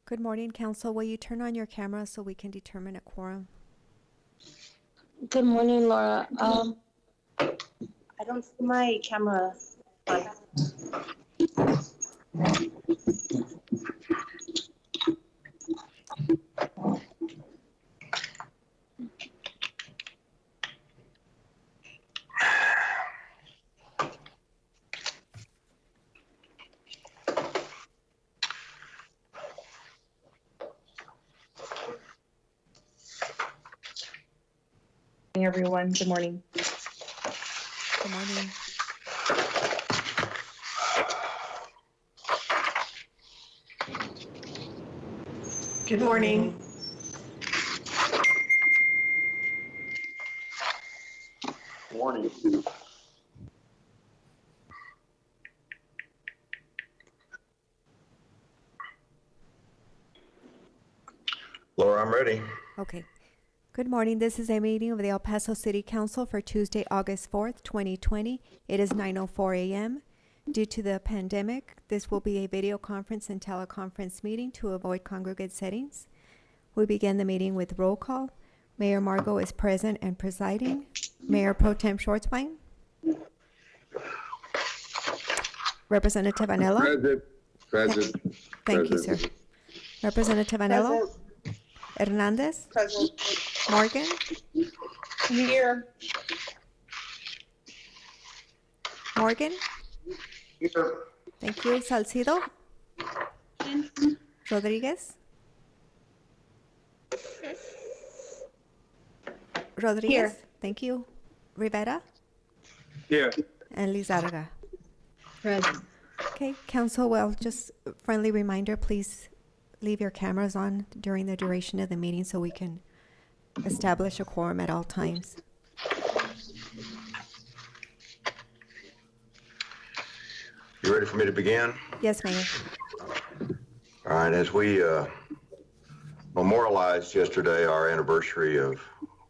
Good morning, Council. Will you turn on your camera so we can determine a quorum? Good morning, Laura. I don't see my camera on. Everyone, good morning. Good morning. Good morning. Morning. Laura, I'm ready. Okay. Good morning. This is a meeting of the El Paso City Council for Tuesday, August 4th, 2020. It is 9:04 a.m. Due to the pandemic, this will be a video conference and teleconference meeting to avoid congregate settings. We begin the meeting with roll call. Mayor Margot is present and presiding. Mayor Pro Tem Schwartzbein. Representative Anello. Present. Thank you, sir. Representative Anello. Hernandez. Present. Morgan. Here. Morgan. Here. Thank you. Salcido. Rodriguez. Rodriguez. Here. Thank you. Rivera. Here. And Lizarga. Present. Okay, Council, well, just a friendly reminder, please leave your cameras on during the duration of the meeting so we can establish a quorum at all times. You ready for me to begin? Yes, Mayor. All right, as we memorialized yesterday our anniversary of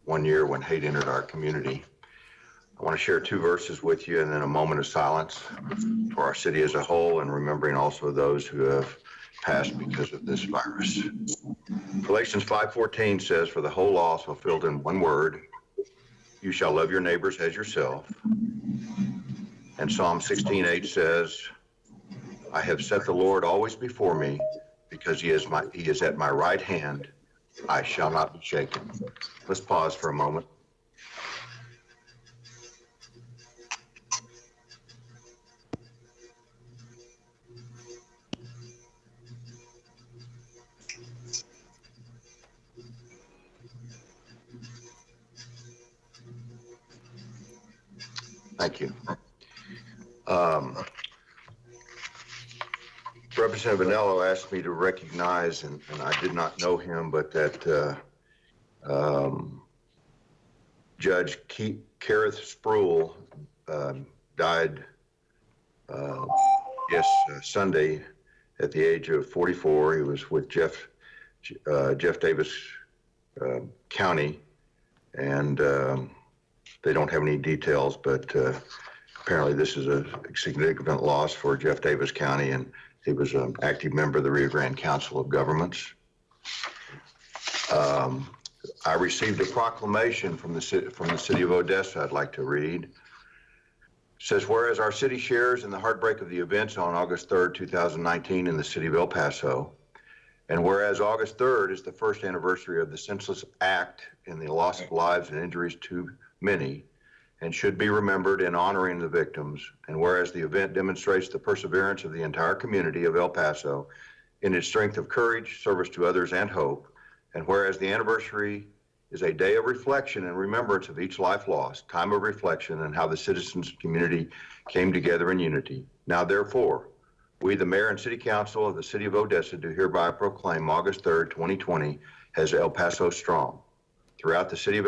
1 year when hate entered our community, I want to share 2 verses with you and then a moment of silence for our city as a whole, and remembering also those who have passed because of this virus. Galatians 5:14 says, "For the whole law is fulfilled in one word, you shall love your neighbors as yourself." And Psalm 16:8 says, "I have set the Lord always before me, because he is at my right hand, I shall not be shaken." Let's pause for a moment. Thank you. Representative Vanello asked me to recognize, and I did not know him, but that Judge Kareth Spruill died Sunday at the age of 44. He was with Jeff Davis County, and they don't have any details, but apparently this is a significant loss for Jeff Davis County, and he was an active member of the Rio Grande Council of Governments. I received a proclamation from the city of Odessa I'd like to read. It says, "Whereas our city shares in the heartbreak of the events on August 3rd, 2019 in the city of El Paso, and whereas August 3rd is the first anniversary of the senseless act in the loss of lives and injuries to many, and should be remembered in honoring the victims, and whereas the event demonstrates the perseverance of the entire community of El Paso in its strength of courage, service to others, and hope, and whereas the anniversary is a day of reflection and remembrance of each life lost, time of reflection, and how the citizens community came together in unity. Now, therefore, we, the mayor and city council of the city of Odessa, do hereby proclaim August 3rd, 2020 as El Paso Strong throughout the city of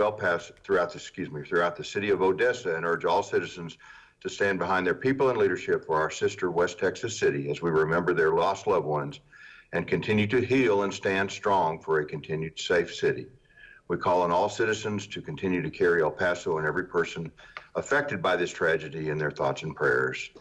Odessa, and urge all citizens to stand behind their people and leadership for our sister West Texas City as we remember their lost loved ones and continue to heal and stand strong for a continued safe city. We call on all citizens to continue to carry El Paso and every person affected by this tragedy in their thoughts and prayers."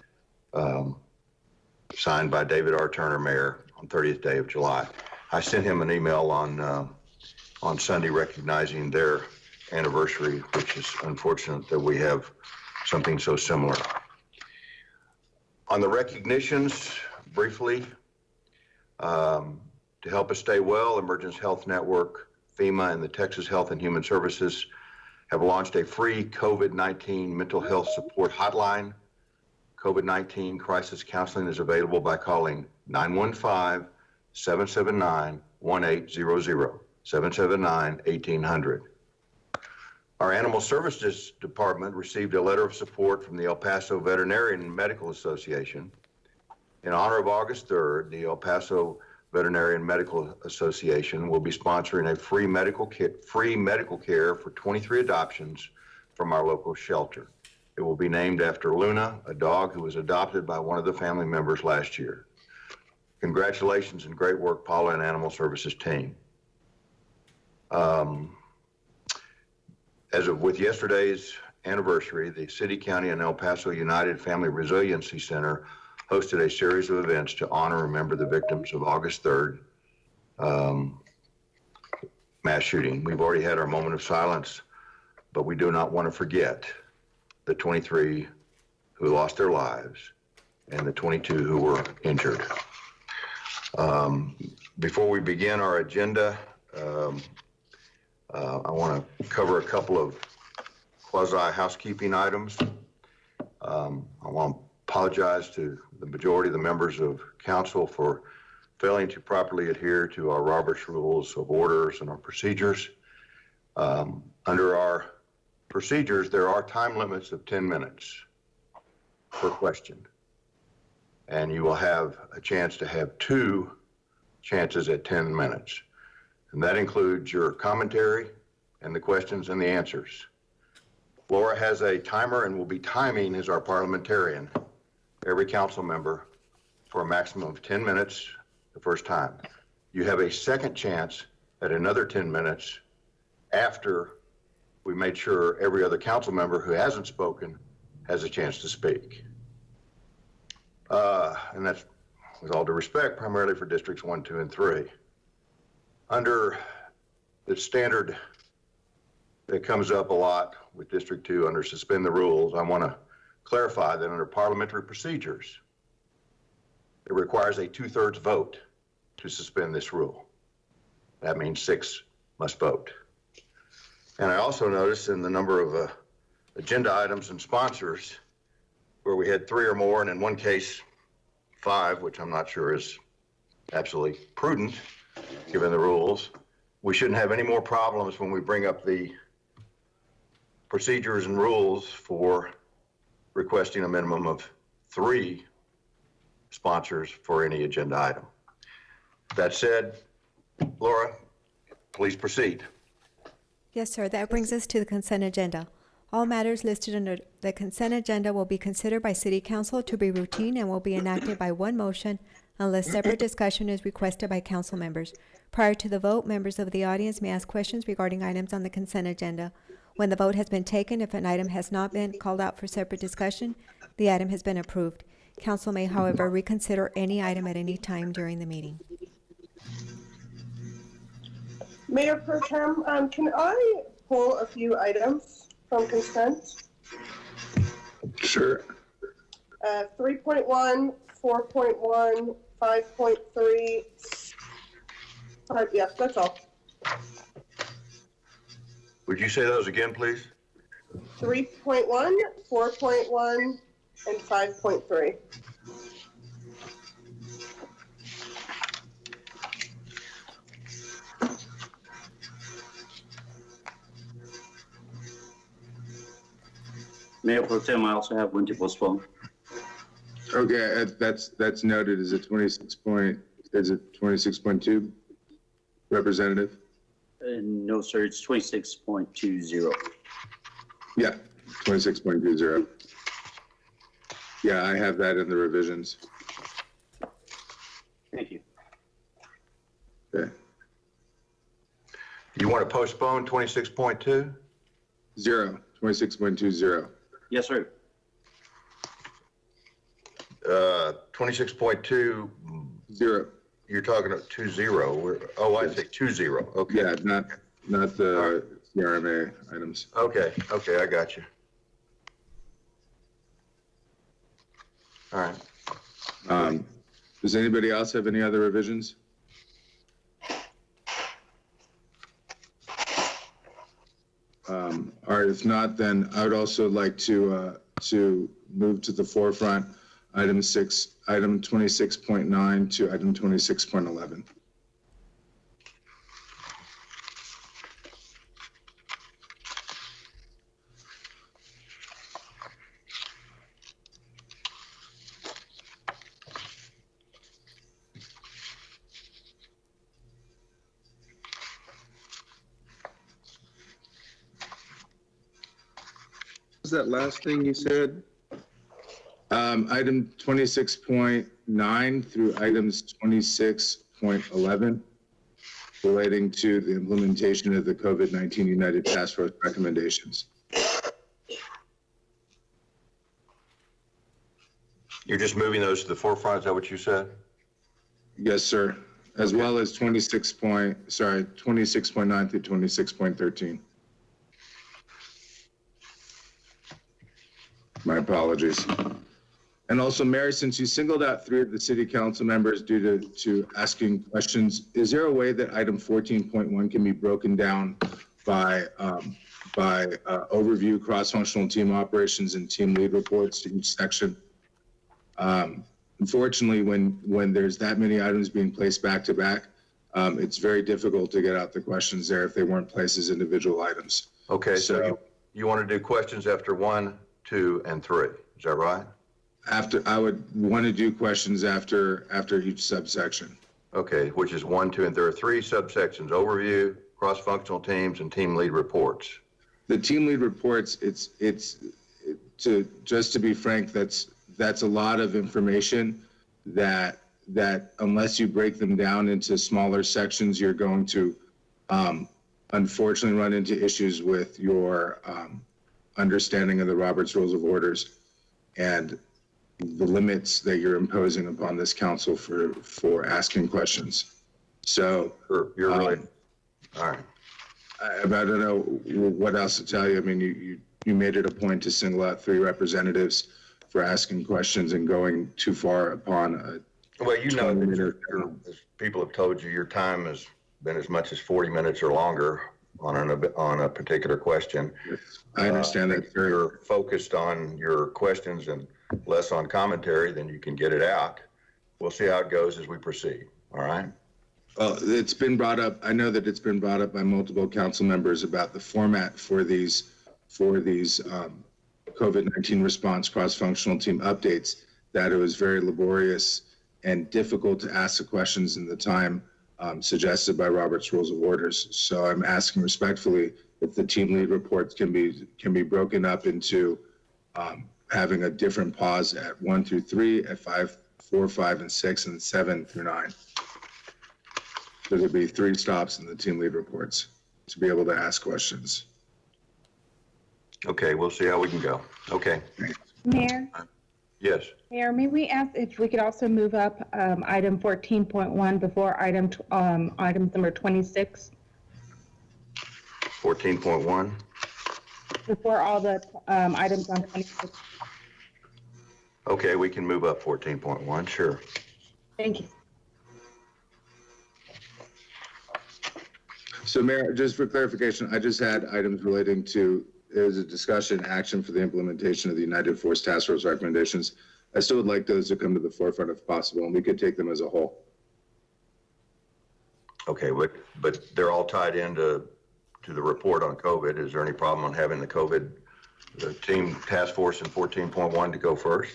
Signed by David R. Turner, Mayor, on 30th day of July. I sent him an email on Sunday recognizing their anniversary, which is unfortunate that we have something so similar. On the recognitions, briefly, to help us stay well, Emergency Health Network, FEMA, and the Texas Health and Human Services have launched a free COVID-19 mental health support hotline. COVID-19 crisis counseling is available by calling 915-779-1800, 779-1800. Our Animal Services Department received a letter of support from the El Paso Veterinarian Medical Association. In honor of August 3rd, the El Paso Veterinarian Medical Association will be sponsoring a free medical care for 23 adoptions from our local shelter. It will be named after Luna, a dog who was adopted by one of the family members last year. Congratulations and great work, Paula and Animal Services team. With yesterday's anniversary, the City, County, and El Paso United Family Resiliency Center hosted a series of events to honor and remember the victims of August 3rd mass shooting. We've already had our moment of silence, but we do not want to forget the 23 who lost their lives and the 22 who were injured. Before we begin our agenda, I want to cover a couple of quasi-housekeeping items. I want to apologize to the majority of the members of council for failing to properly adhere to our Robert's Rules of Orders and our procedures. Under our procedures, there are time limits of 10 minutes per question. And you will have a chance to have 2 chances at 10 minutes. And that includes your commentary and the questions and the answers. Laura has a timer and will be timing as our parliamentarian every council member for a maximum of 10 minutes the first time. You have a second chance at another 10 minutes after we made sure every other council member who hasn't spoken has a chance to speak. And that's, with all due respect, primarily for districts 1, 2, and 3. Under the standard that comes up a lot with District 2 under suspend the rules, I want to clarify that under parliamentary procedures, it requires a 2/3 vote to suspend this rule. That means 6 must vote. And I also noticed in the number of agenda items and sponsors where we had 3 or more, and in one case, 5, which I'm not sure is absolutely prudent given the rules, we shouldn't have any more problems when we bring up the procedures and rules for requesting a minimum of 3 sponsors for any agenda item. That said, Laura, please proceed. Yes, sir. That brings us to the consent agenda. All matters listed under the consent agenda will be considered by City Council to be routine and will be enacted by one motion unless separate discussion is requested by council members. Prior to the vote, members of the audience may ask questions regarding items on the consent agenda. When the vote has been taken, if an item has not been called out for separate discussion, the item has been approved. Council may, however, reconsider any item at any time during the meeting. Mayor Pro Tem, can I pull a few items from consent? Sure. 3.1, 4.1, 5.3. Yeah, that's all. Would you say those again, please? 3.1, 4.1, and 5.3. Mayor Pro Tem, I also have one to postpone. Okay, that's noted. Is it 26.2, Representative? No, sir, it's 26.20. Yeah, 26.20. Yeah, I have that in the revisions. Thank you. Okay. You want to postpone 26.2? 26.20. Yes, sir. 26.2, 0. you're talking about 2-0. Oh, I see, 2-0. Okay. Yeah, not the CRMA items. Okay, I got you. All right. Does anybody else have any other revisions? All right, if not, then I would also like to move to the forefront, item 26.9 to item 26.11. Was that last thing you said? Item 26.9 through items 26.11 relating to the implementation of the COVID-19 United Task Force recommendations. You're just moving those to the forefront, is that what you said? Yes, sir. As well as 26.9 through 26.13. My apologies. And also, Mayor, since you singled out 3 of the city council members due to asking questions, is there a way that item 14.1 can be broken down by overview, cross-functional team operations, and team lead reports to each section? Unfortunately, when there's that many items being placed back to back, it's very difficult to get out the questions there if they weren't placed as individual items. Okay, so you want to do questions after 1, 2, and 3, is that right? I would want to do questions after each subsection. Okay, which is 1, 2, and there are 3 subsections: overview, cross-functional teams, and team lead reports. The team lead reports, just to be frank, that's a lot of information that unless you break them down into smaller sections, you're going to unfortunately run into issues with your understanding of the Robert's Rules of Orders and the limits that you're imposing upon this council for asking questions. So You're really, all right. I don't know what else to tell you. I mean, you made it a point to single out 3 representatives for asking questions and going too far upon Well, you know that 20-minute as people have told you, your time has been as much as 40 minutes or longer on a particular question. I understand that. If you're focused on your questions and less on commentary, then you can get it out. We'll see how it goes as we proceed. All right? Well, it's been brought up. I know that it's been brought up by multiple council members about the format for these COVID-19 response cross-functional team updates, that it was very laborious and difficult to ask the questions in the time suggested by Robert's Rules of Orders. So I'm asking respectfully if the team lead reports can be broken up into having a different pause at 1 through 3, at 5, 4, 5, and 6, and 7 through 9. So there'd be 3 stops in the team lead reports to be able to ask questions. Okay, we'll see how we can go. Okay. Mayor, Yes. Mayor, may we ask if we could also move up item 14.1 before item number 26, 14.1. before all the items on 26? Okay, we can move up 14.1. Sure. Thank you. So Mayor, just for clarification, I just had items relating to, there's a discussion action for the implementation of the United Force Task Force recommendations. I still would like those to come to the forefront if possible, and we could take them as a whole. Okay, but they're all tied into the report on COVID. Is there any problem on having the team task force in 14.1 to go first?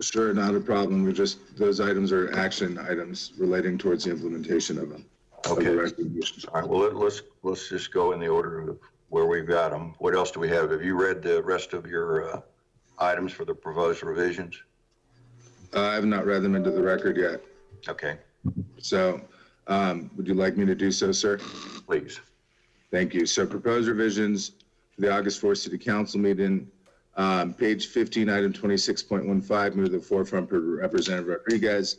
Sure, not a problem. Those items are action items relating towards the implementation of them. Okay. Of the recommendations. All right, well, let's just go in the order of where we've got them. What else do we have? Have you read the rest of your items for the proposed revisions? I have not read them into the record yet. Okay, So would you like me to do so, sir? please. Thank you. So proposed revisions for the August 4th City Council meeting, page 15, item 26.15, move to the forefront per Representative Rodriguez.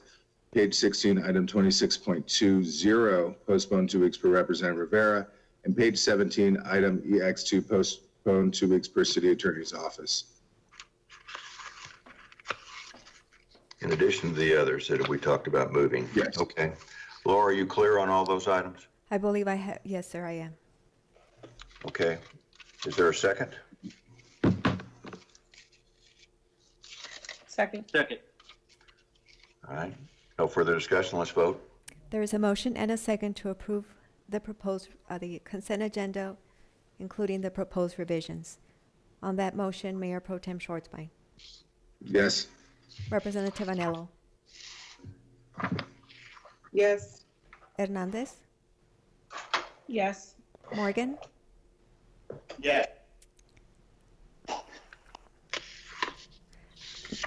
Page 16, item 26.20, postponed 2 weeks per Representative Rivera. And page 17, item EX2, postponed 2 weeks per City Attorney's Office. In addition to the others that we talked about moving? Yes. Okay. Laura, are you clear on all those items? I believe I have, yes, sir, I am. Okay. Is there a second? Second. Second. All right. No further discussion. Let's vote. There is a motion and a second to approve the proposed, the consent agenda, including the proposed revisions. On that motion, Mayor Pro Tem Schwartzbein, Yes. Representative Anello, Yes. Hernandez, Yes. Morgan, Yeah.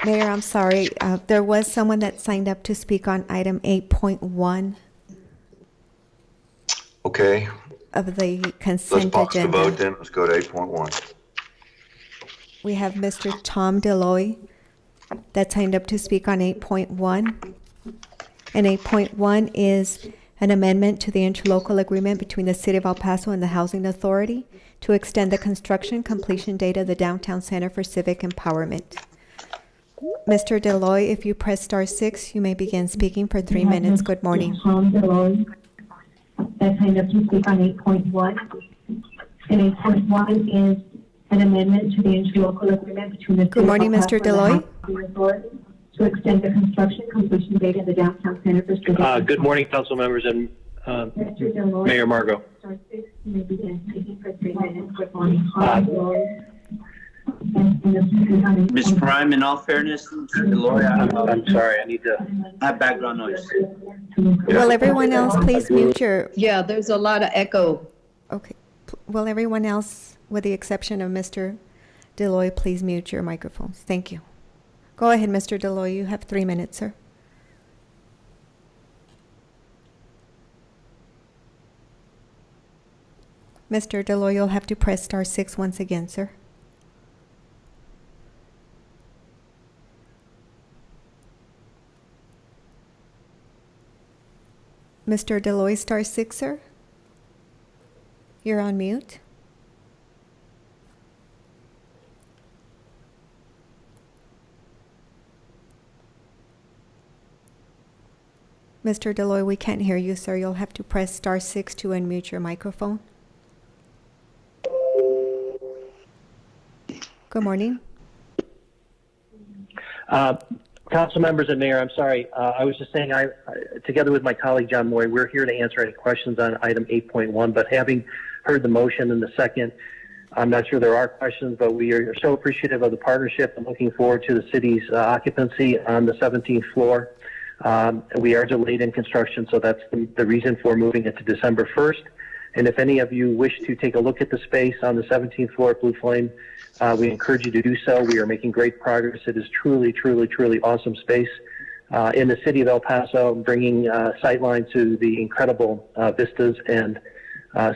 Mayor, I'm sorry, there was someone that signed up to speak on item 8.1 Okay. of the Let's consent pause the vote agenda. then. Let's go to 8.1. We have Mr. Tom Deloy that signed up to speak on 8.1. And 8.1 is an amendment to the interlocal agreement between the City of El Paso and the Housing Authority to extend the construction completion date of the Downtown Center for Civic Empowerment. Mr. Deloy, if you press *6, you may begin speaking for 3 minutes. Good morning. Tom Deloy, that signed up to speak on 8.1. And 8.1 is an amendment to the interlocal agreement between the. Good morning, Mr. Deloy. To extend the construction completion date of the Downtown Center for Civic. Good morning, council members and Mr. Deloy, Mayor Margot. *6, you may begin speaking for 3 minutes. Good morning. Tom Deloy. And Ms. Prime, in all fairness, Mr. Deloy, I'm sorry, I need to. I have background noise. Will everyone else please mute your, Yeah, there's a lot of echo. okay. Will everyone else, with the exception of Mr. Deloy, please mute your microphones? Thank you. Go ahead, Mr. Deloy. You have 3 minutes, sir. Mr. Deloy, you'll have to press *6 once again, sir. Mr. Deloy, *6, sir. You're on mute. Mr. Deloy, we can't hear you, sir. You'll have to press *6 to unmute your microphone. Good morning. Council members and Mayor, I'm sorry. I was just saying, together with my colleague John Moy, we're here to answer any questions on item 8.1, but having heard the motion in the second, I'm not sure there are questions, but we are so appreciative of the partnership and looking forward to the city's occupancy on the 17th floor. We are delayed in construction, so that's the reason for moving it to December 1st. And if any of you wish to take a look at the space on the 17th floor at Blue Flame, we encourage you to do so. We are making great progress. It is truly, truly, truly awesome space in the city of El Paso, bringing sightline to the incredible vistas and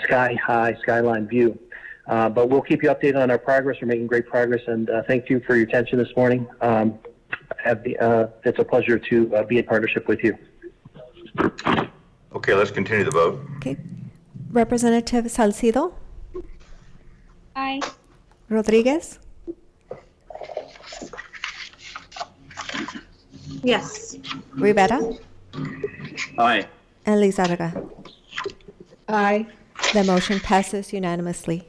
sky-high skyline view. But we'll keep you updated on our progress. We're making great progress, and thank you for your attention this morning. It's a pleasure to be in partnership with you. Okay, let's continue the vote. Okay. Representative Salcido, Aye. Rodriguez, Yes. Rivera, Aye. and Lizarraga. Aye. The motion passes unanimously.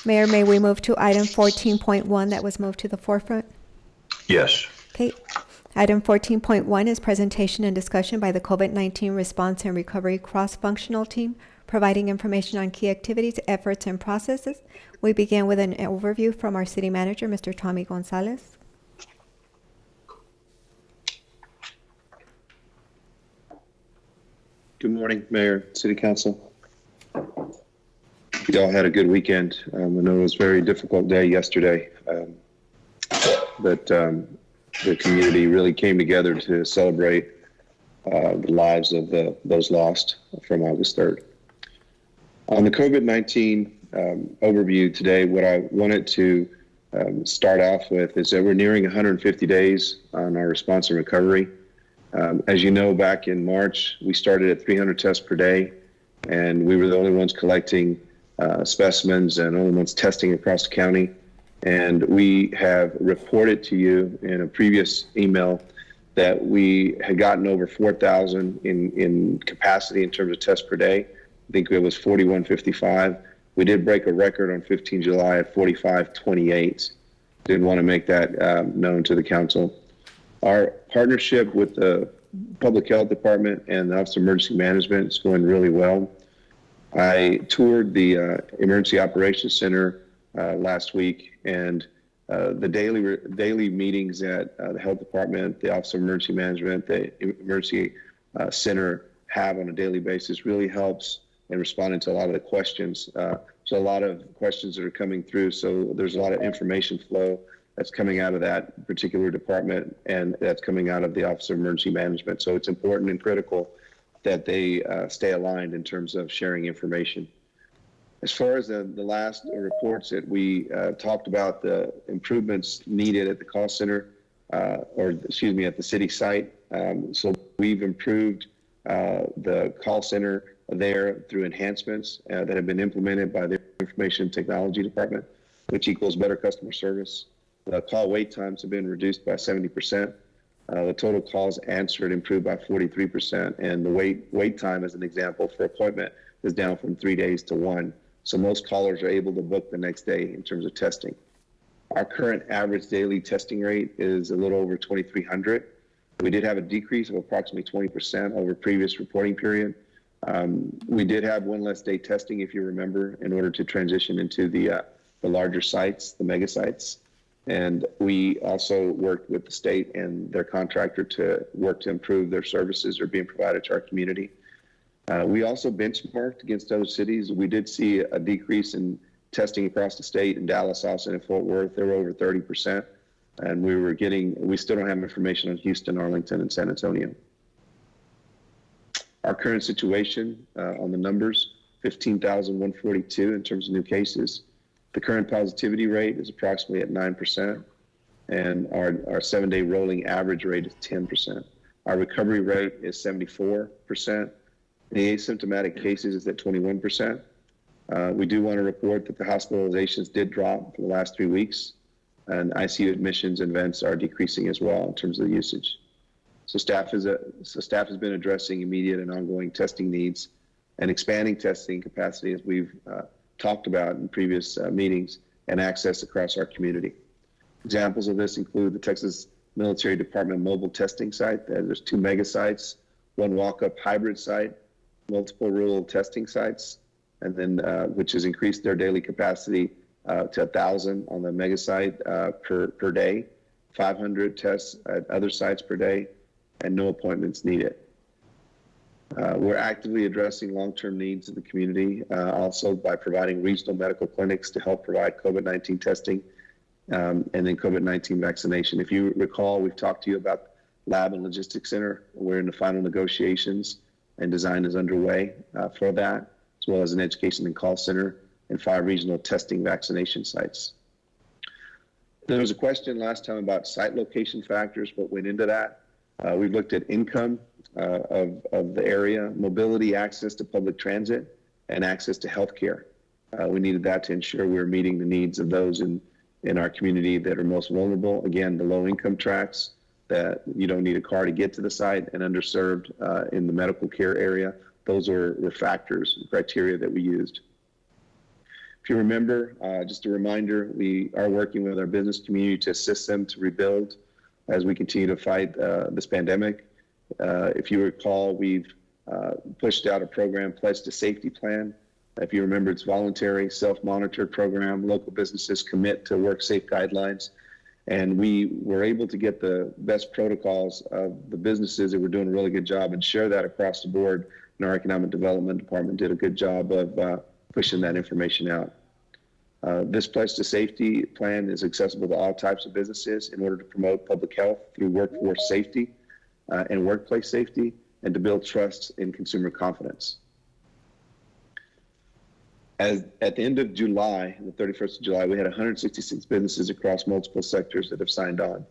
Mayor, may we move to item 14.1 that was moved to the forefront? Yes. Okay. Item 14.1 is presentation and discussion by the COVID-19 Response and Recovery Cross-Functional Team, providing information on key activities, efforts, and processes. We begin with an overview from our city manager, Mr. Tommy Gonzalez. Good morning, Mayor, City Council. We all had a good weekend. I know it was a very difficult day yesterday, but the community really came together to celebrate the lives of those lost from August 3rd. On the COVID-19 overview today, what I wanted to start off with is that we're nearing 150 days on our response and recovery. As you know, back in March, we started at 300 tests per day, and we were the only ones collecting specimens and only ones testing across the county. And we have reported to you in a previous email that we had gotten over 4,000 in capacity in terms of tests per day. I think it was 4155. We did break a record on 15 July at 4528. Did want to make that known to the council. Our partnership with the Public Health Department and the Office of Emergency Management is going really well. I toured the Emergency Operations Center last week, and the daily meetings at the Health Department, the Office of Emergency Management, the Emergency Center have on a daily basis really helps in responding to a lot of the questions. So a lot of questions that are coming through. So there's a lot of information flow that's coming out of that particular department, and that's coming out of the Office of Emergency Management. So it's important and critical that they stay aligned in terms of sharing information. As far as the last reports that we talked about, the improvements needed at the call center, at the city site. So we've improved the call center there through enhancements that have been implemented by the Information Technology Department, which equals better customer service. The call wait times have been reduced by 70%. The total calls answered improved by 43%, and the wait time, as an example, for appointment is down from 3 days to 1. So most callers are able to book the next day in terms of testing. Our current average daily testing rate is a little over 2,300. We did have a decrease of approximately 20% over previous reporting period. We did have one less day testing, if you remember, in order to transition into the larger sites, the mega sites. And we also worked with the state and their contractor to work to improve their services that are being provided to our community. We also benchmarked against other cities. We did see a decrease in testing across the state in Dallas, Austin, and Fort Worth. They were over 30%. And we still don't have information on Houston, Arlington, and San Antonio. Our current situation on the numbers, 15,142 in terms of new cases. The current positivity rate is approximately at 9%, and our 7-day rolling average rate is 10%. Our recovery rate is 74%. The asymptomatic cases is at 21%. We do want to report that the hospitalizations did drop for the last 3 weeks, and ICU admissions and vents are decreasing as well in terms of the usage. So staff has been addressing immediate and ongoing testing needs and expanding testing capacity, as we've talked about in previous meetings, and access across our community. Examples of this include the Texas Military Department mobile testing site. There's 2 mega sites, 1 walk-up hybrid site, multiple rural testing sites, and then which has increased their daily capacity to 1,000 on the mega site per day, 500 tests at other sites per day, and no appointments needed. We're actively addressing long-term needs of the community, also by providing regional medical clinics to help provide COVID-19 testing and then COVID-19 vaccination. If you recall, we've talked to you about Lab and Logistics Center. We're in the final negotiations, and design is underway for that, as well as an education and call center and 5 regional testing vaccination sites. There was a question last time about site location factors, what went into that. We've looked at income of the area, mobility, access to public transit, and access to healthcare. We needed that to ensure we were meeting the needs of those in our community that are most vulnerable. Again, the low income tracts that you don't need a car to get to the site, and underserved in the medical care area. Those were factors, criteria that we used. If you remember, just a reminder, we are working with our business community to assist them to rebuild as we continue to fight this pandemic. If you recall, we've pushed out a program, Pledge to Safety Plan. If you remember, it's voluntary, self-monitored program. Local businesses commit to work safe guidelines. And we were able to get the best protocols of the businesses that were doing a really good job and share that across the board. And our Economic Development Department did a good job of pushing that information out. This Pledge to Safety Plan is accessible to all types of businesses in order to promote public health through workforce safety and workplace safety, and to build trust in consumer confidence. At the end of July, the 31st of July, we had 166 businesses across multiple sectors that have signed on.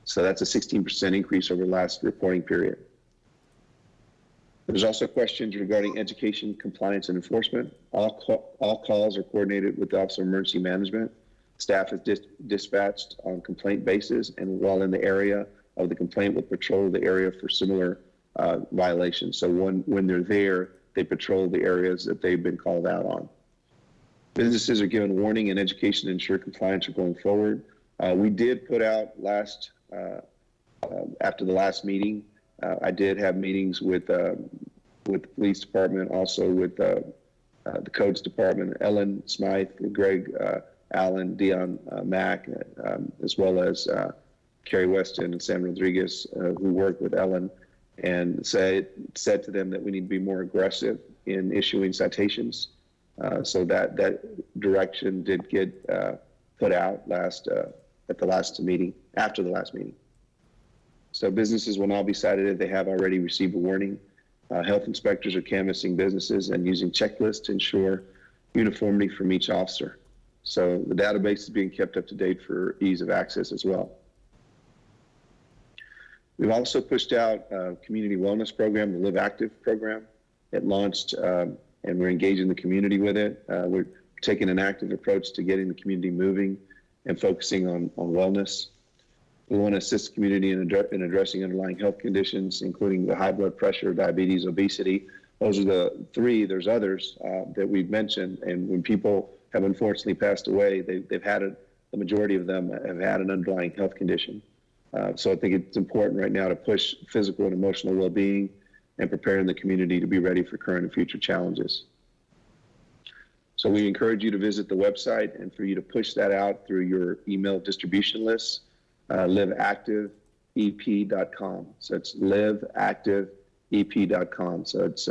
So that's a 16% increase over the last reporting period. There's also questions regarding education, compliance, and enforcement. All calls are coordinated with the Office of Emergency Management. Staff is dispatched on complaint basis, and while in the area of the complaint, will patrol the area for similar violations. So when they're there, they patrol the areas that they've been called out on. Businesses are given warning and education to ensure compliance are going forward. We did put out after the last meeting, I did have meetings with the police department, also with the codes department, Ellen Smythe, Greg Allen, Dion Mack, as well as Kerry Weston and Sam Rodriguez, who work with Ellen, and said to them that we need to be more aggressive in issuing citations. So that direction did get put out after the last meeting. So businesses will now be cited if they have already received a warning. Health inspectors are canvassing businesses and using checklists to ensure uniformity from each officer. So the database is being kept up to date for ease of access as well. We've also pushed out a community wellness program, the Live Active program. It launched, and we're engaging the community with it. We're taking an active approach to getting the community moving and focusing on wellness. We want to assist the community in addressing underlying health conditions, including the high blood pressure, diabetes, obesity. Those are the three. There's others that we've mentioned. And when people have unfortunately passed away, they've had the majority of them have had an underlying health condition. So I think it's important right now to push physical and emotional well-being and preparing the community to be ready for current and future challenges. So we encourage you to visit the website and for you to push that out through your email distribution lists, liveactiveep.com. So it's liveactiveep.com. So it's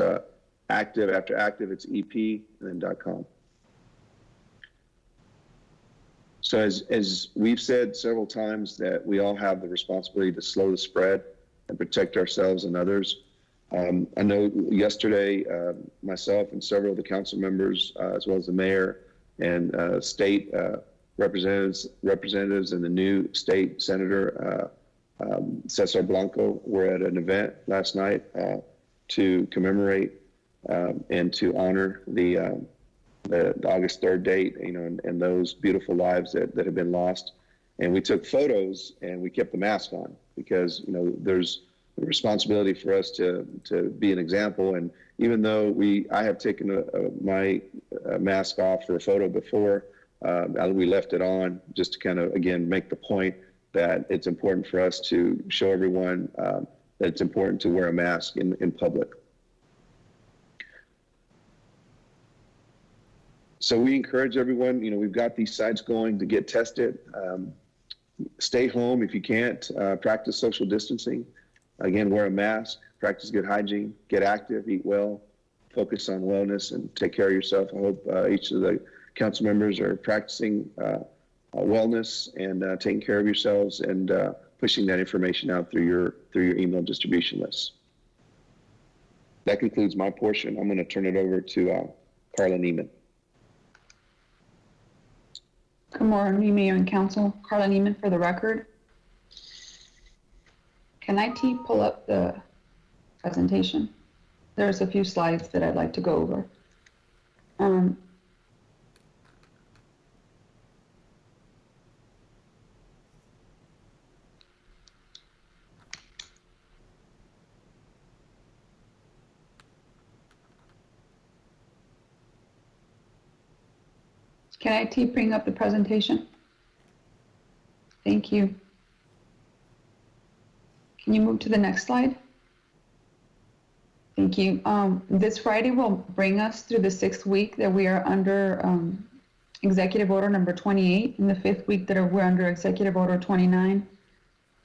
active after active, it's EP and then .com. So as we've said several times, that we all have the responsibility to slow the spread and protect ourselves and others. I know yesterday, myself and several of the council members, as well as the mayor and state representatives and the new state senator, Cesar Blanco, were at an event last night to commemorate and to honor the August 3rd date, and those beautiful lives that have been lost. And we took photos and we kept the mask on because, there's a responsibility for us to be an example. And even though I have taken my mask off for a photo before, we left it on just to kind of, again, make the point that it's important for us to show everyone that it's important to wear a mask in public. So we encourage everyone, we've got these sites going to get tested. Stay home if you can't. Practice social distancing. Again, wear a mask, practice good hygiene, get active, eat well, focus on wellness, and take care of yourself. I hope each of the council members are practicing wellness and taking care of yourselves and pushing that information out through your email distribution lists. That concludes my portion. I'm going to turn it over to Carla Neiman. Good morning, Mayor and Council. Carla Neiman for the record. Can IT pull up the presentation? There's a few slides that I'd like to go over. Can IT bring up the presentation? Thank you. Can you move to the next slide? Thank you. This Friday will bring us through the 6th week that we are under Executive Order number 28, and the 5th week that we're under Executive Order 29.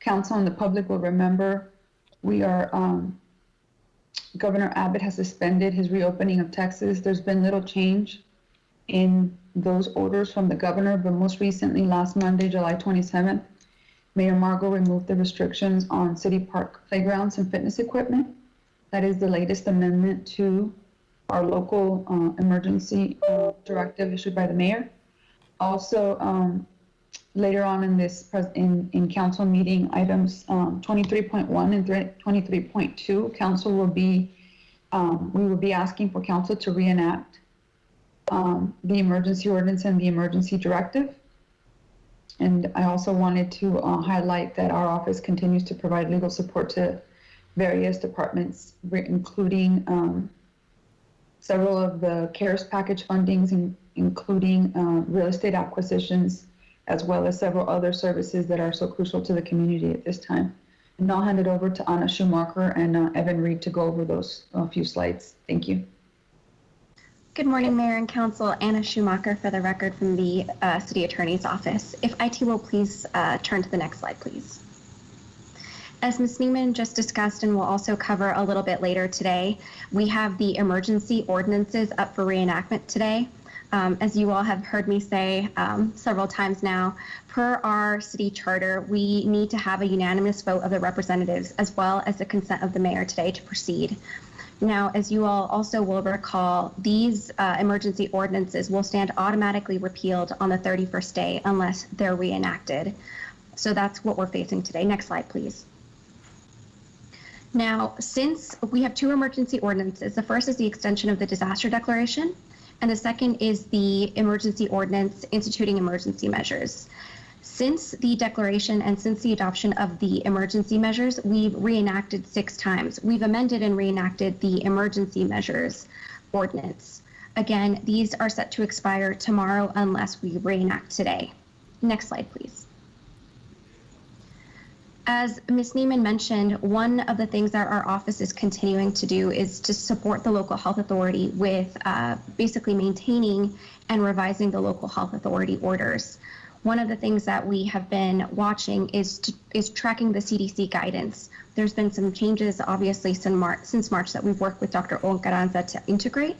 Council and the public will remember we are, Governor Abbott has suspended his reopening of Texas. There's been little change in those orders from the governor, but most recently last Monday, July 27th, Mayor Margo removed the restrictions on city park playgrounds and fitness equipment. That is the latest amendment to our local emergency directive issued by the mayor. Also, later on in this, in council meeting, items 23.1 and 23.2, council will be, we will be asking for council to reenact the emergency ordinance and the emergency directive. And I also wanted to highlight that our office continues to provide legal support to various departments, including several of the CARES package fundings, including real estate acquisitions, as well as several other services that are so crucial to the community at this time. And I'll hand it over to Anna Schumacher and Evan Reed to go over those few slides. Thank you. Good morning, Mayor and Council. Anna Schumacher for the record from the City Attorney's Office. If IT will please turn to the next slide, please. As Ms. Neiman just discussed and will also cover a little bit later today, we have the emergency ordinances up for reenactment today. As you all have heard me say several times now, per our city charter, we need to have a unanimous vote of the representatives as well as the consent of the mayor today to proceed. Now, as you all also will recall, these emergency ordinances will stand automatically repealed on the 31st day unless they're reenacted. So that's what we're facing today. Next slide, please. Now, since we have two emergency ordinances, the first is the extension of the disaster declaration, and the second is the emergency ordinance instituting emergency measures. Since the declaration and since the adoption of the emergency measures, we've reenacted 6 times. We've amended and reenacted the emergency measures ordinance. Again, these are set to expire tomorrow unless we reenact today. Next slide, please. As Ms. Neiman mentioned, one of the things that our office is continuing to do is to support the local health authority with basically maintaining and revising the local health authority orders. One of the things that we have been watching is tracking the CDC guidance. There's been some changes, obviously, since March that we've worked with Dr. Oncaranza to integrate.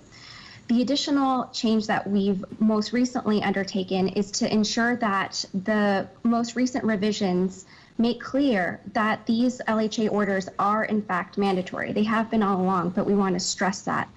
The additional change that we've most recently undertaken is to ensure that the most recent revisions make clear that these LHA orders are in fact mandatory. They have been all along, but we want to stress that.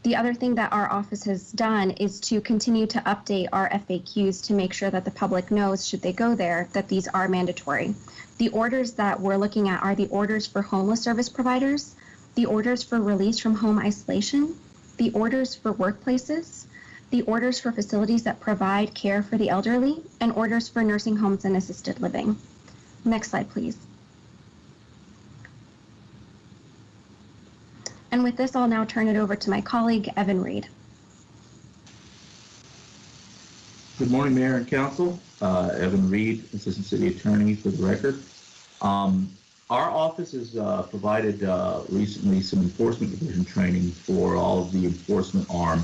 The other thing that our office has done is to continue to update our FAQs to make sure that the public knows, should they go there, that these are mandatory. The orders that we're looking at are the orders for homeless service providers, the orders for release from home isolation, the orders for workplaces, the orders for facilities that provide care for the elderly, and orders for nursing homes and assisted living. Next slide, please. And with this, I'll now turn it over to my colleague, Evan Reed. Good morning, Mayor and Council. Evan Reed, Assistant City Attorney for the record. Our office has provided recently some enforcement division training for all of the enforcement arm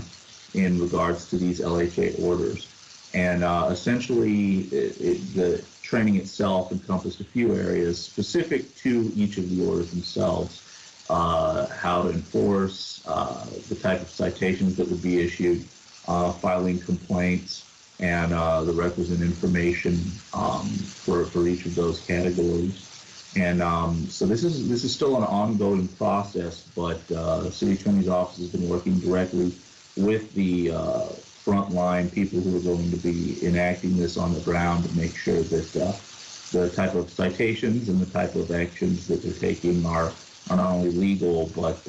in regards to these LHA orders. And essentially, the training itself encompassed a few areas specific to each of the orders themselves. How to enforce, the type of citations that would be issued, filing complaints, and the requisite information for each of those categories. And so this is still an ongoing process, but the City Attorney's Office has been working directly with the frontline people who are going to be enacting this on the ground to make sure that the type of citations and the type of actions that they're taking are not only legal, but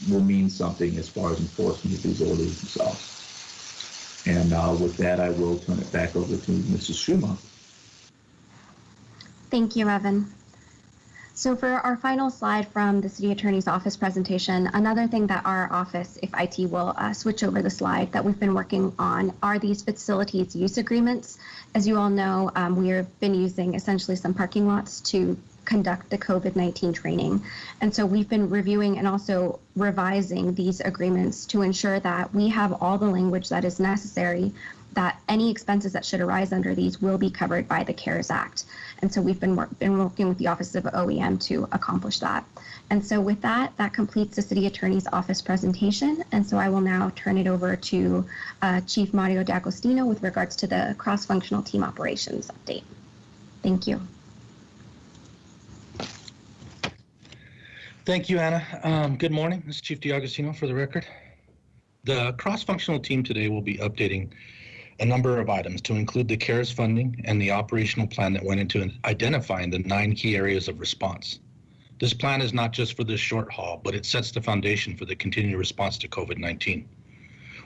will mean something as far as enforcement of these orders themselves. And with that, I will turn it back over to Mrs. Schumacher. Thank you, Evan. So for our final slide from the City Attorney's Office presentation, another thing that our office, if IT will switch over the slide, that we've been working on are these facilities use agreements. As you all know, we have been using essentially some parking lots to conduct the COVID-19 training. And so we've been reviewing and also revising these agreements to ensure that we have all the language that is necessary, that any expenses that should arise under these will be covered by the CARES Act. And so we've been working with the Office of OEM to accomplish that. And so with that, that completes the City Attorney's Office presentation. And so I will now turn it over to Chief Mario D'Agostino with regards to the cross-functional team operations update. Thank you. Thank you, Anna. Good morning. This is Chief D'Agostino for the record. The cross-functional team today will be updating a number of items to include the CARES funding and the operational plan that went into identifying the 9 key areas of response. This plan is not just for this short haul, but it sets the foundation for the continued response to COVID-19.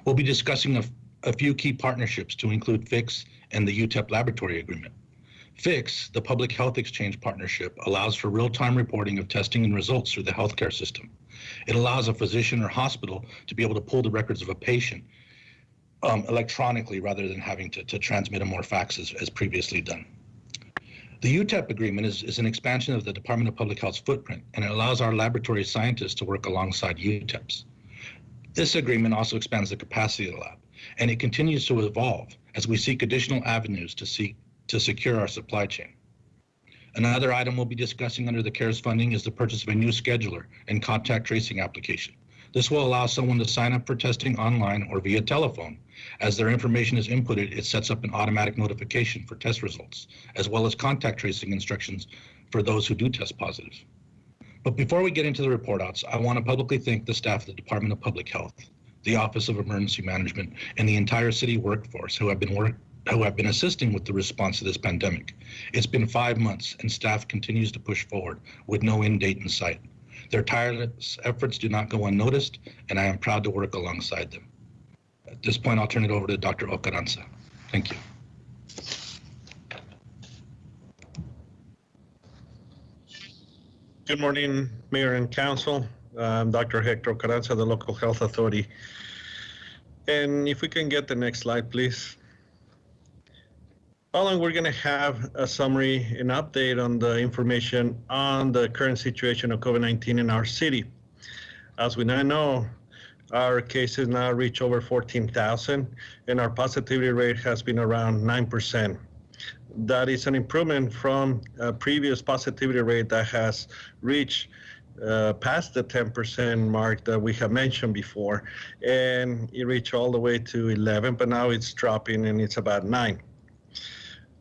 We'll be discussing a few key partnerships to include FIX and the UTEP laboratory agreement. FIX, the Public Health Exchange Partnership, allows for real-time reporting of testing and results through the healthcare system. It allows a physician or hospital to be able to pull the records of a patient electronically rather than having to transmit them or fax as previously done. The UTEP agreement is an expansion of the Department of Public Health's footprint, and it allows our laboratory scientists to work alongside UTEPs. This agreement also expands the capacity of the lab, and it continues to evolve as we seek additional avenues to secure our supply chain. Another item we'll be discussing under the CARES funding is the purchase of a new scheduler and contact tracing application. This will allow someone to sign up for testing online or via telephone. As their information is inputted, it sets up an automatic notification for test results, as well as contact tracing instructions for those who do test positive. But before we get into the report outs, I want to publicly thank the staff of the Department of Public Health, the Office of Emergency Management, and the entire city workforce who have been assisting with the response to this pandemic. It's been 5 months and staff continues to push forward with no end date in sight. Their tireless efforts do not go unnoticed, and I am proud to work alongside them. At this point, I'll turn it over to Dr. Ocaranza. Thank you. Good morning, Mayor and Council. I'm Dr. Hector Ocaranza, the Local Health Authority. And if we can get the next slide, please. Following, we're going to have a summary and update on the information on the current situation of COVID-19 in our city. As we now know, our cases now reach over 14,000, and our positivity rate has been around 9%. That is an improvement from a previous positivity rate that has reached past the 10% mark that we have mentioned before, and it reached all the way to 11, but now it's dropping and it's about 9.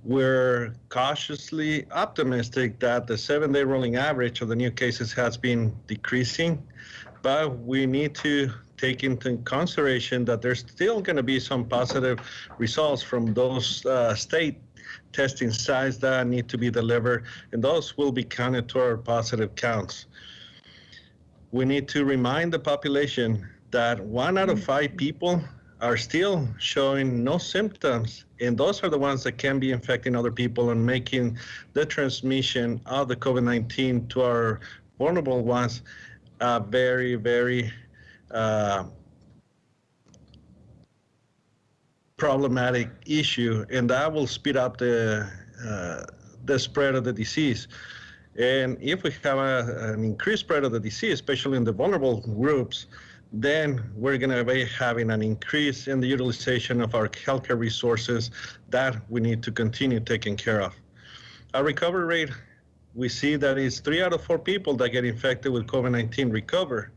We're cautiously optimistic that the 7-day rolling average of the new cases has been decreasing, but we need to take into consideration that there's still going to be some positive results from those state testing sites that need to be delivered, and those will be counted to our positive counts. We need to remind the population that 1 out of 5 people are still showing no symptoms, and those are the ones that can be infecting other people and making the transmission of the COVID-19 to our vulnerable ones a very, very problematic issue, and that will speed up the spread of the disease. And if we have an increased spread of the disease, especially in the vulnerable groups, then we're going to be having an increase in the utilization of our healthcare resources that we need to continue taking care of. Our recovery rate, we see that it's 3 out of 4 people that get infected with COVID-19 recover.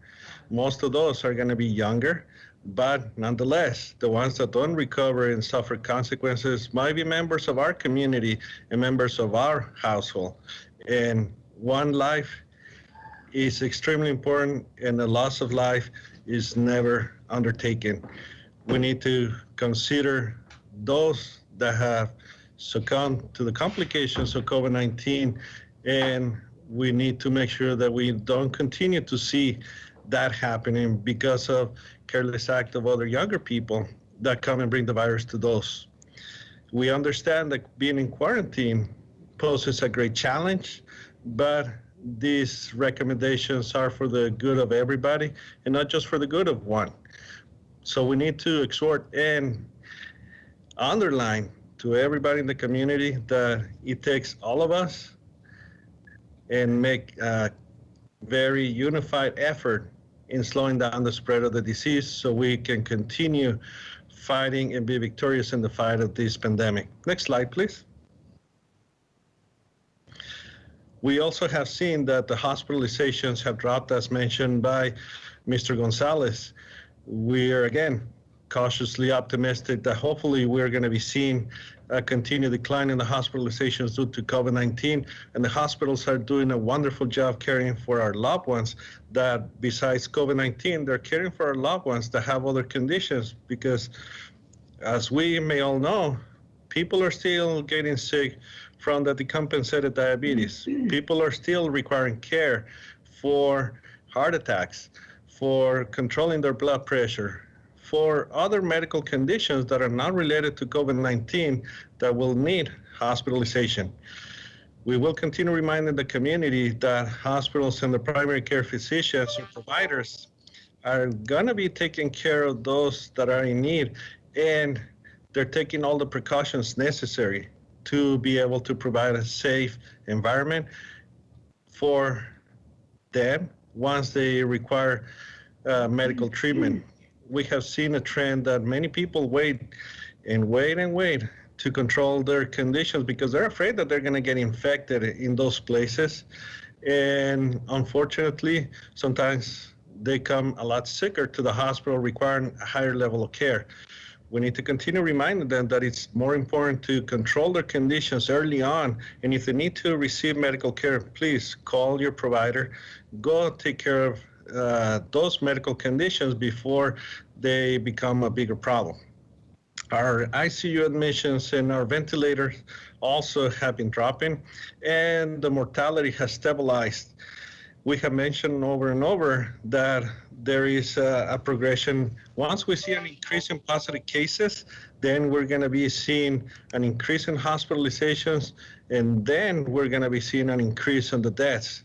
Most of those are going to be younger, but nonetheless, the ones that don't recover and suffer consequences might be members of our community and members of our household. And one life is extremely important, and the loss of life is never undertaken. We need to consider those that have succumbed to the complications of COVID-19, and we need to make sure that we don't continue to see that happening because of careless act of other younger people that come and bring the virus to those. We understand that being in quarantine poses a great challenge, but these recommendations are for the good of everybody and not just for the good of one. So we need to exhort and underline to everybody in the community that it takes all of us and make a very unified effort in slowing down the spread of the disease so we can continue fighting and be victorious in the fight of this pandemic. Next slide, please. We also have seen that the hospitalizations have dropped, as mentioned by Mr. Gonzalez. We are, again, cautiously optimistic that hopefully we're going to be seeing a continued decline in the hospitalizations due to COVID-19, and the hospitals are doing a wonderful job caring for our loved ones that, besides COVID-19, they're caring for our loved ones that have other conditions, because as we may all know, people are still getting sick from the decompensated diabetes. People are still requiring care for heart attacks, for controlling their blood pressure, for other medical conditions that are not related to COVID-19 that will need hospitalization. We will continue reminding the community that hospitals and the primary care physicians and providers are going to be taking care of those that are in need, and they're taking all the precautions necessary to be able to provide a safe environment for them once they require medical treatment. We have seen a trend that many people wait and wait and wait to control their conditions because they're afraid that they're going to get infected in those places. And unfortunately, sometimes they come a lot sicker to the hospital requiring a higher level of care. We need to continue reminding them that it's more important to control their conditions early on. And if they need to receive medical care, please call your provider. Go take care of those medical conditions before they become a bigger problem. Our ICU admissions and our ventilators also have been dropping, and the mortality has stabilized. We have mentioned over and over that there is a progression. Once we see an increase in positive cases, then we're going to be seeing an increase in hospitalizations, and then we're going to be seeing an increase in the deaths.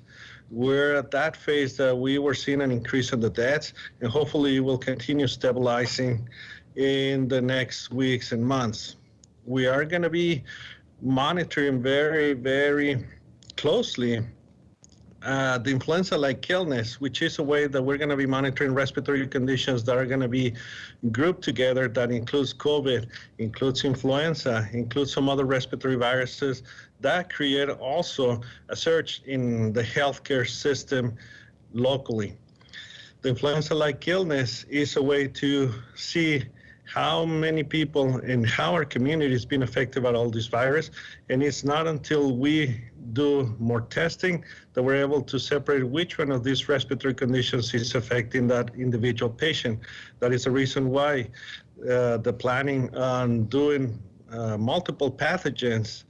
We're at that phase that we were seeing an increase in the deaths, and hopefully it will continue stabilizing in the next weeks and months. We are going to be monitoring very, very closely the influenza-like illness, which is a way that we're going to be monitoring respiratory conditions that are going to be grouped together. That includes COVID, includes influenza, includes some other respiratory viruses that create also a surge in the healthcare system locally. The influenza-like illness is a way to see how many people and how our community has been affected by all this virus. And it's not until we do more testing that we're able to separate which one of these respiratory conditions is affecting that individual patient. That is the reason why the planning on doing multiple pathogens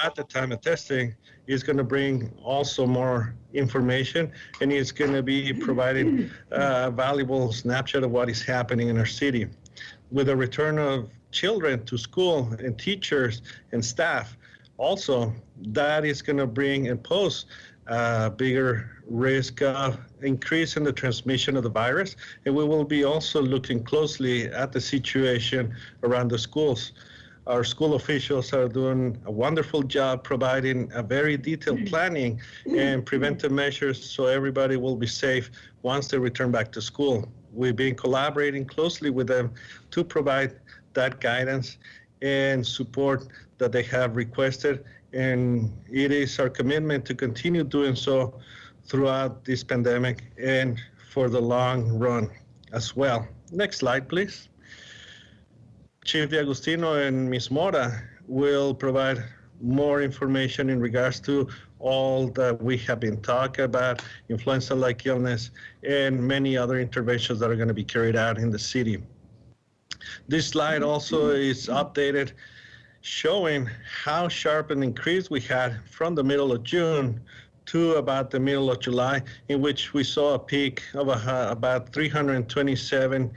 at the time of testing is going to bring also more information, and it's going to be providing a valuable snapshot of what is happening in our city. With the return of children to school and teachers and staff, also that is going to bring and pose a bigger risk of increase in the transmission of the virus. And we will be also looking closely at the situation around the schools. Our school officials are doing a wonderful job providing a very detailed planning and preventive measures so everybody will be safe once they return back to school. We've been collaborating closely with them to provide that guidance and support that they have requested, and it is our commitment to continue doing so throughout this pandemic and for the long run as well. Next slide, please. Chief D'Agostino and Ms. Mora will provide more information in regards to all that we have been talking about, influenza-like illness, and many other interventions that are going to be carried out in the city. This slide also is updated, showing how sharp an increase we had from the middle of June to about the middle of July, in which we saw a peak of about 327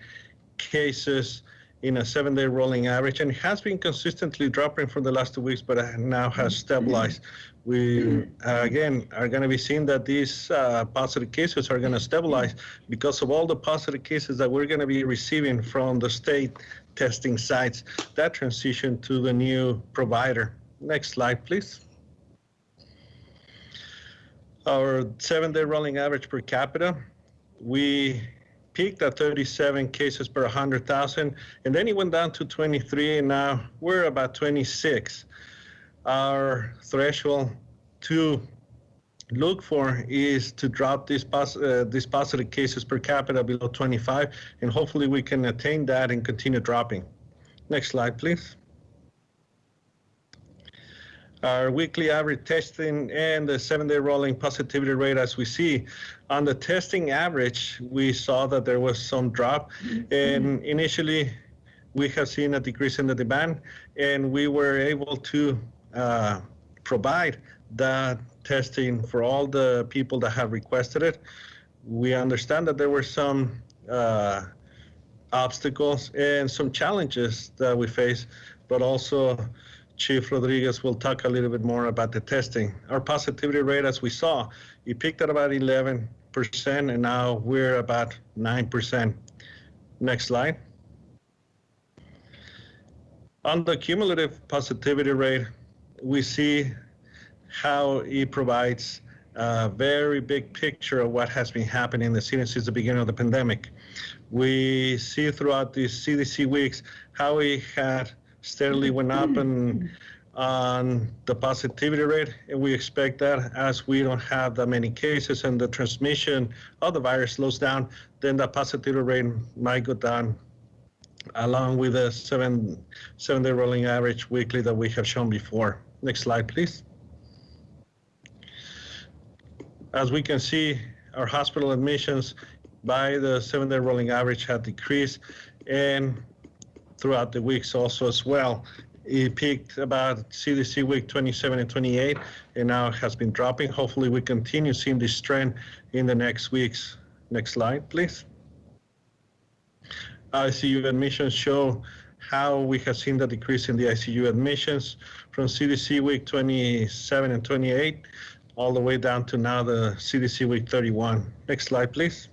cases in a 7-day rolling average, and it has been consistently dropping for the last 2 weeks, but now has stabilized. We, again, are going to be seeing that these positive cases are going to stabilize because of all the positive cases that we're going to be receiving from the state testing sites that transition to the new provider. Next slide, please. Our 7-day rolling average per capita, we peaked at 37 cases per 100,000, and then it went down to 23, and now we're about 26. Our threshold to look for is to drop these positive cases per capita below 25, and hopefully we can attain that and continue dropping. Next slide, please. Our weekly average testing and the 7-day rolling positivity rate, as we see. On the testing average, we saw that there was some drop, and initially we have seen a decrease in the demand, and we were able to provide that testing for all the people that have requested it. We understand that there were some obstacles and some challenges that we face, but also Chief Rodriguez will talk a little bit more about the testing. Our positivity rate, as we saw, it peaked at about 11%, and now we're about 9%. Next slide. On the cumulative positivity rate, we see how it provides a very big picture of what has been happening in the city since the beginning of the pandemic. We see throughout these CDC weeks how it had steadily went up and on the positivity rate, and we expect that as we don't have that many cases and the transmission of the virus slows down, then the positivity rate might go down along with the seven-day rolling average weekly that we have shown before. Next slide, please. As we can see, our hospital admissions by the 7-day rolling average have decreased, and throughout the weeks also as well. It peaked about CDC week 27 and 28, and now has been dropping. Hopefully we continue seeing this trend in the next weeks. Next slide, please. ICU admissions show how we have seen the decrease in the ICU admissions from CDC week 27 and 28 all the way down to now the CDC week 31. Next slide, please.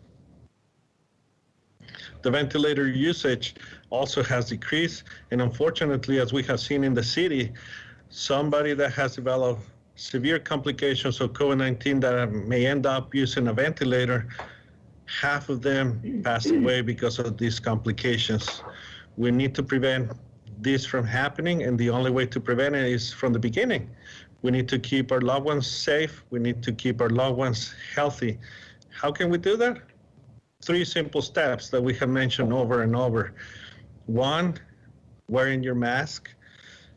The ventilator usage also has decreased, and unfortunately, as we have seen in the city, somebody that has developed severe complications of COVID-19 that may end up using a ventilator, half of them passed away because of these complications. We need to prevent this from happening, and the only way to prevent it is from the beginning. We need to keep our loved ones safe. We need to keep our loved ones healthy. How can we do that? 3 simple steps that we have mentioned over and over. 1, wearing your mask.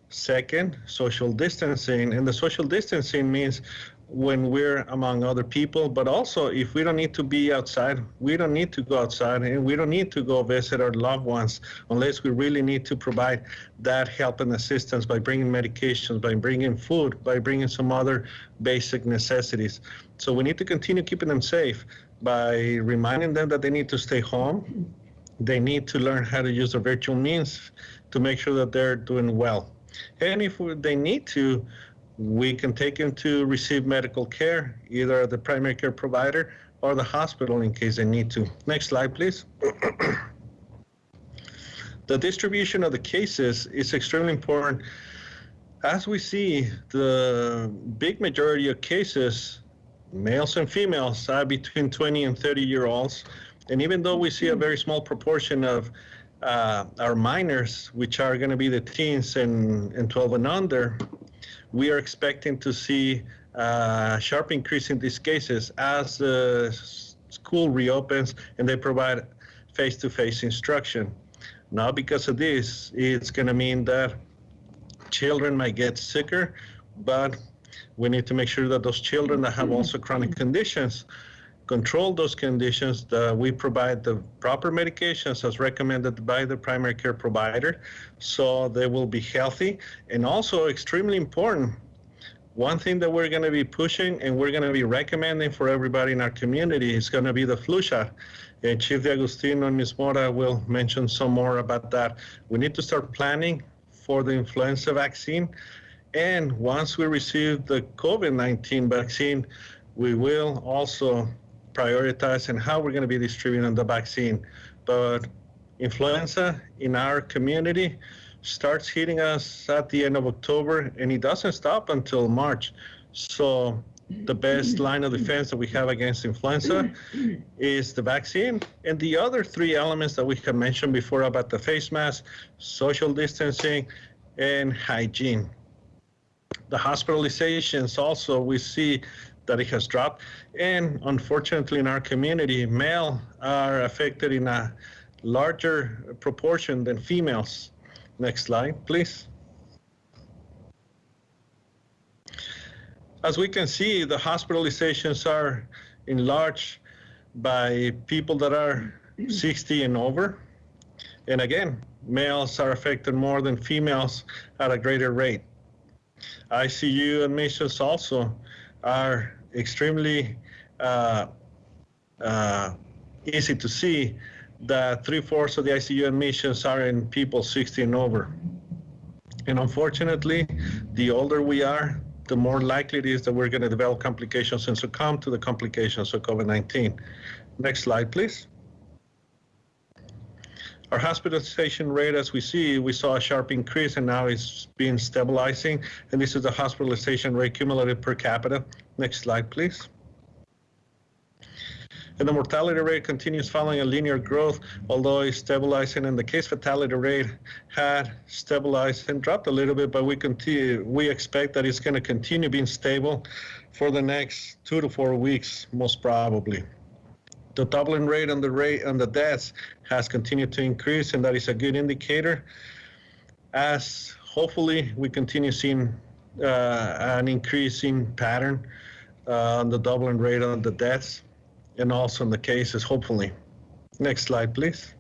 2, social distancing. And the social distancing means when we're among other people, but also if we don't need to be outside, we don't need to go outside, and we don't need to go visit our loved ones unless we really need to provide that help and assistance by bringing medications, by bringing food, by bringing some other basic necessities. So we need to continue keeping them safe by reminding them that they need to stay home. They need to learn how to use the virtual means to make sure that they're doing well. And if they need to, we can take them to receive medical care, either at the primary care provider or the hospital in case they need to. Next slide, please. The distribution of the cases is extremely important. As we see, the big majority of cases, males and females, are between 20 and 30-year-olds. And even though we see a very small proportion of our minors, which are going to be the teens and 12 and under, we are expecting to see a sharp increase in these cases as the school reopens and they provide face-to-face instruction. Now, because of this, it's going to mean that children might get sicker, but we need to make sure that those children that have also chronic conditions control those conditions, that we provide the proper medications as recommended by the primary care provider so they will be healthy. And also extremely important, one thing that we're going to be pushing and we're going to be recommending for everybody in our community is going to be the flu shot. And Chief D'Agostino and Ms. Mora will mention some more about that. We need to start planning for the influenza vaccine. And once we receive the COVID-19 vaccine, we will also prioritize and how we're going to be distributing the vaccine. But influenza in our community starts hitting us at the end of October, and it doesn't stop until March. So the best line of defense that we have against influenza is the vaccine, and the other 3 elements that we have mentioned before about the face mask, social distancing, and hygiene. The hospitalizations also, we see that it has dropped, and unfortunately in our community, male are affected in a larger proportion than females. Next slide, please. As we can see, the hospitalizations are enlarged by people that are 60 and over. And again, males are affected more than females at a greater rate. ICU admissions also are extremely easy to see that 3/4 of the ICU admissions are in people 60 and over. And unfortunately, the older we are, the more likely it is that we're going to develop complications and succumb to the complications of COVID-19. Next slide, please. Our hospitalization rate, as we saw a sharp increase, and now it's been stabilizing. And this is the hospitalization rate cumulative per capita. Next slide, please. And the mortality rate continues following a linear growth, although it's stabilizing, and the case fatality rate had stabilized and dropped a little bit, but we expect that it's going to continue being stable for the next 2 to 4 weeks, most probably. The doubling rate on the deaths has continued to increase, and that is a good indicator, as hopefully we continue seeing an increasing pattern on the doubling rate on the deaths, and also in the cases, hopefully. Next slide, please.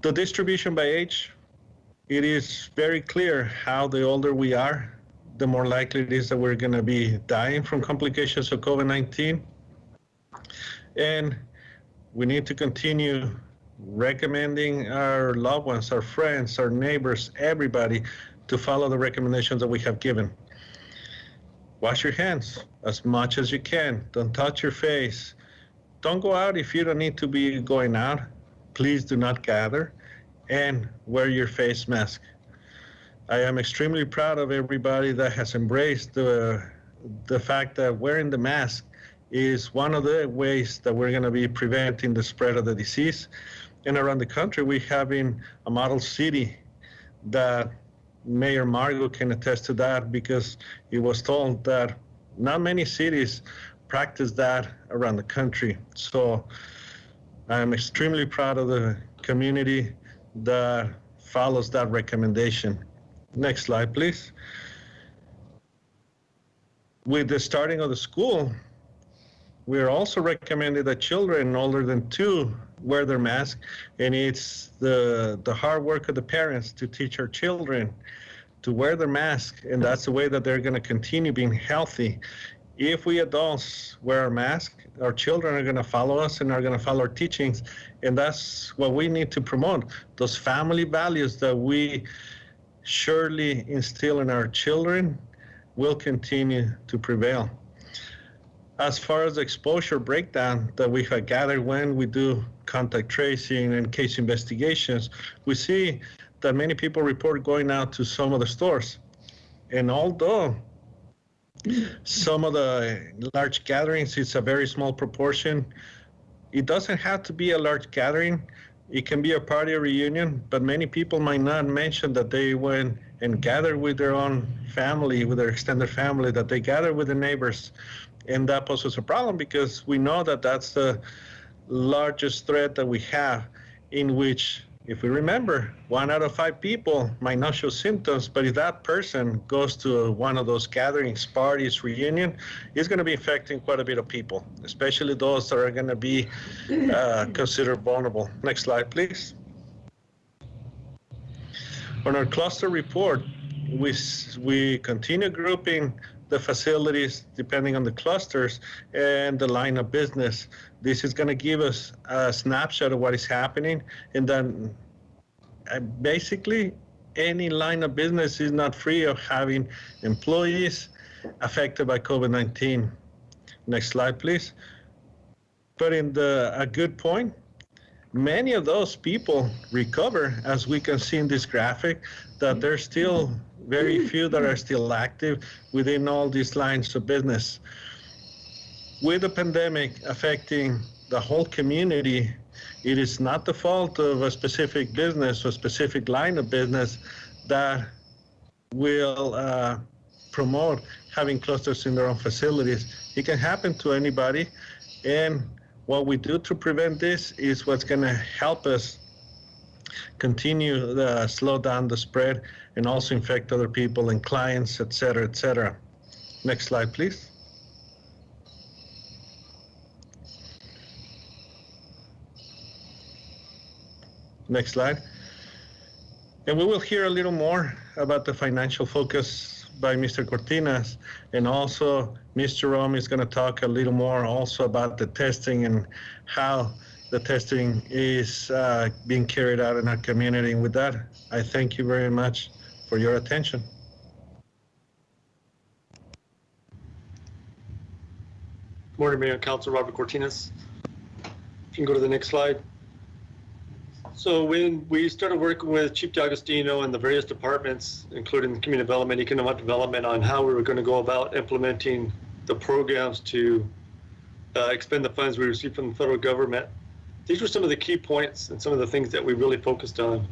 The distribution by age, it is very clear how the older we are, the more likely it is that we're going to be dying from complications of COVID-19. And we need to continue recommending our loved ones, our friends, our neighbors, everybody to follow the recommendations that we have given. Wash your hands as much as you can. Don't touch your face. Don't go out if you don't need to be going out. Please do not gather, and wear your face mask. I am extremely proud of everybody that has embraced the fact that wearing the mask is one of the ways that we're going to be preventing the spread of the disease. And around the country, we have in a model city that Mayor Margo can attest to that, because he was told that not many cities practice that around the country. So I'm extremely proud of the community that follows that recommendation. Next slide, please. With the starting of the school, we are also recommending that children older than 2 wear their mask, and it's the hard work of the parents to teach our children to wear their mask, and that's the way that they're going to continue being healthy. If we adults wear our mask, our children are going to follow us and are going to follow our teachings, and that's what we need to promote. Those family values that we surely instill in our children will continue to prevail. As far as the exposure breakdown that we have gathered when we do contact tracing and case investigations, we see that many people report going out to some of the stores. And although some of the large gatherings, it's a very small proportion, it doesn't have to be a large gathering. It can be a party or reunion, but many people might not mention that they went and gathered with their own family, with their extended family, that they gathered with the neighbors. And that poses a problem, because we know that that's the largest threat that we have, in which, if we remember, 1 out of 5 people might not show symptoms, but if that person goes to one of those gatherings, parties, reunion, it's going to be affecting quite a bit of people, especially those that are going to be considered vulnerable. Next slide, please. On our cluster report, we continue grouping the facilities depending on the clusters and the line of business. This is going to give us a snapshot of what is happening, and then basically any line of business is not free of having employees affected by COVID-19. Next slide, please. But a good point, many of those people recover, as we can see in this graphic, that there's still very few that are still active within all these lines of business. With the pandemic affecting the whole community, it is not the fault of a specific business or specific line of business that will promote having clusters in their own facilities. It can happen to anybody, and what we do to prevent this is what's going to help us continue to slow down the spread and also infect other people and clients, et cetera, et cetera. Next slide, please. Next slide. And we will hear a little more about the financial focus by Mr. Cortinas, and also Mr. Rom is going to talk a little more also about the testing and how the testing is being carried out in our community. And with that, I thank you very much for your attention. Morning, Mayor and Council. Robert Cortinas. If you can go to the next slide. So when we started working with Chief D'Agostino and the various departments, including community development, economic development, on how we were going to go about implementing the programs to expend the funds we received from the federal government, these were some of the key points and some of the things that we really focused on.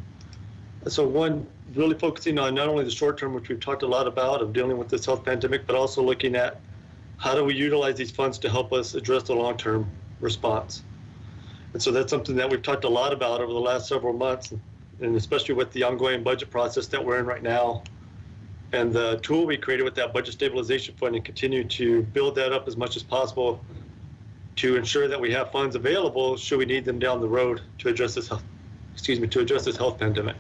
So one, really focusing on not only the short term, which we've talked a lot about, of dealing with this health pandemic, but also looking at how do we utilize these funds to help us address the long-term response. And so that's something that we've talked a lot about over the last several months, and especially with the ongoing budget process that we're in right now. And the tool we created with that budget stabilization fund, and continue to build that up as much as possible to ensure that we have funds available should we need them down the road to address this health pandemic.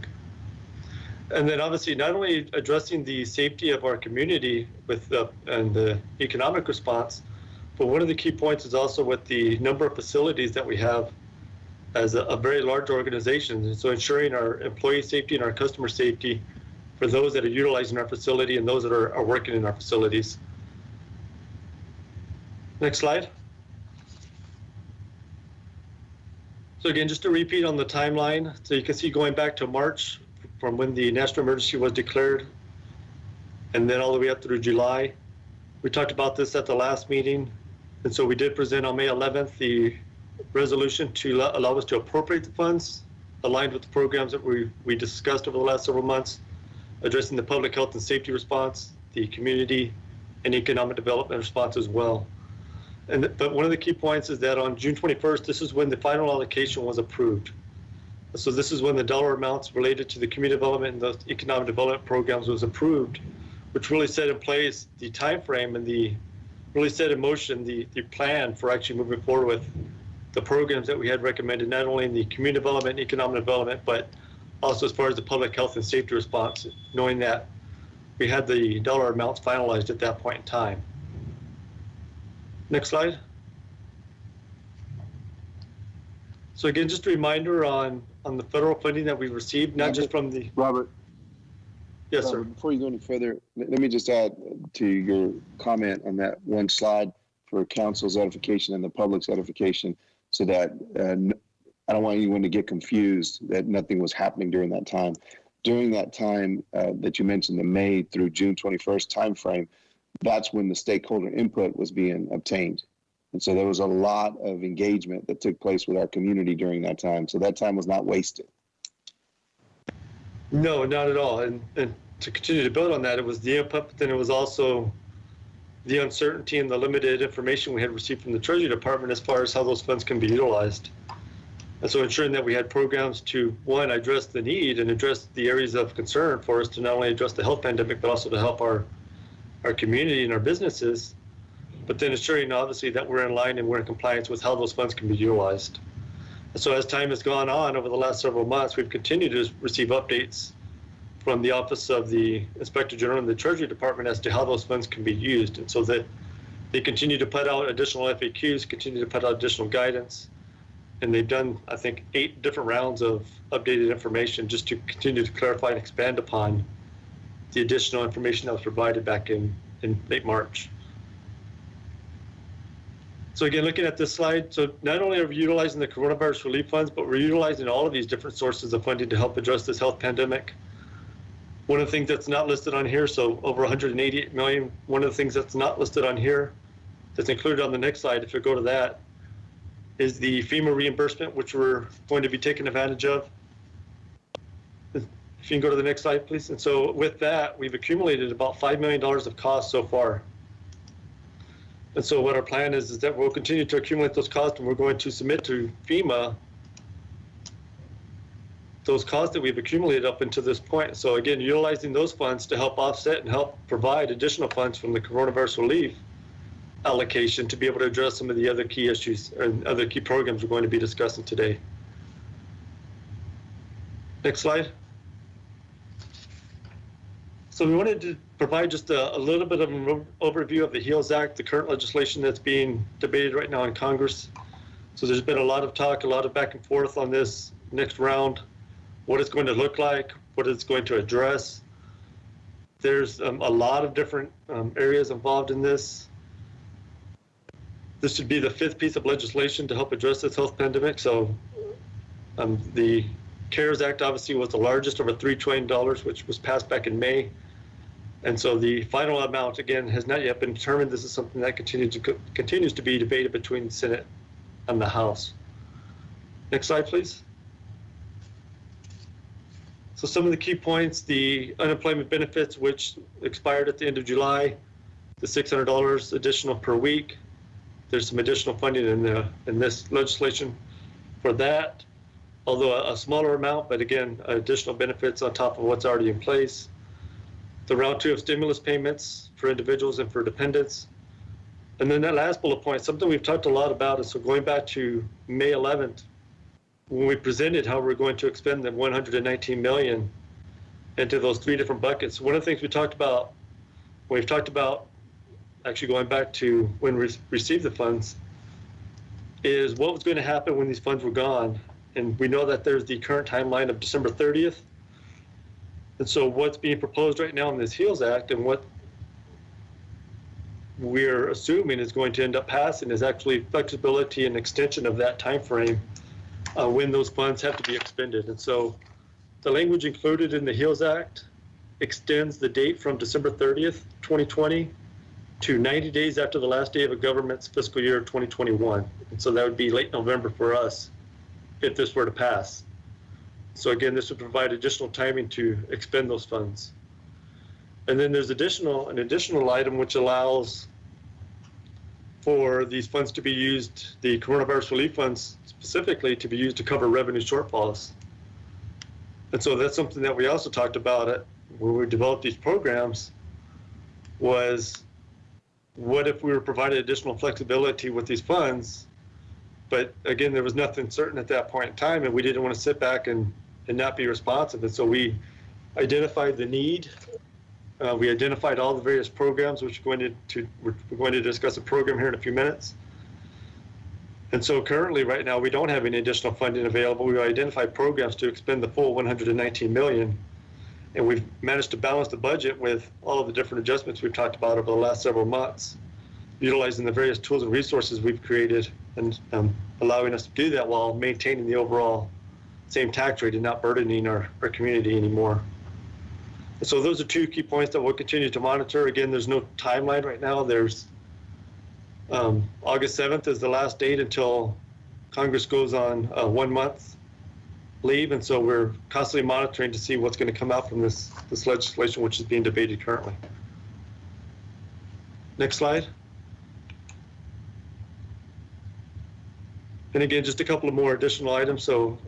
And then obviously not only addressing the safety of our community and the economic response, but one of the key points is also with the number of facilities that we have as a very large organization. And so ensuring our employee safety and our customer safety for those that are utilizing our facility and those that are working in our facilities. Next slide. So again, just to repeat on the timeline, so you can see going back to March from when the national emergency was declared, and then all the way up through July. We talked about this at the last meeting, and so we did present on May 11th the resolution to allow us to appropriate the funds aligned with the programs that we discussed over the last several months, addressing the public health and safety response, the community and economic development response as well. But one of the key points is that on June 21st, this is when the final allocation was approved. So this is when the dollar amounts related to the community development and the economic development programs was approved, which really set in place the time frame and really set in motion the plan for actually moving forward with the programs that we had recommended, not only in the community development and economic development, but also as far as the public health and safety response, knowing that we had the dollar amounts finalized at that point in time. Next slide. So again, just a reminder on the federal funding that we've received, not just from the... Robert. Yes, Robert, sir. Before you go any further, let me just add to your comment on that one slide for council's edification and the public's edification, so that I don't want anyone to get confused that nothing was happening during that time. During that time that you mentioned, the May through June 21st timeframe, that's when the stakeholder input was being obtained. And so there was a lot of engagement that took place with our community during that time. So that time was not wasted. No, not at all. And to continue to build on that, it was the input, but then it was also the uncertainty and the limited information we had received from the Treasury Department as far as how those funds can be utilized. And so ensuring that we had programs to, one, address the need and address the areas of concern for us to not only address the health pandemic, but also to help our community and our businesses, but then ensuring obviously that we're in line and we're in compliance with how those funds can be utilized. And so as time has gone on over the last several months, we've continued to receive updates from the Office of the Inspector General and the Treasury Department as to how those funds can be used. And so that they continue to put out additional FAQs, continue to put out additional guidance. And they've done, I think, 8 different rounds of updated information just to continue to clarify and expand upon the additional information that was provided back in late March. So again, looking at this slide, so not only are we utilizing the coronavirus relief funds, but we're utilizing all of these different sources of funding to help address this health pandemic. One of the things that's not listed on here, so over 188 million, one of the things that's not listed on here, that's included on the next slide, if you go to that, is the FEMA reimbursement, which we're going to be taking advantage of. If you can go to the next slide, please. And so with that, we've accumulated about $5 million of costs so far. And so what our plan is that we'll continue to accumulate those costs, and we're going to submit to FEMA those costs that we've accumulated up until this point. So again, utilizing those funds to help offset and help provide additional funds from the coronavirus relief allocation to be able to address some of the other key issues and other key programs we're going to be discussing today. Next slide. So we wanted to provide just a little bit of an overview of the HEALS Act, the current legislation that's being debated right now in Congress. So there's been a lot of talk, a lot of back and forth on this next round, what it's going to look like, what it's going to address. There's a lot of different areas involved in this. This should be the 5th piece of legislation to help address this health pandemic. So the CARES Act obviously was the largest, over $3 trillion, which was passed back in May. And so the final amount, again, has not yet been determined. This is something that continues to be debated between the Senate and the House. Next slide, please. So some of the key points, the unemployment benefits, which expired at the end of July, the $600 additional per week. There's some additional funding in this legislation for that, although a smaller amount, but again, additional benefits on top of what's already in place. The round 2 of stimulus payments for individuals and for dependents. And then that last bullet point, something we've talked a lot about is, so going back to May 11th, when we presented how we're going to expend the $119 million into those 3 different buckets. One of the things we talked about, we've talked about actually going back to when we received the funds, is what was going to happen when these funds were gone. And we know that there's the current timeline of December 30th. And so what's being proposed right now in this HEALS Act and what we're assuming is going to end up passing is actually flexibility and extension of that time frame when those funds have to be expended. And so the language included in the HEALS Act extends the date from December 30th, 2020 to 90 days after the last day of a government's fiscal year 2021. And so that would be late November for us if this were to pass. So again, this would provide additional timing to expend those funds. And then there's an additional item which allows for these funds to be used, the coronavirus relief funds specifically, to be used to cover revenue shortfalls. And so that's something that we also talked about when we developed these programs, was what if we were provided additional flexibility with these funds? But again, there was nothing certain at that point in time, and we didn't want to sit back and not be responsive. And so we identified the need. We identified all the various programs, which we're going to discuss a program here in a few minutes. And so currently, right now, we don't have any additional funding available. We identified programs to expend the full $119 million, and we've managed to balance the budget with all of the different adjustments we've talked about over the last several months, utilizing the various tools and resources we've created and allowing us to do that while maintaining the overall same tax rate and not burdening our community anymore. And so those are 2 key points that we'll continue to monitor. Again, there's no timeline right now. There's August 7th is the last date until Congress goes on 1 month leave. And so we're constantly monitoring to see what's going to come out from this legislation, which is being debated currently. Next slide. And again, just a couple of more additional items. So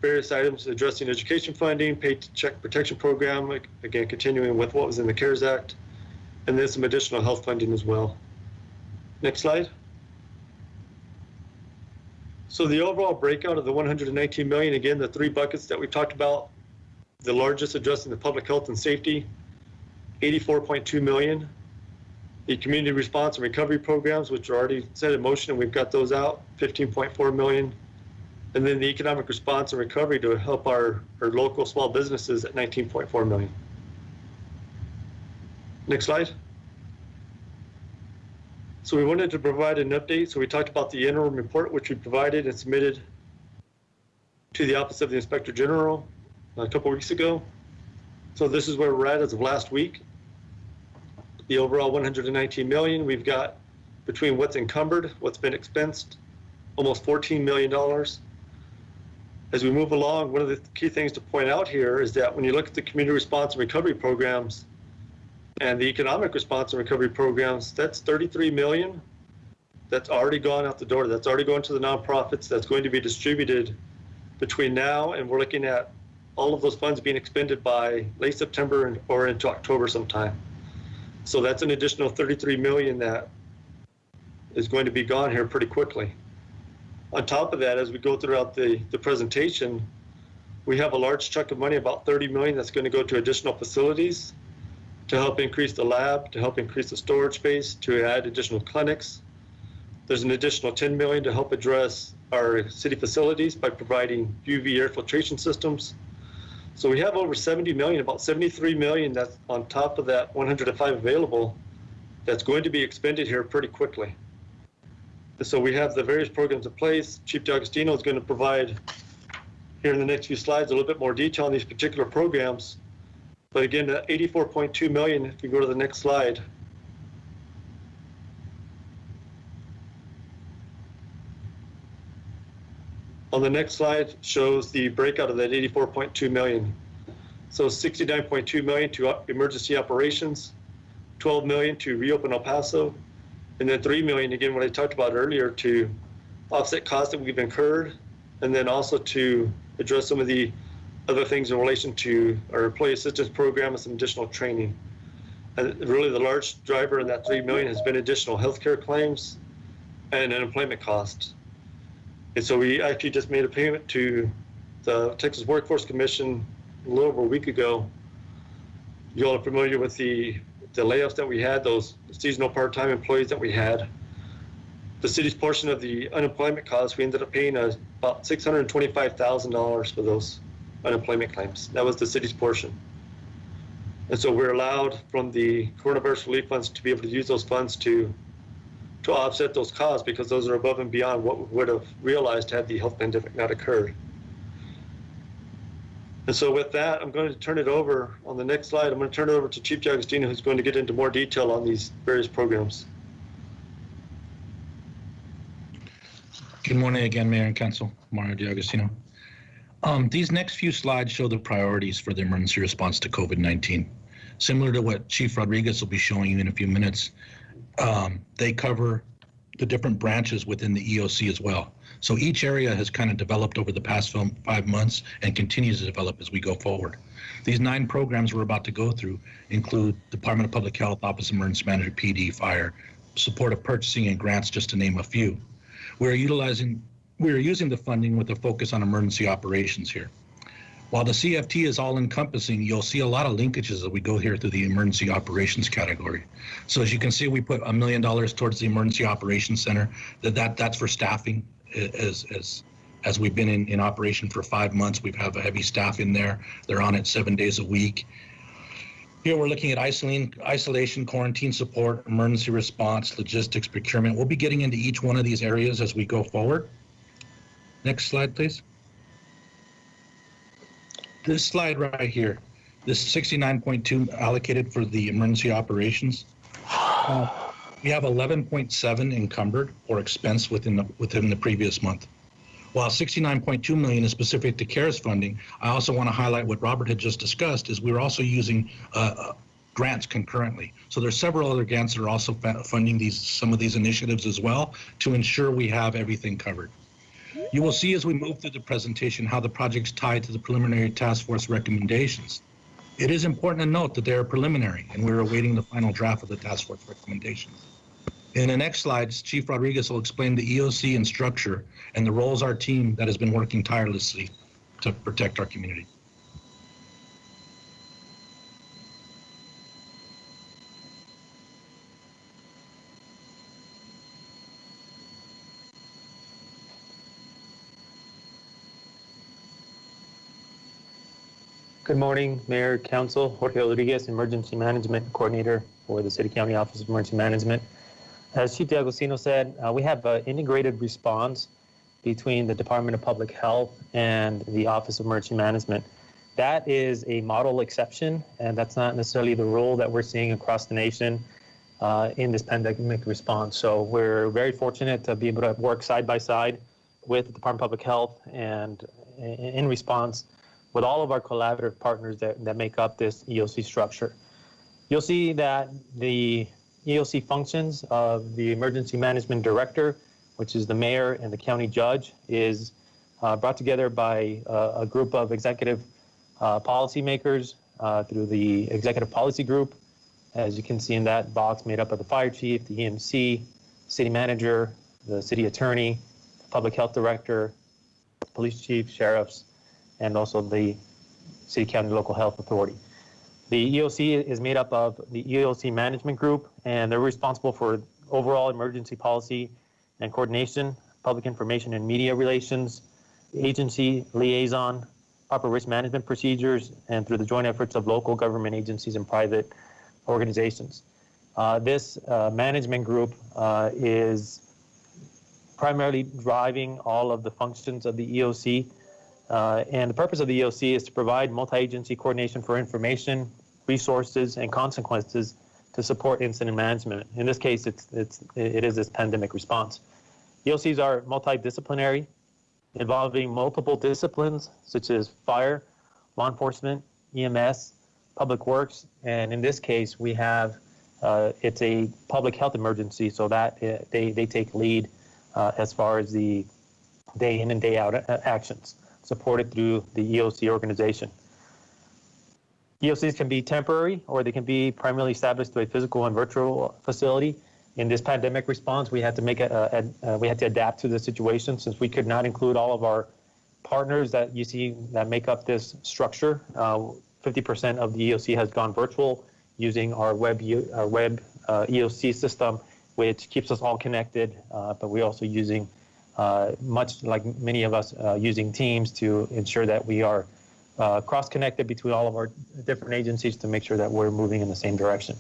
various items addressing education funding, paycheck protection program, again, continuing with what was in the CARES Act, and then some additional health funding as well. Next slide. So the overall breakout of the $119 million, again, the 3 buckets that we talked about, the largest addressing the public health and safety, $84.2 million. The community response and recovery programs, which are already set in motion, and we've got those out, $15.4 million. And then the economic response and recovery to help our local small businesses at $19.4 million. Next slide. So we wanted to provide an update. So we talked about the interim report, which we provided and submitted to the Office of the Inspector General a couple weeks ago. So this is where we're at as of last week. The overall $119 million, we've got between what's encumbered, what's been expensed, almost $14 million. As we move along, one of the key things to point out here is that when you look at the community response and recovery programs and the economic response and recovery programs, that's $33 million. That's already gone out the door. That's already going to the nonprofits. That's going to be distributed between now, and we're looking at all of those funds being expended by late September or into October sometime. So that's an additional $33 million that is going to be gone here pretty quickly. On top of that, as we go throughout the presentation, we have a large chunk of money, about 30 million, that's going to go to additional facilities to help increase the lab, to help increase the storage space, to add additional clinics. There's an additional 10 million to help address our city facilities by providing UV air filtration systems. So we have over 70 million, about 73 million that's on top of that 105 available that's going to be expended here pretty quickly. So we have the various programs in place. Chief D'Agostino is going to provide here in the next few slides a little bit more detail on these particular programs. But again, the 84.2 million, if you go to the next slide. On the next slide shows the breakout of that 84.2 million. So 69.2 million to emergency operations, 12 million to reopen El Paso, and then 3 million, again, what I talked about earlier, to offset costs that we've incurred, and then also to address some of the other things in relation to our employee assistance program and some additional training. And really the large driver in that 3 million has been additional healthcare claims and unemployment costs. And so we actually just made a payment to the Texas Workforce Commission a little over a week ago. You all are familiar with the layoffs that we had, those seasonal part-time employees that we had. The city's portion of the unemployment costs, we ended up paying about $625,000 for those unemployment claims. That was the city's portion. And so we're allowed from the coronavirus relief funds to be able to use those funds to offset those costs, because those are above and beyond what we would have realized had the health pandemic not occurred. And so with that, I'm going to turn it over on the next slide. I'm going to turn it over to Chief D'Agostino, who's going to get into more detail on these various programs. Good morning again, Mayor and Council. Mario D'Agostino. These next few slides show the priorities for the emergency response to COVID-19. Similar to what Chief Rodriguez will be showing you in a few minutes, they cover the different branches within the EOC as well. So each area has kind of developed over the past 5 months and continues to develop as we go forward. These 9 programs we're about to go through include Department of Public Health, Office of Emergency Manager, PD, Fire, support of purchasing and grants, just to name a few. We are using the funding with a focus on emergency operations here. While the CFT is all-encompassing, you'll see a lot of linkages as we go here through the emergency operations category. So as you can see, we put $1 million towards the Emergency Operations Center. That's for staffing. As we've been in operation for 5 months, we have a heavy staff in there. They're on it 7 days a week. Here we're looking at isolation, quarantine support, emergency response, logistics, procurement. We'll be getting into each one of these areas as we go forward. Next slide, please. This slide right here, this 69.2 allocated for the emergency operations. We have 11.7 encumbered or expense within the previous month. While 69.2 million is specific to CARES funding, I also want to highlight what Robert had just discussed is we're also using grants concurrently. So there's several other grants that are also funding some of these initiatives as well to ensure we have everything covered. You will see as we move through the presentation how the project's tied to the preliminary task force recommendations. It is important to note that they are preliminary and we're awaiting the final draft of the task force recommendations. In the next slides, Chief Rodriguez will explain the EOC and structure and the roles our team that has been working tirelessly to protect our community. Good morning, Mayor, Council. Jorge Rodriguez, Emergency Management Coordinator for the City County Office of Emergency Management. As Chief D'Agostino said, we have an integrated response between the Department of Public Health and the Office of Emergency Management. That is a model exception, and that's not necessarily the rule that we're seeing across the nation in this pandemic response. So we're very fortunate to be able to work side by side with the Department of Public Health and in response with all of our collaborative partners that make up this EOC structure. You'll see that the EOC functions of the Emergency Management Director, which is the mayor and the county judge, is brought together by a group of executive policymakers through the Executive Policy Group, as you can see in that box, made up of the fire chief, the EMC, city manager, the city attorney, the public health director, police chief, sheriffs, and also the City County Local Health Authority. The EOC is made up of the EOC Management Group, and they're responsible for overall emergency policy and coordination, public information and media relations, agency liaison, proper risk management procedures, and through the joint efforts of local government agencies and private organizations. This management group is primarily driving all of the functions of the EOC. And the purpose of the EOC is to provide multi-agency coordination for information, resources, and consequences to support incident management. In this case, it is this pandemic response. EOCs are multidisciplinary, involving multiple disciplines such as fire, law enforcement, EMS, public works, and in this case, we have it's a public health emergency, so that they take lead as far as the day in and day out actions, supported through the EOC organization. EOCs can be temporary, or they can be primarily established through a physical and virtual facility. In this pandemic response, we had to we had to adapt to the situation, since we could not include all of our partners that you see that make up this structure. 50% of the EOC has gone virtual using our web EOC system, which keeps us all connected. But we're also using, much like many of us, using Teams to ensure that we are cross-connected between all of our different agencies to make sure that we're moving in the same direction.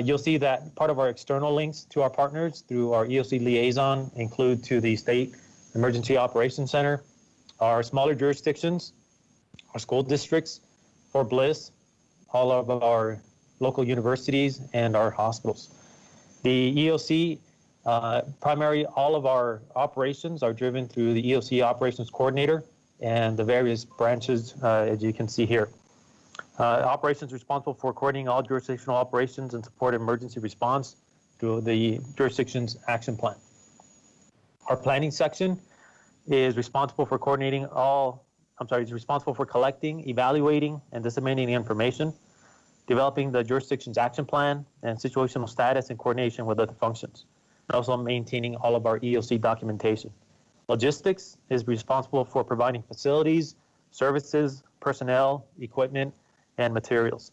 You'll see that part of our external links to our partners through our EOC liaison include to the State Emergency Operations Center, our smaller jurisdictions, our school districts, Fort Bliss, all of our local universities, and our hospitals. The EOC, all of our operations are driven through the EOC Operations Coordinator and the various branches, as you can see here. Operations responsible for coordinating all jurisdictional operations and support emergency response through the jurisdiction's action plan. Our planning section is responsible for coordinating is responsible for collecting, evaluating, and disseminating information, developing the jurisdiction's action plan and situational status in coordination with other functions, and also maintaining all of our EOC documentation. Logistics is responsible for providing facilities, services, personnel, equipment, and materials.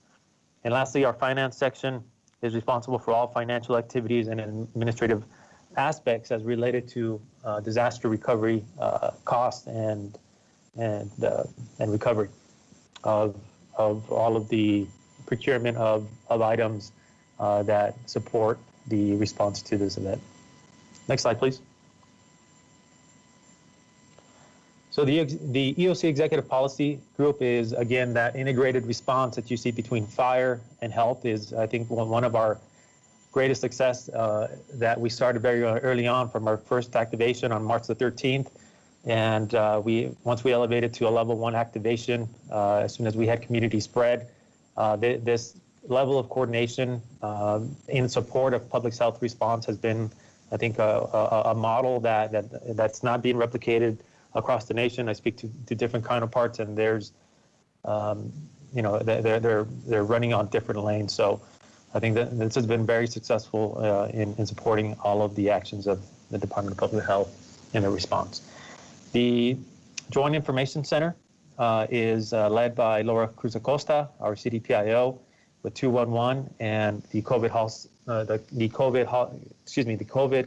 And lastly, our finance section is responsible for all financial activities and administrative aspects as related to disaster recovery costs and recovery of all of the procurement of items that support the response to this event. Next slide, please. So the EOC Executive Policy Group is, again, that integrated response that you see between fire and health is, I think, one of our greatest success that we started very early on from our first activation on March the 13th. And once we elevated to a level 1 activation, as soon as we had community spread, this level of coordination in support of public health response has been, I think, a model that's not being replicated across the nation. I speak to different counterparts, and there's, they're running on different lanes. So I think that this has been very successful in supporting all of the actions of the Department of Public Health in the response. The Joint Information Center is led by Laura Cruz Acosta, our CDPIO, with 211, and the COVID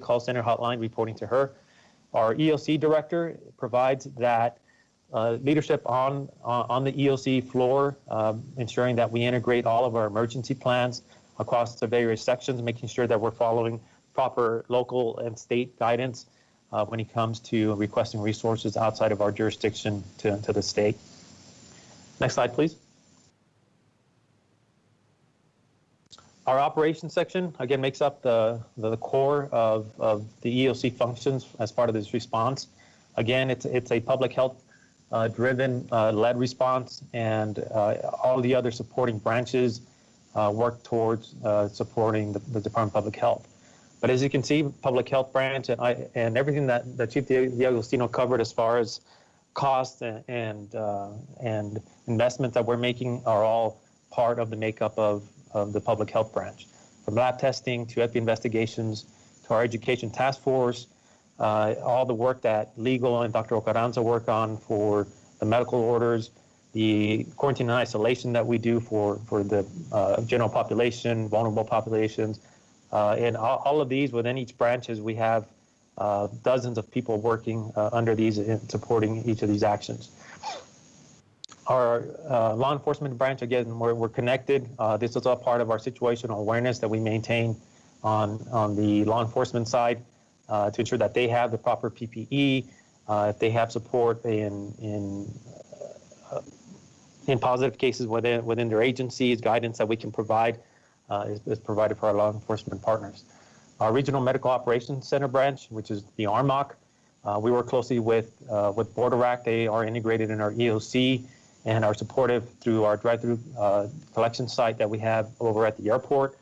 call center hotline reporting to her. Our EOC director provides that leadership on the EOC floor, ensuring that we integrate all of our emergency plans across the various sections, making sure that we're following proper local and state guidance when it comes to requesting resources outside of our jurisdiction to the state. Next slide, please. Our operations section, again, makes up the core of the EOC functions as part of this response. Again, it's a public health driven led response, and all the other supporting branches work towards supporting the Department of Public Health. But as you can see, public health branch and everything that Chief D'Agostino covered as far as costs and investments that we're making are all part of the makeup of the public health branch. From lab testing to epi investigations to our education task force, all the work that legal and Dr. Ocaranza work on for the medical orders, the quarantine and isolation that we do for the general population, vulnerable populations, and all of these within each branches, we have dozens of people working under these and supporting each of these actions. Our law enforcement branch, again, we're connected. This is all part of our situational awareness that we maintain on the law enforcement side to ensure that they have the proper PPE, if they have support in positive cases within their agencies, guidance that we can provide is provided for our law enforcement partners. Our Regional Medical Operations Center branch, which is the RMOC, we work closely with BorderAct. They are integrated in our EOC and are supportive through our drive-through collection site that we have over at the airport,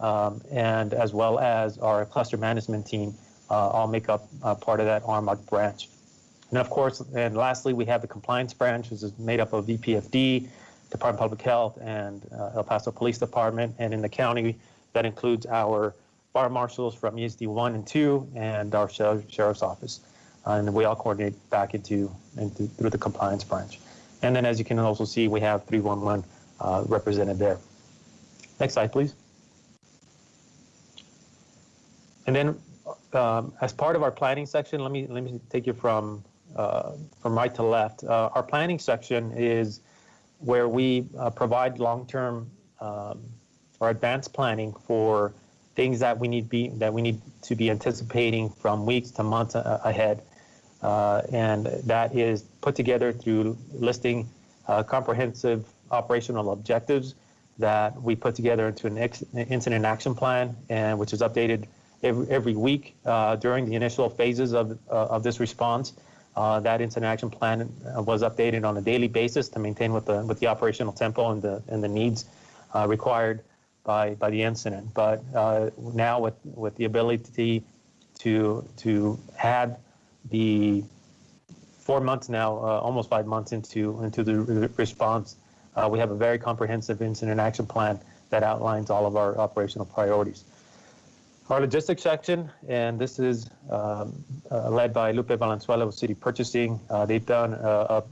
and as well as our cluster management team all make up part of that RMOC branch. And of course, and lastly, we have the compliance branch, which is made up of VPFD, Department of Public Health, and El Paso Police Department. And in the county, that includes our fire marshals from ESD 1 and 2 and our sheriff's office. And we all coordinate back through the compliance branch. And then as you can also see, we have 311 represented there. Next slide, please. And then as part of our planning section, let me take you from right to left. Our planning section is where we provide long-term or advanced planning for things that we need to be anticipating from weeks to months ahead, and that is put together through listing comprehensive operational objectives that we put together into an incident action plan, and which is updated every week during the initial phases of this response. That incident action plan was updated on a daily basis to maintain with the operational tempo and the needs required by the incident. But now with the ability to add the 4 months now, almost 5 months into the response, we have a very comprehensive incident action plan that outlines all of our operational priorities. Our logistics section, and this is led by Lupe Valenzuela with City Purchasing. They've done a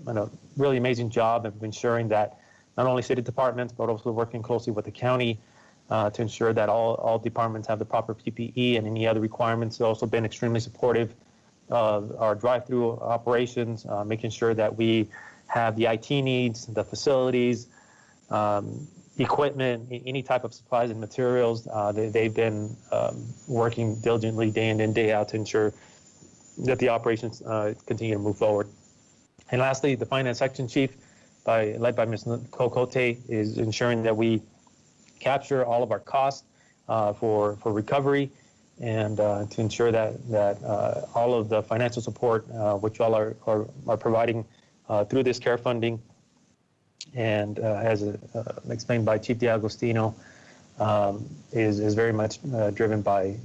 really amazing job of ensuring that not only city departments, but also working closely with the county to ensure that all departments have the proper PPE and any other requirements. They've also been extremely supportive of our drive-through operations, making sure that we have the IT needs, the facilities, equipment, any type of supplies and materials. They've been working diligently day in and day out to ensure that the operations continue to move forward. And lastly, the finance section chief, led by Ms. Cocote, is ensuring that we capture all of our costs for recovery, and to ensure that all of the financial support which y'all are providing through this care funding, and as explained by Chief DeAgostino, is very much driven by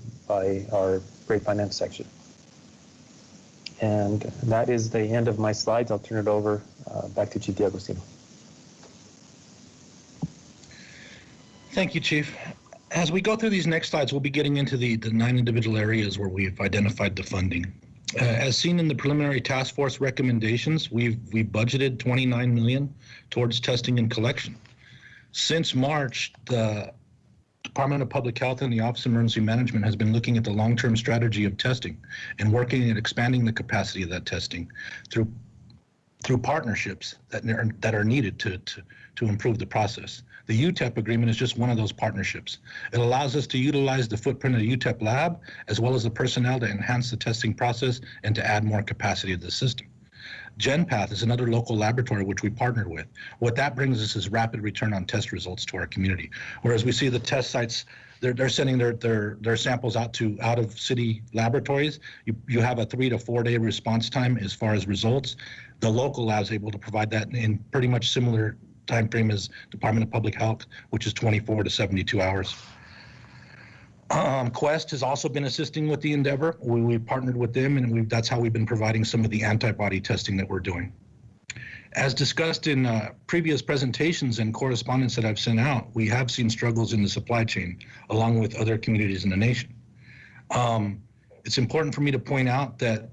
our great finance section. And that is the end of my slides. I'll turn it over back to Chief DeAgostino. Thank you, Chief. As we go through these next slides, we'll be getting into the 9 individual areas where we've identified the funding. As seen in the preliminary task force recommendations, we've budgeted $29 million towards testing and collection. Since March, the Department of Public Health and the Office of Emergency Management has been looking at the long-term strategy of testing and working at expanding the capacity of that testing through partnerships that are needed to improve the process. The UTEP agreement is just one of those partnerships. It allows us to utilize the footprint of the UTEP lab as well as the personnel to enhance the testing process and to add more capacity to the system. GenPath is another local laboratory which we partnered with. What that brings us is rapid return on test results to our community. Whereas we see the test sites, they're sending their samples out of city laboratories. You have a 3 to 4 day response time as far as results. The local lab is able to provide that in pretty much similar time frame as Department of Public Health, which is 24 to 72 hours. Quest has also been assisting with the endeavor. We partnered with them, and that's how we've been providing some of the antibody testing that we're doing. As discussed in previous presentations and correspondence that I've sent out, we have seen struggles in the supply chain, along with other communities in the nation. It's important for me to point out that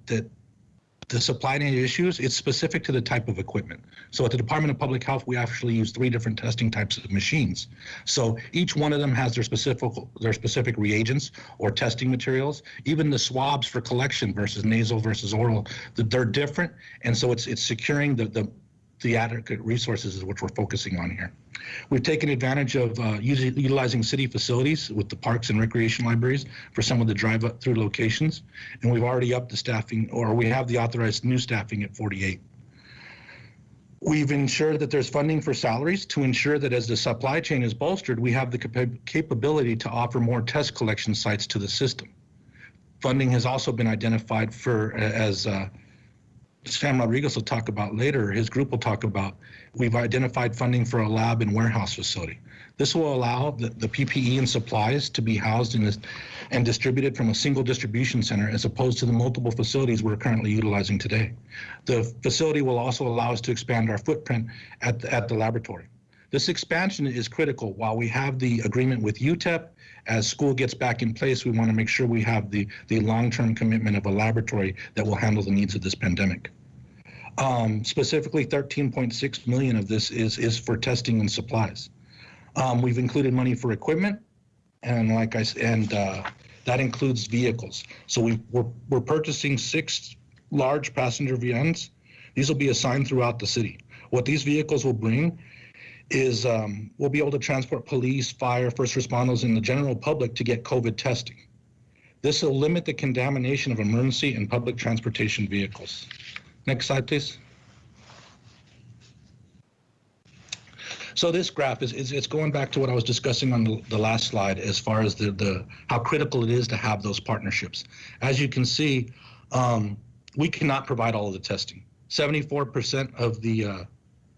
the supply chain issues, it's specific to the type of equipment. So at the Department of Public Health, we actually use 3 different testing types of machines. So each one of them has their specific reagents or testing materials. Even the swabs for collection versus nasal versus oral, they're different. And so it's securing the adequate resources is what we're focusing on here. We've taken advantage of utilizing city facilities with the parks and recreation libraries for some of the drive-through locations, and we've already upped the staffing, or we have the authorized new staffing at 48. We've ensured that there's funding for salaries to ensure that as the supply chain is bolstered, we have the capability to offer more test collection sites to the system. Funding has also been identified for, as Sam Rodriguez will talk about later, his group will talk about, we've identified funding for a lab and warehouse facility. This will allow the PPE and supplies to be housed and distributed from a single distribution center as opposed to the multiple facilities we're currently utilizing today. The facility will also allow us to expand our footprint at the laboratory. This expansion is critical. While we have the agreement with UTEP, as school gets back in place, we want to make sure we have the long-term commitment of a laboratory that will handle the needs of this pandemic. Specifically, 13.6 million of this is for testing and supplies. We've included money for equipment, and that includes vehicles. So we're purchasing 6 large passenger vans. These will be assigned throughout the city. What these vehicles will bring is we'll be able to transport police, fire, first responders, and the general public to get COVID testing. This will limit the contamination of emergency and public transportation vehicles. Next slide, please. So this graph it's going back to what I was discussing on the last slide as far as how critical it is to have those partnerships. As you can see, we cannot provide all of the testing. 74% of the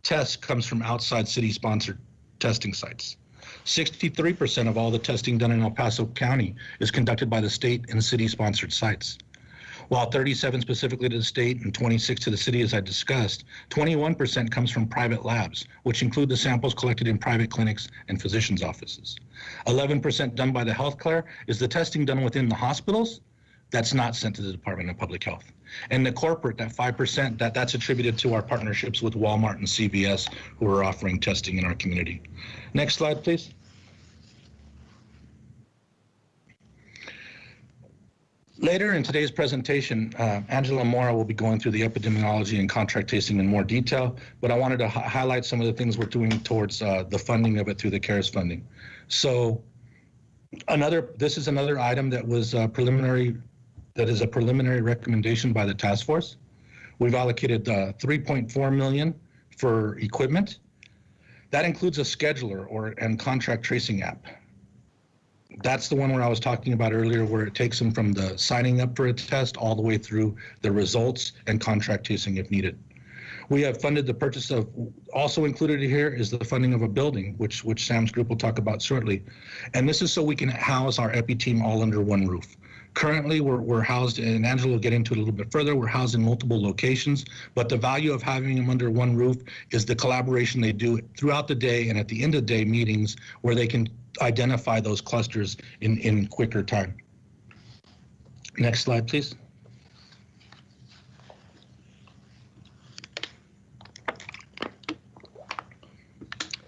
tests comes from outside city-sponsored testing sites. 63% of all the testing done in El Paso County is conducted by the state and city-sponsored sites. While 37 specifically to the state and 26 to the city, as I discussed, 21% comes from private labs, which include the samples collected in private clinics and physicians' offices. 11% done by the healthcare is the testing done within the hospitals that's not sent to the Department of Public Health. And the corporate, that 5%, that's attributed to our partnerships with Walmart and CVS, who are offering testing in our community. Next slide, please. Later in today's presentation, Angela Mora will be going through the epidemiology and contract tracing in more detail, but I wanted to highlight some of the things we're doing towards the funding of it through the CARES funding. So this is another item that was preliminary, that is a preliminary recommendation by the task force. We've allocated $3.4 million for equipment. That includes a scheduler and contract tracing app. That's the one where I was talking about earlier, where it takes them from the signing up for a test all the way through the results and contract tracing if needed. We have funded the purchase of, also included here is the funding of a building, which Sam's group will talk about shortly. And this is so we can house our EPI team all under one roof. Currently, we're housed, and Angela will get into it a little bit further, we're housed in multiple locations, but the value of having them under one roof is the collaboration they do throughout the day and at the end of the day meetings where they can identify those clusters in quicker time. Next slide, please.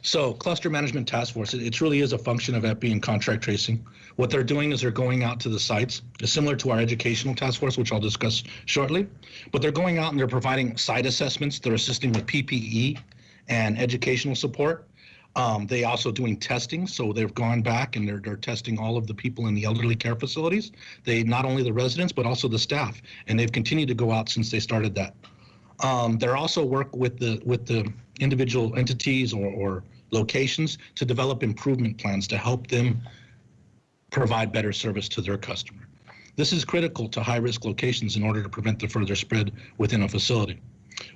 So Cluster Management Task Force, it really is a function of EPI and contract tracing. What they're doing is they're going out to the sites. It's similar to our Educational Task Force, which I'll discuss shortly. But they're going out and they're providing site assessments. They're assisting with PPE and educational support. They also doing testing. So they've gone back and they're testing all of the people in the elderly care facilities. They, not only the residents, but also the staff. And they've continued to go out since they started that. They're also work with the individual entities or locations to develop improvement plans to help them provide better service to their customer. This is critical to high-risk locations in order to prevent the further spread within a facility.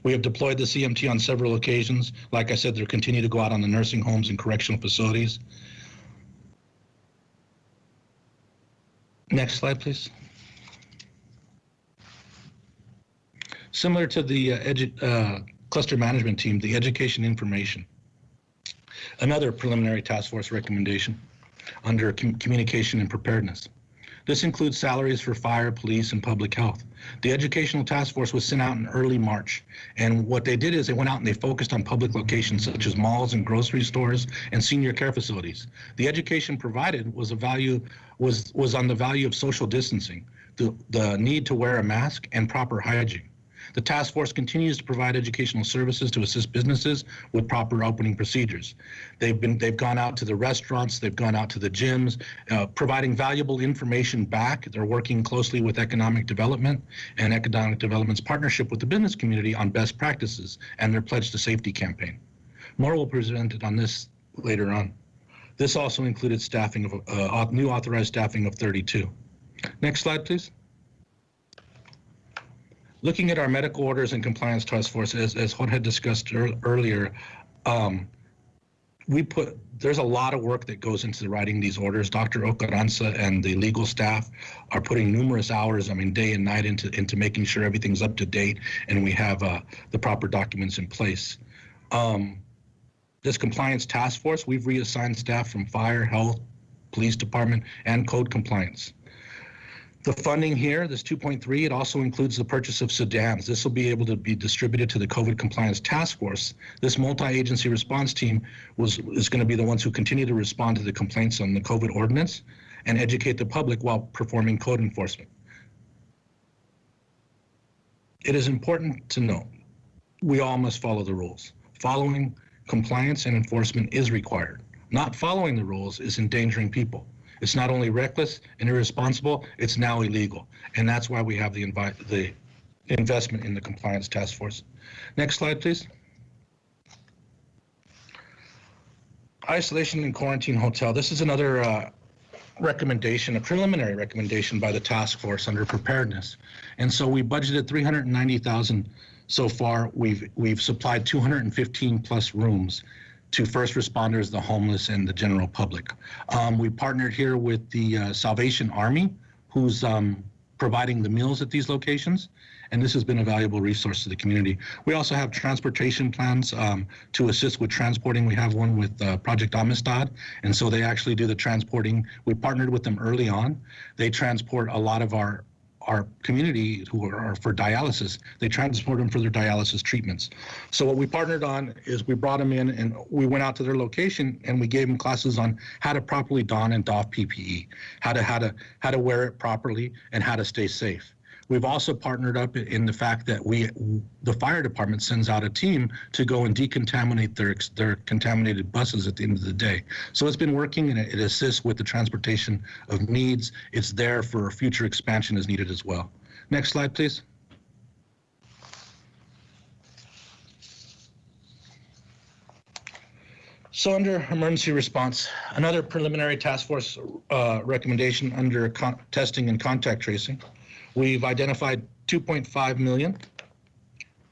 We have deployed the CMT on several occasions. Like I said, they'll continue to go out on the nursing homes and correctional facilities. Next slide, please. Similar to the cluster management team, the education information. Another preliminary task force recommendation under communication and preparedness. This includes salaries for fire, police, and public health. The Educational Task Force was sent out in early March, and what they did is they went out and they focused on public locations such as malls and grocery stores and senior care facilities. The education provided was on the value of social distancing, the need to wear a mask, and proper hygiene. The task force continues to provide educational services to assist businesses with proper opening procedures. They've gone out to the restaurants, they've gone out to the gyms, providing valuable information back. They're working closely with economic development and economic development's partnership with the business community on best practices and their Pledge to Safety campaign. More will be presented on this later on. This also included staffing of new authorized staffing of 32. Next slide, please. Looking at our medical orders and compliance task force, as Jorge discussed earlier, there's a lot of work that goes into writing these orders. Dr. Ocaranza and the legal staff are putting numerous hours, day and night into making sure everything's up to date and we have the proper documents in place. This compliance task force, we've reassigned staff from fire, health, police department, and code compliance. The funding here, this 2.3, it also includes the purchase of sedans. This will be able to be distributed to the COVID compliance task force. This multi-agency response team is going to be the ones who continue to respond to the complaints on the COVID ordinance and educate the public while performing code enforcement. It is important to note, we all must follow the rules. Following compliance and enforcement is required. Not following the rules is endangering people. It's not only reckless and irresponsible, it's now illegal. And that's why we have the investment in the compliance task force. Next slide, please. Isolation and quarantine hotel. This is another recommendation, a preliminary recommendation by the task force under preparedness. And so we budgeted $390,000 so far. We've supplied 215 plus rooms to first responders, the homeless, and the general public. We partnered here with the Salvation Army, who's providing the meals at these locations, and this has been a valuable resource to the community. We also have transportation plans to assist with transporting. We have one with Project Amistad, and so they actually do the transporting. We partnered with them early on. They transport a lot of our community who are for dialysis. They transport them for their dialysis treatments. So what we partnered on is we brought them in and we went out to their location and we gave them classes on how to properly don and doff PPE, how to wear it properly, and how to stay safe. We've also partnered up in the fact that the fire department sends out a team to go and decontaminate their contaminated buses at the end of the day. So it's been working, and it assists with the transportation of needs. It's there for future expansion as needed as well. Next slide, please. So under emergency response, another preliminary task force recommendation under testing and contact tracing. We've identified $2.5 million.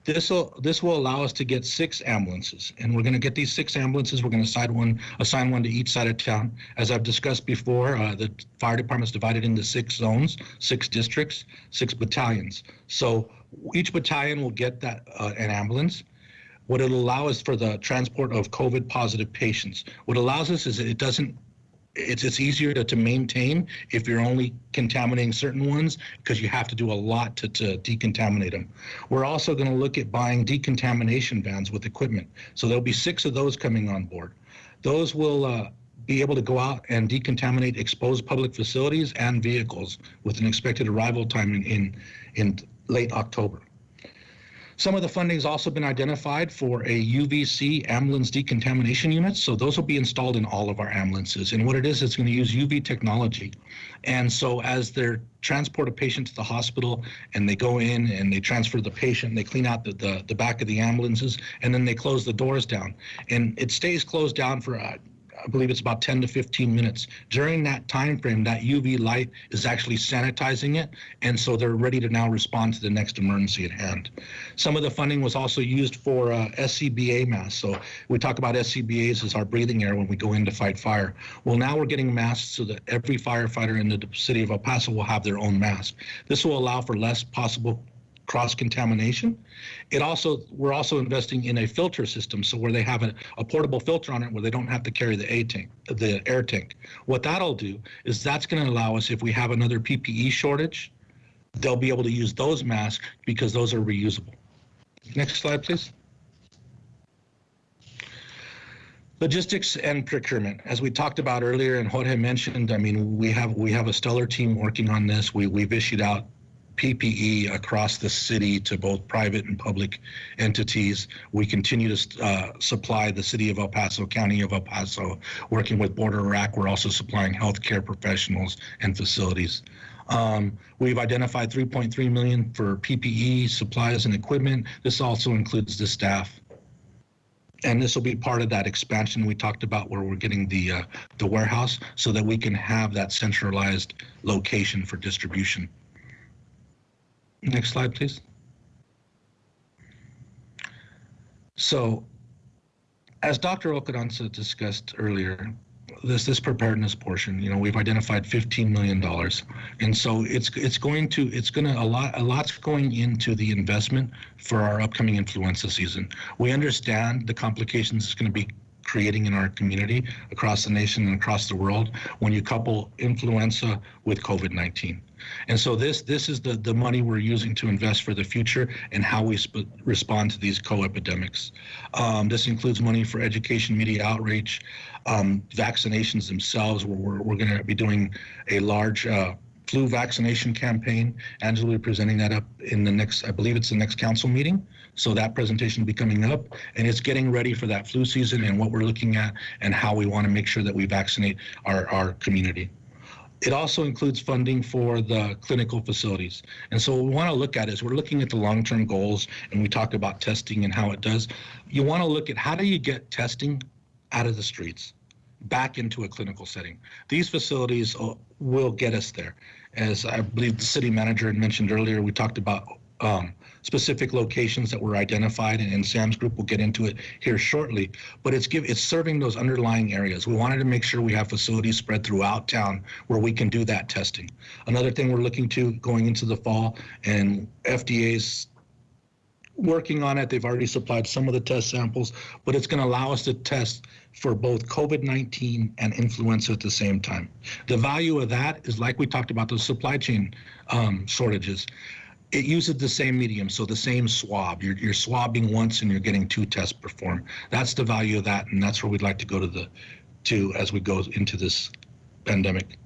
This will allow us to get 6 ambulances, and we're going to get these 6 ambulances. We're going to assign one to each side of town. As I've discussed before, the fire department's divided into 6 zones, 6 districts, 6 battalions. So each battalion will get an ambulance. What it'll allow is for the transport of COVID positive patients. What allows us is it's easier to maintain if you're only contaminating certain ones, because you have to do a lot to decontaminate them. We're also going to look at buying decontamination vans with equipment. So there'll be 6 of those coming on board. Those will be able to go out and decontaminate exposed public facilities and vehicles with an expected arrival time in late October. Some of the funding has also been identified for a UVC ambulance decontamination unit. So those will be installed in all of our ambulances. And what it is, it's going to use UV technology. And so as they transport a patient to the hospital and they go in and they transfer the patient, they clean out the back of the ambulances, and then they close the doors down. And it stays closed down for I believe it's about 10 to 15 minutes. During that time frame, that UV light is actually sanitizing it, and so they're ready to now respond to the next emergency at hand. Some of the funding was also used for SCBA masks. So we talk about SCBAs as our breathing air when we go in to fight fire. Well, now we're getting masks so that every firefighter in the city of El Paso will have their own mask. This will allow for less possible cross-contamination. We're also investing in a filter system, so where they have a portable filter on it where they don't have to carry the air tank. What that'll do is that's going to allow us, if we have another PPE shortage, they'll be able to use those masks because those are reusable. Next slide, please. Logistics and procurement. As we talked about earlier and Jorge mentioned, I mean, we have a stellar team working on this. We've issued out PPE across the city to both private and public entities. We continue to supply the city of El Paso, county of El Paso, working with Border Iraq. We're also supplying healthcare professionals and facilities. We've identified $3.3 million for PPE, supplies, and equipment. This also includes the staff. And this will be part of that expansion we talked about where we're getting the warehouse so that we can have that centralized location for distribution. Next slide, please. So, as Dr. Okadanza discussed earlier, this preparedness portion, we've identified $15 million, and so a lot's going into the investment for our upcoming influenza season. We understand the complications it's going to be creating in our community across the nation and across the world when you couple influenza with COVID-19. And so this is the money we're using to invest for the future and how we respond to these co-epidemics. This includes money for education, media outreach, vaccinations themselves. We're going to be doing a large flu vaccination campaign. Angela will be presenting that up in the next, I believe it's the next council meeting. So that presentation will be coming up, and it's getting ready for that flu season and what we're looking at and how we want to make sure that we vaccinate our community. It also includes funding for the clinical facilities. And so what we want to look at is we're looking at the long-term goals, and we talk about testing and how it does. You want to look at how do you get testing out of the streets back into a clinical setting. These facilities will get us there. As I believe the city manager had mentioned earlier, we talked about specific locations that were identified, and Sam's group will get into it here shortly, but it's serving those underlying areas. We wanted to make sure we have facilities spread throughout town where we can do that testing. Another thing we're looking to going into the fall, and FDA's working on it, they've already supplied some of the test samples, but it's going to allow us to test for both COVID-19 and influenza at the same time. The value of that is, like we talked about, those supply chain shortages. It uses the same medium, so the same swab. You're swabbing once and you're getting 2 tests performed. That's the value of that, and that's where we'd like to go to as we go into this pandemic.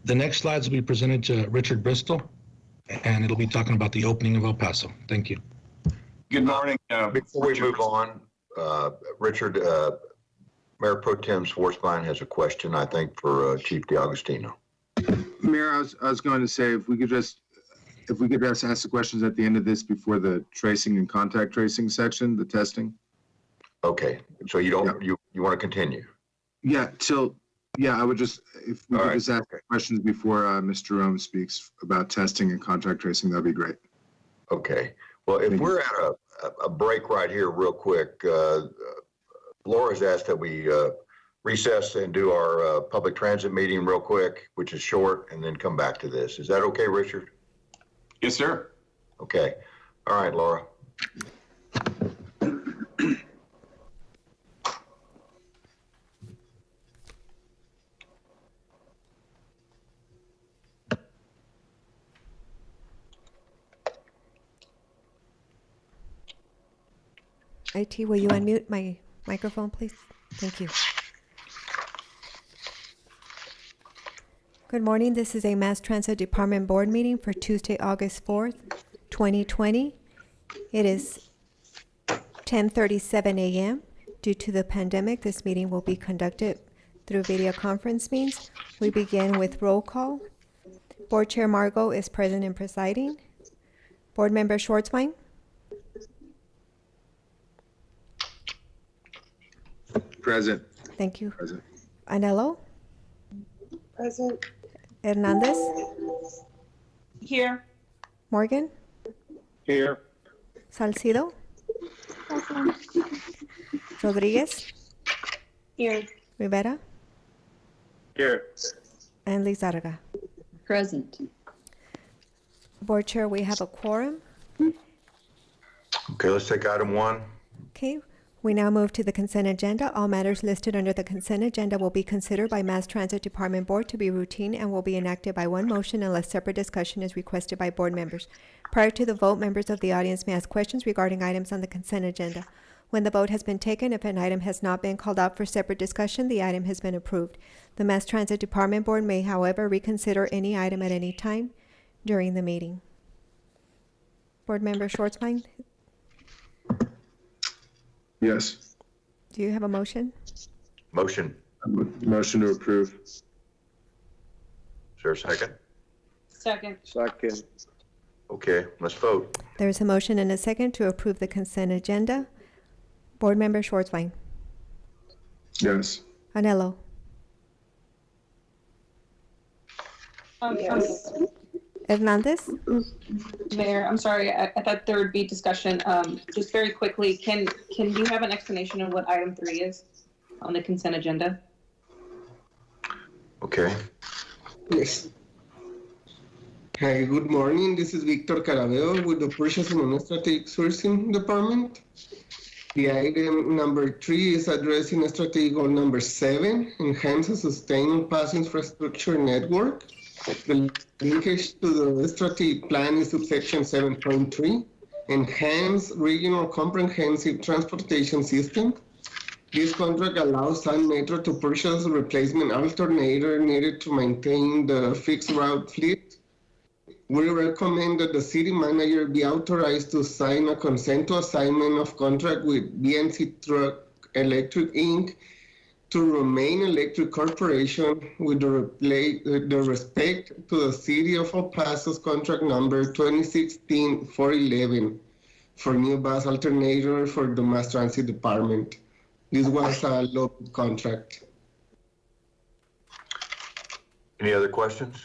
The next slides will be presented to Richard Bristol, and it'll be talking about the opening of El Paso. Thank you. Good morning. Before we move on, Richard, Mayor Pro Tem Schwartzbein has a question, I think, for Chief D'Agostino. Mayor, I was going to say if we could just ask the questions at the end of this before the tracing and contact tracing section, the testing. Okay, so you don't, you want to continue? Yeah, I would just, if we could just ask questions before Mr. Jerome speaks about testing and contact tracing, that'd be great. Okay, well, if we're at a break right here real quick, Laura's asked that we recess and do our public transit meeting real quick, which is short, and then come back to this. Is that okay, Richard? Yes, sir. Okay. All right, Laura. IT, will you unmute my microphone, please? Thank you. Good morning. This is a Mass Transit Department Board meeting for Tuesday, August 4th, 2020. It is 10:37 a.m. Due to the pandemic, this meeting will be conducted through video conference means. We begin with roll call. Board Chair Margot is present and presiding. Board Member Schwartzbein? Present. Thank you. Present. Anello? Present. Hernandez? Here. Morgan? Here. Salcido? Rodriguez? Here. Rivera? Here. And Lizarga. Present. Board Chair, we have a quorum. Okay, let's take item 1. Okay, we now move to the consent agenda. All matters listed under the consent agenda will be considered by Mass Transit Department Board to be routine and will be enacted by one motion unless separate discussion is requested by board members. Prior to the vote, members of the audience may ask questions regarding items on the consent agenda. When the vote has been taken, if an item has not been called out for separate discussion, the item has been approved. The Mass Transit Department Board may, however, reconsider any item at any time during the meeting. Board Member Schwartzbein, Yes. do you have a motion? Motion. Motion to approve. Is there a second? Second. Second. Okay, let's vote. There's a motion and a second to approve the consent agenda. Board Member Schwartzbein, Yes. Anello, Yes. Hernandez, Mayor, I'm sorry, I thought there would be discussion. Just very quickly, can you have an explanation of what item 3 is on the consent agenda? Okay. Yes. Hi, good morning. This is Victor Carabeo with the Purchasing and Strategic Sourcing Department. The item number 3 is addressing strategic goal number 7, enhance and sustain pass infrastructure network. The linkage to the strategic plan is subsection 7.3, enhance regional comprehensive transportation system. This contract allows Sun Metro to purchase a replacement alternator needed to maintain the fixed route fleet. We recommend that the city manager be authorized to sign a consent to assignment of contract with BNC Truck Electric Inc. to remain Electric Corporation with the respect to the City of El Paso's contract number 2016-411 for new bus alternator for the Mass Transit Department. This was a low contract. Any other questions?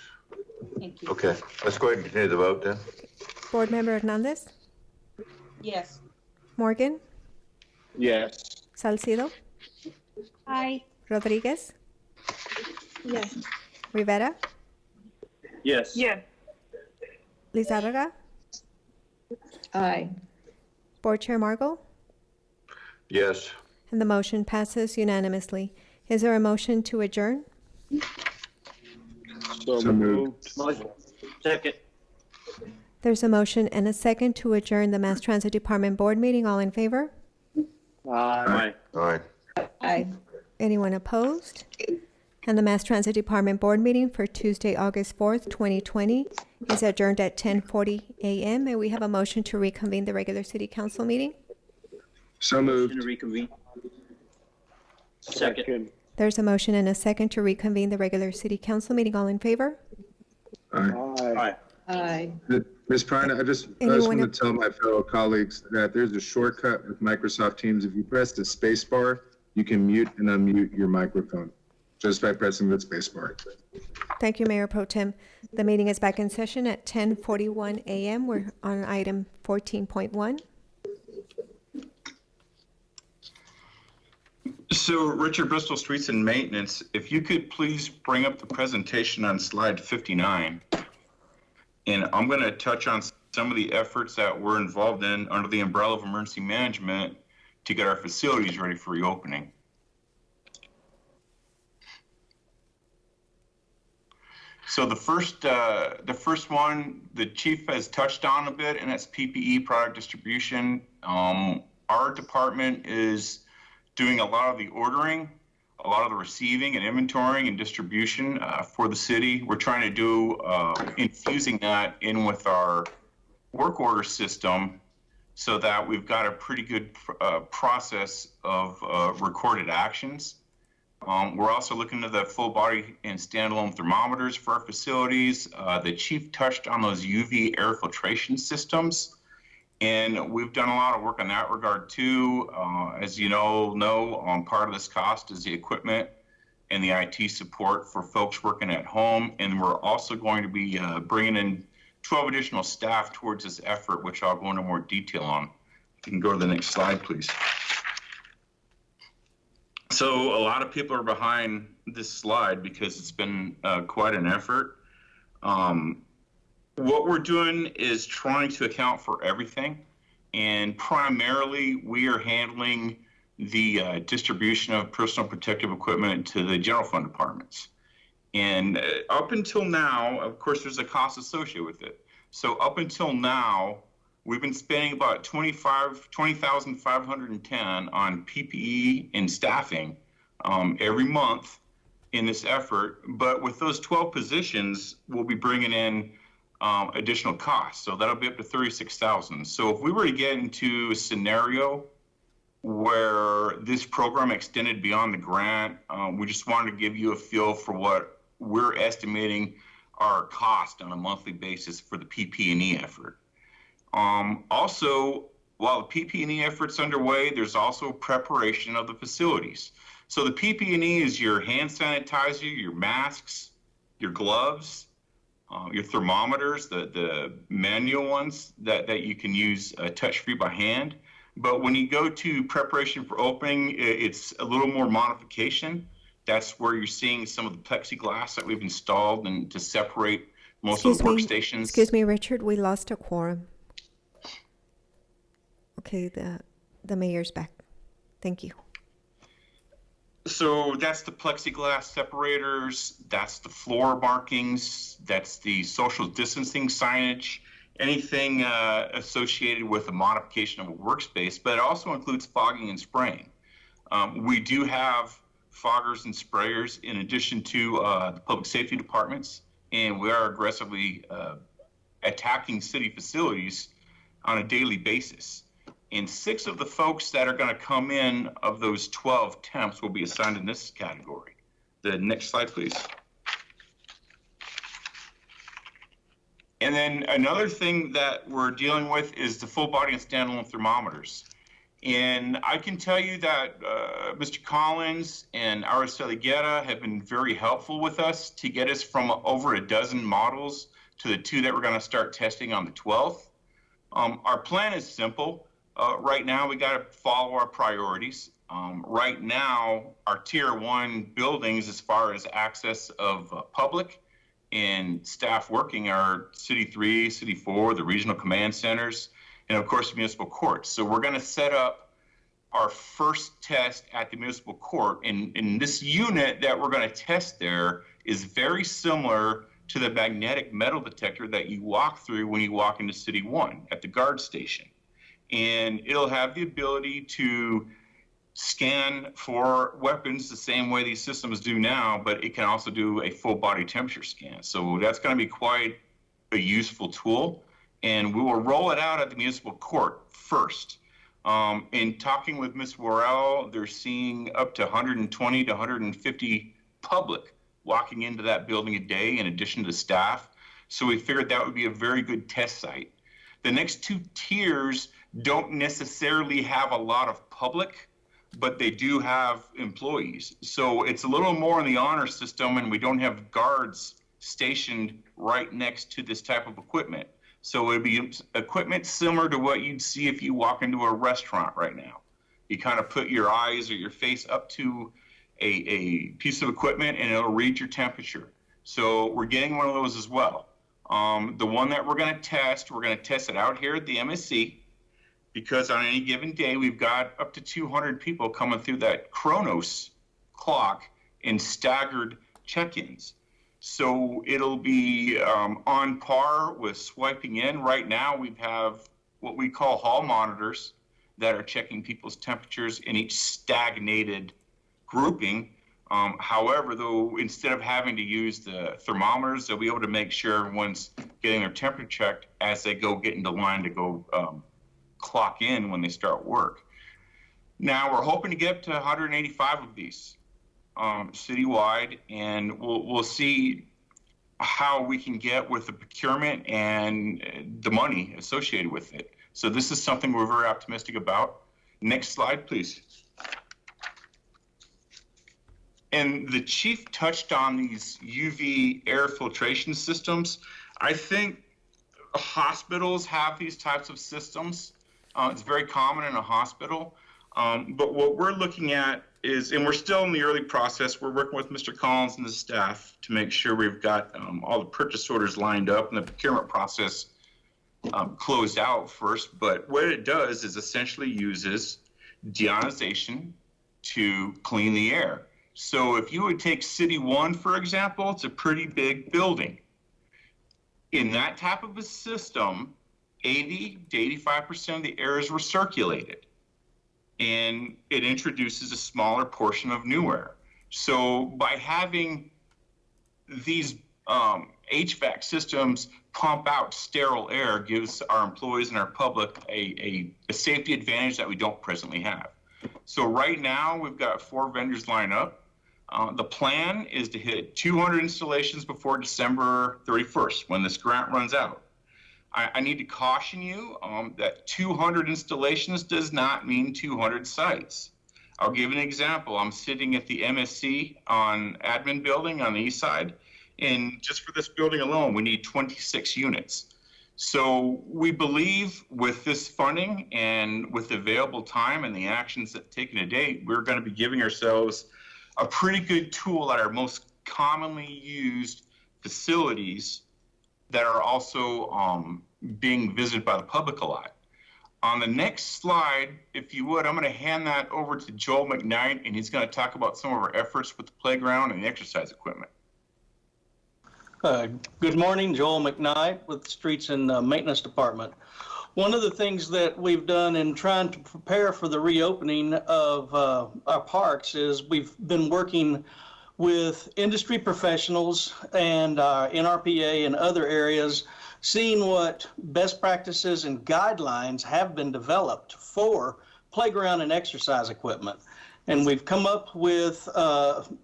Thank you. Okay, let's go ahead and continue the vote then. Board Member Hernandez, Yes. Morgan, Yes. Salcido, Aye. Rodriguez, Yes. Rivera, Yes. Lizarraga, Aye. Board Chair Margot, Yes. and the motion passes unanimously. Is there a motion to adjourn? So moved. Motion. Second. There's a motion and a second to adjourn the Mass Transit Department Board meeting. All in favor? Aye. All right. Aye. Anyone opposed? And the Mass Transit Department Board meeting for Tuesday, August 4th, 2020 is adjourned at 10:40 a.m. May we have a motion to reconvene the regular City Council meeting? So moved. To reconvene. Second. There's a motion and a second to reconvene the regular City Council meeting. All in favor? Aye. Aye. Aye. Ms. Prina, I just Anyone want to tell my fellow colleagues that there's a shortcut with Microsoft Teams. If you press the space bar, you can mute and unmute your microphone just by pressing the space bar. Thank you, Mayor Pro Tem. The meeting is back in session at 10:41 a.m. We're on item 14.1. So Richard Bristol, Streets and Maintenance, if you could please bring up the presentation on slide 59. And I'm going to touch on some of the efforts that we're involved in under the umbrella of emergency management to get our facilities ready for reopening. So the first one, the chief has touched on a bit, and that's PPE, product distribution. Our department is doing a lot of the ordering, a lot of the receiving and inventorying and distribution for the city. We're trying to do infusing that in with our work order system so that we've got a pretty good process of recorded actions. We're also looking at the full body and standalone thermometers for our facilities. The chief touched on those UV air filtration systems. And we've done a lot of work in that regard too. As you know, part of this cost is the equipment and the IT support for folks working at home. And we're also going to be bringing in 12 additional staff towards this effort, which I'll go into more detail on. You can go to the next slide, please. So a lot of people are behind this slide because it's been quite an effort. What we're doing is trying to account for everything. And primarily, we are handling the distribution of personal protective equipment to the general fund departments. And up until now, of course, there's a cost associated with it. So up until now, we've been spending about $20,510 on PPE and staffing every month in this effort. But with those 12 positions, we'll be bringing in additional costs. So that'll be up to $36,000. So if we were to get into a scenario where this program extended beyond the grant, we just wanted to give you a feel for what we're estimating our cost on a monthly basis for the PP&E effort. Also, while the PP&E effort's underway, there's also preparation of the facilities. So the PP&E is your hand sanitizer, your masks, your gloves, your thermometers, the manual ones that you can use touch-free by hand. But when you go to preparation for opening, it's a little more modification. That's where you're seeing some of the plexiglass that we've installed and to separate most of the workstations. Excuse me, Richard, we lost a quorum. Okay, the mayor's back. Thank you. So that's the plexiglass separators, that's the floor markings, that's the social distancing signage, anything associated with a modification of a workspace, but it also includes fogging and spraying. We do have foggers and sprayers in addition to the public safety departments, and we are aggressively attacking city facilities on a daily basis. And 6 of the folks that are going to come in of those 12 temps will be assigned in this category. The next slide, please. And then another thing that we're dealing with is the full body and standalone thermometers. And I can tell you that Mr. Collins and Araceli Guerra have been very helpful with us to get us from over a dozen models to the 2 that we're going to start testing on the 12th. Our plan is simple. Right now, we got to follow our priorities. Right now, our tier 1 buildings, as far as access of public and staff working, are City 3, City 4, the regional command centers, and of course, municipal courts. So we're going to set up our first test at the municipal court. And this unit that we're going to test there is very similar to the magnetic metal detector that you walk through when you walk into City 1 at the guard station. And it'll have the ability to scan for weapons the same way these systems do now, but it can also do a full body temperature scan. So that's going to be quite a useful tool. And we will roll it out at the municipal court first. In talking with Ms. Worrell, they're seeing up to 120 to 150 public walking into that building a day in addition to staff. So we figured that would be a very good test site. The next 2 tiers don't necessarily have a lot of public, but they do have employees. So it's a little more in the honor system, and we don't have guards stationed right next to this type of equipment. So it'd be equipment similar to what you'd see if you walk into a restaurant right now. You kind of put your eyes or your face up to a piece of equipment and it'll read your temperature. So we're getting one of those as well. The one that we're going to test it out here at the MSC, because on any given day, we've got up to 200 people coming through that Chronos clock in staggered check-ins. So it'll be on par with swiping in. Right now, we have what we call hall monitors that are checking people's temperatures in each stagnated grouping. However, though, instead of having to use the thermometers, they'll be able to make sure everyone's getting their temperature checked as they go get into line to go clock in when they start work. Now, we're hoping to get up to 185 of these citywide, and we'll see how we can get with the procurement and the money associated with it. So this is something we're very optimistic about. Next slide, please. And the chief touched on these UV air filtration systems. I think hospitals have these types of systems. It's very common in a hospital. But what we're looking at is, and we're still in the early process, we're working with Mr. Collins and the staff to make sure we've got all the purchase orders lined up and the procurement process closed out first, but what it does is essentially uses deionization to clean the air. So if you would take City 1, for example, it's a pretty big building. In that type of a system, 80 to 85% of the air is recirculated, and it introduces a smaller portion of new air. So by having these HVAC systems pump out sterile air gives our employees and our public a safety advantage that we don't presently have. So right now we've got 4 vendors lined up. The plan is to hit 200 installations before December 31st when this grant runs out. I need to caution you that 200 installations does not mean 200 sites. I'll give an example. I'm sitting at the MSC on admin building on the east side, and just for this building alone, we need 26 units. So we believe with this funding and with the available time and the actions that taken to date, we're going to be giving ourselves a pretty good tool at our most commonly used facilities that are also being visited by the public a lot. On the next slide, if you would, I'm going to hand that over to Joel McKnight, and he's going to talk about some of our efforts with the playground and the exercise equipment. Good morning, Joel McKnight with the Streets and Maintenance Department. One of the things that we've done in trying to prepare for the reopening of our parks is we've been working with industry professionals and NRPA and other areas, seeing what best practices and guidelines have been developed for playground and exercise equipment. And we've come up with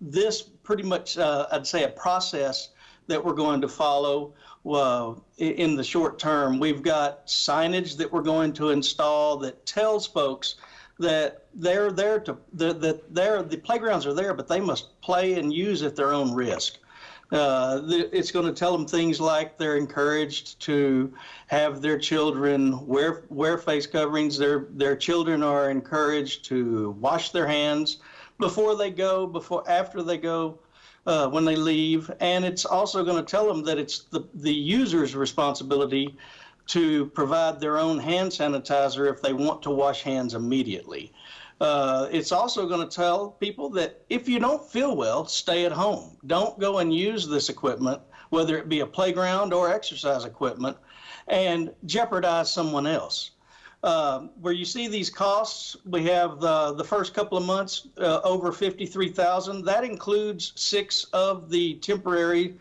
this pretty much, I'd say, a process that we're going to follow in the short term. We've got signage that we're going to install that tells folks that they're there to the playgrounds are there, but they must play and use at their own risk. It's going to tell them things like they're encouraged to have their children wear face coverings. Their children are encouraged to wash their hands before they go, after they go, when they leave. And it's also going to tell them that it's the user's responsibility to provide their own hand sanitizer if they want to wash hands immediately. It's also going to tell people that if you don't feel well, stay at home. Don't go and use this equipment, whether it be a playground or exercise equipment, and jeopardize someone else. Where you see these costs, we have the first couple of months over $53,000. That includes 6 of the temporary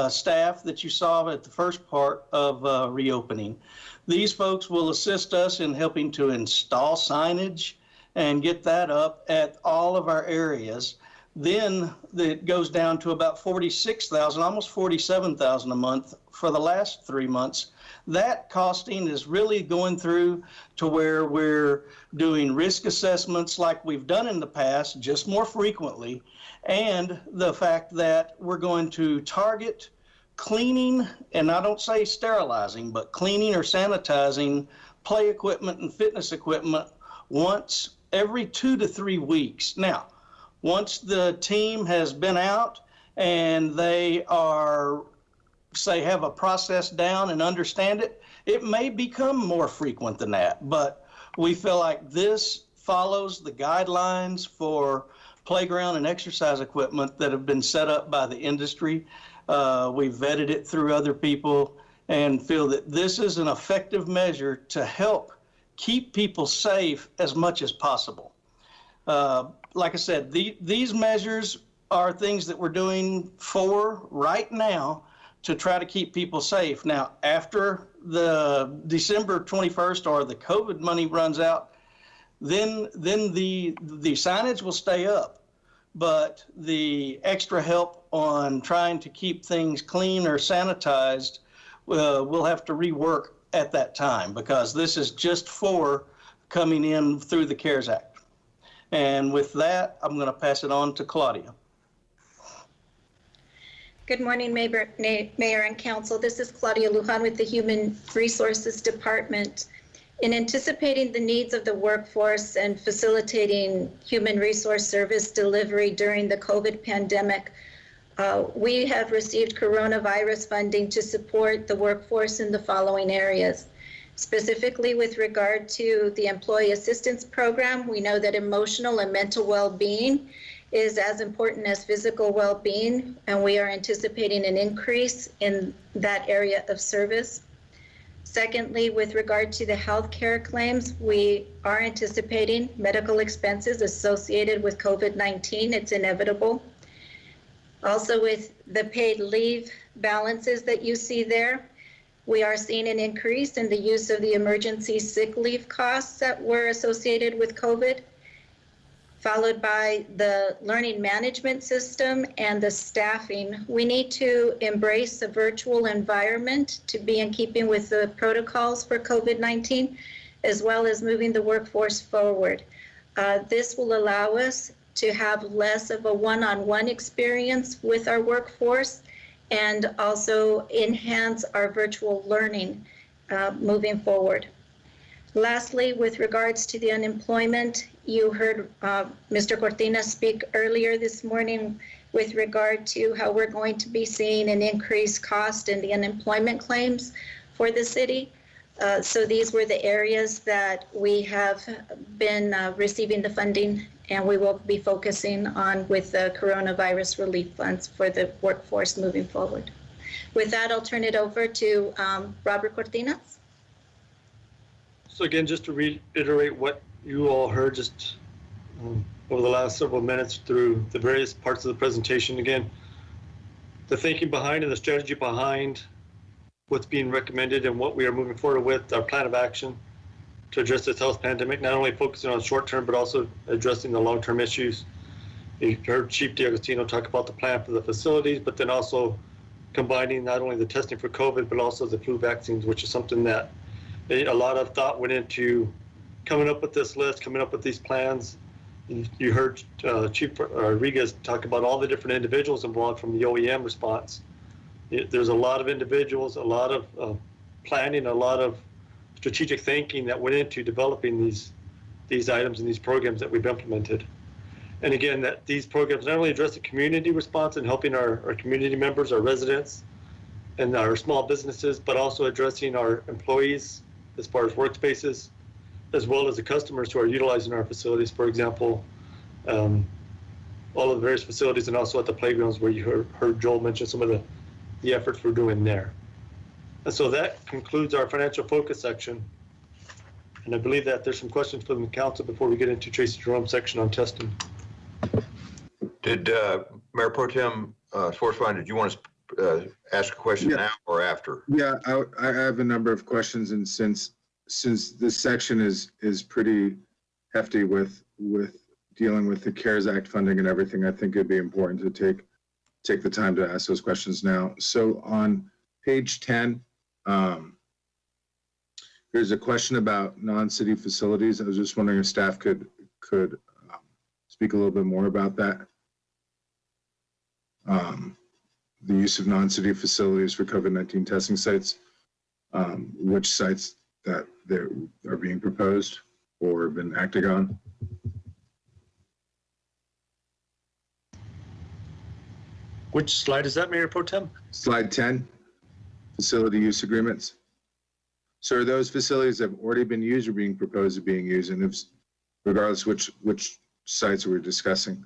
staff that you saw at the first part of reopening. These folks will assist us in helping to install signage and get that up at all of our areas. Then it goes down to about $46,000, almost $47,000 a month for the last 3 months. That costing is really going through to where we're doing risk assessments like we've done in the past, just more frequently, and the fact that we're going to target cleaning, and I don't say sterilizing, but cleaning or sanitizing play equipment and fitness equipment once every 2 to 3 weeks. Now, once the team has been out and they are, say, have a process down and understand it, it may become more frequent than that. But we feel like this follows the guidelines for playground and exercise equipment that have been set up by the industry. We've vetted it through other people and feel that this is an effective measure to help keep people safe as much as possible. Like I said, these measures are things that we're doing for right now to try to keep people safe. Now, after the December 21st or the COVID money runs out, then the signage will stay up, but the extra help on trying to keep things clean or sanitized, we'll have to rework at that time, because this is just for coming in through the CARES Act. And with that, I'm going to pass it on to Claudia. Good morning, Mayor and Council. This is Claudia Lujan with the Human Resources Department. In anticipating the needs of the workforce and facilitating human resource service delivery during the COVID pandemic, we have received coronavirus funding to support the workforce in the following areas: Specifically with regard to the Employee Assistance Program, we know that emotional and mental well-being is as important as physical well-being, and we are anticipating an increase in that area of service. Secondly, with regard to the healthcare claims, we are anticipating medical expenses associated with COVID-19. It's inevitable. Also, with the paid leave balances that you see there, we are seeing an increase in the use of the emergency sick leave costs that were associated with COVID, followed by the learning management system and the staffing. We need to embrace a virtual environment to be in keeping with the protocols for COVID-19, as well as moving the workforce forward. This will allow us to have less of a one-on-one experience with our workforce and also enhance our virtual learning moving forward. Lastly, with regards to the unemployment, you heard Mr. Cortina speak earlier this morning with regard to how we're going to be seeing an increased cost in the unemployment claims for the city. So these were the areas that we have been receiving the funding, and we will be focusing on with the coronavirus relief funds for the workforce moving forward. With that, I'll turn it over to Robert Cortina. So again, just to reiterate what you all heard just over the last several minutes through the various parts of the presentation. Again, the thinking behind and the strategy behind what's being recommended and what we are moving forward with our plan of action to address this health pandemic, not only focusing on short term, but also addressing the long-term issues. You heard Chief D'Agostino talk about the plan for the facilities, but then also combining not only the testing for COVID, but also the flu vaccines, which is something that a lot of thought went into coming up with this list, coming up with these plans. You heard Chief Rodriguez talk about all the different individuals involved from the OEM response. There's a lot of individuals, a lot of planning, a lot of strategic thinking that went into developing these items and these programs that we've implemented. And again, that these programs not only address the community response and helping our community members, our residents, and our small businesses, but also addressing our employees as far as workspaces, as well as the customers who are utilizing our facilities. For example, all of the various facilities and also at the playgrounds where you heard Joel mention some of the efforts we're doing there. And so that concludes our financial focus section. And I believe that there's some questions from the council before we get into Tracy Jerome's section on testing. Did Mayor Pro Tem Schwarzbein, did you want to ask a question now or after? Yeah, I have a number of questions, and since this section is pretty hefty with dealing with the CARES Act funding and everything, I think it'd be important to take the time to ask those questions now. So on page 10, there's a question about non-city facilities. I was just wondering if staff could speak a little bit more about that. The use of non-city facilities for COVID-19 testing sites, which sites that are being proposed or been acted on. Which slide is that, Mayor Pro Tem? Slide 10, facility use agreements. So are those facilities that have already been used or being proposed of being used? And if, regardless which sites we're discussing?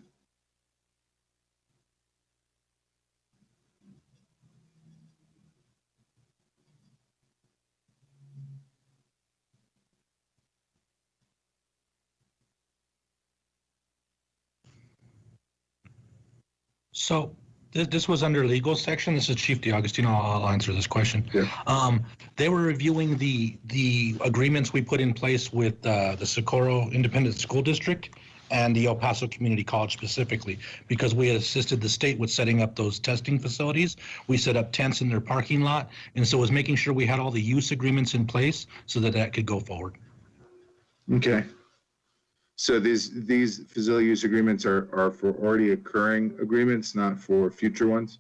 So this was under legal section. This is Chief D'Agostino. I'll answer this question. Yeah. They were reviewing the agreements we put in place with the Socorro Independent School District and the El Paso Community College specifically, because we had assisted the state with setting up those testing facilities. We set up tents in their parking lot, and so it was making sure we had all the use agreements in place so that could go forward. Okay. So these facility use agreements are for already occurring agreements, not for future ones?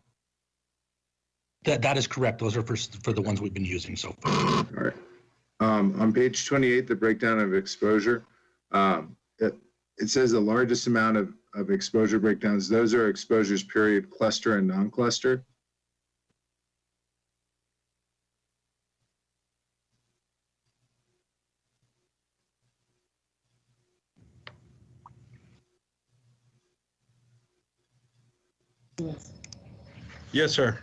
That is correct. Those are for the ones we've been using so far. All right. On page 28, the breakdown of exposure, it says the largest amount of exposure breakdowns. Those are exposures period, cluster and Yes, sir.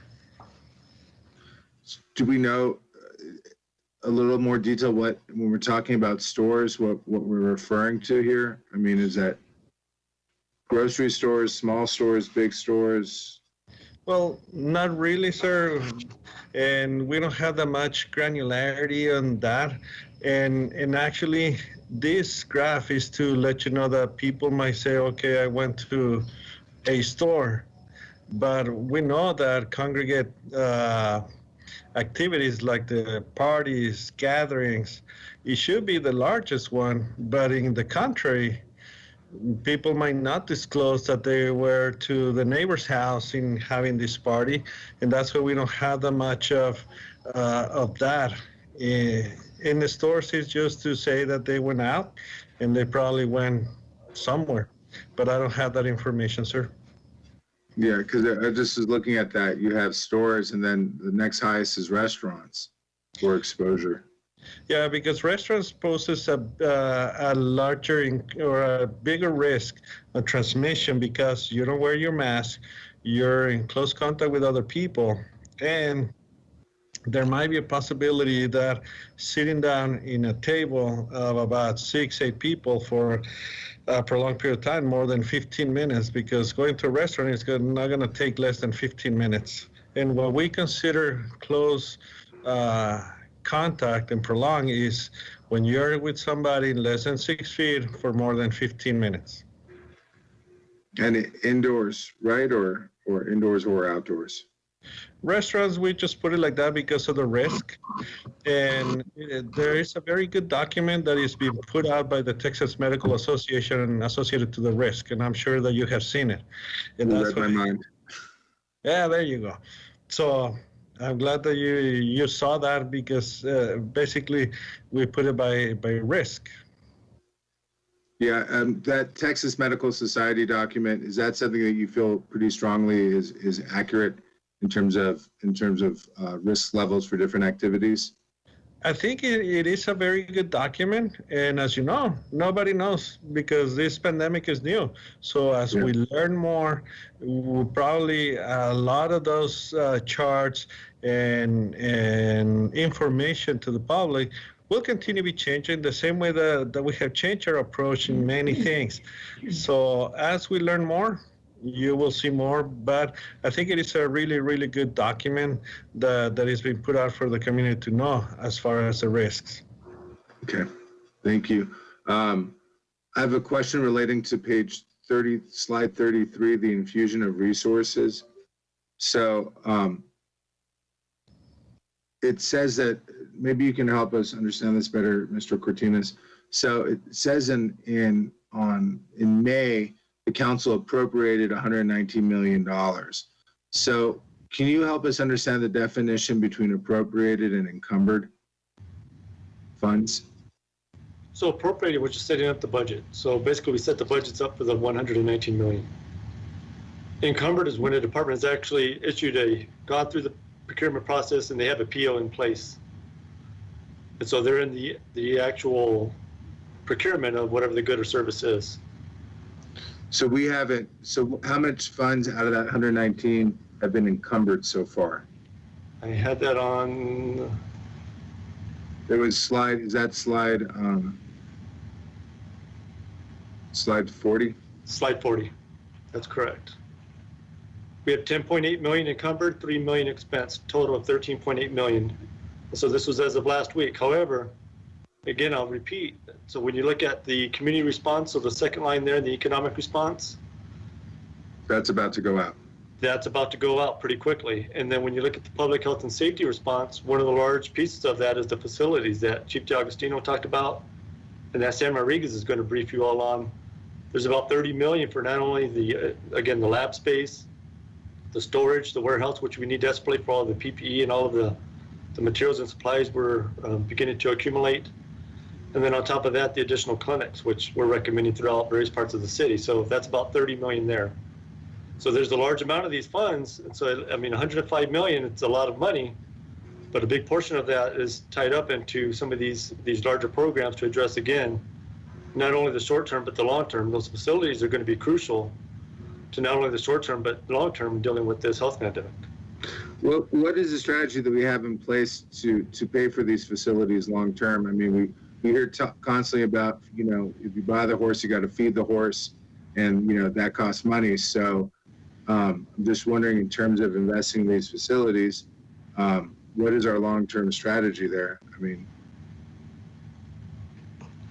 Do we know a little more detail when we're talking about stores, what we're referring to here? I mean, is that grocery stores, small stores, big stores? Well, not really, sir. And we don't have that much granularity on that. And actually, this graph is to let you know that people might say, okay, I went to a store, but we know that congregate activities like the parties, gatherings, it should be the largest one, but in the contrary, people might not disclose that they were to the neighbor's house in having this party, and that's why we don't have that much of that. In the stores, it's just to say that they went out, and they probably went somewhere, but I don't have that information, sir. Yeah, because I just was looking at that. You have stores, and then the next highest is restaurants for exposure. Yeah, because restaurants poses a larger or a bigger risk of transmission because you don't wear your mask, you're in close contact with other people, and there might be a possibility that sitting down in a table of about 6-8 people for a prolonged period of time, more than 15 minutes, because going to a restaurant is not going to take less than 15 minutes. And what we consider close contact and prolong is when you're with somebody less than 6 feet for more than 15 minutes. And indoors, right? Or indoors or outdoors? Restaurants, we just put it like that because of the risk. And there is a very good document that is being put out by the Texas Medical Association associated to the risk. And I'm sure that you have seen it. And that's my mind. Yeah, there you go. So I'm glad that you saw that because basically we put it by risk. Yeah, that Texas Medical Society document, is that something that you feel pretty strongly is accurate in terms of risk levels for different activities? I think it is a very good document, and as you know, nobody knows because this pandemic is new. So as we learn more, we'll probably a lot of those charts and information to the public will continue to be changing the same way that we have changed our approach in many things. So as we learn more, you will see more, but I think it is a really, really good document that is being put out for the community to know as far as the risks. Okay, thank you. I have a question relating to page 30, slide 33, the infusion of resources. So it says that, maybe you can help us understand this better, Mr. Cortines. So it says in May, the council appropriated $119 million. So can you help us understand the definition between appropriated and encumbered funds? So appropriated, we're just setting up the budget. So basically we set the budgets up for the 119 million. Encumbered is when a department has actually gone through the procurement process and they have a PO in place. And so they're in the actual procurement of whatever the good or service is. So we haven't, so how much funds out of that 119 have been encumbered so far? I had that on. There was slide 40? Slide 40, that's correct. We have 10.8 million encumbered, 3 million expense, total of 13.8 million. So this was as of last week. However, again, I'll repeat. So when you look at the community response, so the second line there, the economic response. That's about to go out. That's about to go out pretty quickly. And then when you look at the public health and safety response, one of the large pieces of that is the facilities that Chief D'Agostino talked about, and that Sam Rodriguez is going to brief you all on. There's about 30 million for not only the lab space, the storage, the warehouse, which we need desperately for all the PPE and all of the materials and supplies we're beginning to accumulate. And then on top of that, the additional clinics, which we're recommending throughout various parts of the city. So that's about 30 million there. So there's a large amount of these funds. And so, I mean, 105 million, it's a lot of money, but a big portion of that is tied up into some of these larger programs to address, again, not only the short term, but the long term. Those facilities are going to be crucial to not only the short term, but long term dealing with this health pandemic. Well, what is the strategy that we have in place to pay for these facilities long term? I mean, we hear constantly about, you know, if you buy the horse, you got to feed the horse, and you know that costs money. So I'm just wondering, in terms of investing in these facilities, what is our long-term strategy there? I mean,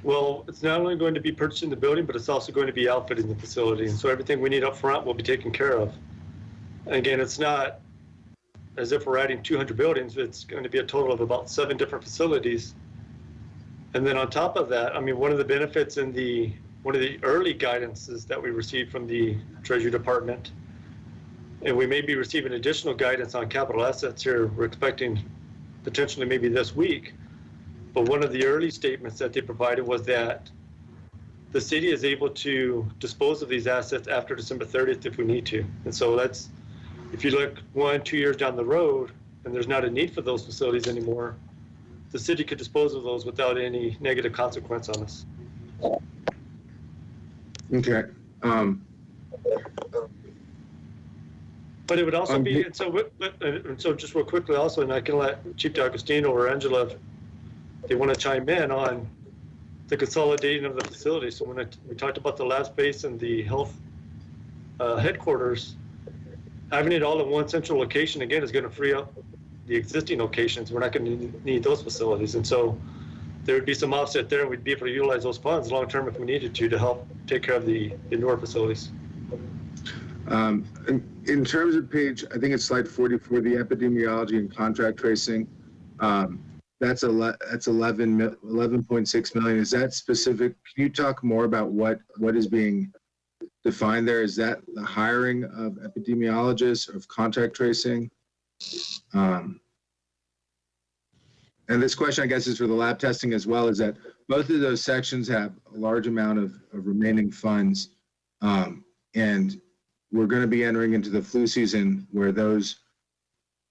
Well, it's not only going to be purchasing the building, but it's also going to be outfitting the facility. And so everything we need up front will be taken care of. And again, it's not as if we're adding 200 buildings. It's going to be a total of about 7 different facilities. And then on top of that, I mean, one of the benefits in one of the early guidances that we received from the Treasury Department, and we may be receiving additional guidance on capital assets here, we're expecting potentially maybe this week. But one of the early statements that they provided was that the city is able to dispose of these assets after December 30th if we need to. And so that's, if you look 1-2 years down the road and there's not a need for those facilities anymore, the city could dispose of those without any negative consequence on us. okay. But it would also be, and so just real quickly also, and I can let Chief D'Agostino or Angela, if they want to chime in on the consolidating of the facilities. So when we talked about the lab space and the health headquarters, having it all in one central location, again, is going to free up the existing locations. We're not going to need those facilities. And so there would be some offset there, and we'd be able to utilize those funds long-term if we needed to help take care of the newer facilities. In terms of page, I think it's slide 44, the epidemiology and contract tracing, that's 11.6 million. Is that specific? Can you talk more about what is being defined there? Is that the hiring of epidemiologists, of contact tracing? And this question, I guess, is for the lab testing as well, is that both of those sections have a large amount of remaining funds. And we're going to be entering into the flu season where those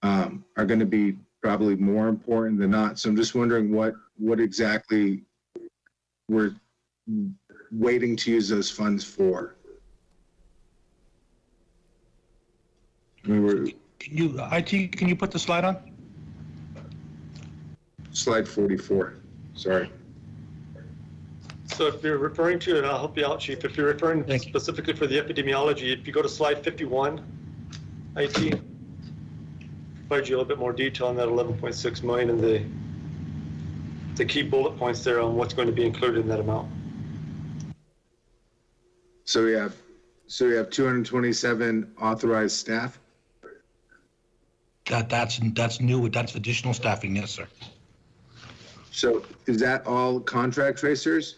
are going to be probably more important than not. So I'm just wondering what exactly we're waiting to use those funds for. I mean, Can you put the slide on? Slide 44, sorry. So if you're referring to, and I'll help you out, Chief, if you're referring specifically for the epidemiology, if you go to slide 51, IT, provide you a little bit more detail on that 11.6 million and the key bullet points there on what's going to be included in that amount. So we have 227 authorized staff. That's new. That's additional staffing, yes, sir. So is that all contract tracers?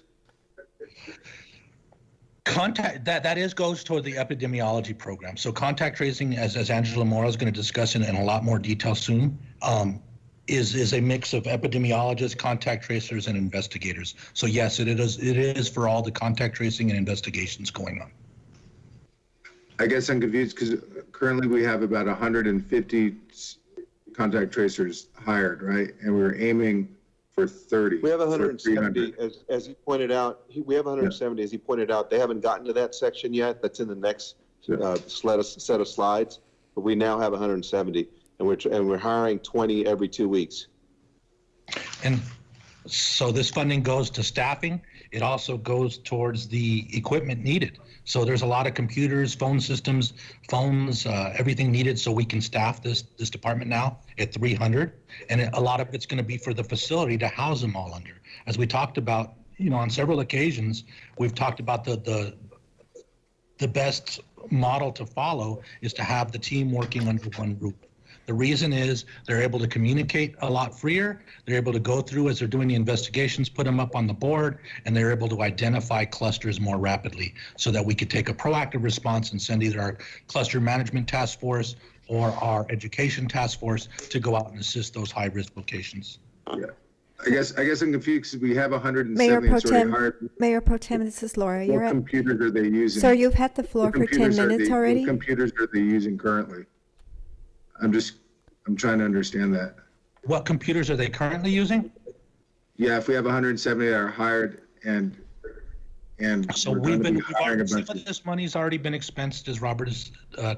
That goes toward the epidemiology program. So contact tracing, as Angela Mora is going to discuss in a lot more detail soon, is a mix of epidemiologists, contact tracers, and investigators. So yes, it is for all the contact tracing and investigations going on. I guess I'm confused because currently we have about 150 contact tracers hired, right? And we're aiming for 30. We have 170, as he pointed out. We have 170, as he pointed out. They haven't gotten to that section yet. That's in the next set of slides. But we now have 170, and we're hiring 20 every 2 weeks. And so this funding goes to staffing. It also goes towards the equipment needed. So there's a lot of computers, phone systems, phones, everything needed so we can staff this department now at 300. And a lot of it's going to be for the facility to house them all under. As we talked about, on several occasions, we've talked about the best model to follow is to have the team working under one roof. The reason is they're able to communicate a lot freer. They're able to go through as they're doing the investigations, put them up on the board, and they're able to identify clusters more rapidly so that we could take a proactive response and send either our cluster management task force or our education task force to go out and assist those high-risk locations. Yeah. I guess I'm confused because we have 170. Mayor Pro Tem, this is Laura. What computers are they using? Sir, you've had the floor for 10 minutes already. What computers are they using currently? I'm trying to understand that. What computers are they currently using? Yeah, if we have 170 that are hired and And So we're going to be we've hiring a already, some bunch of this money's already been expensed, as Robert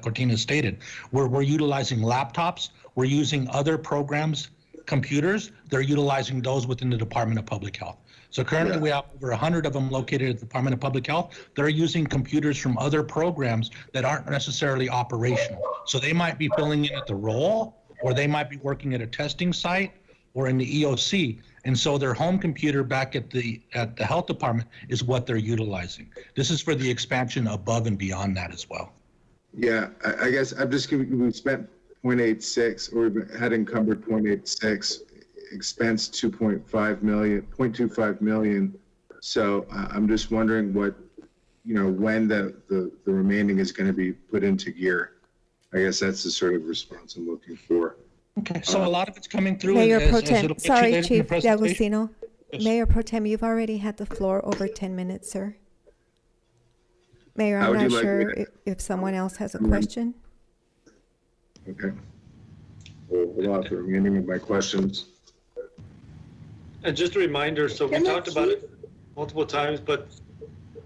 Cortina stated. We're utilizing laptops, we're using other programs, computers, they're utilizing those within the Department of Public Health. So currently we have over 100 of them located at the Department of Public Health. They're using computers from other programs that aren't necessarily operational. So they might be filling in at the role, or they might be working at a testing site or in the EOC. And so their home computer back at the health department is what they're utilizing. This is for the expansion above and beyond that as well. Yeah, I guess I'm just giving, we spent 0.86, or we had encumbered 0.86, expense 2.5 million, 0.25 million. So I'm just wondering what, when the remaining is going to be put into gear. I guess that's the sort of response I'm looking for. Okay, so a lot of it's coming through. Mayor as Pro it'll Tem, get you sorry, later in the Chief presentation. D'Agostino. Yes. Mayor Pro Tem, you've already had the floor over 10 minutes, sir. Mayor, How I'm would you not like sure me if someone else has a question. Okay. We'll hold off the remaining of my questions. And just a reminder, so we talked about it multiple times, but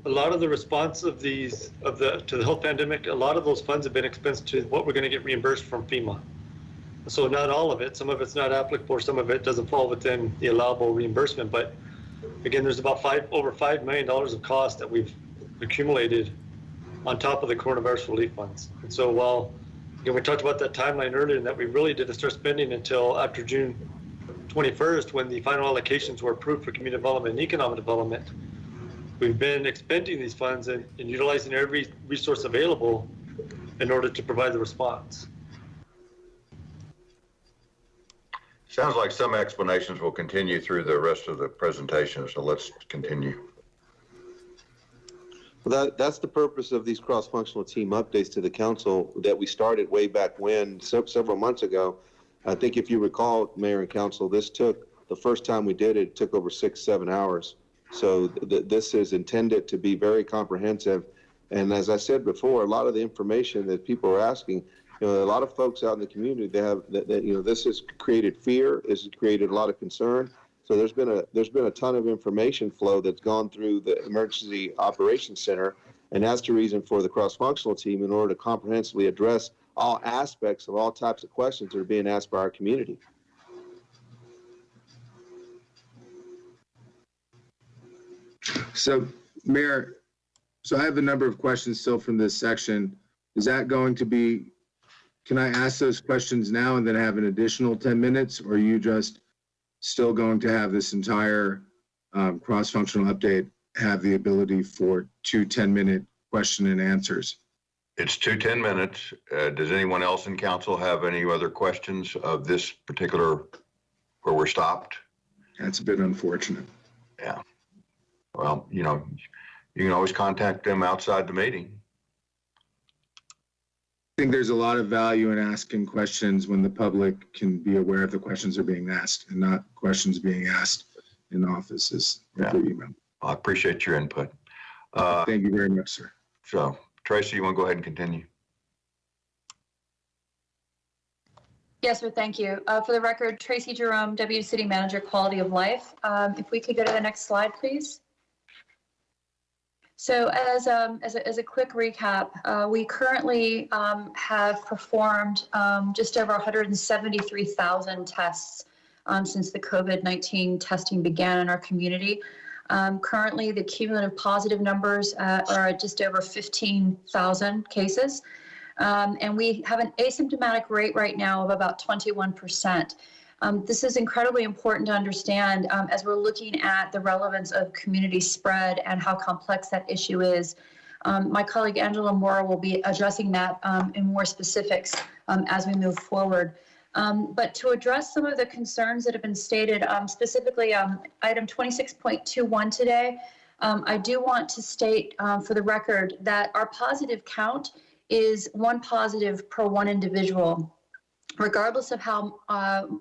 a lot of the response of these, to the health pandemic, a lot of those funds have been expensed to what we're going to get reimbursed from FEMA. So not all of it, some of it's not applicable, some of it doesn't fall within the allowable reimbursement. But again, there's about over $5 million of cost that we've accumulated on top of the coronavirus relief funds. And so while, we talked about that timeline earlier, and that we really didn't start spending until after June 21st, when the final allocations were approved for community development and economic development, we've been expending these funds and utilizing every resource available in order to provide the response. Sounds like some explanations will continue through the rest of the presentation, so let's continue. Well, that's the purpose of these cross-functional team updates to the council that we started way back when, several months ago. I think if you recall, Mayor and Council, the first time we did it, took over 6-7 hours. So this is intended to be very comprehensive. And as I said before, a lot of the information that people are asking, a lot of folks out in the community, they have this has created fear, this has created a lot of concern. So there's been a ton of information flow that's gone through the Emergency Operations Center, and that's the reason for the cross-functional team, in order to comprehensively address all aspects of all types of questions that are being asked by our community. So, Mayor, I have a number of questions still from this section. Is that going to be, can I ask those questions now and then have an additional 10 minutes, or are you just still going to have this entire cross-functional update have the ability for 2 10-minute question and answers? It's 10 minutes. Does anyone else in council have any other questions of this particular, where we're stopped? That's a bit unfortunate. Yeah. Well, you can always contact them outside the meeting. I think there's a lot of value in asking questions when the public can be aware of the questions are being asked, and not questions being asked in offices or through email. I appreciate your input. Thank you very much, sir. So, Tracy, you want to go ahead and continue? Yes, sir. Thank you. For the record, Tracy Jerome, Deputy City Manager, Quality of Life. If we could go to the next slide, please. So as a quick recap, we currently have performed just over 173,000 tests since the COVID-19 testing began in our community. Currently, the cumulative positive numbers are at just over 15,000 cases. And we have an asymptomatic rate right now of about 21%. This is incredibly important to understand as we're looking at the relevance of community spread and how complex that issue is. My colleague Angela Mora will be addressing that in more specifics as we move forward. But to address some of the concerns that have been stated, specifically item 26.21 today, I do want to state for the record that our positive count is 1 positive per 1 individual. Regardless of how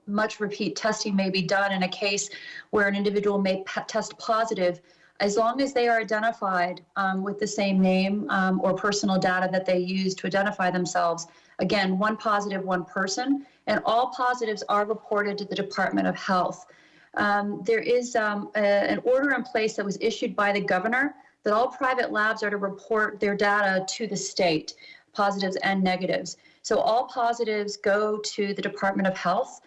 much repeat testing may be done in a case where an individual may test positive, as long as they are identified with the same name or personal data that they use to identify themselves, again, 1 positive, 1 person, and all positives are reported to the Department of Health. There is an order in place that was issued by the governor that all private labs are to report their data to the state, positives and negatives. So all positives go to the Department of Health.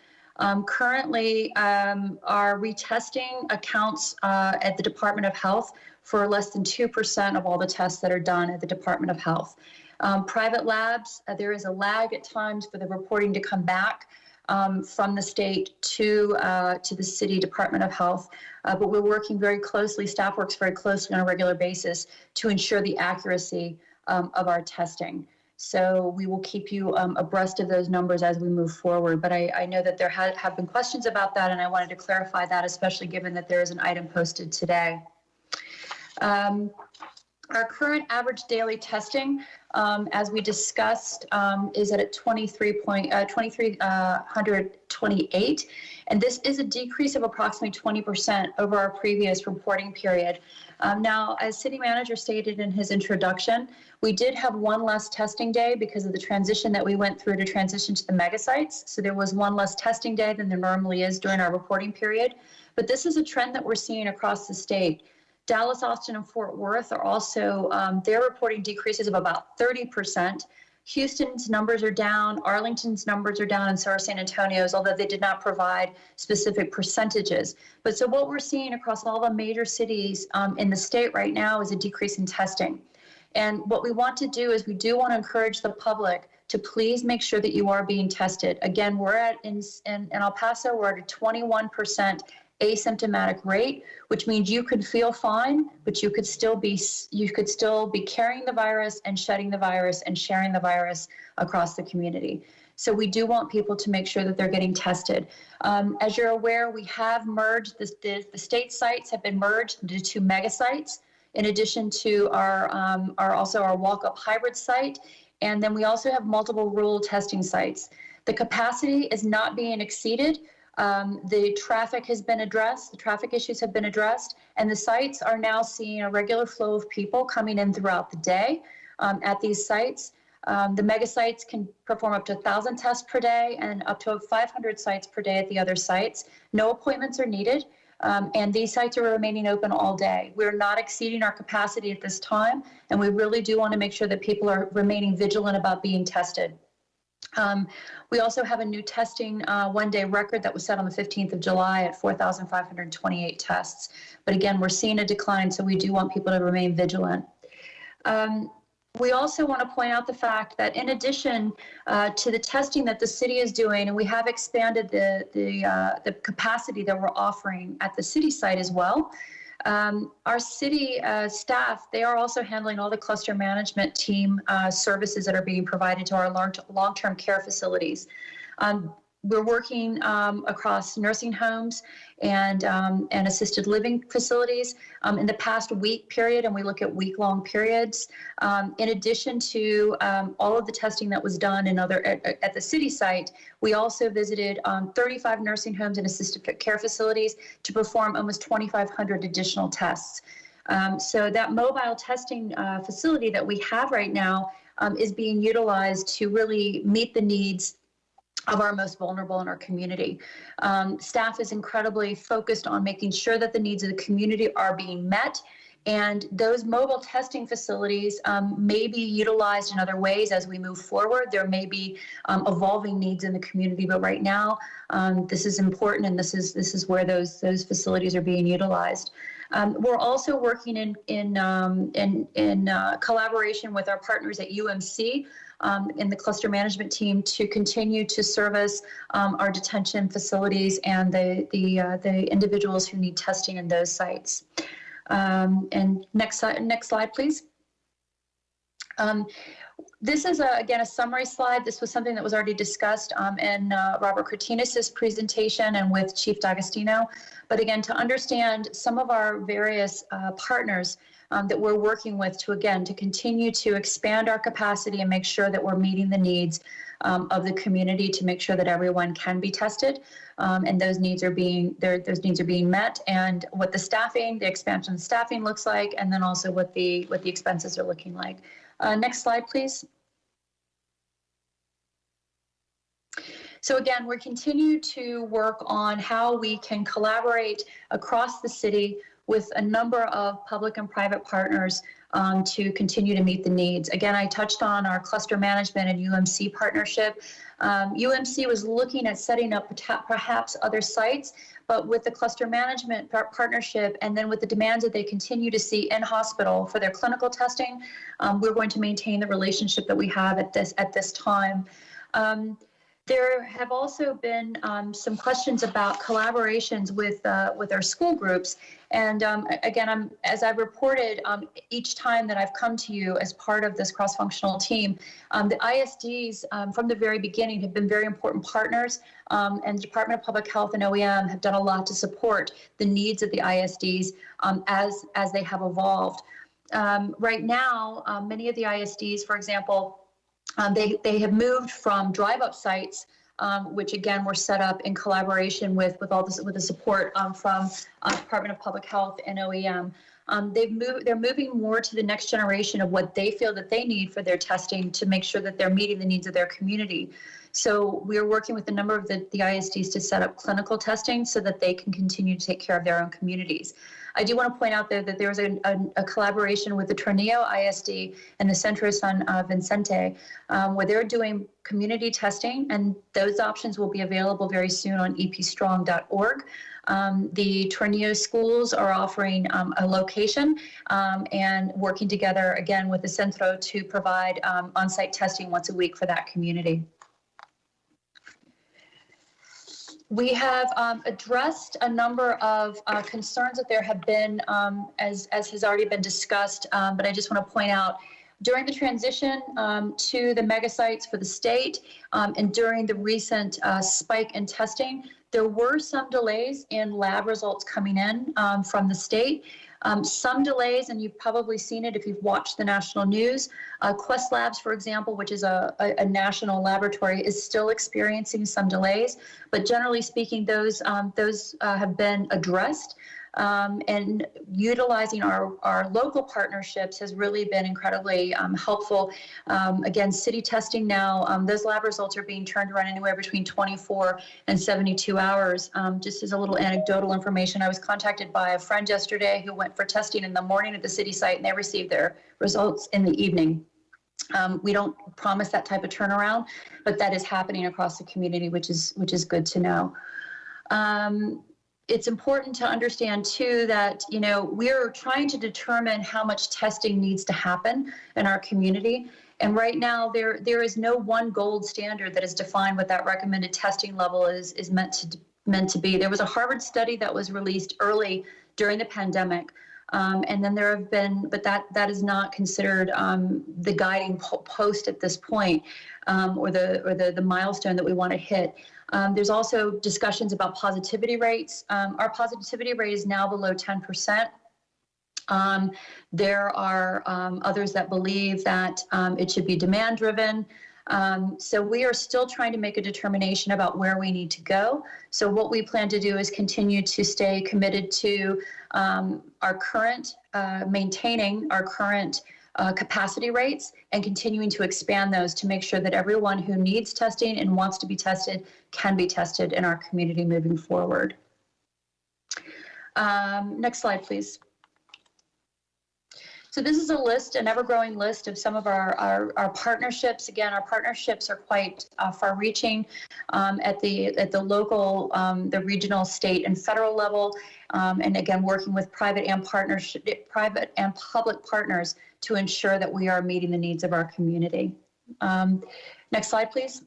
Currently, our retesting accounts at the Department of Health for less than 2% of all the tests that are done at the Department of Health. Private labs, there is a lag at times for the reporting to come back from the state to the city Department of Health, but we're working very closely, staff works very closely on a regular basis to ensure the accuracy of our testing. So we will keep you abreast of those numbers as we move forward. But I know that there have been questions about that, and I wanted to clarify that, especially given that there is an item posted today. Our current average daily testing, as we discussed, is at 2,328, and this is a decrease of approximately 20% over our previous reporting period. Now, as City Manager stated in his introduction, we did have one less testing day because of the transition that we went through to transition to the mega sites. So there was one less testing day than there normally is during our reporting period. But this is a trend that we're seeing across the state. Dallas, Austin, and Fort Worth are also, their reporting decreases of about 30%. Houston's numbers are down, Arlington's numbers are down, and so are San Antonio's, although they did not provide specific percentages. But so what we're seeing across all the major cities in the state right now is a decrease in testing. And what we want to do is we do want to encourage the public to please make sure that you are being tested. Again, we're at, in El Paso, we're at a 21% asymptomatic rate, which means you could feel fine, but you could still be carrying the virus and shedding the virus and sharing the virus across the community. So we do want people to make sure that they're getting tested. As you're aware, we have merged, the state sites have been merged into 2 mega sites, in addition to our walk-up hybrid site. And then we also have multiple rural testing sites. The capacity is not being exceeded. The traffic has been addressed, the traffic issues have been addressed, and the sites are now seeing a regular flow of people coming in throughout the day at these sites. The mega sites can perform up to 1,000 tests per day and up to 500 sites per day at the other sites. No appointments are needed, and these sites are remaining open all day. We're not exceeding our capacity at this time, and we really do want to make sure that people are remaining vigilant about being tested. We also have a new testing one-day record that was set on the 15th of July at 4,528 tests. But again, we're seeing a decline, so we do want people to remain vigilant. We also want to point out the fact that in addition to the testing that the city is doing, and we have expanded the capacity that we're offering at the city site as well, our city staff, they are also handling all the cluster management team services that are being provided to our long-term care facilities. We're working across nursing homes and assisted living facilities in the past week period, and we look at week-long periods. In addition to all of the testing that was done at the city site, we also visited 35 nursing homes and assisted care facilities to perform almost 2,500 additional tests. So that mobile testing facility that we have right now is being utilized to really meet the needs of our most vulnerable in our community. Staff is incredibly focused on making sure that the needs of the community are being met, and those mobile testing facilities may be utilized in other ways as we move forward. There may be evolving needs in the community, but right now this is important, and this is where those facilities are being utilized. We're also working in collaboration with our partners at UMC in the cluster management team to continue to service our detention facilities and the individuals who need testing in those sites. And next slide, please. This is, again, a summary slide. This was something that was already discussed in Robert Cortinez's presentation and with Chief D'Agostino. But again, to understand some of our various partners that we're working with to continue to expand our capacity and make sure that we're meeting the needs of the community, to make sure that everyone can be tested, and those needs are being met, and what the expansion of the staffing looks like, and then also what the expenses are looking like. Next slide, please. So again, we continue to work on how we can collaborate across the city with a number of public and private partners to continue to meet the needs. Again, I touched on our cluster management and UMC partnership. UMC was looking at setting up perhaps other sites, but with the cluster management partnership and then with the demands that they continue to see in hospital for their clinical testing, we're going to maintain the relationship that we have at this time. There have also been some questions about collaborations with our school groups. And again, as I've reported each time that I've come to you as part of this cross-functional team, the ISDs from the very beginning have been very important partners, and the Department of Public Health and OEM have done a lot to support the needs of the ISDs as they have evolved. Right now, many of the ISDs, for example, they have moved from drive-up sites, which again were set up in collaboration with the support from Department of Public Health and OEM. They're moving more to the next generation of what they feel that they need for their testing to make sure that they're meeting the needs of their community. So we are working with a number of the ISDs to set up clinical testing so that they can continue to take care of their own communities. I do want to point out there that there's a collaboration with the Tornillo ISD and the Centro San Vicente, where they're doing community testing, and those options will be available very soon on epstrong.org. The Tornillo schools are offering a location and working together again with the Centro to provide on-site testing once a week for that community. We have addressed a number of concerns that there have been, as has already been discussed, but I just want to point out, during the transition to the mega sites for the state and during the recent spike in testing, there were some delays in lab results coming in from the state. Some delays, and you've probably seen it if you've watched the national news. Quest Labs, for example, which is a national laboratory, is still experiencing some delays. But generally speaking, those have been addressed. And utilizing our local partnerships has really been incredibly helpful. Again, city testing now, those lab results are being turned around anywhere between 24 and 72 hours. Just as a little anecdotal information, I was contacted by a friend yesterday who went for testing in the morning at the city site, and they received their results in the evening. We don't promise that type of turnaround, but that is happening across the community, which is good to know. It's important to understand too that, we're trying to determine how much testing needs to happen in our community. And right now there is no one gold standard that is defined what that recommended testing level is meant to be. There was a Harvard study that was released early during the pandemic. And then there have been, but that is not considered the guiding post at this point, or the milestone that we want to hit. There's also discussions about positivity rates. Our positivity rate is now below 10%. There are others that believe that it should be demand driven. So we are still trying to make a determination about where we need to go. So what we plan to do is continue to stay committed to our current, maintaining our current capacity rates and continuing to expand those to make sure that everyone who needs testing and wants to be tested can be tested in our community moving forward. Next slide, please. So this is a list, an ever-growing list of some of our partnerships. Again, our partnerships are quite far-reaching at the local, the regional, state, and federal level. And again, working with private and public partners to ensure that we are meeting the needs of our community. Next slide, please.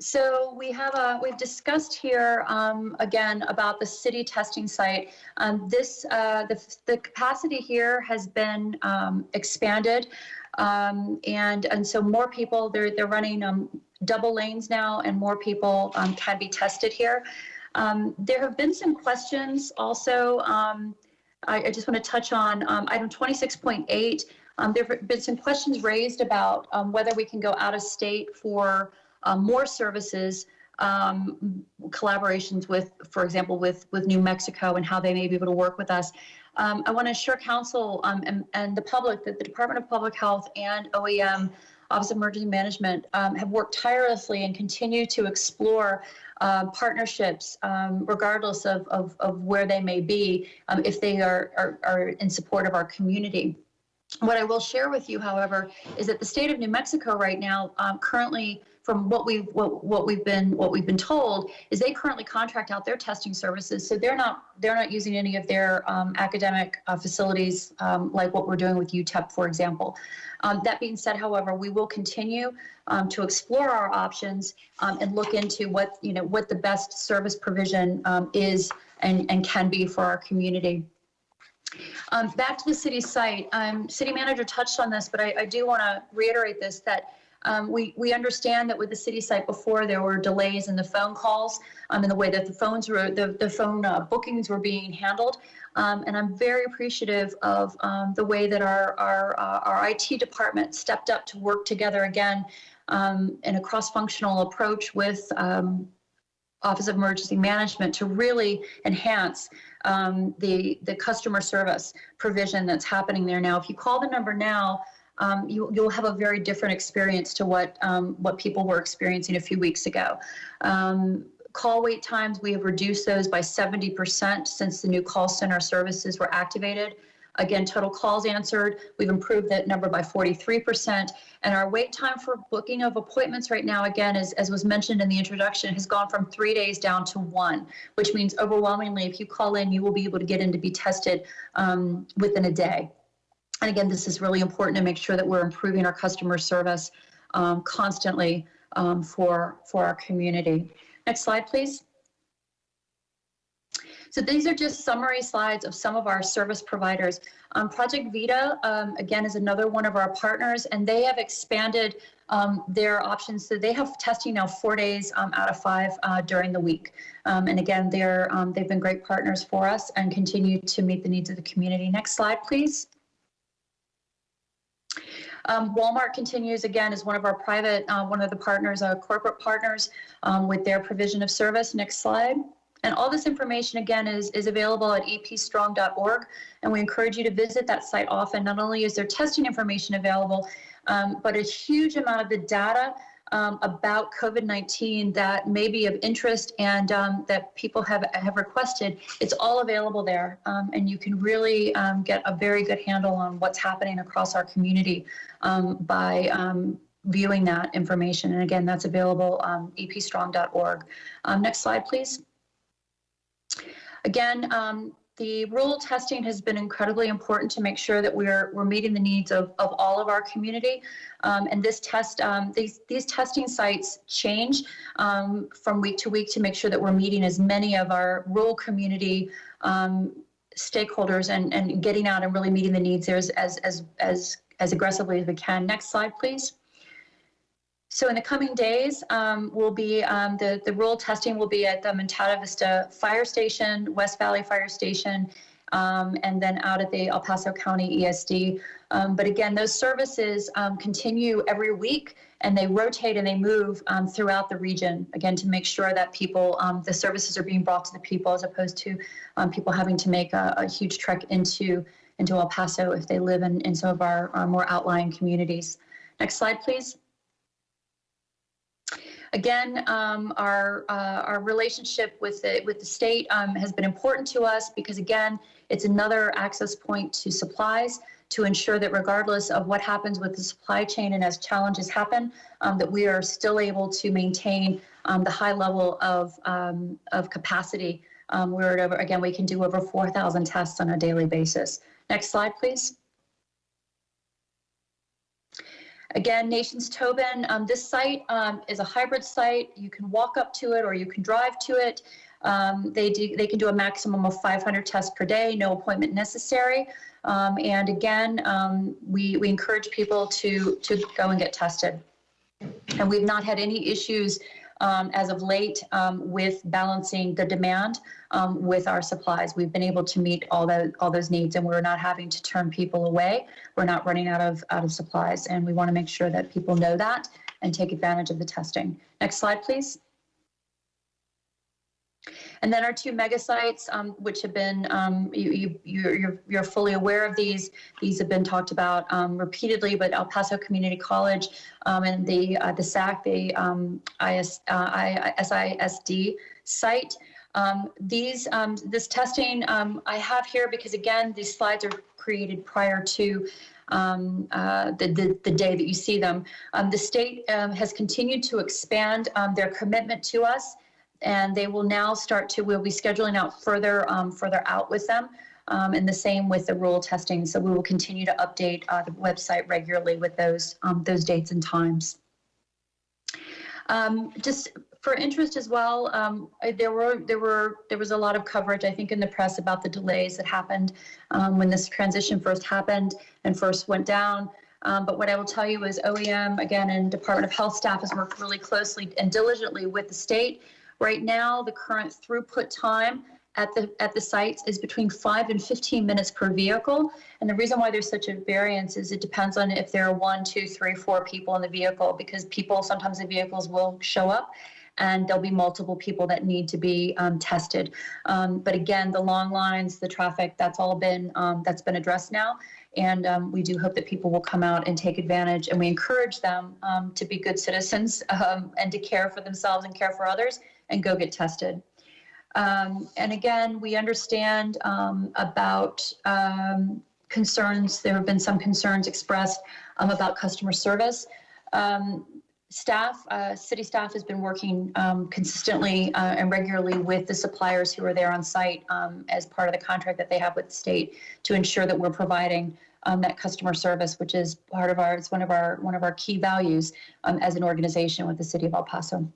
So we've discussed here again about the city testing site. The capacity here has been expanded, and so more people, they're running double lanes now, and more people can be tested here. There have been some questions also. I just want to touch on item 26.8. There have been some questions raised about whether we can go out of state for more services, collaborations with, for example, with New Mexico and how they may be able to work with us. I want to assure council and the public that the Department of Public Health and OEM Office of Emergency Management have worked tirelessly and continue to explore partnerships, regardless of where they may be, if they are in support of our community. What I will share with you, however, is that the state of New Mexico right now, currently, from what we've been told, is they currently contract out their testing services. So they're not using any of their academic facilities like what we're doing with UTEP, for example. That being said, however, we will continue to explore our options and look into what the best service provision is and can be for our community. Back to the city site. City manager touched on this, but I do want to reiterate this, that we understand that with the city site before, there were delays in the phone calls and the way that the phone bookings were being handled. And I'm very appreciative of the way that our IT department stepped up to work together again in a cross-functional approach with Office of Emergency Management to really enhance the customer service provision that's happening there now. If you call the number now, you'll have a very different experience to what people were experiencing a few weeks ago. Call wait times, we have reduced those by 70% since the new call center services were activated. Again, total calls answered, we've improved that number by 43%. And our wait time for booking of appointments right now, again, as was mentioned in the introduction, has gone from 3 days down to 1, which means overwhelmingly, if you call in, you will be able to get in to be tested within a day. And again, this is really important to make sure that we're improving our customer service constantly for our community. Next slide, please. So these are just summary slides of some of our service providers. Project Vita, again, is another one of our partners, and they have expanded their options. So they have testing now 4 days out of 5 during the week. And again, they've been great partners for us and continue to meet the needs of the community. Next slide, please. Walmart continues, again, as one of our one of the partners, corporate partners with their provision of service. Next slide. And all this information, again, is available at epstrong.org, and we encourage you to visit that site often. Not only is there testing information available, but a huge amount of the data about COVID-19 that may be of interest and that people have requested. It's all available there, and you can really get a very good handle on what's happening across our community by viewing that information. And again, that's available on epstrong.org. Next slide, please. Again, the rural testing has been incredibly important to make sure that we're meeting the needs of all of our community. And this these testing sites change from week to week to make sure that we're meeting as many of our rural community stakeholders and getting out and really meeting the needs there as aggressively as we can. Next slide, please. So in the coming days, will be the rural testing will be at the Montada Vista Fire Station, West Valley Fire Station, and then out at the El Paso County ESD. But again, those services continue every week, and they rotate and they move throughout the region, again, to make sure that people, the services are being brought to the people as opposed to people having to make a huge trek into El Paso if they live in some of our more outlying communities. Next slide, please. Again, our relationship with the state has been important to us because, again, it's another access point to supplies to ensure that regardless of what happens with the supply chain and as challenges happen, that we are still able to maintain the high level of capacity. We're at over, again, we can do over 4,000 tests on a daily basis. Next slide, please. Again, Nations Tobin, this site is a hybrid site. You can walk up to it or you can drive to it. They can do a maximum of 500 tests per day, no appointment necessary. And again, we encourage people to go and get tested. And we've not had any issues as of late with balancing the demand with our supplies. We've been able to meet all those needs, and we're not having to turn people away. We're not running out of supplies, and we want to make sure that people know that and take advantage of the testing. Next slide, please. And then our two mega sites, which have been, you're fully aware of these. These have been talked about repeatedly, but El Paso Community College and the SAC, the SISD site. This testing I have here because, again, these slides are created prior to the day that you see them. The state has continued to expand their commitment to us, and they will now we'll be scheduling out further out with them, and the same with the rural testing. So we will continue to update the website regularly with those dates and times. Just for interest as well, there was a lot of coverage, I think, in the press about the delays that happened when this transition first happened and first went down. But what I will tell you is OEM, again, and Department of Health staff has worked really closely and diligently with the state. Right now, the current throughput time at the sites is between 5 and 15 minutes per vehicle. And the reason why there's such a variance is it depends on if there are 1, 2, 3, 4 people in the vehicle, because sometimes the vehicles will show up and there'll be multiple people that need to be tested. But again, the long lines, the traffic, that's been addressed now. And we do hope that people will come out and take advantage, and we encourage them to be good citizens and to care for themselves and care for others and go get tested. And again, we understand about concerns. There have been some concerns expressed about customer service. City staff has been working consistently and regularly with the suppliers who are there on site as part of the contract that they have with the state to ensure that we're providing that customer service, which is it's one of our key values as an organization with the City of El Paso.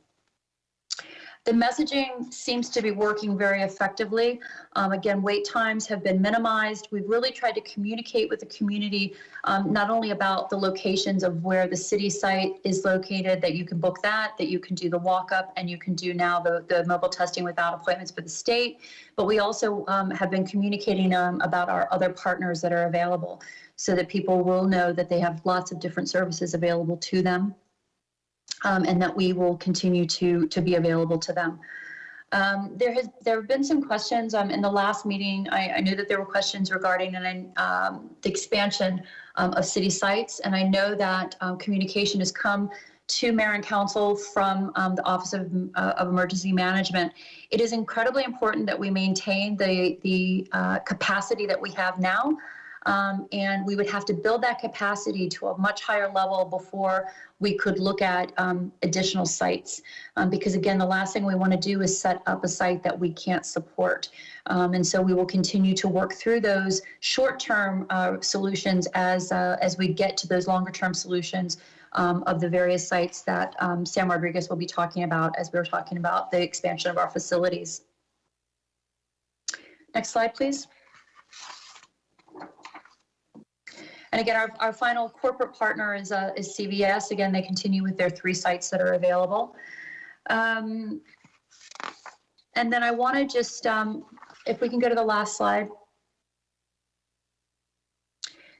The messaging seems to be working very effectively. Again, wait times have been minimized. We've really tried to communicate with the community, not only about the locations of where the city site is located, that you can book that you can do the walk-up, and you can do now the mobile testing without appointments for the state. But we also have been communicating about our other partners that are available so that people will know that they have lots of different services available to them. And that we will continue to be available to them. There have been some questions in the last meeting. I knew that there were questions regarding the expansion of city sites, and I know that communication has come to Mayor and Council from the Office of Emergency Management. It is incredibly important that we maintain the capacity that we have now. And we would have to build that capacity to a much higher level before we could look at additional sites. Because again, the last thing we want to do is set up a site that we can't support. And so we will continue to work through those short-term solutions as we get to those longer-term solutions of the various sites that Sam Rodriguez will be talking about as we were talking about the expansion of our facilities. Next slide, please. And again, our final corporate partner is CVS. Again, they continue with their 3 sites that are available. And then I want to just, if we can go to the last slide.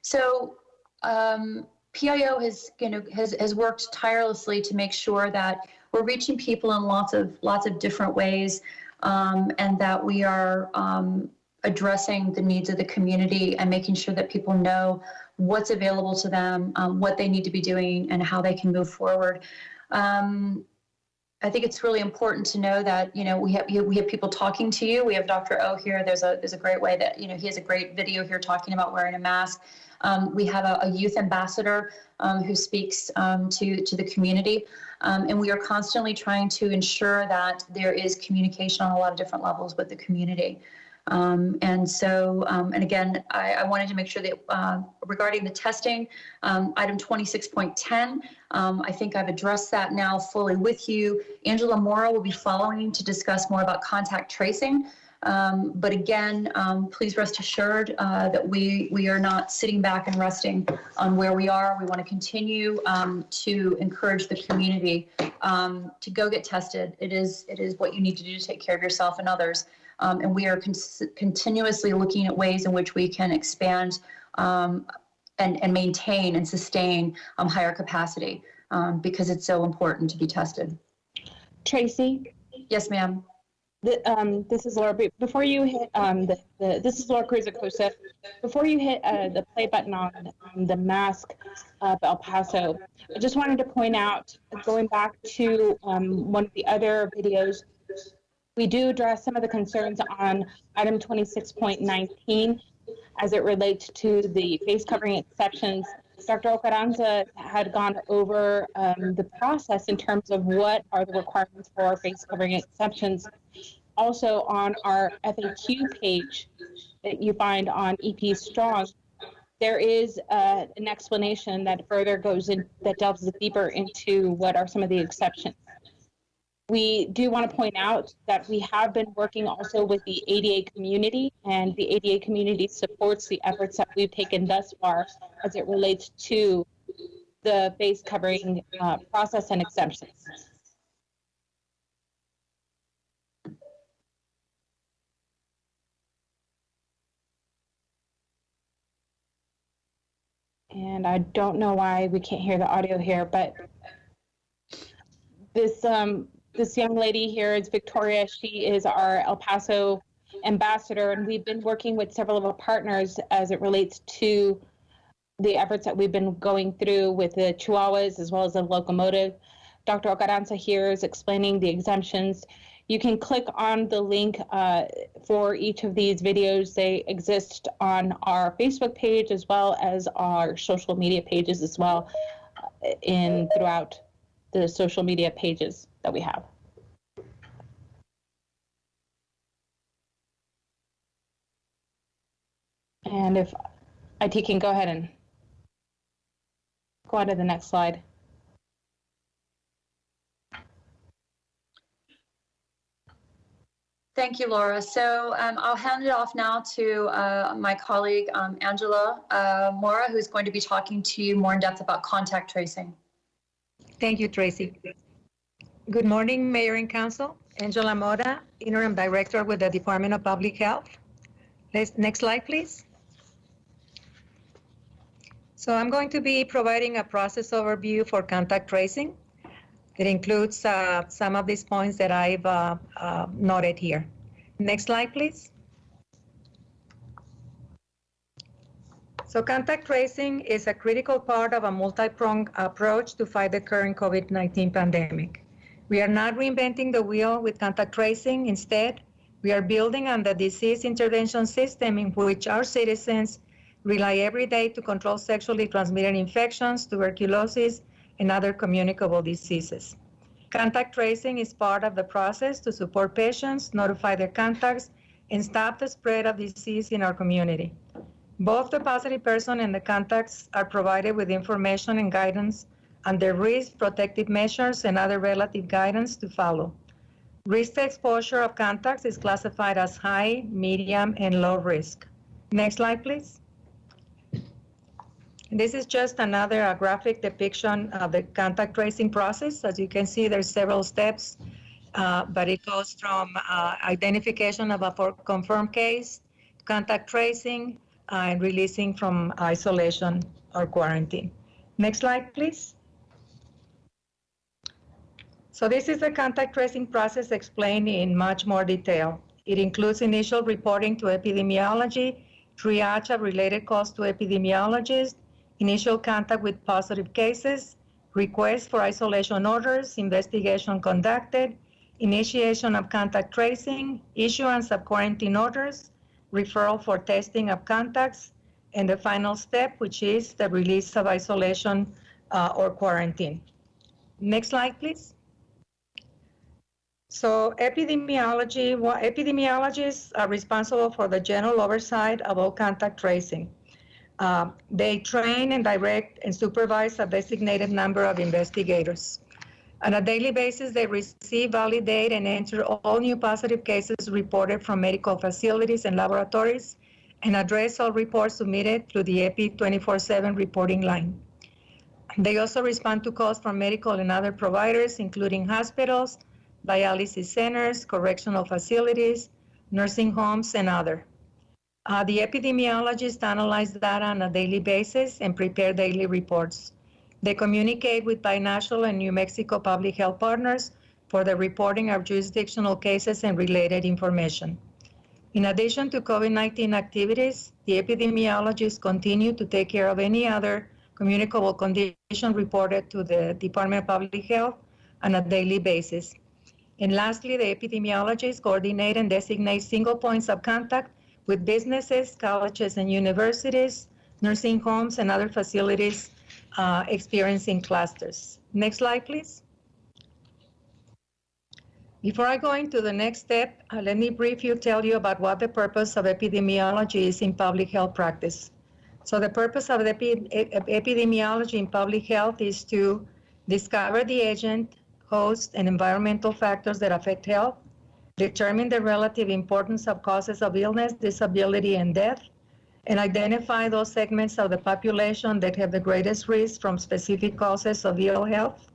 So PIO has worked tirelessly to make sure that we're reaching people in lots of different ways, and that we are addressing the needs of the community and making sure that people know what's available to them, what they need to be doing, and how they can move forward. I think it's really important to know that we have people talking to you. We have Dr. O here. There's a great way that he has a great video here talking about wearing a mask. We have a youth ambassador who speaks to the community, and we are constantly trying to ensure that there is communication on a lot of different levels with the community. And so, and again, I wanted to make sure that regarding the testing, item 26.10, I think I've addressed that now fully with you. Angela Mora will be following to discuss more about contact tracing. But again, please rest assured that we are not sitting back and resting on where we are. We want to continue to encourage the community to go get tested. It is what you need to do to take care of yourself and others. And we are continuously looking at ways in which we can expand and maintain and sustain higher capacity because it's so important to be tested. Tracy? Yes, ma'am. This is Laura. Before you hit this is Laura Cruz Acosta. Before you hit the play button on the mask of El Paso, I just wanted to point out, going back to one of the other videos, we do address some of the concerns on item 26.19 as it relates to the face covering exceptions. Dr. Ocaranza had gone over the process in terms of what are the requirements for face covering exceptions. Also on our FAQ page that you find on EP Strong, there is an explanation that further goes in, that delves deeper into what are some of the exceptions. We do want to point out that we have been working also with the ADA community, and the ADA community supports the efforts that we've taken thus far as it relates to the face covering process and exemptions. And I don't know why we can't hear the audio here, but this young lady here is Victoria. She is our El Paso ambassador, and we've been working with several of our partners as it relates to the efforts that we've been going through with the Chihuahuas as well as the locomotive. Dr. Ocaranza here is explaining the exemptions. You can click on the link for each of these videos. They exist on our Facebook page as well as our social media pages as well, throughout the social media pages that we have. And if IT can go ahead and go on to the next slide. Thank you, Laura. So I'll hand it off now to my colleague, Angela Mora, who's going to be talking to you more in depth about contact tracing. Thank you, Tracy. Good morning, Mayor and Council. Angela Mora, Interim Director with the Department of Public Health. Next slide, please. So I'm going to be providing a process overview for contact tracing. It includes some of these points that I've noted here. Next slide, please. So contact tracing is a critical part of a multi-pronged approach to fight the current COVID-19 pandemic. We are not reinventing the wheel with contact tracing. Instead, we are building on the disease intervention system in which our citizens rely every day to control sexually transmitted infections, tuberculosis, and other communicable diseases. Contact tracing is part of the process to support patients, notify their contacts, and stop the spread of disease in our community. Both the positive person and the contacts are provided with information and guidance on their risk, protective measures, and other relative guidance to follow. Risk exposure of contacts is classified as high, medium, and low risk. Next slide, please. This is just another graphic depiction of the contact tracing process. As you can see, there's several steps, but it goes from identification of a confirmed case, contact tracing, and releasing from isolation or quarantine. Next slide, please. So this is the contact tracing process explained in much more detail. It includes initial reporting to epidemiology, triage of related calls to epidemiologists, initial contact with positive cases, request for isolation orders, investigation conducted, initiation of contact tracing, issuance of quarantine orders, referral for testing of contacts, and the final step, which is the release of isolation or quarantine. Next slide, please. So epidemiologists are responsible for the general oversight of all contact tracing. They train and direct and supervise a designated number of investigators. On a daily basis, they receive, validate, and enter all new positive cases reported from medical facilities and laboratories, and address all reports submitted through the EPI 24/7 reporting line. They also respond to calls from medical and other providers, including hospitals, dialysis centers, correctional facilities, nursing homes, and other. The epidemiologists analyze data on a daily basis and prepare daily reports. They communicate with binational and New Mexico public health partners for the reporting of jurisdictional cases and related information. In addition to COVID-19 activities, the epidemiologists continue to take care of any other communicable condition reported to the Department of Public Health on a daily basis. And lastly, the epidemiologists coordinate and designate single points of contact with businesses, colleges and universities, nursing homes, and other facilities experiencing clusters. Next slide, please. Before I go into the next step, let me briefly tell you about what the purpose of epidemiology is in public health practice. So the purpose of epidemiology in public health is to discover the agent, host, and environmental factors that affect health, determine the relative importance of causes of illness, disability, and death, and identify those segments of the population that have the greatest risk from specific causes of ill health,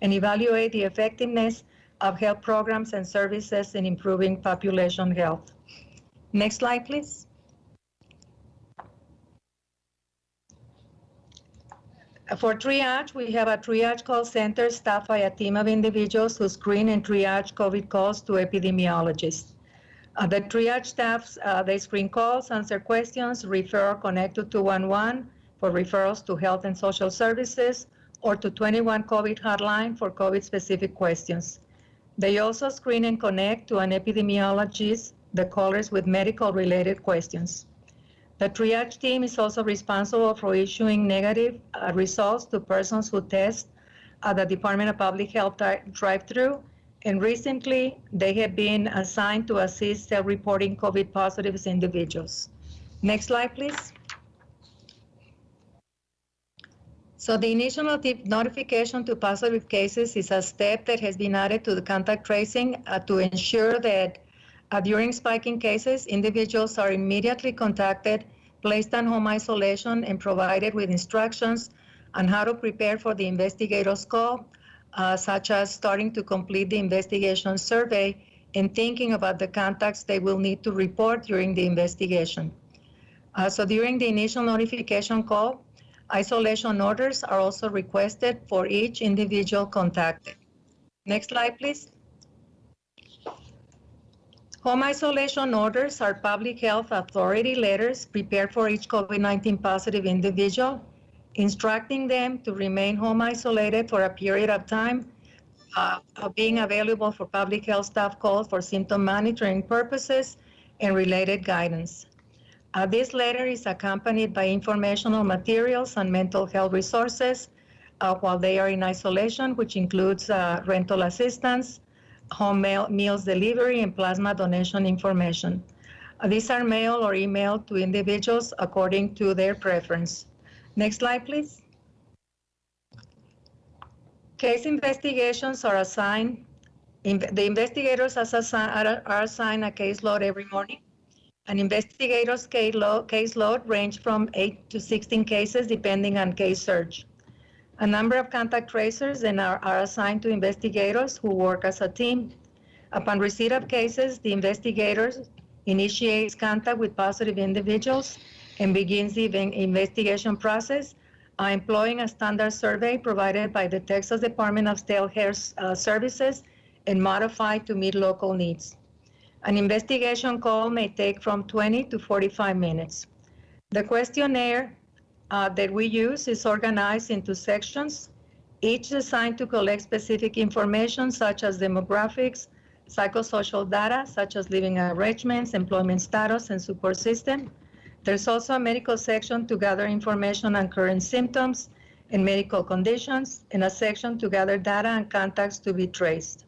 and evaluate the effectiveness of health programs and services in improving population health. Next slide, please. For triage, we have a triage call center staffed by a team of individuals who screen and triage COVID calls to epidemiologists. The triage staffs, they screen calls, answer questions, refer or connect to 211 for referrals to health and social services, or to 21 COVID hotline for COVID-specific questions. They also screen and connect to an epidemiologist, the callers with medical-related questions. The triage team is also responsible for issuing negative results to persons who test at the Department of Public Health drive-thru, and recently they have been assigned to assist self-reporting COVID positive individuals. Next slide, please. So the initial notification to positive cases is a step that has been added to the contact tracing to ensure that during spiking cases, individuals are immediately contacted, placed on home isolation, and provided with instructions on how to prepare for the investigator's call, such as starting to complete the investigation survey and thinking about the contacts they will need to report during the investigation. So during the initial notification call, isolation orders are also requested for each individual contacted. Next slide, please. Home isolation orders are public health authority letters prepared for each COVID-19 positive individual, instructing them to remain home isolated for a period of time, being available for public health staff calls for symptom monitoring purposes and related guidance. This letter is accompanied by informational materials on mental health resources while they are in isolation, which includes rental assistance, home meals delivery, and plasma donation information. These are mailed or emailed to individuals according to their preference. Next slide, please. Case investigations are assigned. The investigators are assigned a caseload every morning. An investigator's caseload range from 8 to 16 cases, depending on case search. A number of contact tracers are assigned to investigators who work as a team. Upon receipt of cases, the investigators initiates contact with positive individuals and begins the investigation process, employing a standard survey provided by the Texas Department of State Health Services and modified to meet local needs. An investigation call may take from 20 to 45 minutes. The questionnaire that we use is organized into sections, each designed to collect specific information such as demographics, psychosocial data such as living arrangements, employment status, and support system. There's also a medical section to gather information on current symptoms and medical conditions, and a section to gather data and contacts to be traced.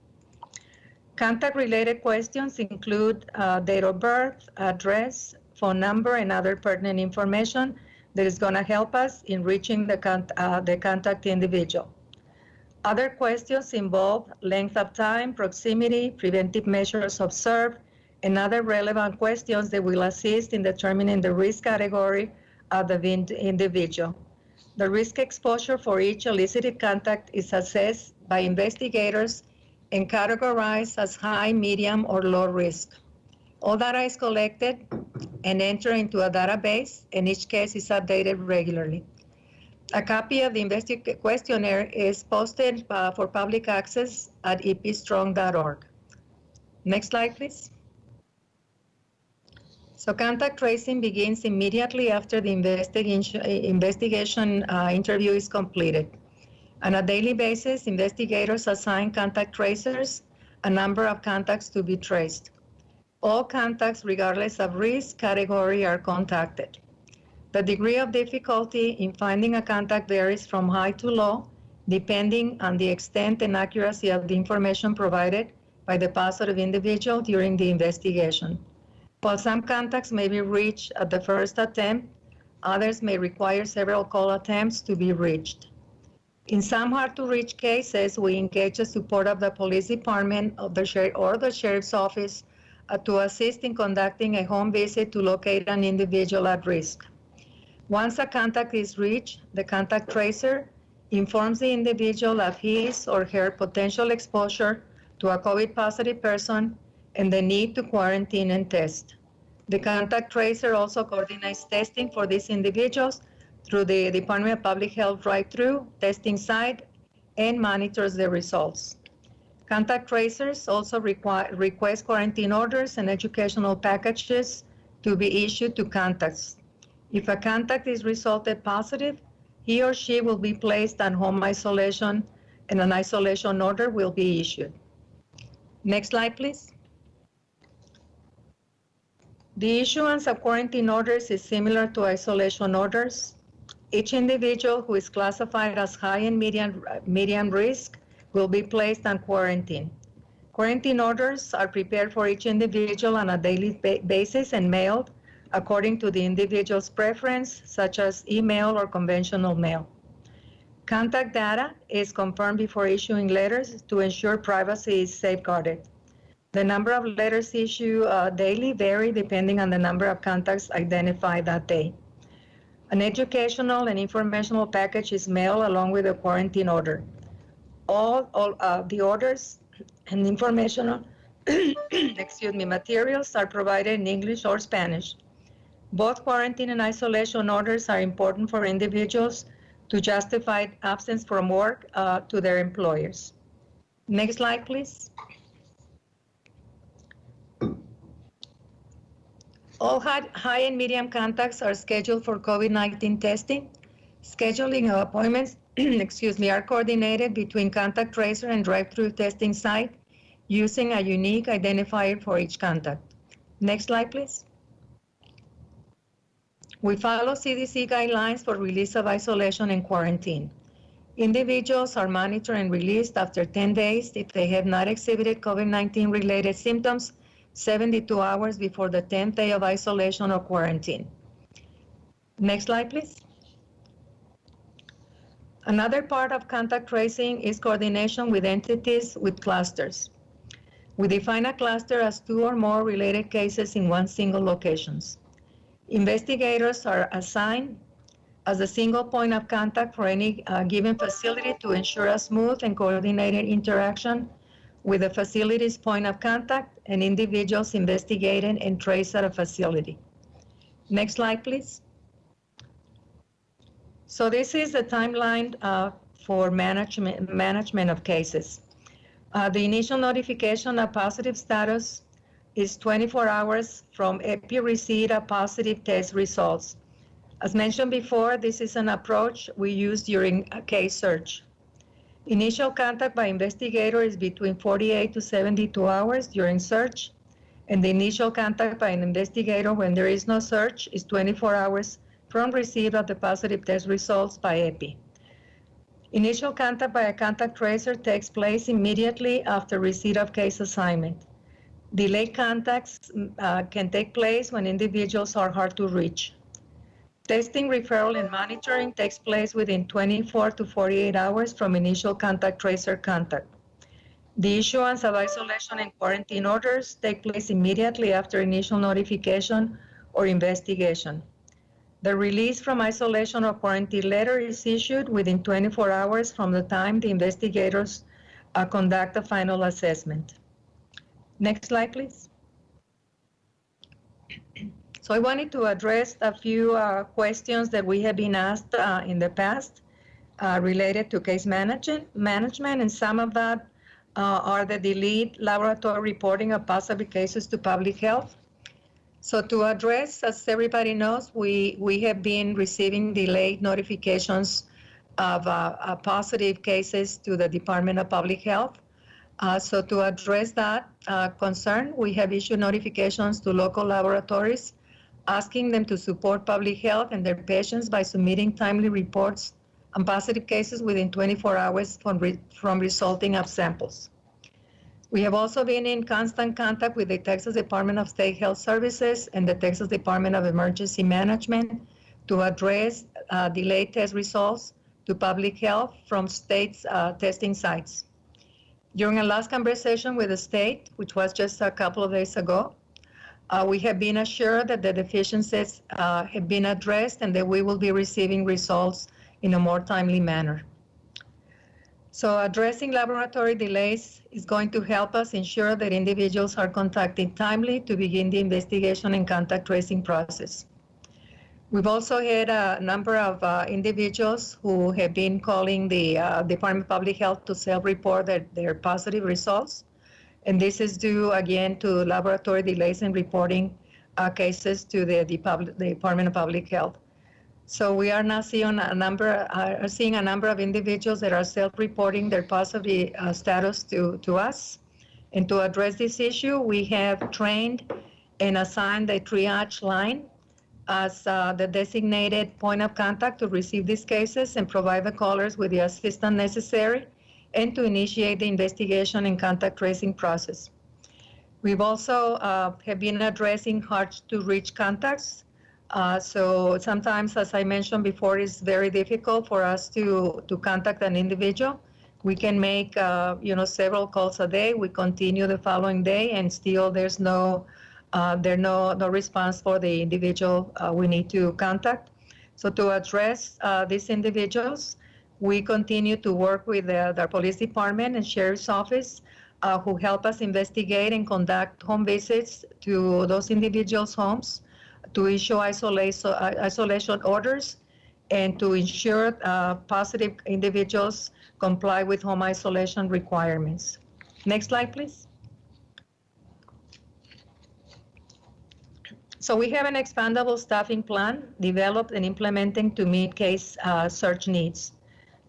Contact-related questions include date of birth, address, phone number, and other pertinent information that is going to help us in reaching the contact individual. Other questions involve length of time, proximity, preventive measures observed, and other relevant questions that will assist in determining the risk category of the individual. The risk exposure for each elicited contact is assessed by investigators and categorized as high, medium, or low risk. All data is collected and entered into a database, and each case is updated regularly. A copy of the questionnaire is posted for public access at epstrong.org. Next slide, please. So contact tracing begins immediately after the investigation interview is completed. On a daily basis, investigators assign contact tracers a number of contacts to be traced. All contacts, regardless of risk category, are contacted. The degree of difficulty in finding a contact varies from high to low, depending on the extent and accuracy of the information provided by the positive individual during the investigation. While some contacts may be reached at the first attempt, others may require several call attempts to be reached. In some hard-to-reach cases, we engage the support of the police department or the sheriff's office to assist in conducting a home visit to locate an individual at risk. Once a contact is reached, the contact tracer informs the individual of his or her potential exposure to a COVID-positive person and the need to quarantine and test. The contact tracer also coordinates testing for these individuals through the Department of Public Health drive-through testing site and monitors the results. Contact tracers also request quarantine orders and educational packages to be issued to contacts. If a contact is resulted positive, he or she will be placed on home isolation and an isolation order will be issued. Next slide, please. The issuance of quarantine orders is similar to isolation orders. Each individual who is classified as high and medium risk will be placed on quarantine. Quarantine orders are prepared for each individual on a daily basis and mailed according to the individual's preference, such as email or conventional mail. Contact data is confirmed before issuing letters to ensure privacy is safeguarded. The number of letters issued daily vary depending on the number of contacts identified that day. An educational and informational package is mailed along with a quarantine order. All the orders and informational materials are provided in English or Spanish. Both quarantine and isolation orders are important for individuals to justify absence from work to their employers. Next slide, please. All high and medium contacts are scheduled for COVID-19 testing. Scheduling of appointments are coordinated between contact tracer and drive-through testing site using a unique identifier for each contact. Next slide, please. We follow CDC guidelines for release of isolation and quarantine. Individuals are monitored and released after 10 days if they have not exhibited COVID-19 related symptoms 72 hours before the 10th day of isolation or quarantine. Next slide, please. Another part of contact tracing is coordination with entities with clusters. We define a cluster as 2 or more related cases in one single location. Investigators are assigned as a single point of contact for any given facility to ensure a smooth and coordinated interaction with the facility's point of contact and individuals investigated and traced at a facility. Next slide, please. So this is the timeline for management of cases. The initial notification of positive status is 24 hours from EPI receipt of positive test results. As mentioned before, this is an approach we use during a case search. Initial contact by investigator is between 48 to 72 hours during search, and the initial contact by an investigator when there is no search is 24 hours from receipt of the positive test results by EPI. Initial contact by a contact tracer takes place immediately after receipt of case assignment. Delayed contacts can take place when individuals are hard to reach. Testing, referral, and monitoring takes place within 24 to 48 hours from initial contact tracer contact. The issuance of isolation and quarantine orders take place immediately after initial notification or investigation. The release from isolation or quarantine letter is issued within 24 hours from the time the investigators conduct a final assessment. Next slide, please. So I wanted to address a few questions that we have been asked in the past related to case management, and some of that are the delayed laboratory reporting of positive cases to public health. So to address, as everybody knows, we have been receiving delayed notifications of positive cases to the Department of Public Health. So to address that concern, we have issued notifications to local laboratories asking them to support public health and their patients by submitting timely reports on positive cases within 24 hours from resulting of samples. We have also been in constant contact with the Texas Department of State Health Services and the Texas Department of Emergency Management to address delayed test results to public health from states' testing sites. During our last conversation with the state, which was just a couple of days ago, we have been assured that the deficiencies have been addressed and that we will be receiving results in a more timely manner. So addressing laboratory delays is going to help us ensure that individuals are contacted timely to begin the investigation and contact tracing process. We've also had a number of individuals who have been calling the Department of Public Health to self-report their positive results. And this is due, again, to laboratory delays in reporting cases to the Department of Public Health. So we are now seeing a number of individuals that are self-reporting their positive status to us. And to address this issue, we have trained and assigned a triage line as the designated point of contact to receive these cases and provide the callers with the assistance necessary and to initiate the investigation and contact tracing process. We've also have been addressing hard-to-reach contacts. So sometimes, as I mentioned before, it's very difficult for us to contact an individual. We can make several calls a day. We continue the following day, and still there's no response for the individual we need to contact. So to address these individuals, we continue to work with the police department and sheriff's office who help us investigate and conduct home visits to those individuals' homes to issue isolation orders and to ensure positive individuals comply with home isolation requirements. Next slide, please. So we have an expandable staffing plan developed and implementing to meet case search needs.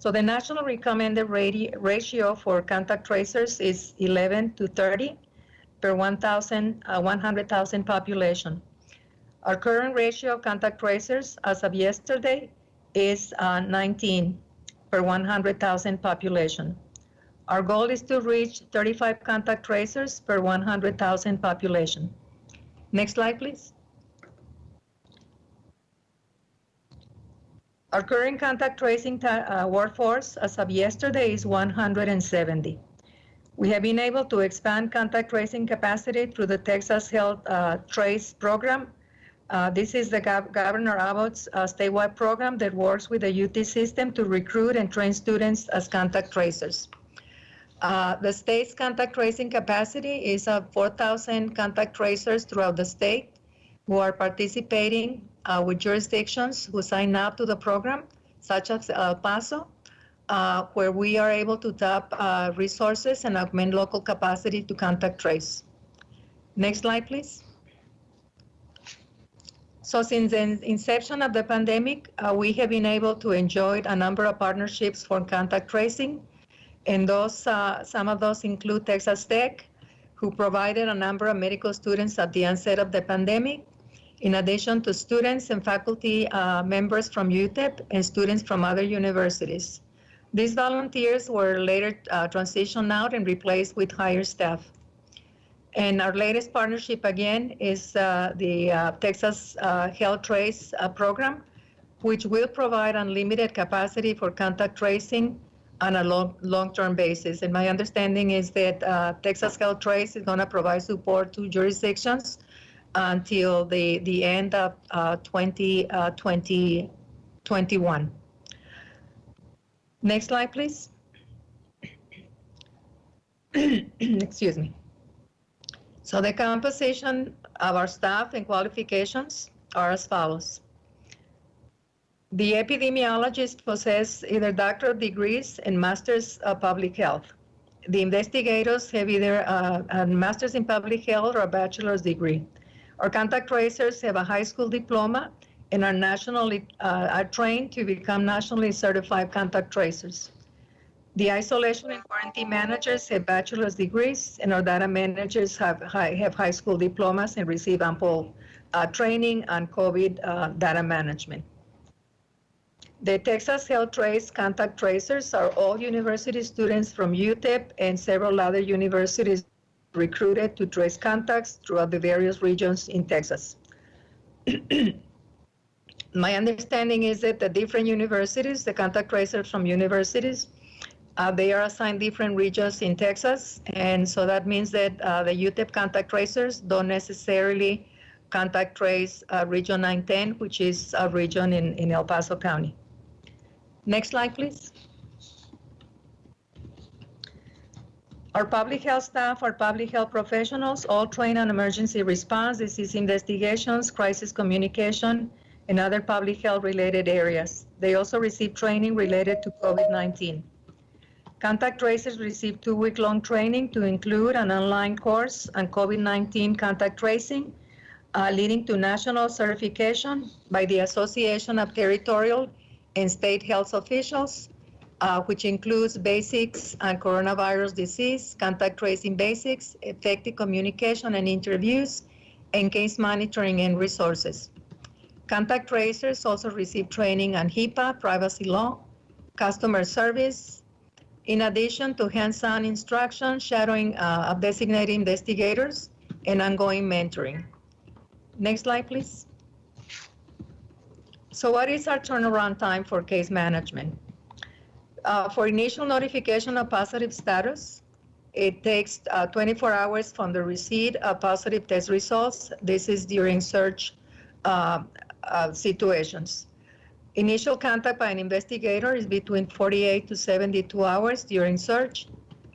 So the national recommended ratio for contact tracers is 11 to 30 per 100,000 population. Our current ratio of contact tracers as of yesterday is 19 per 100,000 population. Our goal is to reach 35 contact tracers per 100,000 population. Next slide, please. Our current contact tracing workforce as of yesterday is 170. We have been able to expand contact tracing capacity through the Texas Health Trace program. This is the Governor Abbott's statewide program that works with the UT system to recruit and train students as contact tracers. The state's contact tracing capacity is 4,000 contact tracers throughout the state who are participating with jurisdictions who sign up to the program, such as El Paso, where we are able to tap resources and augment local capacity to contact trace. Next slide, please. So since the inception of the pandemic, we have been able to enjoy a number of partnerships for contact tracing. And those, some of those include Texas Tech, who provided a number of medical students at the onset of the pandemic, in addition to students and faculty members from UTEP and students from other universities. These volunteers were later transitioned out and replaced with higher staff. And our latest partnership, again, is the Texas Health Trace program, which will provide unlimited capacity for contact tracing on a long-term basis. And my understanding is that Texas Health Trace is going to provide support to jurisdictions until the end of 2021. Next slide, please. Excuse me. So the composition Our staff and qualifications are as follows. The epidemiologists possess either doctorate degrees and masters of public health. The investigators have either a master's in public health or a bachelor's degree. Our contact tracers have a high school diploma and are trained to become nationally certified contact tracers. The isolation and quarantine managers have bachelor's degrees, and our data managers have high school diplomas and receive ample training on COVID data management. The Texas Health Trace contact tracers are all university students from UTEP and several other universities recruited to trace contacts throughout the various regions in Texas. My understanding is that the different universities, the contact tracers from universities, they are assigned different regions in Texas, and so that means that the UTEP contact tracers don't necessarily contact trace Region 910, which is a region in El Paso County. Next slide, please. Our public health staff, our public health professionals, all trained on emergency response, disease investigations, crisis communication, and other public health related areas. They also receive training related to COVID-19. Contact tracers receive 2-week-long training to include an online course on COVID-19 contact tracing, leading to national certification by the Association of Territorial and State Health Officials, which includes basics on coronavirus disease, contact tracing basics, effective communication and interviews, and case monitoring and resources. Contact tracers also receive training on HIPAA, privacy law, customer service, in addition to hands-on instruction, shadowing of designated investigators, and ongoing mentoring. Next slide, please. So what is our turnaround time for case management? For initial notification of positive status, it takes 24 hours from the receipt of positive test results. This is during search situations. Initial contact by an investigator is between 48 to 72 hours during search.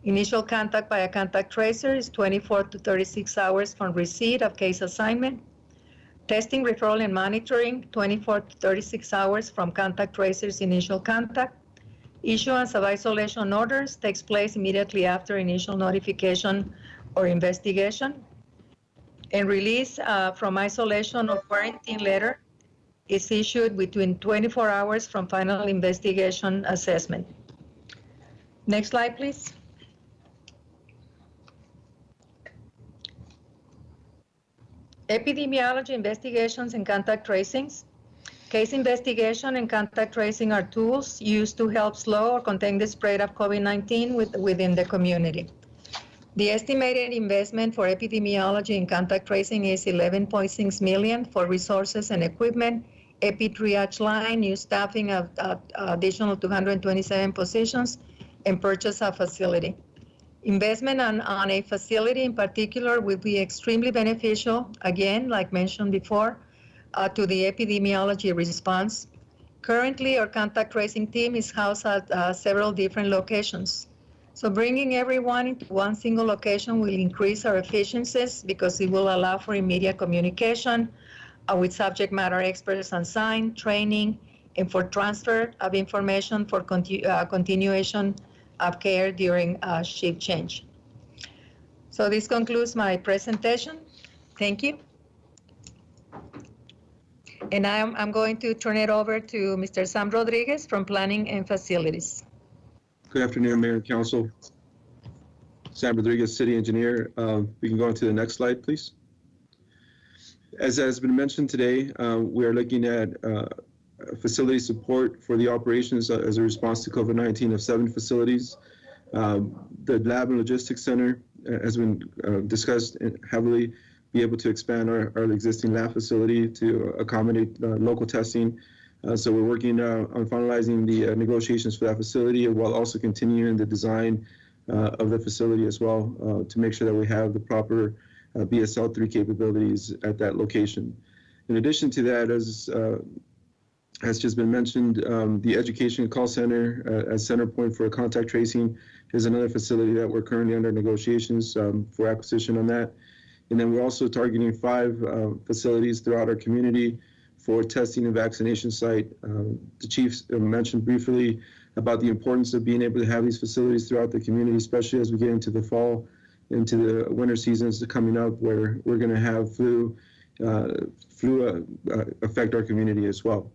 Initial contact by a contact tracer is 24 to 36 hours from receipt of case assignment. Testing, referral, and monitoring, 24 to 36 hours from contact tracers' initial contact. Issuance of isolation orders takes place immediately after initial notification or investigation. And release from isolation or quarantine letter is issued between 24 hours from final investigation assessment. Next slide, please. Epidemiology investigations and contact tracings. Case investigation and contact tracing are tools used to help slow or contain the spread of COVID-19 within the community. The estimated investment for epidemiology and contact tracing is $11.6 million for resources and equipment, epi-triage line, new staffing of additional 227 positions, and purchase of facility. Investment on a facility in particular will be extremely beneficial, again, like mentioned before, to the epidemiology response. Currently, our contact tracing team is housed at several different locations. So bringing everyone into one single location will increase our efficiencies because it will allow for immediate communication with subject matter experts on sign, training, and for transfer of information for continuation of care during shift change. So this concludes my presentation. Thank you. And I'm going to turn it over to Mr. Sam Rodriguez from Planning and Facilities. Good afternoon, Mayor and Council. Sam Rodriguez, City Engineer. We can go on to the next slide, please. As has been mentioned today, we are looking at facility support for the operations as a response to COVID-19 of 7 facilities. The Lab and Logistics Center has been discussed heavily, be able to expand our existing lab facility to accommodate local testing. So we're working on finalizing the negotiations for that facility while also continuing the design of the facility as well to make sure that we have the proper BSL-3 capabilities at that location. In addition to that, as has just been mentioned, the Education Call Center as center point for contact tracing is another facility that we're currently under negotiations for acquisition on that. And then we're also targeting 5 facilities throughout our community for testing and vaccination site. The chief mentioned briefly about the importance of being able to have these facilities throughout the community, especially as we get into the fall, into the winter seasons coming up, where we're going to have flu affect our community as well.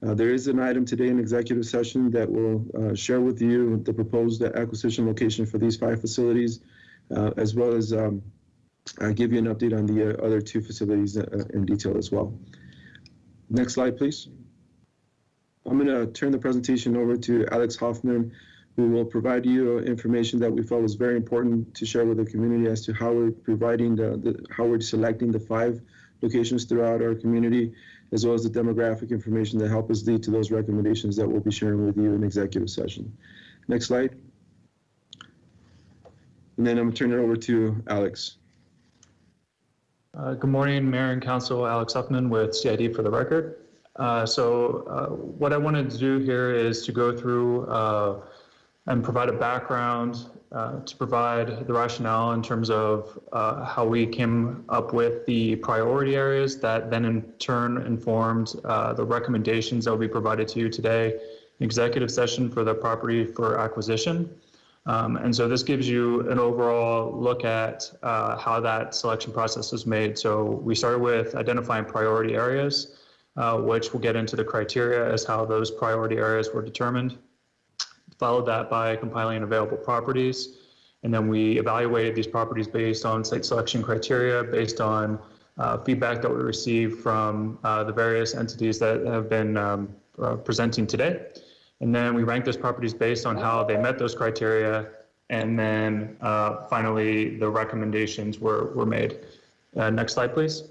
There is an item today in executive session that will share with you the proposed acquisition location for these 5 facilities, as well as give you an update on the other 2 facilities in detail as well. Next slide, please. I'm going to turn the presentation over to Alex Hoffman, who will provide you information that we felt was very important to share with the community as to how we're providing how we're selecting the 5 locations throughout our community, as well as the demographic information that help us lead to those recommendations that we'll be sharing with you in executive session. Next slide. And then I'm going to turn it over to Alex. Good morning, Mayor and Council. Alex Huffman with CID for the record. What I wanted to do here is to go through and provide a background to provide the rationale in terms of how we came up with the priority areas that then in turn informed the recommendations that will be provided to you today, executive session for the property for acquisition. And so this gives you an overall look at how that selection process was made. So we started with identifying priority areas, which we'll get into the criteria as how those priority areas were determined. Followed that by compiling available properties. And then we evaluated these properties based on site selection criteria, based on feedback that we received from the various entities that have been presenting today. And then we ranked those properties based on how they met those criteria. And then finally, the recommendations were made. Next slide, please.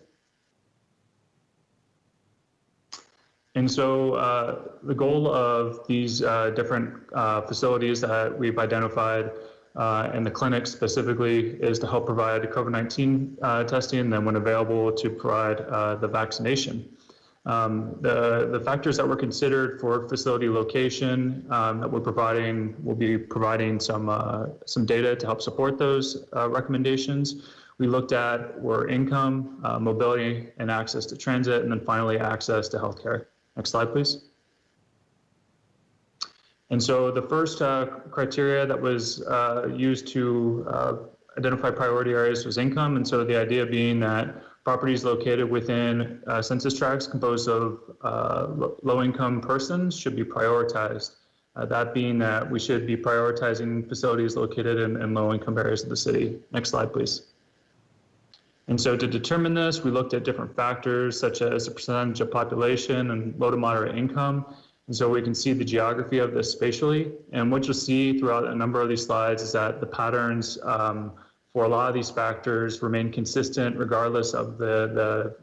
And so the goal of these different facilities that we've identified and the clinic specifically is to help provide COVID-19 testing, and then when available to provide the vaccination. The factors that were considered for facility location that we'll be providing some data to help support those recommendations. We looked at were income, mobility, and access to transit, and then finally access to healthcare. Next slide, please. And so the first criteria that was used to identify priority areas was income. And so the idea being that properties located within census tracts composed of low-income persons should be prioritized. That being that we should be prioritizing facilities located in low-income areas of the city. Next slide, please. And so to determine this, we looked at different factors such as the percentage of population and low to moderate income. And so we can see the geography of this spatially. And what you'll see throughout a number of these slides is that the patterns for a lot of these factors remain consistent regardless of the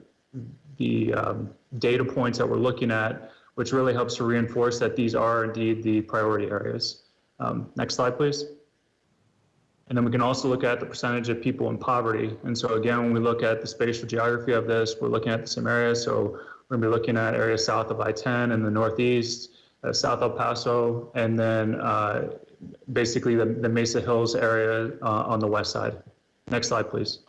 data points that we're looking at, which really helps to reinforce that these are indeed the priority areas. Next slide, please. And then we can also look at the percentage of people in poverty. And so again, when we look at the spatial geography of this, we're looking at the same areas. So we're gonna be looking at areas south of I-10 in the Northeast, South El Paso, and then basically the Mesa Hills area on the west side. Next slide, please.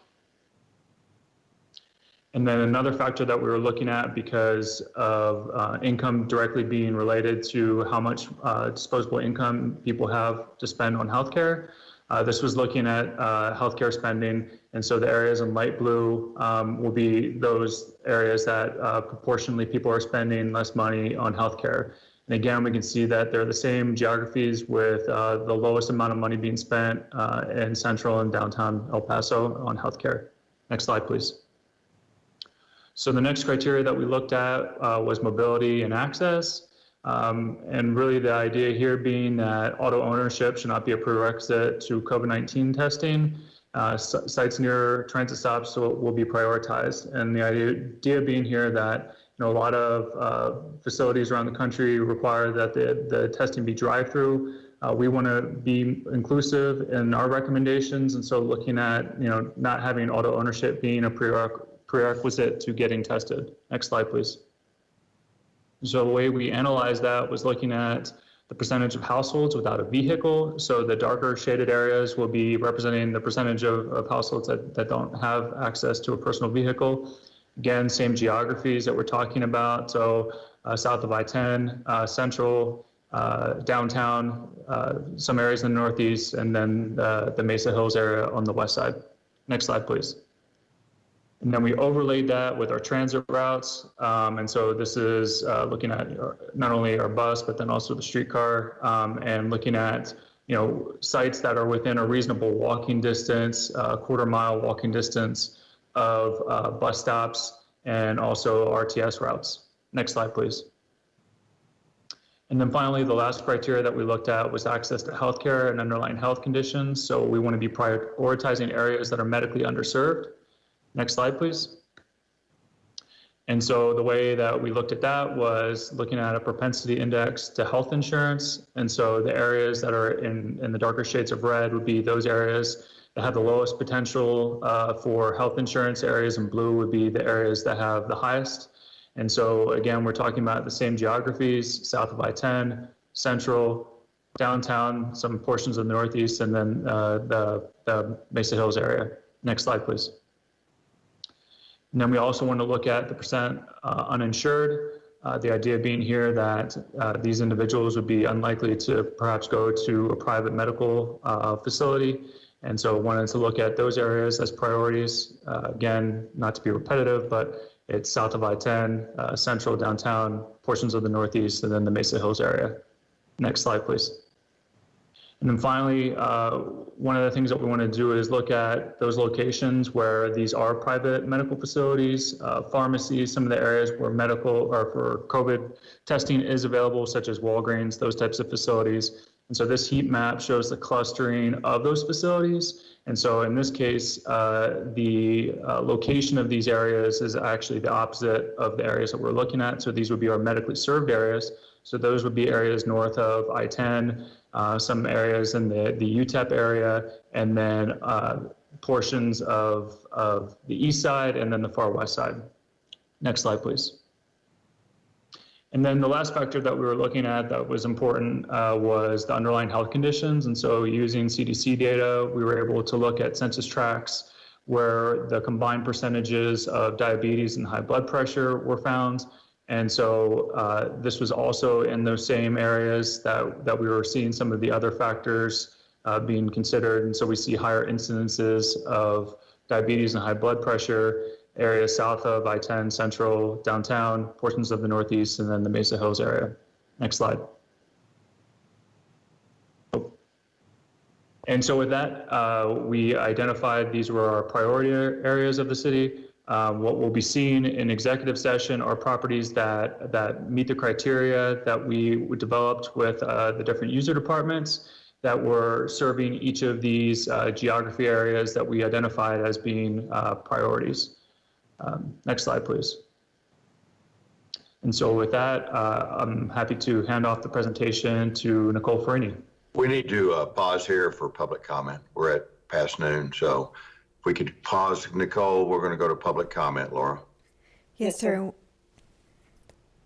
And then another factor that we were looking at because of income directly being related to how much disposable income people have to spend on healthcare. This was looking at healthcare spending, and so the areas in light blue will be those areas that proportionally people are spending less money on healthcare. And again, we can see that they're the same geographies with the lowest amount of money being spent in central and downtown El Paso on healthcare. Next slide, please. So the next criteria that we looked at was mobility and access. And really the idea here being that auto ownership should not be a prerequisite to COVID-19 testing. Sites near transit stops will be prioritized. And the idea being here that a lot of facilities around the country require that the testing be drive-through. We want to be inclusive in our recommendations, and so looking at not having auto ownership being a prerequisite to getting tested. Next slide, please. So the way we analyzed that was looking at the percentage of households without a vehicle. So the darker shaded areas will be representing the percentage of households that don't have access to a personal vehicle. Again, same geographies that we're talking about. So south of I-10, central, downtown, some areas in the northeast, and then the Mesa Hills area on the west side. Next slide, please. And then we overlaid that with our transit routes. And so this is looking at not only our bus, but then also the streetcar, and looking at, sites that are within a reasonable walking distance, quarter-mile walking distance of bus stops, and also RTS routes. Next slide, please. And then finally, the last criteria that we looked at was access to healthcare and underlying health conditions. So we want to be prioritizing areas that are medically underserved. Next slide, please. And so the way that we looked at that was looking at a propensity index to health insurance. And so the areas that are in the darker shades of red would be those areas that have the lowest potential for health insurance. Areas in blue would be the areas that have the highest. And so again, we're talking about the same geographies, south of I-10, central, downtown, some portions of the northeast, and then the Mesa Hills area. Next slide, please. And then we also want to look at the percent uninsured. The idea being here that these individuals would be unlikely to perhaps go to a private medical facility. And so wanted to look at those areas as priorities. Again, not to be repetitive, but it's south of I-10, central, downtown, portions of the northeast, and then the Mesa Hills area. Next slide, please. And then finally, one of the things that we want to do is look at those locations where these are private medical facilities, pharmacies, some of the areas where medical or for COVID testing is available, such as Walgreens, those types of facilities. And so this heat map shows the clustering of those facilities. And so in this case, the location of these areas is actually the opposite of the areas that we're looking at. So these would be our medically served areas. So those would be areas north of I-10, some areas in the UTEP area, and then portions of the east side and then the far west side. Next slide, please. And then the last factor that we were looking at that was important was the underlying health conditions. And so using CDC data, we were able to look at census tracts where the combined percentages of diabetes and high blood pressure were found. And so this was also in those same areas that we were seeing some of the other factors being considered. And so we see higher incidences of diabetes and high blood pressure, areas south of I-10, central, downtown, portions of the northeast, and then the Mesa Hills area. Next slide. And so with that, we identified these were our priority areas of the city. What we'll be seeing in executive session are properties that meet the criteria that we developed with the different user departments that were serving each of these geography areas that we identified as being priorities. Next slide, please. And so with that, I'm happy to hand off the presentation to Nicole Farini. We need to pause here for public comment. We're at past noon, so if we could pause, Nicole, we're going to go to public comment. Laura? Yes, sir.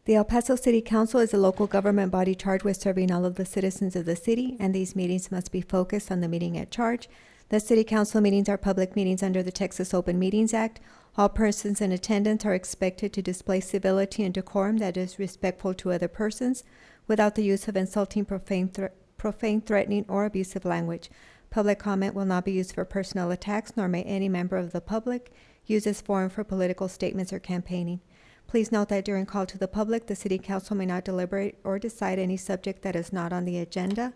The El Paso City Council is a local government body charged with serving all of the citizens of the city, and these meetings must be focused on the meeting at charge. The City Council meetings are public meetings under the Texas Open Meetings Act. All persons in attendance are expected to display civility and decorum that is respectful to other persons without the use of insulting, profane, threatening, or abusive language. Public comment will not be used for personal attacks, nor may any member of the public use this forum for political statements or campaigning. Please note that during call to the public, the City Council may not deliberate or decide any subject that is not on the agenda.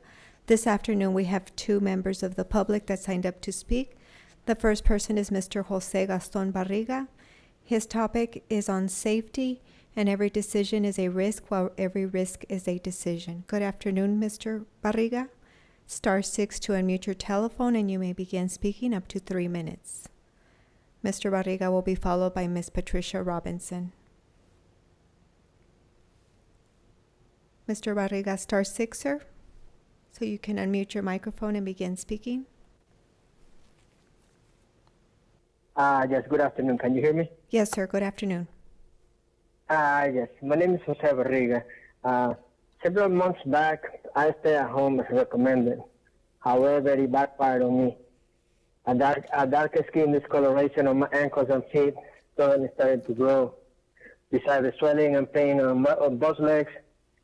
This afternoon, we have 2 members of the public that signed up to speak. The first person is Mr. Jose Gaston Barriga. His topic is on safety, and every decision is a risk, while every risk is a decision. Good afternoon, Mr. Barriga. *6 to unmute your telephone, and you may begin speaking up to 3 minutes. Mr. Barriga will be followed by Ms. Patricia Robinson. Mr. Barriga, *6, sir. So you can unmute your microphone and begin speaking. Yes, good afternoon. Can you hear me? Yes, sir. Good afternoon. Yes, my name is Jose Barriga. Several months back, I stayed at home as recommended. However, it backfired on me. A darker skin discoloration on my ankles and feet suddenly started to grow. Besides the swelling and pain on both legs,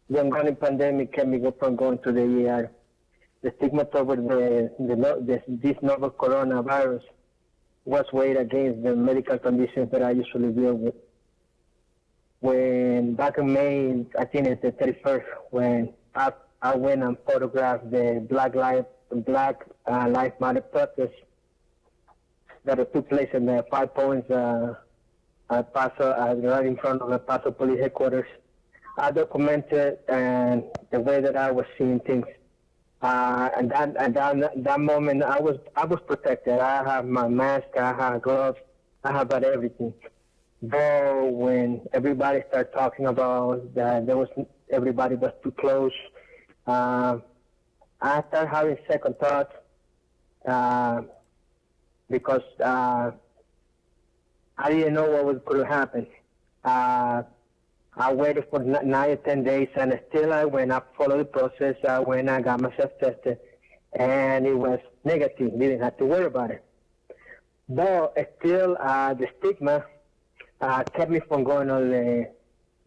the ongoing pandemic kept me from going to the ER. The stigma toward this novel coronavirus was weighed against the medical conditions that I usually deal with. When back in May, I think it's the 31st, when I went and photographed the Black Lives Matter protest that took place in the 5 Points at Paso, right in front of the Paso Police Headquarters. I documented and the way that I was seeing things. And that moment, I was protected. I have my mask, I have gloves, I have about everything. But when everybody started talking about that everybody was too close, I started having second thoughts because I didn't know what was going to happen. I waited for 9 or 10 days, and still I went up, followed the process. I went, I got myself tested, and it was negative. Didn't have to worry about it. But still, the stigma kept me from going to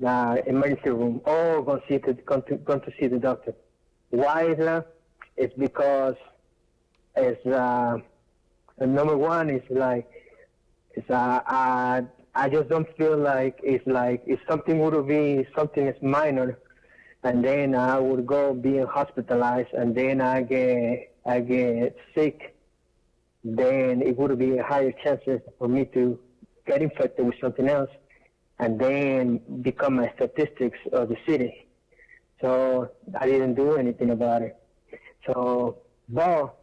the emergency room or going to see the doctor. Why is that? It's because it's number one is like I just don't feel like if something would be something is minor, and then I would go being hospitalized, and then I get sick, then it would be a higher chances for me to get infected with something else, and then become a statistics of the city. So I didn't do anything about it. So, but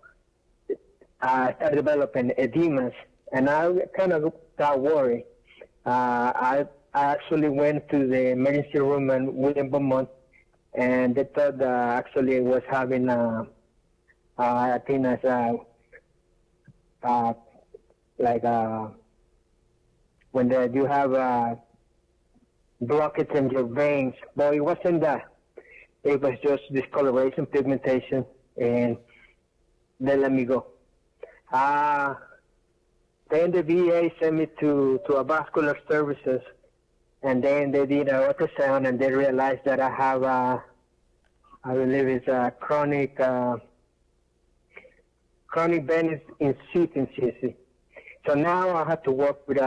I started developing edemas, and I kind of got worried. I actually went to the emergency room in William Beaumont, and they thought actually it was having I think as when you have blockage in your veins, but it wasn't that. It was just discoloration, pigmentation, and they let me go. Then the VA sent me to a vascular services, and then they did an ultrasound, and they realized that I have I believe it's a chronic venous insufficiency. So now I have to work with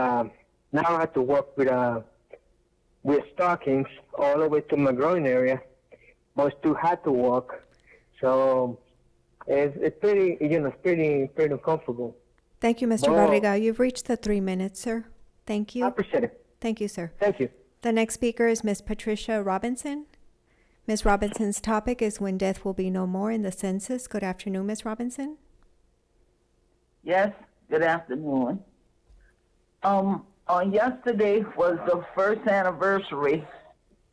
stockings all the way to my groin area, but still had to walk. So it's pretty uncomfortable. Thank you, Mr. Barriga. You've reached the 3 minutes, sir. Thank you. I appreciate it. Thank you, sir. Thank you. The next speaker is Ms. Patricia Robinson. Ms. Robinson's topic is when death will be no more in the census. Good afternoon, Ms. Robinson. Yes, good afternoon. On yesterday was the first anniversary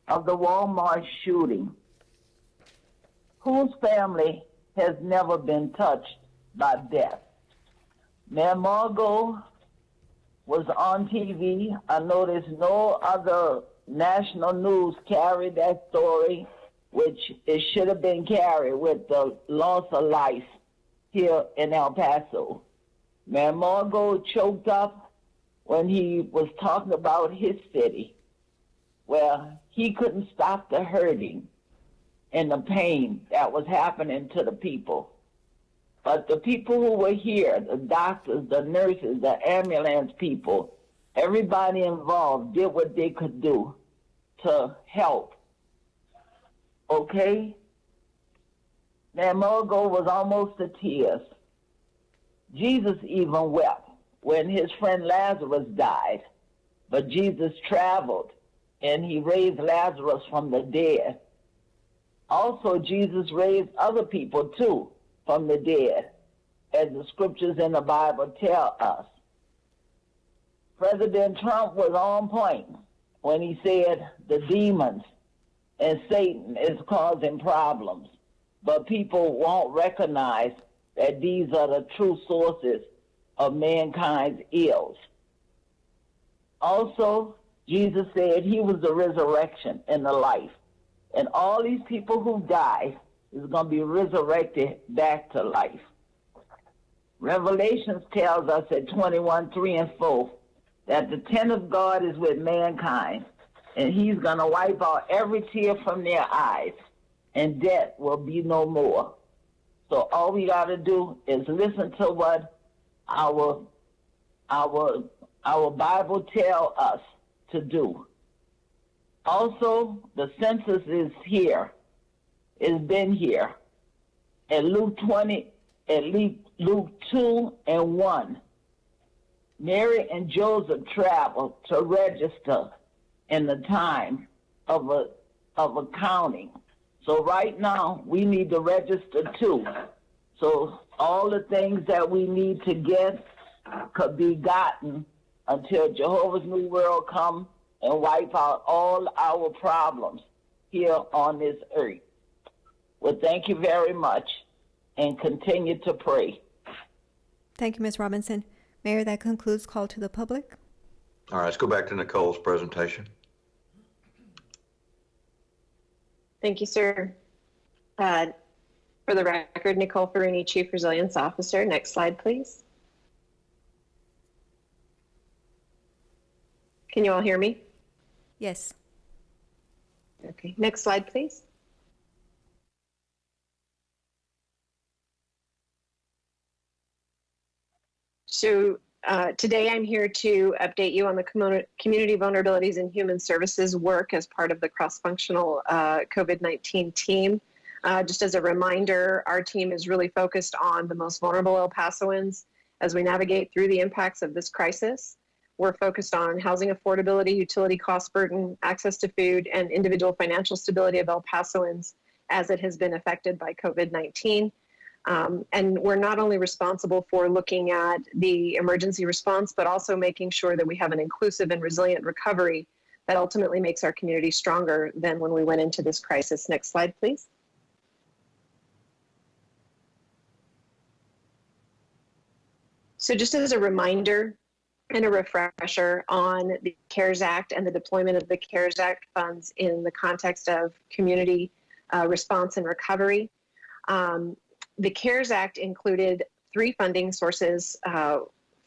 of the Walmart shooting. Whose family has never been touched by death? Mayor Margot was on TV. I noticed no other national news carried that story, which it should have been carried with the loss of life here in El Paso. Mayor Margot choked up when he was talking about his city, where he couldn't stop the hurting and the pain that was happening to the people. But the people who were here, the doctors, the nurses, the ambulance people, everybody involved did what they could do to help. Okay? Now, Margot was almost to tears. Jesus even wept when his friend Lazarus died. But Jesus traveled, and he raised Lazarus from the dead. Also, Jesus raised other people, too, from the dead, as the scriptures in the Bible tell us. President Trump was on point when he said the demons and Satan is causing problems, but people won't recognize that these are the true sources of mankind's ills. Also, Jesus said he was the resurrection and the life, And all these people who died is going to be resurrected back to life. Revelations tells us at 21:3-4 that the tent of God is with mankind, and he's going to wipe out every tear from their eyes, and death will be no more. So all we got to do is listen to what our Bible tell us to do. Also, the census is here. It's been here. At Luke 2:1, Mary and Joseph traveled to register in the time of accounting. So right now, we need to register too. So all the things that we need to get could be gotten until Jehovah's New World come and wipe out all our problems here on this earth. Well, thank you very much, and continue to pray. Thank you, Ms. Robinson. Mayor, that concludes call to the public. All right, let's go back to Nicole's presentation. Thank you, sir. For the record, Nicole Ferruni, Chief Resilience Officer. Next slide, please. Can you all hear me? Yes. Okay, next slide, please. So today I'm here to update you on the community vulnerabilities and human services work as part of the cross-functional COVID-19 team. Just as a reminder, our team is really focused on the most vulnerable El Pasoans as we navigate through the impacts of this crisis. We're focused on housing affordability, utility cost burden, access to food, and individual financial stability of El Pasoans as it has been affected by COVID-19. And we're not only responsible for looking at the emergency response, but also making sure that we have an inclusive and resilient recovery that ultimately makes our community stronger than when we went into this crisis. Next slide, please. So just as a reminder and a refresher on the CARES Act and the deployment of the CARES Act funds in the context of community response and recovery. The CARES Act included 3 funding sources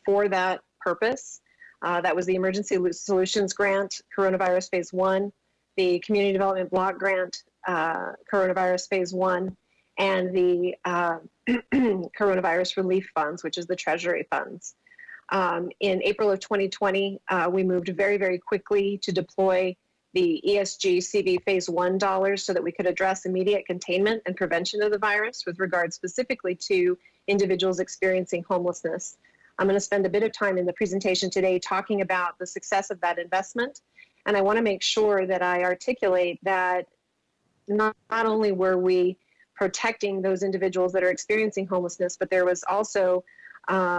for that purpose. That was the Emergency Solutions Grant, Coronavirus Phase 1, the Community Development Block Grant, Coronavirus Phase 1, and the Coronavirus Relief Funds, which is the Treasury funds. In April of 2020, we moved very, very quickly to deploy the ESG CV Phase 1 dollars so that we could address immediate containment and prevention of the virus with regard specifically to individuals experiencing homelessness. I'm going to spend a bit of time in the presentation today talking about the success of that investment. And I want to make sure that I articulate that not only were we protecting those individuals that are experiencing homelessness, but there was also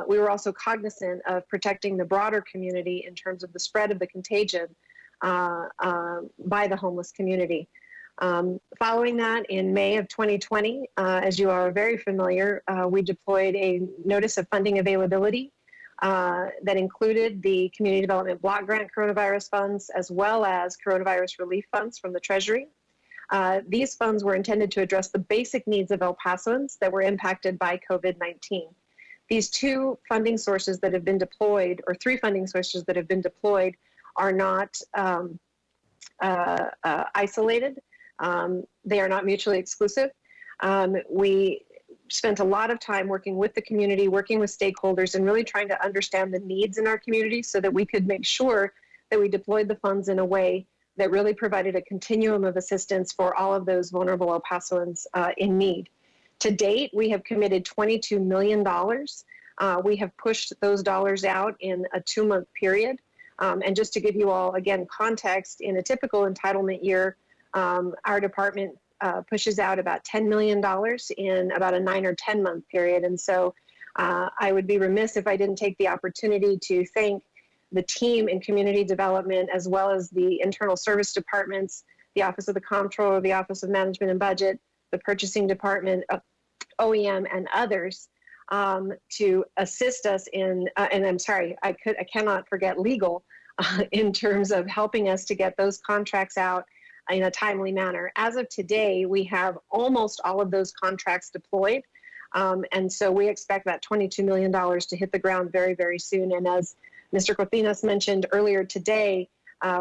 we were also cognizant of protecting the broader community in terms of the spread of the contagion by the homeless community. Following that, in May of 2020, as you are very familiar, we deployed a notice of funding availability that included the Community Development Block Grant coronavirus funds, as well as coronavirus relief funds from the Treasury. These funds were intended to address the basic needs of El Pasoans that were impacted by COVID-19. These 2 funding sources that have been deployed, or 3 funding sources that have been deployed, are not isolated. They are not mutually exclusive. We spent a lot of time working with the community, working with stakeholders, and really trying to understand the needs in our community so that we could make sure that we deployed the funds in a way that really provided a continuum of assistance for all of those vulnerable El Pasoans in need. To date, we have committed $22 million. We have pushed those dollars out in a 2-month period. And just to give you all, again, context, in a typical entitlement year, our department pushes out about $10 million in about a 9 or 10 month period. And so I would be remiss if I didn't take the opportunity to thank the team in community development, as well as the internal service departments, the Office of the Comptroller, the Office of Management and Budget, the Purchasing Department, OEM, and others to assist us in, and I'm sorry, I cannot forget legal in terms of helping us to get those contracts out in a timely manner. As of today, we have almost all of those contracts deployed. And so we expect that $22 million to hit the ground very, very soon. And as Mr. Cortinas mentioned earlier today,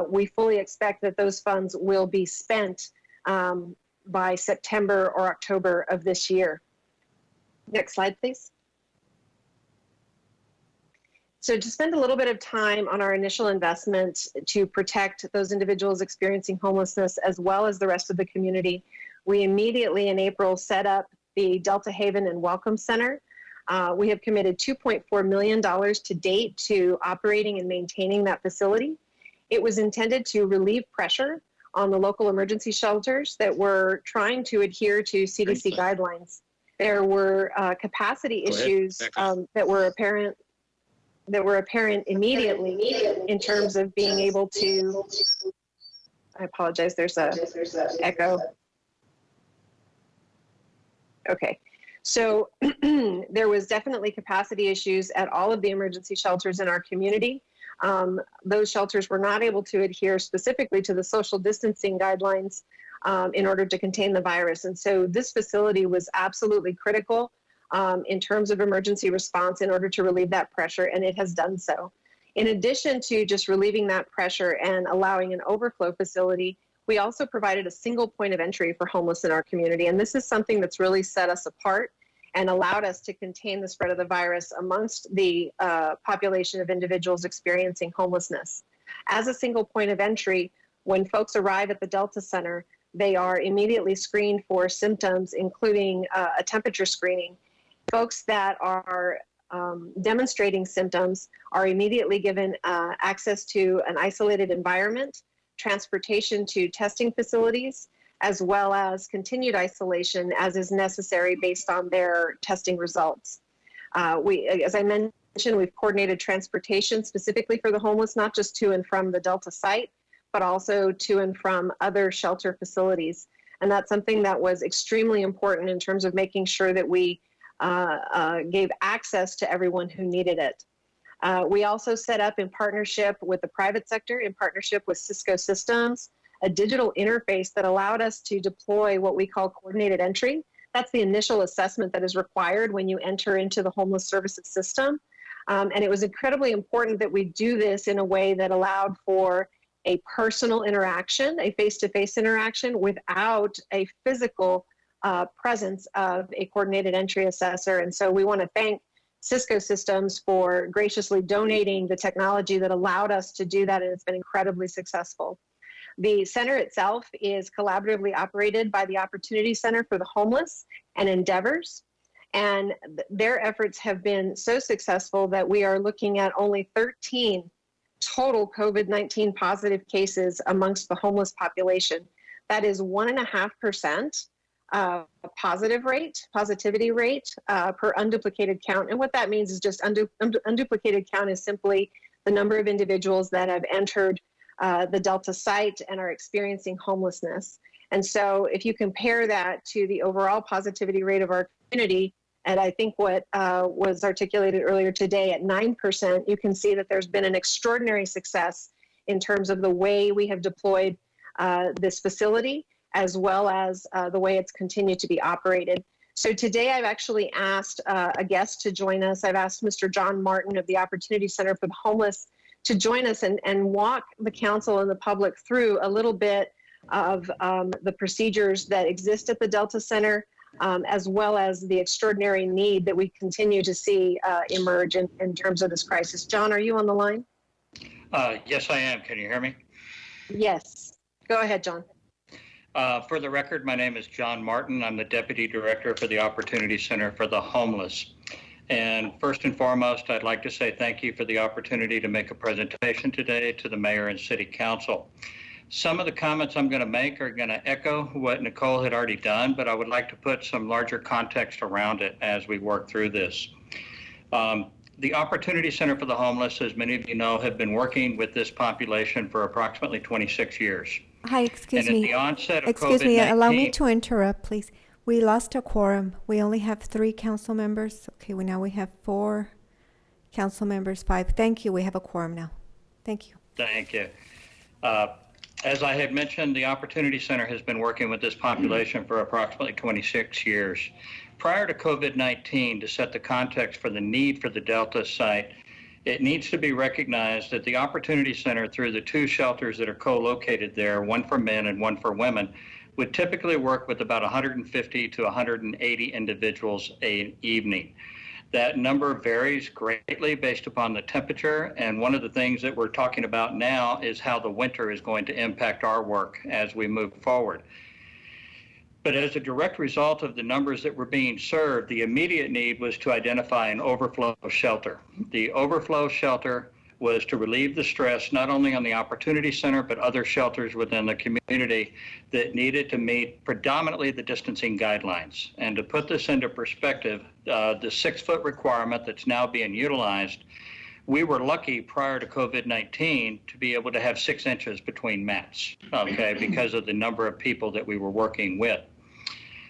we fully expect that those funds will be spent by September or October of this year. Next slide, please. So to spend a little bit of time on our initial investment to protect those individuals experiencing homelessness as well as the rest of the community, we immediately in April set up the Delta Haven and Welcome Center. We have committed $2.4 million to date to operating and maintaining that facility. It was intended to relieve pressure on the local emergency shelters that were trying to adhere to CDC guidelines. There were capacity issues that were apparent immediately in terms of being able to, I apologize, there's a echo. Okay, so there was definitely capacity issues at all of the emergency shelters in our community. Those shelters were not able to adhere specifically to the social distancing guidelines in order to contain the virus. And so this facility was absolutely critical in terms of emergency response in order to relieve that pressure, and it has done so. In addition to just relieving that pressure and allowing an overflow facility, we also provided a single point of entry for homeless in our community. And this is something that's really set us apart and allowed us to contain the spread of the virus amongst the population of individuals experiencing homelessness. As a single point of entry, when folks arrive at the Delta Center, they are immediately screened for symptoms, including a temperature screening. Folks that are demonstrating symptoms are immediately given access to an isolated environment, transportation to testing facilities, as well as continued isolation as is necessary based on their testing results. As I mentioned, we've coordinated transportation specifically for the homeless, not just to and from the Delta site, but also to and from other shelter facilities. And that's something that was extremely important in terms of making sure that we gave access to everyone who needed it. We also set up in partnership with the private sector, in partnership with Cisco Systems, a digital interface that allowed us to deploy what we call coordinated entry. That's the initial assessment that is required when you enter into the homeless services system. And it was incredibly important that we do this in a way that allowed for a personal interaction, a face-to-face interaction without a physical presence of a coordinated entry assessor. And so we want to thank Cisco Systems for graciously donating the technology that allowed us to do that, and it's been incredibly successful. The center itself is collaboratively operated by the Opportunity Center for the Homeless and Endeavors, and their efforts have been so successful that we are looking at only 13 total COVID-19 positive cases amongst the homeless population. That is 1.5% positivity rate per unduplicated count. And what that means is just unduplicated count is simply the number of individuals that have entered the Delta site and are experiencing homelessness. And so if you compare that to the overall positivity rate of our community, and I think what was articulated earlier today at 9%, you can see that there's been an extraordinary success in terms of the way we have deployed this facility, as well as the way it's continued to be operated. So today I've actually asked a guest to join us. I've asked Mr. John Martin of the Opportunity Center for the Homeless to join us and walk the council and the public through a little bit of the procedures that exist at the Delta Center, as well as the extraordinary need that we continue to see emerge in terms of this crisis. John, are you on the line? Yes, I am. Can you hear me? Yes. Go ahead, John. For the record, my name is John Martin. I'm the Deputy Director for the Opportunity Center for the Homeless. And first and foremost, I'd like to say thank you for the opportunity to make a presentation today to the Mayor and City Council. Some of the comments I'm going to make are going to echo what Nicole had already done, but I would like to put some larger context around it as we work through this. The Opportunity Center for the Homeless, as many of you know, have been working with this population for approximately 26 years. Hi, excuse and me. At the onset of Excuse me, COVID-19, allow me to interrupt, please. We lost a quorum. We only have 3 council members. Okay, now we have 4 council members, 5. Thank you. We have a quorum now. Thank you. Thank you. As I had mentioned, the Opportunity Center has been working with this population for approximately 26 years. Prior to COVID-19, to set the context for the need for the Delta site, it needs to be recognized that the Opportunity Center, through the 2 shelters that are co-located there, one for men and one for women, would typically work with about 150 to 180 individuals an evening. That number varies greatly based upon the temperature, and one of the things that we're talking about now is how the winter is going to impact our work as we move forward. But as a direct result of the numbers that were being served, the immediate need was to identify an overflow shelter. The overflow shelter was to relieve the stress not only on the Opportunity Center, but other shelters within the community that needed to meet predominantly the distancing guidelines. And to put this into perspective, the 6-foot requirement that's now being utilized, we were lucky prior to COVID-19 to be able to have 6 inches between mats, okay, because of the number of people that we were working with.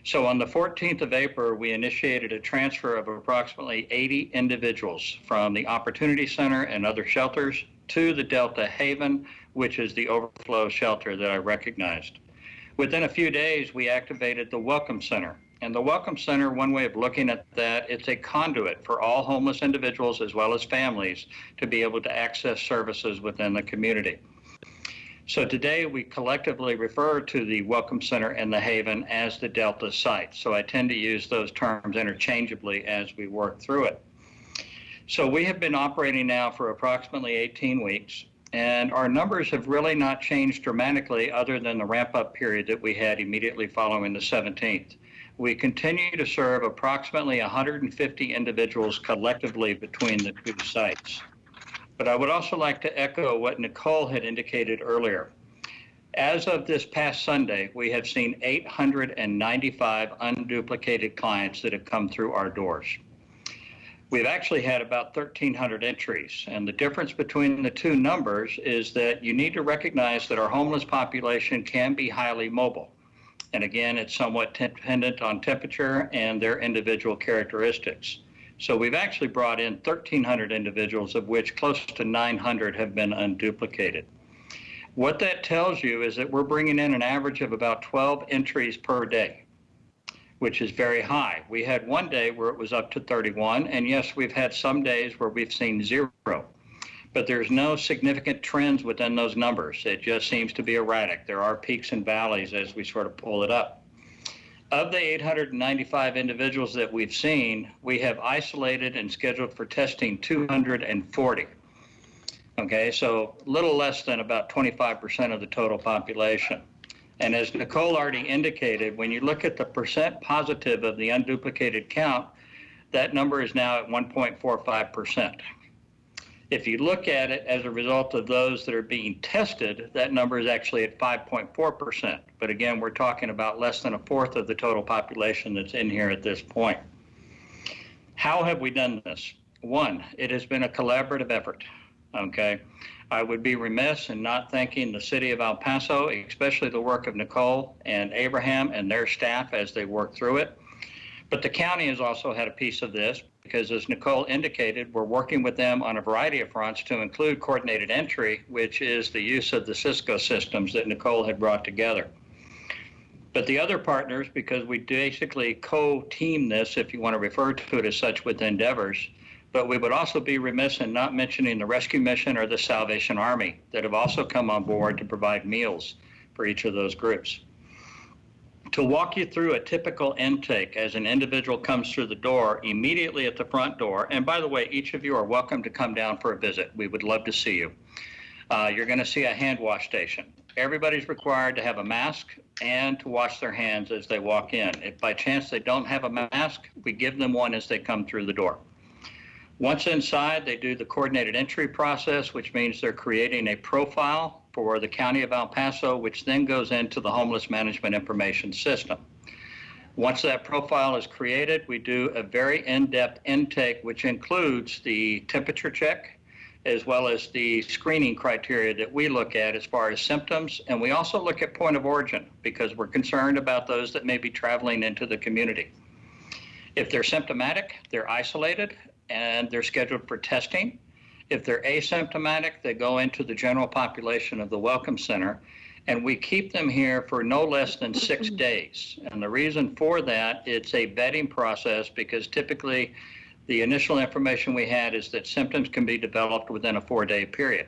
So on the 14th of April, we initiated a transfer of approximately 80 individuals from the Opportunity Center and other shelters to the Delta Haven, which is the overflow shelter that I recognized. Within a few days, we activated the Welcome Center. And the Welcome Center, one way of looking at that, it's a conduit for all homeless individuals as well as families to be able to access services within the community. So today we collectively refer to the Welcome Center and the Haven as the Delta site. So I tend to use those terms interchangeably as we work through it. So we have been operating now for approximately 18 weeks, and our numbers have really not changed dramatically other than the ramp-up period that we had immediately following the 17th. We continue to serve approximately 150 individuals collectively between the 2 sites. But I would also like to echo what Nicole had indicated earlier. As of this past Sunday, we have seen 895 unduplicated clients that have come through our doors. We've actually had about 1,300 entries, and the difference between the 2 numbers is that you need to recognize that our homeless population can be highly mobile. And again, it's somewhat dependent on temperature and their individual characteristics. So we've actually brought in 1,300 individuals, of which close to 900 have been unduplicated. What that tells you is that we're bringing in an average of about 12 entries per day, which is very high. We had one day where it was up to 31, and yes, we've had some days where we've seen 0, but there's no significant trends within those numbers. It just seems to be erratic. There are peaks and valleys as we sort of pull it up. Of the 895 individuals that we've seen, we have isolated and scheduled for testing 240. Okay, so a little less than about 25% of the total population. And as Nicole already indicated, when you look at the percent positive of the unduplicated count, that number is now at 1.45%. If you look at it as a result of those that are being tested, that number is actually at 5.4%. But again, we're talking about less than 1/4 of the total population that's in here at this point. How have we done this? One, it has been a collaborative effort, okay? I would be remiss in not thanking the city of El Paso, especially the work of Nicole and Abraham and their staff as they work through it. But the county has also had a piece of this because, as Nicole indicated, we're working with them on a variety of fronts to include coordinated entry, which is the use of the Cisco systems that Nicole had brought together. But the other partners, because we basically co-team this, if you want to refer to it as such, with endeavors, but we would also be remiss in not mentioning the Rescue Mission or the Salvation Army that have also come on board to provide meals for each of those groups. To walk you through a typical intake as an individual comes through the door, immediately at the front door, and by the way, each of you are welcome to come down for a visit. We would love to see you. You're going to see a hand wash station. Everybody's required to have a mask and to wash their hands as they walk in. If by chance they don't have a mask, we give them one as they come through the door. Once inside, they do the coordinated entry process, which means they're creating a profile for the County of El Paso, which then goes into the Homeless Management Information System. Once that profile is created, we do a very in-depth intake, which includes the temperature check, as well as the screening criteria that we look at as far as symptoms. And we also look at point of origin because we're concerned about those that may be traveling into the community. If they're symptomatic, they're isolated and they're scheduled for testing. If they're asymptomatic, they go into the general population of the Welcome Center. and we keep them here for no less than 6 days. And the reason for that, it's a vetting process, because typically the initial information we had is that symptoms can be developed within a 4-day period.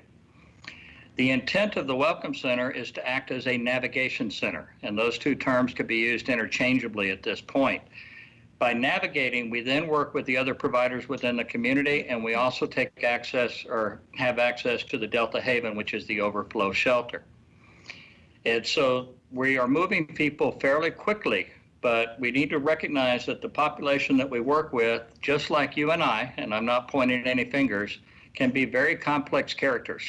The intent of the Welcome Center is to act as a navigation center, and those two terms could be used interchangeably at this point. By navigating, we then work with the other providers within the community, and we also take access or have access to the Delta Haven, which is the overflow shelter. And so we are moving people fairly quickly, but we need to recognize that the population that we work with, just like you and I, and I'm not pointing any fingers, can be very complex characters.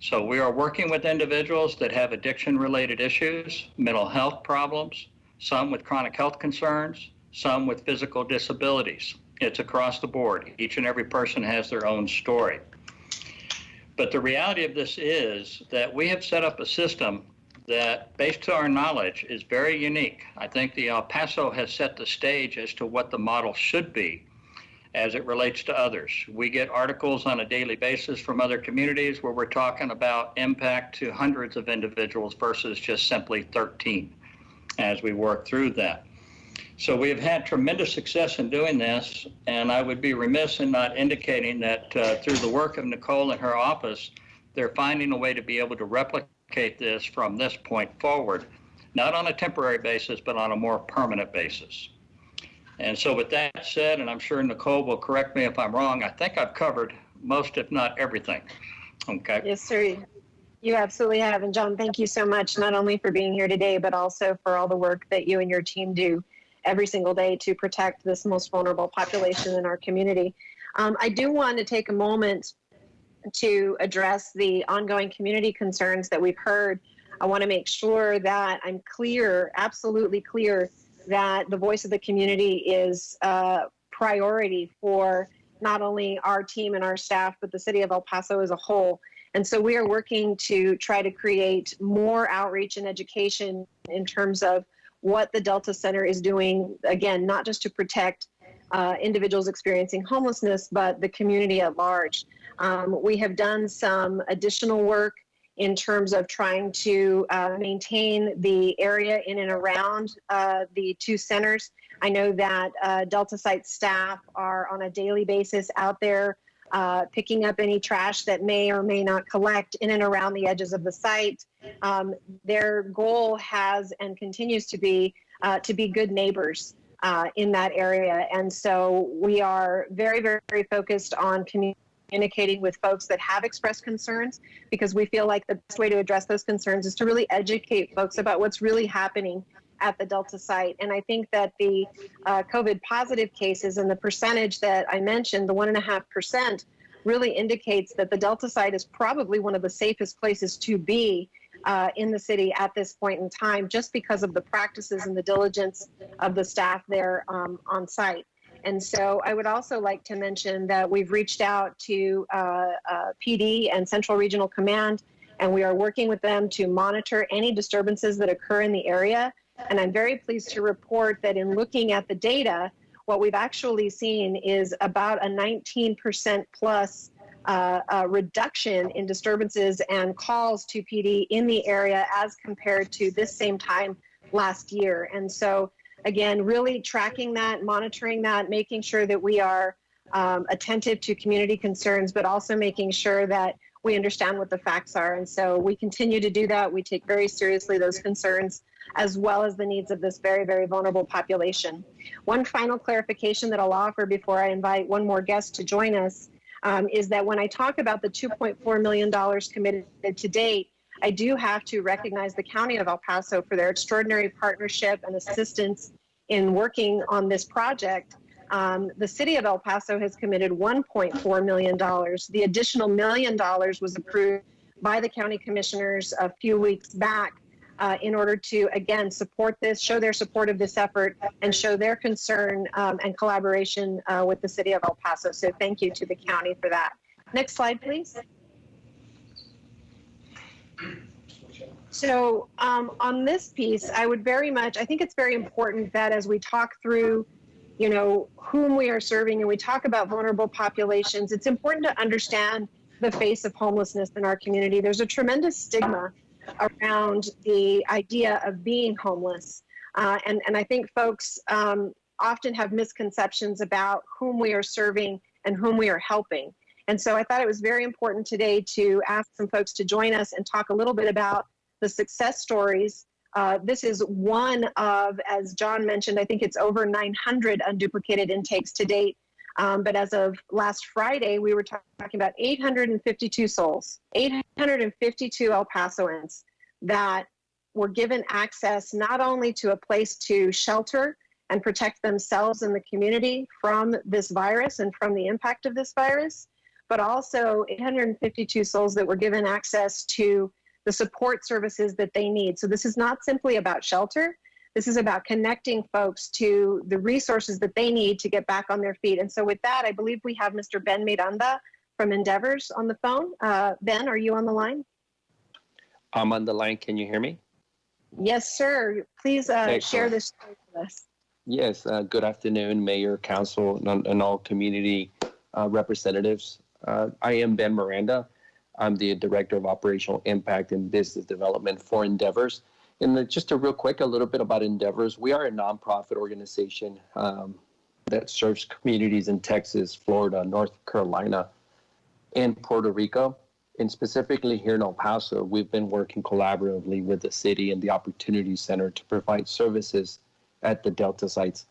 So we are working with individuals that have addiction-related issues, mental health problems, some with chronic health concerns, some with physical disabilities. It's across the board. Each and every person has their own story. But the reality of this is that we have set up a system that, based to our knowledge, is very unique. I think the El Paso has set the stage as to what the model should be as it relates to others. We get articles on a daily basis from other communities where we're talking about impact to hundreds of individuals versus just simply 13 as we work through that. So we have had tremendous success in doing this, and I would be remiss in not indicating that through the work of Nicole and her office, they're finding a way to be able to replicate this from this point forward, not on a temporary basis, but on a more permanent basis. And so with that said, and I'm sure Nicole will correct me if I'm wrong, I think I've covered most, if not everything. Okay. Yes, sir. You absolutely have. And John, thank you so much, not only for being here today, but also for all the work that you and your team do every single day to protect this most vulnerable population in our community. I do want to take a moment to address the ongoing community concerns that we've heard. I want to make sure that I'm clear, absolutely clear, that the voice of the community is a priority for not only our team and our staff, but the city of El Paso as a whole. And so we are working to try to create more outreach and education in terms of what the Delta Center is doing, again, not just to protect individuals experiencing homelessness, but the community at large. We have done some additional work in terms of trying to maintain the area in and around the two centers. I know that Delta site staff are on a daily basis out there picking up any trash that may or may not collect in and around the edges of the site. Their goal has and continues to be good neighbors in that area. And so we are very, very, very focused on communicating with folks that have expressed concerns, because we feel like the best way to address those concerns is to really educate folks about what's really happening at the Delta site. And I think that the COVID positive cases and the percentage that I mentioned, the 1.5%, really indicates that the Delta site is probably one of the safest places to be in the city at this point in time, just because of the practices and the diligence of the staff there on site. And so I would also like to mention that we've reached out to PD and Central Regional Command, and we are working with them to monitor any disturbances that occur in the area. And I'm very pleased to report that in looking at the data, what we've actually seen is about a 19% plus reduction in disturbances and calls to PD in the area as compared to this same time last year. And so, again, really tracking that, monitoring that, making sure that we are attentive to community concerns, but also making sure that we understand what the facts are. And so we continue to do that. We take very seriously those concerns, as well as the needs of this very, very vulnerable population. One final clarification that I'll offer before I invite one more guest to join us is that when I talk about the $2.4 million committed to date, I do have to recognize the County of El Paso for their extraordinary partnership and assistance in working on this project. The City of El Paso has committed $1.4 million. The additional $1 million was approved by the county commissioners a few weeks back in order to, again, support this, show their support of this effort, and show their concern and collaboration with the City of El Paso. So thank you to the county for that. Next slide, please. So on this piece, I think it's very important that as we talk through, you know, whom we are serving and we talk about vulnerable populations, it's important to understand the face of homelessness in our community. There's a tremendous stigma around the idea of being homeless. And I think folks often have misconceptions about whom we are serving and whom we are helping. And so I thought it was very important today to ask some folks to join us and talk a little bit about the success stories. This is one of, as John mentioned, I think it's over 900 unduplicated intakes to date. But as of last Friday, we were talking about 852 souls, 852 El Pasoans that were given access not only to a place to shelter and protect themselves and the community from this virus and from the impact of this virus, but also 852 souls that were given access to the support services that they need. So this is not simply about shelter. This is about connecting folks to the resources that they need to get back on their feet. And so with that, I believe we have Mr. Ben Miranda from Endeavors on the phone. Ben, are you on the line? I'm on the line. Can you hear me? Yes, sir. Please share this story with us. Yes. Good afternoon, Mayor, Council, and all community representatives. I am Ben Miranda. I'm the Director of Operational Impact and Business Development for Endeavors. And just a little bit about Endeavors. We are a nonprofit organization that serves communities in Texas, Florida, North Carolina, and Puerto Rico. And specifically here in El Paso, we've been working collaboratively with the city and the Opportunity Center to provide services at the Delta sites.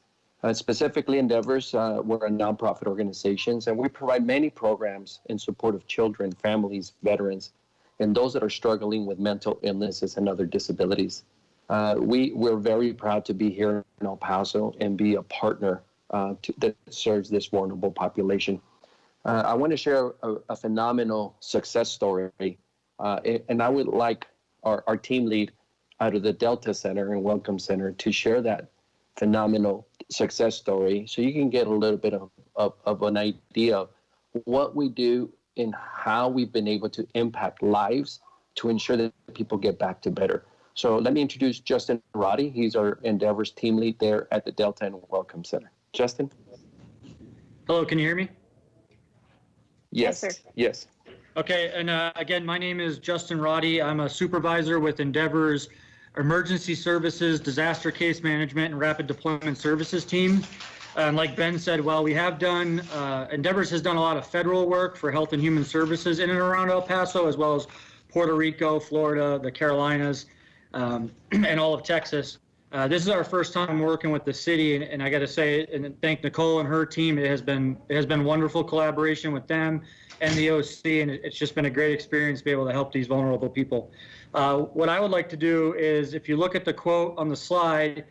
Specifically, Endeavors, we're a nonprofit organization, and we provide many programs in support of children, families, veterans, and those that are struggling with mental illnesses and other disabilities. We're very proud to be here in El Paso and be a partner that serves this vulnerable population. I want to share a phenomenal success story, and I would like our team lead out of the Delta Center and Welcome Center to share that phenomenal success story so you can get a little bit of an idea of what we do and how we've been able to impact lives to ensure that people get back to better. So let me introduce Justin Roddy. He's our Endeavors team lead there at the Delta and Welcome Center. Justin? Hello, can you hear me? Yes, sir. Yes. Okay, and again, my name is Justin Roddy. I'm a supervisor with Endeavors Emergency Services, Disaster Case Management, and Rapid Deployment Services team. And like Ben said, while we have done, Endeavors has done a lot of federal work for health and human services in and around El Paso, as well as Puerto Rico, Florida, the Carolinas, and all of Texas. This is our first time working with the city, and I got to say, and thank Nicole and her team. It has been wonderful collaboration with them and the OC, and it's just been a great experience to be able to help these vulnerable people. What I would like to do is, if you look at the quote on the slide,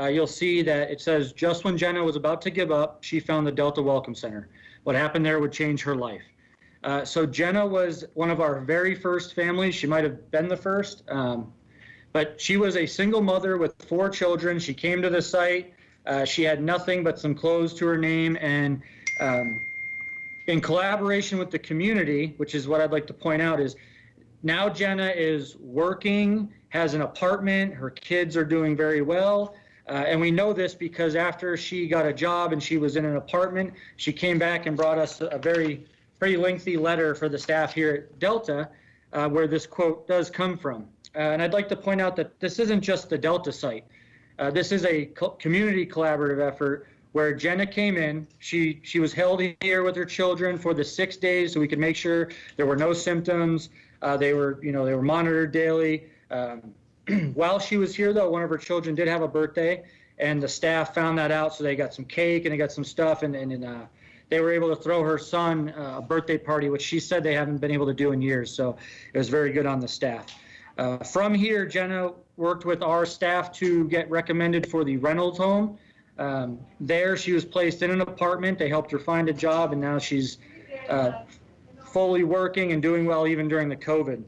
you'll see that it says, just when Jenna was about to give up, she found the Delta Welcome Center. What happened there would change her life. So Jenna was one of our very first families. She might have been the first, but she was a single mother with 4 children. She came to the site. She had nothing but some clothes to her name. And in collaboration with the community, which is what I'd like to point out, is now Jenna is working, has an apartment. Her kids are doing very well. And we know this because after she got a job and she was in an apartment, she came back and brought us a pretty lengthy letter for the staff here at Delta, where this quote does come from. And I'd like to point out that this isn't just the Delta site. This is a community collaborative effort where Jenna came in. She was held here with her children for the 6 days so we could make sure there were no symptoms. They were monitored daily. While she was here, though, one of her children did have a birthday, and the staff found that out, so they got some cake and they got some stuff, and they were able to throw her son a birthday party, which she said they haven't been able to do in years, so it was very good on the staff. From here, Jenna worked with our staff to get recommended for the Reynolds home. There, she was placed in an apartment. They helped her find a job, and now she's fully working and doing well even during the COVID.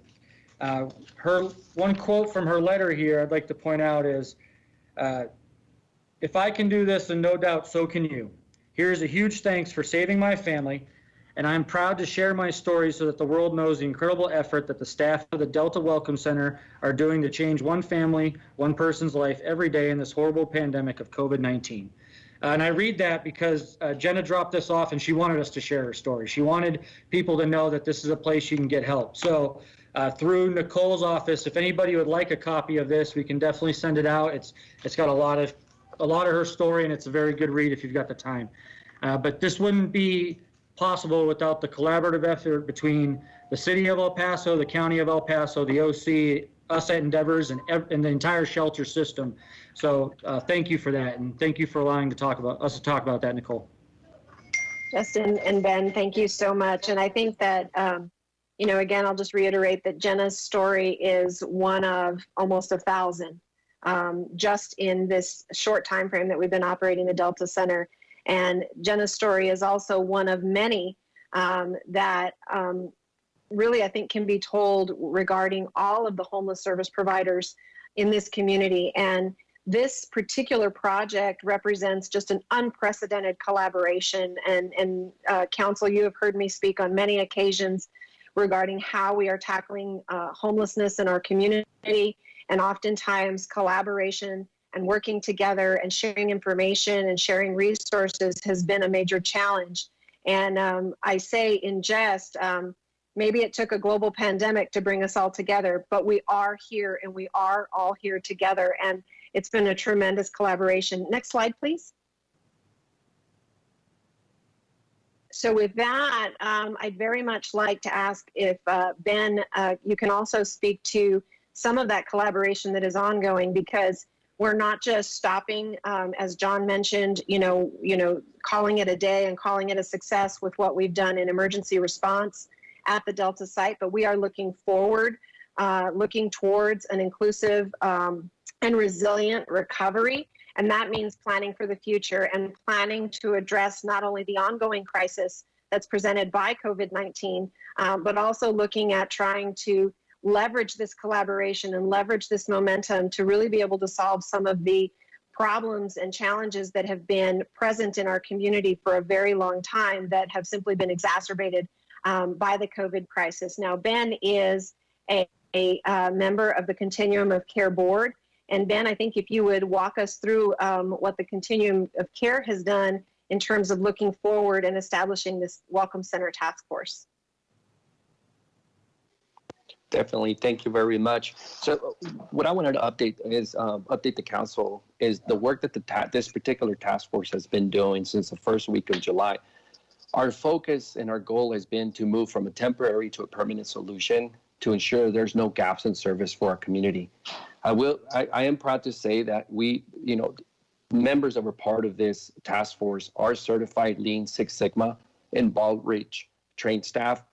Her one quote from her letter here I'd like to point out is, if I can do this, then no doubt so can you. Here's a huge thanks for saving my family, and I'm proud to share my story so that the world knows the incredible effort that the staff of the Delta Welcome Center are doing to change one family, one person's life every day in this horrible pandemic of COVID-19. And I read that because Jenna dropped this off and she wanted us to share her story. She wanted people to know that this is a place you can get help. So through Nicole's office. If anybody would like a copy of this, we can definitely send it out. It's got a lot of her story, and it's a very good read if you've got the time. But this wouldn't be possible without the collaborative effort between the city of El Paso, the county of El Paso, the OC, us at Endeavors, and the entire shelter system. So thank you for that, and thank you for allowing us to talk about that, Nicole. Justin and Ben, thank you so much. And I think that, again, I'll just reiterate that Jenna's story is one of almost 1,000 just in this short time frame that we've been operating the Delta Center. And Jenna's story is also one of many that really, I think, can be told regarding all of the homeless service providers in this community. And this particular project represents just an unprecedented collaboration. And Council, you have heard me speak on many occasions regarding how we are tackling homelessness in our community, and oftentimes collaboration and working together and sharing information and sharing resources has been a major challenge. And I say in jest, maybe it took a global pandemic to bring us all together, but we are here and we are all here together. And it's been a tremendous collaboration. Next slide, please. So with that, I'd very much like to ask if Ben, you can also speak to some of that collaboration that is ongoing, because we're not just stopping, as John mentioned, calling it a day and calling it a success with what we've done in emergency response at the Delta site, but we are looking forward, looking towards an inclusive and resilient recovery. And that means planning for the future and planning to address not only the ongoing crisis that's presented by COVID-19, but also looking at trying to leverage this collaboration and leverage this momentum to really be able to solve some of the problems and challenges that have been present in our community for a very long time that have simply been exacerbated by the COVID crisis. Now, Ben is a member of the Continuum of Care Board. And Ben, I think if you would walk us through what the Continuum of Care has done in terms of looking forward and establishing this Welcome Center Task Force. Definitely. Thank you very much. So what I wanted to update the council is the work that this particular task force has been doing since the first week of July. Our focus and our goal has been to move from a temporary to a permanent solution to ensure there's no gaps in service for our community. I am proud to say that members that were part of this task force are certified Lean Six Sigma and Baldrige trained staff.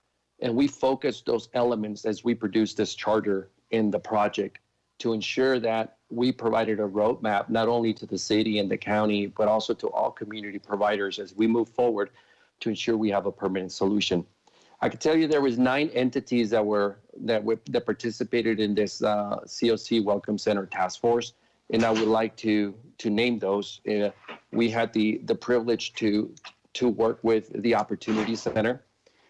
And we focused those elements as we produced this charter in the project to ensure that we provided a roadmap not only to the city and the county, but also to all community providers as we move forward to ensure we have a permanent solution. I can tell you there was 9 entities that participated in this COC Welcome Center Task Force, and I would like to name those. We had the privilege to work with the Opportunity Center,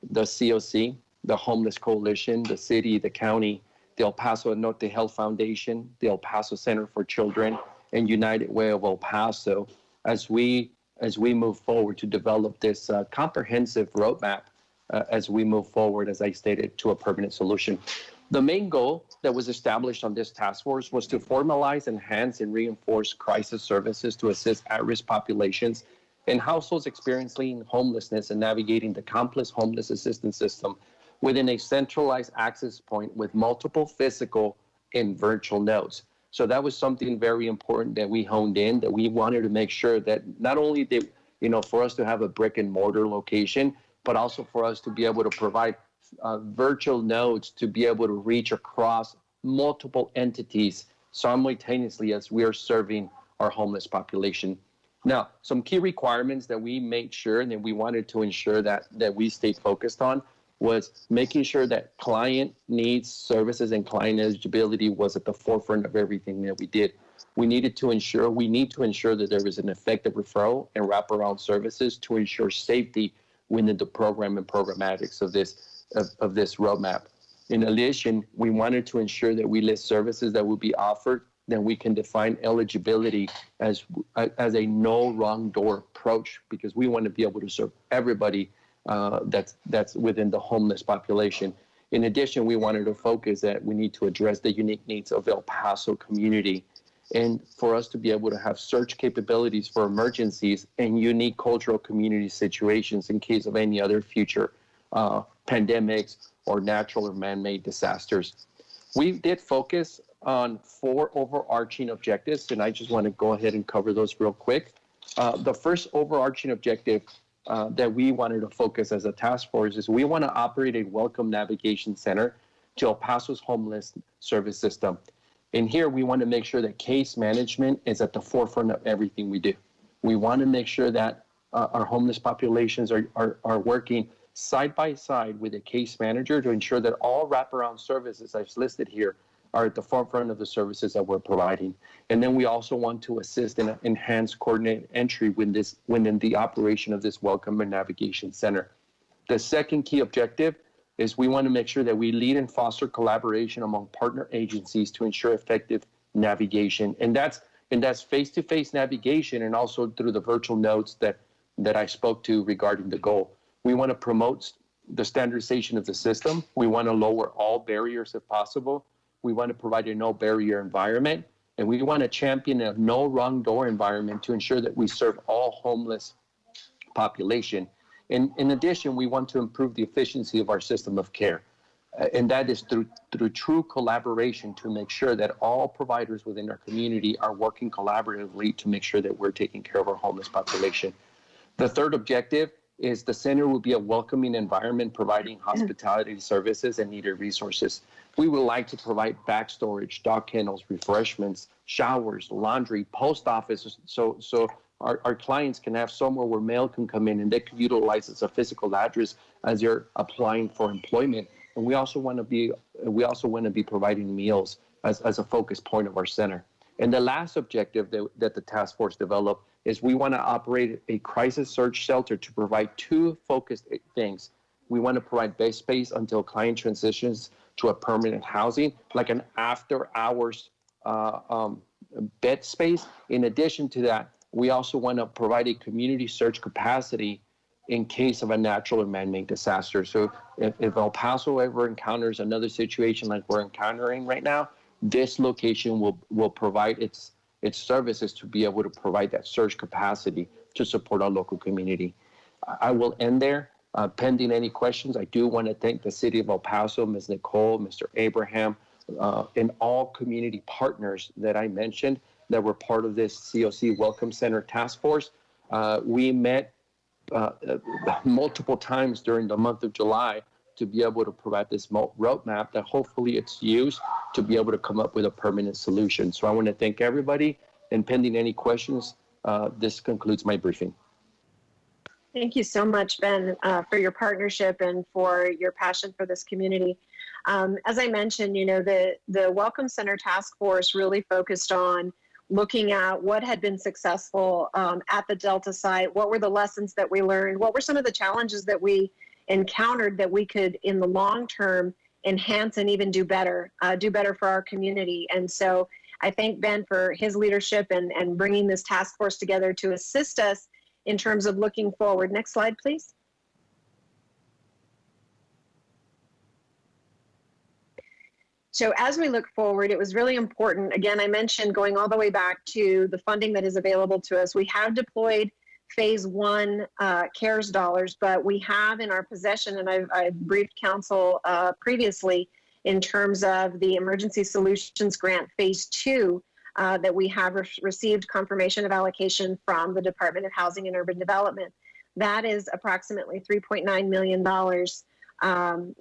the COC, the Homeless Coalition, the city, the county, the El Paso Norte Health Foundation, the El Paso Center for Children, and United Way of El Paso, as we move forward to develop this comprehensive roadmap as we move forward, as I stated, to a permanent solution. The main goal that was established on this task force was to formalize, enhance, and reinforce crisis services to assist at-risk populations and households experiencing homelessness and navigating the complex homeless assistance system within a centralized access point with multiple physical and virtual nodes. So that was something very important that we honed in, that we wanted to make sure that not only for us to have a brick and mortar location, but also for us to be able to provide virtual nodes to be able to reach across multiple entities simultaneously as we are serving our homeless population. Now, some key requirements that we made sure and that we wanted to ensure that we stay focused on was making sure that client needs, services, and client eligibility was at the forefront of everything that we did. We need to ensure that there is an effective referral and wraparound services to ensure safety within the program and programmatics of this roadmap. In addition, we wanted to ensure that we list services that will be offered, then we can define eligibility as a no wrong door approach, because we want to be able to serve everybody that's within the homeless population. In addition, we wanted to focus that we need to address the unique needs of El Paso community. And for us to be able to have search capabilities for emergencies and unique cultural community situations in case of any other future pandemics or natural or man-made disasters. We did focus on 4 overarching objectives, and I just want to go ahead and cover those real quick. The first overarching objective that we wanted to focus as a task force is we want to operate a welcome navigation center to El Paso's homeless service system. And here we want to make sure that case management is at the forefront of everything we do. We want to make sure that our homeless populations are working side by side with a case manager to ensure that all wraparound services I've listed here are at the forefront of the services that we're providing. And then we also want to assist in enhanced coordinated entry within the operation of this Welcome and Navigation Center. The second key objective is we want to make sure that we lead and foster collaboration among partner agencies to ensure effective navigation. And that's face-to-face navigation and also through the virtual notes that I spoke to regarding the goal. We want to promote the standardization of the system. We want to lower all barriers if possible. We want to provide a no barrier environment, and we want to champion a no wrong door environment to ensure that we serve all homeless population. And in addition, we want to improve the efficiency of our system of care. And that is through true collaboration to make sure that all providers within our community are working collaboratively to make sure that we're taking care of our homeless population. The third objective is the center will be a welcoming environment providing hospitality services and needed resources. We would like to provide back storage, dog kennels, refreshments, showers, laundry, post offices, so our clients can have somewhere where mail can come in and they can utilize as a physical address as they're applying for employment. And we also want to be providing meals as a focus point of our center. And the last objective that the task force developed is we want to operate a crisis surge shelter to provide 2 focused things. We want to provide base space until client transitions to a permanent housing, like an after hours bed space. In addition to that, we also want to provide a community surge capacity in case of a natural or man-made disaster. So if El Paso ever encounters another situation like we're encountering right now, this location will provide its services to be able to provide that surge capacity to support our local community. I will end there. Pending any questions, I do want to thank the City of El Paso, Ms. Nicole, Mr. Abraham, and all community partners that I mentioned that were part of this COC Welcome Center Task Force. We met multiple times during the month of July to be able to provide this roadmap that hopefully it's used to be able to come up with a permanent solution. So I want to thank everybody, and pending any questions, this concludes my briefing. Thank you so much, Ben, for your partnership and for your passion for this community. As I mentioned, the Welcome Center Task Force really focused on looking at what had been successful at the Delta site, what were the lessons that we learned, what were some of the challenges that we encountered that we could, in the long term, enhance and even do better for our community. And so I thank Ben for his leadership and bringing this task force together to assist us in terms of looking forward. Next slide, please. So as we look forward, it was really important. Again, I mentioned going all the way back to the funding that is available to us. We have deployed phase 1 CARES dollars, but we have in our possession, and I've briefed council previously in terms of the Emergency Solutions Grant phase 2 that we have received confirmation of allocation from the Department of Housing and Urban Development. That is approximately $3.9 million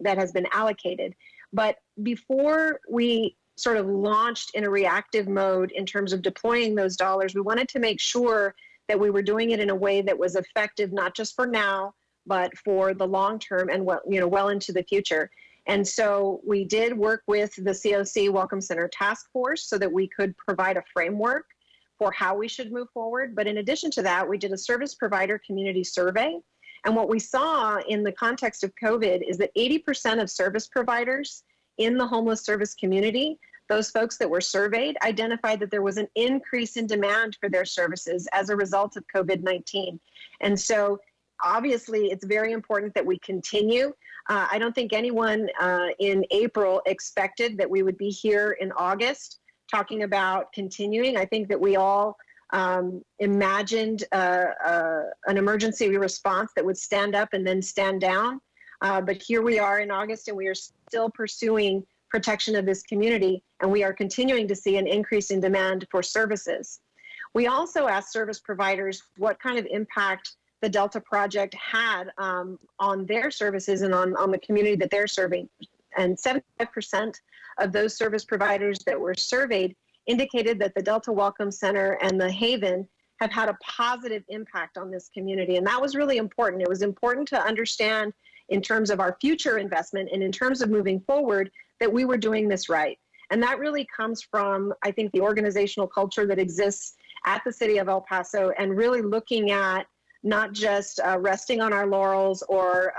that has been allocated. But before we sort of launched in a reactive mode in terms of deploying those dollars, we wanted to make sure that we were doing it in a way that was effective, not just for now, but for the long term and well into the future. And so we did work with the COC Welcome Center Task Force so that we could provide a framework for how we should move forward. But in addition to that, we did a service provider community survey. And what we saw in the context of COVID is that 80% of service providers in the homeless service community, those folks that were surveyed, identified that there was an increase in demand for their services as a result of COVID-19. And so Obviously, it's very important that we continue. I don't think anyone in April expected that we would be here in August talking about continuing. I think that we all imagined an emergency response that would stand up and then stand down. But here we are in August, and we are still pursuing protection of this community, and we are continuing to see an increase in demand for services. We also asked service providers what kind of impact the Delta Project had on their services and on the community that they're serving. And 75% of those service providers that were surveyed indicated that the Delta Welcome Center and the Haven have had a positive impact on this community. And that was really important. It was important to understand in terms of our future investment and in terms of moving forward that we were doing this right. And that really comes from, I think, the organizational culture that exists at the city of El Paso, and really looking at not just resting on our laurels or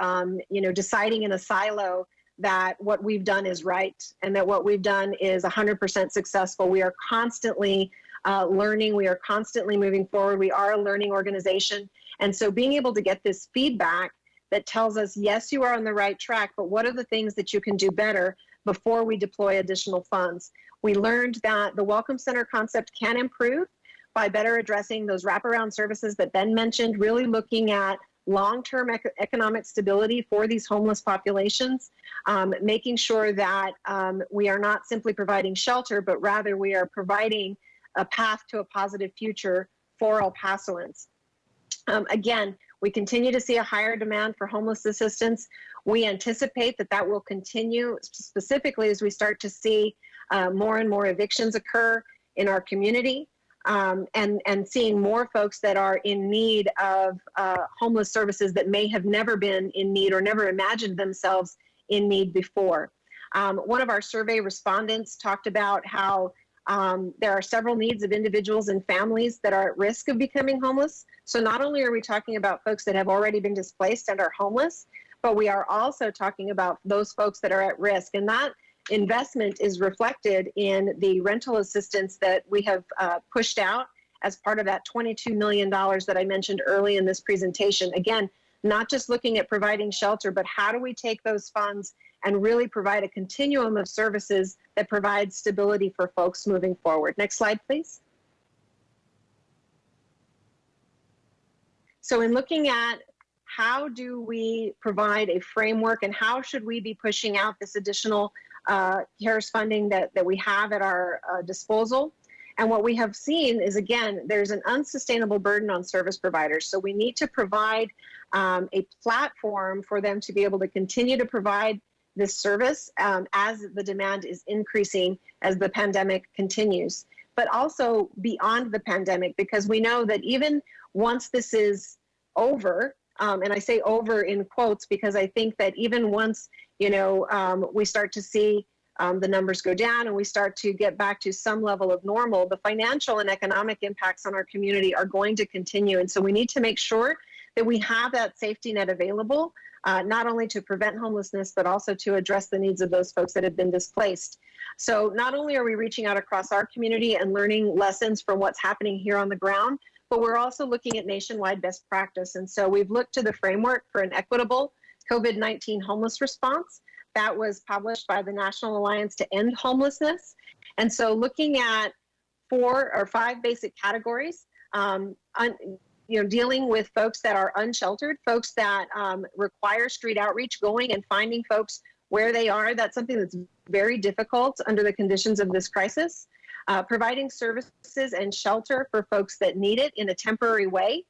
deciding in a silo that what we've done is right and that what we've done is 100% successful. We are constantly learning. We are constantly moving forward. We are a learning organization. And so being able to get this feedback that tells us, yes, you are on the right track, but what are the things that you can do better before we deploy additional funds? We learned that the Welcome Center concept can improve by better addressing those wraparound services that Ben mentioned, really looking at long-term economic stability for these homeless populations, making sure that we are not simply providing shelter, but rather we are providing a path to a positive future for El Pasoans. Again, we continue to see a higher demand for homeless assistance. We anticipate that that will continue, specifically as we start to see more and more evictions occur in our community. And seeing more folks that are in need of homeless services that may have never been in need or never imagined themselves in need before. One of our survey respondents talked about how there are several needs of individuals and families that are at risk of becoming homeless. So not only are we talking about folks that have already been displaced and are homeless, but we are also talking about those folks that are at risk. And that investment is reflected in the rental assistance that we have pushed out as part of that $22 million that I mentioned early in this presentation. Again, not just looking at providing shelter, but how do we take those funds and really provide a continuum of services that provide stability for folks moving forward. Next slide, please. So in looking at how do we provide a framework and how should we be pushing out this additional CARES funding that we have at our disposal. And what we have seen is, again, there's an unsustainable burden on service providers. So we need to provide a platform for them to be able to continue to provide this service as the demand is increasing as the pandemic continues, but also beyond the pandemic, because we know that even once this is over, and I say over in quotes because I think that even once we start to see the numbers go down and we start to get back to some level of normal, the financial and economic impacts on our community are going to continue. And so we need to make sure that we have that safety net available, not only to prevent homelessness, but also to address the needs of those folks that have been displaced. So not only are we reaching out across our community and learning lessons from what's happening here on the ground, but we're also looking at nationwide best practice. And so we've looked to the framework for an equitable COVID-19 homeless response that was published by the National Alliance to End Homelessness. And so looking at 4 or 5 basic categories, dealing with folks that are unsheltered, folks that require street outreach, going and finding folks where they are. That's something that's very difficult under the conditions of this crisis. Providing services and shelter for folks that need it in a temporary way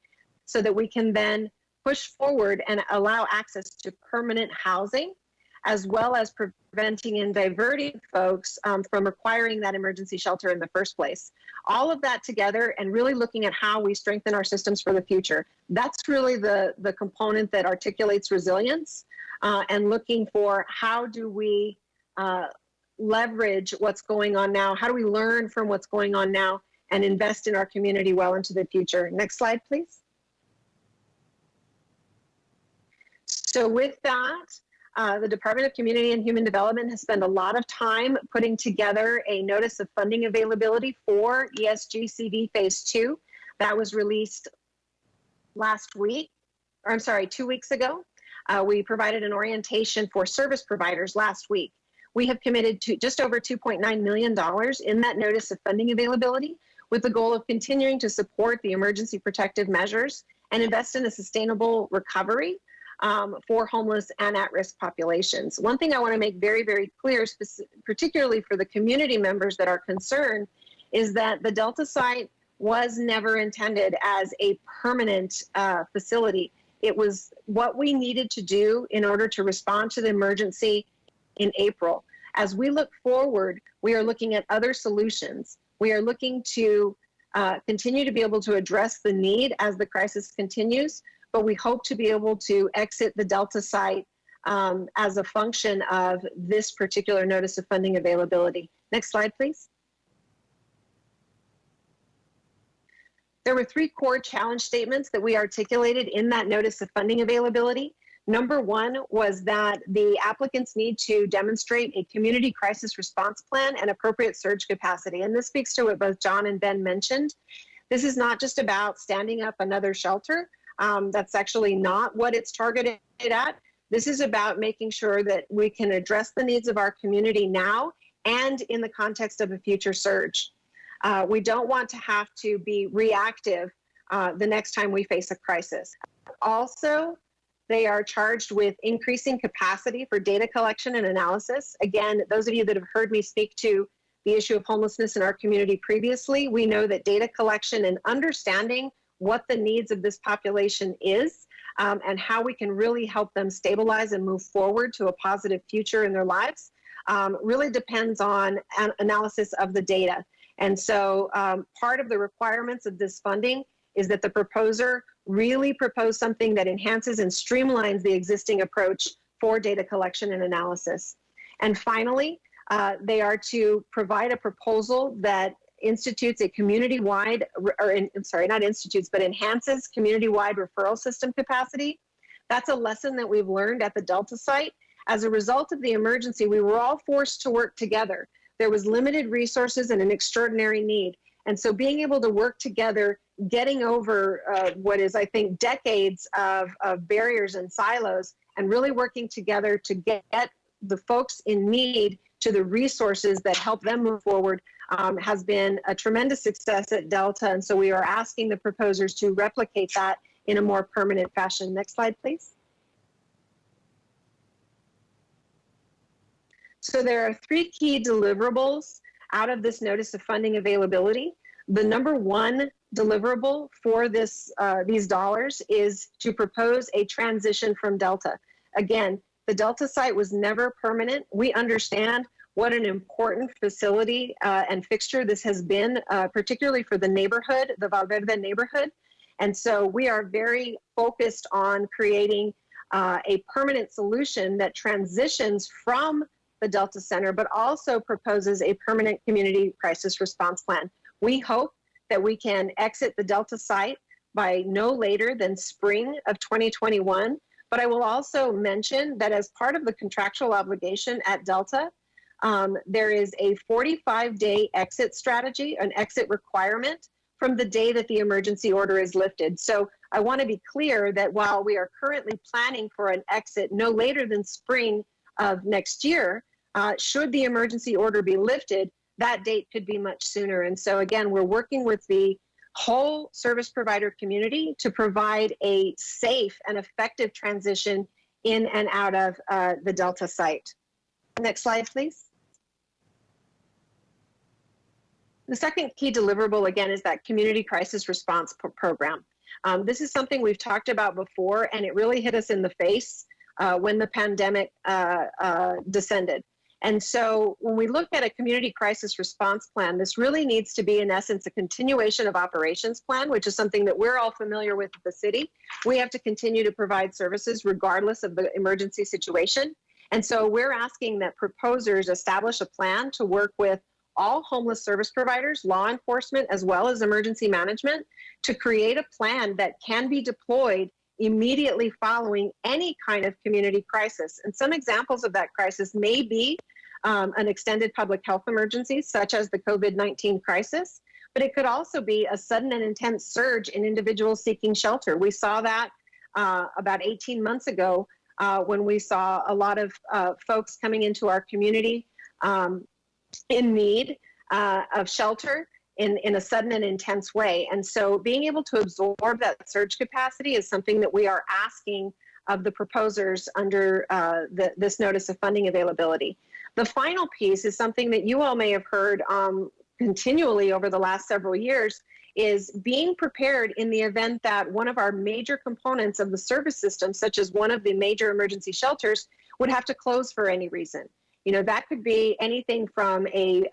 so that we can then push forward and allow access to permanent housing, as well as preventing and diverting folks from requiring that emergency shelter in the first place. All of that together and really looking at how we strengthen our systems for the future. That's really the component that articulates resilience and looking for how do we leverage what's going on now? How do we learn from what's going on now and invest in our community well into the future? Next slide, please. So with that, the Department of Community and Human Development has spent a lot of time putting together a notice of funding availability for ESG CV Phase 2. That was released last week. 2 weeks ago. We provided an orientation for service providers last week. We have committed to just over $2.9 million in that notice of funding availability, with the goal of continuing to support the emergency protective measures and invest in a sustainable recovery for homeless and at-risk populations. One thing I want to make very, very clear, particularly for the community members that are concerned, is that the Delta site was never intended as a permanent facility. It was what we needed to do in order to respond to the emergency in April. As we look forward, we are looking at other solutions. We are looking to continue to be able to address the need as the crisis continues, but we hope to be able to exit the Delta site as a function of this particular notice of funding availability. Next slide, please. There were 3 core challenge statements that we articulated in that notice of funding availability. Number 1 was that the applicants need to demonstrate a community crisis response plan and appropriate surge capacity. And this speaks to what both John and Ben mentioned. This is not just about standing up another shelter. That's actually not what it's targeted at. This is about making sure that we can address the needs of our community now and in the context of a future surge. We don't want to have to be reactive the next time we face a crisis. Also, they are charged with increasing capacity for data collection and analysis. Again, those of you that have heard me speak to the issue of homelessness in our community previously, we know that data collection and understanding what the needs of this population is and how we can really help them stabilize and move forward to a positive future in their lives really depends on an analysis of the data. And so part of the requirements of this funding is that the proposer really propose something that enhances and streamlines the existing approach for data collection and analysis. And finally, they are to provide a proposal that institutes a community-wide, enhances community-wide referral system capacity. That's a lesson that we've learned at the Delta site. As a result of the emergency, we were all forced to work together. There was limited resources and an extraordinary need. And so being able to work together, getting over what is, I think, decades of barriers and silos, and really working together to get the folks in need to the resources that help them move forward has been a tremendous success at Delta. And so we are asking the proposers to replicate that in a more permanent fashion. Next slide, please. So there are 3 key deliverables out of this notice of funding availability. The number 1 deliverable for these dollars is to propose a transition from Delta. Again, the Delta site was never permanent. We understand what an important facility and fixture this has been, particularly for the neighborhood, the Valverde neighborhood. And so we are very focused on creating a permanent solution that transitions from the Delta Center, but also proposes a permanent community crisis response plan. We hope that we can exit the Delta site by no later than spring of 2021. But I will also mention that as part of the contractual obligation at Delta, there is a 45-day exit strategy, an exit requirement from the day that the emergency order is lifted. So I want to be clear that while we are currently planning for an exit no later than spring of next year, should the emergency order be lifted, that date could be much sooner. And so again, we're working with the whole service provider community to provide a safe and effective transition in and out of the Delta site. Next slide, please. The second key deliverable, again, is that community crisis response program. This is something we've talked about before, and it really hit us in the face when the pandemic descended. And so when we look at a community crisis response plan, this really needs to be, in essence, a continuation of operations plan, which is something that we're all familiar with at the city. We have to continue to provide services regardless of the emergency situation. And so we're asking that proposers establish a plan to work with all homeless service providers, law enforcement, as well as emergency management, to create a plan that can be deployed immediately following any kind of community crisis. And some examples of that crisis may be an extended public health emergency, such as the COVID-19 crisis, but it could also be a sudden and intense surge in individuals seeking shelter. We saw that about 18 months ago when we saw a lot of folks coming into our community in need of shelter in a sudden and intense way. And so being able to absorb that surge capacity is something that we are asking of the proposers under this notice of funding availability. The final piece is something that you all may have heard continually over the last several years, is being prepared in the event that one of our major components of the service system, such as one of the major emergency shelters, would have to close for any reason. You know, that could be anything from a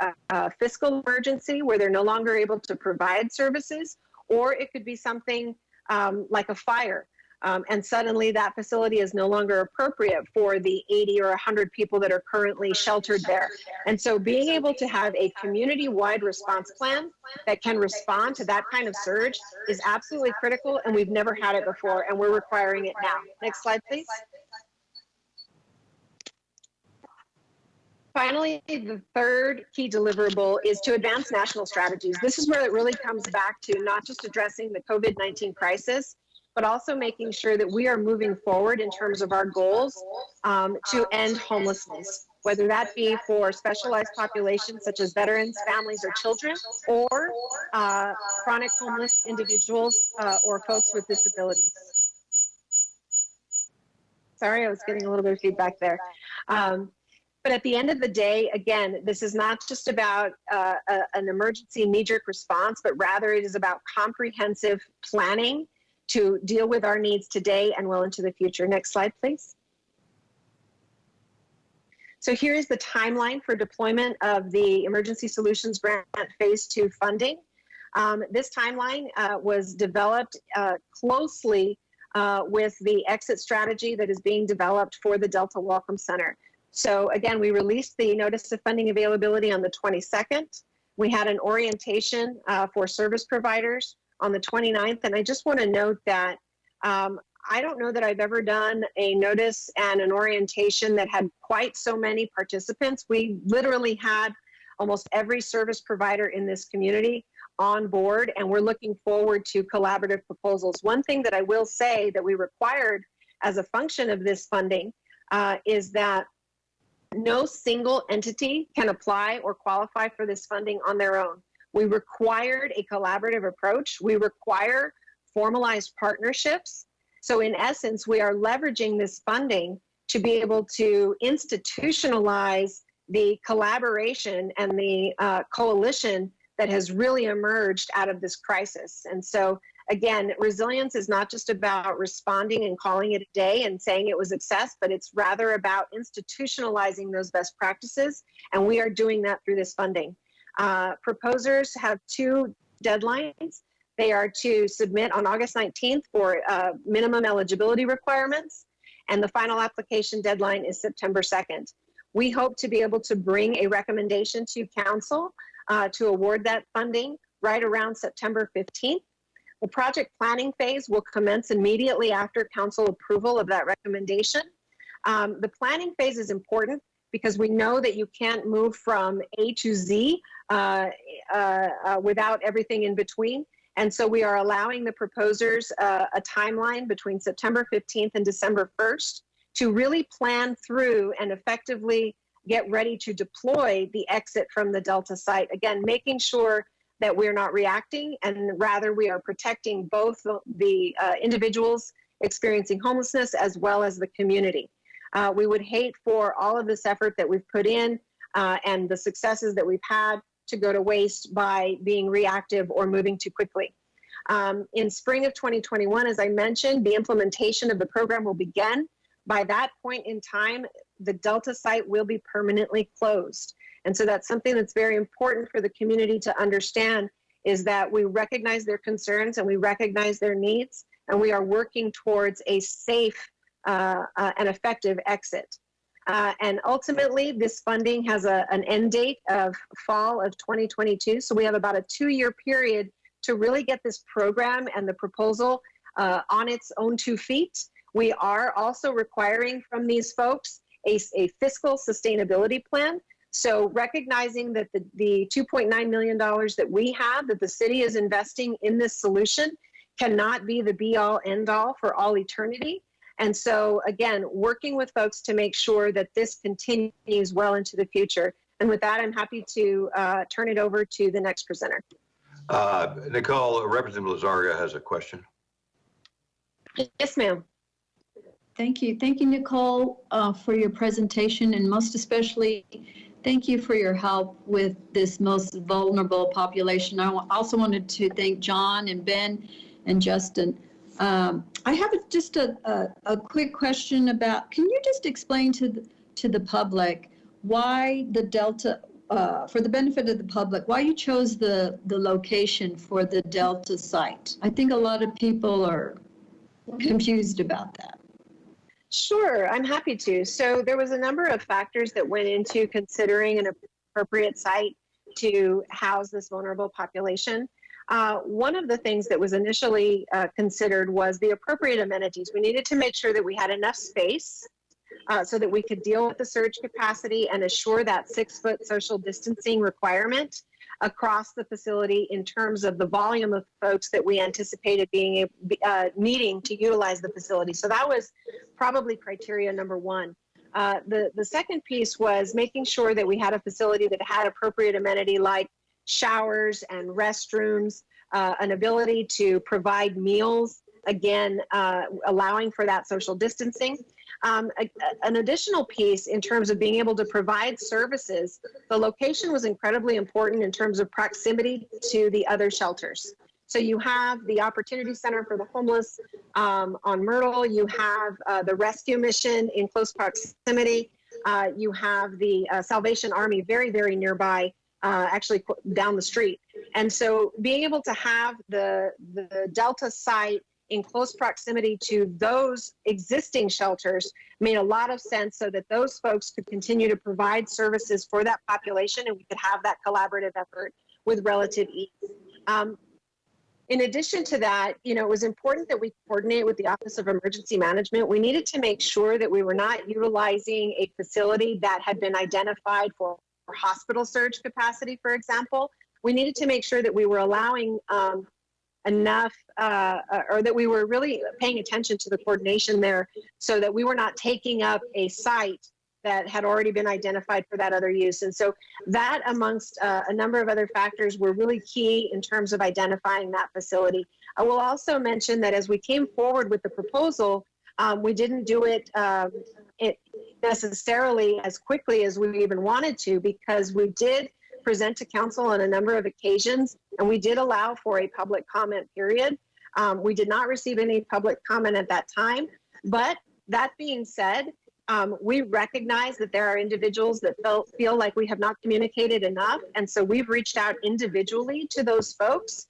fiscal emergency where they're no longer able to provide services, or it could be something like a fire. And suddenly that facility is no longer appropriate for the 80 or 100 people that are currently sheltered there. And so being able to have a community-wide response plan that can respond to that kind of surge is absolutely critical, and we've never had it before, and we're requiring it now. Next slide, please. Finally, the third key deliverable is to advance national strategies. This is where it really comes back to not just addressing the COVID-19 crisis, but also making sure that we are moving forward in terms of our goals to end homelessness, whether that be for specialized populations such as veterans, families, or children, or chronic homeless individuals or folks with disabilities. Sorry, I was getting a little bit of feedback there. But at the end of the day, again, this is not just about an emergency knee-jerk response, but rather it is about comprehensive planning to deal with our needs today and well into the future. Next slide, please. So here is the timeline for deployment of the Emergency Solutions Grant Phase 2 funding. This timeline was developed closely with the exit strategy that is being developed for the Delta Welcome Center. So again, we released the notice of funding availability on the 22nd. We had an orientation for service providers on the 29th. And I just want to note that I don't know that I've ever done a notice and an orientation that had quite so many participants. We literally had almost every service provider in this community on board, and we're looking forward to collaborative proposals. One thing that I will say that we required as a function of this funding is that no single entity can apply or qualify for this funding on their own. We required a collaborative approach. We require formalized partnerships. So in essence, we are leveraging this funding to be able to institutionalize the collaboration and the coalition that has really emerged out of this crisis. And so again, resilience is not just about responding and calling it a day and saying it was a success, but it's rather about institutionalizing those best practices. And we are doing that through this funding. Proposers have two deadlines. They are to submit on August 19th for minimum eligibility requirements, and the final application deadline is September 2nd. We hope to be able to bring a recommendation to Council to award that funding right around September 15th. The project planning phase will commence immediately after Council approval of that recommendation. The planning phase is important because we know that you can't move from A to Z without everything in between. And so we are allowing the proposers a timeline between September 15th and December 1st to really plan through and effectively get ready to deploy the exit from the Delta site. Again, making sure that we're not reacting, and rather we are protecting both the individuals experiencing homelessness as well as the community. We would hate for all of this effort that we've put in and the successes that we've had to go to waste by being reactive or moving too quickly. In spring of 2021, as I mentioned, the implementation of the program will begin. By that point in time, the Delta site will be permanently closed. And so that's something that's very important for the community to understand, is that we recognize their concerns and we recognize their needs, and we are working towards a safe and effective exit. And ultimately, this funding has an end date of fall of 2022. So we have about a 2-year period to really get this program and the proposal on its own 2 feet. We are also requiring from these folks a fiscal sustainability plan. So recognizing that the $2.9 million that we have, that the city is investing in this solution, cannot be the be all end all for all eternity. And so, again, working with folks to make sure that this continues well into the future. And with that, I'm happy to turn it over to the next presenter. Nicole, Representative Lizarga has a question. Yes, ma'am. Thank you. Thank you, Nicole, for your presentation, and most especially, thank you for your help with this most vulnerable population. I also wanted to thank John and Ben and Justin. I have just a quick question about, can you just explain to the public why the Delta, for the benefit of the public, why you chose the location for the Delta site? I think a lot of people are confused about that. Sure, I'm happy to. So there was a number of factors that went into considering an appropriate site to house this vulnerable population. One of the things that was initially considered was the appropriate amenities. We needed to make sure that we had enough space so that we could deal with the surge capacity and assure that 6-foot social distancing requirement across the facility in terms of the volume of folks that we anticipated being needing to utilize the facility. So that was probably criteria number one. The second piece was making sure that we had a facility that had appropriate amenity like showers and restrooms, an ability to provide meals, again, allowing for that social distancing. An additional piece in terms of being able to provide services, the location was incredibly important in terms of proximity to the other shelters. So you have the Opportunity Center for the Homeless on Myrtle, you have the rescue mission in close proximity, you have the Salvation Army very, very nearby, actually down the street. And so being able to have the Delta site in close proximity to those existing shelters made a lot of sense so that those folks could continue to provide services for that population and we could have that collaborative effort with relative ease. In addition to that, it was important that we coordinate with the Office of Emergency Management. We needed to make sure that we were not utilizing a facility that had been identified for hospital surge capacity, for example. We needed to make sure that we were allowing enough or that we were really paying attention to the coordination there so that we were not taking up a site that had already been identified for that other use. And so that amongst a number of other factors were really key in terms of identifying that facility. I will also mention that as we came forward with the proposal, we didn't do it necessarily as quickly as we even wanted to, because we did present to council on a number of occasions, and we did allow for a public comment period. We did not receive any public comment at that time, but that being said, we recognize that there are individuals that feel like we have not communicated enough, and so we've reached out individually to those folks,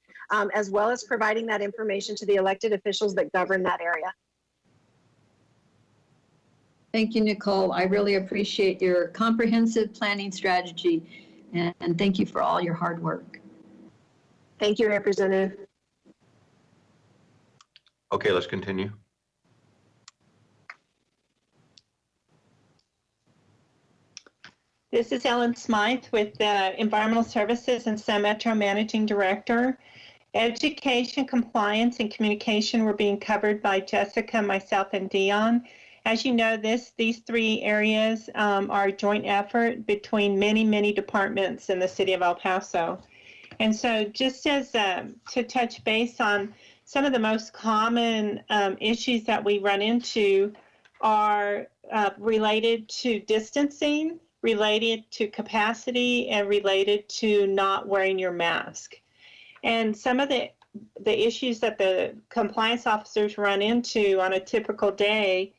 as well as providing that information to the elected officials that govern that area. Thank you, Nicole. I really appreciate your comprehensive planning strategy, and thank you for all your hard work. Thank you, Representative. Okay, let's continue. This is Ellen Smythe with Environmental Services and San Metro Managing Director. Education, compliance, and communication were being covered by Jessica, myself, and Dion. As you know, these three areas are a joint effort between many, many departments in the city of El Paso. And so just as to touch base on some of the most common issues that we run into are related to distancing, related to capacity, and related to not wearing your mask. And some of the issues that the compliance officers run into on a typical day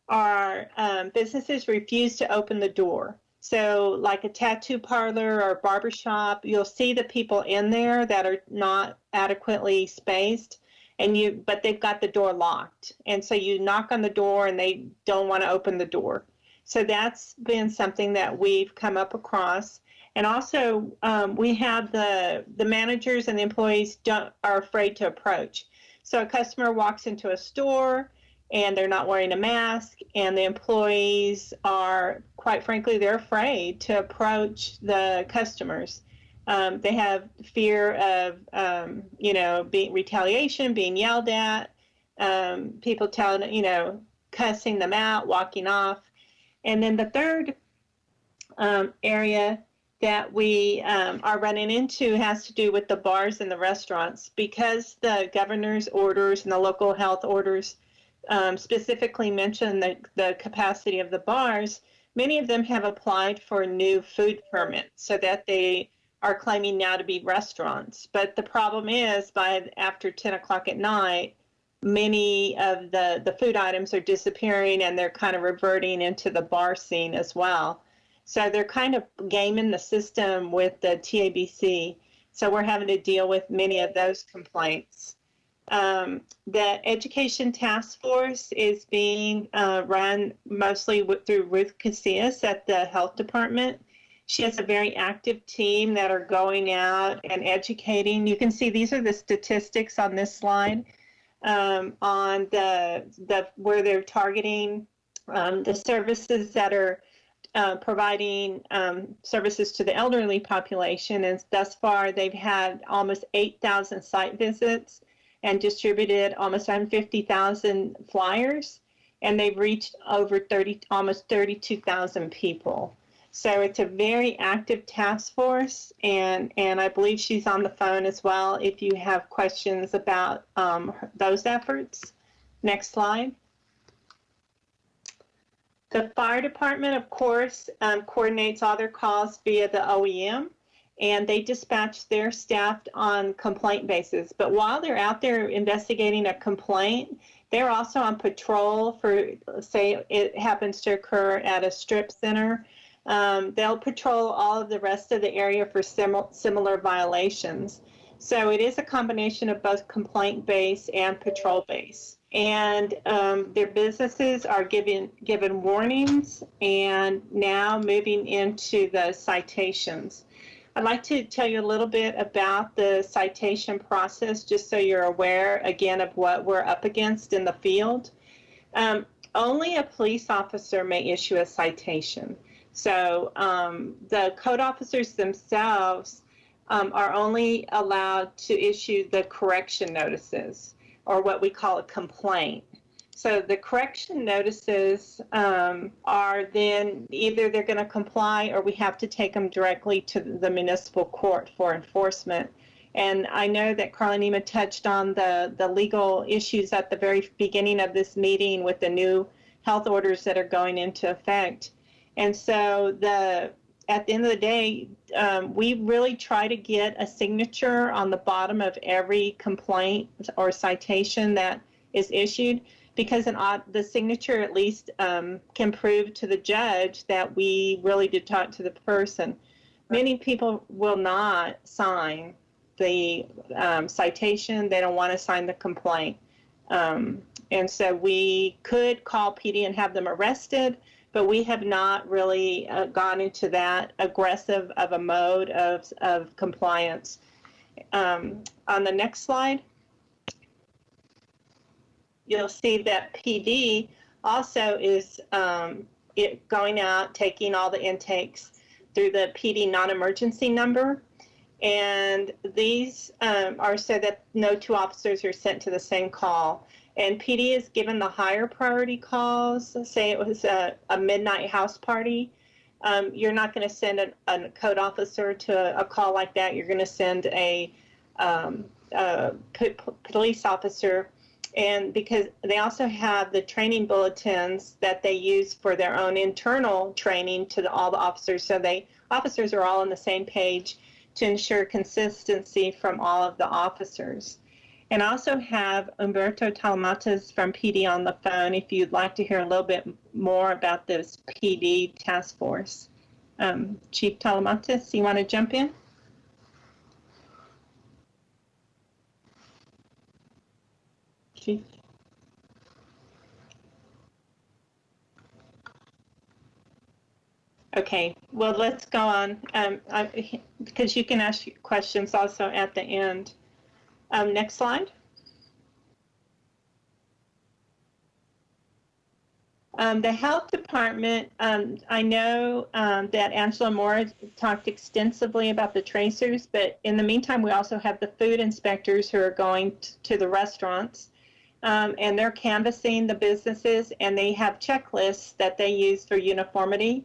are businesses refuse to open the door. So like a tattoo parlor or barbershop, you'll see the people in there that are not adequately spaced, but they've got the door locked. And so you knock on the door and they don't want to open the door. So that's been something that we've come up across. And also we have the managers and the employees are afraid to approach. So a customer walks into a store and they're not wearing a mask, and the employees are, quite frankly, they're afraid to approach the customers. They have fear of, being retaliation, being yelled at, people telling, cussing them out, walking off. And then the third area that we are running into has to do with the bars and the restaurants, because the governor's orders and the local health orders specifically mention the capacity of the bars. Many of them have applied for new food permits so that they are claiming now to be restaurants. But the problem is, after 10 o'clock at night, many of the food items are disappearing and they're kind of reverting into the bar scene as well. So they're kind of gaming the system with the TABC. So we're having to deal with many of those complaints. The Education Task Force is being run mostly through Ruth Casillas at the Health Department. She has a very active team that are going out and educating. You can see these are the statistics on this slide on where they're targeting the services that are providing services to the elderly population. And thus far, they've had almost 8,000 site visits and distributed almost 150,000 flyers. And they've reached over almost 32,000 people. So it's a very active task force, and I believe she's on the phone as well if you have questions about those efforts. Next slide. The fire department, of course, coordinates all their calls via the OEM, and they dispatch their staff on complaint basis. But while they're out there investigating a complaint, they're also on patrol for, say, it happens to occur at a strip center. They'll patrol all of the rest of the area for similar violations. So it is a combination of both complaint-based and patrol-based. And their businesses are given warnings and now moving into the citations. I'd like to tell you a little bit about the citation process, just so you're aware, again, of what we're up against in the field. Only a police officer may issue a citation. So the code officers themselves are only allowed to issue the correction notices, or what we call a complaint. So the correction notices are then either they're going to comply or we have to take them directly to the municipal court for enforcement. And I know that Carla touched on the legal issues at the very beginning of this meeting with the new health orders that are going into effect. And so at the end of the day, we really try to get a signature on the bottom of every complaint or citation that is issued, because the signature at least can prove to the judge that we really did talk to the person. Many people will not sign the citation. They don't want to sign the complaint. And so we could call PD and have them arrested, but we have not really gone into that aggressive of a mode of compliance. On the next slide, you'll see that PD also is going out, taking all the intakes through the PD non-emergency number. And these are so that no two officers are sent to the same call. And PD is given the higher priority calls. Say it was a midnight house party. You're not going to send a code officer to a call like that. You're going to send a police officer. And because they also have the training bulletins that they use for their own internal training to all the officers. So officers are all on the same page to ensure consistency from all of the officers. And I also have Humberto Talamatas from PD on the phone if you'd like to hear a little bit more about this PD task force. Chief Talamatas, you want to jump in? Chief? Okay, well, let's go on, because you can ask questions also at the end. Next slide. The health department, I know that Angela Moore talked extensively about the tracers, but in the meantime, we also have the food inspectors who are going to the restaurants, and they're canvassing the businesses, and they have checklists that they use for uniformity.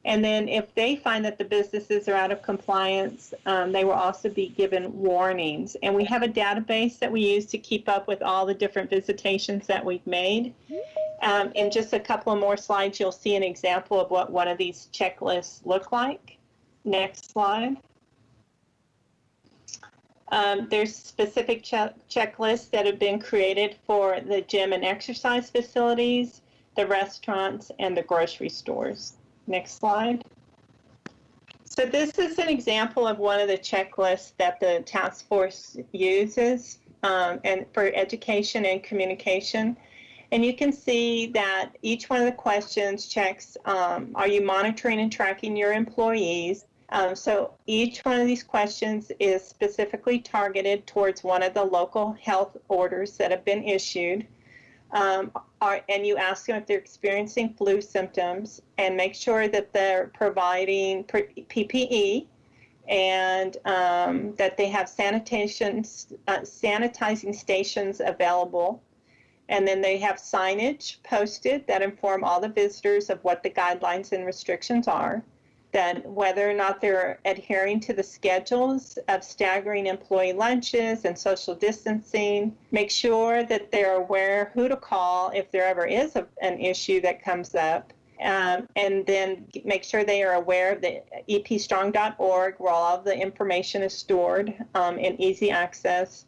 And then if they find that the businesses are out of compliance, they will also be given warnings. And we have a database that we use to keep up with all the different visitations that we've made. In just a couple of more slides, you'll see an example of what one of these checklists look like. Next slide. There's specific checklists that have been created for the gym and exercise facilities, the restaurants, and the grocery stores. Next slide. So this is an example of one of the checklists that the task force uses and for education and communication. And you can see that each one of the questions checks, are you monitoring and tracking your employees? So each one of these questions is specifically targeted towards one of the local health orders that have been issued. And you ask them if they're experiencing flu symptoms, and make sure that they're providing PPE and that they have sanitizing stations available. And then they have signage posted that inform all the visitors of what the guidelines and restrictions are. Then whether or not they're adhering to the schedules of staggering employee lunches and social distancing. Make sure that they're aware who to call if there ever is an issue that comes up. And then make sure they are aware of the epstrong.org, where all of the information is stored in easy access.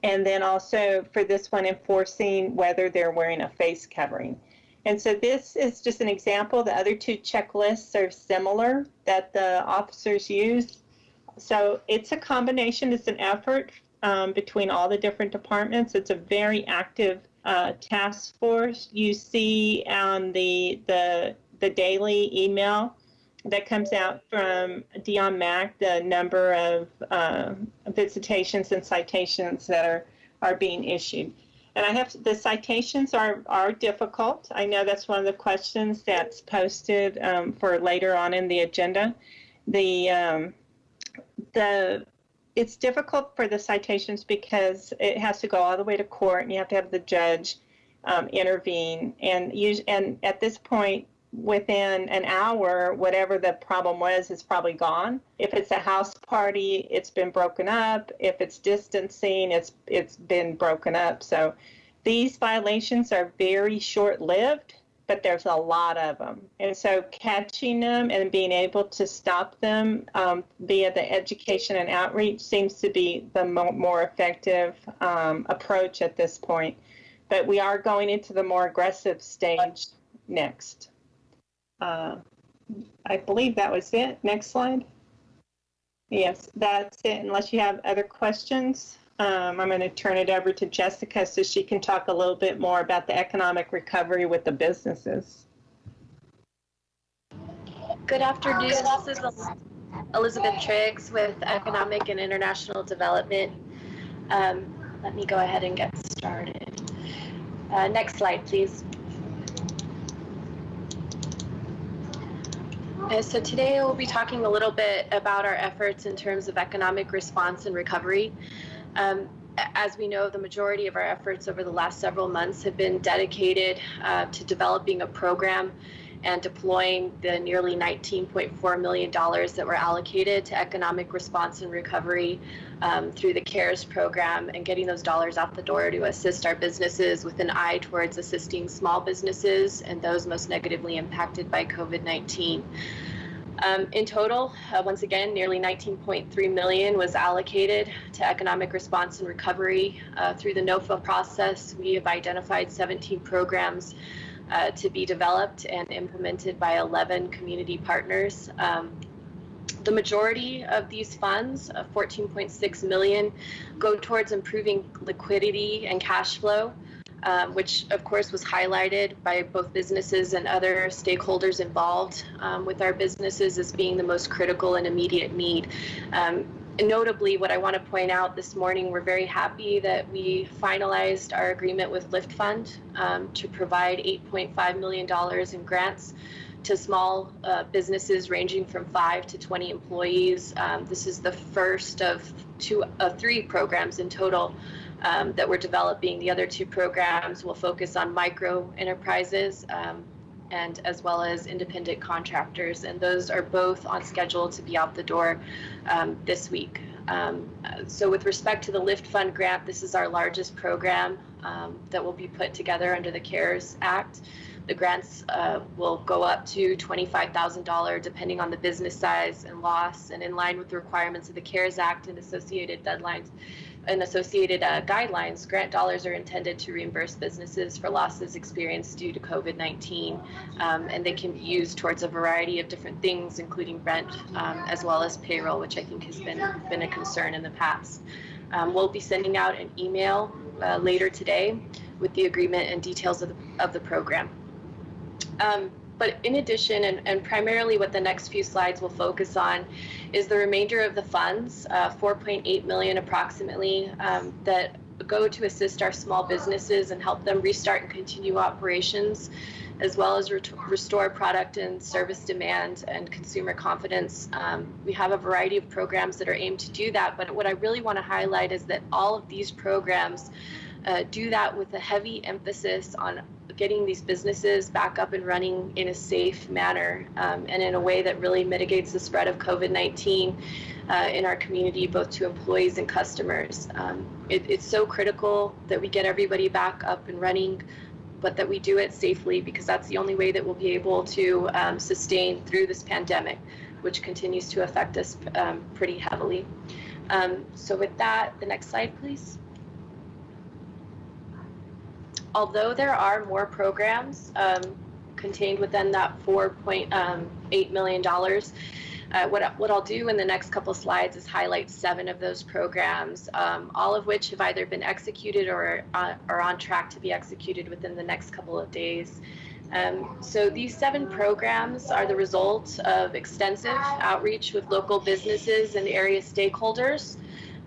And then also for this one, enforcing whether they're wearing a face covering. And so this is just an example. The other two checklists are similar that the officers use. So it's a combination, it's an effort between all the different departments. It's a very active task force. You see on the daily email that comes out from Dion Mack, the number of visitations and citations that are being issued. And I have the citations are difficult. I know that's one of the questions that's posted for later on in the agenda. It's difficult for the citations because it has to go all the way to court, and you have to have the judge intervene. And at this point, within an hour, whatever the problem was is probably gone. If it's a house party, it's been broken up. If it's distancing, it's been broken up. So these violations are very short-lived, but there's a lot of them. And so catching them and being able to stop them via the education and outreach seems to be the more effective approach at this point. But we are going into the more aggressive stage next. I believe that was it. Next slide. Yes, that's it. Unless you have other questions, I'm going to turn it over to Jessica so she can talk a little bit more about the economic recovery with the businesses. Good afternoon. This is Elizabeth Triggs with Economic and International Development. Let me go ahead and get started. Next slide, please. So today we'll be talking a little bit about our efforts in terms of economic response and recovery. As we know, the majority of our efforts over the last several months have been dedicated to developing a program and deploying the nearly $19.4 million that were allocated to economic response and recovery through the CARES program, and getting those dollars out the door to assist our businesses with an eye towards assisting small businesses and those most negatively impacted by COVID-19. In total, once again, nearly $19.3 million was allocated to economic response and recovery. Through the NOFA process, we have identified 17 programs to be developed and implemented by 11 community partners. The majority of these funds, $14.6 million, go towards improving liquidity and cash flow, which of course was highlighted by both businesses and other stakeholders involved with our businesses as being the most critical and immediate need. Notably, what I want to point out this morning, we're very happy that we finalized our agreement with Lift Fund to provide $8.5 million in grants to small businesses ranging from 5 to 20 employees. This is the first of three programs in total that we're developing. The other two programs will focus on micro enterprises and as well as independent contractors, and those are both on schedule to be out the door this week. So with respect to the Lift Fund grant, this is our largest program that will be put together under the CARES Act. The grants will go up to $25,000 depending on the business size and loss, and in line with the requirements of the CARES Act and associated deadlines and associated guidelines, grant dollars are intended to reimburse businesses for losses experienced due to COVID-19, and they can be used towards a variety of different things, including rent, as well as payroll, which I think has been a concern in the past. We'll be sending out an email later today with the agreement and details of the program. But in addition, and primarily what the next few slides will focus on, is the remainder of the funds, 4.8 million approximately, that go to assist our small businesses and help them restart and continue operations, as well as restore product and service demand and consumer confidence. We have a variety of programs that are aimed to do that, but what I really want to highlight is that all of these programs do that with a heavy emphasis on getting these businesses back up and running in a safe manner and in a way that really mitigates the spread of COVID-19 in our community, both to employees and customers. It's so critical that we get everybody back up and running, but that we do it safely, because that's the only way that we'll be able to sustain through this pandemic, which continues to affect us pretty heavily. So with that, the next slide, please. Although there are more programs contained within that $4.8 million, what I'll do in the next couple slides is highlight 7 of those programs, all of which have either been executed or are on track to be executed within the next couple of days. So these 7 programs are the result of extensive outreach with local businesses and area stakeholders.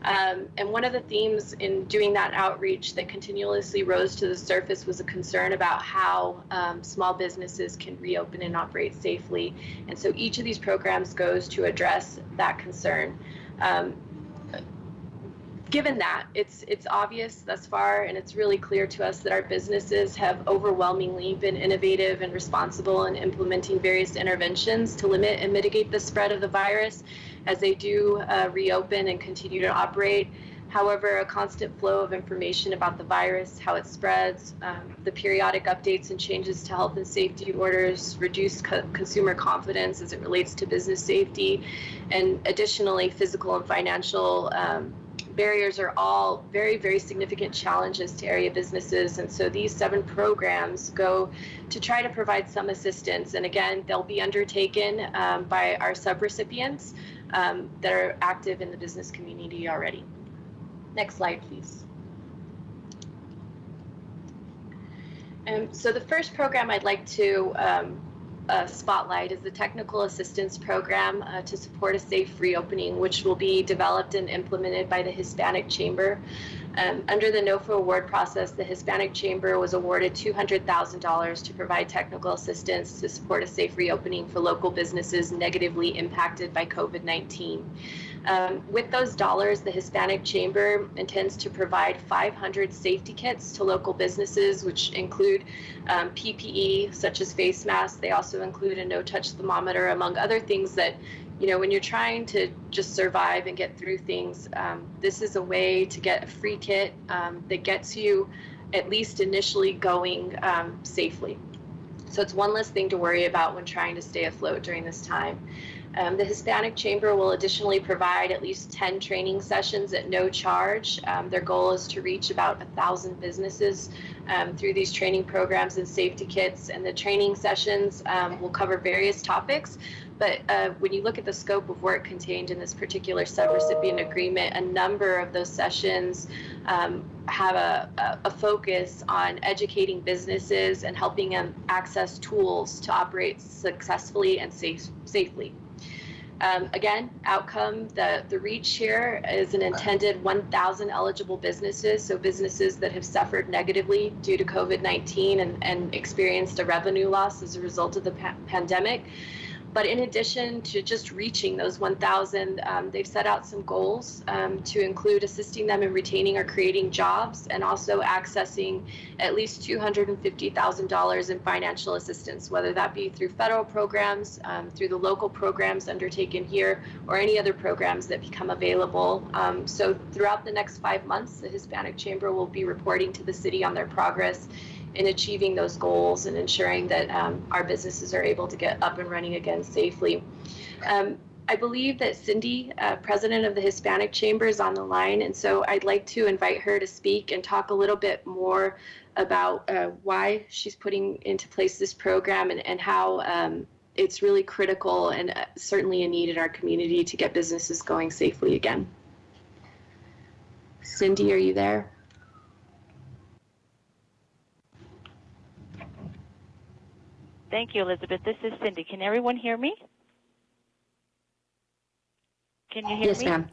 And one of the themes in doing that outreach that continuously rose to the surface was a concern about how small businesses can reopen and operate safely. And so each of these programs goes to address that concern. Given that, it's obvious thus far, and it's really clear to us that our businesses have overwhelmingly been innovative and responsible in implementing various interventions to limit and mitigate the spread of the virus as they do reopen and continue to operate. However, a constant flow of information about the virus, how it spreads, the periodic updates and changes to health and safety orders, reduced consumer confidence as it relates to business safety, and additionally, physical and financial barriers are all very, very significant challenges to area businesses. And so these 7 programs go to try to provide some assistance. And again, they'll be undertaken by our subrecipients that are active in the business community already. Next slide, please. So the first program I'd like to spotlight is the Technical Assistance Program to support a safe reopening, which will be developed and implemented by the Hispanic Chamber. Under the NOFA award process, the Hispanic Chamber was awarded $200,000 to provide technical assistance to support a safe reopening for local businesses negatively impacted by COVID-19. With those dollars, the Hispanic Chamber intends to provide 500 safety kits to local businesses, which include PPE, such as face masks. They also include a no-touch thermometer, among other things that, you know, when you're trying to just survive and get through things, this is a way to get a free kit that gets you at least initially going safely. So it's one less thing to worry about when trying to stay afloat during this time. The Hispanic Chamber will additionally provide at least 10 training sessions at no charge. Their goal is to reach about 1,000 businesses through these training programs and safety kits. And the training sessions will cover various topics. But when you look at the scope of work contained in this particular subrecipient agreement, a number of those sessions have a focus on educating businesses and helping them access tools to operate successfully and safely. Again, outcome, the reach here is an intended 1,000 eligible businesses, so businesses that have suffered negatively due to COVID-19 and experienced a revenue loss as a result of the pandemic. But in addition to just reaching those 1,000, they've set out some goals to include assisting them in retaining or creating jobs, and also accessing at least $250,000 in financial assistance, whether that be through federal programs, through the local programs undertaken here, or any other programs that become available. So throughout the next 5 months, the Hispanic Chamber will be reporting to the city on their progress in achieving those goals and ensuring that our businesses are able to get up and running again safely. I believe that Cindy, president of the Hispanic Chamber, is on the line, and so I'd like to invite her to speak and talk a little bit more about why she's putting into place this program and how it's really critical and certainly a need in our community to get businesses going safely again. Cindy, are you there? Thank you, Elizabeth. This is Cindy. Can everyone hear me? Can you hear me? Yes, ma'am.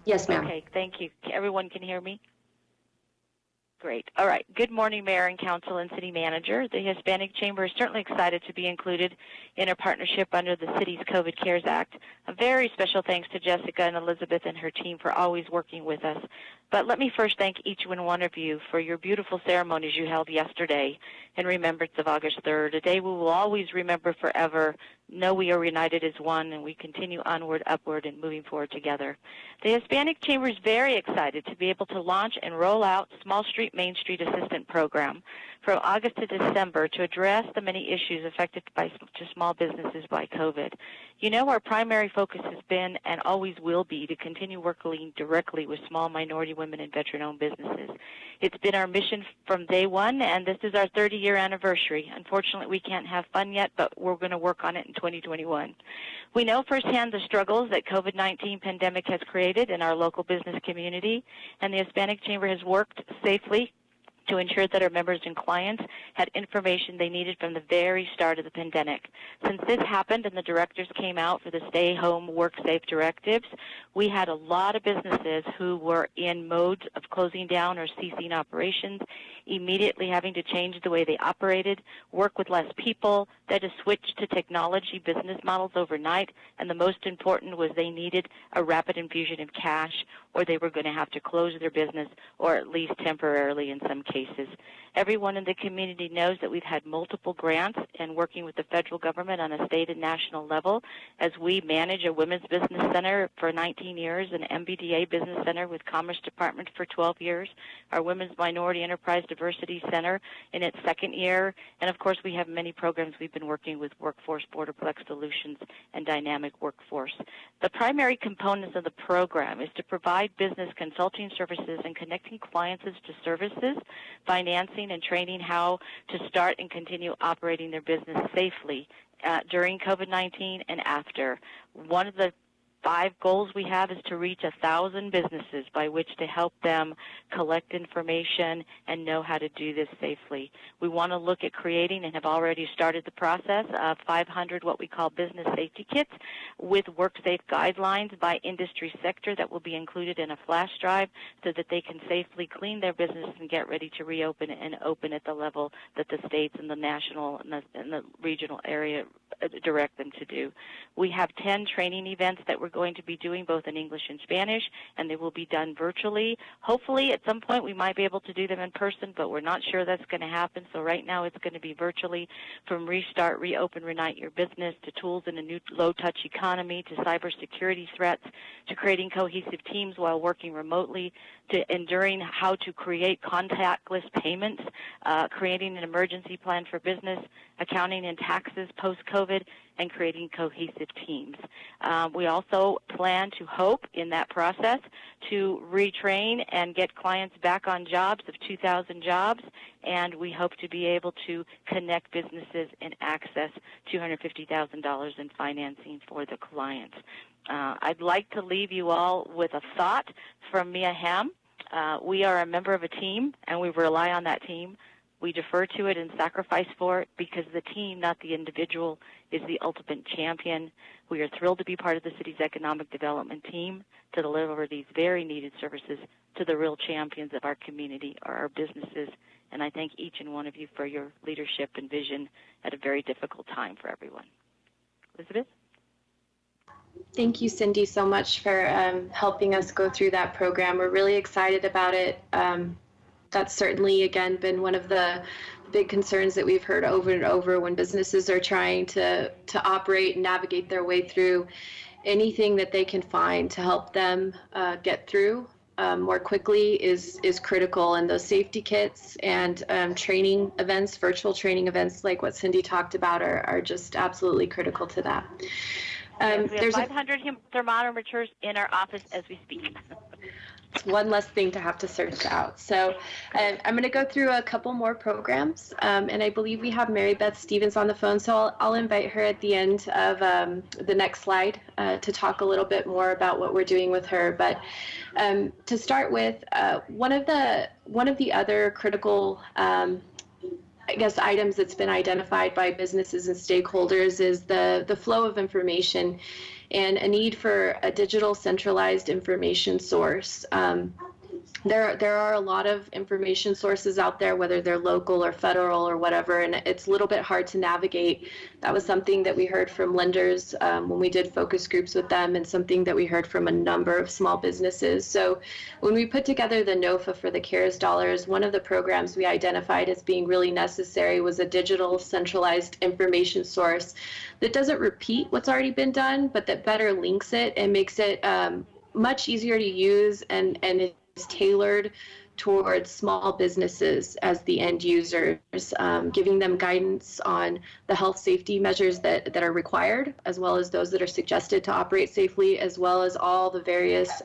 Yes, ma'am. Okay, thank you. Everyone can hear me? Great. All right. Good morning, Mayor and Council and City Manager. The Hispanic Chamber is certainly excited to be included in a partnership under the city's COVID CARES Act. A very special thanks to Jessica and Elizabeth and her team for always working with us. But let me first thank each and one of you for your beautiful ceremonies you held yesterday in remembrance of August 3rd, a day we will always remember forever. Know we are united as one, and we continue onward, upward, and moving forward together. The Hispanic Chamber is very excited to be able to launch and roll out Small Street, Main Street Assistant Program from August to December to address the many issues affected by small businesses by COVID. You know, our primary focus has been and always will be to continue working directly with small minority women and veteran-owned businesses. It's been our mission from day one, and this is our 30-year anniversary. Unfortunately, we can't have fun yet, but we're going to work on it in 2021. We know firsthand the struggles that COVID-19 pandemic has created in our local business community, and the Hispanic Chamber has worked safely to ensure that our members and clients had information they needed from the very start of the pandemic. Since this happened and the directives came out for the stay home, work safe directives, we had a lot of businesses who were in modes of closing down or ceasing operations, immediately having to change the way they operated, work with less people, they had to switch to technology business models overnight, and the most important was they needed a rapid infusion of cash, or they were going to have to close their business, or at least temporarily in some cases. Everyone in the community knows that we've had multiple grants and working with the federal government on a state and national level as we manage a women's business center for 19 years, an MBDA business center with Commerce Department for 12 years, our Women's Minority Enterprise Diversity Center in its second year, and of course we have many programs we've been working with Workforce Borderplex Solutions and Dynamic Workforce. The primary components of the program is to provide business consulting services and connecting clients to services, financing, and training how to start and continue operating their business safely during COVID-19 and after. One of the 5 goals we have is to reach 1,000 businesses by which to help them collect information and know how to do this safely. We want to look at creating and have already started the process of 500 what we call business safety kits with WorkSafe guidelines by industry sector that will be included in a flash drive so that they can safely clean their business and get ready to reopen and open at the level that the states and the national and the regional area direct them to do. We have 10 training events that we're going to be doing both in English and Spanish, and they will be done virtually. Hopefully at some point we might be able to do them in person, but we're not sure that's going to happen. So right now it's going to be virtually, from restart, reopen, reunite your business, to tools in a new low-touch economy, to cybersecurity threats, to creating cohesive teams while working remotely, to enduring how to create contactless payments, creating an emergency plan for business, accounting and taxes post-COVID, and creating cohesive teams. We also plan to hope in that process to retrain and get clients back on jobs of 2,000 jobs, and we hope to be able to connect businesses and access $250,000 in financing for the clients. I'd like to leave you all with a thought from Mia Hamm. We are a member of a team, and we rely on that team. We defer to it and sacrifice for it because the team, not the individual, is the ultimate champion. We are thrilled to be part of the city's economic development team to deliver these very needed services to the real champions of our community, our businesses, and I thank each and one of you for your leadership and vision at a very difficult time for everyone. Elizabeth? Thank you, Cindy, so much for helping us go through that program. We're really excited about it. That's certainly, again, been one of the big concerns that we've heard over and over when businesses are trying to operate and navigate their way through. Anything that they can find to help them get through more quickly is critical. And those safety kits and training events, virtual training events like what Cindy talked about are just absolutely critical to that. Yes, we have 500 thermometers in our office as we speak. It's one less thing to have to search out. So I'm going to go through a couple more programs, and I believe we have Mary Beth Stevens on the phone, so I'll invite her at the end of the next slide to talk a little bit more about what we're doing with her. But to start with, one of the other critical I guess items that's been identified by businesses and stakeholders is the flow of information and a need for a digital centralized information source. There are a lot of information sources out there, whether they're local or federal or whatever, and it's a little bit hard to navigate. That was something that we heard from lenders when we did focus groups with them, and something that we heard from a number of small businesses. So when we put together the NOFA for the CARES dollars, one of the programs we identified as being really necessary was a digital centralized information source that doesn't repeat what's already been done, but that better links it and makes it much easier to use and is tailored towards small businesses as the end users, giving them guidance on the health safety measures that are required, as well as those that are suggested to operate safely, as well as all the various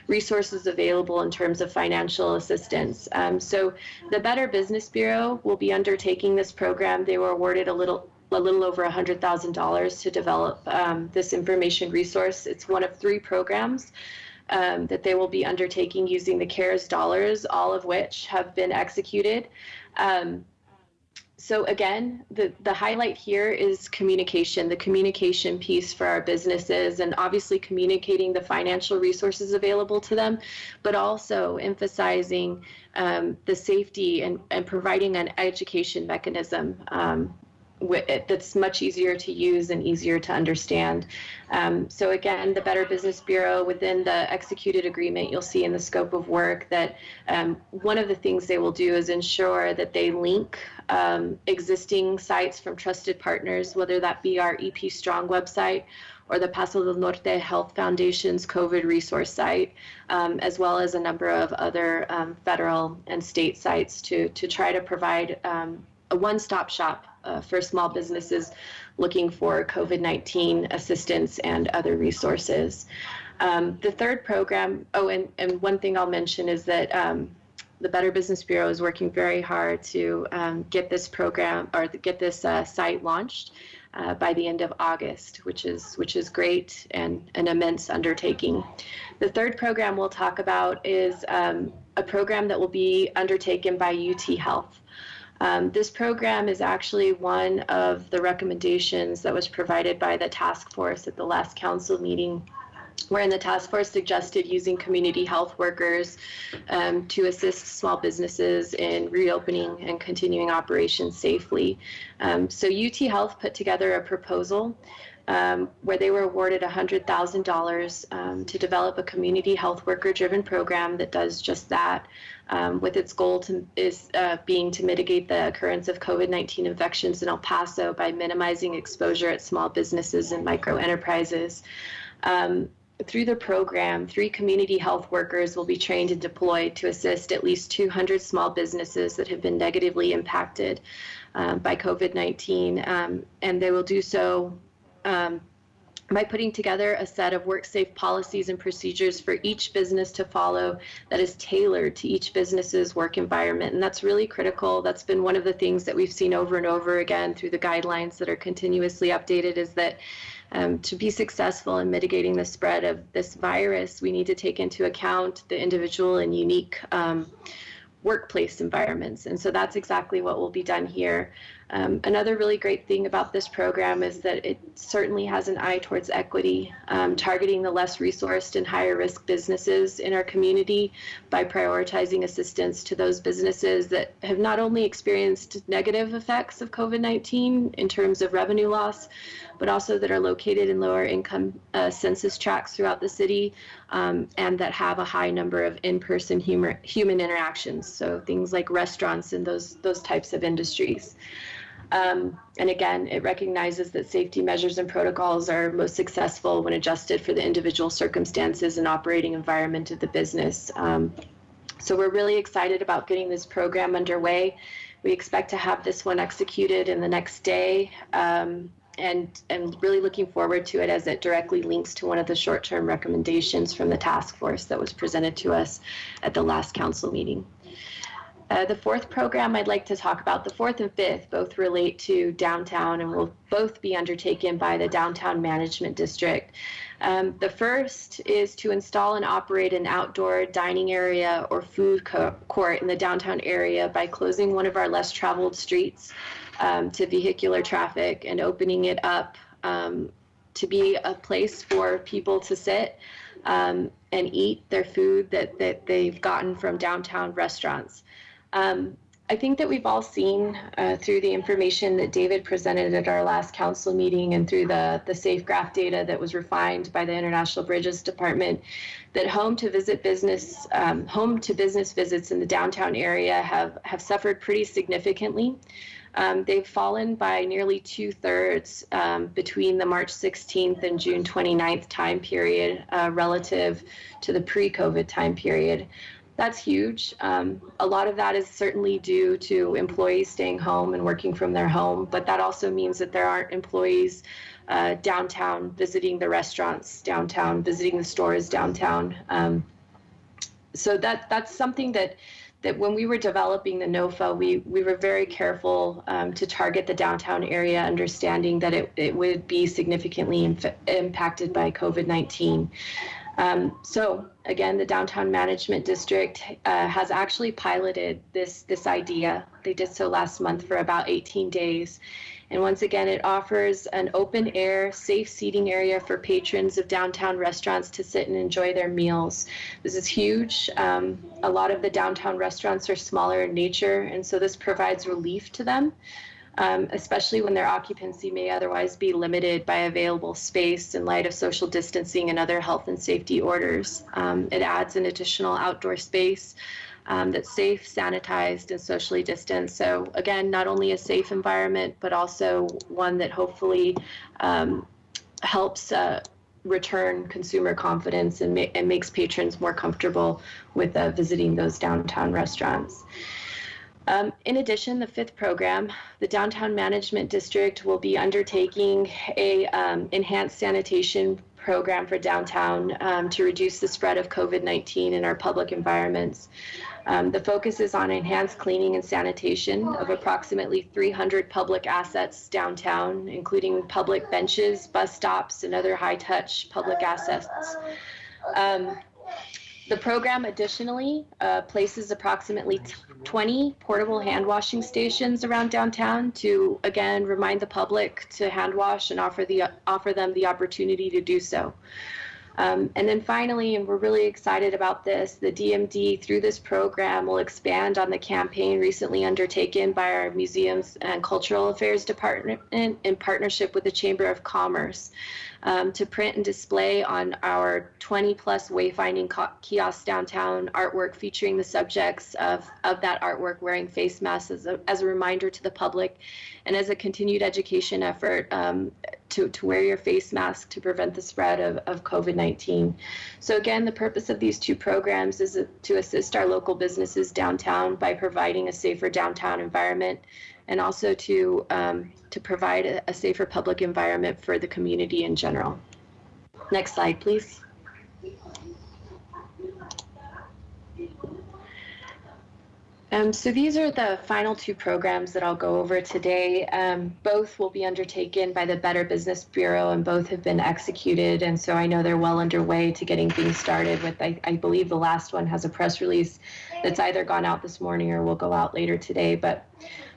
resources available in terms of financial assistance. So the Better Business Bureau will be undertaking this program. They were awarded a little over $100,000 to develop this information resource. It's one of 3 programs that they will be undertaking using the CARES dollars, all of which have been executed. So again, the highlight here is communication, the communication piece for our businesses, and obviously communicating the financial resources available to them, but also emphasizing the safety and providing an education mechanism that's much easier to use and easier to understand. So again, the Better Business Bureau, within the executed agreement, you'll see in the scope of work that one of the things they will do is ensure that they link existing sites from trusted partners, whether that be our EP Strong website or the Paso del Norte Health Foundation's COVID resource site, as well as a number of other federal and state sites to try to provide a one-stop shop for small businesses looking for COVID-19 assistance and other resources. The third program, and one thing I'll mention is that the Better Business Bureau is working very hard to get this program or get this site launched by the end of August, which is great and an immense undertaking. The third program we'll talk about is a program that will be undertaken by UT Health. This program is actually one of the recommendations that was provided by the task force at the last council meeting, wherein the task force suggested using community health workers to assist small businesses in reopening and continuing operations safely. So UT Health put together a proposal where they were awarded $100,000 to develop a community health worker-driven program that does just that, with its goal being to mitigate the occurrence of COVID-19 infections in El Paso by minimizing exposure at small businesses and micro enterprises. Through the program, 3 community health workers will be trained and deployed to assist at least 200 small businesses that have been negatively impacted by COVID-19, and they will do so by putting together a set of work-safe policies and procedures for each business to follow that is tailored to each business's work environment. And that's really critical. That's been one of the things that we've seen over and over again through the guidelines that are continuously updated, is that to be successful in mitigating the spread of this virus, we need to take into account the individual and unique workplace environments. And so that's exactly what will be done here. Another really great thing about this program is that it certainly has an eye towards equity, targeting the less resourced and higher risk businesses in our community by prioritizing assistance to those businesses that have not only experienced negative effects of COVID-19 in terms of revenue loss, but also that are located in lower income census tracts throughout the city, and that have a high number of in-person human interactions. So things like restaurants and those types of industries. And again, it recognizes that safety measures and protocols are most successful when adjusted for the individual circumstances and operating environment of the business. So we're really excited about getting this program underway. We expect to have this one executed in the next day, and really looking forward to it as it directly links to one of the short-term recommendations from the task force that was presented to us at the last council meeting. The fourth program I'd like to talk about, the fourth and fifth, both relate to downtown and will both be undertaken by the Downtown Management District. The first is to install and operate an outdoor dining area or food court in the downtown area by closing one of our less traveled streets to vehicular traffic and opening it up to be a place for people to sit and eat their food that they've gotten from downtown restaurants. I think that we've all seen through the information that David presented at our last council meeting and through the SafeGraph data that was refined by the International Bridges Department, that home to business visits in the downtown area have suffered pretty significantly. They've fallen by nearly 2/3 between the March 16th and June 29th time period relative to the pre-COVID time period. That's huge. A lot of that is certainly due to employees staying home and working from their home, but that also means that there aren't employees downtown visiting the restaurants downtown, visiting the stores downtown. So that's something that when we were developing the NOFA, we were very careful to target the downtown area, understanding that it would be significantly impacted by COVID-19. So again, the Downtown Management District has actually piloted this idea. They did so last month for about 18 days. And once again, it offers an open air, safe seating area for patrons of downtown restaurants to sit and enjoy their meals. This is huge. A lot of the downtown restaurants are smaller in nature, and so this provides relief to them. Especially when their occupancy may otherwise be limited by available space in light of social distancing and other health and safety orders. It adds an additional outdoor space that's safe, sanitized, and socially distanced. So again, not only a safe environment, but also one that hopefully helps return consumer confidence and makes patrons more comfortable with visiting those downtown restaurants. In addition, the fifth program, the Downtown Management District will be undertaking a enhanced sanitation program for downtown to reduce the spread of COVID-19 in our public environments. The focus is on enhanced cleaning and sanitation of approximately 300 public assets downtown, including public benches, bus stops, and other high-touch public assets. The program additionally places approximately 20 portable hand washing stations around downtown to, again, remind the public to hand wash and offer them the opportunity to do so. And then finally, and we're really excited about this, the DMD through this program will expand on the campaign recently undertaken by our Museums and Cultural Affairs Department in partnership with the Chamber of Commerce to print and display on our 20-plus wayfinding kiosks downtown artwork featuring the subjects of that artwork wearing face masks as a reminder to the public and as a continued education effort to wear your face mask to prevent the spread of COVID-19. So again, the purpose of these two programs is to assist our local businesses downtown by providing a safer downtown environment and also to provide a safer public environment for the community in general. Next slide, please. So these are the final two programs that I'll go over today. Both will be undertaken by the Better Business Bureau, and both have been executed. And so I know they're well underway to getting things started with, I believe the last one has a press release that's either gone out this morning or will go out later today. But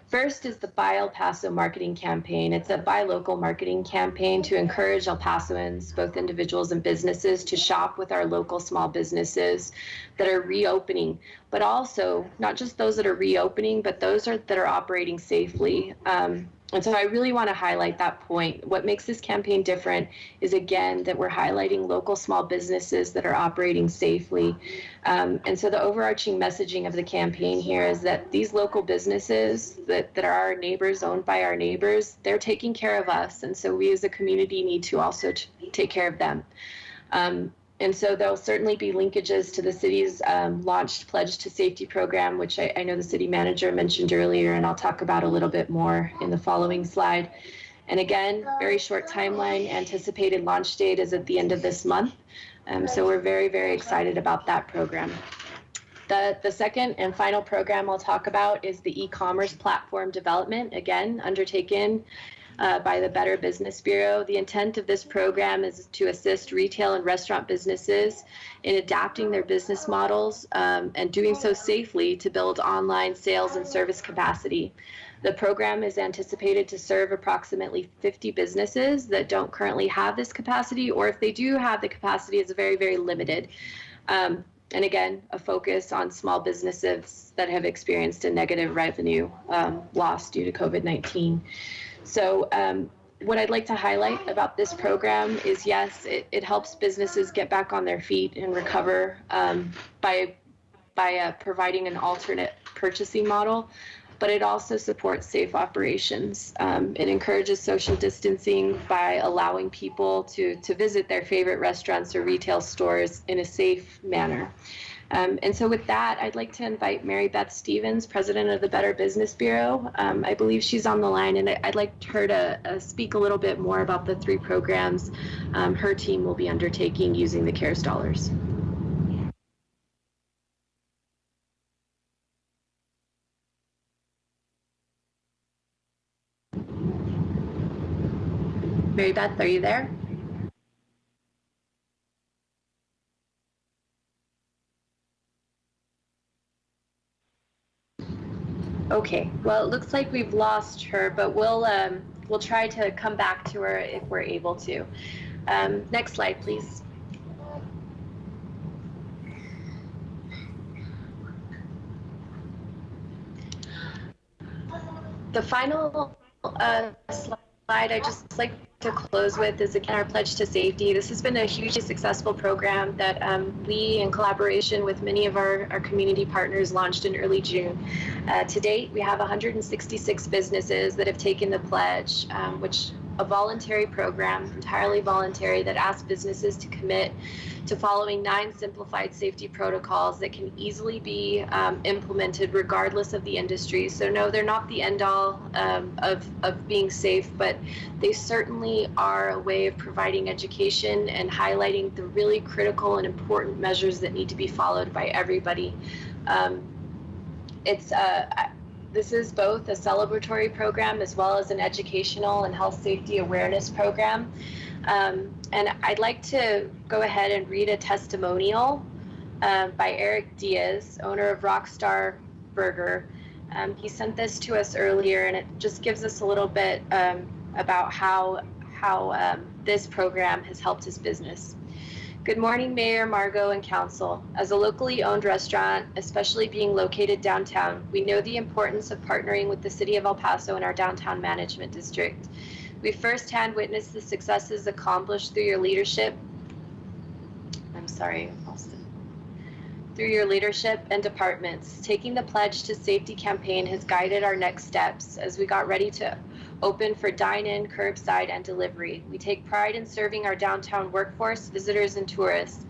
first is the Buy El Paso marketing campaign. It's a buy local marketing campaign to encourage El Pasoans, both individuals and businesses, to shop with our local small businesses that are reopening, but also not just those that are reopening, but those that are operating safely. And so I really want to highlight that point. What makes this campaign different is, again, that we're highlighting local small businesses that are operating safely. And so the overarching messaging of the campaign here is that these local businesses that are our neighbors, owned by our neighbors, they're taking care of us. And so we as a community need to also take care of them. And so there'll certainly be linkages to the city's launched Pledge to Safety program, which I know the city manager mentioned earlier, and I'll talk about a little bit more in the following slide. And again, very short timeline, anticipated launch date is at the end of this month. So we're very, very excited about that program. The second and final program I'll talk about is the e-commerce platform development, again, undertaken by the Better Business Bureau. The intent of this program is to assist retail and restaurant businesses in adapting their business models and doing so safely to build online sales and service capacity. The program is anticipated to serve approximately 50 businesses that don't currently have this capacity, or if they do have the capacity, it's very, very limited. And again, a focus on small businesses that have experienced a negative revenue loss due to COVID-19. So what I'd like to highlight about this program is, yes, it helps businesses get back on their feet and recover by providing an alternate purchasing model, but it also supports safe operations. It encourages social distancing by allowing people to visit their favorite restaurants or retail stores in a safe manner. And so with that, I'd like to invite Mary Beth Stevens, President of the Better Business Bureau. I believe she's on the line, and I'd like her to speak a little bit more about the three programs her team will be undertaking using the CARES dollars. Mary Beth, are you there? Okay, well, it looks like we've lost her, but we'll try to come back to her if we're able to. Next slide, please. The final slide I'd just like to close with is, again, our Pledge to Safety. This has been a hugely successful program that we, in collaboration with many of our community partners, launched in early June. To date, we have 166 businesses that have taken the pledge, which a voluntary program, entirely voluntary, that asks businesses to commit to following 9 simplified safety protocols that can easily be implemented regardless of the industry. So no, they're not the end all of being safe, but they certainly are a way of providing education and highlighting the really critical and important measures that need to be followed by everybody. This is both a celebratory program as well as an educational and health safety awareness program. And I'd like to go ahead and read a testimonial by Eric Diaz, owner of Rockstar Burger. He sent this to us earlier, and it just gives us a little bit about how this program has helped his business. Good morning, Mayor, Margot, and Council. As a locally owned restaurant, especially being located downtown, we know the importance of partnering with the City of El Paso and our downtown management district. We firsthand witnessed the successes accomplished through your leadership. Through your leadership and departments. Taking the Pledge to Safety campaign has guided our next steps as we got ready to open for dine-in, curbside, and delivery. We take pride in serving our downtown workforce, visitors, and tourists.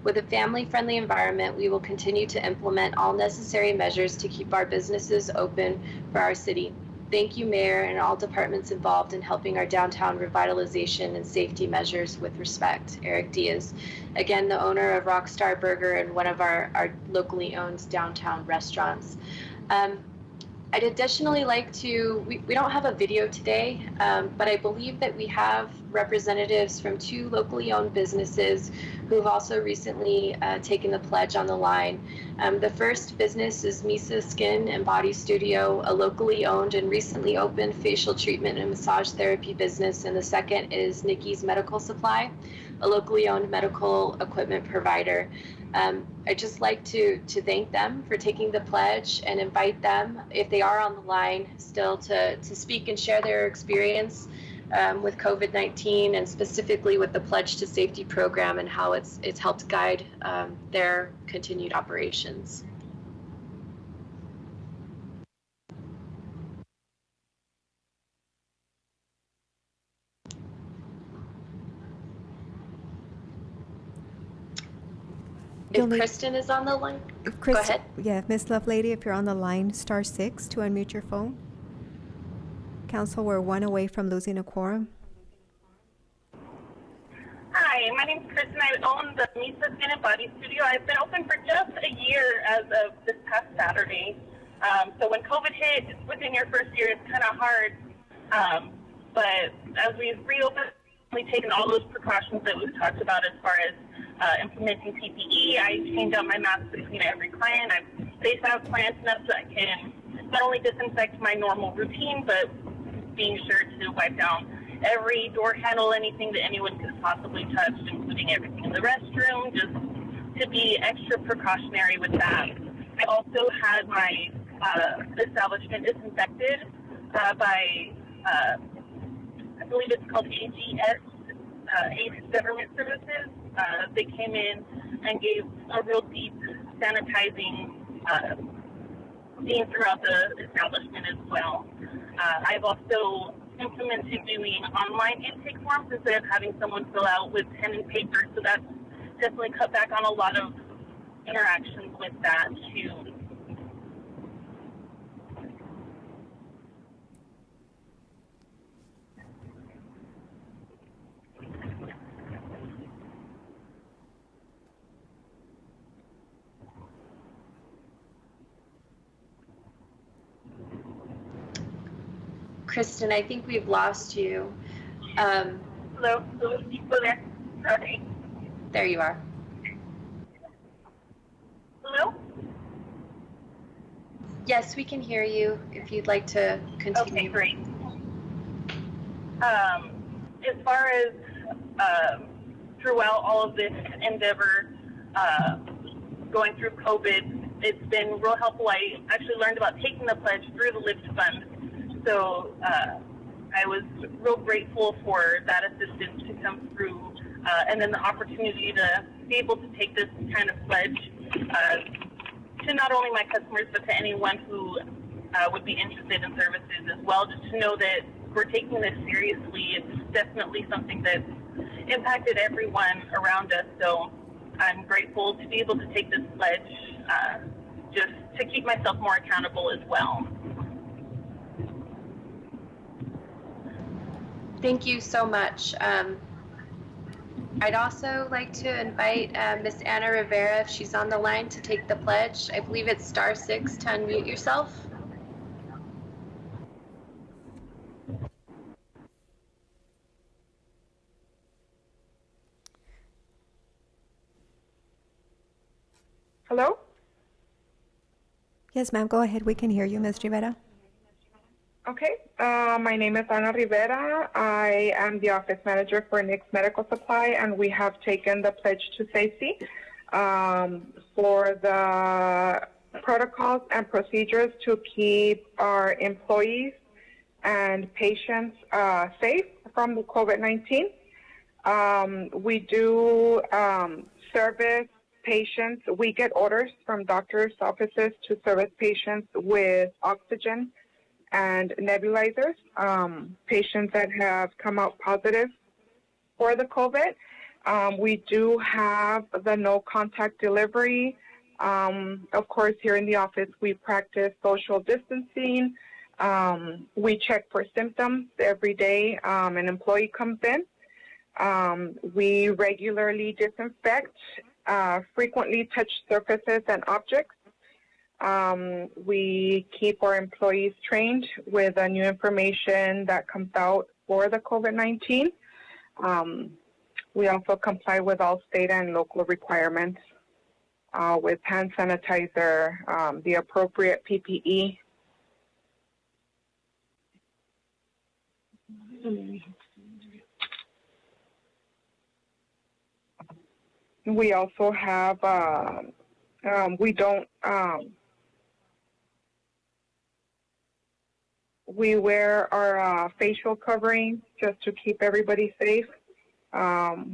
With a family-friendly environment, we will continue to implement all necessary measures to keep our businesses open for our city. Thank you, Mayor, and all departments involved in helping our downtown revitalization and safety measures with respect. Eric Diaz, again, the owner of Rockstar Burger and one of our locally owned downtown restaurants. I'd additionally like to, we don't have a video today, but I believe that we have representatives from 2 locally owned businesses who've also recently taken the pledge on the line. The first business is Misa Skin and Body Studio, a locally owned and recently opened facial treatment and massage therapy business. And the second is Nikki's Medical Supply, a locally owned medical equipment provider. I'd just like to thank them for taking the pledge and invite them, if they are on the line still, to speak and share their experience with COVID-19 and specifically with the Pledge to Safety program and how it's helped guide their continued operations. If Kristen is on the line, go ahead. Yeah, Miss Lovelady, if you're on the line, *6 to unmute your phone. Council, we're 1 away from losing a quorum. Hi, my name's Kristen. I own the Misa Skin and Body Studio. I've been open for just a year as of this past Saturday. So when COVID hit, within your first year, it's kind of hard. But as we've reopened, we've taken all those precautions that we've talked about as far as implementing PPE. I change out my mask between every client. I've spaced out clients enough so I can not only disinfect my normal routine, but being sure to wipe down every door handle, anything that anyone could possibly touch, including everything in the restroom, just to be extra precautionary with that. I also had my establishment disinfected by, I believe it's called AGS, ACE Government Services. They came in and gave a real deep sanitizing scene throughout the establishment as well. I've also implemented doing online intake forms instead of having someone fill out with pen and paper, so that's definitely cut back on a lot of interactions with that too. Kristen, I think we've lost you. Hello, you still there? Sorry. There you are. Hello? Yes, we can hear you if you'd like to continue. Okay, great. As far as throughout all of this endeavor, going through COVID, it's been real helpful. I actually learned about taking the pledge through the LIFT Fund. So I was real grateful for that assistance to come through, and then the opportunity to be able to take this kind of pledge to not only my customers, but to anyone who would be interested in services as well, just to know that we're taking this seriously. It's definitely something that's impacted everyone around us. So I'm grateful to be able to take this pledge just to keep myself more accountable as well. Thank you so much. I'd also like to invite Miss Anna Rivera, if she's on the line, to take the pledge. I believe it's *6 to unmute yourself. Hello? Yes, ma'am, go ahead. We can hear you, Ms. Rivera. Okay, my name is Ana Rivera. I am the office manager for Nick's Medical Supply, and we have taken the pledge to safety for the protocols and procedures to keep our employees and patients safe from the COVID-19. We do service patients. We get orders from doctors' offices to service patients with oxygen and nebulizers, patients that have come out positive for the COVID. We do have the no contact delivery. Of course, here in the office, we practice social distancing. We check for symptoms every day an employee comes in. We regularly disinfect, frequently touch surfaces and objects. We keep our employees trained with new information that comes out for the COVID-19. We also comply with all state and local requirements with hand sanitizer, the appropriate PPE. We also have, we wear our facial covering just to keep everybody safe.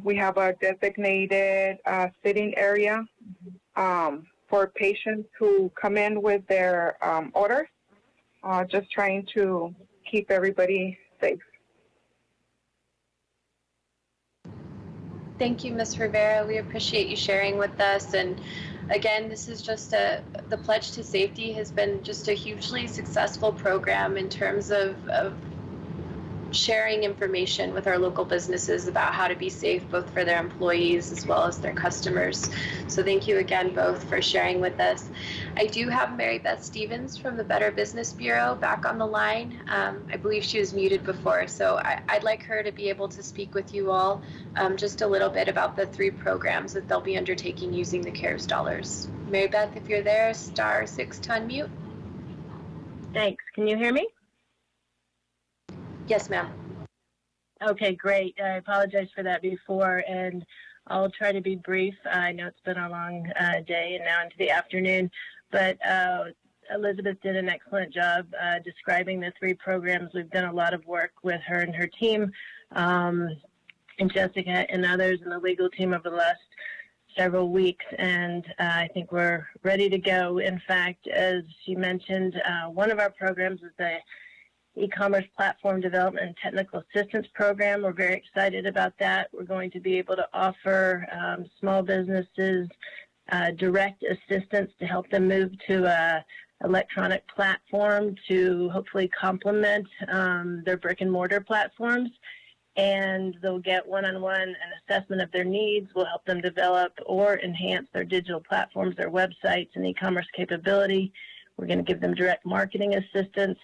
We have a designated sitting area for patients who come in with their orders, just trying to keep everybody safe. Thank you, Ms. Rivera. We appreciate you sharing with us. And again, this is just the Pledge to Safety has been just a hugely successful program in terms of sharing information with our local businesses about how to be safe, both for their employees as well as their customers. So thank you again both for sharing with us. I do have Mary Beth Stevens from the Better Business Bureau back on the line. I believe she was muted before, so I'd like her to be able to speak with you all just a little bit about the 3 programs that they'll be undertaking using the CARES dollars. Mary Beth, if you're there, *6 to unmute. Thanks. Can you hear me? Yes, ma'am. Okay, great. I apologize for that before, and I'll try to be brief. I know it's been a long day and now into the afternoon, but Elizabeth did an excellent job describing the 3 programs. We've done a lot of work with her and her team, and Jessica and others in the legal team over the last several weeks, and I think we're ready to go. In fact, as she mentioned, one of our programs is the e-commerce platform development and technical assistance program. We're very excited about that. We're going to be able to offer small businesses direct assistance to help them move to a electronic platform to hopefully complement their brick and mortar platforms. And they'll get one-on-one an assessment of their needs. We'll help them develop or enhance their digital platforms, their websites, and e-commerce capability. We're going to give them direct marketing assistance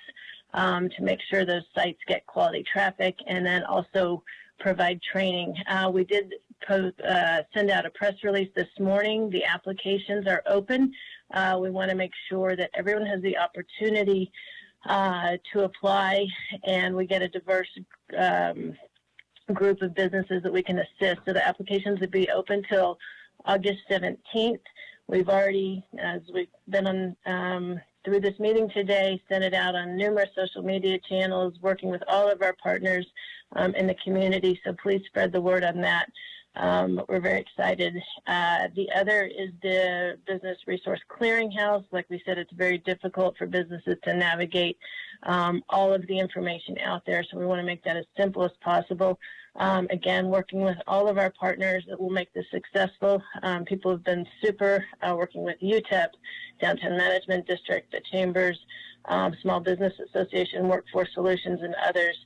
to make sure those sites get quality traffic, and then also provide training. We did send out a press release this morning. The applications are open. We want to make sure that everyone has the opportunity to apply, and we get a diverse group of businesses that we can assist. So the applications will be open till August 17th. We've already, as we've been on through this meeting today, sent it out on numerous social media channels, working with all of our partners in the community. So please spread the word on that. We're very excited. The other is the Business Resource Clearinghouse. Like we said, it's very difficult for businesses to navigate all of the information out there. So we want to make that as simple as possible. Again, working with all of our partners that will make this successful. People have been super working with UTEP, Downtown Management District, the Chambers, Small Business Association, Workforce Solutions, and others.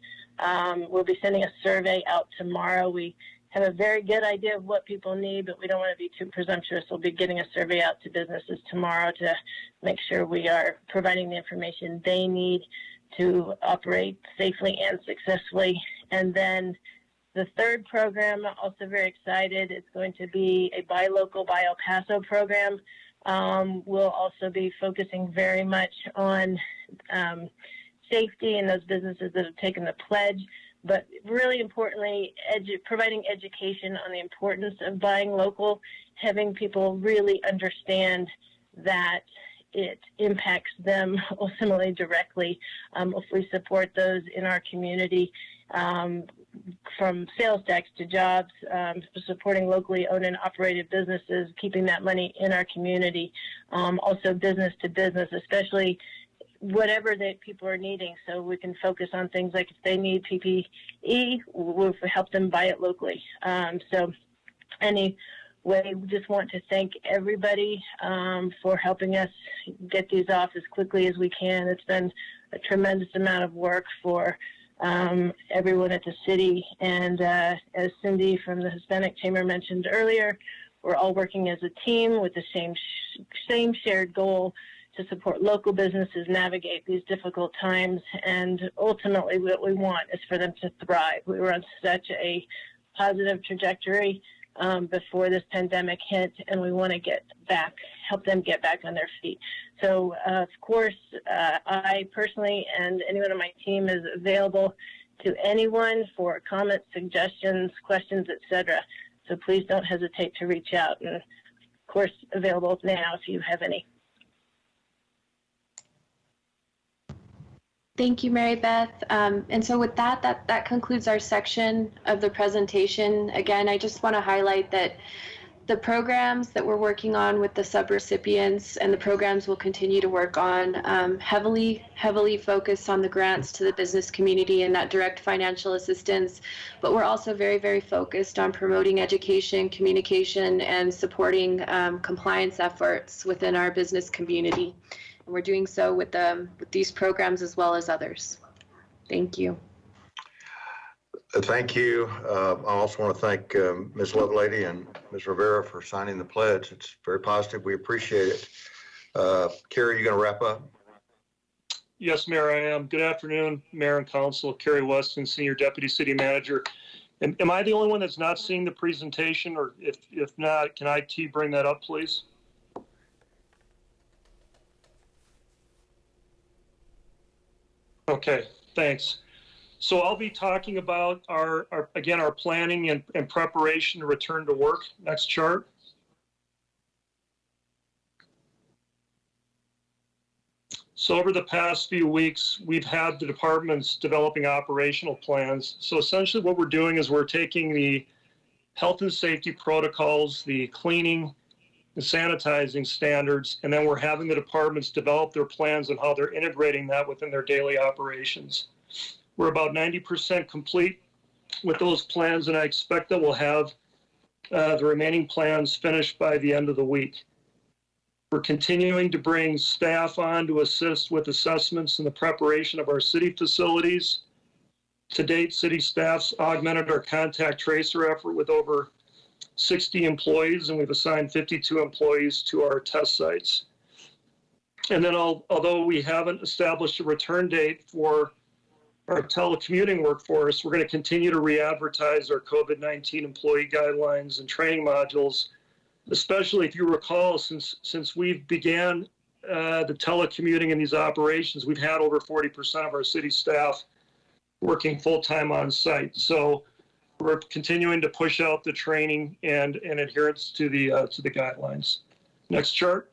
We'll be sending a survey out tomorrow. We have a very good idea of what people need, but we don't want to be too presumptuous. We'll be getting a survey out to businesses tomorrow to make sure we are providing the information they need to operate safely and successfully. And then the third program, also very excited, it's going to be a Buy Local, Buy El Paso program. We'll also be focusing very much on safety and those businesses that have taken the pledge, but really importantly, providing education on the importance of buying local, having people really understand that it impacts them ultimately directly if we support those in our community, from sales tax to jobs, supporting locally owned and operated businesses, keeping that money in our community, also business to business, especially whatever that people are needing. So we can focus on things like if they need PPE, we'll help them buy it locally. So anyway, we just want to thank everybody for helping us get these off as quickly as we can. It's been a tremendous amount of work for everyone at the city. And as Cindy from the Hispanic Chamber mentioned earlier, we're all working as a team with the same shared goal to support local businesses navigate these difficult times. And ultimately, what we want is for them to thrive. We were on such a positive trajectory before this pandemic hit, and we want to help them get back on their feet. So, of course, I personally and anyone on my team is available to anyone for comments, suggestions, questions, etc. So please don't hesitate to reach out, and of course, available now if you have any. Thank you, Mary Beth. And so with that concludes our section of the presentation. Again, I just want to highlight that the programs that we're working on with the subrecipients and the programs we'll continue to work on heavily focused on the grants to the business community and that direct financial assistance. But we're also very, very focused on promoting education, communication, and supporting compliance efforts within our business community. And we're doing so with these programs as well as others. Thank you. Thank you. I also want to thank Ms. Lovelady and Ms. Rivera for signing the pledge. It's very positive. We appreciate it. Kerry, you going to wrap up? Yes, Mayor, I am. Good afternoon, Mayor and Council. Kerry Weston, Senior Deputy City Manager. Am I the only one that's not seeing the presentation? Or if not, can IT bring that up, please? Okay, thanks. So I'll be talking about our planning and preparation to return to work. Next chart. So over the past few weeks, we've had the departments developing operational plans. So essentially what we're doing is we're taking the health and safety protocols, the cleaning and sanitizing standards, and then we're having the departments develop their plans on how they're integrating that within their daily operations. We're about 90% complete with those plans, and I expect that we'll have the remaining plans finished by the end of the week. We're continuing to bring staff on to assist with assessments and the preparation of our city facilities. To date, city staff's augmented our contact tracer effort with over 60 employees, and we've assigned 52 employees to our test sites. And then although we haven't established a return date for our telecommuting workforce, we're going to continue to re-advertise our COVID-19 employee guidelines and training modules, especially if you recall, since we began the telecommuting in these operations, we've had over 40% of our city staff working full-time on site. So we're continuing to push out the training and adherence to the guidelines. Next chart.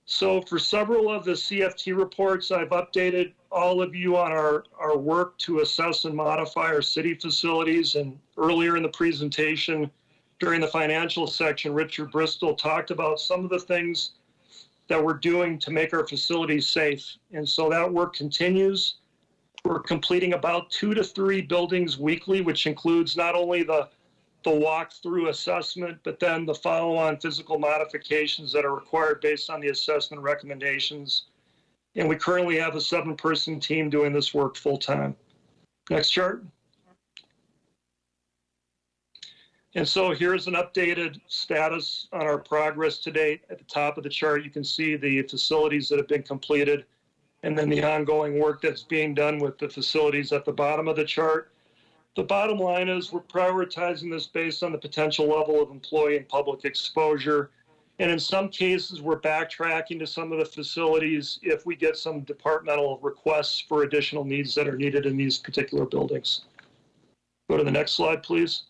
So for several of the CFT reports, I've updated all of you on our work to assess and modify our city facilities. And earlier in the presentation, during the financial section, Richard Bristol talked about some of the things that we're doing to make our facilities safe. And so that work continues. We're completing about 2 to 3 buildings weekly, which includes not only the walk-through assessment, but then the follow-on physical modifications that are required based on the assessment recommendations. And we currently have a 7-person team doing this work full-time. Next chart. And so here's an updated status on our progress to date. At the top of the chart, you can see the facilities that have been completed and then the ongoing work that's being done with the facilities at the bottom of the chart. The bottom line is we're prioritizing this based on the potential level of employee and public exposure. And in some cases, we're backtracking to some of the facilities if we get some departmental requests for additional needs that are needed in these particular buildings. Go to the next slide, please.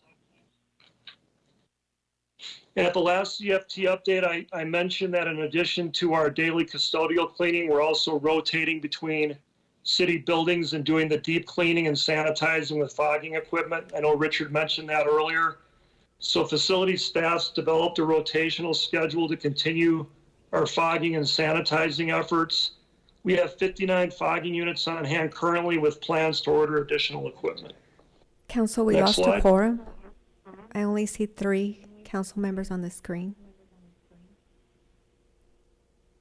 And at the last CFT update, I mentioned that in addition to our daily custodial cleaning, we're also rotating between city buildings and doing the deep cleaning and sanitizing with fogging equipment. I know Richard mentioned that earlier. So facility staffs developed a rotational schedule to continue our fogging and sanitizing efforts. We have 59 fogging units on hand currently with plans to order additional equipment. Council, we lost a quorum. I only see 3 council members on the screen.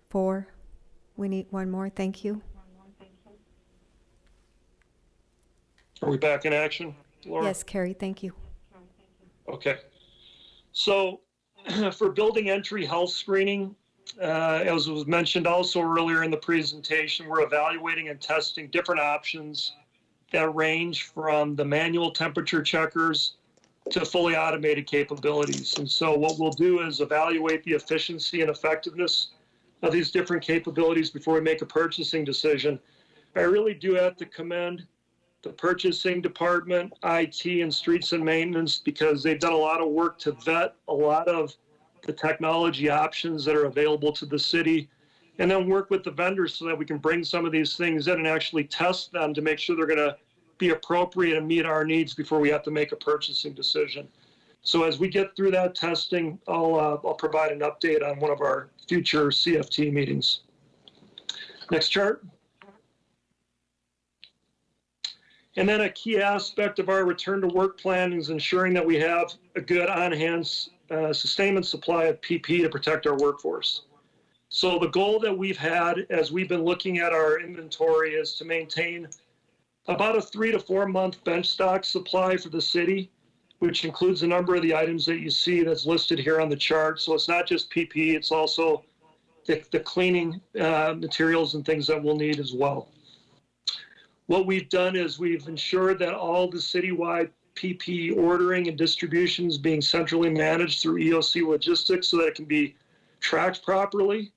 4. We need 1 more. Thank you. Are we back in action, Laura? Yes, Carrie, thank you. Okay. So for building entry health screening, as was mentioned also earlier in the presentation, we're evaluating and testing different options that range from the manual temperature checkers to fully automated capabilities. And so what we'll do is evaluate the efficiency and effectiveness of these different capabilities before we make a purchasing decision. I really do have to commend the purchasing department, IT, and streets and maintenance, because they've done a lot of work to vet a lot of the technology options that are available to the city, and then work with the vendors so that we can bring some of these things in and actually test them to make sure they're going to be appropriate and meet our needs before we have to make a purchasing decision. So as we get through that testing, I'll provide an update on one of our future CFT meetings. Next chart. And then a key aspect of our return to work plan is ensuring that we have a good on-hand sustainment supply of PPE to protect our workforce. So the goal that we've had as we've been looking at our inventory is to maintain about a 3 to 4 month bench stock supply for the city, which includes a number of the items that you see that's listed here on the chart. So it's not just PPE, it's also the cleaning materials and things that we'll need as well. What we've done is we've ensured that all the citywide PPE ordering and distribution is being centrally managed through EOC logistics so that it can be tracked properly.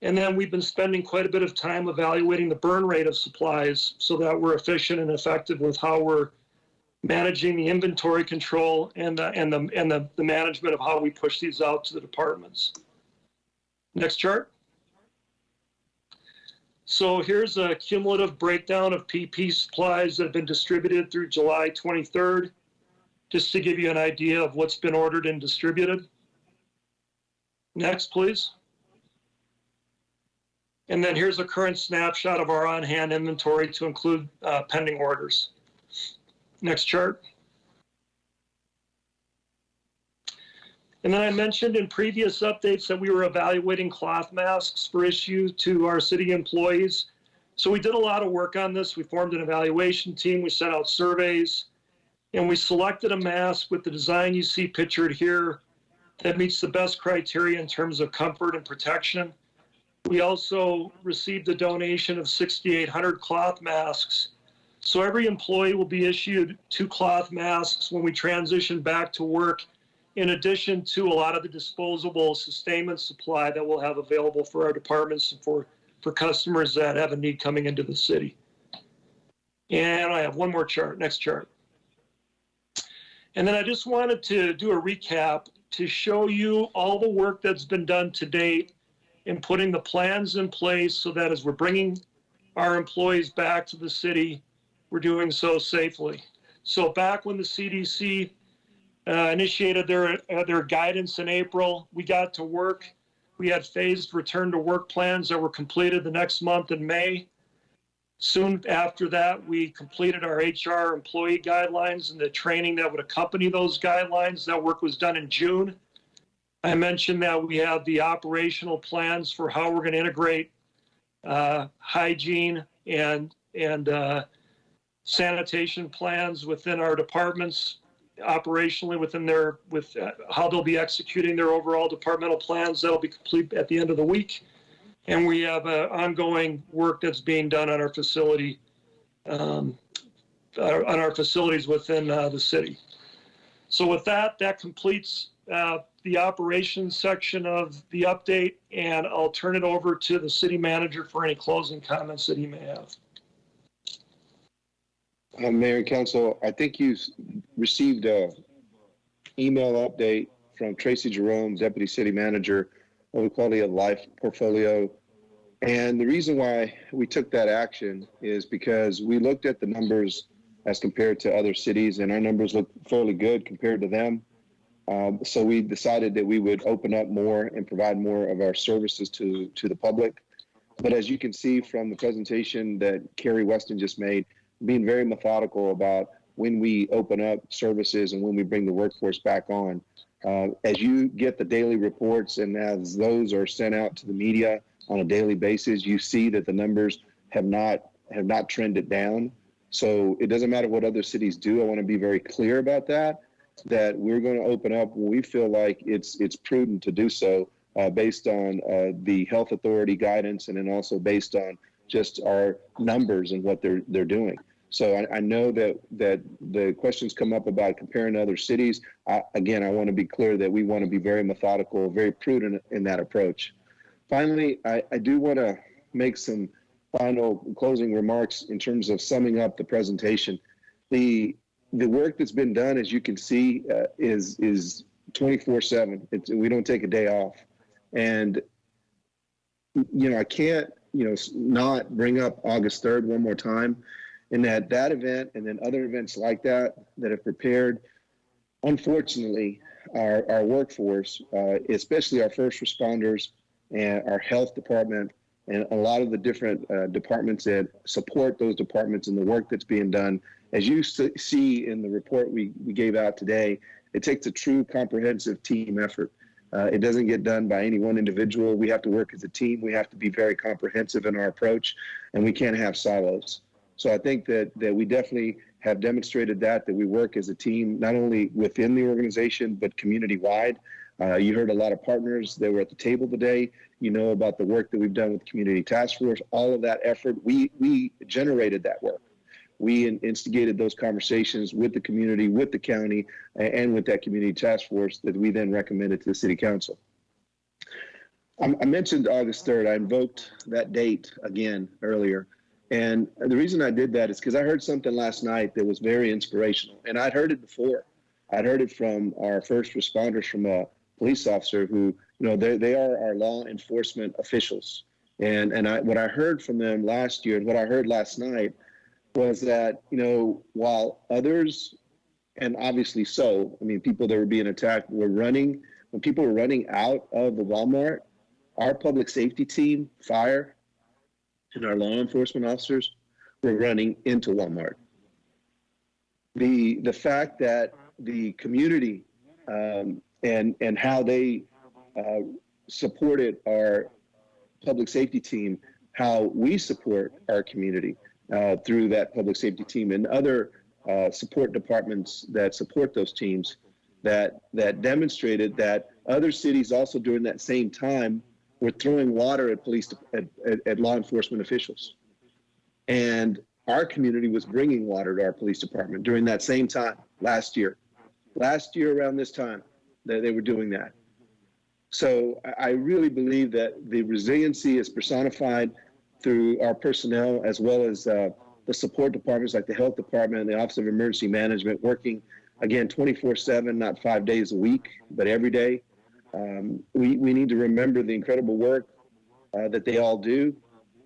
And then we've been spending quite a bit of time evaluating the burn rate of supplies so that we're efficient and effective with how we're managing the inventory control and the management of how we push these out to the departments. Next chart. So here's a cumulative breakdown of PP supplies that have been distributed through July 23rd, just to give you an idea of what's been ordered and distributed. Next, please. And then here's a current snapshot of our on-hand inventory to include pending orders. Next chart. And then I mentioned in previous updates that we were evaluating cloth masks for issue to our city employees. So we did a lot of work on this. We formed an evaluation team, we sent out surveys, and we selected a mask with the design you see pictured here that meets the best criteria in terms of comfort and protection. We also received a donation of 6,800 cloth masks. So every employee will be issued 2 cloth masks when we transition back to work, in addition to a lot of the disposable sustainment supply that we'll have available for our departments and for customers that have a need coming into the city. And I have one more chart, next chart. And then I just wanted to do a recap to show you all the work that's been done to date in putting the plans in place so that as we're bringing our employees back to the city, we're doing so safely. So back when the CDC initiated their guidance in April, we got to work. We had phased return to work plans that were completed the next month in May. Soon after that, we completed our HR employee guidelines and the training that would accompany those guidelines. That work was done in June. I mentioned that we have the operational plans for how we're going to integrate hygiene and sanitation plans within our departments, operationally with how they'll be executing their overall departmental plans. That'll be complete at the end of the week. And we have ongoing work that's being done on our facility, on our facilities within the city. So with that, that completes the operations section of the update, and I'll turn it over to the city manager for any closing comments that he may have. Mayor and Council, I think you received an email update from Tracy Jerome, Deputy City Manager of the Quality of Life portfolio. And the reason why we took that action is because we looked at the numbers as compared to other cities, and our numbers look fairly good compared to them. So we decided that we would open up more and provide more of our services to the public. But as you can see from the presentation that Carrie Weston just made, being very methodical about when we open up services and when we bring the workforce back on. As you get the daily reports and as those are sent out to the media on a daily basis, you see that the numbers have not trended down. So it doesn't matter what other cities do. I want to be very clear about that. that we're going to open up when we feel like it's prudent to do so, based on the health authority guidance, and then also based on just our numbers and what they're doing. So I know that the questions come up about comparing to other cities. Again, I want to be clear that we want to be very methodical, very prudent in that approach. Finally, I do want to make some final closing remarks in terms of summing up the presentation. The work that's been done, as you can see, is 24/7. We don't take a day off. And, I can't, not bring up August 3rd one more time, and that event and then other events like that have prepared, unfortunately, our workforce, especially our first responders and our health department, and a lot of the different departments that support those departments and the work that's being done. As you see in the report we gave out today, it takes a true comprehensive team effort. It doesn't get done by any one individual. We have to work as a team. We have to be very comprehensive in our approach, and we can't have silos. So I think that we definitely have demonstrated that we work as a team, not only within the organization, but community-wide. You heard a lot of partners that were at the table today. You know about the work that we've done with Community Task Force. All of that effort, we generated that work. We instigated those conversations with the community, with the county, and with that Community Task Force that we then recommended to the City Council. I mentioned August 3rd. I invoked that date again earlier. And the reason I did that is because I heard something last night that was very inspirational. And I'd heard it before. I'd heard it from our first responders, from a police officer who, they are our law enforcement officials. And what I heard from them last year and what I heard last night was that, while others, and obviously so, people that were being attacked when people were running out of the Walmart, our public safety team, fire, and our law enforcement officers were running into Walmart. The fact that the community and how they supported our public safety team, how we support our community through that public safety team and other support departments that support those teams, that demonstrated that other cities also during that same time were throwing water at law enforcement officials. And our community was bringing water to our police department during that same time last year around this time that they were doing that. So I really believe that the resiliency is personified through our personnel, as well as the support departments like the health department and the Office of Emergency Management, working again 24/7, not 5 days a week, but every day. We need to remember the incredible work that they all do,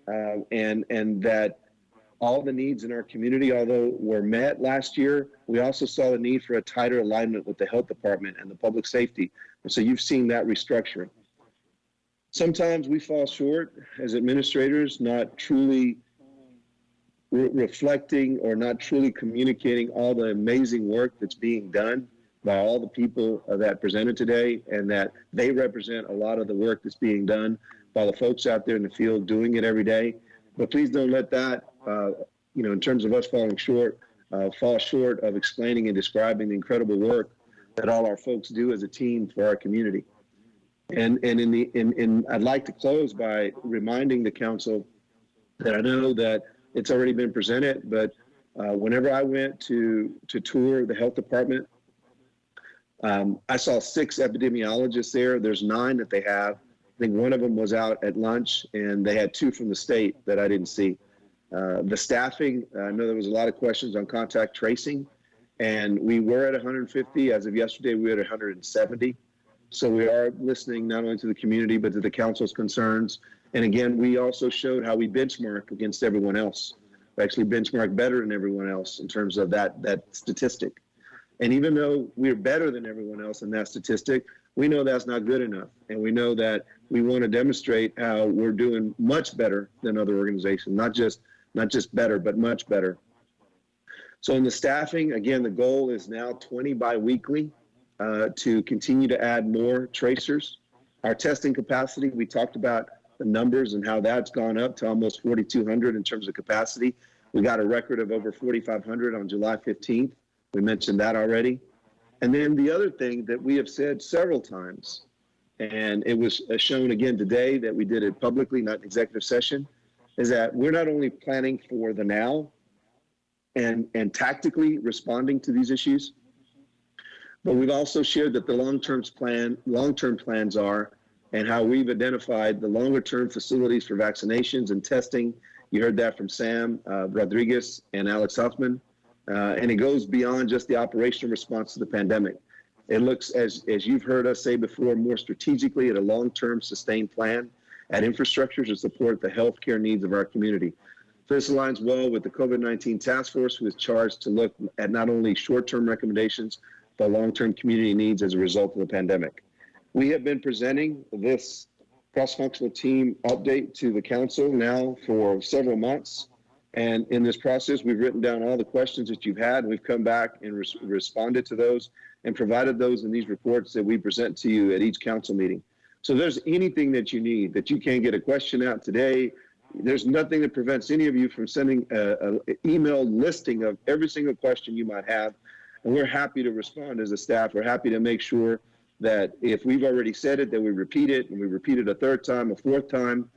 and that all the needs in our community, although were met last year, we also saw the need for a tighter alignment with the health department and the public safety. And so you've seen that restructuring. Sometimes we fall short as administrators, not truly reflecting or not truly communicating all the amazing work that's being done by all the people that presented today, and that they represent a lot of the work that's being done by the folks out there in the field doing it every day. But please don't let that, in terms of us falling short, fall short of explaining and describing the incredible work that all our folks do as a team for our community. And I'd like to close by reminding the council that I know that it's already been presented, but whenever I went to tour the health department, I saw 6 epidemiologists there. There's 9 that they have. I think one of them was out at lunch, and they had 2 from the state that I didn't see. The staffing, I know there was a lot of questions on contact tracing, and we were at 150. As of yesterday, we were at 170. So we are listening not only to the community, but to the council's concerns. And again, we also showed how we benchmark against everyone else. We actually benchmark better than everyone else in terms of that statistic. And even though we're better than everyone else in that statistic, we know that's not good enough. And we know that we want to demonstrate how we're doing much better than other organizations, not just better, but much better. So in the staffing, again, the goal is now 20 biweekly to continue to add more tracers. Our testing capacity, we talked about the numbers and how that's gone up to almost 4,200 in terms of capacity. We got a record of over 4,500 on July 15th. We mentioned that already. And then the other thing that we have said several times, and it was shown again today that we did it publicly, not in executive session, is that we're not only planning for the now and tactically responding to these issues, but we've also shared that the long-term plans are, and how we've identified the longer-term facilities for vaccinations and testing. You heard that from Sam Rodriguez and Alex Huffman. And it goes beyond just the operational response to the pandemic. It looks, as you've heard us say before, more strategically at a long-term sustained plan, at infrastructure to support the healthcare needs of our community. This aligns well with the COVID-19 task force, who is charged to look at not only short-term recommendations, but long-term community needs as a result of the pandemic. We have been presenting this cross-functional team update to the council now for several months. And in this process, we've written down all the questions that you've had. We've come back and responded to those and provided those in these reports that we present to you at each council meeting. So if there's anything that you need, that you can't get a question out today, there's nothing that prevents any of you from sending an email listing of every single question you might have. And we're happy to respond as a staff. We're happy to make sure that if we've already said it, that we repeat it, and we repeat it a third time, a fourth time.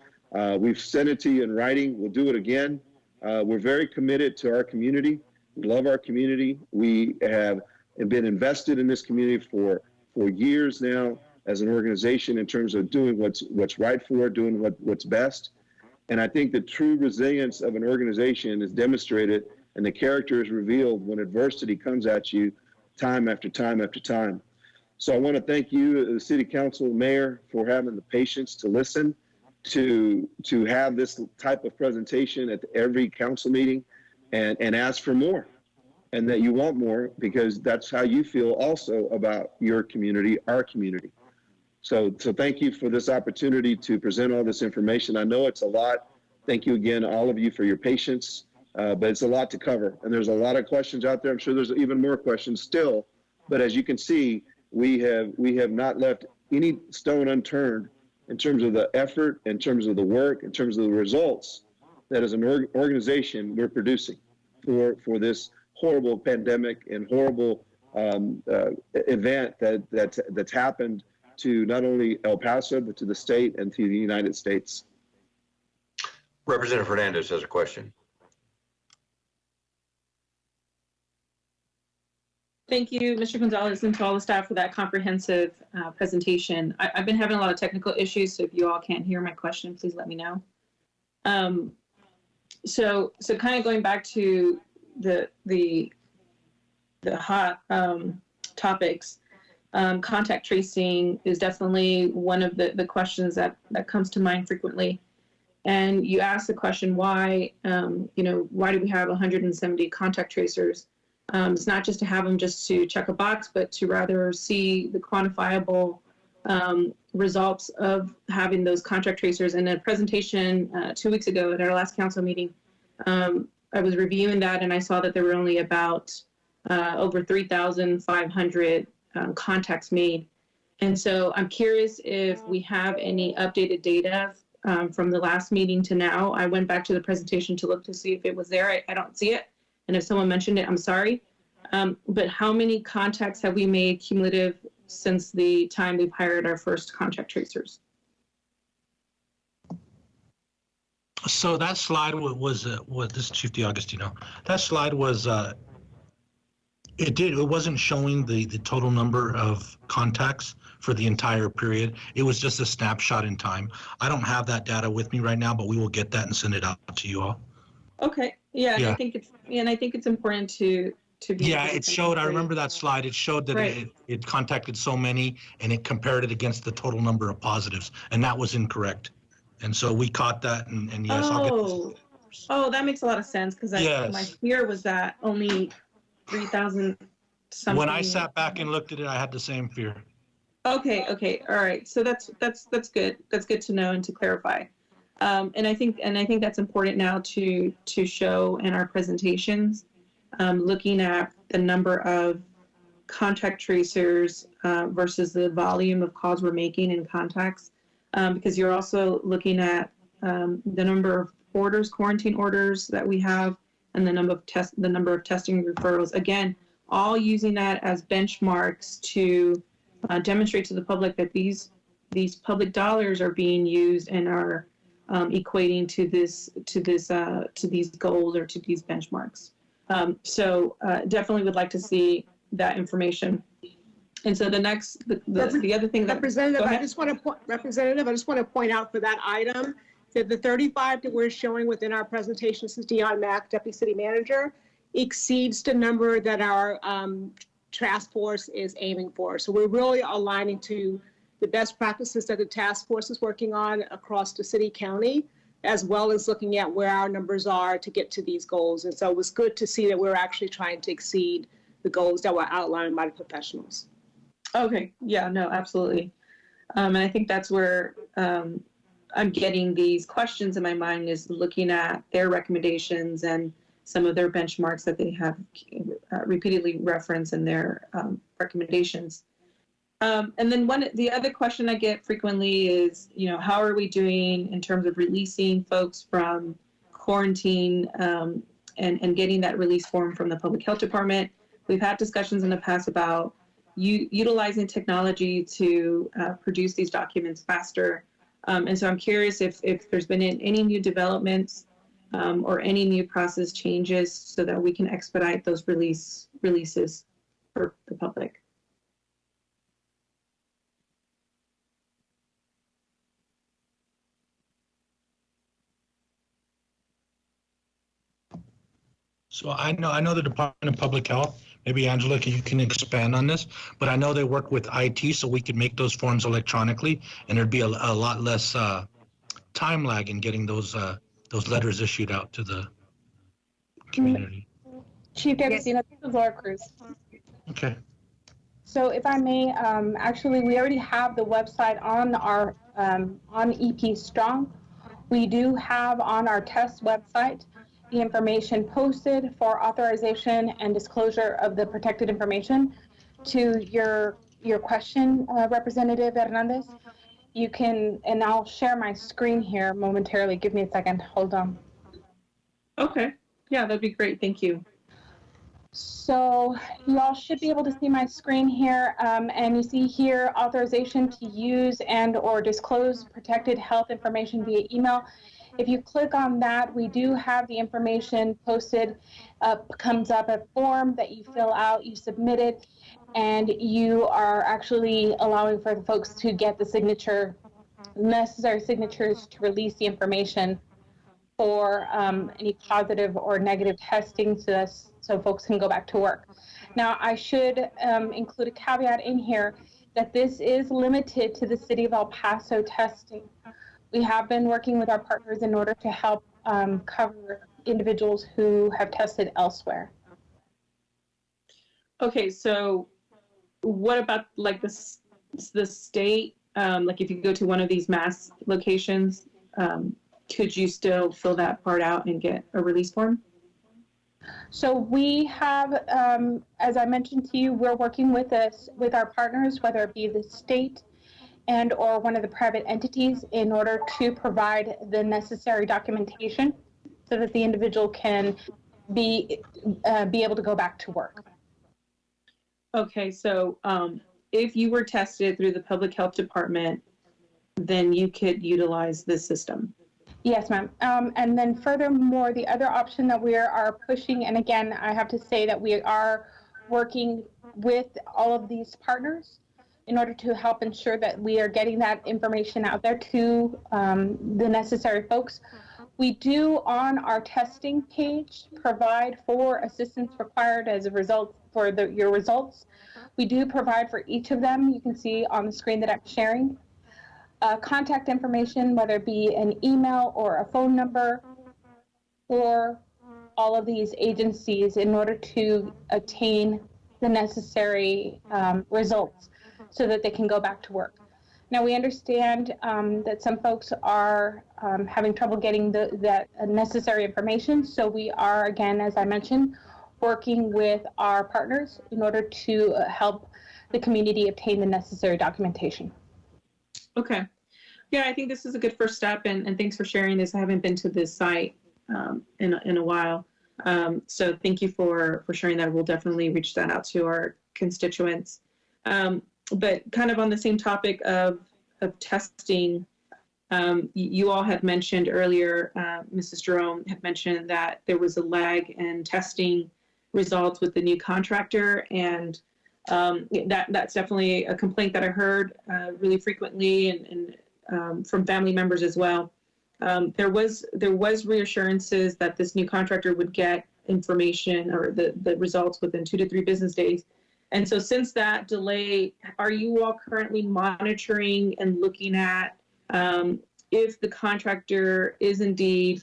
We've sent it to you in writing. We'll do it again. We're very committed to our community. We love our community. We have been invested in this community for years now as an organization in terms of doing what's right for it, doing what's best. And I think the true resilience of an organization is demonstrated and the character is revealed when adversity comes at you time after time after time. So I want to thank you, the City Council, Mayor, for having the patience to listen, to have this type of presentation at every council meeting and ask for more, and that you want more, because that's how you feel also about your community, our community. So thank you for this opportunity to present all this information. I know it's a lot. Thank you again, all of you, for your patience, but it's a lot to cover. And there's a lot of questions out there. I'm sure there's even more questions still, but as you can see, we have not left any stone unturned in terms of the effort, in terms of the work, in terms of the results that as an organization we're producing for this horrible pandemic and horrible event that's happened to not only El Paso, but to the state and to the United States. Representative Hernandez has a question. Thank you, Mr. Gonzalez, and to all the staff for that comprehensive presentation. I've been having a lot of technical issues, so if you all can't hear my question, please let me know. So kind of going back to the hot topics, contact tracing is definitely one of the questions that comes to mind frequently. And you asked the question, why, why do we have 170 contact tracers? It's not just to have them just to check a box, but to rather see the quantifiable results of having those contact tracers. In a presentation 2 weeks ago at our last council meeting, I was reviewing that and I saw that there were only about over 3,500 contacts made. And so I'm curious if we have any updated data from the last meeting to now. I went back to the presentation to look to see if it was there. I don't see it. And if someone mentioned it, I'm sorry. But how many contacts have we made cumulative since the time we've hired our first contact tracers? So that slide was this is Chief DiAugustino. That slide was it wasn't showing the total number of contacts for the entire period. It was just a snapshot in time. I don't have that data with me right now, but we will get that and send it out to you all. Okay. Yeah. And I think it's important to be. Yeah, it showed. I remember that slide. It showed that right. it contacted so many, and it compared it against the total number of positives, and that was incorrect. And so we caught that, and yes, I'll get that makes a lot of sense, because my fear was that only 3,000 something. When I sat back and looked at it, I had the same fear. Okay. All right. So that's good. That's good to know and to clarify. And I think that's important now to show in our presentations, looking at the number of contact tracers versus the volume of calls we're making in contacts, because you're also looking at the number of orders, quarantine orders that we have, and the number of testing referrals. Again, all using that as benchmarks to demonstrate to the public that these public dollars are being used and are equating to these goals or to these benchmarks. So definitely would like to see that information. And so the other thing that Representative, I just want to point out for that item that the 35 that we're showing within our presentation, this is Dion Mack, Deputy City Manager, exceeds the number that our task force is aiming for. So we're really aligning to the best practices that the task force is working on across the city county, as well as looking at where our numbers are to get to these goals. And so it was good to see that we're actually trying to exceed the goals that were outlined by the professionals. Okay, yeah, no, absolutely. And I think that's where I'm getting these questions in my mind, is looking at their recommendations and some of their benchmarks that they have repeatedly referenced in their recommendations. And then the other question I get frequently is, how are we doing in terms of releasing folks from quarantine and getting that release form from the Public Health Department? We've had discussions in the past about utilizing technology to produce these documents faster. And so I'm curious if there's been any new developments or any new process changes so that we can expedite those releases for the public. So I know the Department of Public Health. Maybe Angela, you can expand on this, but I know they work with IT, so we could make those forms electronically, and there'd be a lot less time lag in getting those letters issued out to the community. Chief Deputy, this is Laura Cruz. Okay. So if I may, actually, we already have the website on our on EP Strong. We do have on our test website the information posted for authorization and disclosure of the protected information. To your question, Representative Hernandez, you can, and I'll share my screen here momentarily. Give me a second. Hold on. Okay. Yeah, that'd be great. Thank you. So you all should be able to see my screen here, and you see here authorization to use and or disclose protected health information via email. If you click on that, we do have the information posted. Comes up a form that you fill out, you submit it, and you are actually allowing for the folks to get the necessary signatures to release the information for any positive or negative testing so folks can go back to work. Now, I should include a caveat in here that this is limited to the City of El Paso testing. We have been working with our partners in order to help cover individuals who have tested elsewhere. Okay, so what about like the state? Like if you go to one of these mass locations, could you still fill that part out and get a release form? So we have, as I mentioned to you, we're working with our partners, whether it be the state and or one of the private entities, in order to provide the necessary documentation so that the individual can be able to go back to work. Okay, so if you were tested through the Public Health Department, then you could utilize this system. Yes, ma'am. And then furthermore, the other option that we are pushing, and again, I have to say that we are working with all of these partners in order to help ensure that we are getting that information out there to the necessary folks. We do on our testing page provide for assistance required as a result for your results. We do provide for each of them. You can see on the screen that I'm sharing. Contact information, whether it be an email or a phone number, for all of these agencies in order to obtain the necessary results so that they can go back to work. Now, we understand that some folks are having trouble getting that necessary information, so we are, again, as I mentioned, working with our partners in order to help the community obtain the necessary documentation. Okay. Yeah, I think this is a good first step, and thanks for sharing this. I haven't been to this site in a while. So thank you for sharing that. We'll definitely reach that out to our constituents. But kind of on the same topic of testing, you all had mentioned earlier, Mrs. Jerome had mentioned that there was a lag in testing results with the new contractor, and that's definitely a complaint that I heard really frequently, and from family members as well. There was reassurances that this new contractor would get information or the results within 2 to 3 business days. And so since that delay, are you all currently monitoring and looking at if the contractor is indeed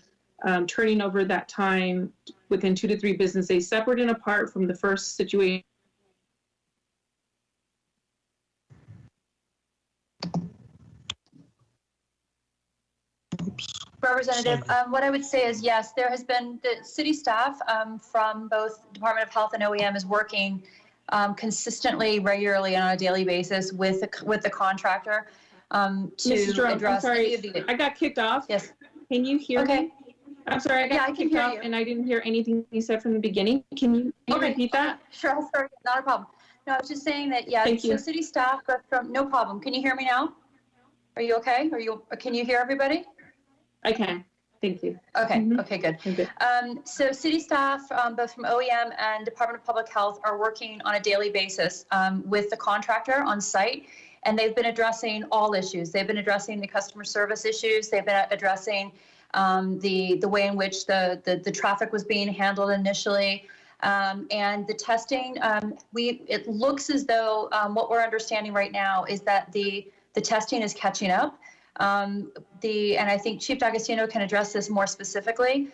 turning over that time within 2 to 3 business days, separate and apart from the first situation? Representative, what I would say is yes, there has been the city staff from both Department of Health and OEM is working consistently, regularly on a daily basis with the contractor Mrs. Jerome, address I'm sorry, any of the. I got kicked off. Yes. Can you hear me? I'm sorry, I got kicked off and I didn't hear anything you said from the beginning. Can you repeat that? Sure, sorry, not a problem. No, I was just saying that, yeah, Thank so you. city staff, but no problem. Can you hear me now? Are you okay? Can you hear everybody? I can. Thank you. Okay, okay, good. So city staff, both from OEM and Department of Public Health, are working on a daily basis with the contractor on site, and they've been addressing all issues. They've been addressing the customer service issues. They've been addressing the way in which the traffic was being handled initially. And the testing, it looks as though what we're understanding right now is that the testing is catching up. And I think Chief D'Agostino can address this more specifically.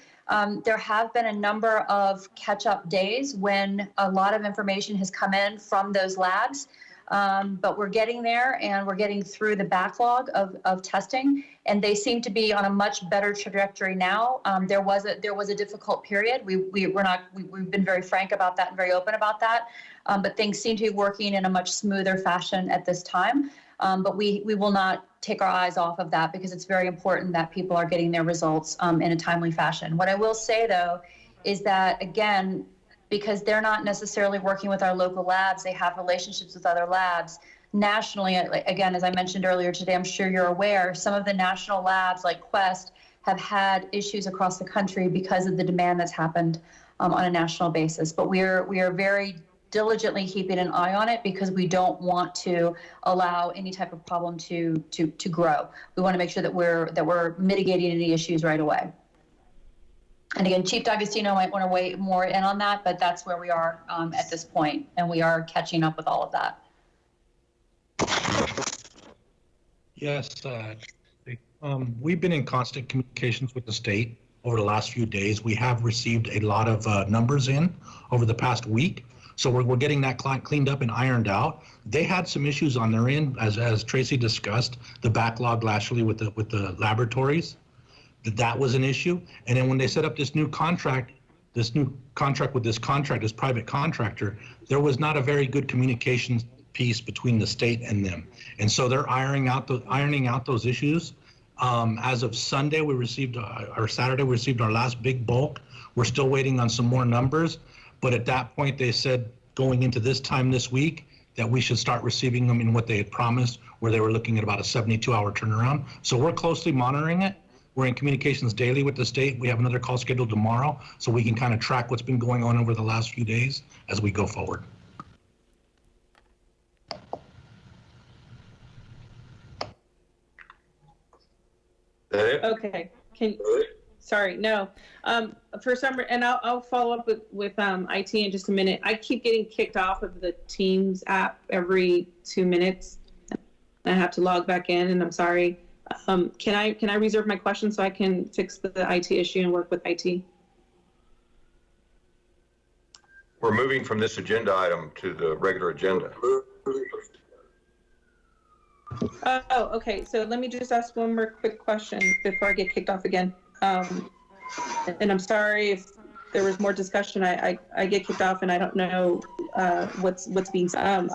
There have been a number of catch-up days when a lot of information has come in from those labs, but we're getting there and we're getting through the backlog of testing, and they seem to be on a much better trajectory now. There was a difficult period. We've been very frank about that and very open about that, but things seem to be working in a much smoother fashion at this time. But we will not take our eyes off of that because it's very important that people are getting their results in a timely fashion. What I will say, though, is that, again, because they're not necessarily working with our local labs, they have relationships with other labs. Nationally, again, as I mentioned earlier today, I'm sure you're aware, some of the national labs like Quest have had issues across the country because of the demand that's happened on a national basis. But we are very diligently keeping an eye on it because we don't want to allow any type of problem to grow. We want to make sure that we're mitigating any issues right away. And again, Chief D'Agostino might want to weigh more in on that, but that's where we are at this point, and we are catching up with all of that. Yes, we've been in constant communications with the state over the last few days. We have received a lot of numbers in over the past week. So we're getting that cleaned up and ironed out. They had some issues on their end, as Tracy discussed, the backlog actually with the laboratories. That was an issue. And then when they set up this new contract with this private contractor, there was not a very good communication piece between the state and them. And so they're ironing out those issues. As of Sunday, Saturday, we received our last big bulk. We're still waiting on some more numbers. But at that point, they said going into this time this week that we should start receiving them in what they had promised, where they were looking at about a 72-hour turnaround. So we're closely monitoring it. We're in communications daily with the state. We have another call scheduled tomorrow, so we can kind of track what's been going on over the last few days as we go forward. Okay. Sorry, no. For some, and I'll follow up with IT in just a minute. I keep getting kicked off of the Teams app every 2 minutes. I have to log back in, and I'm sorry. Can I reserve my question so I can fix the IT issue and work with IT? We're moving from this agenda item to the regular agenda. Oh, okay. So let me just ask one more quick question before I get kicked off again. And I'm sorry if there was more discussion. I get kicked off and I don't know what's being said.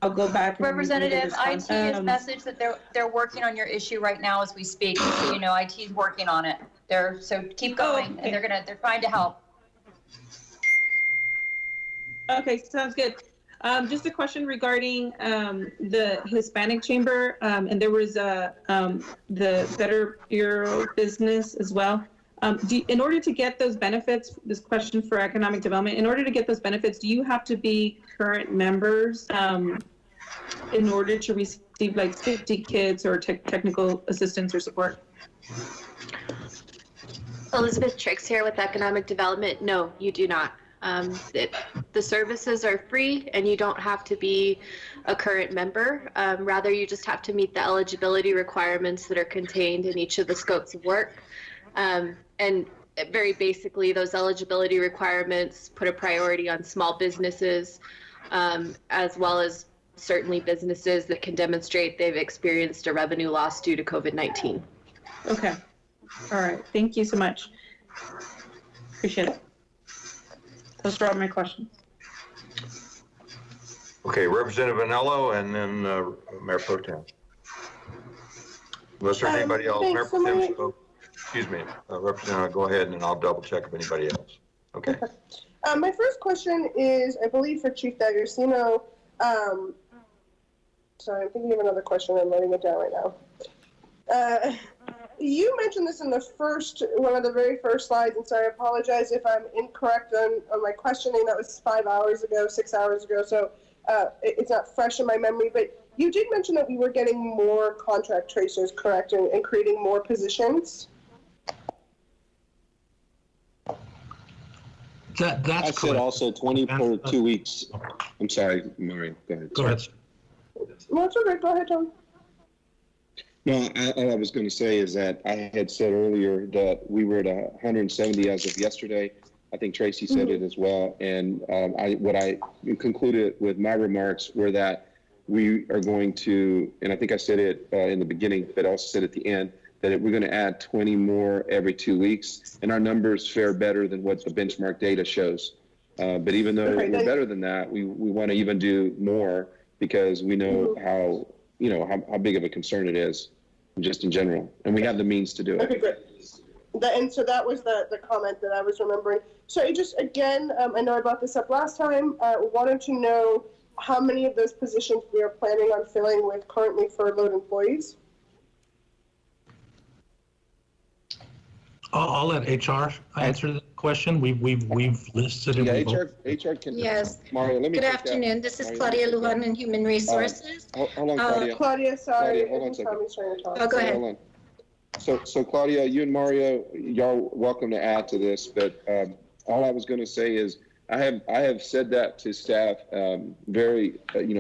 I'll go back. Representative, IT has messaged that they're working on your issue right now as we speak. So you know, IT is working on it. So keep going, and they're trying to help. Okay, sounds good. Just a question regarding the Hispanic Chamber, and there was the Better Bureau Business as well. In order to get those benefits, this question for economic development, in order to get those benefits, do you have to be current members in order to receive like safety kits or technical assistance or support? Elizabeth Trix here with Economic Development. No, you do not. The services are free and you don't have to be a current member. Rather, you just have to meet the eligibility requirements that are contained in each of the scopes of work. And very basically, those eligibility requirements put a priority on small businesses, as well as certainly businesses that can demonstrate they've experienced a revenue loss due to COVID-19. Okay. All right. Thank you so much. Appreciate it. Those are all my questions. Okay, Representative Anello and then Mayor Pro Tem. Unless there's anybody else, Mayor Pro Tem spoke. Excuse me, Representative, go ahead and then I'll double check if anybody else. Okay. My first question is, I believe, for Chief D'Agostino. Sorry, I'm thinking of another question. I'm writing it down right now. You mentioned this in the one of the very first slides, and so I apologize if I'm incorrect on my questioning. That was 5 hours ago, 6 hours ago, so it's not fresh in my memory. But you did mention that we were getting more contract tracers, correct, and creating more positions? That's I said also 20 per 2 weeks. I'm sorry, Maureen. Go ahead. Go ahead. No, it's okay. Go ahead, Tom. No, all I was going to say is that I had said earlier that we were at 170 as of yesterday. I think Tracy said it as well. And what I concluded with my remarks were that we are going to, and I think I said it in the beginning, but also said at the end, that we're going to add 20 more every 2 weeks. And our numbers fare better than what the benchmark data shows. But even though we're better than that, we want to even do more because we know how big of a concern it is just in general. And we have the means to do it. Okay, great. And so that was the comment that I was remembering. So I just, again, I know I brought this up last time, wanted to know how many of those positions we are planning on filling with currently furloughed employees. I'll let HR answer the question. We've listed it. Yeah, HR can. Yes. Mario, let me. Good afternoon. This is Claudia Lujan in Human Resources. Hold on, Claudia. Claudia, sorry. Claudia, hold on a second. Oh, go ahead. Hold on. So Claudia, you and Mario, y'all welcome to add to this, but all I was going to say is I have said that to staff very,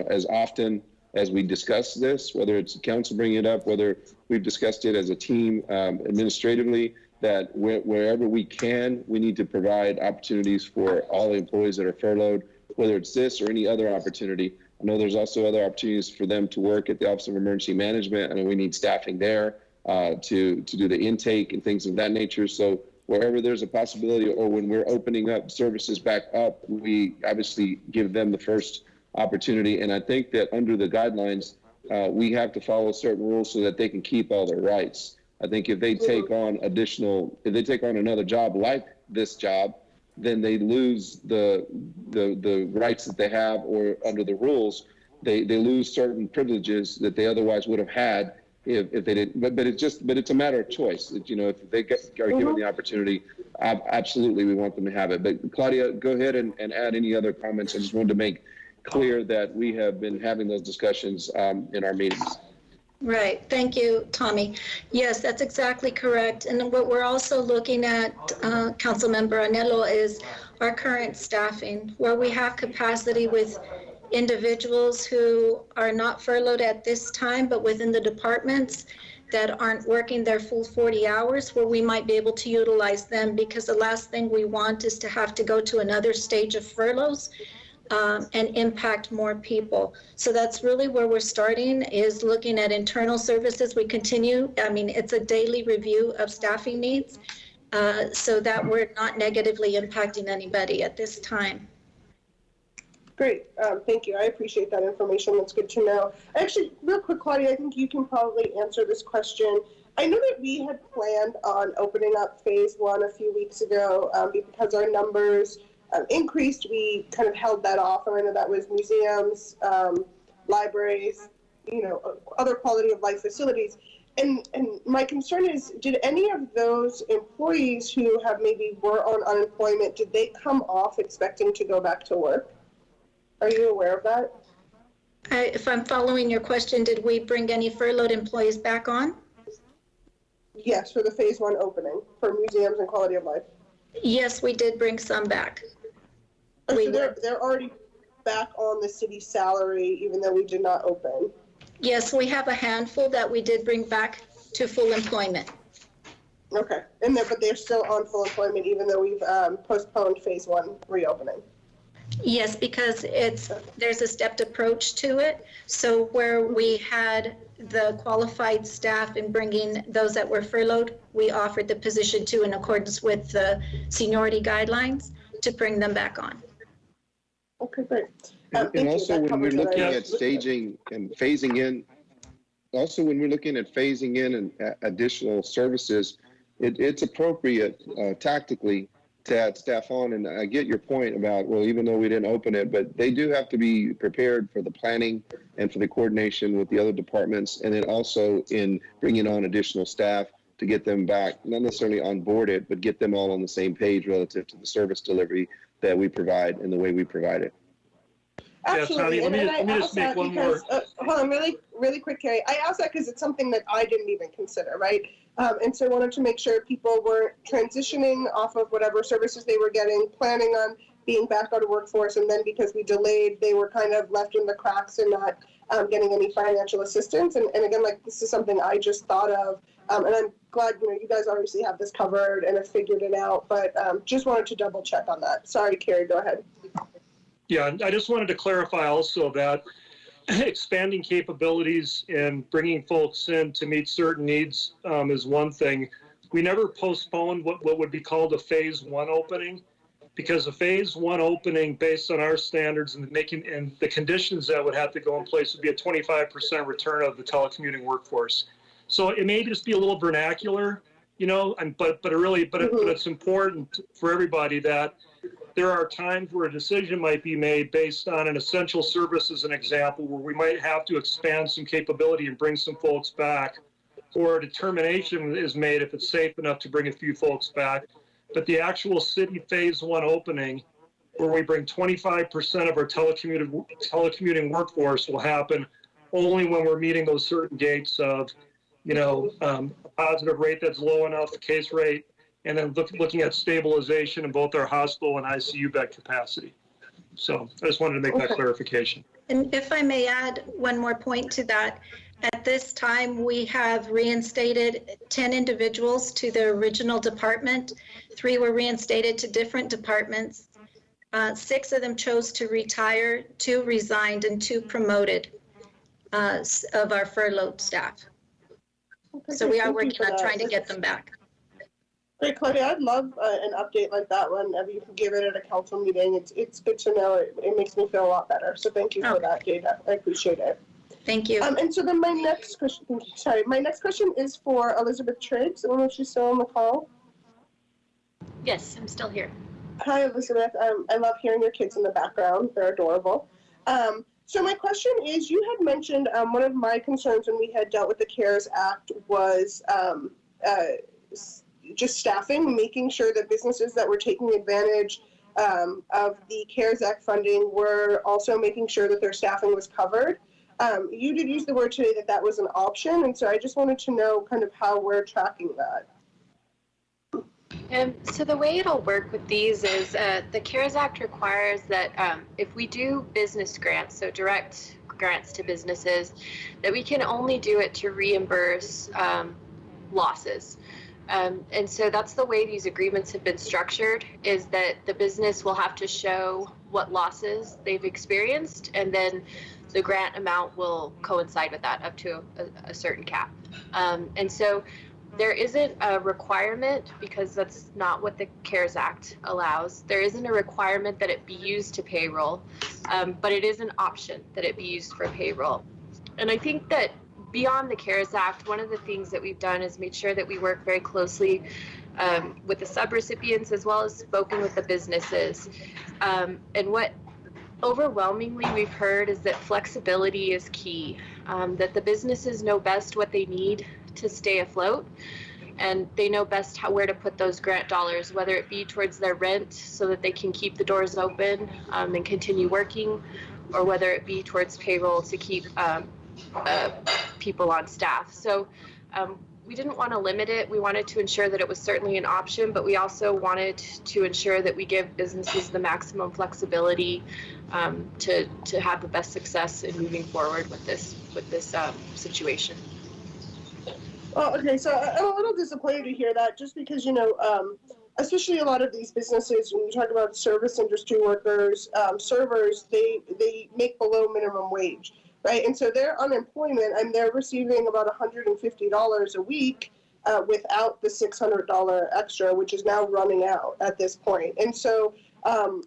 as often as we discuss this, whether it's the council bringing it up, whether we've discussed it as a team administratively, that wherever we can, we need to provide opportunities for all the employees that are furloughed, whether it's this or any other opportunity. I know there's also other opportunities for them to work at the Office of Emergency Management. I know we need staffing there to do the intake and things of that nature. So wherever there's a possibility or when we're opening up services back up, we obviously give them the first opportunity. And I think that under the guidelines, we have to follow certain rules so that they can keep all their rights. I think if they take on another job like this job, then they lose the rights that they have, or under the rules, they lose certain privileges that they otherwise would have had if they didn't. But it's a matter of choice. If they are given the opportunity, absolutely we want them to have it. But Claudia, go ahead and add any other comments. I just wanted to make clear that we have been having those discussions in our meetings. Right. Thank you, Tommy. Yes, that's exactly correct. And what we're also looking at, Councilmember Anello, is our current staffing, where we have capacity with individuals who are not furloughed at this time, but within the departments that aren't working their full 40 hours, where we might be able to utilize them, because the last thing we want is to have to go to another stage of furloughs and impact more people. So that's really where we're starting, is looking at internal services. We continue, it's a daily review of staffing needs so that we're not negatively impacting anybody at this time. Great, thank you. I appreciate that information. That's good to know. Actually, real quick, Claudia, I think you can probably answer this question. I know that we had planned on opening up phase one a few weeks ago because our numbers increased. We kind of held that off, and I know that was museums, libraries, other quality of life facilities. And my concern is, did any of those employees who have maybe were on unemployment, did they come off expecting to go back to work? Are you aware of that? If I'm following your question, did we bring any furloughed employees back on? Yes, for the phase one opening for museums and quality of life. Yes, we did bring some back. So they're already back on the city salary, even though we did not open. Yes, we have a handful that we did bring back to full employment. Okay, but they're still on full employment, even though we've postponed phase one reopening. Yes, because there's a stepped approach to it. So where we had the qualified staff in bringing those that were furloughed, we offered the position to, in accordance with the seniority guidelines, to bring them back on. Okay, great. And also when we're looking at staging and phasing in, and additional services, it's appropriate tactically to add staff on. And I get your point about, well, even though we didn't open it, but they do have to be prepared for the planning and for the coordination with the other departments, and then also in bringing on additional staff to get them back, not necessarily on board it, but get them all on the same page relative to the service delivery that we provide and the way we provide it. Absolutely. Yeah, Tommy, let me just make one more. Hold on, really quick, Carrie. I asked that because it's something that I didn't even consider, right? And so I wanted to make sure people weren't transitioning off of whatever services they were getting, planning on being back out of workforce, and then because we delayed, they were kind of left in the cracks and not getting any financial assistance. And again, like, this is something I just thought of, and I'm glad, you guys obviously have this covered and have figured it out, but just wanted to double check on that. Sorry, Carrie, go ahead. Yeah, I just wanted to clarify also that expanding capabilities and bringing folks in to meet certain needs is one thing. We never postponed what would be called a phase one opening, because a phase one opening based on our standards and the conditions that would have to go in place would be a 25% return of the telecommuting workforce. So it may just be a little vernacular, but it's important for everybody that there are times where a decision might be made based on an essential service, as an example, where we might have to expand some capability and bring some folks back, or a determination is made if it's safe enough to bring a few folks back. But the actual city phase one opening, where we bring 25% of our telecommuting workforce, will happen only when we're meeting those certain gates of, a positive rate that's low enough, case rate, and then looking at stabilization in both our hospital and ICU bed capacity. So I just wanted to make that clarification. And if I may add one more point to that, at this time we have reinstated 10 individuals to their original department. 3 were reinstated to different departments. 6 of them chose to retire, 2 resigned, and 2 promoted of our furloughed staff. Okay, so we are thank you working for on that. trying to get them back. Great, Claudia. I'd love an update like that whenever you can give it at a council meeting. It's good to know. It makes me feel a lot better. So thank you for that, Jada. I appreciate it. Thank you. And so then my next question, my next question is for Elizabeth Triggs. I don't know if she's still on the call. Yes, I'm still here. Hi, Elizabeth. I love hearing your kids in the background. They're adorable. So my question is, you had mentioned one of my concerns when we had dealt with the CARES Act was just staffing, making sure that businesses that were taking advantage of the CARES Act funding were also making sure that their staffing was covered. You did use the word today that was an option, and so I just wanted to know kind of how we're tracking that. So the way it'll work with these is the CARES Act requires that if we do business grants, so direct grants to businesses, that we can only do it to reimburse losses. And so that's the way these agreements have been structured, is that the business will have to show what losses they've experienced, and then the grant amount will coincide with that up to a certain cap. And so there isn't a requirement, because that's not what the CARES Act allows. There isn't a requirement that it be used to payroll, but it is an option that it be used for payroll. And I think that beyond the CARES Act, one of the things that we've done is made sure that we work very closely with the subrecipients as well as spoken with the businesses. And what overwhelmingly we've heard is that flexibility is key, that the businesses know best what they need to stay afloat, and they know best where to put those grant dollars, whether it be towards their rent so that they can keep the doors open and continue working, or whether it be towards payroll to keep people on staff. So we didn't want to limit it. We wanted to ensure that it was certainly an option, but we also wanted to ensure that we give businesses the maximum flexibility to have the best success in moving forward with this situation. Oh, okay. So I'm a little disappointed to hear that, just because, especially a lot of these businesses, when you talk about service industry workers, servers, they make below minimum wage, right? And so their unemployment, and they're receiving about $150 a week without the $600 extra, which is now running out at this point. And so, I'm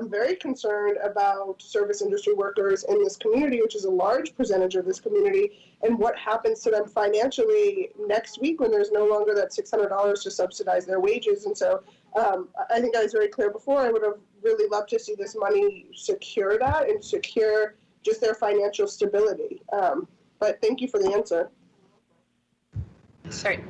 very concerned about service industry workers in this community, which is a large percentage of this community, and what happens to them financially next week when there's no longer that $600 to subsidize their wages. And so I think I was very clear before, I would have really loved to see this money secure that and secure just their financial stability. But thank you for the answer. Sorry.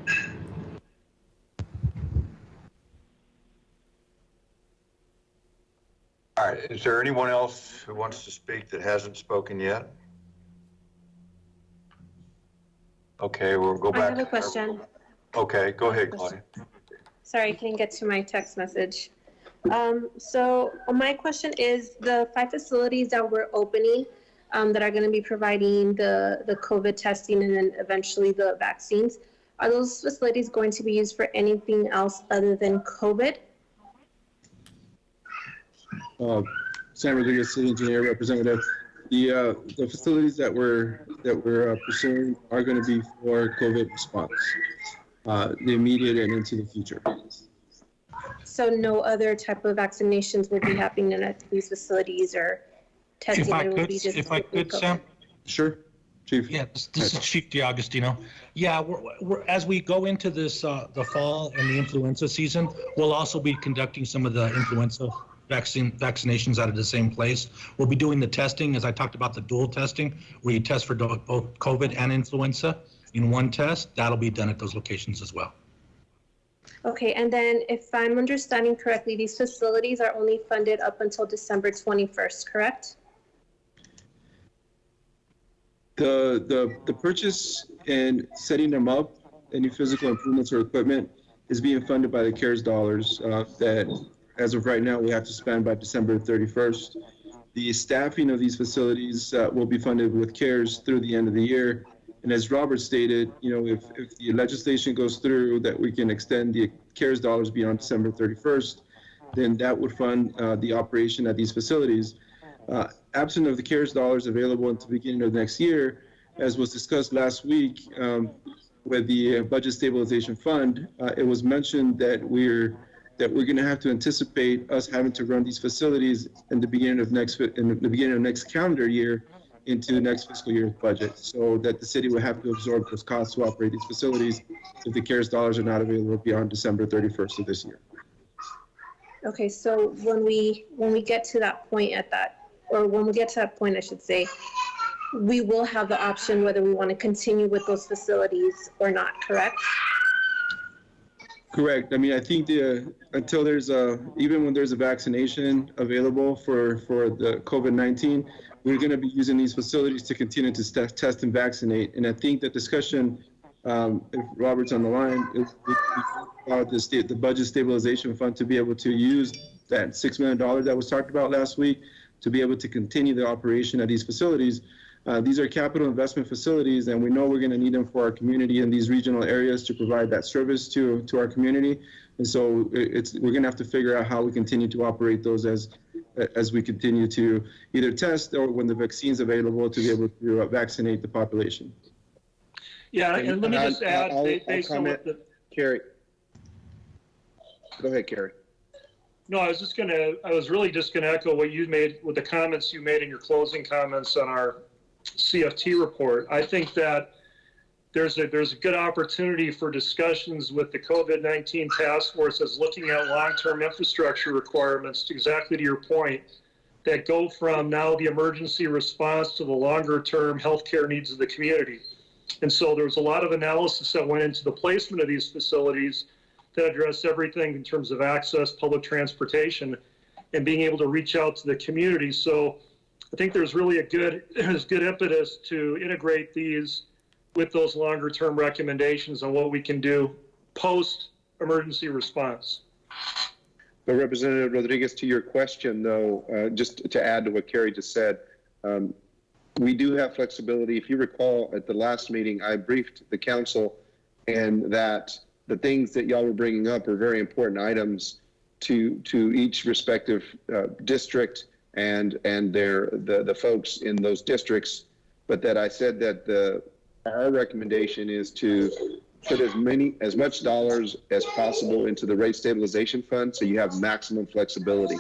All right, is there anyone else who wants to speak that hasn't spoken yet? Okay, we'll go back. I have a question. Okay, go ahead, Claudia. Sorry, I couldn't get to my text message. So my question is, the 5 facilities that we're opening that are going to be providing the COVID testing and then eventually the vaccines, are those facilities going to be used for anything else other than COVID? Sam Rodriguez, City Engineer Representative. The facilities that we're pursuing are going to be for COVID response, the immediate and into the future. So no other type of vaccinations will be happening at these facilities or testing? If I could, Sam? Sure, Chief. Yeah, this is Chief DiAgostino. Yeah, we're as we go into this the fall and the influenza season, we'll also be conducting some of the influenza vaccinations out of the same place. We'll be doing the testing, as I talked about, the dual testing, where you test for both COVID and influenza in one test. That'll be done at those locations as well. Okay, and then if I'm understanding correctly, these facilities are only funded up until December 21st, correct? The purchase and setting them up, any physical improvements or equipment, is being funded by the CARES dollars that, as of right now, we have to spend by December 31st. The staffing of these facilities will be funded with CARES through the end of the year. And as Robert stated, if the legislation goes through that we can extend the CARES dollars beyond December 31st, then that would fund the operation at these facilities. Absent of the CARES dollars available at the beginning of next year, as was discussed last week with the Budget Stabilization Fund, it was mentioned that we're going to have to anticipate us having to run these facilities in the beginning of next calendar year into the next fiscal year's budget, so that the city will have to absorb those costs to operate these facilities if the CARES dollars are not available beyond December 31st of this year. Okay, so when we get to that point I should say, we will have the option whether we want to continue with those facilities or not, correct? Correct. I mean, I think until there's even when there's a vaccination available for the COVID-19, we're going to be using these facilities to continue to test and vaccinate. And I think the discussion, if Robert's on the line, is about the Budget Stabilization Fund to be able to use that $6 million that was talked about last week to be able to continue the operation at these facilities. These are capital investment facilities, and we know we're going to need them for our community in these regional areas to provide that service to our community. And so we're going to have to figure out how we continue to operate those as we continue to either test or when the vaccine's available to be able to vaccinate the population. Yeah, and let me just add, based on what Carrie. Go ahead, Carrie. No, I was really just gonna echo what you made with the comments you made in your closing comments on our CFT report. I think that there's a good opportunity for discussions with the COVID-19 task force as looking at long-term infrastructure requirements, exactly to your point, that go from now the emergency response to the longer-term healthcare needs of the community. And so there was a lot of analysis that went into the placement of these facilities that address everything in terms of access, public transportation, and being able to reach out to the community. So I think there's really a good impetus to integrate these with those longer term recommendations on what we can do post emergency response. But Representative Rodriguez, to your question though, just to add to what Carrie just said, we do have flexibility. If you recall at the last meeting, I briefed the council and that the things that y'all were bringing up are very important items to each respective district and the folks in those districts. But that I said that our recommendation is to put as much dollars as possible into the rate stabilization fund so you have maximum flexibility.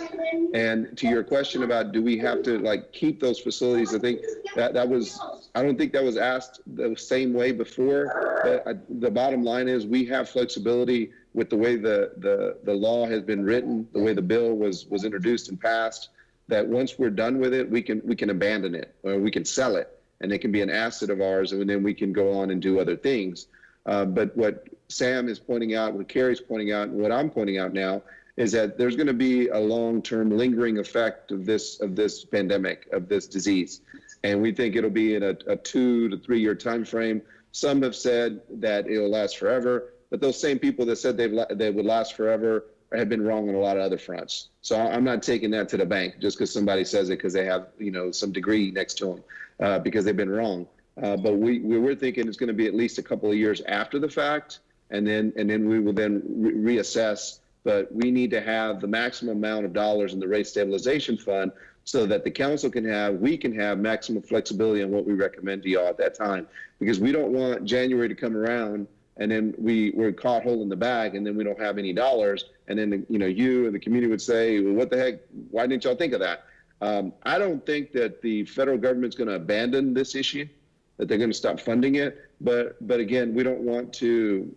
And to your question about do we have to like keep those facilities, I think I don't think that was asked the same way before. But the bottom line is we have flexibility with the way the law has been written, the way the bill was introduced and passed, that once we're done with it, we can abandon it or we can sell it and it can be an asset of ours and then we can go on and do other things. But what Sam is pointing out, what Carrie's pointing out, and what I'm pointing out now is that there's going to be a long-term lingering effect of this pandemic, of this disease. And we think it'll be in a 2 to 3 year time frame. Some have said that it'll last forever, but those same people that said they would last forever have been wrong on a lot of other fronts. So I'm not taking that to the bank just because somebody says it because they have some degree next to them because they've been wrong. But we're thinking it's going to be at least a couple of years after the fact, and then we will then reassess. But we need to have the maximum amount of dollars in the rate stabilization fund so that the council we can have maximum flexibility on what we recommend to y'all at that time. Because we don't want January to come around and then we're caught holding the bag and then we don't have any dollars. And then, you and the community would say, well, what the heck, why didn't y'all think of that? I don't think that the federal government's going to abandon this issue, that they're going to stop funding it. But again, we don't want to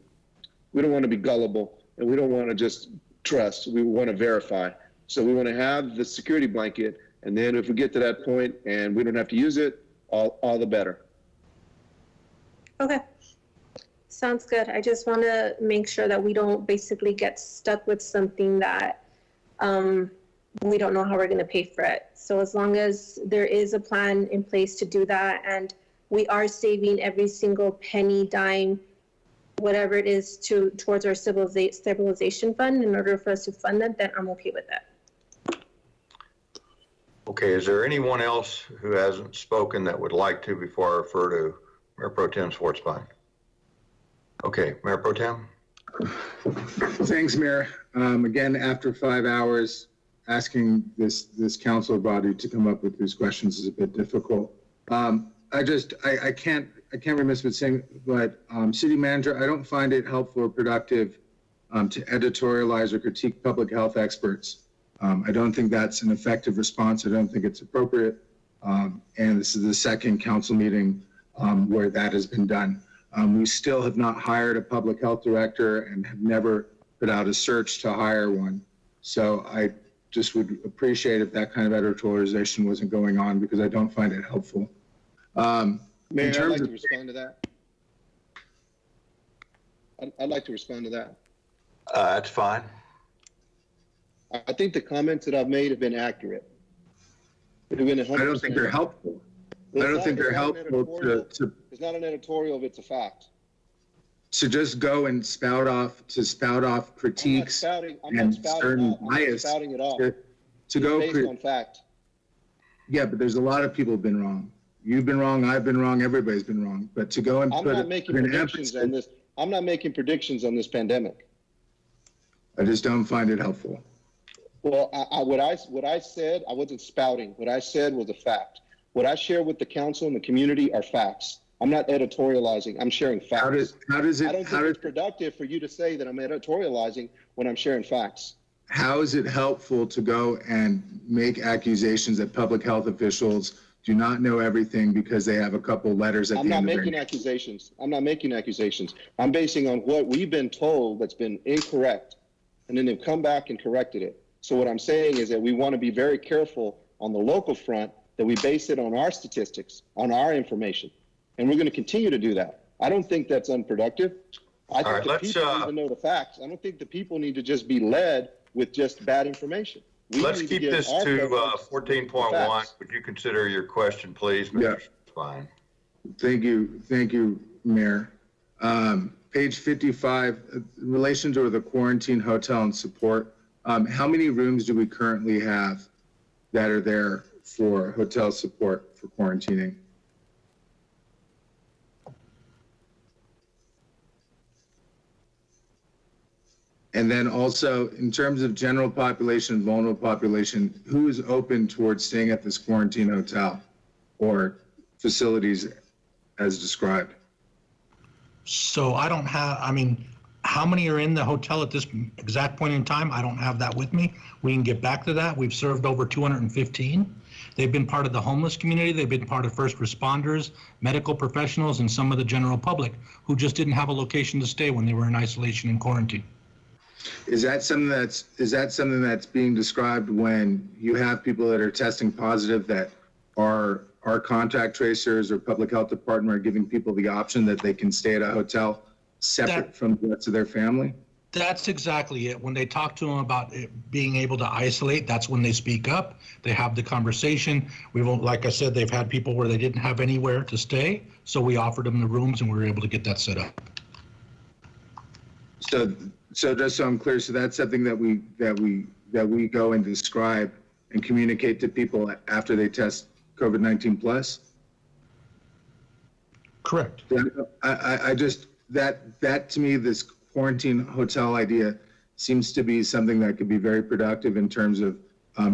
be gullible and we don't want to just trust. We want to verify. So we want to have the security blanket. And then if we get to that point and we don't have to use it, all the better. Okay. Sounds good. I just want to make sure that we don't basically get stuck with something that we don't know how we're going to pay for it. So as long as there is a plan in place to do that and we are saving every single penny, dime, whatever it is towards our stabilization fund in order for us to fund that, then I'm okay with that. Okay, is there anyone else who hasn't spoken that would like to before I refer to Mayor Pro Tem Schwartzbein? Okay, Mayor Pro Tem. Thanks, Mayor. Again, after 5 hours, asking this council body to come up with these questions is a bit difficult. I can't remiss with saying, but City Manager, I don't find it helpful or productive to editorialize or critique public health experts. I don't think that's an effective response. I don't think it's appropriate. And this is the second council meeting where that has been done. We still have not hired a public health director and have never put out a search to hire one. So I just would appreciate if that kind of editorialization wasn't going on because I don't find it helpful. Mayor, I'd like to respond to that. I'd like to respond to that. That's fine. I think the comments that I've made have been accurate. I don't think they're helpful. I don't think they're helpful to. It's not an editorial if it's a fact. To just go and spout off critiques and certain bias. To go based on fact. Yeah, but there's a lot of people who've been wrong. You've been wrong. I've been wrong. Everybody's been wrong. But to go and I'm not making predictions on this. I'm not making predictions on this pandemic. I just don't find it helpful. Well, what I said, I wasn't spouting. What I said was a fact. What I share with the council and the community are facts. I'm not editorializing. I'm sharing facts. How does it? I don't think it's productive for you to say that I'm editorializing when I'm sharing facts. How is it helpful to go and make accusations at public health officials do not know everything because they have a couple letters at I'm the not end of their making name. accusations. I'm not making accusations. I'm basing on what we've been told that's been incorrect, and then they've come back and corrected it. So what I'm saying is that we want to be very careful on the local front that we base it on our statistics, on our information, and we're going to continue to do that. I don't think that's unproductive. I think the people need to know the facts. I don't think the people need to just be led with just bad information. Let's keep this to 14.1. Would you consider your question, please, Mr. Fine? Thank you, Mayor. Page 55, in relation to the quarantine hotel and support, how many rooms do we currently have that are there for hotel support for quarantining? And then also, in terms of general population, vulnerable population, who is open towards staying at this quarantine hotel or facilities as described? So I don't have, I mean, how many are in the hotel at this exact point in time? I don't have that with me. We can get back to that. We've served over 215. They've been part of the homeless community. They've been part of first responders, medical professionals, and some of the general public who just didn't have a location to stay when they were in isolation and quarantine. Is that something that's being described when you have people that are testing positive that are contact tracers or public health department are giving people the option that they can stay at a hotel separate from the rest of their family? That's exactly it. When they talk to them about it being able to isolate, that's when they speak up. They have the conversation. We won't, like I said, they've had people where they didn't have anywhere to stay, so we offered them the rooms and we were able to get that set up. So just so I'm clear, so that's something that we go and describe and communicate to people after they test COVID-19 plus? Correct. I just, that to me, this quarantine hotel idea seems to be something that could be very productive in terms of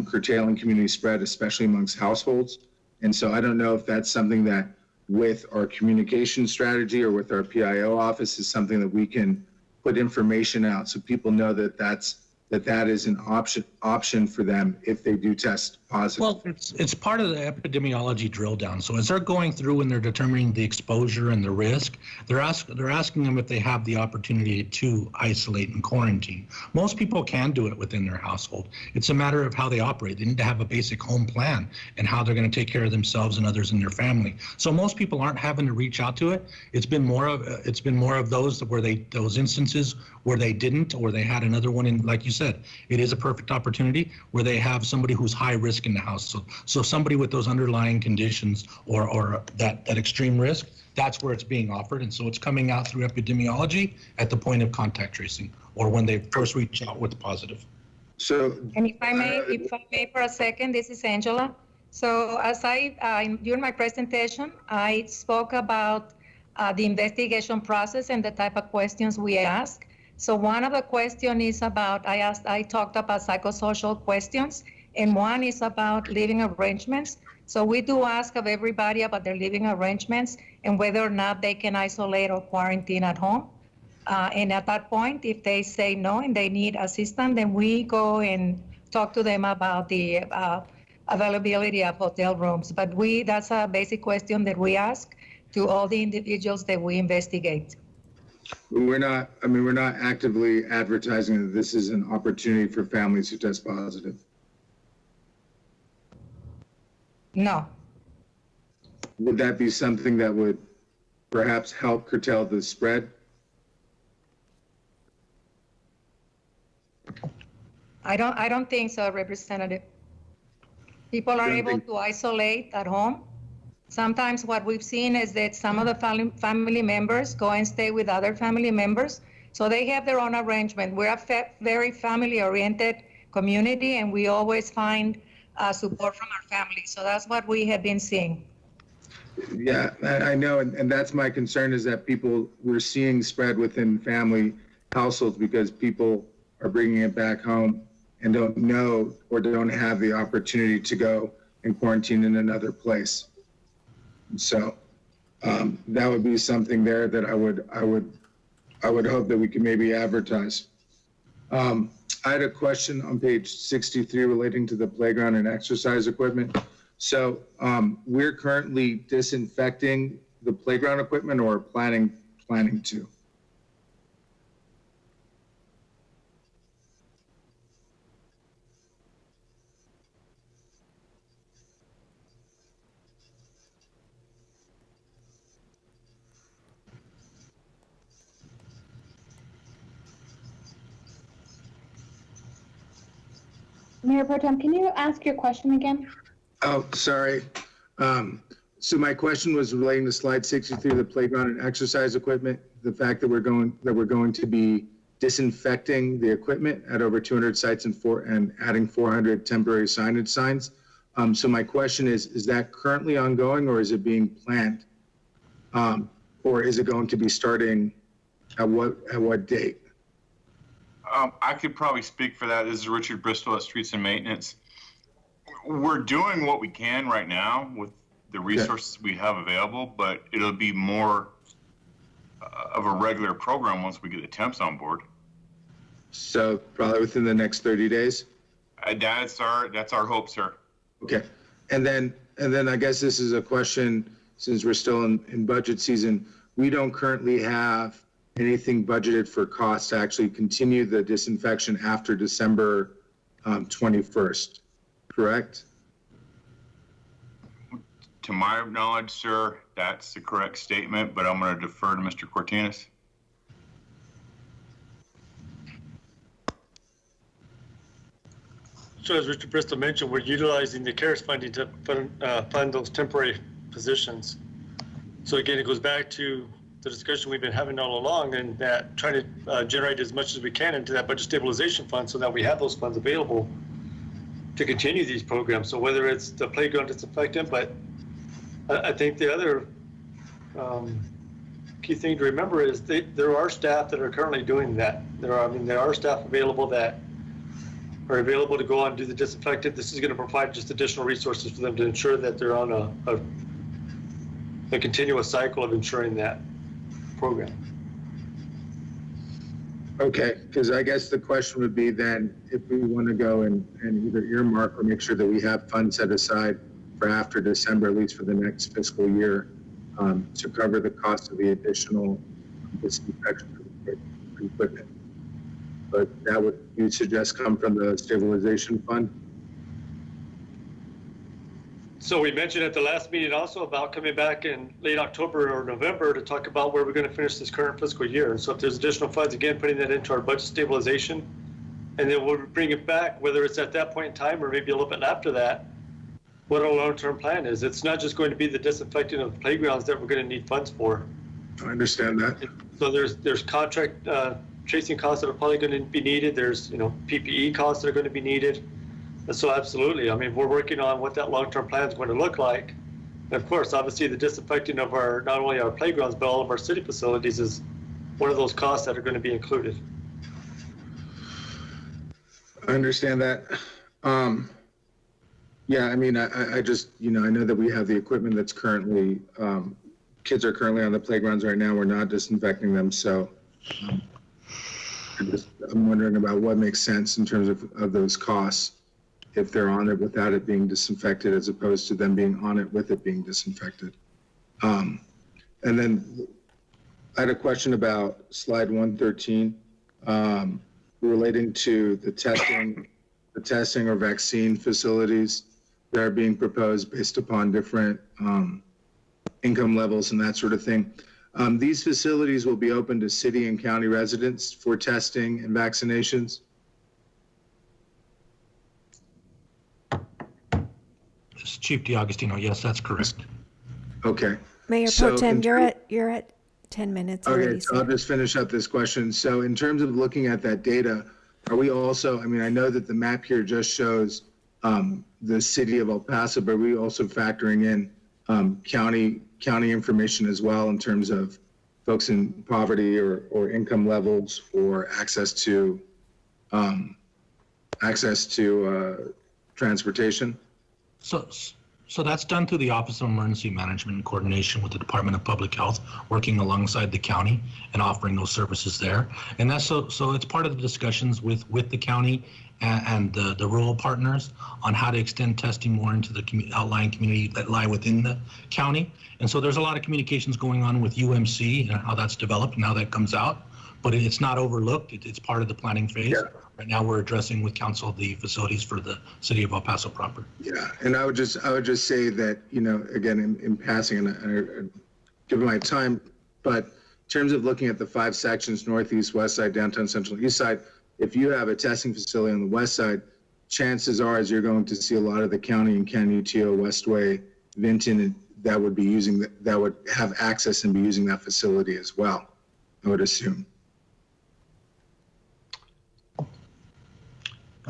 curtailing community spread, especially amongst households. And so I don't know if that's something that with our communication strategy or with our PIO office is something that we can put information out so people know that that is an option for them if they do test positive. Well, it's part of the epidemiology drill down. So as they're going through and they're determining the exposure and the risk, they're asking them if they have the opportunity to isolate and quarantine. Most people can do it within their household. It's a matter of how they operate. They need to have a basic home plan and how they're going to take care of themselves and others in their family. So most people aren't having to reach out to it. It's been more of those instances where they didn't, or they had another one in, like you said, it is a perfect opportunity where they have somebody who's high risk in the house. So somebody with those underlying conditions or that extreme risk, that's where it's being offered. And so it's coming out through epidemiology at the point of contact tracing or when they first reach out with positive. So, and if I may for a second, this is Angela. So as during my presentation, I spoke about the investigation process and the type of questions we ask. So one of the questions is about, I talked about psychosocial questions, and one is about living arrangements. So we do ask of everybody about their living arrangements and whether or not they can isolate or quarantine at home. And at that point, if they say no and they need assistance, then we go and talk to them about the availability of hotel rooms. But that's a basic question that we ask to all the individuals that we investigate. We're not actively advertising that this is an opportunity for families who test positive. No. Would that be something that would perhaps help curtail the spread? I don't think so, Representative. People are able to isolate at home. Sometimes what we've seen is that some of the family members go and stay with other family members. So they have their own arrangement. We're a very family-oriented community, and we always find support from our family. So that's what we have been seeing. Yeah, I know. And that's my concern, is that we're seeing spread within family households because people are bringing it back home and don't know or don't have the opportunity to go and quarantine in another place. So that would be something there that I would hope that we could maybe advertise. I had a question on page 63 relating to the playground and exercise equipment. So we're currently disinfecting the playground equipment or planning to. Mayor Pro Tem, can you ask your question again? Oh, sorry. So my question was relating to slide 63, the playground and exercise equipment, the fact that we're going to be disinfecting the equipment at over 200 sites and adding 400 temporary signage signs. So my question is that currently ongoing or is it being planned? Or is it going to be starting at what date? I could probably speak for that. This is Richard Bristol at Streets and Maintenance. We're doing what we can right now with the resources we have available, but it'll be more of a regular program once we get the temps on board. So probably within the next 30 days? That's our hope, sir. Okay. And then I guess this is a question, since we're still in budget season, we don't currently have anything budgeted for costs to actually continue the disinfection after December 21st, correct? To my knowledge, sir, that's the correct statement, but I'm going to defer to Mr. Cortinas. So as Richard Bristol mentioned, we're utilizing the CARES funding to fund those temporary positions. So again, it goes back to the discussion we've been having all along, and that trying to generate as much as we can into that budget stabilization fund so that we have those funds available to continue these programs. So whether it's the playground disinfectant, but I think the other key thing to remember is there are staff that are currently doing that. There are staff available that are available to go out and do the disinfectant. This is going to provide just additional resources for them to ensure that they're on a continuous cycle of ensuring that program. Okay, because I guess the question would be then, if we want to go and either earmark or make sure that we have funds set aside for after December, at least for the next fiscal year, to cover the cost of the additional disinfection equipment. But that would, you suggest, come from the stabilization fund? So we mentioned at the last meeting also about coming back in late October or November to talk about where we're going to finish this current fiscal year. And so if there's additional funds, again, putting that into our budget stabilization, and then we'll bring it back, whether it's at that point in time or maybe a little bit after that, what our long-term plan is. It's not just going to be the disinfecting of playgrounds that we're going to need funds for. I understand that. So there's contract tracing costs that are probably going to be needed. There's PPE costs that are going to be needed. And so absolutely, I mean, we're working on what that long-term plan is going to look like. And of course, obviously the disinfecting of not only our playgrounds, but all of our city facilities is one of those costs that are going to be included. I understand that. Yeah, I mean, I just, I know that we have the equipment that's currently, kids are currently on the playgrounds right now. We're not disinfecting them. So I'm wondering about what makes sense in terms of those costs, if they're on it without it being disinfected, as opposed to them being on it with it being disinfected. And then I had a question about slide 113, relating to the testing or vaccine facilities that are being proposed based upon different income levels and that sort of thing. These facilities will be open to city and county residents for testing and vaccinations. Chief DiAgostino, yes, that's correct. Okay. Mayor Pro Tem, you're at 10 minutes already. Okay, so I'll just finish up this question. So in terms of looking at that data, are we also, I mean, I know that the map here just shows the city of El Paso, but are we also factoring in county information as well in terms of folks in poverty or income levels or access to transportation? So that's done through the Office of Emergency Management in coordination with the Department of Public Health, working alongside the county and offering those services there. And that's so it's part of the discussions with the county and the rural partners on how to extend testing more into the outlying community that lie within the county. And so there's a lot of communications going on with UMC and how that's developed and how that comes out. But it's not overlooked. It's part of the planning phase. Yeah. Right now, we're addressing with council the facilities for the city of El Paso proper. Yeah, and I would just say that, you know, again, in passing, and given my time, but in terms of looking at the 5 sections, northeast, west side, downtown, central, east side, if you have a testing facility on the west side, chances are you're going to see a lot of the county and county UTO, Westway, Vinton, that would be using that would have access and be using that facility as well, I would assume.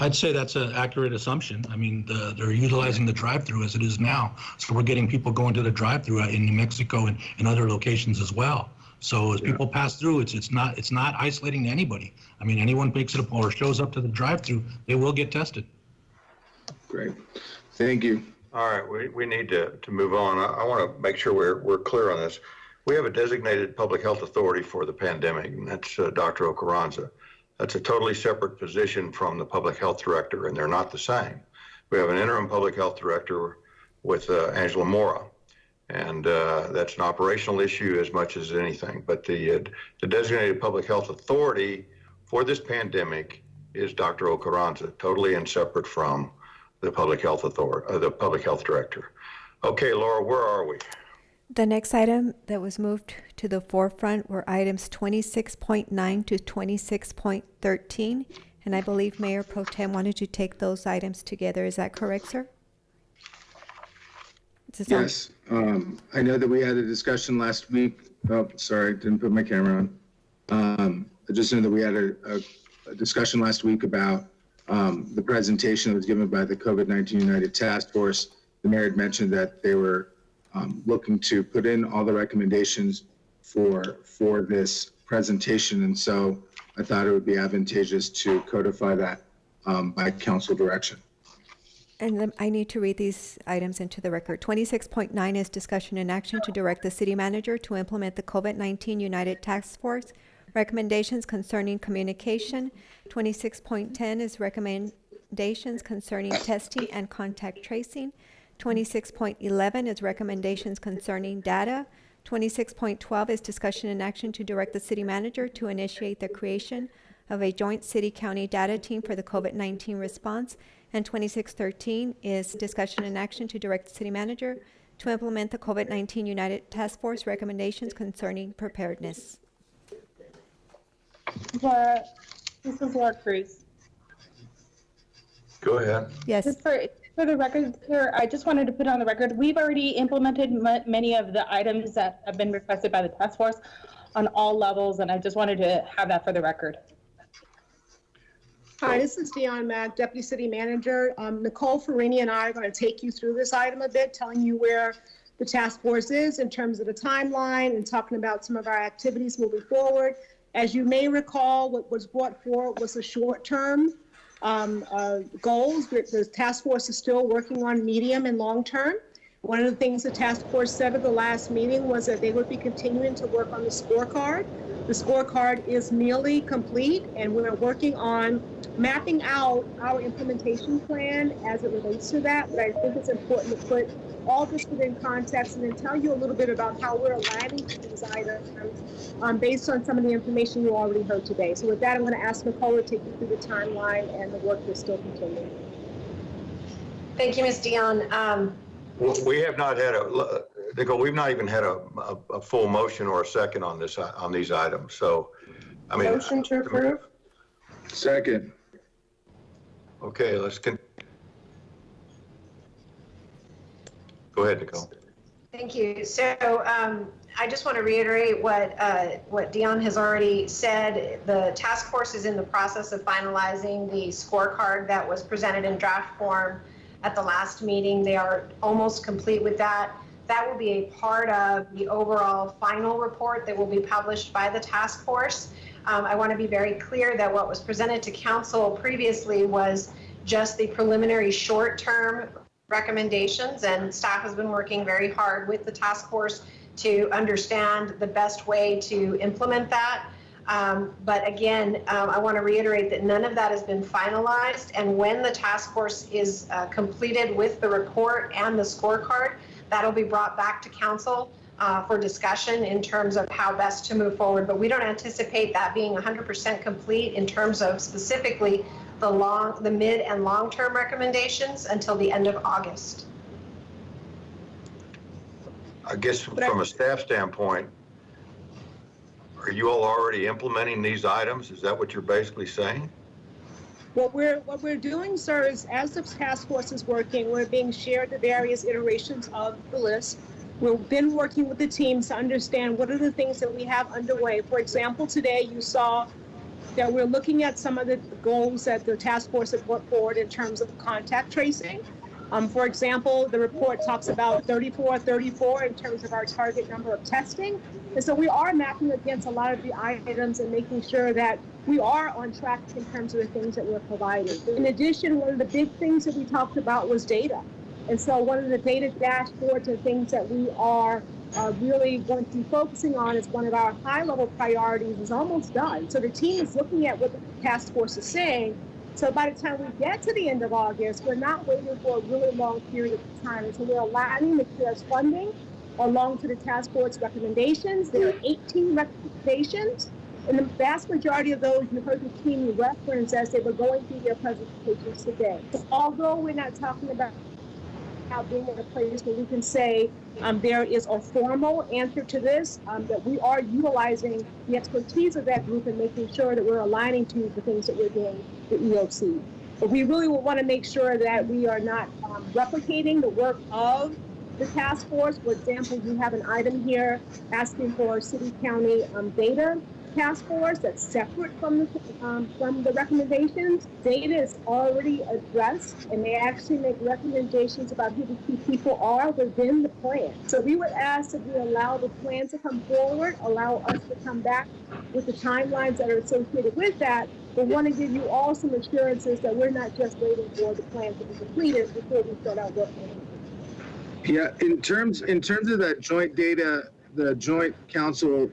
I'd say that's an accurate assumption. I mean, they're utilizing the drive-through as it is now. So we're getting people going to the drive-through in New Mexico and in other locations as well. So as people pass through, it's not isolating to anybody. I mean, anyone picks it up or shows up to the drive-through, they will get tested. Great. Thank you. All right, we need to move on. I want to make sure we're clear on this. We have a designated public health authority for the pandemic, and that's Dr. Ocarranza. That's a totally separate position from the public health director, and they're not the same. We have an interim public health director with Angela Mora, and that's an operational issue as much as anything. But the designated public health authority for this pandemic is Dr. Ocarranza, totally and separate from the public health authority, the public health director. Okay, Laura, where are we? The next item that was moved to the forefront were items 26.9 to 26.13, and I believe Mayor Pro Tem wanted to take those items together. Is that correct, sir? Yes. I know that we had a discussion last week. Oh, sorry, didn't put my camera on. I just know that we had a discussion last week about the presentation that was given by the COVID-19 United Task Force. The mayor had mentioned that they were looking to put in all the recommendations for this presentation, and so I thought it would be advantageous to codify that by council direction. And then I need to read these items into the record. 26.9 is discussion and action to direct the city manager to implement the COVID-19 United Task Force recommendations concerning communication. 26.10 is recommendations concerning testing and contact tracing. 26.11 is recommendations concerning data. 26.12 is discussion and action to direct the city manager to initiate the creation of a joint city-county data team for the COVID-19 response. And 26.13 is discussion and action to direct the city manager to implement the COVID-19 United Task Force recommendations concerning preparedness. Laura, this is Laura Cruz. Go ahead. Yes. Just for the record, sir, I just wanted to put on the record, we've already implemented many of the items that have been requested by the task force on all levels, and I just wanted to have that for the record. Hi, this is Dion Mack, Deputy City Manager. Nicole Farini and I are going to take you through this item a bit, telling you where the task force is in terms of the timeline and talking about some of our activities moving forward. As you may recall, what was brought forward was a short-term goals. The task force is still working on medium and long-term. One of the things the task force said at the last meeting was that they would be continuing to work on the scorecard. The scorecard is nearly complete, and we're working on mapping out our implementation plan as it relates to that. But I think it's important to put all this within context and then tell you a little bit about how we're aligning to these items based on some of the information you already heard today. So with that, I'm going to ask Nicole to take you through the timeline and the work that's still continuing. Thank you, Ms. Dion. We have not had Nicole, we've not even had a full motion or a second on these items. So, I mean. Motion to approve? Second. Okay, let's go ahead, Nicole. Thank you. So I just want to reiterate what Dion has already said. The task force is in the process of finalizing the scorecard that was presented in draft form at the last meeting. They are almost complete with that. That will be a part of the overall final report that will be published by the task force. I want to be very clear that what was presented to council previously was just the preliminary short-term recommendations, and staff has been working very hard with the task force to understand the best way to implement that. But again, I want to reiterate that none of that has been finalized, and when the task force is completed with the report and the scorecard, that'll be brought back to council for discussion in terms of how best to move forward. But we don't anticipate that being 100% complete in terms of specifically the mid and long-term recommendations until the end of August. I guess from a staff standpoint, are you all already implementing these items? Is that what you're basically saying? What we're doing, sir, is as the task force is working, we're being shared the various iterations of the list. We've been working with the teams to understand what are the things that we have underway. For example, today you saw that we're looking at some of the goals that the task force has put forward in terms of contact tracing. For example, the report talks about 34 in terms of our target number of testing. And so we are mapping against a lot of the items and making sure that we are on track in terms of the things that we're providing. In addition, one of the big things that we talked about was data. And so one of the data dashboards and things that we are really going to be focusing on is one of our high-level priorities is almost done. So the team is looking at what the task force is saying. So by the time we get to the end of August, we're not waiting for a really long period of time. And so we're aligning the CARES funding along to the task force recommendations. There are 18 recommendations, and the vast majority of those you heard the team reference as they were going through their presentations today. So although we're not talking about being in a place where we can say there is a formal answer to this, that we are utilizing the expertise of that group and making sure that we're aligning to the things that we're doing with EOC. But we really will want to make sure that we are not replicating the work of the task force. For example, you have an item here asking for city-county data task force that's separate from the recommendations. Data is already addressed, and they actually make recommendations about who the key people are within the plan. So we would ask that we allow the plan to come forward, allow us to come back with the timelines that are associated with that, but want to give you all some assurances that we're not just waiting for the plan to be completed before we start our work. Yeah, in terms of that joint data, the joint council,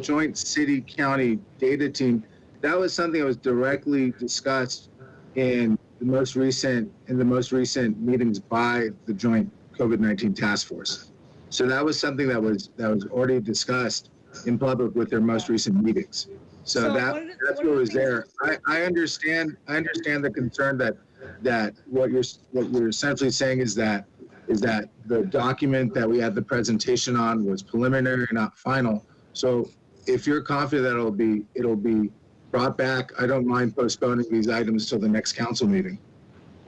joint city-county data team, that was something that was directly discussed in the most recent meetings by the joint COVID-19 task force. So that was something that was already discussed in public with their most recent meetings. So that's what was there. I understand the concern that what you're essentially saying is that the document that we had the presentation on was preliminary, not final. So if you're confident that it'll be brought back, I don't mind postponing these items till the next council meeting.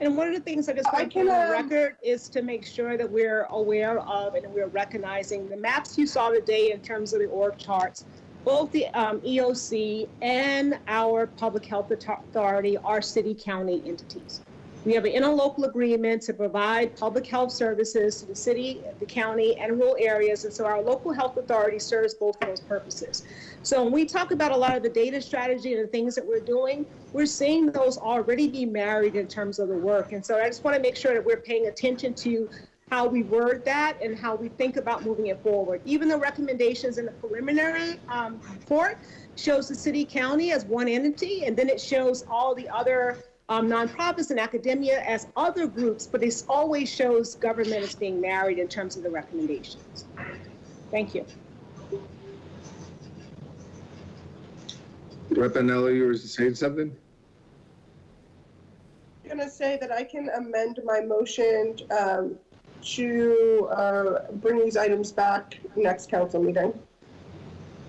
And one of the things I just want to put on record is to make sure that we're aware of and we're recognizing the maps you saw today in terms of the org charts. Both the EOC and our Public Health Authority are city-county entities. We have an interlocal agreement to provide public health services to the city, the county, and rural areas, and so our local health authority serves both of those purposes. So when we talk about a lot of the data strategy and the things that we're doing, we're seeing those already be married in terms of the work. And so I just want to make sure that we're paying attention to how we word that and how we think about moving it forward. Even the recommendations in the preliminary report shows the city county as one entity, and then it shows all the other nonprofits and academia as other groups, but it always shows government as being married in terms of the recommendations. Thank you. Repanello, you were saying something? I'm going to say that I can amend my motion to bring these items back next council meeting.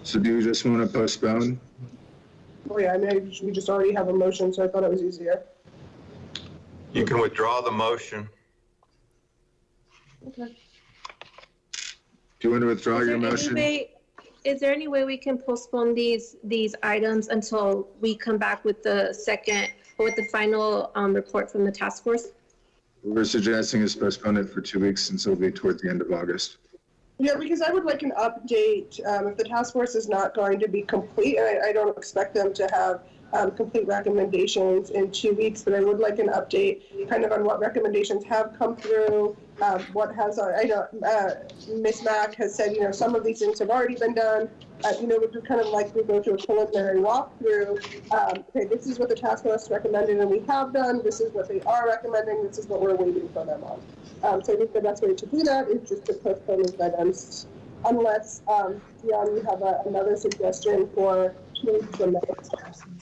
So do you just want to postpone? Oh yeah, I mean, we just already have a motion, so I thought it was easier. You can withdraw the motion. Okay. Do you want to withdraw your motion? Is there any way we can postpone these items until we come back with the final report from the task force? What we're suggesting is postpone it for 2 weeks since it'll be towards the end of August. Yeah, because I would like an update if the task force is not going to be complete. I don't expect them to have complete recommendations in 2 weeks, but I would like an update kind of on what recommendations have come through, what has, I know Ms. Mack has said, some of these things have already been done. We'd kind of like to go through a preliminary walkthrough. Okay, this is what the task force recommended and we have done. This is what they are recommending. This is what we're waiting for them on. So I think the best way to do that is just to postpone these items, unless, Dion, you have another suggestion for change the minutes.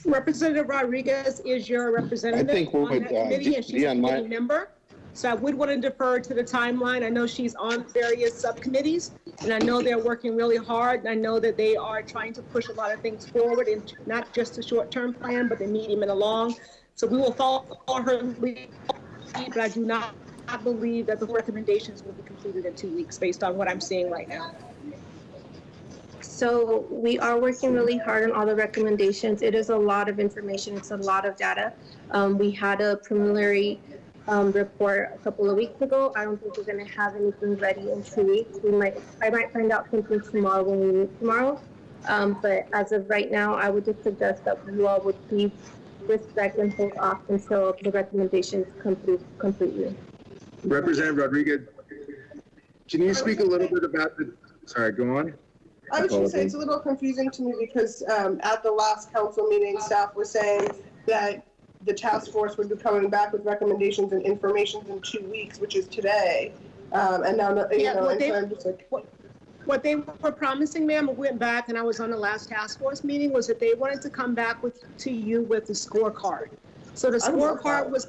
Representative Rodriguez is your representative I think on that committee, and she's a Dion, committee member. So I would want to defer to the timeline. I know she's on various subcommittees, and I know they're working really hard. And I know that they are trying to push a lot of things forward, and not just a short-term plan, but the medium and the long. So we will follow her lead, but I do not believe that the recommendations will be completed in 2 weeks based on what I'm seeing right now. So we are working really hard on all the recommendations. It is a lot of information. It's a lot of data. We had a preliminary report a couple of weeks ago. I don't think we're going to have anything ready in 2 weeks. I might find out something tomorrow when we meet tomorrow. But as of right now, I would just suggest that you all would please respect and hold off until the recommendations come through completely. Representative Rodriguez, can you speak a little bit about the, sorry, go on. I was just saying it's a little confusing to me because at the last council meeting, staff was saying that the task force would be coming back with recommendations and information in 2 weeks, which is today. And now, I'm just like, what they were promising, ma'am, I went back and I was on the last task force meeting, was that they wanted to come back to you with the scorecard. So the scorecard was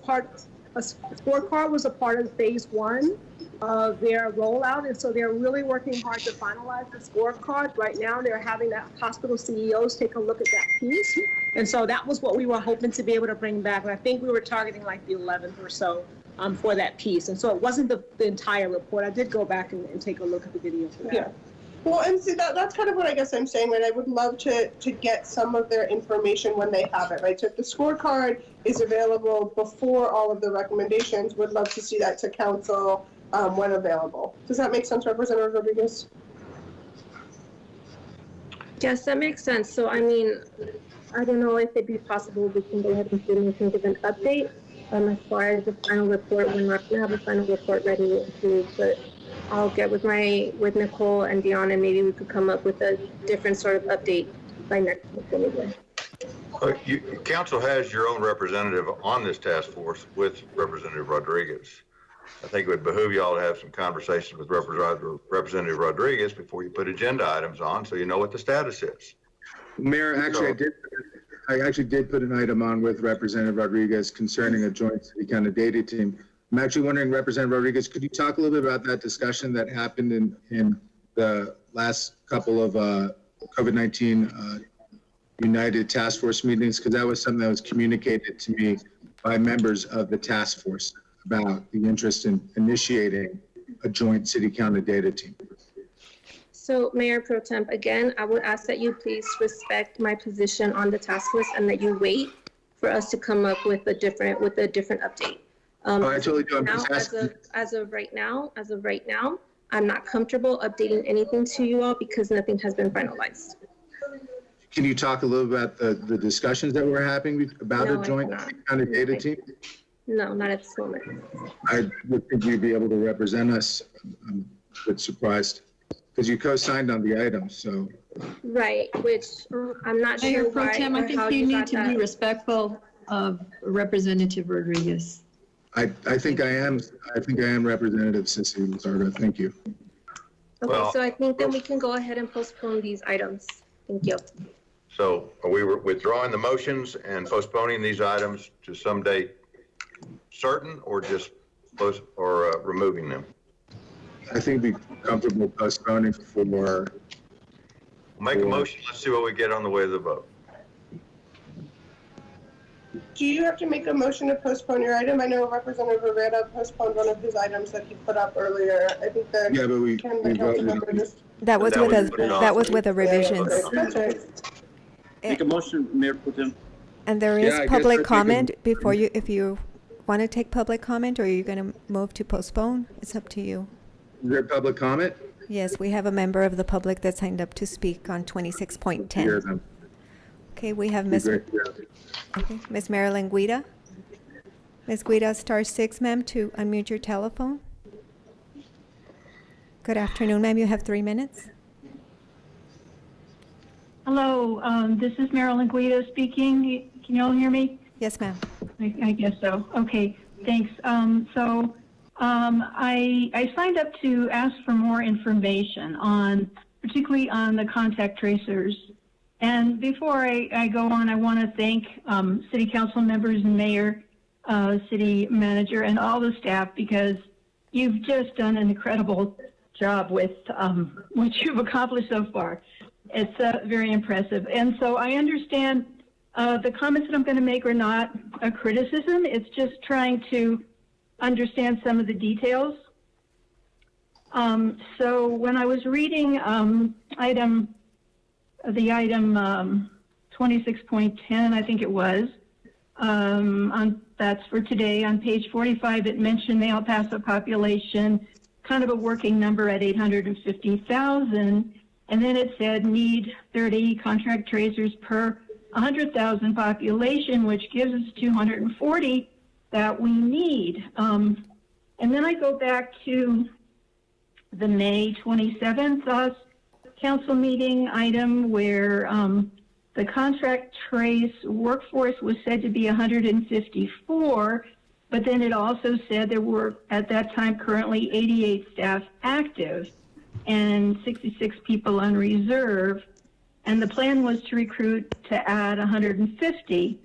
a part of phase 1 of their rollout, and so they're really working hard to finalize the scorecard. Right now, they're having the hospital CEOs take a look at that piece, and so that was what we were hoping to be able to bring back, and I think we were targeting like the 11th or so for that piece, and so it wasn't the entire report. I did go back and take a look at the video for that. Yeah. Well, and see, that's kind of what I guess I'm saying, right? I would love to get some of their information when they have it, right? So if the scorecard is available before all of the recommendations, would love to see that to council when available. Does that make sense, Representative Rodriguez? Yes, that makes sense. So, I mean, I don't know if it'd be possible we can go ahead and give an update. As far as the final report, we're not going to have a final report ready in 2 weeks, but I'll get with Nicole and Dion, and maybe we could come up with a different sort of update by next week anyway. Council has your own representative on this task force with Representative Rodriguez. I think it would behoove y'all to have some conversations with Representative Rodriguez before you put agenda items on, so you know what the status is. Mayor, actually, I actually did put an item on with Representative Rodriguez concerning a joint city county data team. I'm actually wondering, Representative Rodriguez, could you talk a little bit about that discussion that happened in the last couple of COVID-19 United Task Force meetings? Because that was something that was communicated to me by members of the task force about the interest in initiating a joint city-county data team. So, Mayor Pro Temp, again, I would ask that you please respect my position on the task force and that you wait for us to come up with a different update. I totally do. As of right now, I'm not comfortable updating anything to you all because nothing has been finalized. Can you talk a little about the discussions that we're having about a joint city-county data team? No, not at this moment. I would think you'd be able to represent us. I'm a bit surprised because you co-signed on the item, so. Right, which I'm not Mayor sure Pro why. Tem, I think you need to be respectful of Representative Rodriguez. I think I am Representative Sissy Luzardo. Thank you. Okay, so I think then we can go ahead and postpone these items. Thank you. So are we withdrawing the motions and postponing these items to some date certain, or just removing them? I think we'd be comfortable postponing for. Make a motion. Let's see what we get on the way of the vote. Do you have to make a motion to postpone your item? I know Representative Rivera postponed one of his items that he put up earlier. I think that Yeah, but we voted. That was with a revisions. That's right. Make a motion, Mayor Pro Tem. And there is public comment before you, if you want to take public comment, or are you going to move to postpone? It's up to you. Is there public comment? Yes, we have a member of the public that signed up to speak on 26.10. Okay, we have Be great. Miss Marilyn Guida. Ms. Guida, *6, ma'am, to unmute your telephone. Good afternoon, ma'am. You have 3 minutes. Hello, this is Marilyn Guido speaking. Can you all hear me? Yes, ma'am. I guess so. Okay, thanks. I signed up to ask for more information particularly on the contact tracers. And before I go on, I want to thank City Council members and Mayor, City Manager, and all the staff, because you've just done an incredible job with what you've accomplished so far. It's very impressive. And so I understand the comments that I'm going to make are not a criticism. It's just trying to understand some of the details. So when I was reading item 26.10, I think it was, that's for today, on page 45, it mentioned the El Paso population, kind of a working number at 850,000. And then it said need 30 contract tracers per 100,000 population, which gives us 240 that we need. And then I go back to the May 27th council meeting item where the contract trace workforce was said to be 154, but then it also said there were at that time currently 88 staff active and 66 people on reserve, and the plan was to recruit to add 150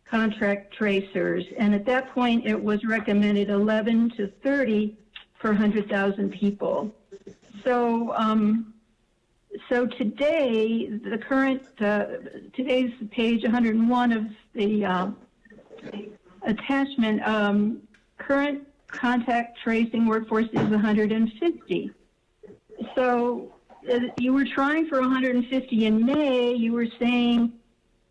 contract tracers, and at that point it was recommended 11 to 30 per 100,000 people. So today, today's page 101 of the attachment, current contact tracing workforce is 150. So you were trying for 150 in May. You were saying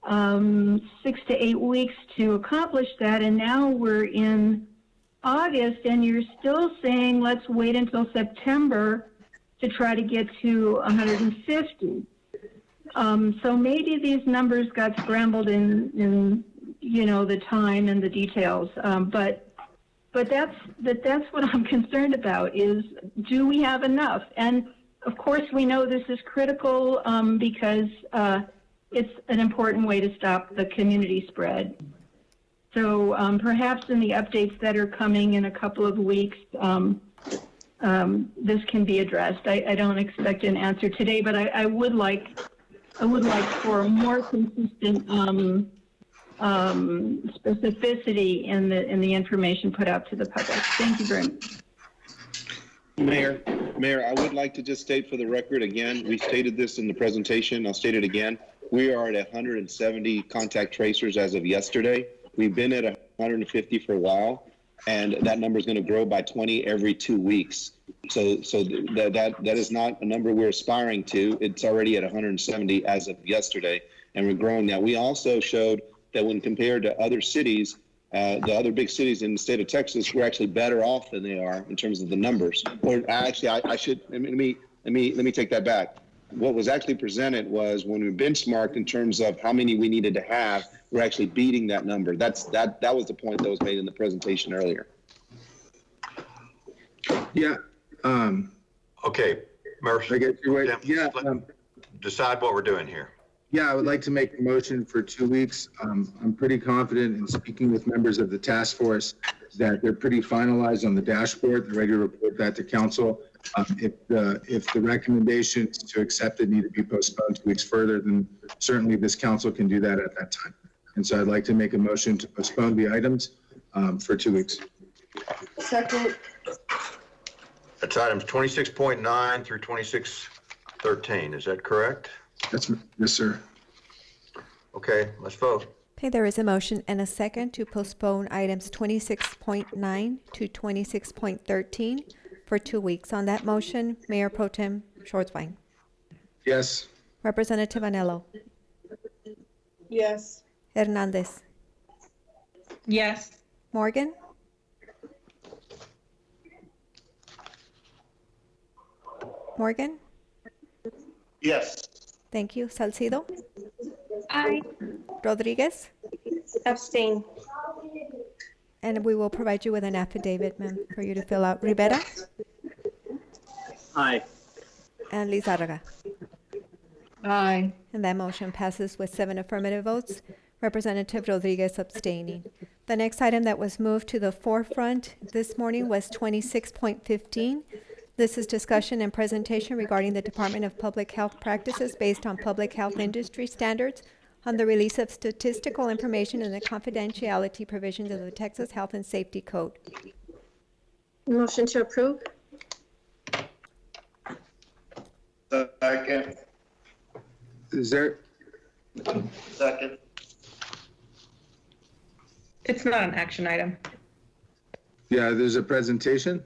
6 to 8 weeks to accomplish that, and now we're in August, and you're still saying let's wait until September to try to get to 150. So maybe these numbers got scrambled in the time and the details, but that's what I'm concerned about, is do we have enough? And of course we know this is critical because it's an important way to stop the community spread. So perhaps in the updates that are coming in a couple of weeks, this can be addressed. I don't expect an answer today, but I would like for more consistent specificity in the information put out to the public. Thank you very much. Mayor, I would like to just state for the record again, we stated this in the presentation, I'll state it again. We are at 170 contact tracers as of yesterday. We've been at 150 for a while, and that number is going to grow by 20 every 2 weeks. So that is not a number we're aspiring to. It's already at 170 as of yesterday, and we're growing that. We also showed that when compared to other cities, the other big cities in the state of Texas, we're actually better off than they are in terms of the numbers. Or actually, let me take that back. What was actually presented was when we benchmarked in terms of how many we needed to have, we're actually beating that number. That was the point that was made in the presentation earlier. Yeah. Okay, Mayor. I guess you're right. Yeah. Decide what we're doing here. Yeah, I would like to make a motion for 2 weeks. I'm pretty confident in speaking with members of the task force that they're pretty finalized on the dashboard. They're ready to report that to council. If the recommendations to accept it need to be postponed 2 weeks further, then certainly this council can do that at that time. And so I'd like to make a motion to postpone the items for 2 weeks. Second. That's items 26.9 through 2613. Is that correct? Yes, sir. Okay, let's vote. Okay, there is a motion and a second to postpone items 26.9 to 26.13 for 2 weeks. On that motion, Mayor Pro Tem Schwartzwein. Yes. Representative Anello. Yes. Hernandez. Yes. Morgan. Morgan. Yes. Thank you. Salcido. Aye. Rodriguez? Abstain. And we will provide you with an affidavit, ma'am, for you to fill out. Rivera? Aye. And Lizarraga. Aye. And that motion passes with 7 affirmative votes. Representative Rodriguez abstaining. The next item that was moved to the forefront this morning was 26.15. This is discussion and presentation regarding the Department of Public Health practices based on public health industry standards on the release of statistical information and the confidentiality provisions of the Texas Health and Safety Code. Motion to approve? Second. Is there, Second. It's not an action item. yeah, there's a presentation?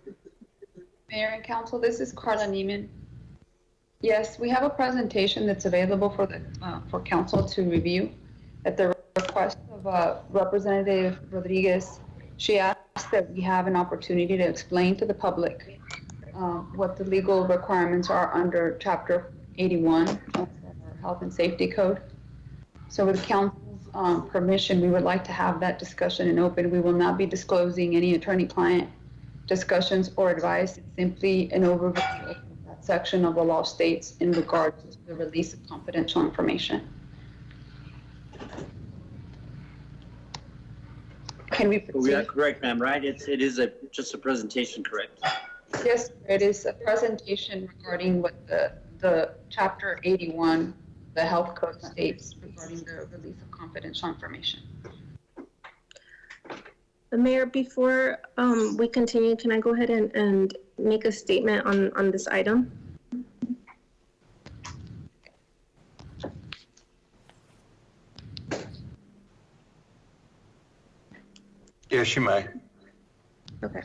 Mayor and Council, this is Carla Neiman. Yes, we have a presentation that's available for the for Council to review at the request of Representative Rodriguez. She asked that we have an opportunity to explain to the public what the legal requirements are under Chapter 81 of our Health and Safety Code. So with Council's permission, we would like to have that discussion in open. We will not be disclosing any attorney-client discussions or advice. It's simply an overview of that section of the law states in regards to the release of confidential information. Can we proceed? We are correct, ma'am, right? It is just a presentation, correct? Yes, it is a presentation regarding what the Chapter 81, the health code states regarding the release of confidential information. Mayor, before we continue, can I go ahead and make a statement on this item? Yes, you may. Okay.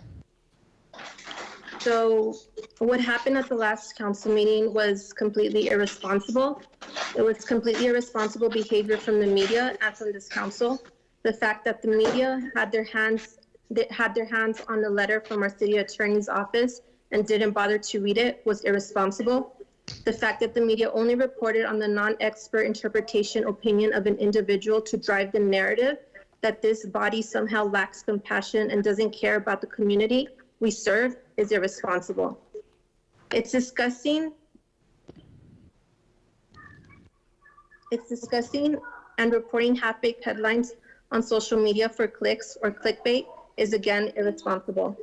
So what happened at the last council meeting was completely irresponsible. It was completely irresponsible behavior from the media and from this council. The fact that the media had their hands on the letter from our city attorney's office and didn't bother to read it was irresponsible. The fact that the media only reported on the non-expert interpretation opinion of an individual to drive the narrative that this body somehow lacks compassion and doesn't care about the community we serve is irresponsible. It's disgusting and reporting half-baked headlines on social media for clicks or clickbait is again irresponsible.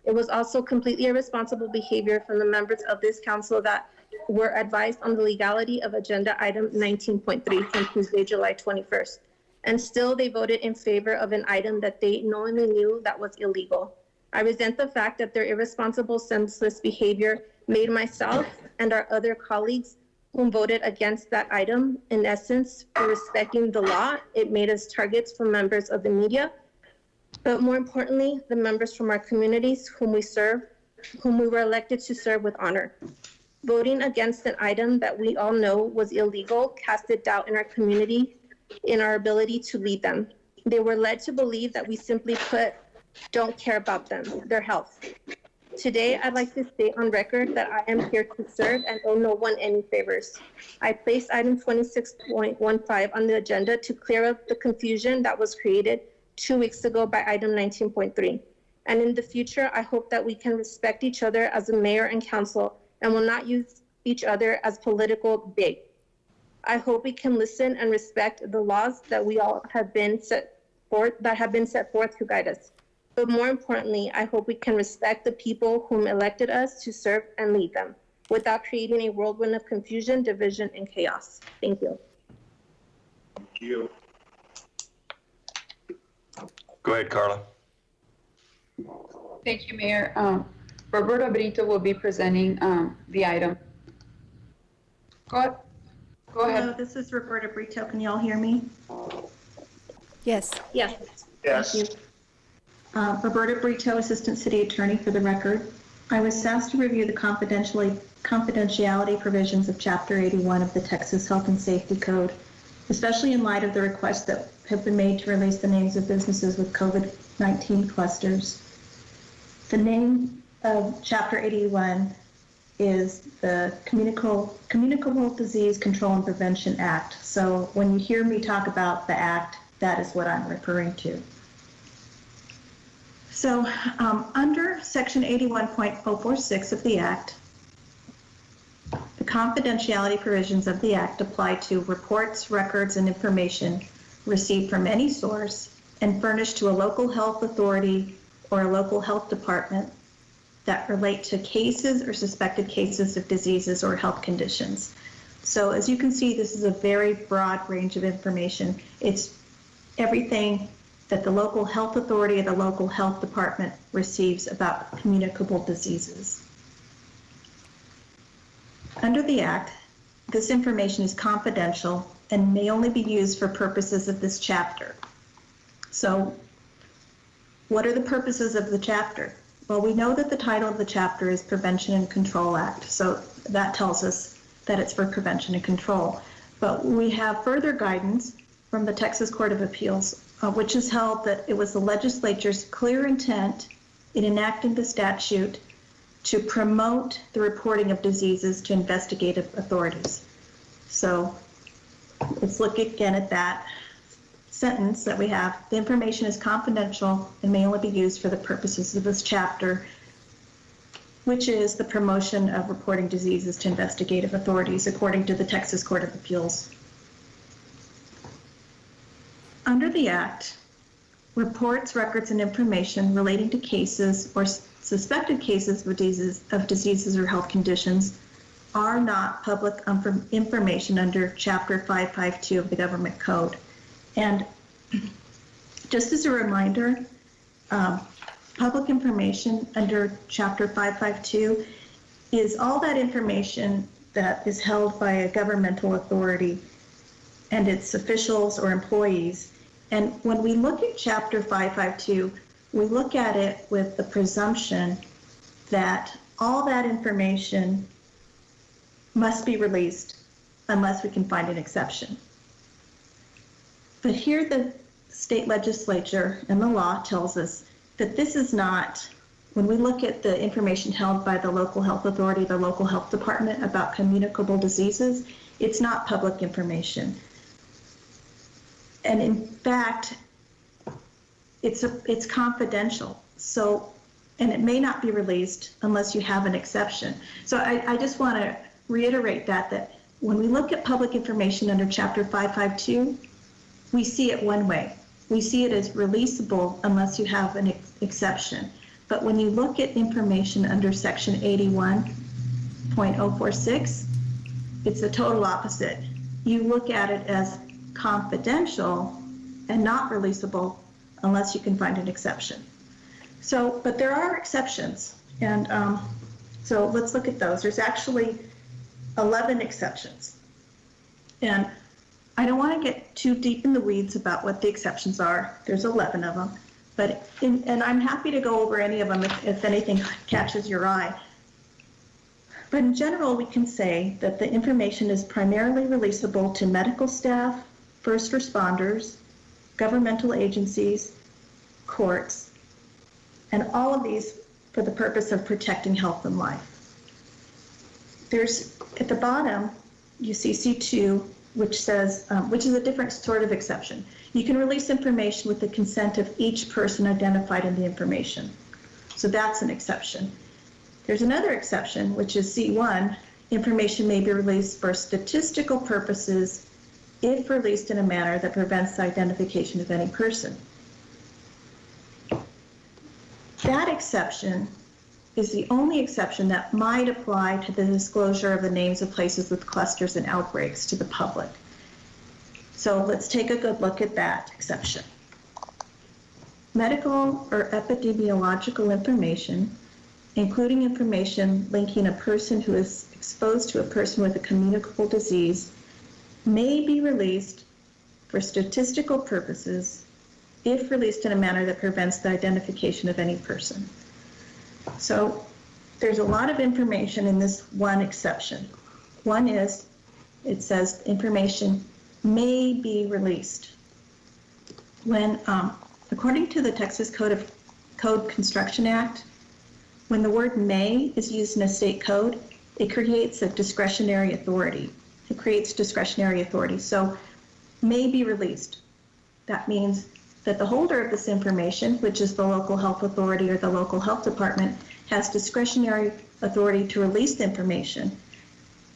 It was also completely irresponsible behavior from the members of this council that were advised on the legality of agenda item 19.3 from Tuesday, July 21st. And still they voted in favor of an item that they knowingly knew that was illegal. I resent the fact that their irresponsible, senseless behavior made myself and our other colleagues who voted against that item, in essence, for respecting the law. It made us targets for members of the media, but more importantly, the members from our communities whom we serve, whom we were elected to serve with honor. Voting against an item that we all know was illegal casted doubt in our community, in our ability to lead them. They were led to believe that we simply put, don't care about them, their health. Today, I'd like to state on record that I am here to serve and owe no one any favors. I placed item 26.15 on the agenda to clear up the confusion that was created 2 weeks ago by item 19.3. And in the future, I hope that we can respect each other as a mayor and council and will not use each other as political bait. I hope we can listen and respect the laws that we all have been set forth to guide us. But more importantly, I hope we can respect the people whom elected us to serve and lead them without creating a whirlwind of confusion, division, and chaos. Thank you. Thank you. Go ahead, Carla. Thank you, Mayor. Roberto Brito will be presenting the item. Go ahead. Hello, this is Roberta Brito. Can you all hear me? Yes. Yes. Yes. Thank you. Roberta Brito, Assistant City Attorney for the record. I was asked to review the confidentiality provisions of Chapter 81 of the Texas Health and Safety Code, especially in light of the requests that have been made to release the names of businesses with COVID-19 clusters. The name of Chapter 81 is the Communicable Disease Control and Prevention Act. So when you hear me talk about the act, that is what I'm referring to. So under Section 81.046 of the Act, the confidentiality provisions of the Act apply to reports, records, and information received from any source and furnished to a local health authority or a local health department that relate to cases or suspected cases of diseases or health conditions. So as you can see, this is a very broad range of information. It's everything that the local health authority or the local health department receives about communicable diseases. Under the Act, this information is confidential and may only be used for purposes of this chapter. So what are the purposes of the chapter? Well, we know that the title of the chapter is Prevention and Control Act, so that tells us that it's for prevention and control. But we have further guidance from the Texas Court of Appeals, which has held that it was the legislature's clear intent in enacting the statute to promote the reporting of diseases to investigative authorities. So let's look again at that sentence that we have. The information is confidential and may only be used for the purposes of this chapter, which is the promotion of reporting diseases to investigative authorities, according to the Texas Court of Appeals. Under the Act, reports, records, and information relating to cases or suspected cases of diseases or health conditions are not public information under Chapter 552 of the Government Code. And just as a reminder, public information under Chapter 552 is all that information that is held by a governmental authority and its officials or employees. And when we look at Chapter 552, we look at it with the presumption that all that information must be released unless we can find an exception. But here the state legislature and the law tells us that this is not, when we look at the information held by the local health authority, the local health department about communicable diseases, it's not public information. And in fact, it's confidential. So, and it may not be released unless you have an exception. So I just want to reiterate that when we look at public information under Chapter 552, we see it one way. We see it as releasable unless you have an exception. But when you look at information under Section 81.046, it's the total opposite. You look at it as confidential and not releasable unless you can find an exception. So, but there are exceptions. And so let's look at those. There's actually 11 exceptions. And I don't want to get too deep in the weeds about what the exceptions are. There's 11 of them. And I'm happy to go over any of them if anything catches your eye. But in general, we can say that the information is primarily releasable to medical staff, first responders, governmental agencies, courts, and all of these for the purpose of protecting health and life. There's, at the bottom, you see C2, which says, which is a different sort of exception. You can release information with the consent of each person identified in the information. So that's an exception. There's another exception, which is C1, information may be released for statistical purposes if released in a manner that prevents the identification of any person. That exception is the only exception that might apply to the disclosure of the names of places with clusters and outbreaks to the public. So let's take a good look at that exception. Medical or epidemiological information, including information linking a person who is exposed to a person with a communicable disease, may be released for statistical purposes if released in a manner that prevents the identification of any person. So there's a lot of information in this one exception. One is, it says information may be released. When, according to the Texas Code Construction Act, when the word may is used in a state code, it creates a discretionary authority. It creates discretionary authority. So may be released. That means that the holder of this information, which is the local health authority or the local health department, has discretionary authority to release the information.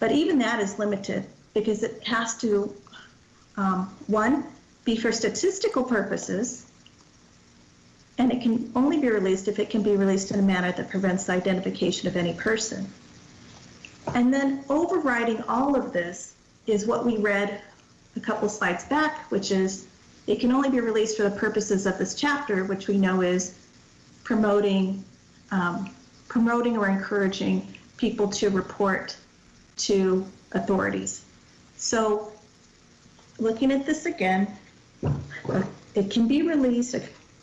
But even that is limited because it has to, one, be for statistical purposes, and it can only be released if it can be released in a manner that prevents the identification of any person. And then overriding all of this is what we read a couple slides back, which is it can only be released for the purposes of this chapter, which we know is promoting or encouraging people to report to authorities. So looking at this again, it can be released,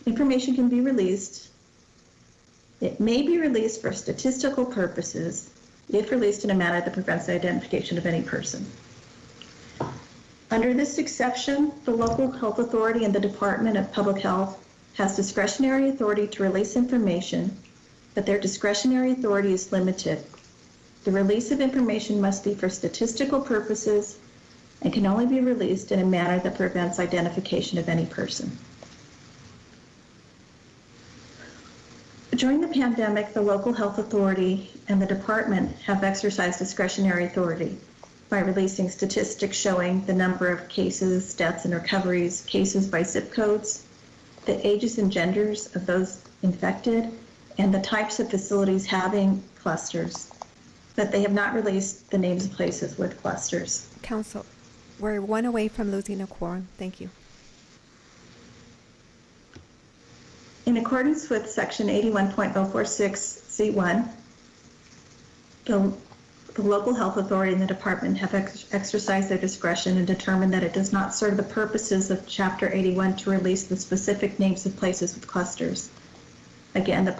information can be released. It may be released for statistical purposes if released in a manner that prevents the identification of any person. Under this exception, the local health authority and the Department of Public Health has discretionary authority to release information, but their discretionary authority is limited. The release of information must be for statistical purposes and can only be released in a manner that prevents identification of any person. During the pandemic, the local health authority and the department have exercised discretionary authority by releasing statistics showing the number of cases, deaths, and recoveries, cases by zip codes, the ages and genders of those infected, and the types of facilities having clusters, but they have not released the names of places with clusters. Council, we're one away from losing a quorum. Thank you. In accordance with Section 81.046C1, the local health authority and the department have exercised their discretion and determined that it does not serve the purposes of Chapter 81 to release the specific names of places with clusters. Again, the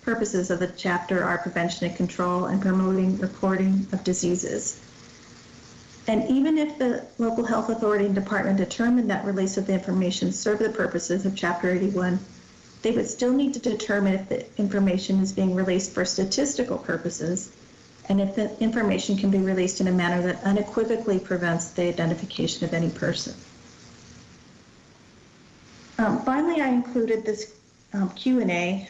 purposes of the chapter are prevention and control and promoting reporting of diseases. And even if the local health authority and department determined that release of the information served the purposes of Chapter 81, they would still need to determine if the information is being released for statistical purposes and if the information can be released in a manner that unequivocally prevents the identification of any person. Finally, I included this Q&A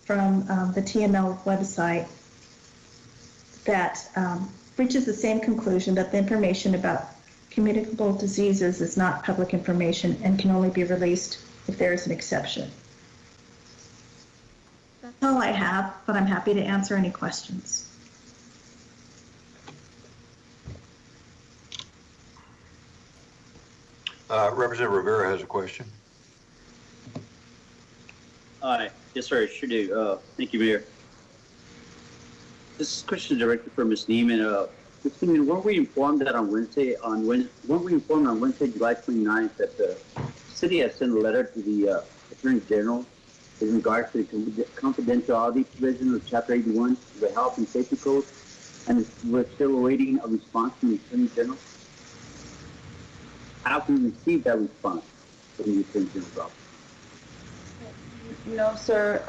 from the TML website that reaches the same conclusion that the information about communicable diseases is not public information and can only be released if there is an exception. That's all I have, but I'm happy to answer any questions. Representative Rivera has a question. Yes, sir, I sure do. Thank you, Mayor. This question is directed for Ms. Neiman. Weren't we informed that on Wednesday, July 29th, that the city has sent a letter to the Attorney General in regards to the confidentiality provision of Chapter 81 of the Health and Safety Code, and we're still awaiting a response from the Attorney General? How can we receive that response from the Attorney General's office? No, sir.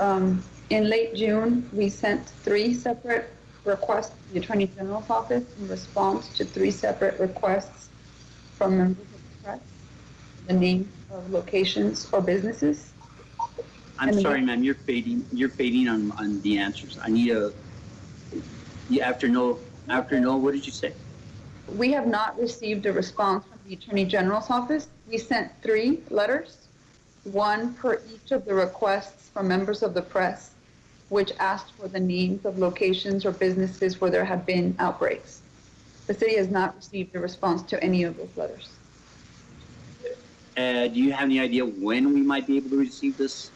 In late June, we sent 3 separate requests to the Attorney General's office in response to 3 separate requests from members of the press, the name of locations or businesses. I'm sorry, ma'am, you're fading on the answers. I need after no, what did you say? We have not received a response from the Attorney General's office. We sent 3 letters, 1 per each of the requests from members of the press, which asked for the names of locations or businesses where there have been outbreaks. The city has not received a response to any of those letters. Do you have any idea when we might be able to receive this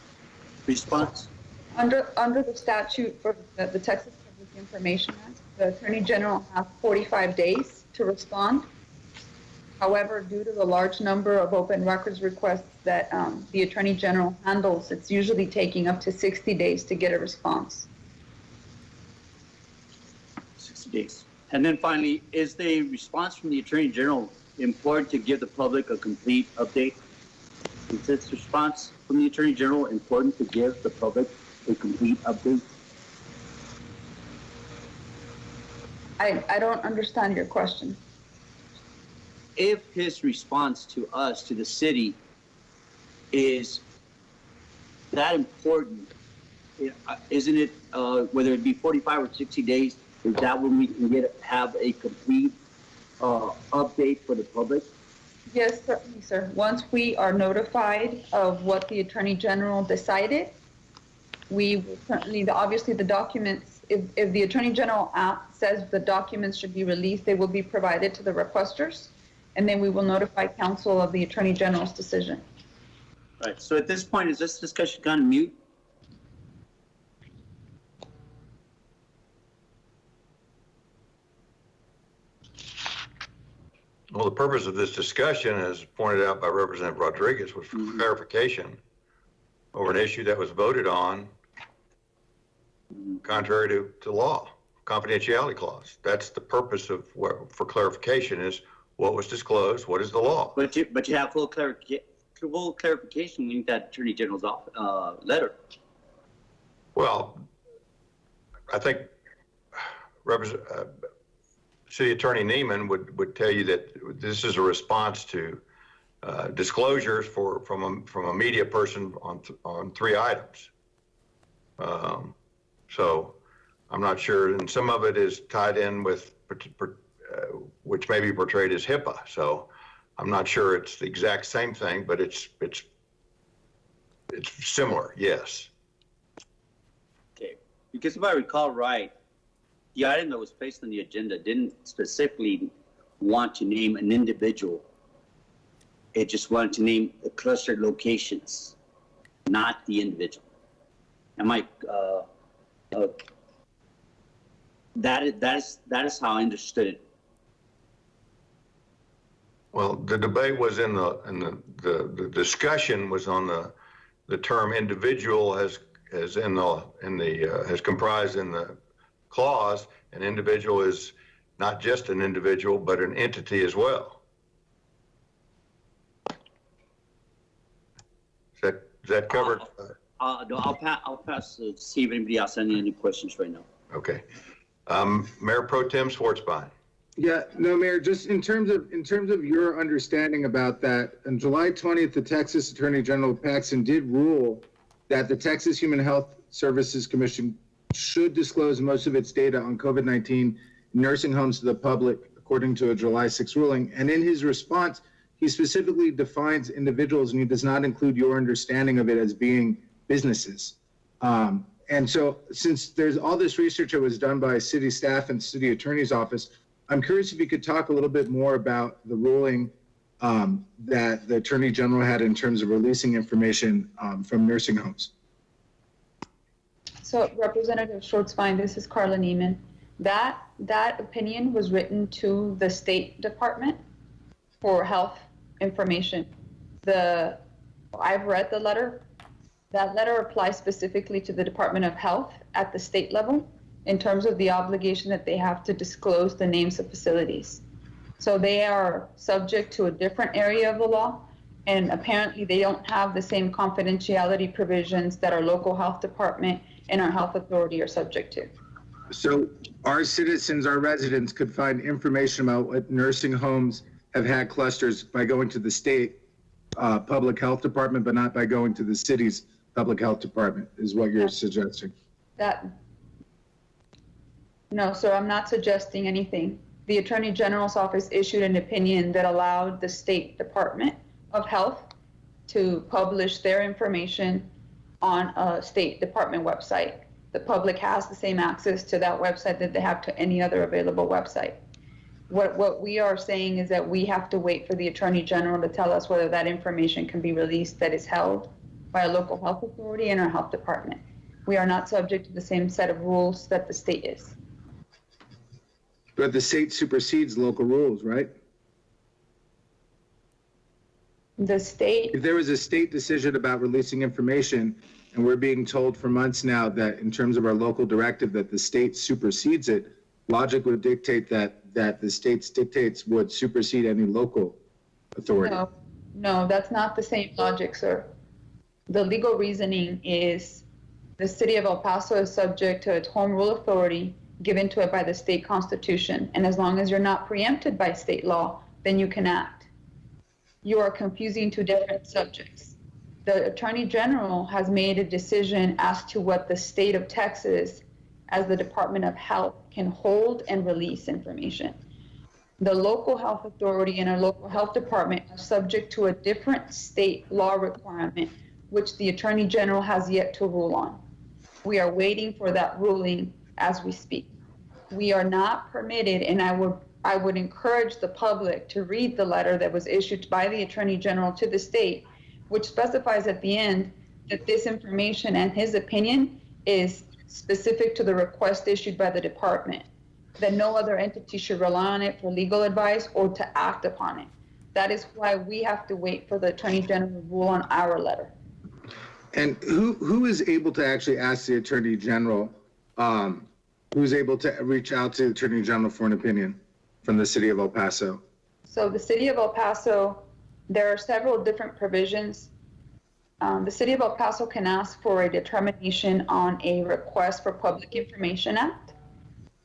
response? Under the statute for the Texas Public Information Act, the Attorney General has 45 days to respond. However, due to the large number of open records requests that the Attorney General handles, it's usually taking up to 60 days to get a response. 60 days. And then finally, is the response from the Attorney General important to give the public a complete update? Is this response from the Attorney General important to give the public a complete update? I don't understand your question. If his response to us, to the city, is that important, isn't it, whether it be 45 or 60 days, is that when we can have a complete update for the public? Yes, certainly, sir. Once we are notified of what the Attorney General decided, we will certainly, obviously the documents, if the Attorney General says the documents should be released, they will be provided to the requesters, and then we will notify council of the Attorney General's decision. Right, so at this point, is this discussion gone mute? Well, the purpose of this discussion, as pointed out by Representative Rodriguez, was for clarification over an issue that was voted on contrary to law, confidentiality clause. That's the purpose of for clarification is what was disclosed, what is the law. But you have full clarification in that Attorney General's letter. Well, I think City Attorney Neiman would tell you that this is a response to disclosures from a media person on 3 items. So I'm not sure, and some of it is tied in with which may be portrayed as HIPAA. So I'm not sure it's the exact same thing, but it's similar, yes. Okay, because if I recall right, the item that was placed on the agenda didn't specifically want to name an individual. It just wanted to name the clustered locations, not the individual. Am I, that is how I understood it. Well, the debate was the discussion was on the term individual as comprised in the clause. An individual is not just an individual, but an entity as well. Is that covered? No, I'll pass to see if anybody else has any questions right now. Okay. Mayor Pro Tem Schwartzbein. Yeah, no, Mayor, just in terms of your understanding about that, on July 20th, the Texas Attorney General Paxton did rule that the Texas Human Health Services Commission should disclose most of its data on COVID-19 nursing homes to the public, according to a July 6 ruling. And in his response, he specifically defines individuals, and he does not include your understanding of it as being businesses. And so since there's all this research that was done by city staff and city attorney's office, I'm curious if you could talk a little bit more about the ruling that the Attorney General had in terms of releasing information from nursing homes. So Representative Schwartzbein, this is Carla Neiman. That opinion was written to the State Department for health information. I've read the letter. That letter applies specifically to the Department of Health at the state level in terms of the obligation that they have to disclose the names of facilities. So they are subject to a different area of the law, and apparently they don't have the same confidentiality provisions that our local health department and our health authority are subject to. So our citizens, our residents could find information about what nursing homes have had clusters by going to the state public health department, but not by going to the city's public health department, is what you're suggesting. No, sir, I'm not suggesting anything. The Attorney General's office issued an opinion that allowed the State Department of Health to publish their information on a State Department website. The public has the same access to that website that they have to any other available website. What we are saying is that we have to wait for the Attorney General to tell us whether that information can be released that is held by a local health authority and our health department. We are not subject to the same set of rules that the state is. But the state supersedes local rules, right? The state. If there was a state decision about releasing information, and we're being told for months now that in terms of our local directive that the state supersedes it, logic would dictate that the state's dictates would supersede any local authority. No, that's not the same logic, sir. The legal reasoning is the city of El Paso is subject to its home rule authority given to it by the state constitution. And as long as you're not preempted by state law, then you can act. You are confusing two different subjects. The Attorney General has made a decision as to what the state of Texas, as the Department of Health, can hold and release information. The local health authority and our local health department are subject to a different state law requirement, which the Attorney General has yet to rule on. We are waiting for that ruling as we speak. We are not permitted, and I would encourage the public to read the letter that was issued by the Attorney General to the state, which specifies at the end that this information and his opinion is specific to the request issued by the department, that no other entity should rely on it for legal advice or to act upon it. That is why we have to wait for the Attorney General to rule on our letter. And who is able to actually ask the Attorney General, who's able to reach out to the Attorney General for an opinion from the city of El Paso? So the city of El Paso, there are several different provisions. The city of El Paso can ask for a determination on a request for Public Information Act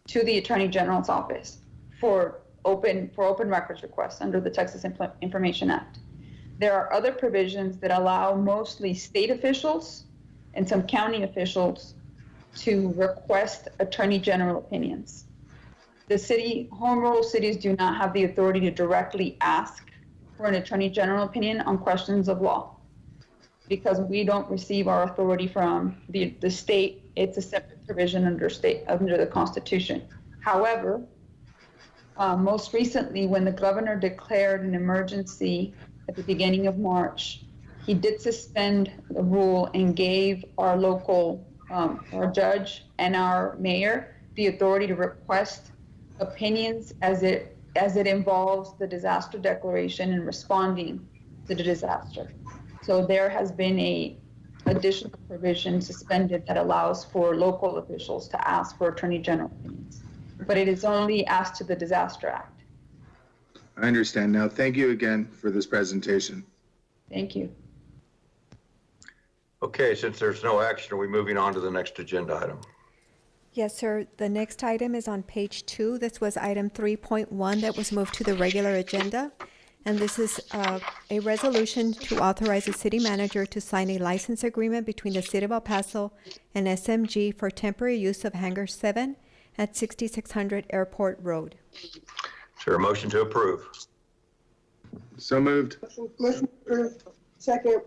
to the Attorney General's office for open records requests under the Texas Information Act. There are other provisions that allow mostly state officials and some county officials to request Attorney General opinions. The home rule cities do not have the authority to directly ask for an Attorney General opinion on questions of law, because we don't receive our authority from the state. It's a separate provision under the Constitution. However, most recently, when the governor declared an emergency at the beginning of March, he did suspend the rule and gave our local, our judge and our mayor the authority to request opinions as it involves the disaster declaration and responding to the disaster. So there has been a additional provision suspended that allows for local officials to ask for Attorney General opinions, but it is only asked to the Disaster Act. I understand now. Thank you again for this presentation. Thank you. Okay, since there's no action, are we moving on to the next agenda item? Yes, sir. The next item is on page 2. This was item 3.1 that was moved to the regular agenda. And this is a resolution to authorize the city manager to sign a license agreement between the city of El Paso and SMG for temporary use of Hangar 7 at 6600 Airport Road. Is there a motion to approve? So moved. Motion approved. Second.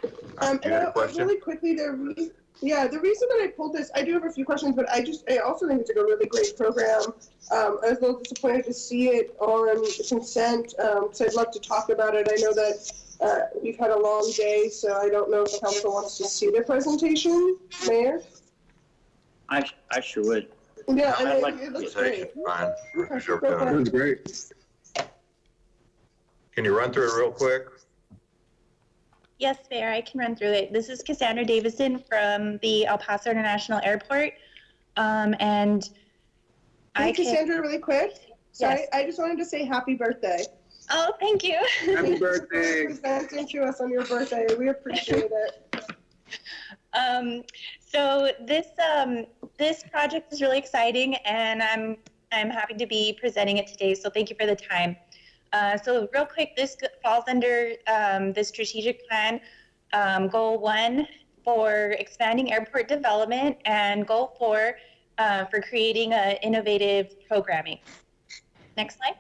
You had a question? Really quickly, the reason that I pulled this, I do have a few questions, but I also think it's a really great program. I was a little disappointed to see it on consent, so I'd love to talk about it. I know that we've had a long day, so I don't know if council wants to see the presentation. Mayor? I sure would. Yeah, I like it looks great. Fine. Sure. Sounds great. Can you run through it real quick? Yes, Mayor, I can run through it. This is Cassandra Davison from the El Paso International Airport. And Hey, Cassandra, really quick. Sorry, Yes. I just wanted to say happy birthday. Oh, thank you. Happy birthday. Presenting to us on your birthday. We appreciate it. So this project is really exciting, and I'm happy to be presenting it today. So thank you for the time. So real quick, this falls under the strategic plan, goal 1 for expanding airport development, and goal 4 for creating innovative programming. Next slide.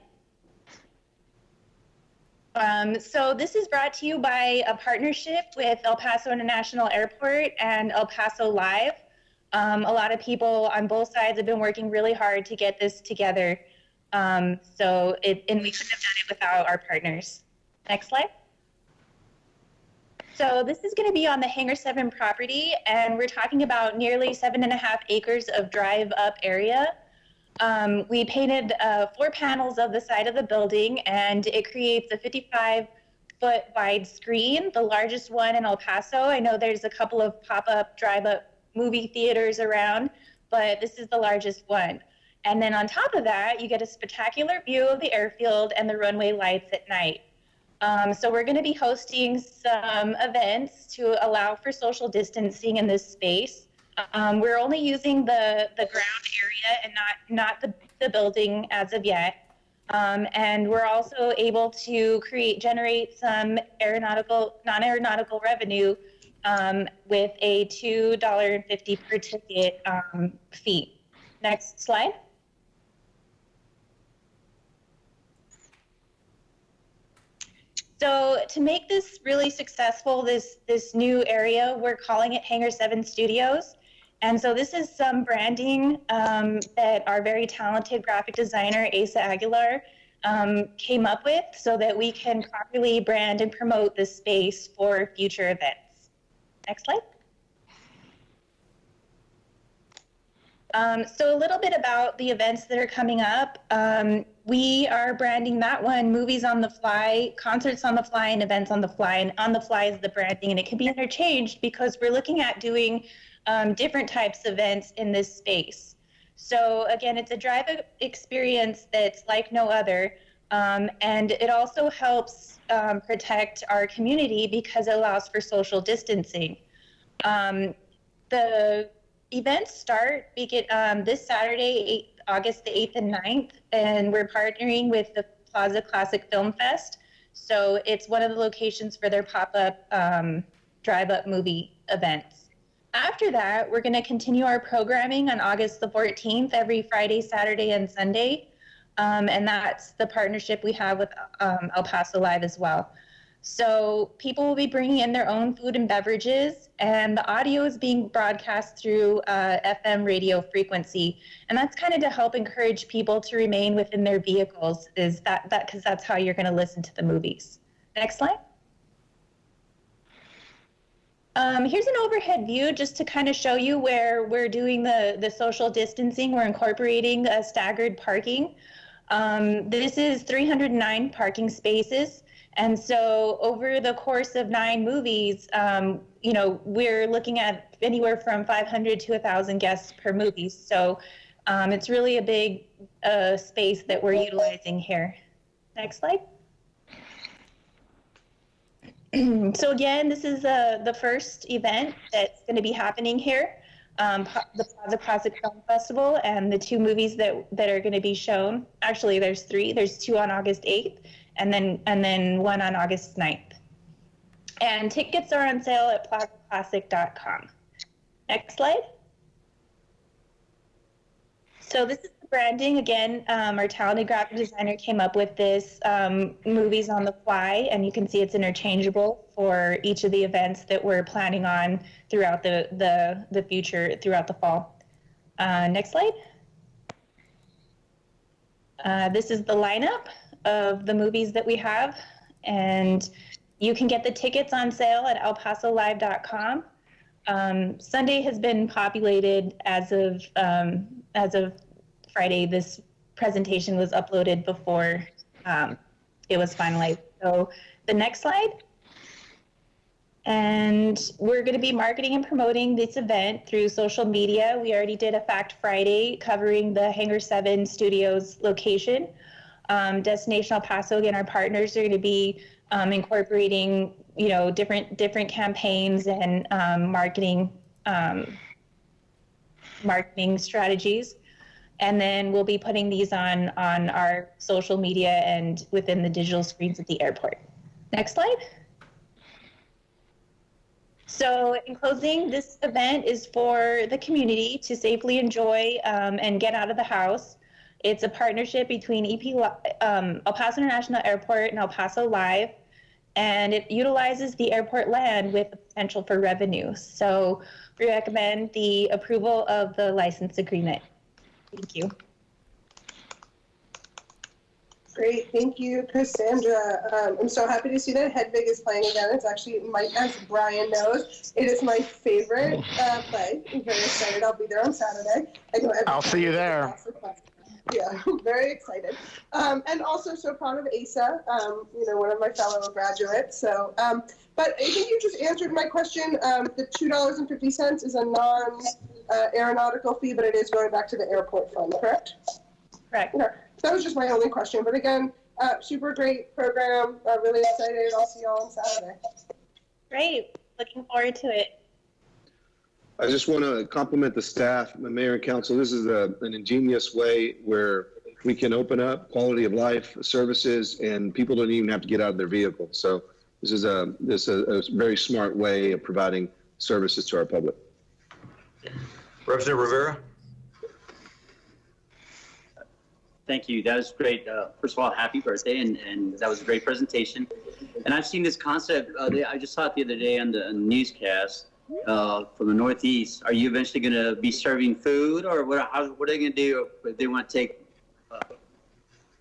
So this is brought to you by a partnership with El Paso International Airport and El Paso Live. A lot of people on both sides have been working really hard to get this together. And we couldn't have done it without our partners. Next slide. So this is going to be on the Hangar 7 property, and we're talking about nearly 7.5 acres of drive-up area. We painted 4 panels of the side of the building, and it creates a 55-foot wide screen, the largest one in El Paso. I know there's a couple of pop-up, drive-up movie theaters around, but this is the largest one. And then on top of that, you get a spectacular view of the airfield and the runway lights at night. So we're going to be hosting some events to allow for social distancing in this space. We're only using the ground area and not the building as of yet. And we're also able to generate some non-aeronautical revenue with a $2.50 per ticket fee. Next slide. So to make this really successful, this new area, we're calling it Hangar 7 Studios. And so this is some branding that our very talented graphic designer, Asa Aguilar, came up with so that we can properly brand and promote this space for future events. Next slide. So a little bit about the events that are coming up. We are branding that one Movies on the Fly, Concerts on the Fly, and Events on the Fly. And on the fly is the branding, and it can be interchanged because we're looking at doing different types of events in this space. So again, it's a drive experience that's like no other. And it also helps protect our community because it allows for social distancing. The events start this Saturday, August the 8th and 9th, and we're partnering with the Plaza Classic Film Fest. So it's one of the locations for their pop-up drive-up movie events. After that, we're going to continue our programming on August the 14th, every Friday, Saturday, and Sunday. And that's the partnership we have with El Paso Live as well. So people will be bringing in their own food and beverages, and the audio is being broadcast through FM radio frequency. And that's kind of to help encourage people to remain within their vehicles, because that's how you're going to listen to the movies. Next slide. Here's an overhead view just to kind of show you where we're doing the social distancing. We're incorporating staggered parking. This is 309 parking spaces. And so over the course of 9 movies, we're looking at anywhere from 500 to 1,000 guests per movie. So it's really a big space that we're utilizing here. Next slide. So again, this is the first event that's going to be happening here, the Plaza Classic Film Festival, and the 2 movies that are going to be shown. Actually, there's 3. There's 2 on August 8th, and then 1 on August 9th. And tickets are on sale at plazaclassic.com. Next slide. So this is the branding. Again, our talented graphic designer came up with this, Movies on the Fly, and you can see it's interchangeable for each of the events that we're planning on throughout the future, throughout the fall. Next slide. This is the lineup of the movies that we have, and you can get the tickets on sale at elpasolive.com. Sunday has been populated as of Friday. This presentation was uploaded before it was finalized. So the next slide. And we're going to be marketing and promoting this event through social media. We already did a Fact Friday covering the Hangar 7 Studios location. Destination El Paso, again, our partners are going to be incorporating, different campaigns and marketing strategies. And then we'll be putting these on our social media and within the digital screens at the airport. Next slide. So in closing, this event is for the community to safely enjoy and get out of the house. It's a partnership between El Paso International Airport and El Paso Live, and it utilizes the airport land with the potential for revenue. So we recommend the approval of the license agreement. Thank you. Great, thank you, Cassandra. I'm so happy to see that Hedvig is playing again. It's actually, as Brian knows, it is my favorite play. I'm very excited. I'll be there on Saturday. I'll see you there. Yeah, very excited. And also so proud of Asa, one of my fellow graduates. So, but I think you just answered my question. The $2.50 is a non-aeronautical fee, but it is going back to the airport fund, correct? Correct. Yeah. That was just my only question. But again, super great program. Really excited. I'll see y'all on Saturday. Great. Looking forward to it. I just want to compliment the staff, the mayor and council. This is an ingenious way where we can open up quality of life services and people don't even have to get out of their vehicle. So this is a very smart way of providing services to our public. Representative Rivera? Thank you. That was great. First of all, happy birthday, and that was a great presentation. And I've seen this concept. I just saw it the other day on the newscast from the Northeast. Are you eventually going to be serving food, or what are they going to do if they want to take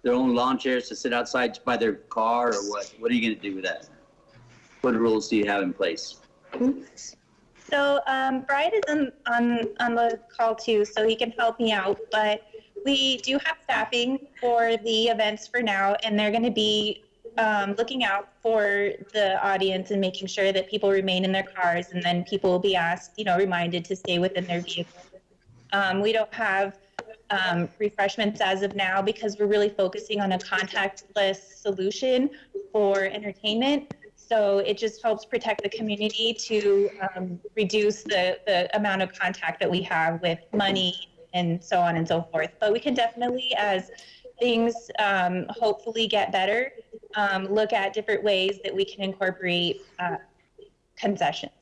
their own lawn chairs to sit outside by their car, or what? What are you going to do with that? What rules do you have in place? So Brian is on the call too, so he can help me out. But we do have staffing for the events for now, and they're going to be looking out for the audience and making sure that people remain in their cars, and then people will be asked, reminded to stay within their vehicle. We don't have refreshments as of now because we're really focusing on a contactless solution for entertainment. So it just helps protect the community to reduce the amount of contact that we have with money and so on and so forth. But we can definitely, as things hopefully get better, look at different ways that we can incorporate concessions.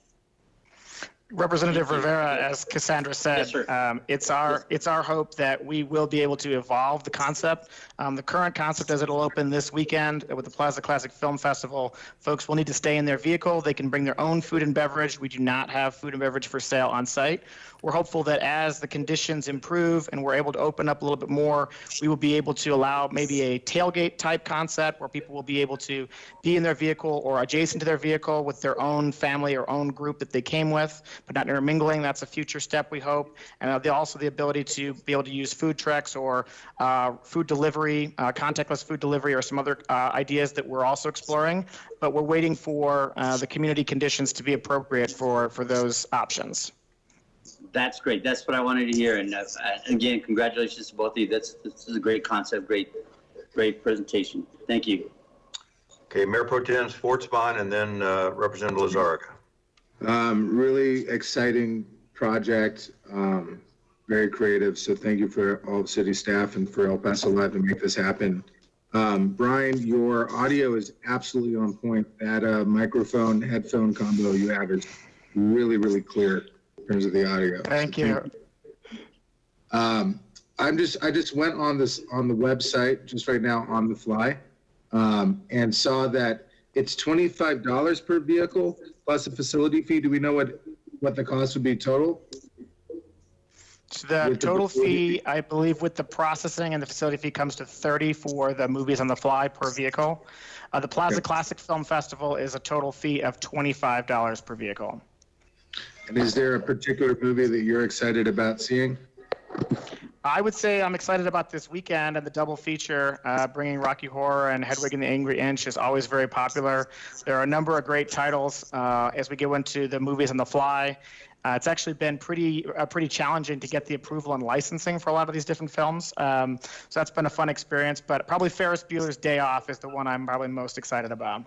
Representative Rivera, as Cassandra said, yes, it's our hope that we will be able to evolve the concept. The current concept, as it'll open this weekend with the Plaza Classic Film Festival, folks will need to stay in their vehicle. They can bring their own food and beverage. We do not have food and beverage for sale on site. We're hopeful that as the conditions improve and we're able to open up a little bit more, we will be able to allow maybe a tailgate type concept where people will be able to be in their vehicle or adjacent to their vehicle with their own family or own group that they came with, but not intermingling. That's a future step, we hope. And also the ability to be able to use food trucks or food delivery, contactless food delivery, or some other ideas that we're also exploring. But we're waiting for the community conditions to be appropriate for those options. That's great. That's what I wanted to hear. And again, congratulations to both of you. This is a great concept, great presentation. Thank you. Okay, Mayor Pro Tem Schwartzbein, and then Representative Lizarraga. Really exciting project, very creative. So thank you for all the city staff and for El Paso Live to make this happen. Brian, your audio is absolutely on point. That microphone headphone combo you have is really, really clear in terms of the audio. Thank you. I just went on the website just right now on the fly, and saw that it's $25 per vehicle plus a facility fee. Do we know what the cost would be total? So the total fee, I believe, with the processing and the facility fee comes to $30 for the movies on the fly per vehicle. The Plaza Classic Film Festival is a total fee of $25 per vehicle. And is there a particular movie that you're excited about seeing? I would say I'm excited about this weekend and the double feature. Bringing Rocky Horror and Hedwig and the Angry Inch is always very popular. There are a number of great titles as we go into the movies on the fly. It's actually been pretty challenging to get the approval and licensing for a lot of these different films. So that's been a fun experience. But probably Ferris Bueller's Day Off is the one I'm probably most excited about.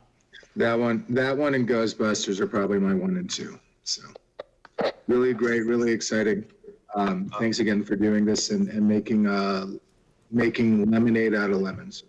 That one and Ghostbusters are probably my 1 and 2. So really great, really exciting. Thanks again for doing this and making lemonade out of lemons.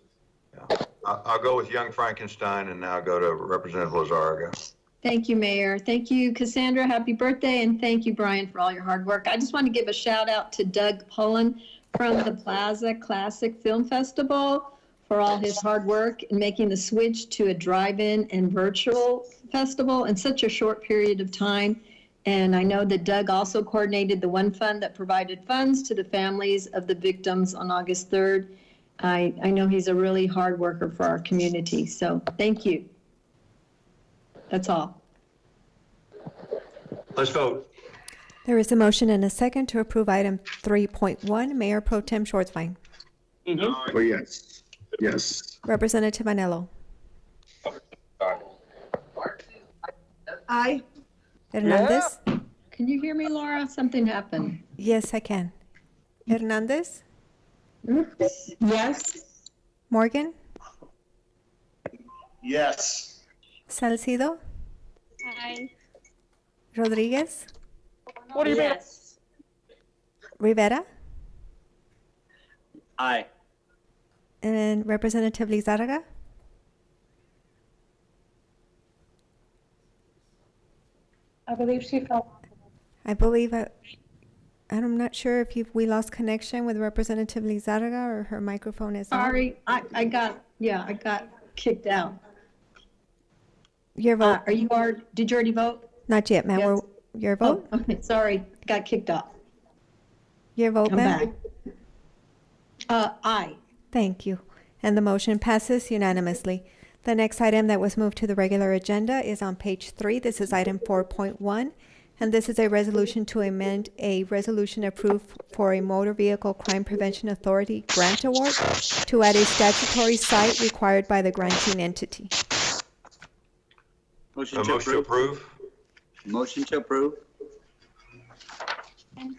I'll go with Young Frankenstein, and now go to Representative Lizarraga. Thank you, Mayor. Thank you, Cassandra. Happy birthday. And thank you, Brian, for all your hard work. I just want to give a shout out to Doug Pullen from the Plaza Classic Film Festival for all his hard work in making the switch to a drive-in and virtual festival in such a short period of time. And I know that Doug also coordinated the one fund that provided funds to the families of the victims on August 3rd. I know he's a really hard worker for our community. So thank you. That's all. Let's vote. There is a motion and a second to approve item 3.1. Mayor Pro Tem Schwartzbein. Oh, yes. Yes. Representative Anello. Aye. Hernandez? Can you hear me, Laura? Something happened. Yes, I can. Hernandez? Yes. Morgan? Yes. Salcido? Aye. Rodriguez? What do you mean? Yes. Rivera, Aye. and Representative Lizarraga. I believe she fell. I believe I'm not sure if we lost connection with Representative Lizarraga or her microphone is on. Sorry, I got kicked out. Your vote. Did you already vote? Not yet, ma'am. Yes. Your vote? Oh, okay, sorry, got kicked off. Your vote, I'm ma'am? back. Aye. Thank you. And the motion passes unanimously. The next item that was moved to the regular agenda is on page 3. This is item 4.1, and this is a resolution to amend a resolution approved for a Motor Vehicle Crime Prevention Authority grant award to add a statutory site required by the granting entity. Motion A to motion to approve. approve. Motion to approve. Need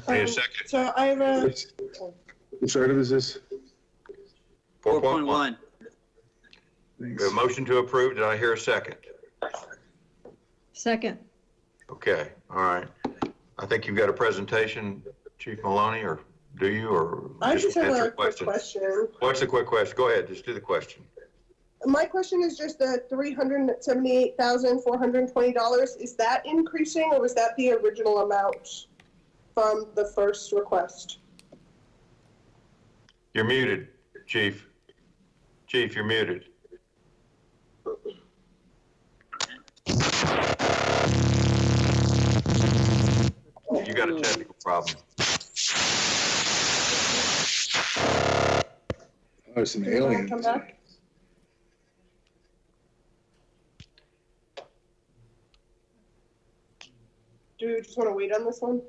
a second? So I have a, Which item is this? 4.1. We have a motion to approve. Did I hear a second? Second. Okay, all right. I think you've got a presentation, Chief Maloney, or do you, or I just have answer a quick question. What's the quick question? Go ahead, just do the question. My question is just the $378,420. Is that increasing, or was that the original amount from the first request? You're muted, Chief. Chief, you're muted. You got a technical problem. Oh, some Can you aliens. come back? Do you just want to wait on this one?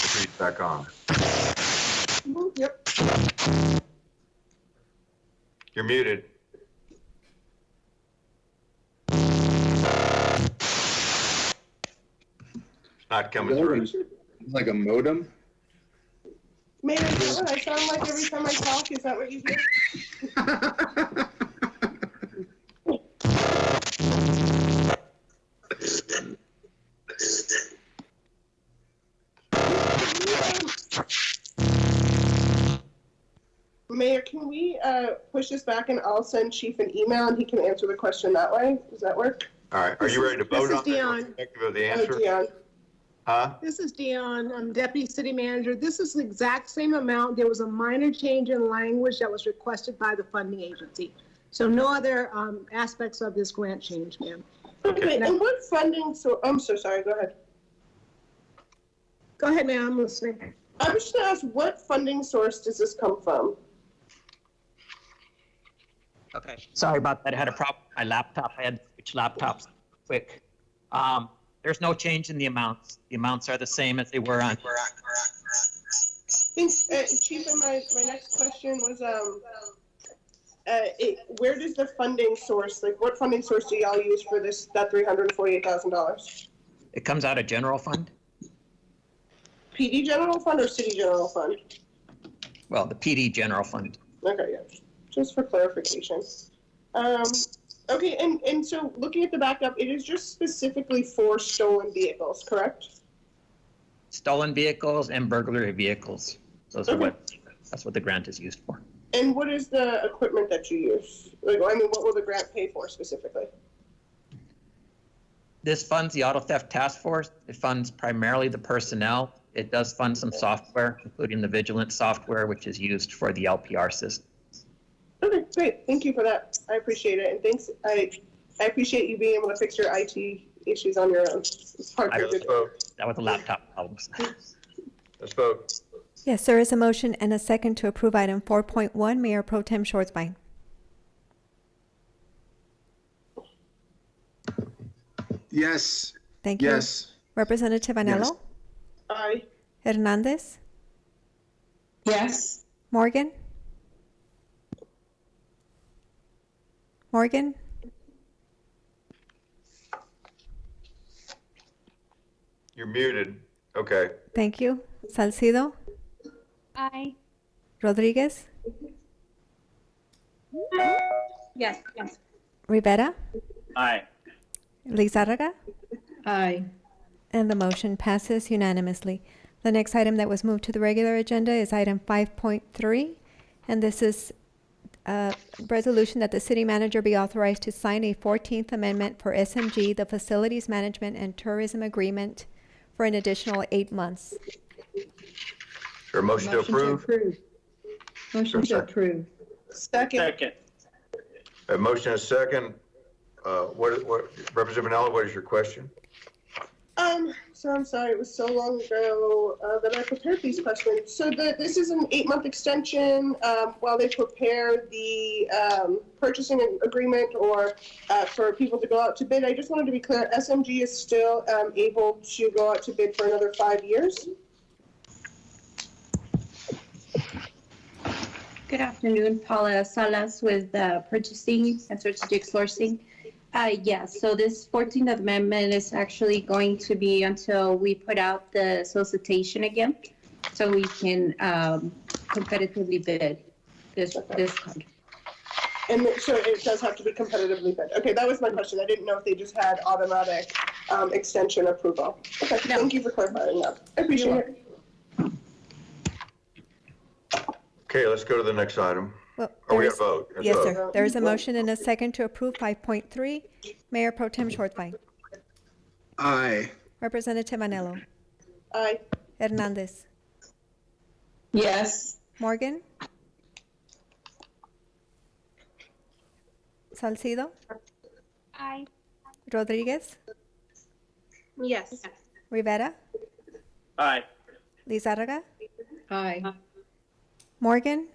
He's back on. Yep. You're muted. It's not coming through. Like a modem? Mayor, is that what I sound like every time I talk? Is that what you hear? Mayor, can we push this back and I'll send Chief an email and he can answer the question that way? Does that work? All right, are you ready to vote This is on this Dion. irrespective of the Oh, answer? Dion. Huh? This is Dion. I'm Deputy City Manager. This is the exact same amount. There was a minor change in language that was requested by the funding agency. So no other aspects of this grant change, ma'am. Okay, and what funding, I'm so sorry, go ahead. Go ahead, ma'am, I'm listening. I was just gonna ask, what funding source does this come from? Okay, sorry about that. I had a problem with my laptop. I had to switch laptops quick. There's no change in the amounts. The amounts are the same as they were on. Thanks, Chief, and my next question was, where does the funding source, like what funding source do y'all use for that $348,000? It comes out of general fund. PD general fund or city general fund? Well, the PD general fund. Okay, yeah, just for clarification. Okay, and so looking at the backup, it is just specifically for stolen vehicles, correct? Stolen vehicles and burglary vehicles. Those are that's what the grant is used for. And what is the equipment that you use? Like, I mean, what will the grant pay for specifically? This funds the Auto Theft Task Force. It funds primarily the personnel. It does fund some software, including the Vigilant software, which is used for the LPR system. Okay, great. Thank you for that. I appreciate it. And thanks. I appreciate you being able to fix your IT issues on your own. It's hard to do. That was the laptop problems. Let's vote. Yes, there is a motion and a second to approve item 4.1. Mayor Pro Tem Schwartzbein. Yes. Thank you. Yes. Representative Anello? Yes. Aye. Hernandez? Yes. Morgan? Morgan? You're muted. Okay. Thank you. Salcido? Aye. Rodriguez? Yes, yes. Rivera, Aye. Lizarraga, Aye. and the motion passes unanimously. The next item that was moved to the regular agenda is item 5.3, and this is a resolution that the city manager be authorized to sign a 14th Amendment for SMG, the Facilities Management and Tourism Agreement, for an additional 8 months. Is there a motion to approve? Motion to approve. Second. A motion and a second. Representative Vanella, what is your question? So I'm sorry, it was so long ago that I prepared these questions. So this is an 8-month extension while they prepare the purchasing agreement or for people to go out to bid. I just wanted to be clear, SMG is still able to go out to bid for another 5 years? Good afternoon, Paula Salas with Purchasing and Strategic Sourcing. Yes, so this 14th Amendment is actually going to be until we put out the solicitation again, so we can competitively bid this contract. And so it does have to be competitively bid. Okay, that was my question. I didn't know if they just had automatic extension approval. Okay, Thank you for clarifying that. I appreciate it. Okay, let's go to the next item. Well, Are we going to vote? Yes, vote. sir. There is a motion and a second to approve 5.3. Mayor Pro Tem Shortline. Aye. Representative Anello. Aye. Hernandez. Yes. Morgan. Salcido. Aye. Rodriguez. Yes. Rivera. Aye. Lizarraga. Aye. Morgan.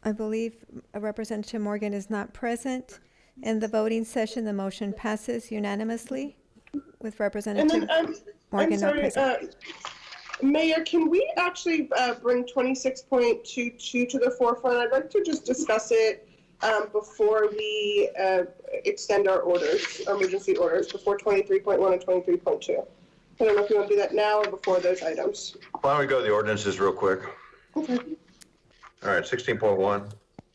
I believe Representative Morgan is not present. In the voting session, the motion passes unanimously with Representative Morgan I'm sorry, not present. Mayor, can we actually bring 26.22 to the forefront? I'd like to just discuss it before we extend our orders, our emergency orders, before 23.1 and 23.2. I don't know if you want to do that now or before those items. Why don't we go to the ordinances real quick? Okay. All right, 16.1.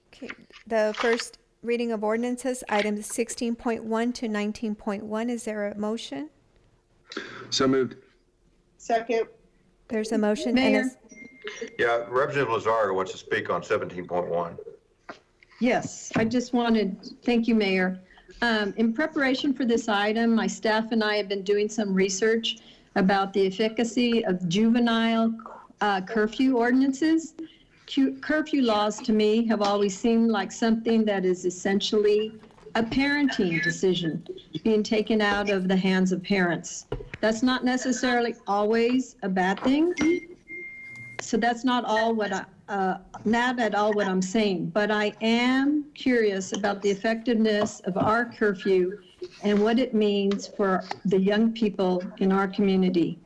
Okay. The first reading of ordinances, items 16.1 to 19.1. Is there a motion? So moved. Second. There's a motion. Mayor. Yeah, Representative Lizarraga wants to speak on 17.1. Yes, I just wanted, thank you, Mayor. In preparation for this item, my staff and I have been doing some research about the efficacy of juvenile curfew ordinances. Curfew laws to me have always seemed like something that is essentially a parenting decision being taken out of the hands of parents. That's not necessarily always a bad thing. So that's not all what not at all what I'm saying, but I am curious about the effectiveness of our curfew and what it means for the young people in our community.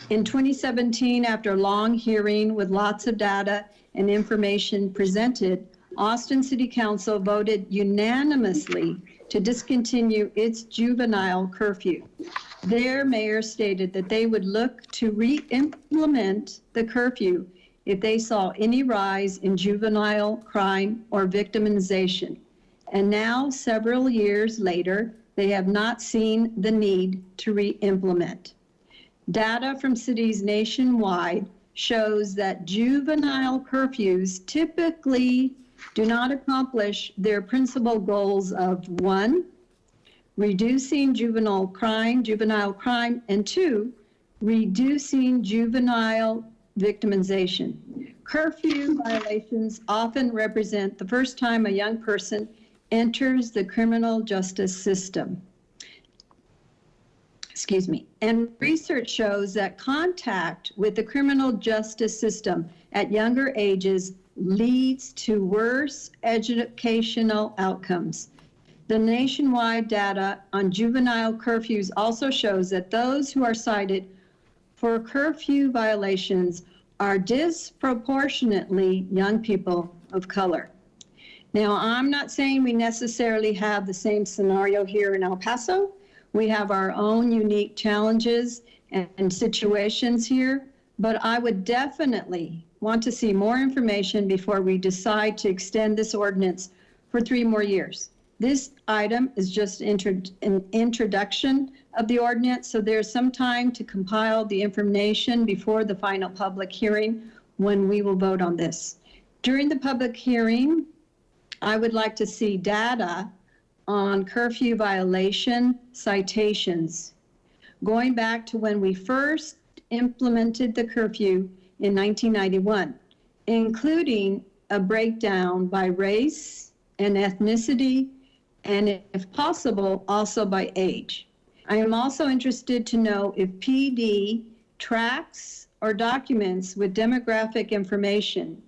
In 2017, after a long hearing with lots of data and information presented, Austin City Council voted unanimously to discontinue its juvenile curfew. Their mayor stated that they would look to re-implement the curfew if they saw any rise in juvenile crime or victimization. And now, several years later, they have not seen the need to re-implement. Data from cities nationwide shows that juvenile curfews typically do not accomplish their principal goals of 1, reducing juvenile crime, and 2, reducing juvenile victimization. Curfew violations often represent the first time a young person enters the criminal justice system. And research shows that contact with the criminal justice system at younger ages leads to worse educational outcomes. The nationwide data on juvenile curfews also shows that those who are cited for curfew violations are disproportionately young people of color. Now, I'm not saying we necessarily have the same scenario here in El Paso. We have our own unique challenges and situations here, but I would definitely want to see more information before we decide to extend this ordinance for 3 more years. This item is just an introduction of the ordinance, so there's some time to compile the information before the final public hearing when we will vote on this. During the public hearing, I would like to see data on curfew violation citations, going back to when we first implemented the curfew in 1991, including a breakdown by race and ethnicity, and if possible, also by age. I am also interested to know if PD tracks or documents with demographic information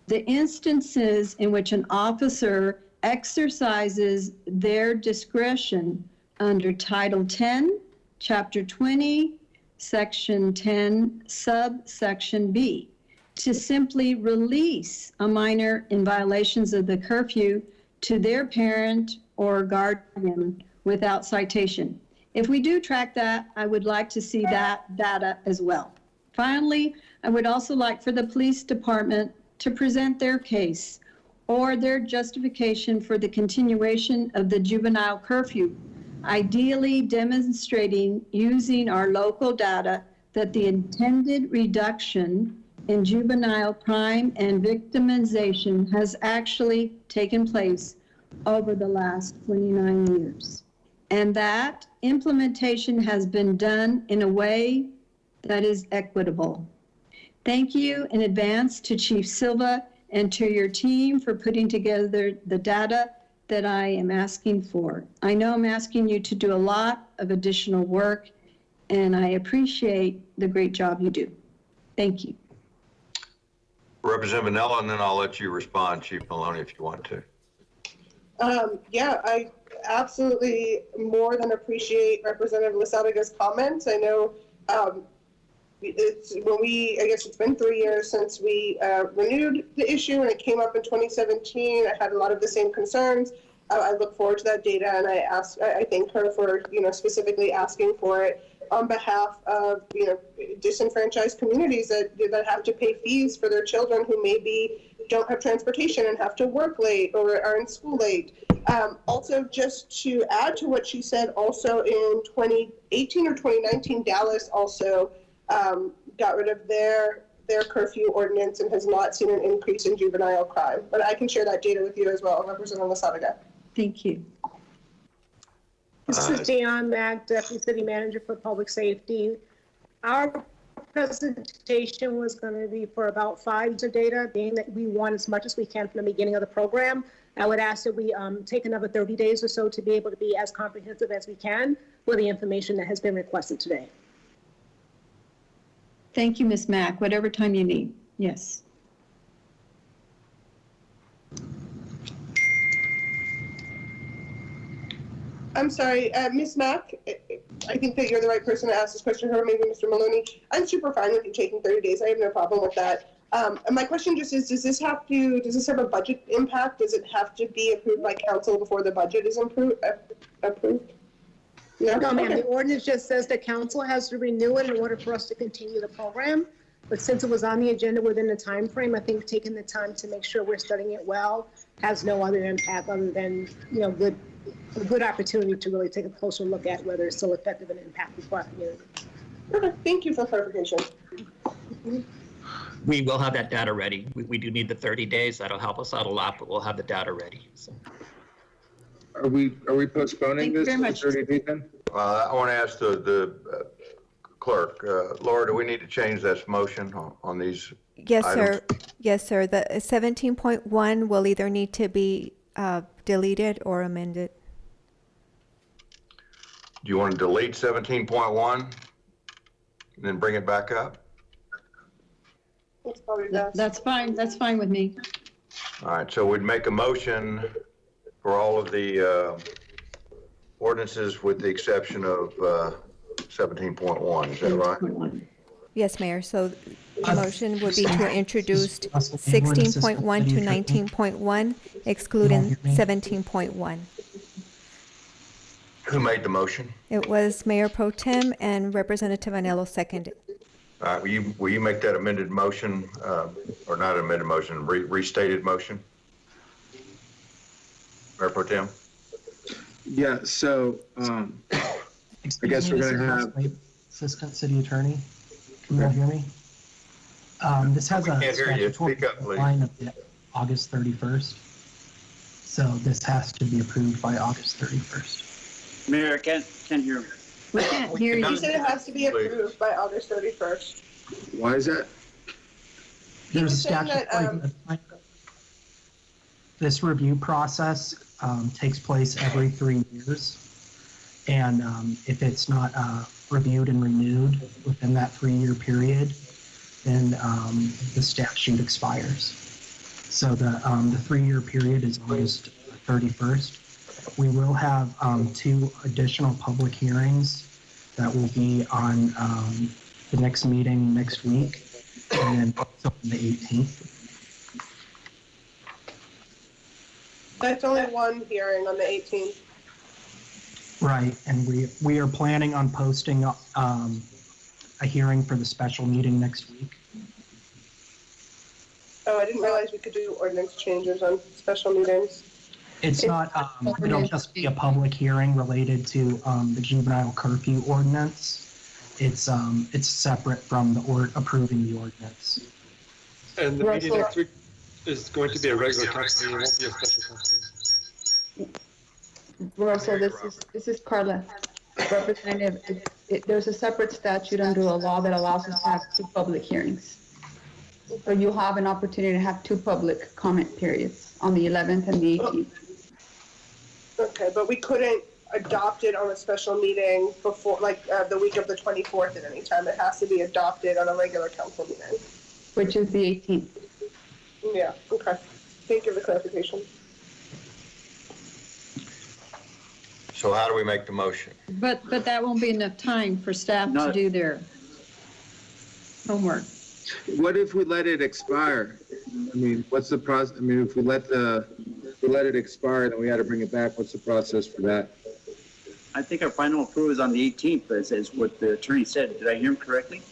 the instances in which an officer exercises their discretion under Title 10, Chapter 20, Section 10, subsection B, to simply release a minor in violations of the curfew to their parent or guardian without citation. If we do track that, I would like to see that data as well. Finally, I would also like for the police department to present their case or their justification for the continuation of the juvenile curfew, ideally demonstrating using our local data that the intended reduction in juvenile crime and victimization has actually taken place over the last 29 years. And that implementation has been done in a way that is equitable. Thank you in advance to Chief Silva and to your team for putting together the data that I am asking for. I know I'm asking you to do a lot of additional work, and I appreciate the great job you do. Thank you. Representative Vanella, and then I'll let you respond, Chief Maloney, if you want to. Yeah, I absolutely more than appreciate Representative Losada's comments. I know I guess it's been 3 years since we renewed the issue, and it came up in 2017. I had a lot of the same concerns. I look forward to that data, and I thank her for, specifically asking for it on behalf of, disenfranchised communities that have to pay fees for their children who maybe don't have transportation and have to work late or are in school late. Also, just to add to what she said, also in 2018 or 2019, Dallas also got rid of their curfew ordinance and has not seen an increase in juvenile crime. But I can share that data with you as well, Representative Losada. Thank you. This is Dion Mack, Deputy City Manager for Public Safety. Our presentation was going to be for about 5 years of data, being that we want as much as we can from the beginning of the program. I would ask that we take another 30 days or so to be able to be as comprehensive as we can with the information that has been requested today. Thank you, Ms. Mack. Whatever time you need. Yes. I'm sorry, Ms. Mack, I think that you're the right person to ask this question, or maybe Mr. Maloney. I'm super fine with you taking 30 days. I have no problem with that. And my question just is, does this have a budget impact? Does it have to be approved by council before the budget is approved? No, ma'am. The ordinance just says that council has to renew it in order for us to continue the program. But since it was on the agenda within the time frame, I think taking the time to make sure we're studying it well has no other impact other than, a good opportunity to really take a closer look at whether it's still effective and impactful for our community. Okay, thank you for clarification. We will have that data ready. We do need the 30 days. That'll help us out a lot, but we'll have the data ready. So. Are we postponing this for 30 days then? I want to ask the clerk, Laura, do we need to change this motion on these Yes, items? sir. Yes, sir. The 17.1 will either need to be deleted or amended. Do you want to delete 17.1 and then bring it back up? That's probably best. That's fine. That's fine with me. All right, so we'd make a motion for all of the ordinances with the exception of 17.1, is that right? Yes, Mayor. So the motion would be to introduce 16.1 to 19.1, excluding 17.1. Who made the motion? It was Mayor Pro Tem and Representative Anello seconded. All right, will you make that amended motion, or not amended motion, restated motion? Mayor Pro Tem? Yeah, so, I guess we're gonna have, Assistant City Attorney. Can you all hear me? This has a Can't hear you. statutory Speak up, please. deadline of August 31st. So this has to be approved by August 31st. Mayor, I can't hear him. We can't hear You you. said it has to be approved by August 31st. why is that? There's a was saying that, statutory deadline. This review process takes place every 3 years. And if it's not reviewed and renewed within that 3-year period, then the statute expires. So the 3-year period is August 31st. We will have 2 additional public hearings that will be on the next meeting next week, and then also on the 18th. That's only one hearing on the 18th. Right, and we are planning on posting a hearing for the special meeting next week. Oh, I didn't realize we could do ordinance changes on special meetings. It's not, it'll just be a public hearing related to the juvenile curfew ordinance. It's separate from the approving the ordinance. And the meeting next week is going to be a regular council meeting, it won't be a special council meeting. Russell, this is Carla. Representative, there's a separate statute under the law that allows us to have 2 public hearings. So you have an opportunity to have 2 public comment periods on the 11th and the 18th. Okay, but we couldn't adopt it on a special meeting before, like, the week of the 24th at any time. It has to be adopted on a regular council meeting. Which is the 18th. Yeah, okay. Thank you for the clarification. So how do we make the motion? But that won't be enough time for staff to do their homework. What if we let it expire? I mean, what's the process? I mean, if we let it expire, then we had to bring it back. What's the process for that? I think our final approval is on the 18th, but is what the attorney said. Did I hear him correctly?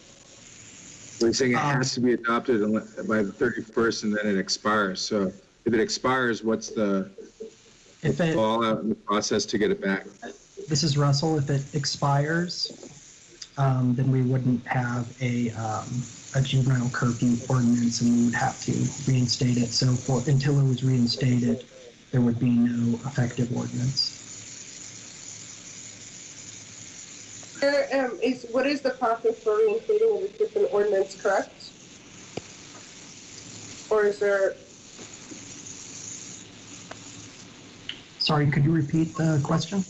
We're saying it has to be adopted by the 31st and then it expires. So if it expires, what's the fallout in the process to get it back? This is Russell. If it expires, then we wouldn't have a juvenile curfew ordinance and we would have to reinstate it. So until it was reinstated, there would be no effective ordinance. What is the process for reinstating it? Is just an ordinance, correct? Or is there? Sorry, could you repeat the question?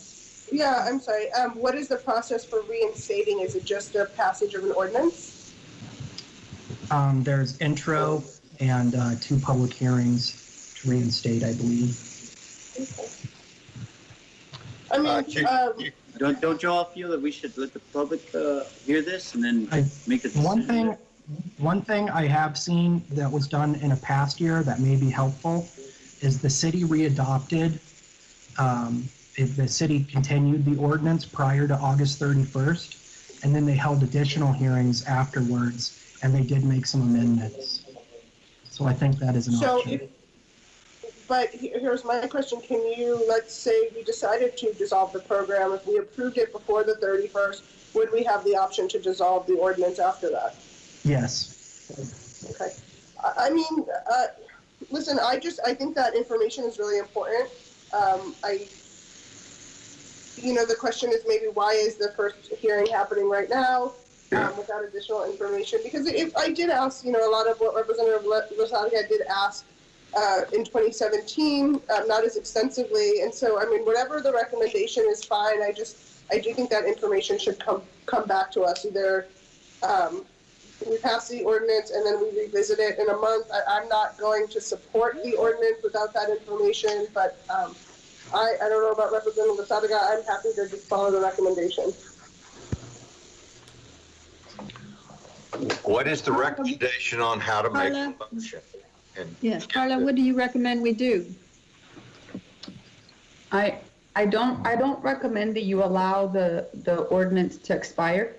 Yeah, I'm sorry. What is the process for reinstating? Is it just a passage of an ordinance? There's intro and 2 public hearings to reinstate, I believe. I mean, Don't you all feel that we should let the public hear this and then make a decision? One thing I have seen that was done in a past year that may be helpful is the city readopted, if the city continued the ordinance prior to August 31st, and then they held additional hearings afterwards, and they did make some amendments. So I think that is an option. But here's my question. Can you, let's say we decided to dissolve the program, if we approved it before the 31st, would we have the option to dissolve the ordinance after that? Yes. Okay. I mean, listen, I think that information is really important. The question is maybe why is the first hearing happening right now without additional information? Because if I did ask, a lot of what Representative Lozada did ask in 2017, not as extensively. And so, I mean, whatever the recommendation is fine. I do think that information should come back to us. Either we pass the ordinance and then we revisit it in a month. I'm not going to support the ordinance without that information, but I don't know about Representative Lozada. I'm happy to just follow the recommendation. What is the recommendation on how to make the motion? Yes, Carla, what do you recommend we do? I don't recommend that you allow the ordinance to expire.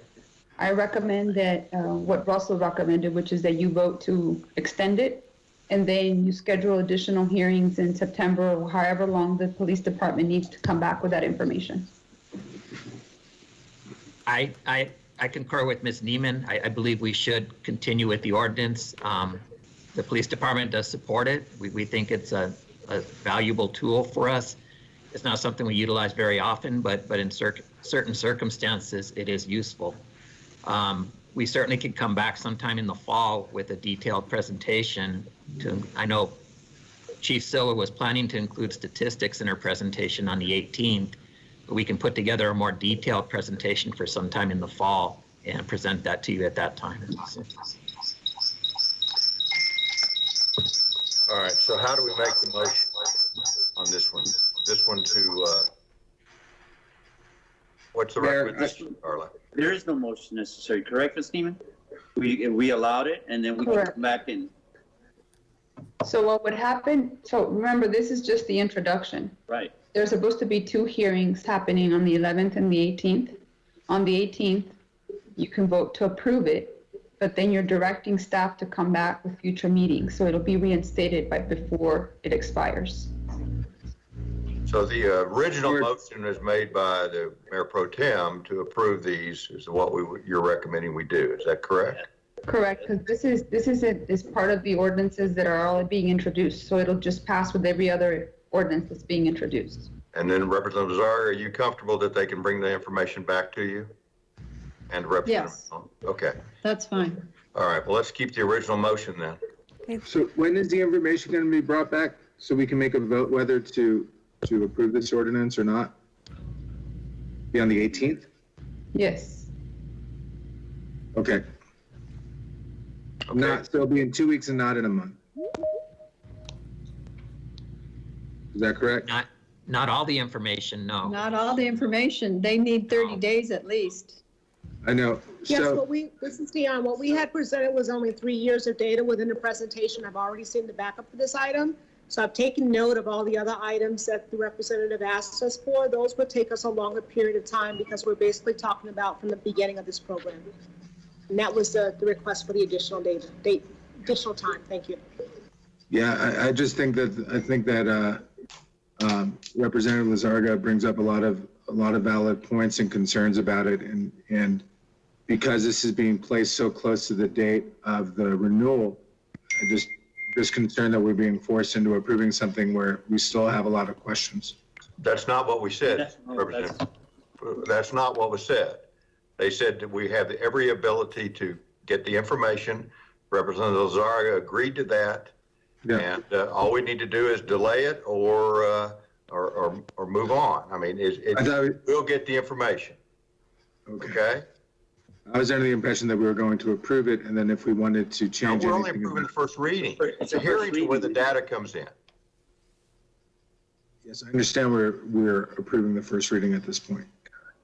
I recommend that what Russell recommended, which is that you vote to extend it and then you schedule additional hearings in September or however long the police department needs to come back with that information. I concur with Ms. Neiman. I believe we should continue with the ordinance. The police department does support it. We think it's a valuable tool for us. It's not something we utilize very often, but in certain circumstances, it is useful. We certainly could come back sometime in the fall with a detailed presentation. I know Chief Silva was planning to include statistics in her presentation on the 18th, but we can put together a more detailed presentation for sometime in the fall and present that to you at that time. All right, so how do we make the motion on this one? This one to, what's the recommendation, Carla? There is no motion necessary, correct, Ms. Neiman? We allowed it, and then we can Correct. come back in. So what would happen, so remember, this is just the introduction. Right. There's supposed to be 2 hearings happening on the 11th and the 18th. On the 18th, you can vote to approve it, but then you're directing staff to come back with future meetings. So it'll be reinstated before it expires. So the original motion is made by the Mayor Pro Tem to approve these is what you're recommending we do. Is that correct? Correct, because this is part of the ordinances that are all being introduced. So it'll just pass with every other ordinance that's being introduced. And then Representative Zaria, are you comfortable that they can bring the information back to you? And Representative? Yes. Okay. That's fine. All right. Well, let's keep the original motion then. So when is the information going to be brought back so we can make a vote whether to approve this ordinance or not? Be on the 18th? Yes. Okay. Not, so it'll be in 2 weeks and not in a month. Is that correct? Not all the information, no. Not all the information. They need 30 days at least. I know. Yes, So, this is Dion. What we had presented was only 3 years of data within the presentation. I've already seen the backup for this item. So I've taken note of all the other items that the representative asked us for. Those would take us a longer period of time because we're basically talking about from the beginning of this program. And that was the request for the additional additional time. Thank you. yeah, I just think that, Representative Lizarga brings up a lot of valid points and concerns about it. And because this is being placed so close to the date of the renewal, I just concerned that we're being forced into approving something where we still have a lot of questions. That's not what we said, Representative. That's not what was said. They said that we have every ability to get the information. Representative Zaria agreed to that. Yeah. And all we need to do is delay it or move on. I mean, we'll get the information. Okay? I was under the impression that we were going to approve it, and then if we wanted to change We're anything. only approving the first reading. It's a hearing where the data comes in. Yes, I understand we're approving the first reading at this point.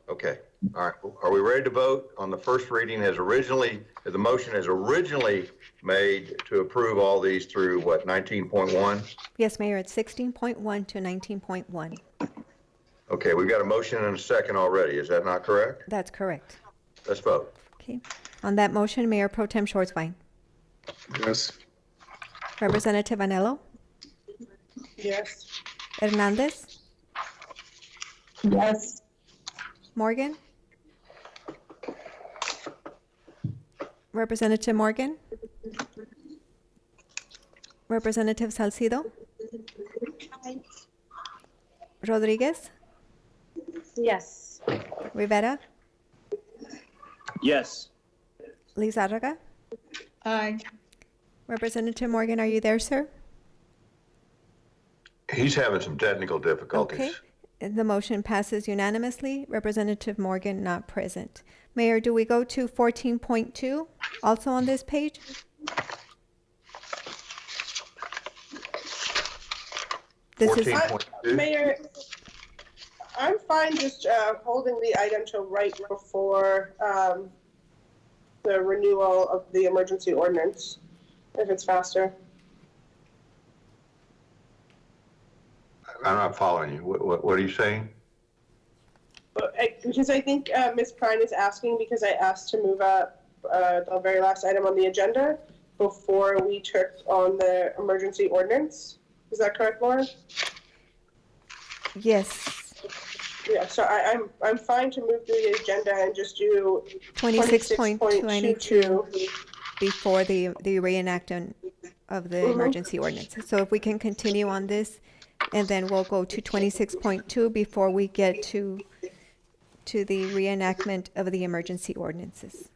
Okay. All right. Are we ready to vote on the first reading as the motion as originally made to approve all these through what, 19.1? Yes, Mayor, it's 16.1 to 19.1. Okay, we've got a motion and a second already. Is that not correct? That's correct. Let's vote. Okay. On that motion, Mayor Pro Tem Schwarzwein. Yes. Representative Anello. Yes. Hernandez. Yes. Morgan. Representative Morgan. Representative Salcido. Rodriguez. Yes. Rivera. Yes. Lizarraga. Aye. Representative Morgan, are you there, sir? He's having some technical difficulties. Okay. The motion passes unanimously. Representative Morgan not present. Mayor, do we go to 14.2, also on this page? This is 14.2. Mayor, I'm fine just holding the item till right before the renewal of the emergency ordinance, if it's faster. I'm not following you. What are you saying? Because I think Ms. Prine is asking, because I asked to move up the very last item on the agenda, before we took on the emergency ordinance. Is that correct, Laura? Yes. Yeah, so I'm fine to move through the agenda and just do 26.22 before the reenactment of the emergency ordinance. So if we can continue on this, and then we'll go to 26.2 before we get to the reenactment of the emergency ordinances.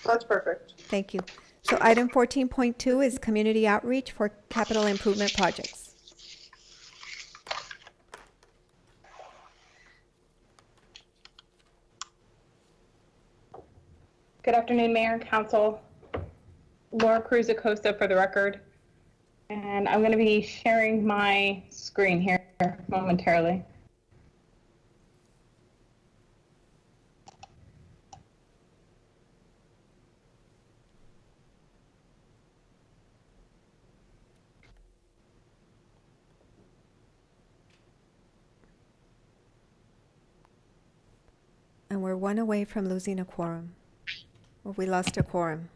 That's perfect. Thank you. So item 14.2 is community outreach for capital improvement projects. Good afternoon, Mayor and Council. Laura Cruz Acosta for the record. And I'm going to be sharing my screen here momentarily. And we're one away from losing a quorum. Well, we lost a quorum.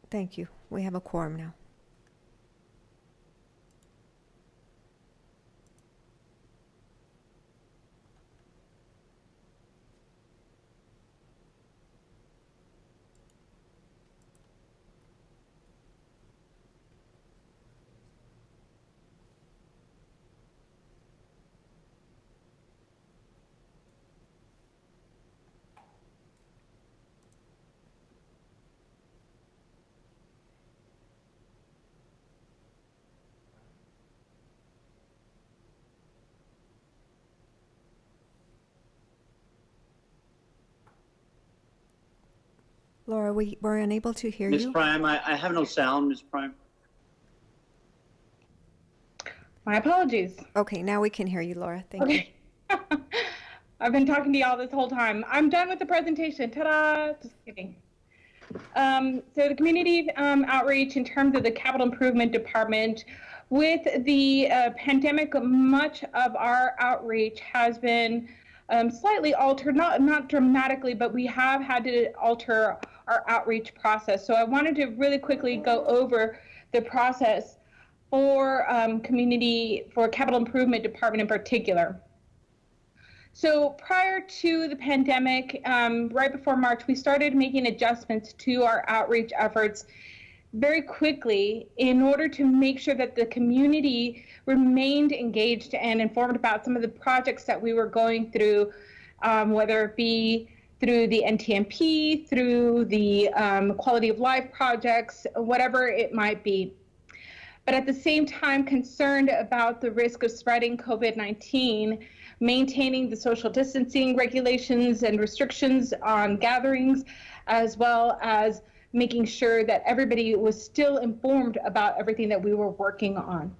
Thank you. We have a quorum now. Laura, we were unable to hear Ms. you. Prime, I have no sound, Ms. Prime. My apologies. Okay, now we can hear you, Laura. Thank you. I've been talking to y'all this whole time. I'm done with the presentation. Ta-da! Just kidding. So the community outreach in terms of the capital improvement department, with the pandemic, much of our outreach has been slightly altered, not dramatically, but we have had to alter our outreach process. So I wanted to really quickly go over the process for capital improvement department in particular. So prior to the pandemic, right before March, we started making adjustments to our outreach efforts very quickly in order to make sure that the community remained engaged and informed about some of the projects that we were going through, whether it be through the NTMP, through the quality of life projects, whatever it might be. But at the same time, concerned about the risk of spreading COVID-19, maintaining the social distancing regulations and restrictions on gatherings, as well as making sure that everybody was still informed about everything that we were working on.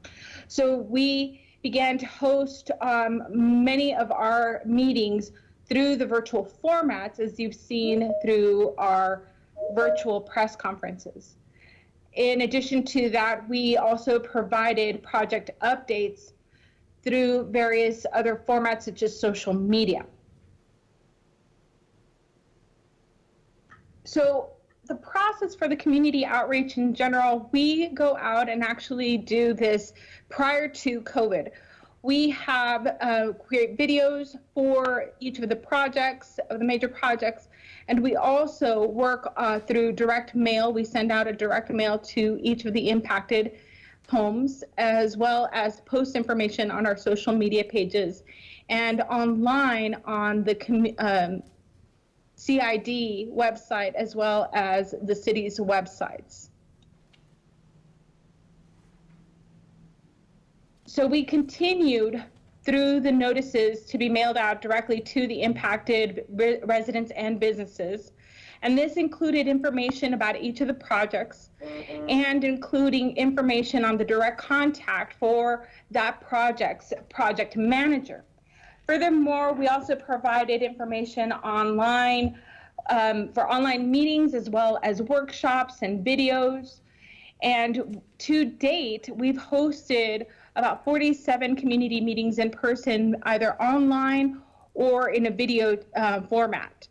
So we began to host many of our meetings through the virtual formats, as you've seen through our virtual press conferences. In addition to that, we also provided project updates through various other formats such as social media. So the process for the community outreach in general, we go out and actually do this prior to COVID. We have create videos for each of the projects, of the major projects, and we also work through direct mail. We send out a direct mail to each of the impacted homes, as well as post information on our social media pages and online on the CID website, as well as the city's websites. So we continued through the notices to be mailed out directly to the impacted residents and businesses. And this included information about each of the projects and including information on the direct contact for that project's project manager. Furthermore, we also provided information online for online meetings, as well as workshops and videos. And to date, we've hosted about 47 community meetings in person, either online or in a video format.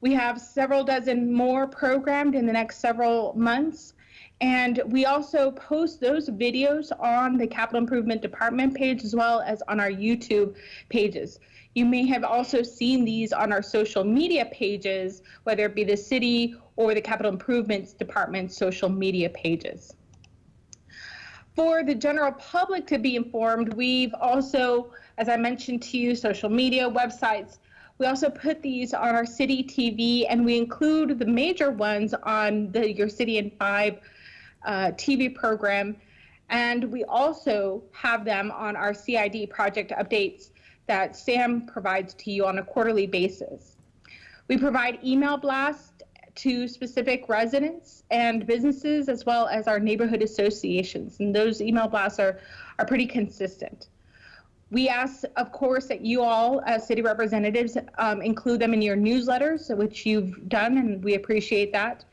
We have several dozen more programmed in the next several months. And we also post those videos on the Capital Improvement Department page as well as on our YouTube pages. You may have also seen these on our social media pages, whether it be the city or the Capital Improvements Department social media pages. For the general public to be informed, we've also, as I mentioned to you, social media, websites, we also put these on our city TV, and we include the major ones on the Your City in 5 TV program. And we also have them on our CID project updates that Sam provides to you on a quarterly basis. We provide email blasts to specific residents and businesses, as well as our neighborhood associations. And those email blasts are pretty consistent. We ask, of course, that you all, as city representatives, include them in your newsletters, which you've done, and we appreciate that.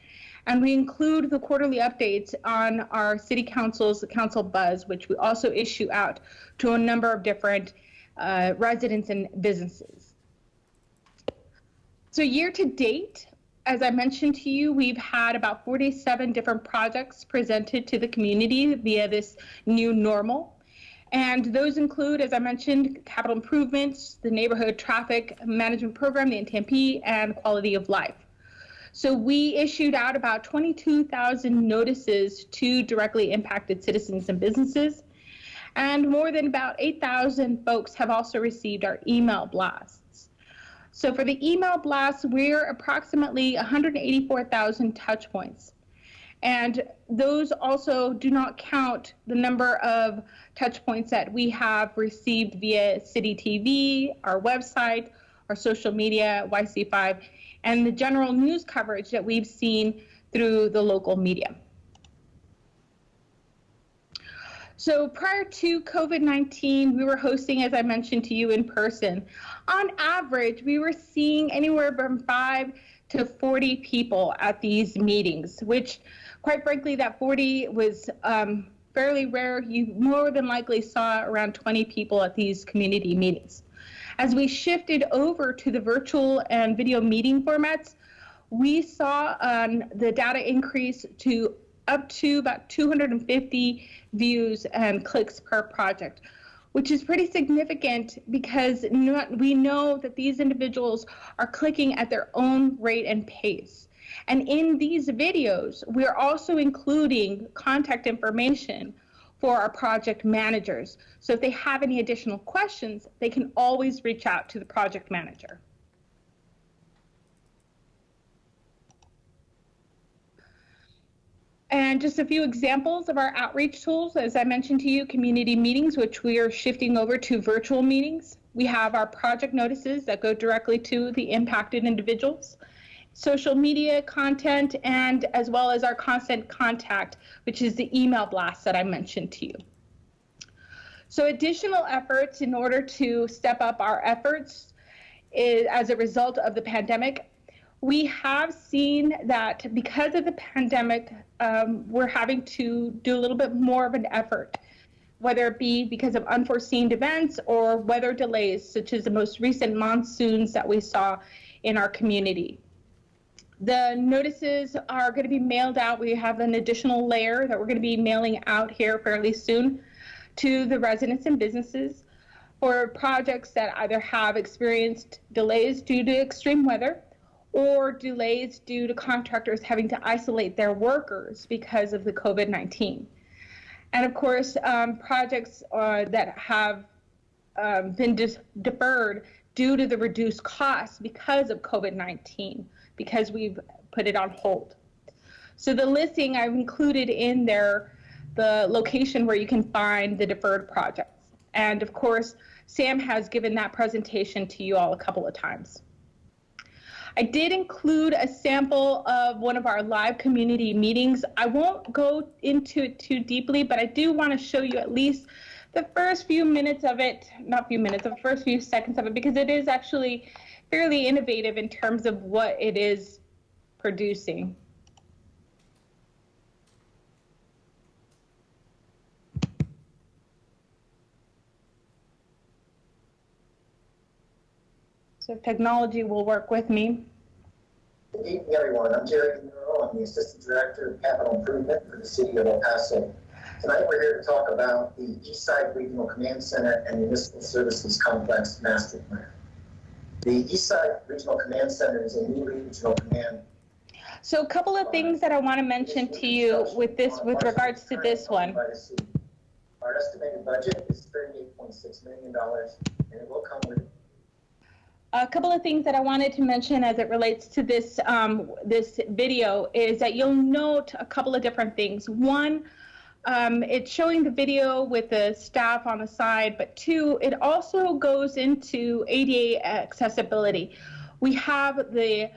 And we include the quarterly updates on our city council's council buzz, which we also issue out to a number of different residents and businesses. So year to date, as I mentioned to you, we've had about 47 different projects presented to the community via this new normal. And those include, as I mentioned, capital improvements, the neighborhood traffic management program, the NTMP, and quality of life. So we issued out about 22,000 notices to directly impacted citizens and businesses. And more than about 8,000 folks have also received our email blasts. So for the email blasts, we're approximately 184,000 touch points. And those also do not count the number of touch points that we have received via City TV, our website, our social media, YC5, and the general news coverage that we've seen through the local media. So prior to COVID-19, we were hosting, as I mentioned to you, in person. On average, we were seeing anywhere from 5 to 40 people at these meetings, which quite frankly, that 40 was fairly rare. You more than likely saw around 20 people at these community meetings. As we shifted over to the virtual and video meeting formats, we saw the data increase to up to about 250 views and clicks per project, which is pretty significant because we know that these individuals are clicking at their own rate and pace. And in these videos, we're also including contact information for our project managers. So if they have any additional questions, they can always reach out to the project manager. And just a few examples of our outreach tools. As I mentioned to you, community meetings, which we are shifting over to virtual meetings. We have our project notices that go directly to the impacted individuals, social media content, and as well as our constant contact, which is the email blast that I mentioned to you. So additional efforts in order to step up our efforts as a result of the pandemic. We have seen that because of the pandemic, we're having to do a little bit more of an effort, whether it be because of unforeseen events or weather delays, such as the most recent monsoons that we saw in our community. The notices are going to be mailed out. We have an additional layer that we're going to be mailing out here fairly soon to the residents and businesses for projects that either have experienced delays due to extreme weather or delays due to contractors having to isolate their workers because of the COVID-19. And of course, projects that have been deferred due to the reduced costs because of COVID-19, because we've put it on hold. So the listing I've included in there, the location where you can find the deferred projects. And of course, Sam has given that presentation to you all a couple of times. I did include a sample of one of our live community meetings. I won't go into it too deeply, but I do want to show you at least the first few minutes of it, not few minutes, the first few seconds of it, because it is actually fairly innovative in terms of what it is producing. So if technology will work with me. evening, everyone. I'm Jerry Monroe. I'm the Assistant Director of Capital Improvement for the City of El Paso. Tonight we're here to talk about the Eastside Regional Command Center and Municipal Services Complex Master Plan. The Eastside Regional Command Center is a new regional command. So a couple of things that I want to mention to you with regards to this one. Our estimated budget is $38.6 million, and it will come with A couple of things that I wanted to mention as it relates to this this video is that you'll note a couple of different things. One, it's showing the video with the staff on the side, but two, it also goes into ADA accessibility. We have the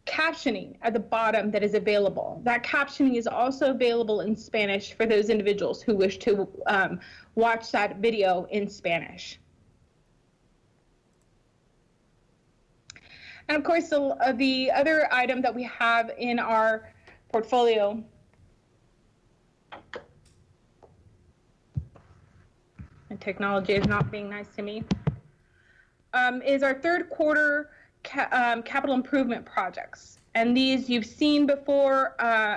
captioning at the bottom that is available. That captioning is also available in Spanish for those individuals who wish to watch that video in Spanish. And of course, the other item that we have in our portfolio and technology is not being nice to me, is our third quarter capital improvement projects. And these you've seen before,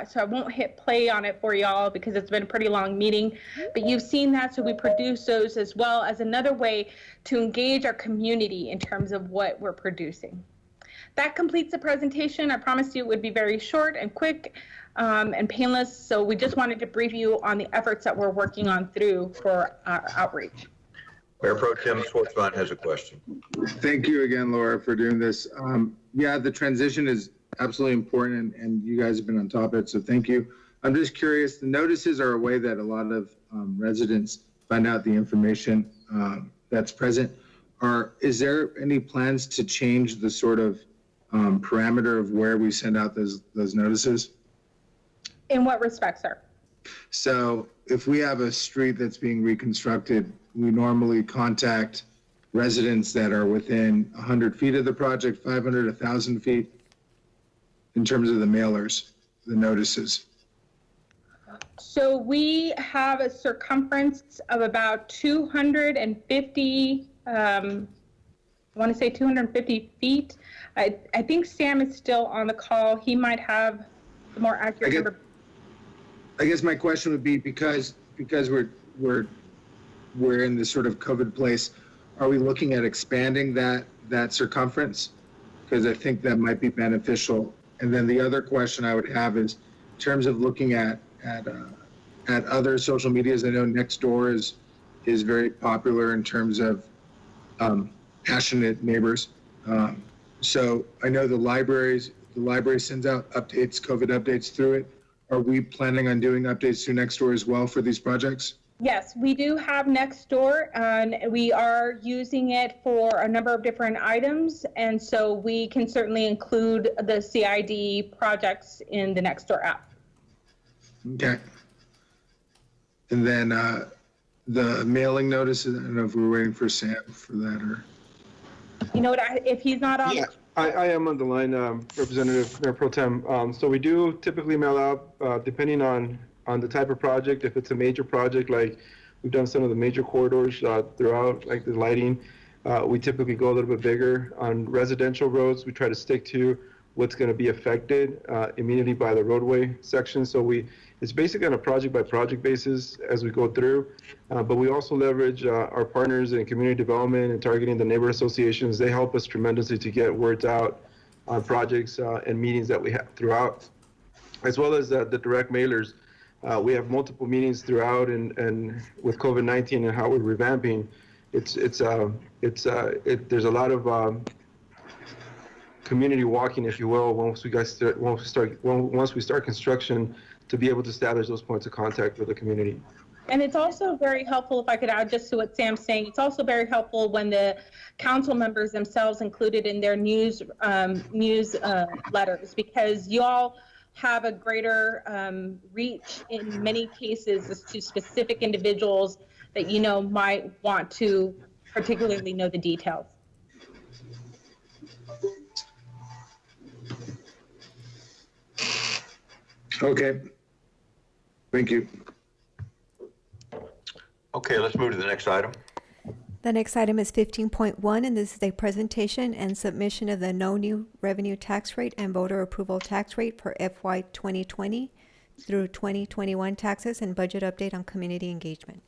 so I won't hit play on it for y'all because it's been a pretty long meeting, but you've seen that, so we produce those as well as another way to engage our community in terms of what we're producing. That completes the presentation. I promised you it would be very short and quick and painless, so we just wanted to brief you on the efforts that we're working on through for our outreach. Mayor Pro Tem Schwartzman has a question. Thank you again, Laura, for doing this. Yeah, the transition is absolutely important, and you guys have been on top of it, so thank you. I'm just curious, the notices are a way that a lot of residents find out the information that's present. Is there any plans to change the sort of parameter of where we send out those notices? In what respect, sir? So if we have a street that's being reconstructed, we normally contact residents that are within 100 feet of the project, 500, 1,000 feet, in terms of the mailers, the notices. So we have a circumference of about 250, I want to say 250 feet. I think Sam is still on the call. He might have the more accurate number. I guess my question would be, because we're in this sort of COVID place, are we looking at expanding that circumference? Because I think that might be beneficial. And then the other question I would have is, in terms of looking at other social medias, I know Nextdoor is very popular in terms of passionate neighbors. So I know the library sends out updates, COVID updates through it. Are we planning on doing updates through Nextdoor as well for these projects? Yes, we do have Nextdoor, and we are using it for a number of different items, and so we can certainly include the CID projects in the Nextdoor app. Okay. And then the mailing notices, I don't know if we're waiting for Sam for that or. You know what, if he's not on. Yeah, I am on the line, Representative Mayor Pro Tem. So we do typically mail out, depending on the type of project. If it's a major project, like we've done some of the major corridors throughout, like the lighting, we typically go a little bit bigger. On residential roads, we try to stick to what's going to be affected immediately by the roadway section. So it's basically on a project by project basis as we go through, but we also leverage our partners in community development and targeting the neighborhood associations. They help us tremendously to get words out on projects and meetings that we have throughout, as well as the direct mailers. We have multiple meetings throughout, and with COVID-19 and how we're revamping, there's a lot of community walking, if you will, once we start construction, to be able to establish those points of contact with the community. And it's also very helpful, if I could add just to what Sam's saying, it's also very helpful when the council members themselves included in their news letters, because you all have a greater reach in many cases as to specific individuals that you know might want to particularly know the details. Okay. Thank you. Okay, let's move to the next item. The next item is 15.1, and this is a presentation and submission of the no new revenue tax rate and voter approval tax rate for FY 2020 through 2021 taxes and budget update on community engagement.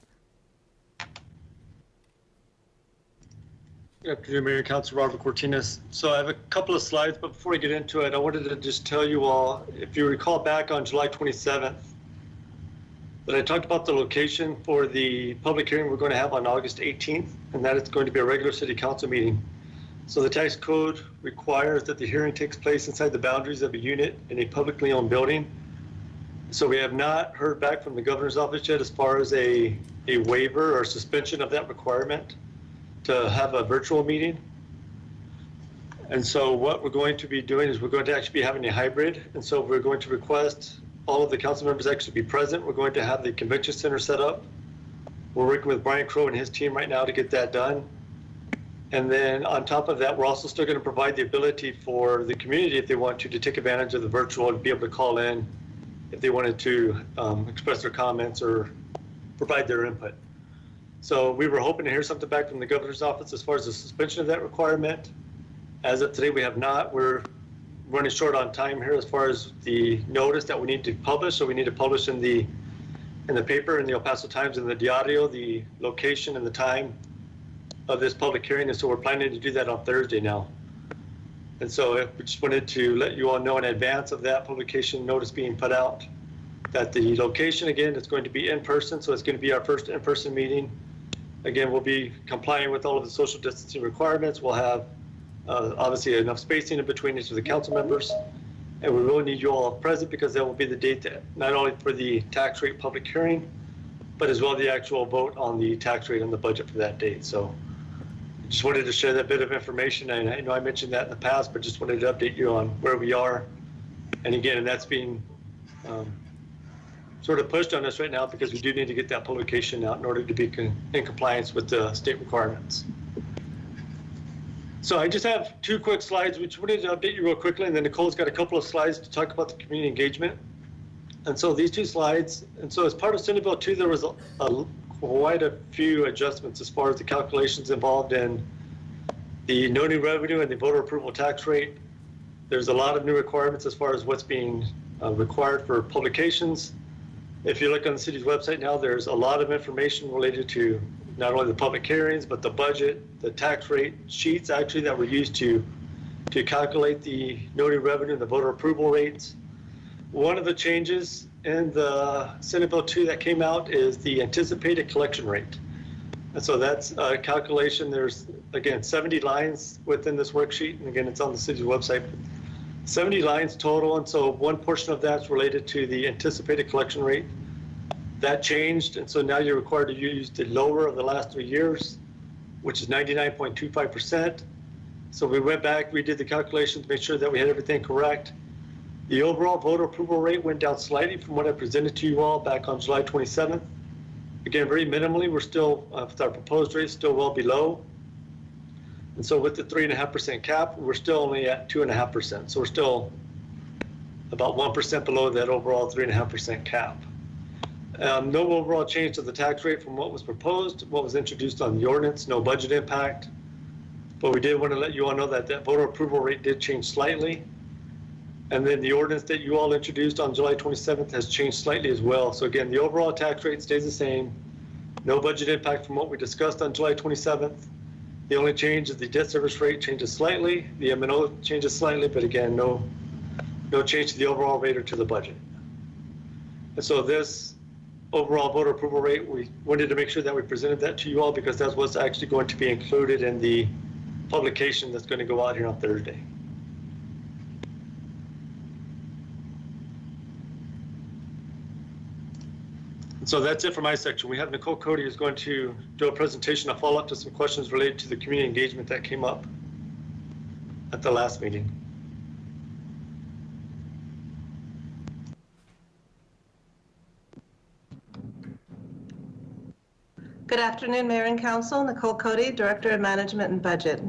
Good afternoon, Mayor and Council. Robert Cortinas. So I have a couple of slides, but before I get into it, I wanted to just tell you all, if you recall back on July 27th, that I talked about the location for the public hearing we're going to have on August 18th, and that it's going to be a regular city council meeting. So the tax code requires that the hearing takes place inside the boundaries of a unit in a publicly owned building. So we have not heard back from the governor's office yet as far as a waiver or suspension of that requirement to have a virtual meeting. And so what we're going to be doing is we're going to actually be having a hybrid. And so we're going to request all of the council members actually be present. We're going to have the convention center set up. We're working with Brian Crow and his team right now to get that done. And then on top of that, we're also still going to provide the ability for the community, if they want to take advantage of the virtual and be able to call in if they wanted to express their comments or provide their input. So we were hoping to hear something back from the governor's office as far as the suspension of that requirement. As of today, we have not. We're running short on time here as far as the notice that we need to publish. So we need to publish in the paper, in the El Paso Times, and the audio, the location and the time of this public hearing. And so we're planning to do that on Thursday now. And so we just wanted to let you all know in advance of that publication notice being put out that the location, again, is going to be in person. So it's going to be our first in-person meeting. Again, we'll be complying with all of the social distancing requirements. We'll have obviously enough spacing in between each of the council members. And we really need you all present because that will be the date that not only for the tax rate public hearing, but as well the actual vote on the tax rate and the budget for that date. So just wanted to share that bit of information. And I know I mentioned that in the past, but just wanted to update you on where we are. And again, that's being sort of pushed on us right now because we do need to get that publication out in order to be in compliance with the state requirements. So I just have two quick slides, which wanted to update you real quickly, and then Nicole's got a couple of slides to talk about the community engagement. And so these two slides, and so as part of Senate Bill 2, there was quite a few adjustments as far as the calculations involved in the no new revenue and the voter approval tax rate. There's a lot of new requirements as far as what's being required for publications. If you look on the city's website now, there's a lot of information related to not only the public hearings, but the budget, the tax rate sheets actually that were used to calculate the no new revenue and the voter approval rates. One of the changes in the Senate Bill 2 that came out is the anticipated collection rate. And so that's a calculation. There's, again, 70 lines within this worksheet. And again, it's on the city's website. 70 lines total, and so one portion of that's related to the anticipated collection rate. That changed, and so now you're required to use the lower of the last 3 years, which is 99.25%. So we went back, we did the calculations, made sure that we had everything correct. The overall voter approval rate went down slightly from what I presented to you all back on July 27th. Again, very minimally, we're still, with our proposed rate, still well below. And so with the 3.5% cap, we're still only at 2.5%. So we're still about 1% below that overall 3.5% cap. No overall change to the tax rate from what was proposed, what was introduced on the ordinance, no budget impact. But we did want to let you all know that that voter approval rate did change slightly. And then the ordinance that you all introduced on July 27th has changed slightly as well. So again, the overall tax rate stays the same. No budget impact from what we discussed on July 27th. The only change is the debt service rate changes slightly. The M&O changes slightly, but again, no change to the overall rate or to the budget. And so this overall voter approval rate, we wanted to make sure that we presented that to you all because that's what's actually going to be included in the publication that's going to go out here on Thursday. So that's it for my section. We have Nicole Cody who's going to do a presentation, a follow-up to some questions related to the community engagement that came up at the last meeting. Good afternoon, Mayor and Council. Nicole Cody, Director of Management and Budget.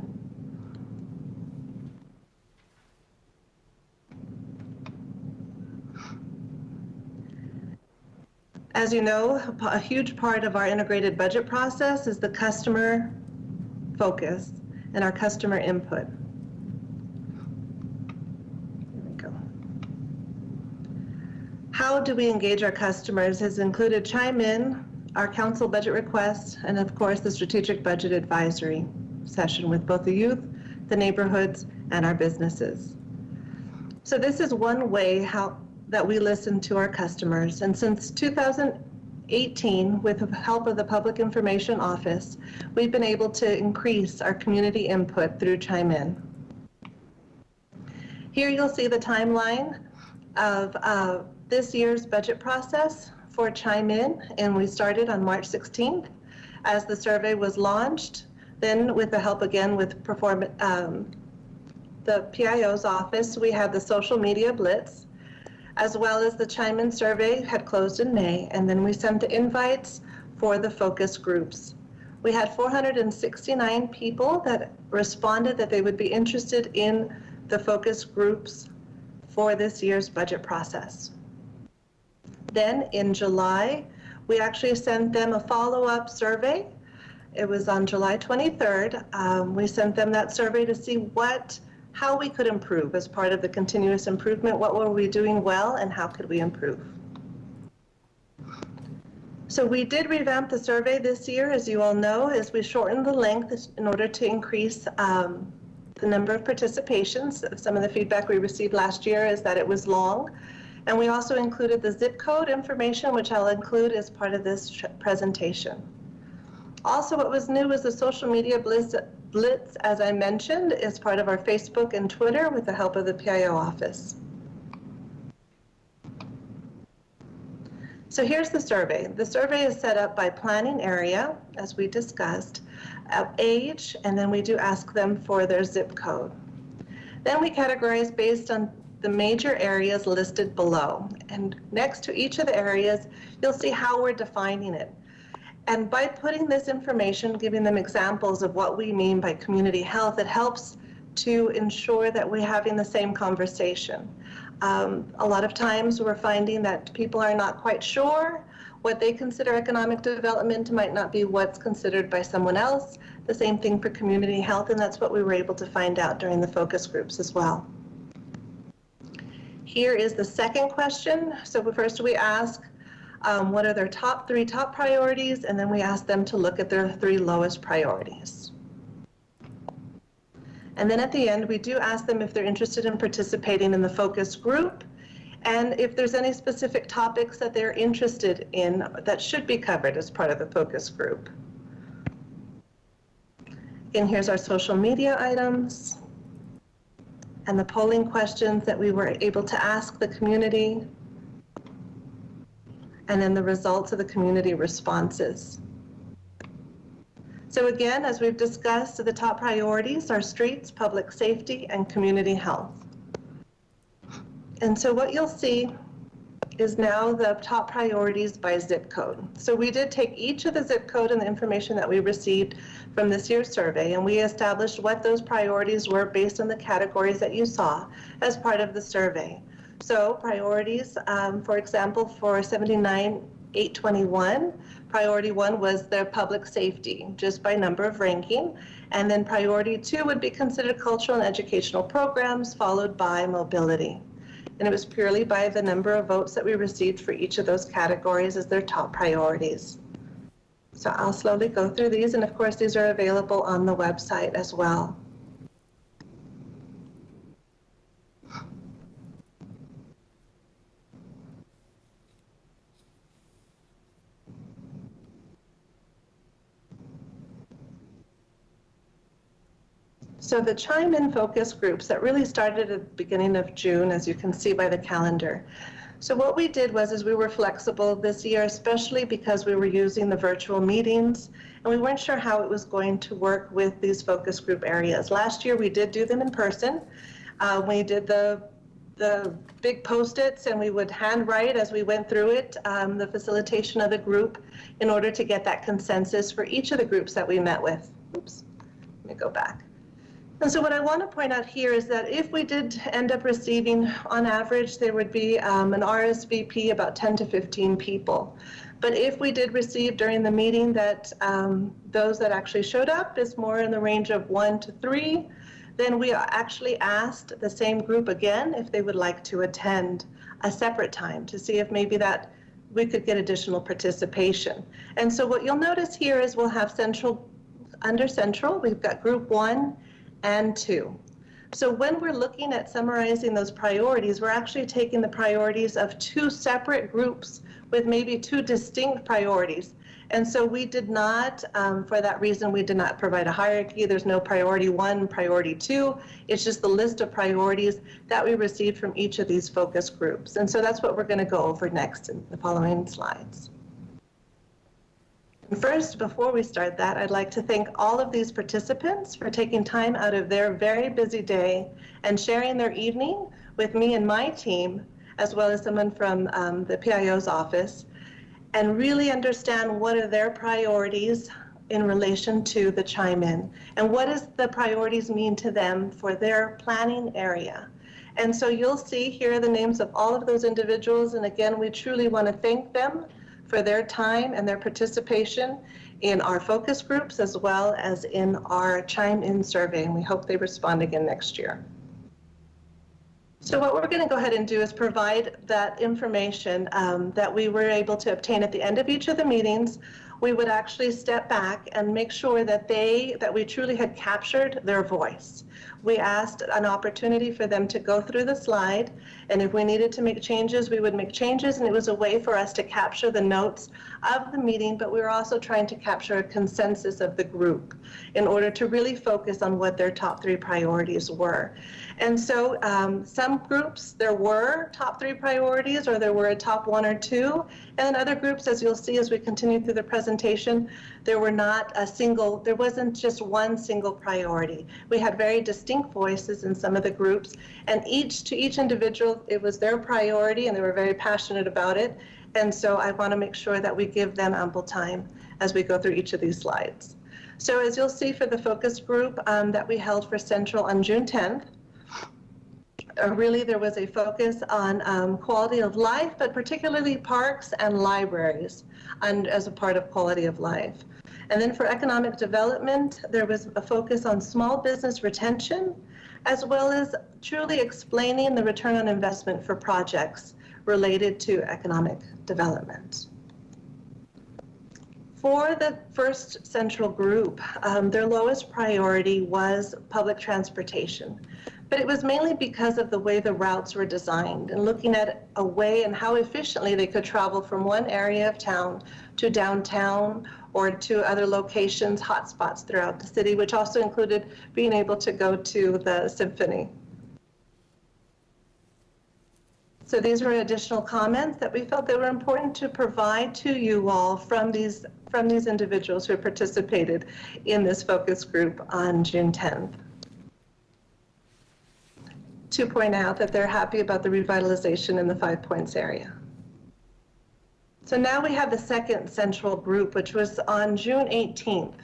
As you know, a huge part of our integrated budget process is the customer focus and our customer input. Here we go. How do we engage our customers has included Chime In, our council budget requests, and of course the strategic budget advisory session with both the youth, the neighborhoods, and our businesses. So this is one way that we listen to our customers. And since 2018, with the help of the Public Information Office, we've been able to increase our community input through Chime In. Here you'll see the timeline of this year's budget process for Chime In, and we started on March 16th as the survey was launched. Then with the help again with the PIO's office, we had the social media blitz, as well as the Chime In survey had closed in May, and then we sent the invites for the focus groups. We had 469 people that responded that they would be interested in the focus groups for this year's budget process. Then in July, we actually sent them a follow-up survey. It was on July 23rd. We sent them that survey to see how we could improve as part of the continuous improvement. What were we doing well and how could we improve? So we did revamp the survey this year, as you all know, as we shortened the length in order to increase the number of participations. Some of the feedback we received last year is that it was long. And we also included the zip code information, which I'll include as part of this presentation. Also, what was new was the social media blitz, as I mentioned, is part of our Facebook and Twitter with the help of the PIO office. So here's the survey. The survey is set up by planning area, as we discussed, age, and then we do ask them for their zip code. Then we categorize based on the major areas listed below. And next to each of the areas, you'll see how we're defining it. And by putting this information, giving them examples of what we mean by community health, it helps to ensure that we're having the same conversation. A lot of times we're finding that people are not quite sure what they consider economic development might not be what's considered by someone else. The same thing for community health, and that's what we were able to find out during the focus groups as well. Here is the second question. So first we ask, what are their three top priorities, and then we ask them to look at their 3 lowest priorities. And then at the end, we do ask them if they're interested in participating in the focus group, and if there's any specific topics that they're interested in that should be covered as part of the focus group. And here's our social media items and the polling questions that we were able to ask the community, and then the results of the community responses. So again, as we've discussed, the top priorities are streets, public safety, and community health. And so what you'll see is now the top priorities by zip code. So we did take each of the zip code and the information that we received from this year's survey, and we established what those priorities were based on the categories that you saw as part of the survey. So priorities, for example, for 79,821, priority 1 was their public safety, just by number of ranking. And then priority 2 would be considered cultural and educational programs, followed by mobility. And it was purely by the number of votes that we received for each of those categories as their top priorities. So I'll slowly go through these, and of course these are available on the website as well. So the Chime In focus groups that really started at the beginning of June, as you can see by the calendar. So what we did was we were flexible this year, especially because we were using the virtual meetings, and we weren't sure how it was going to work with these focus group areas. Last year we did do them in person. We did the big Post-its, and we would handwrite as we went through it, the facilitation of the group, in order to get that consensus for each of the groups that we met with. Oops, let me go back. And so what I want to point out here is that if we did end up receiving, on average, there would be an RSVP about 10 to 15 people. But if we did receive during the meeting that those that actually showed up is more in the range of 1 to 3, then we actually asked the same group again if they would like to attend a separate time to see if maybe that we could get additional participation. And so what you'll notice here is we'll have under central, we've got group 1 and 2. So when we're looking at summarizing those priorities, we're actually taking the priorities of 2 separate groups with maybe 2 distinct priorities. And so we did not, for that reason, we did not provide a hierarchy. There's no priority 1, priority 2. It's just the list of priorities that we received from each of these focus groups. And so that's what we're going to go over next in the following slides. First, before we start that, I'd like to thank all of these participants for taking time out of their very busy day and sharing their evening with me and my team, as well as someone from the PIO's office, and really understand what are their priorities in relation to the chime-in, and what does the priorities mean to them for their planning area. And so you'll see here the names of all of those individuals, and again, we truly want to thank them for their time and their participation in our focus groups as well as in our chime-in survey, and we hope they respond again next year. So what we're going to go ahead and do is provide that information that we were able to obtain at the end of each of the meetings. We would actually step back and make sure that we truly had captured their voice. We asked an opportunity for them to go through the slide, and if we needed to make changes, we would make changes, and it was a way for us to capture the notes of the meeting, but we were also trying to capture a consensus of the group in order to really focus on what their top 3 priorities were. And so some groups, there were top 3 priorities, or there were a top 1 or 2, and in other groups, as you'll see as we continue through the presentation, there wasn't just one single priority. We had very distinct voices in some of the groups, and to each individual, it was their priority, and they were very passionate about it. And so I want to make sure that we give them ample time as we go through each of these slides. So as you'll see for the focus group that we held for Central on June 10th, really there was a focus on quality of life, but particularly parks and libraries as a part of quality of life. And then for economic development, there was a focus on small business retention, as well as truly explaining the return on investment for projects related to economic development. For the first central group, their lowest priority was public transportation, but it was mainly because of the way the routes were designed and looking at a way and how efficiently they could travel from one area of town to downtown or to other locations, hotspots throughout the city, which also included being able to go to the symphony. So these were additional comments that we felt that were important to provide to you all from these individuals who participated in this focus group on June 10th. To point out that they're happy about the revitalization in the 5 Points area. So now we have the second central group, which was on June 18th.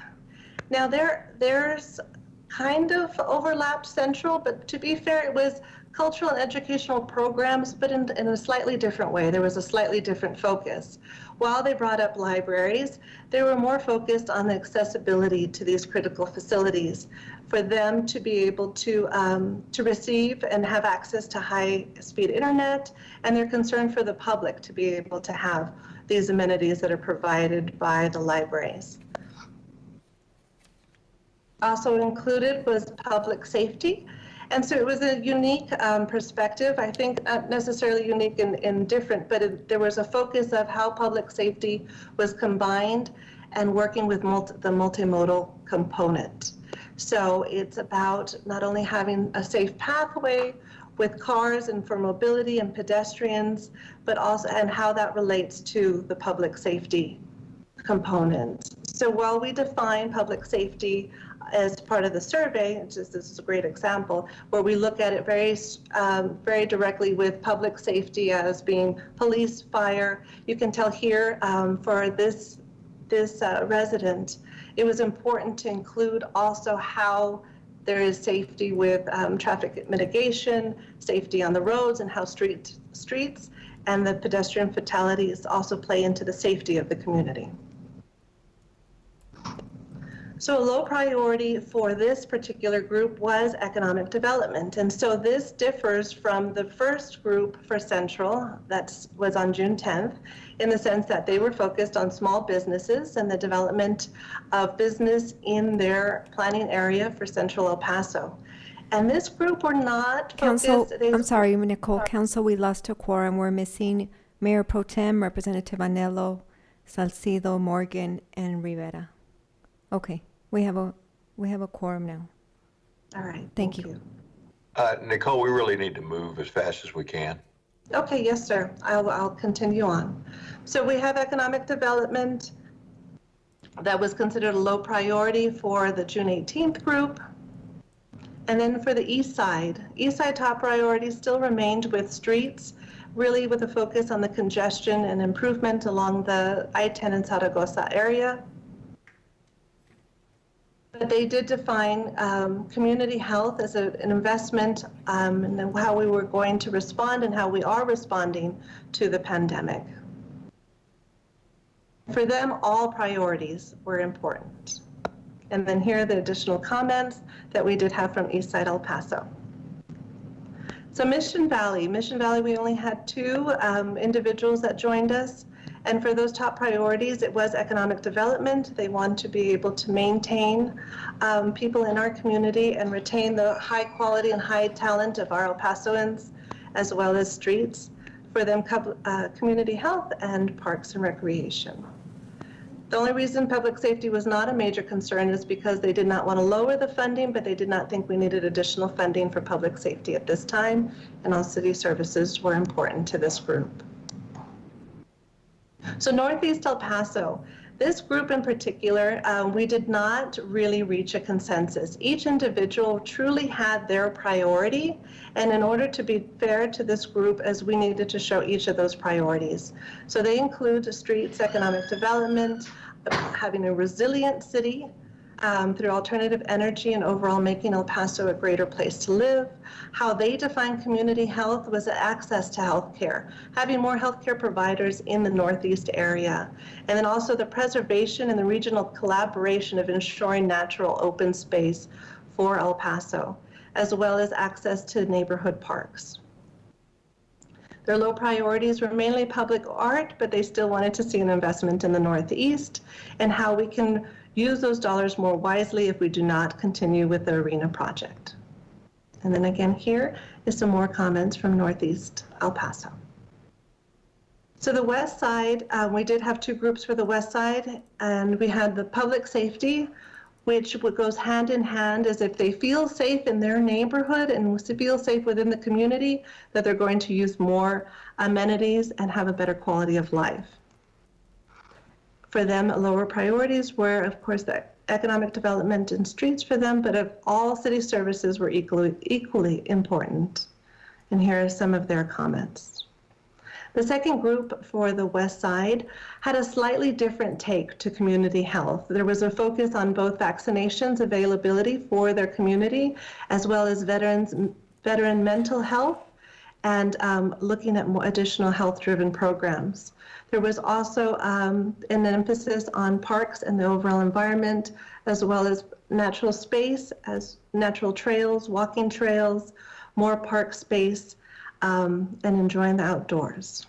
Now there's kind of overlapped central, but to be fair, it was cultural and educational programs, but in a slightly different way. There was a slightly different focus. While they brought up libraries, they were more focused on the accessibility to these critical facilities for them to be able to receive and have access to high-speed internet, and their concern for the public to be able to have these amenities that are provided by the libraries. Also included was public safety. And so it was a unique perspective, I think not necessarily unique and different, but there was a focus of how public safety was combined and working with the multimodal component. So it's about not only having a safe pathway with cars and for mobility and pedestrians, but also and how that relates to the public safety component. So while we define public safety as part of the survey, this is a great example, where we look at it very directly with public safety as being police, fire. You can tell here for this resident, it was important to include also how there is safety with traffic mitigation, safety on the roads and how streets, and the pedestrian fatalities also play into the safety of the community. So a low priority for this particular group was economic development. And so this differs from the first group for Central, that was on June 10th, in the sense that they were focused on small businesses and the development of business in their planning area for Central El Paso. And this group were not Council, focused. I'm sorry, Nicole. Council, we lost a quorum. We're missing Mayor Pro Tem, Representative Anello, Salcido, Morgan, and Rivera. Okay, we have a quorum now. All right. Thank you. Nicole, we really need to move as fast as we can. Okay, yes, sir. I'll continue on. So we have economic development that was considered a low priority for the June 18th group. And then for the east side top priority still remained with streets, really with a focus on the congestion and improvement along the I-10 and Zaragoza area. But they did define community health as an investment and how we were going to respond and how we are responding to the pandemic. For them, all priorities were important. And then here are the additional comments that we did have from Eastside El Paso. So Mission Valley, we only had 2 individuals that joined us. And for those top priorities, it was economic development. They want to be able to maintain people in our community and retain the high quality and high talent of our El Pasoans, as well as streets. For them, community health and parks and recreation. The only reason public safety was not a major concern is because they did not want to lower the funding, but they did not think we needed additional funding for public safety at this time, and all city services were important to this group. So Northeast El Paso, this group in particular, we did not really reach a consensus. Each individual truly had their priority, and in order to be fair to this group, as we needed to show each of those priorities. So they include streets, economic development, having a resilient city through alternative energy and overall making El Paso a greater place to live. How they define community health was access to healthcare, having more healthcare providers in the Northeast area, and then also the preservation and the regional collaboration of ensuring natural open space for El Paso, as well as access to neighborhood parks. Their low priorities were mainly public art, but they still wanted to see an investment in the Northeast and how we can use those dollars more wisely if we do not continue with the arena project. And then again, here is some more comments from Northeast El Paso. So the West Side, we did have 2 groups for the West Side, and we had the public safety, which goes hand in hand as if they feel safe in their neighborhood and feel safe within the community, that they're going to use more amenities and have a better quality of life. For them, lower priorities were, of course, the economic development and streets for them, but of all city services were equally important. And here are some of their comments. The second group for the West Side had a slightly different take to community health. There was a focus on both vaccinations availability for their community, as well as veteran mental health, and looking at more additional health-driven programs. There was also an emphasis on parks and the overall environment, as well as natural space, as natural trails, walking trails, more park space, and enjoying the outdoors.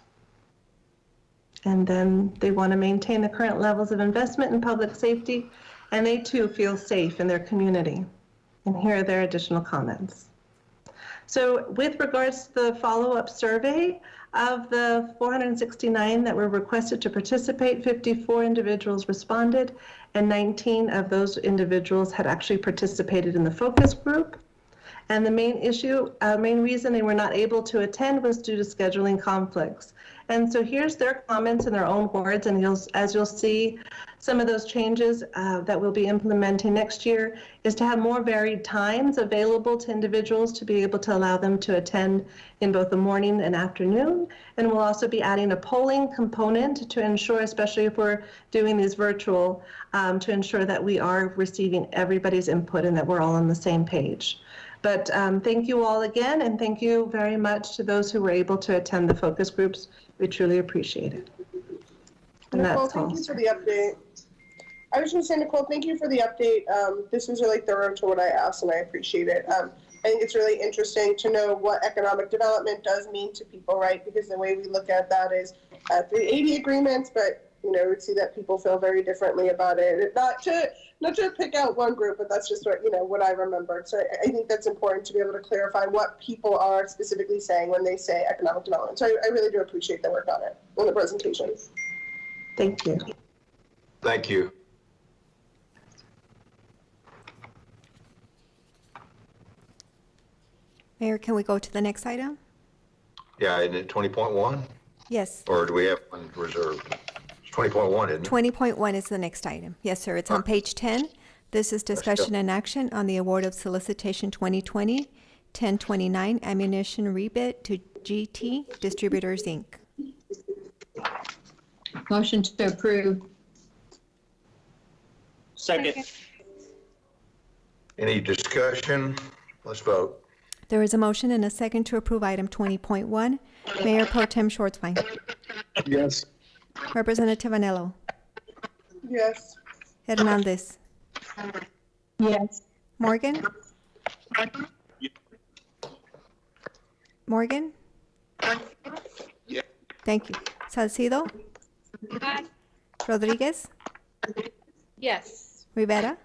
And then they want to maintain the current levels of investment in public safety, and they too feel safe in their community. And here are their additional comments. So with regards to the follow-up survey, of the 469 that were requested to participate, 54 individuals responded, and 19 of those individuals had actually participated in the focus group. And the main reason they were not able to attend was due to scheduling conflicts. And so here's their comments in their own words, and as you'll see, some of those changes that we'll be implementing next year is to have more varied times available to individuals to be able to allow them to attend in both the morning and afternoon. And we'll also be adding a polling component to ensure, especially if we're doing these virtual, to ensure that we are receiving everybody's input and that we're all on the same page. But thank you all again, and thank you very much to those who were able to attend the focus groups. We truly appreciate it. And Nicole, that's all. thank you for the update. I was going to say, Nicole, thank you for the update. This was really thorough to what I asked, and I appreciate it. I think it's really interesting to know what economic development does mean to people, right? Because the way we look at that is 380 agreements, but we see that people feel very differently about it. Not to pick out one group, but that's just what I remembered. So I think that's important to be able to clarify what people are specifically saying when they say economic development. So I really do appreciate the work on it, on the presentation. Thank you. Thank you. Mayor, can we go to the next item? Yeah, isn't it 20.1? Yes. Or do we have one reserved? It's 20.1, isn't it? 20.1 is the next item. Yes, sir. It's on page 10. This is discussion and action on the award of solicitation 2020-1029 ammunition rebid to GT Distributors, Inc. Motion to approve. Second. Any discussion? Let's vote. There is a motion and a second to approve item 20.1. Mayor Pro Tem Schwartzbein. Yes. Representative Anello. Yes. Hernandez. Yes. Morgan. Morgan. Yeah. Thank you. Salcido. Rodriguez. Yes. Rivera.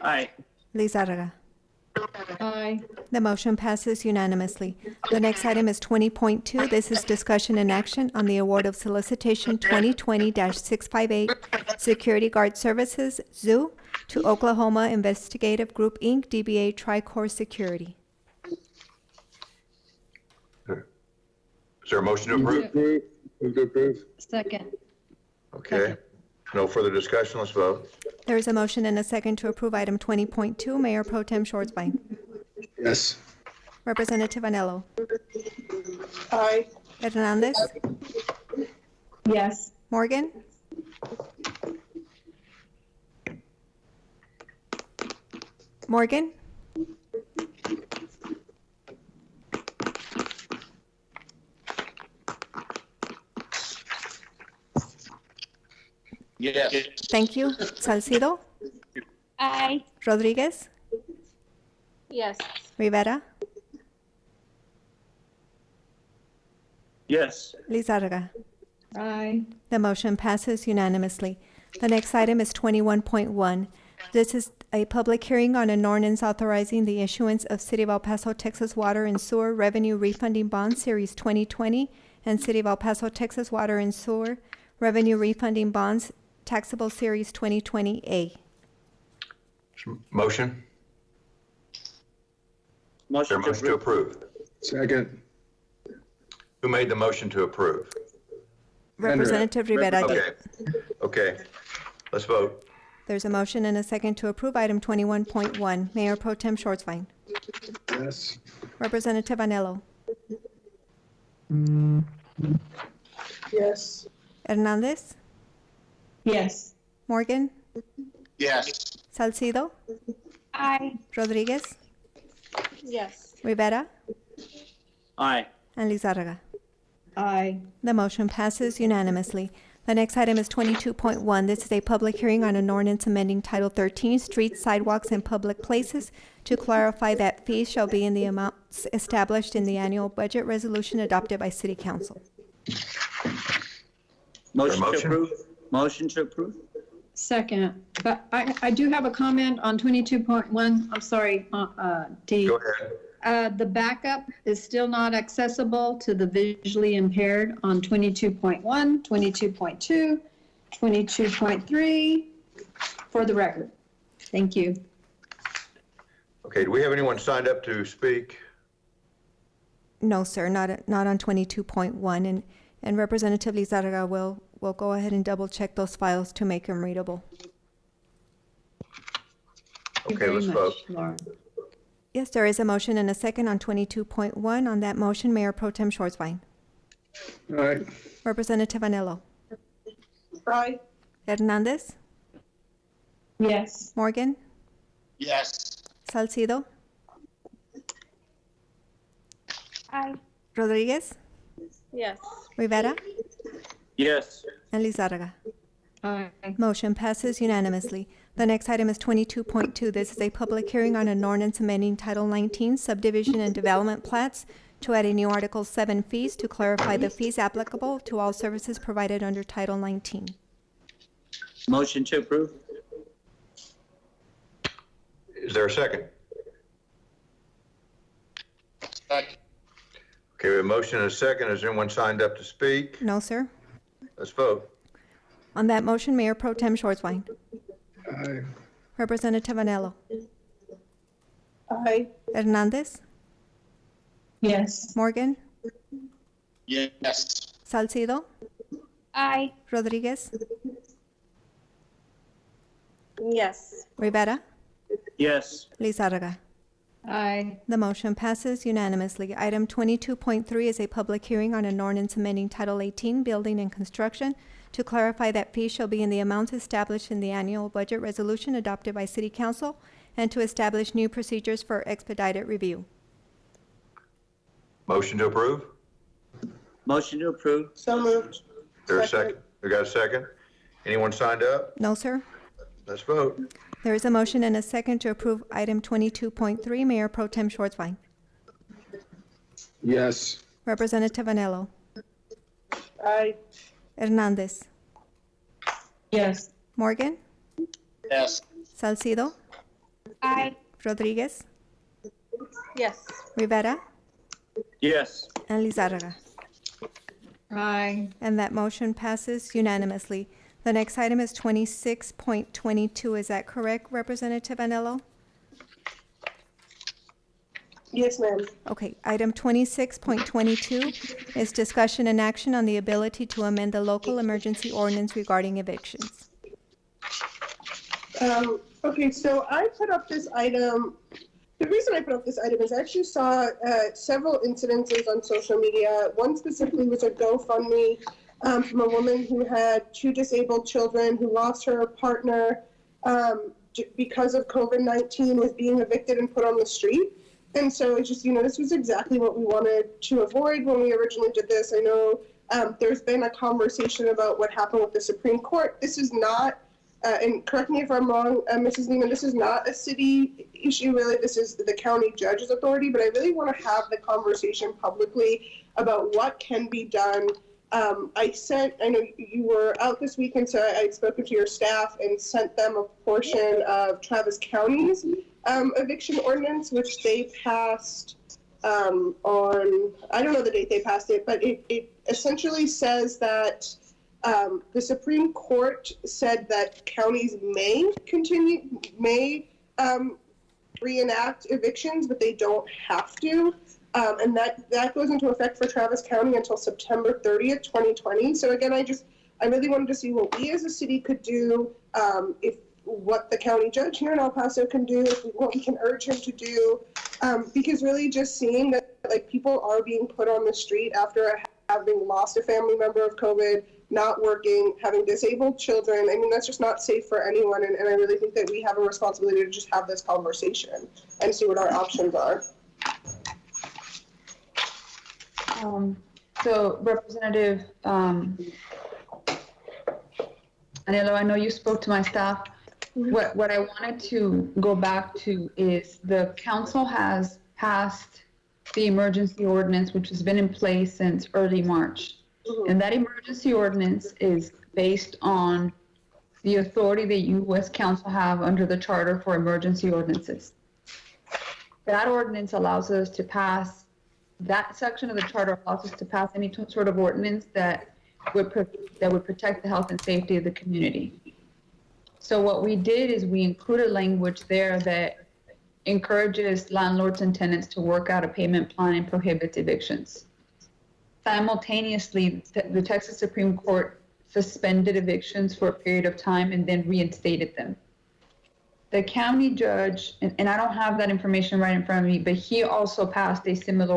Aye. Lizarraga. Aye. The motion passes unanimously. The next item is 20.2. This is discussion and action on the award of solicitation 2020-658 Security Guard Services, ZOO, to Oklahoma Investigative Group, Inc., DBA Tricor Security. Is there a motion to approve? Move to approve. Second. Okay. No further discussion. Let's vote. There is a motion and a second to approve item 20.2. Mayor Pro Tem Schwartzbein. Yes. Representative Anello. Aye. Hernandez. Yes. Morgan. Morgan. Yes. Thank you. Salcido. Aye. Rodriguez. Yes. Rivera. Yes. Lizarraga. Aye. The motion passes unanimously. The next item is 21.1. This is a public hearing on an ordinance authorizing the issuance of City of El Paso, Texas Water and Sewer Revenue Refunding Bonds Series 2020 and City of El Paso, Texas Water and Sewer Revenue Refunding Bonds Taxable Series 2020A. Motion? Is there a motion to approve? Second. Who made the motion to approve? Representative Rivera did. Okay. Okay. Let's vote. There's a motion and a second to approve item 21.1. Mayor Pro Tem Schwartzbein. Yes. Representative Anello. Yes. Hernandez. Yes. Morgan. Yes. Salcido. Aye. Rodriguez. Yes. Rivera. Aye. And Lizarraga. Aye. The motion passes unanimously. The next item is 22.1. This is a public hearing on an ordinance amending Title 13, Streets, Sidewalks, and Public Places to clarify that fees shall be in the amounts established in the annual budget resolution adopted by City Council. Motion to motion? approve. Motion to approve. Second. But I do have a comment on 22.1. I'm sorry, D. Go ahead. The backup is still not accessible to the visually impaired on 22.1, 22.2, 22.3, for the record. Thank you. Okay, do we have anyone signed up to speak? No, sir, not on 22.1. And Representative Lizarraga will we'll go ahead and double check those files to make them readable. Okay, let's vote. Yes, there is a motion and a second on 22.1. On that motion, Mayor Pro Tem Schwarzwein. Aye. Representative Anello. Aye. Hernandez. Yes. Morgan. Yes. Salcido. Aye. Rodriguez. Yes. Rivera. Yes. And Lizarraga. Aye. Motion passes unanimously. The next item is 22.2. This is a public hearing on an ordinance amending Title 19 Subdivision and Development Plats to add a new Article 7 fees to clarify the fees applicable to all services provided under Title 19. Motion to approve? Is there a second? Second. Okay, we have a motion and a second. Is anyone signed up to speak? No, sir. Let's vote. On that motion, Mayor Pro Tem Schwarzwein. Aye. Representative Anello. Aye. Hernandez. Yes. Morgan. Yes. Salcido. Aye. Rodriguez. Yes. Rivera. Yes. Lizarraga. Aye. The motion passes unanimously. Item 22.3 is a public hearing on an ordinance amending Title 18 Building and Construction to clarify that fees shall be in the amounts established in the annual budget resolution adopted by City Council and to establish new procedures for expedited review. Motion to approve? Motion to approve? So moved. Is there a second? We got a second? Anyone signed up? No, sir. Let's vote. There is a motion and a second to approve item 22.3. Mayor Pro Tem Schwarzwein. Yes. Representative Anello. Aye. Hernandez. Yes. Morgan. Yes. Salcido. Aye. Rodriguez. Yes. Rivera. Yes. And Lizarraga. Aye. And that motion passes unanimously. The next item is 26.22. Is that correct, Representative Anello? Yes, ma'am. Okay, item 26.22 is discussion and action on the ability to amend the local emergency ordinance regarding evictions. Okay, so I put up this item. The reason I put up this item is I actually saw several incidences on social media. One specifically was a GoFundMe from a woman who had 2 disabled children who lost her partner because of COVID-19, was being evicted and put on the street. And so it's just, this was exactly what we wanted to avoid when we originally did this. I know there's been a conversation about what happened with the Supreme Court. This is not, and correct me if I'm wrong, Mrs. Neiman, this is not a city issue, really. This is the county judge's authority, but I really want to have the conversation publicly about what can be done. I know you were out this weekend, so I had spoken to your staff and sent them a portion of Travis County's eviction ordinance, which they passed on, I don't know the date they passed it, but it essentially says that the Supreme Court said that counties may reenact evictions, but they don't have to. And that goes into effect for Travis County until September 30th, 2020. So again, I really wanted to see what we as a city could do, what the county judge here in El Paso can do, what we can urge him to do, because really just seeing that people are being put on the street after having lost a family member of COVID, not working, having disabled children. I mean, that's just not safe for anyone. And I really think that we have a responsibility to just have this conversation and see what our options are. So Representative Anello, I know you spoke to my staff. What I wanted to go back to is the council has passed the emergency ordinance, which has been in place since early March. And that emergency ordinance is based on the authority that you as council have under the Charter for Emergency Ordinances. That ordinance allows us to pass, that section of the charter allows us to pass any sort of ordinance that would protect the health and safety of the community. So what we did is we included language there that encourages landlords and tenants to work out a payment plan and prohibits evictions. Simultaneously, the Texas Supreme Court suspended evictions for a period of time and then reinstated them. The county judge, and I don't have that information right in front of me, but he also passed a similar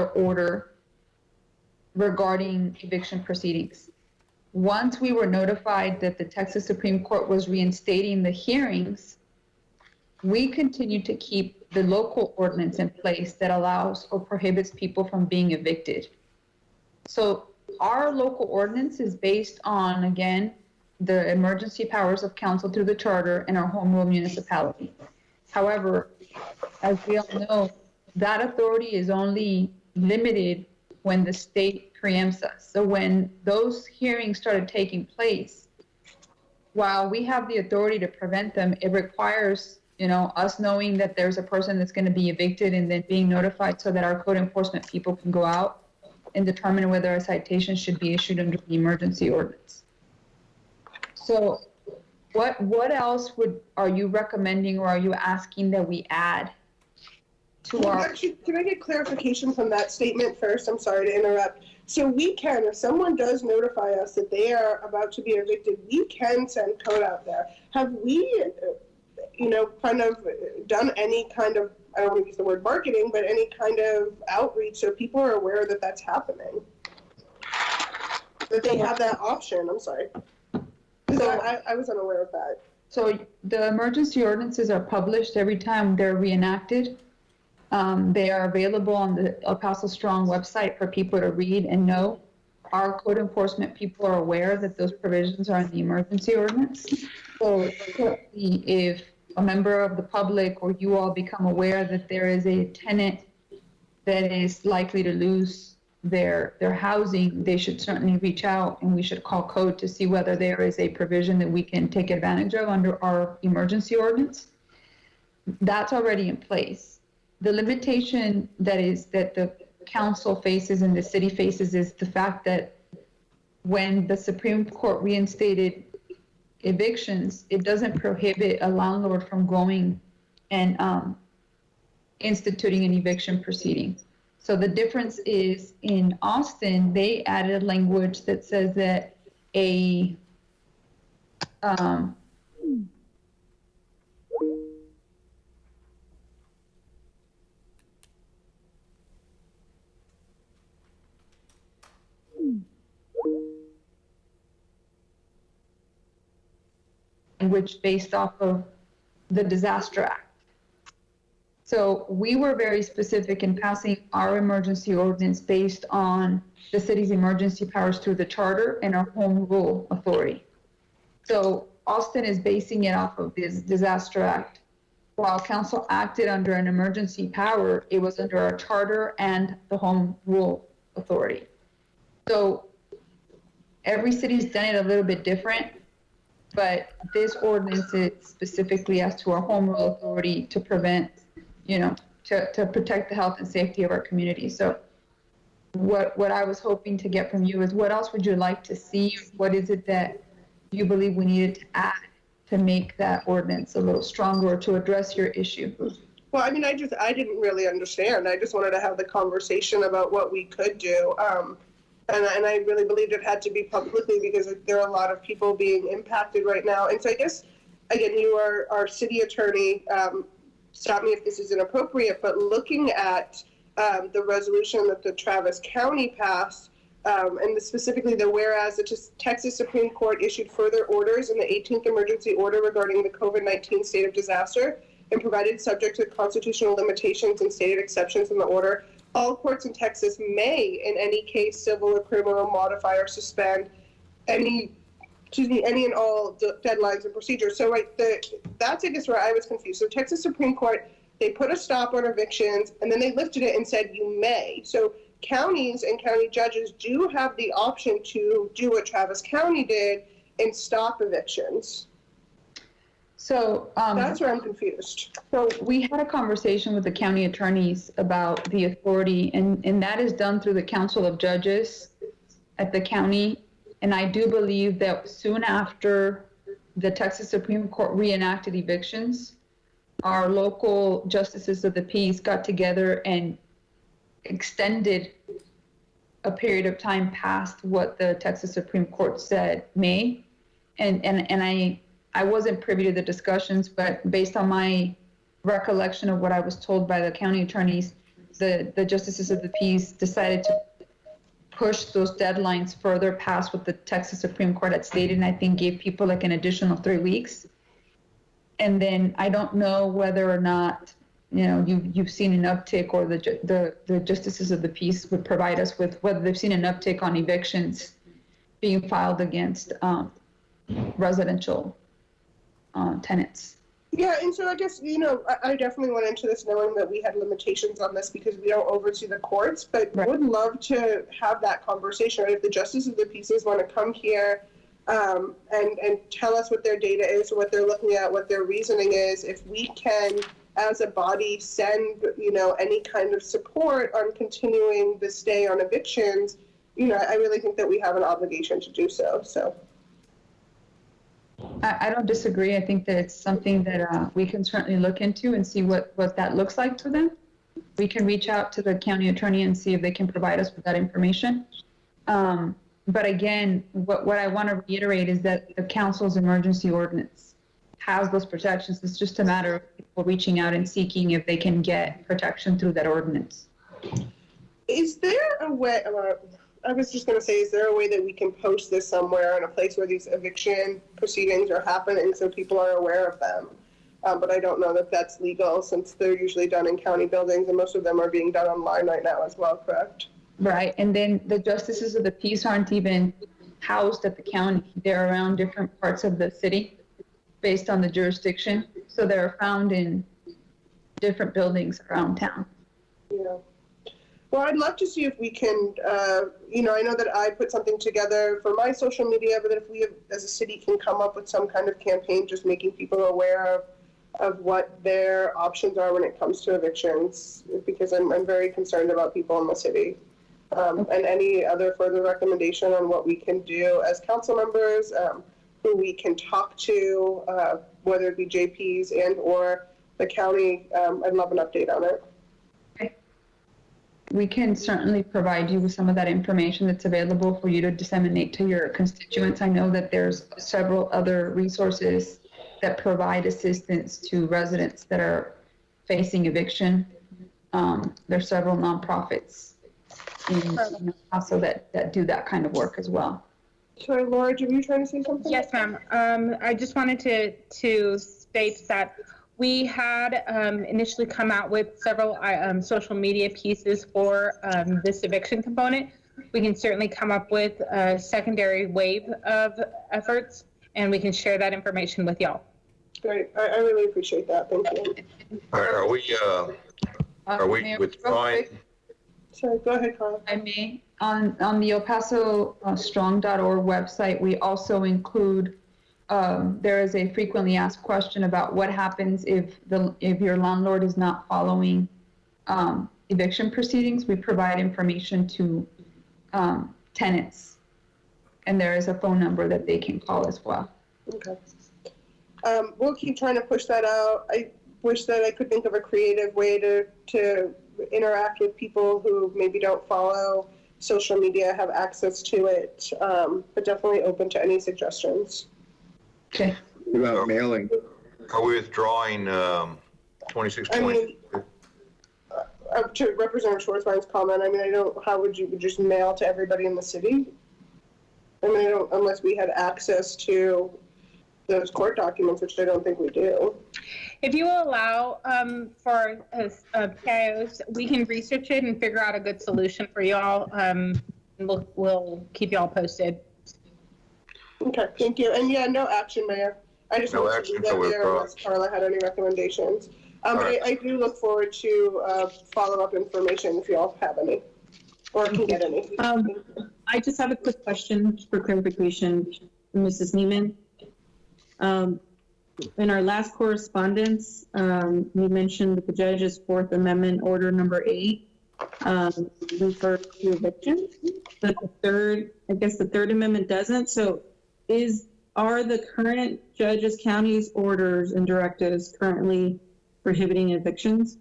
order regarding eviction proceedings. Once we were notified that the Texas Supreme Court was reinstating the hearings, we continue to keep the local ordinance in place that allows or prohibits people from being evicted. So our local ordinance is based on, again, the emergency powers of council through the charter and our home rule municipality. However, as we all know, that authority is only limited when the state preempts us. So when those hearings started taking place, while we have the authority to prevent them, it requires, us knowing that there's a person that's going to be evicted and then being notified so that our code enforcement people can go out and determine whether a citation should be issued under the emergency ordinance. So what else are you recommending or are you asking that we add to our... Actually, can I get clarification from that statement first? I'm sorry to interrupt. So we can, if someone does notify us that they are about to be evicted, we can send code out there. Have we, kind of done any kind of, I don't want to use the word marketing, but any kind of outreach so people are aware that that's happening? That they have that option, I'm sorry. So I was unaware of that. So the emergency ordinances are published every time they're reenacted. They are available on the El Paso Strong website for people to read and know. Our code enforcement people are aware that those provisions are in the emergency ordinance. So if a member of the public or you all become aware that there is a tenant that is likely to lose their housing, they should certainly reach out and we should call code to see whether there is a provision that we can take advantage of under our emergency ordinance. That's already in place. The limitation that the council faces and the city faces is the fact that when the Supreme Court reinstated evictions, it doesn't prohibit a landlord from going and instituting an eviction proceeding. So the difference is in Austin, they added language that says that a language based off of the Disaster Act. So we were very specific in passing our emergency ordinance based on the city's emergency powers through the charter and our home rule authority. So Austin is basing it off of this Disaster Act. While council acted under an emergency power, it was under our charter and the home rule authority. So every city's done it a little bit different, but this ordinance is specifically as to our home rule authority to prevent, to protect the health and safety of our community. So what I was hoping to get from you is what else would you like to see? What is it that you believe we needed to add to make that ordinance a little stronger or to address your issue? Well, I mean, I didn't really understand. I just wanted to have the conversation about what we could do. And I really believed it had to be publicly because there are a lot of people being impacted right now. And so I guess, again, you are our city attorney. Stop me if this is inappropriate, but looking at the resolution that the Travis County passed, and specifically the whereas the Texas Supreme Court issued further orders in the 18th emergency order regarding the COVID-19 state of disaster and provided subject to constitutional limitations and stated exceptions in the order. All courts in Texas may, in any case, civil or criminal, modify or suspend any and all deadlines and procedures. So that's, I guess, where I was confused. So Texas Supreme Court, they put a stop on evictions, and then they lifted it and said you may. So counties and county judges do have the option to do what Travis County did and stop evictions. So that's where I'm confused. So we had a conversation with the county attorneys about the authority, and that is done through the Council of Judges at the county. And I do believe that soon after the Texas Supreme Court reenacted evictions, our local justices of the peace got together and extended a period of time past what the Texas Supreme Court said may. And I wasn't privy to the discussions, but based on my recollection of what I was told by the county attorneys, the justices of the peace decided to push those deadlines further past what the Texas Supreme Court had stated, and I think gave people like an additional 3 weeks. And then I don't know whether or not, you know, you've seen an uptick, or the justices of the peace would provide us with whether they've seen an uptick on evictions being filed against residential tenants. Yeah, and so I guess, you know, I definitely went into this knowing that we had limitations on this because we don't oversee the courts, but would love to have that conversation. Right? If the justices of the peaces want to come here and tell us what their data is, what they're looking at, what their reasoning is, if we can, as a body, send, you know, any kind of support on continuing the stay on evictions, you know, I really think that we have an obligation to do so. So. I don't disagree. I think that it's something that we can certainly look into and see what that looks like for them. We can reach out to the county attorney and see if they can provide us with that information. But again, what I want to reiterate is that the council's emergency ordinance has those protections. It's just a matter of people reaching out and seeking if they can get protection through that ordinance. Is there a way, I was just going to say, is there a way that we can post this somewhere in a place where these eviction proceedings are happening so people are aware of them? But I don't know that that's legal since they're usually done in county buildings and most of them are being done online right now as well, correct? Right, and then the justices of the peace aren't even housed at the county. They're around different parts of the city based on the jurisdiction. So they're found in different buildings around town. Yeah. Well, I'd love to see if we can, you know, I know that I put something together for my social media, but if we as a city can come up with some kind of campaign just making people aware of what their options are when it comes to evictions, because I'm very concerned about people in the city. And any other further recommendation on what we can do as council members, who we can talk to, whether it be JPs and or the county, I'd love an update on it. We can certainly provide you with some of that information that's available for you to disseminate to your constituents. I know that there's several other resources that provide assistance to residents that are facing eviction. There's several nonprofits in also that do that kind of work as well. Sorry, Laura, were you trying to say something? Yes, ma'am. I just wanted to state that we had initially come out with several social media pieces for this eviction component. We can certainly come up with a secondary wave of efforts, and we can share that information with y'all. Great. I really appreciate that. Thank you. All right, are we withdrawing? Sorry, go ahead, Carla. I may. On the El Paso strong.org website, we also include there is a frequently asked question about what happens if your landlord is not following eviction proceedings. We provide information to tenants, and there is a phone number that they can call as well. Okay. We'll keep trying to push that out. I wish that I could think of a creative way to interact with people who maybe don't follow social media, have access to it, but definitely open to any suggestions. Okay. What about mailing? Are we withdrawing 26 I points? mean, to Representative Schwartzbein's comment, I mean, how would you just mail to everybody in the city? I mean, unless we had access to those court documents, which I don't think we do. If you will allow for PIOs, we can research it and figure out a good solution for y'all. We'll keep y'all posted. Okay, thank you. And yeah, no action, Mayor. I just No wanted to action leave that till there unless Carla had any recommendations. But right. I do look forward to follow-up information if y'all have any or can get any. I just have a quick question for clarification, Mrs. Neiman. In our last correspondence, we mentioned that the judge's Fourth Amendment Order number 8 refers to eviction, but the Third Amendment doesn't. So are the current judge's county's orders and directives currently prohibiting evictions?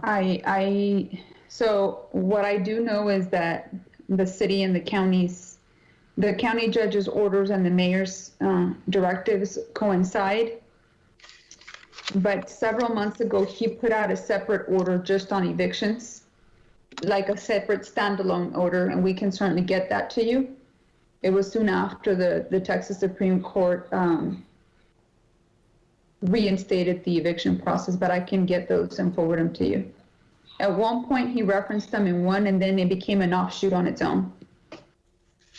I So what I do know is that the city and the county judge's orders and the mayor's directives coincide. But several months ago, he put out a separate order just on evictions, like a separate standalone order, and we can certainly get that to you. It was soon after the Texas Supreme Court reinstated the eviction process, but I can get those and forward them to you. At one point, he referenced them in one, and then it became an offshoot on its own.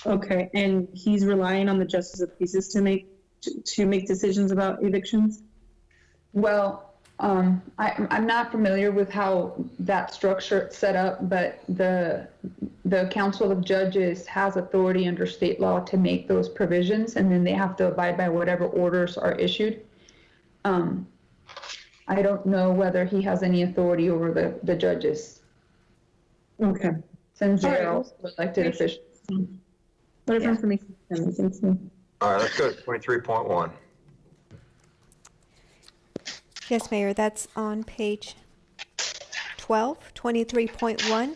Okay, and he's relying on the justice of peace to make decisions about evictions? Well, I'm not familiar with how that structure is set up, but the Council of Judges has authority under state law to make those provisions, and then they have to abide by whatever orders are issued. I don't know whether he has any authority over the judges. Okay. Since they're also elected officials. Whatever information. Thank you. All right, let's go to 23.1. Yes, Mayor, that's on page 12. 23.1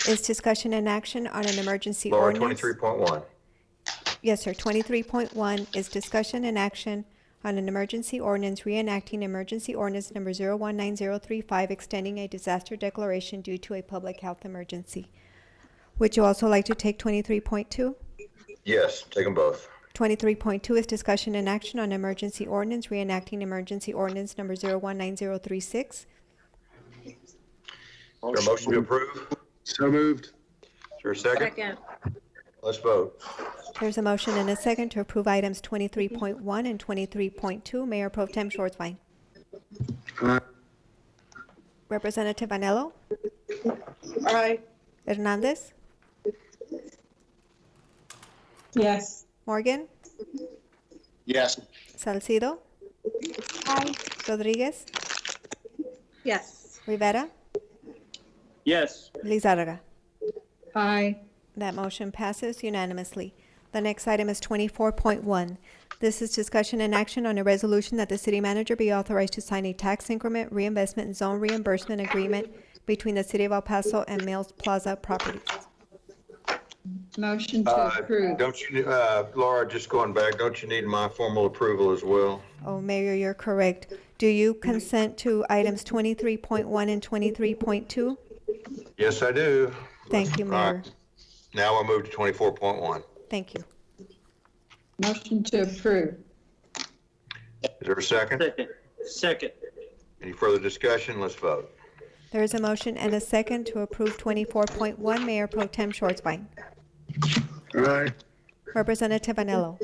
is discussion and action on an emergency Laura, ordinance. 23.1. Yes, sir. 23.1 is discussion and action on an emergency ordinance reenacting emergency ordinance number 019035, extending a disaster declaration due to a public health emergency. Would you also like to take 23.2? Yes, take them both. 23.2 is discussion and action on emergency ordinance reenacting emergency ordinance number 019036. Is there a motion to approve? So moved. Is there a second? Second. Let's vote. There's a motion and a second to approve items 23.1 and 23.2. Mayor Pro Tem Schwartzbein. Aye. Representative Anello. Aye. Hernandez. Yes. Morgan. Yes. Salcido. Aye. Rodriguez. Yes. Rivera. Yes. Lizarraga. Aye. That motion passes unanimously. The next item is 24.1. This is discussion and action on a resolution that the city manager be authorized to sign a tax increment reinvestment and zone reimbursement agreement between the city of El Paso and Mills Plaza Properties. Motion to approve. Don't you, Laura, just going back, don't you need my formal approval as well? Oh, Mayor, you're correct. Do you consent to items 23.1 and 23.2? Yes, I do. Thank you, All Mayor. right. Now we'll move to 24.1. Thank you. Motion to approve. Is there a second? Second. Second. Any further discussion? Let's vote. There is a motion and a second to approve 24.1. Mayor Pro Tem Schwartzbein. Aye. Representative Anello.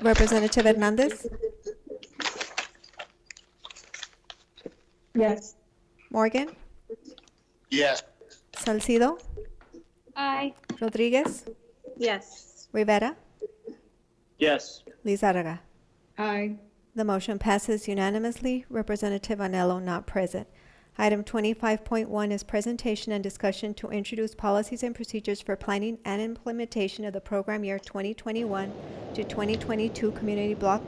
Representative Hernandez. Yes. Morgan. Yes. Salcido. Aye. Rodriguez. Yes. Rivera. Yes. Lizarraga. Aye. The motion passes unanimously. Representative Anello not present. Item 25.1 is presentation and discussion to introduce policies and procedures for planning and implementation of the program year 2021 to 2022 Community Block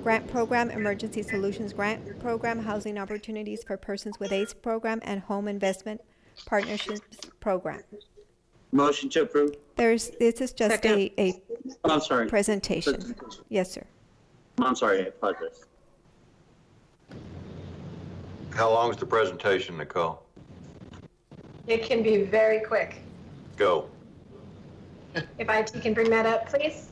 Grant Program, Emergency Solutions Grant Program, Housing Opportunities for Persons with AIDS Program, and Home Investment Partnerships Program. Motion to approve. This is just a Oh, I'm sorry. presentation. Yes, sir. I'm sorry, I apologize. How long is the presentation, Nicole? It can be very quick. Go. If IT can bring that up, please.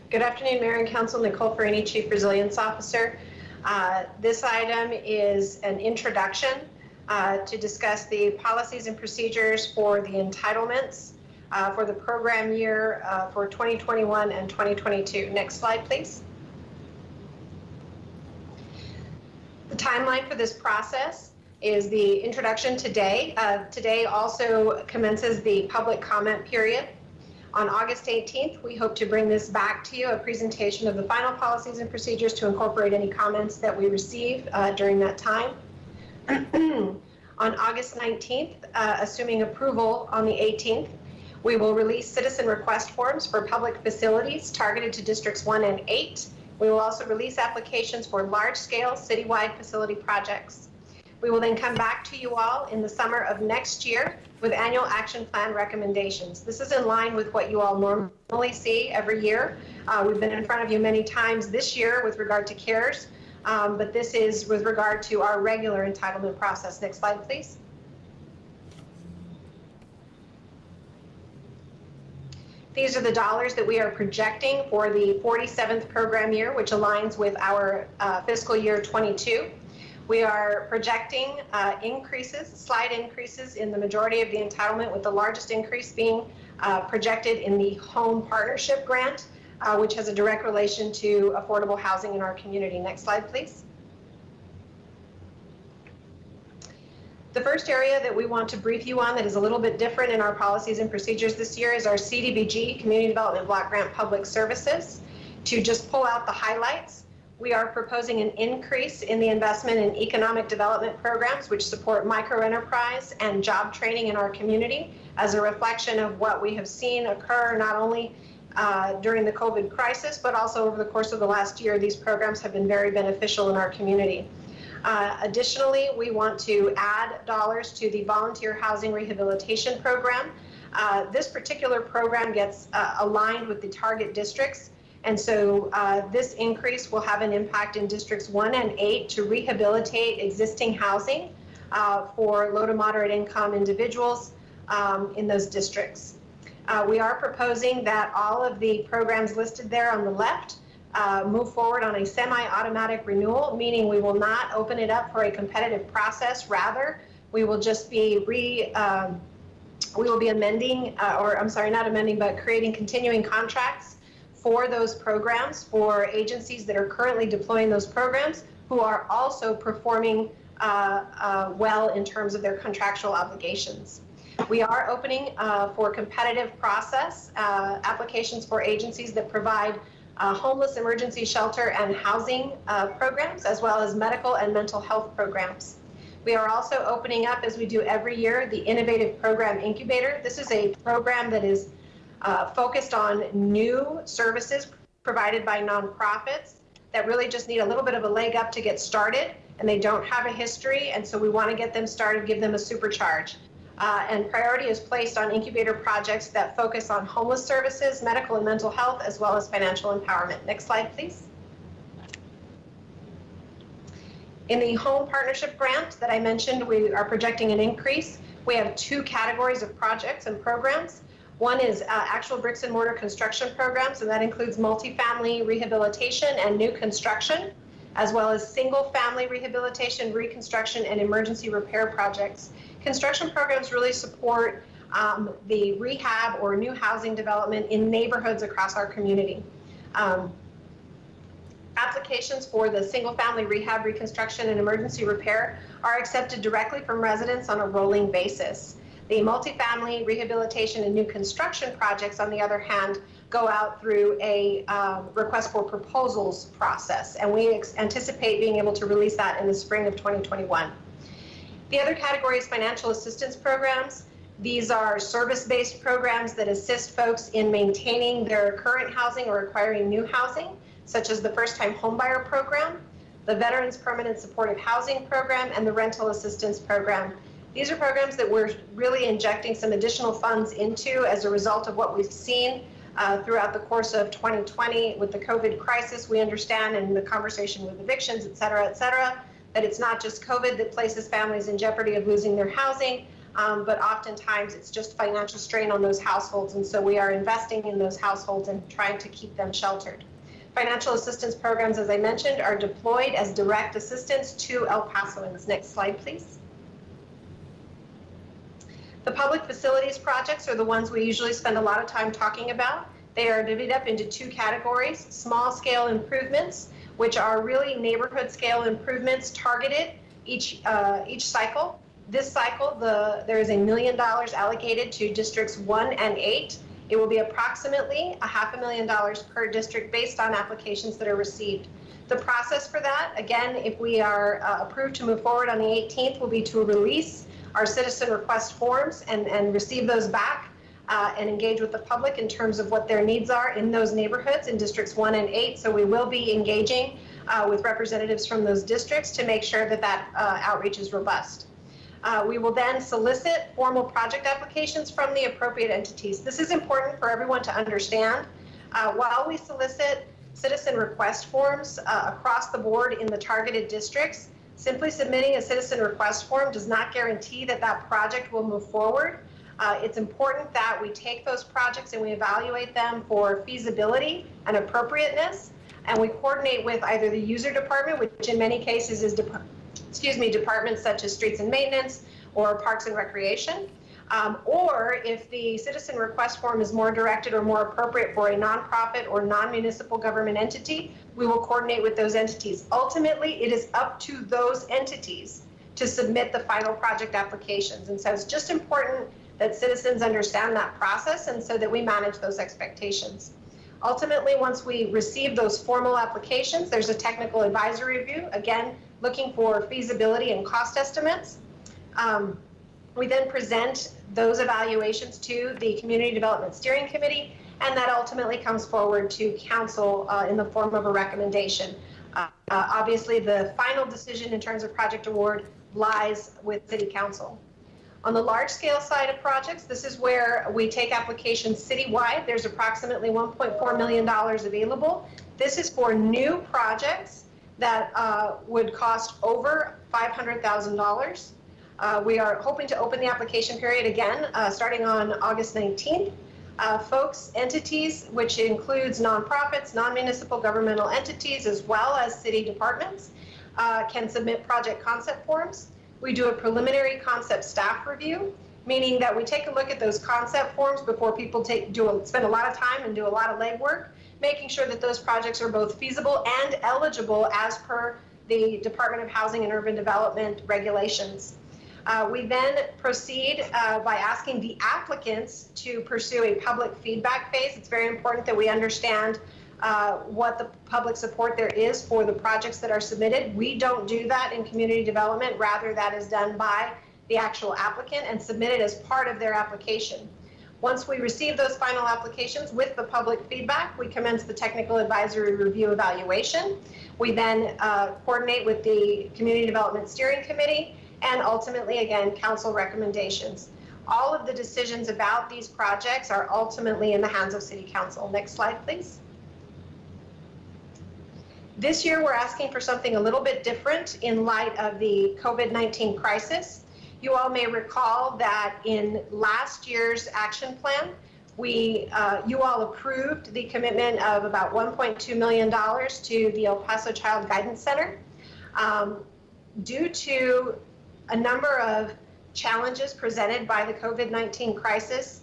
Good afternoon, Mayor and Council. Nicole Ferrini, Chief Resilience Officer. This item is an introduction to discuss the policies and procedures for the entitlements for the program year for 2021 and 2022. Next slide, please. The timeline for this process is the introduction today. Today also commences the public comment period. On August 18th, we hope to bring this back to you, a presentation of the final policies and procedures to incorporate any comments that we receive during that time. On August 19th, assuming approval on the 18th, we will release citizen request forms for public facilities targeted to districts 1 and 8. We will also release applications for large-scale citywide facility projects. We will then come back to you all in the summer of next year with annual action plan recommendations. This is in line with what you all normally see every year. We've been in front of you many times this year with regard to CARES, but this is with regard to our regular entitlement process. Next slide, please. These are the dollars that we are projecting for the 47th program year, which aligns with our fiscal year 22. We are projecting increases, slight increases in the majority of the entitlement, with the largest increase being projected in the Home Partnership Grant, which has a direct relation to affordable housing in our community. Next slide, please. The first area that we want to brief you on that is a little bit different in our policies and procedures this year is our CDBG, Community Development Block Grant Public Services. To just pull out the highlights, we are proposing an increase in the investment in economic development programs which support microenterprise and job training in our community as a reflection of what we have seen occur not only during the COVID crisis, but also over the course of the last year. These programs have been very beneficial in our community. Additionally, we want to add dollars to the Volunteer Housing Rehabilitation Program. This particular program gets aligned with the target districts, and so this increase will have an impact in districts 1 and 8 to rehabilitate existing housing for low to moderate income individuals in those districts. We are proposing that all of the programs listed there on the left move forward on a semi-automatic renewal, meaning we will not open it up for a competitive process. Rather, we will just be amending, not amending, but creating continuing contracts for those programs for agencies that are currently deploying those programs who are also performing well in terms of their contractual obligations. We are opening for competitive process applications for agencies that provide homeless emergency shelter and housing programs, as well as medical and mental health programs. We are also opening up, as we do every year, the Innovative Program Incubator. This is a program that is focused on new services provided by nonprofits that really just need a little bit of a leg up to get started, and they don't have a history, and so we want to get them started, give them a supercharge. And priority is placed on incubator projects that focus on homeless services, medical and mental health, as well as financial empowerment. Next slide, please. In the Home Partnership Grant that I mentioned, we are projecting an increase. We have 2 categories of projects and programs. One is actual bricks and mortar construction programs, and that includes multifamily rehabilitation and new construction, as well as single family rehabilitation, reconstruction, and emergency repair projects. Construction programs really support the rehab or new housing development in neighborhoods across our community. Applications for the single family rehab, reconstruction, and emergency repair are accepted directly from residents on a rolling basis. The multifamily rehabilitation and new construction projects, on the other hand, go out through a request for proposals process, and we anticipate being able to release that in the spring of 2021. The other category is financial assistance programs. These are service-based programs that assist folks in maintaining their current housing or acquiring new housing, such as the first-time homebuyer program, the Veterans Permanent Supportive Housing Program, and the Rental Assistance Program. These are programs that we're really injecting some additional funds into as a result of what we've seen throughout the course of 2020 with the COVID crisis. We understand in the conversation with evictions, et cetera, that it's not just COVID that places families in jeopardy of losing their housing, but oftentimes it's just financial strain on those households. And so we are investing in those households and trying to keep them sheltered. Financial assistance programs, as I mentioned, are deployed as direct assistance to El Pasoans. Next slide, please. The public facilities projects are the ones we usually spend a lot of time talking about. They are divided up into 2 categories: small scale improvements, which are really neighborhood scale improvements targeted each cycle. This cycle, there is $1 million allocated to districts 1 and 8. It will be approximately $500,000 per district based on applications that are received. The process for that, again, if we are approved to move forward on the 18th, will be to release our citizen request forms and receive those back and engage with the public in terms of what their needs are in those neighborhoods in districts 1 and 8. So we will be engaging with representatives from those districts to make sure that that outreach is robust. We will then solicit formal project applications from the appropriate entities. This is important for everyone to understand. While we solicit citizen request forms across the board in the targeted districts, simply submitting a citizen request form does not guarantee that that project will move forward. It's important that we take those projects and we evaluate them for feasibility and appropriateness, and we coordinate with either the user department, which in many cases is departments such as streets and maintenance or parks and recreation, or if the citizen request form is more directed or more appropriate for a nonprofit or non-municipal government entity, we will coordinate with those entities. Ultimately, it is up to those entities to submit the final project applications. And so it's just important that citizens understand that process and so that we manage those expectations. Ultimately, once we receive those formal applications, there's a technical advisory review, again, looking for feasibility and cost estimates. We then present those evaluations to the Community Development Steering Committee, and that ultimately comes forward to council in the form of a recommendation. Obviously, the final decision in terms of project award lies with City Council. On the large scale side of projects, this is where we take applications citywide. There's approximately $1.4 million available. This is for new projects that would cost over $500,000. We are hoping to open the application period again, starting on August 19th. Folks, entities, which includes nonprofits, non-municipal governmental entities, as well as city departments, can submit project concept forms. We do a preliminary concept staff review, meaning that we take a look at those concept forms before people spend a lot of time and do a lot of legwork, making sure that those projects are both feasible and eligible as per the Department of Housing and Urban Development regulations. We then proceed by asking the applicants to pursue a public feedback phase. It's very important that we understand what the public support there is for the projects that are submitted. We don't do that in community development. Rather, that is done by the actual applicant and submitted as part of their application. Once we receive those final applications with the public feedback, we commence the technical advisory review evaluation. We then coordinate with the Community Development Steering Committee and ultimately, again, council recommendations. All of the decisions about these projects are ultimately in the hands of City Council. Next slide, please. This year, we're asking for something a little bit different in light of the COVID-19 crisis. You all may recall that in last year's action plan, you all approved the commitment of about $1.2 million to the El Paso Child Guidance Center. Due to a number of challenges presented by the COVID-19 crisis,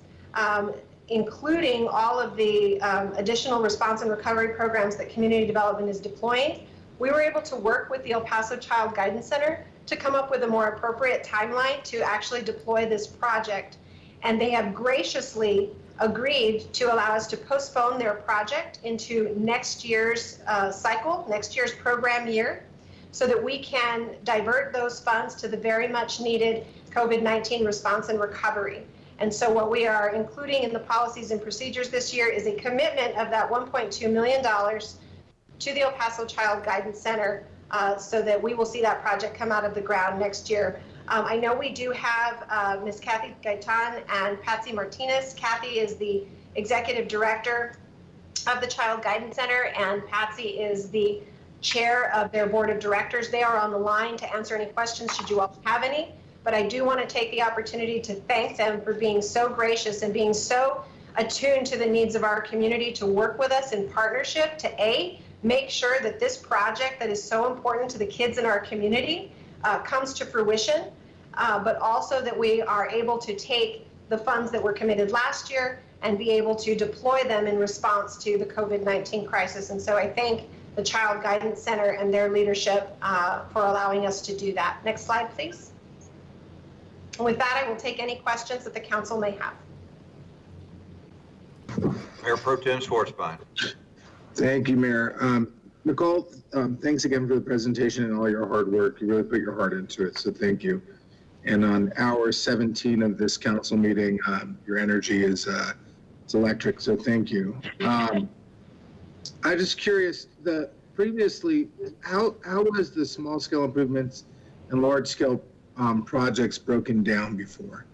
including all of the additional response and recovery programs that community development is deploying, we were able to work with the El Paso Child Guidance Center to come up with a more appropriate timeline to actually deploy this project. And they have graciously agreed to allow us to postpone their project into next year's cycle, next year's program year, so that we can divert those funds to the very much needed COVID-19 response and recovery. And so what we are including in the policies and procedures this year is a commitment of that $1.2 million to the El Paso Child Guidance Center so that we will see that project come out of the ground next year. I know we do have Ms. Kathy Gaitan and Patsy Martinez. Kathy is the executive director of the Child Guidance Center, and Patsy is the chair of their board of directors. They are on the line to answer any questions should you all have any. But I do want to take the opportunity to thank them for being so gracious and being so attuned to the needs of our community to work with us in partnership to make sure that this project that is so important to the kids in our community comes to fruition, but also that we are able to take the funds that were committed last year and be able to deploy them in response to the COVID-19 crisis. And so I thank the Child Guidance Center and their leadership for allowing us to do that. Next slide, please. With that, I will take any questions that the council may have. Mayor Pro Tem Schwartzbein. Thank you, Mayor. Nicole, thanks again for the presentation and all your hard work. You really put your heart into it, so thank you. And on hour 17 of this council meeting, your energy is it's electric, so thank you. I'm just curious, previously, how was the small scale improvements and large scale projects broken down before?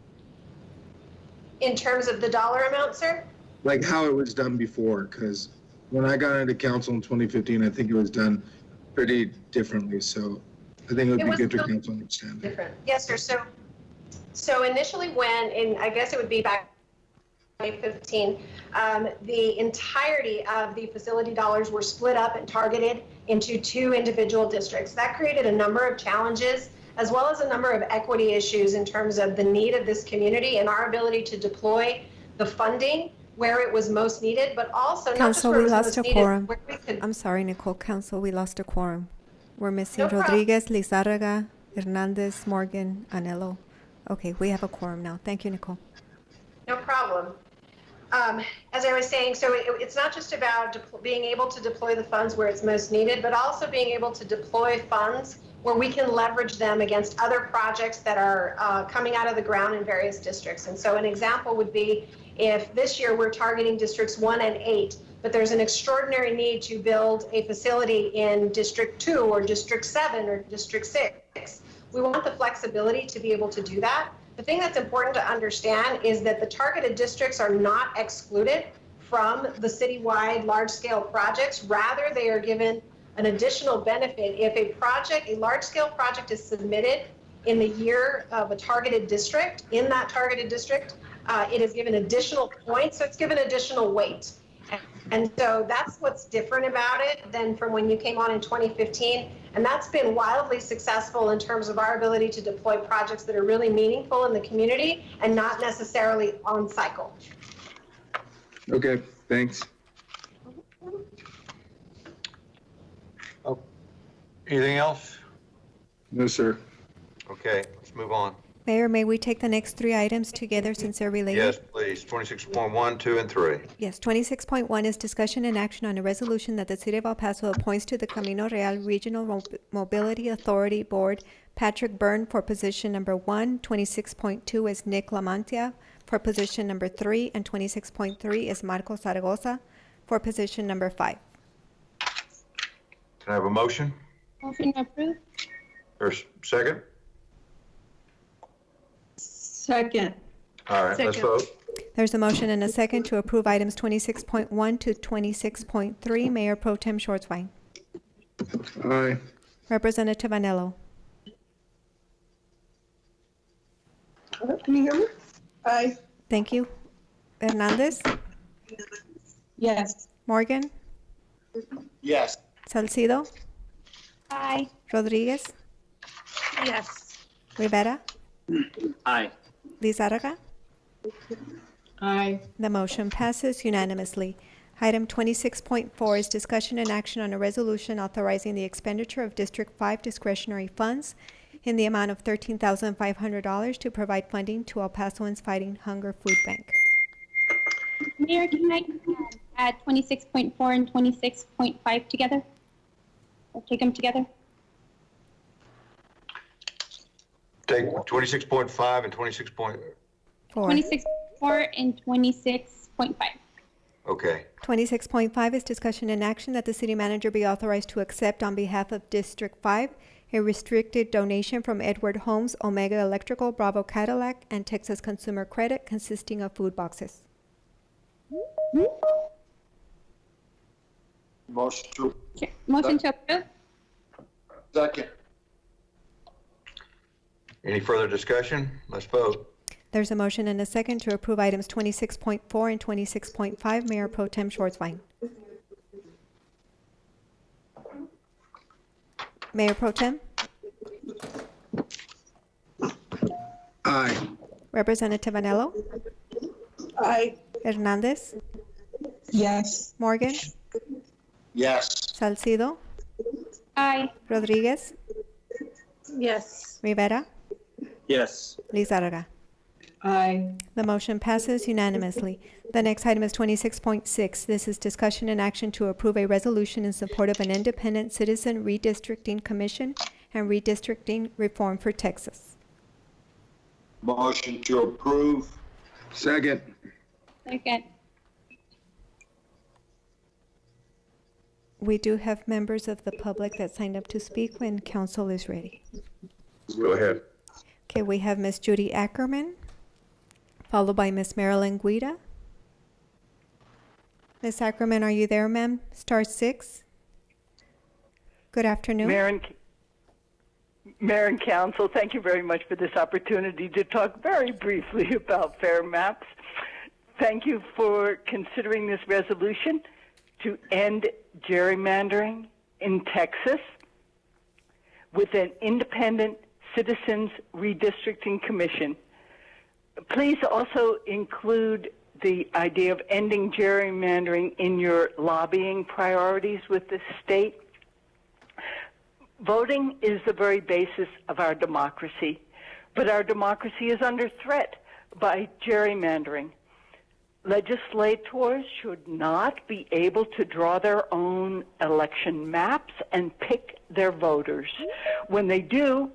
In terms of the dollar amount, sir? Like how it was done before, because when I got into council in 2015, I think it was done pretty differently. So I think it would be good to council understand. Different. Yes, sir. So initially I guess it would be back in 2015, the entirety of the facility dollars were split up and targeted into 2 individual districts. That created a number of challenges as well as a number of equity issues in terms of the need of this community and our ability to deploy the funding where it was most needed, but also not just Council, where it we was lost most a needed, quorum. where we could. I'm sorry, Nicole. Council, we lost a quorum. We're missing No problem. Rodriguez, Lizarraga, Hernandez, Morgan, Anello. Okay, we have a quorum now. Thank you, Nicole. No problem. As I was saying, so it's not just about being able to deploy the funds where it's most needed, but also being able to deploy funds where we can leverage them against other projects that are coming out of the ground in various districts. And so an example would be if this year we're targeting districts 1 and 8, but there's an extraordinary need to build a facility in District 2 or District 7 or District 6. We want the flexibility to be able to do that. The thing that's important to understand is that the targeted districts are not excluded from the citywide large-scale projects. Rather, they are given an additional benefit. If a large-scale project is submitted in the year of a targeted district, in that targeted district, it is given additional points, so it's given additional weight. And so that's what's different about it than from when you came on in 2015. And that's been wildly successful in terms of our ability to deploy projects that are really meaningful in the community and not necessarily on cycle. Okay, thanks. Oh, anything else? No, sir. Okay, let's move on. Mayor, may we take the next 3 items together since they're related? Yes, please. 26.1, 2, and 3. Yes, 26.1 is discussion and action on a resolution that the City of El Paso appoints to the Camino Real Regional Mobility Authority Board Patrick Byrne for position number 1, 26.2 is Nick Lamantia for position number 3, and 26.3 is Marco Zaragoza for position number 5. Can I have a motion? Motion approved. Or second? Second. All right, let's vote. There's a motion and a second to approve items 26.1 to 26.3. Mayor Pro Tem Schwartzwein. Aye. Representative Anello. Can you hear me? Aye. Thank you. Hernandez. Yes. Morgan. Yes. Salcido. Aye. Rodriguez. Yes. Rivera. Aye. Lizarraga. Aye. The motion passes unanimously. Item 26.4 is discussion and action on a resolution authorizing the expenditure of District 5 discretionary funds in the amount of $13,500 to provide funding to El Pasoans Fighting Hunger Food Bank. Mayor, can I add 26.4 and 26.5 together? Or take them together? Take 26.5 and 26. 26.4 and 26.5. Okay. 26.5 is discussion and action that the city manager be authorized to accept on behalf of District 5 a restricted donation from Edward Holmes, Omega Electrical, Bravo Cadillac, and Texas Consumer Credit consisting of food boxes. Motion to. Okay. Motion to approve. Second. Any further discussion? Let's vote. There's a motion and a second to approve items 26.4 and 26.5. Mayor Pro Tem Schwartzwein. Mayor Pro Tem. Aye. Representative Anello. Aye. Hernandez. Yes. Morgan. Yes. Salcido. Aye. Rodriguez. Yes. Rivera. Yes. Lizarraga. Aye. The motion passes unanimously. The next item is 26.6. This is discussion and action to approve a resolution in support of an independent citizen redistricting commission and redistricting reform for Texas. Motion to approve. Second. Second. We do have members of the public that signed up to speak when council is ready. Go ahead. Okay, we have Miss Judy Ackerman, followed by Miss Marilyn Guida. Miss Ackerman, are you there, ma'am? Star 6. Good afternoon. Mayor and Council, thank you very much for this opportunity to talk very briefly about fair maps. Thank you for considering this resolution to end gerrymandering in Texas with an independent Citizens Redistricting Commission. Please also include the idea of ending gerrymandering in your lobbying priorities with the state. Voting is the very basis of our democracy, but our democracy is under threat by gerrymandering. Legislators should not be able to draw their own election maps and pick their voters. When they do,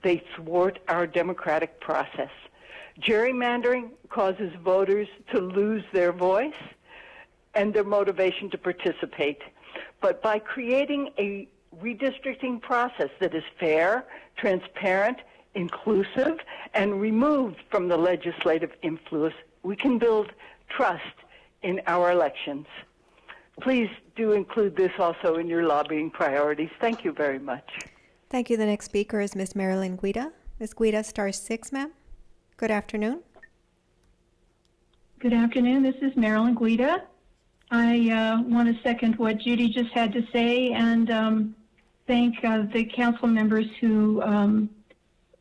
they thwart our democratic process. Gerrymandering causes voters to lose their voice and their motivation to participate. But by creating a redistricting process that is fair, transparent, inclusive, and removed from the legislative influence, we can build trust in our elections. Please do include this also in your lobbying priorities. Thank you very much. Thank you. The next speaker is Miss Marilyn Guida. Miss Guida, Star 6, ma'am. Good afternoon. Good afternoon. This is Marilyn Guida. I want to second what Judy just had to say and thank the council members who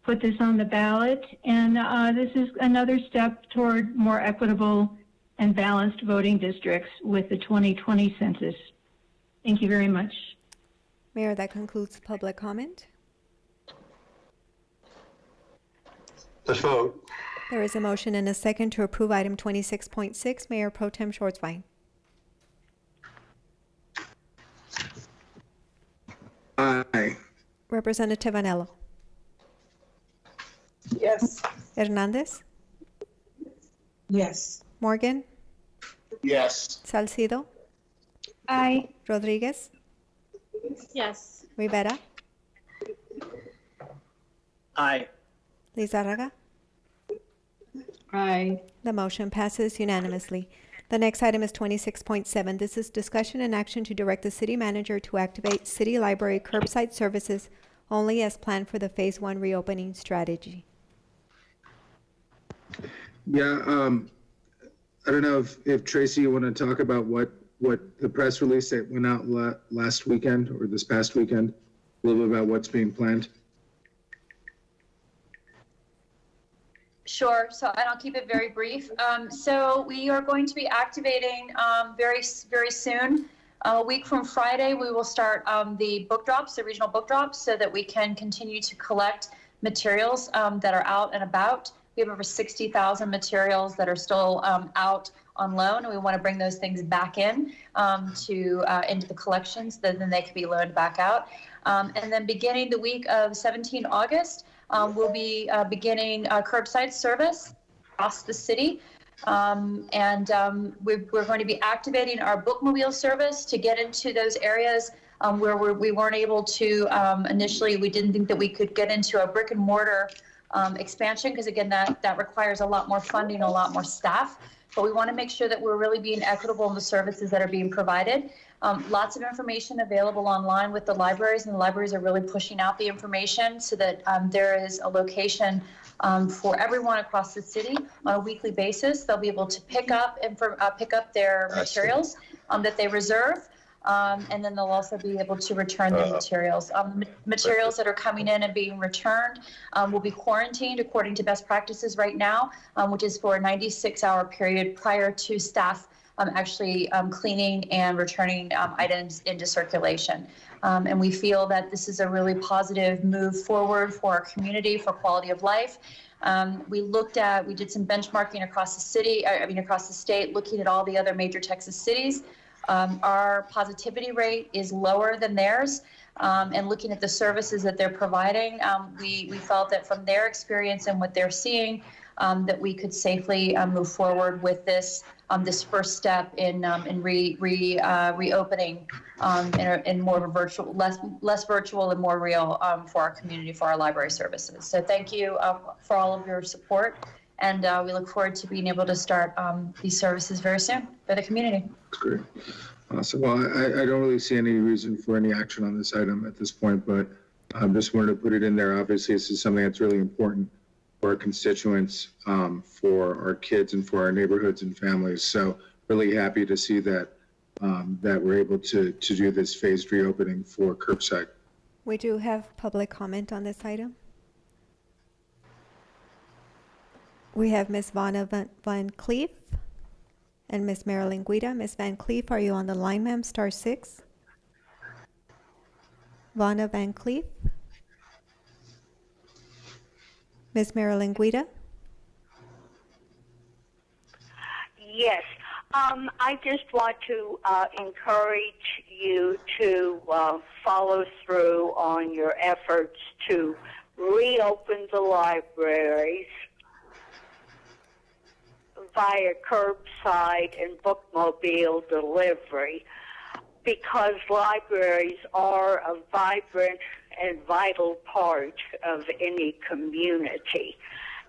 put this on the ballot. And this is another step toward more equitable and balanced voting districts with the 2020 census. Thank you very much. Mayor, that concludes public comment. Let's vote. There is a motion and a second to approve item 26.6. Mayor Pro Tem Schwartzbein. Aye. Representative Anello. Yes. Hernandez. Yes. Morgan. Yes. Salcido. Aye. Rodriguez. Yes. Rivera. Aye. Lizarraga. Aye. The motion passes unanimously. The next item is 26.7. This is discussion and action to direct the city manager to activate city library curbside services only as planned for the Phase 1 reopening strategy. Yeah, I don't know if Tracy, you want to talk about what the press release that went out last weekend or this past weekend, a little bit about what's being planned? Sure. So, and I'll keep it very brief. So we are going to be activating very soon. A week from Friday, we will start the book drops, the regional book drops, so that we can continue to collect materials that are out and about. We have over 60,000 materials that are still out on loan, and we want to bring those things back in into the collections, then they can be loaned back out. And then beginning the week of 17 August, we'll be beginning curbside service across the city. We're going to be activating our bookmobile service to get into those areas where we weren't able to initially. We didn't think that we could get into a brick and mortar expansion because, again, that requires a lot more funding, a lot more staff. But we want to make sure that we're really being equitable in the services that are being provided. Lots of information available online with the libraries, and the libraries are really pushing out the information so that there is a location for everyone across the city on a weekly basis. They'll be able to pick up their materials that they reserve. And then they'll also be able to return the materials. Materials that are coming in and being returned will be quarantined according to best practices right now, which is for a 96-hour period prior to staff actually cleaning and returning items into circulation. And we feel that this is a really positive move forward for our community, for quality of life. We did some benchmarking across the state, looking at all the other major Texas cities. Our positivity rate is lower than theirs. And looking at the services that they're providing, we felt that from their experience and what they're seeing, that we could safely move forward with this first step in reopening in more of a virtual, less virtual and more real for our community, for our library services. So thank you for all of your support, and we look forward to being able to start these services very soon for the community. That's great. Awesome. Well, I don't really see any reason for any action on this item at this point, but I just wanted to put it in there. Obviously, this is something that's really important for our constituents, for our kids, and for our neighborhoods and families. So really happy to see that that we're able to do this phased reopening for curbside. We do have public comment on this item. We have Ms. Vanna Van Cleef and Ms. Marilyn Guida. Ms. Van Cleef, are you on the line, ma'am? Star 6. Vanna Van Cleef. Ms. Marilyn Guida. Yes. I just want to encourage you to follow through on your efforts to reopen the libraries via curbside and bookmobile delivery, because libraries are a vibrant and vital part of any community.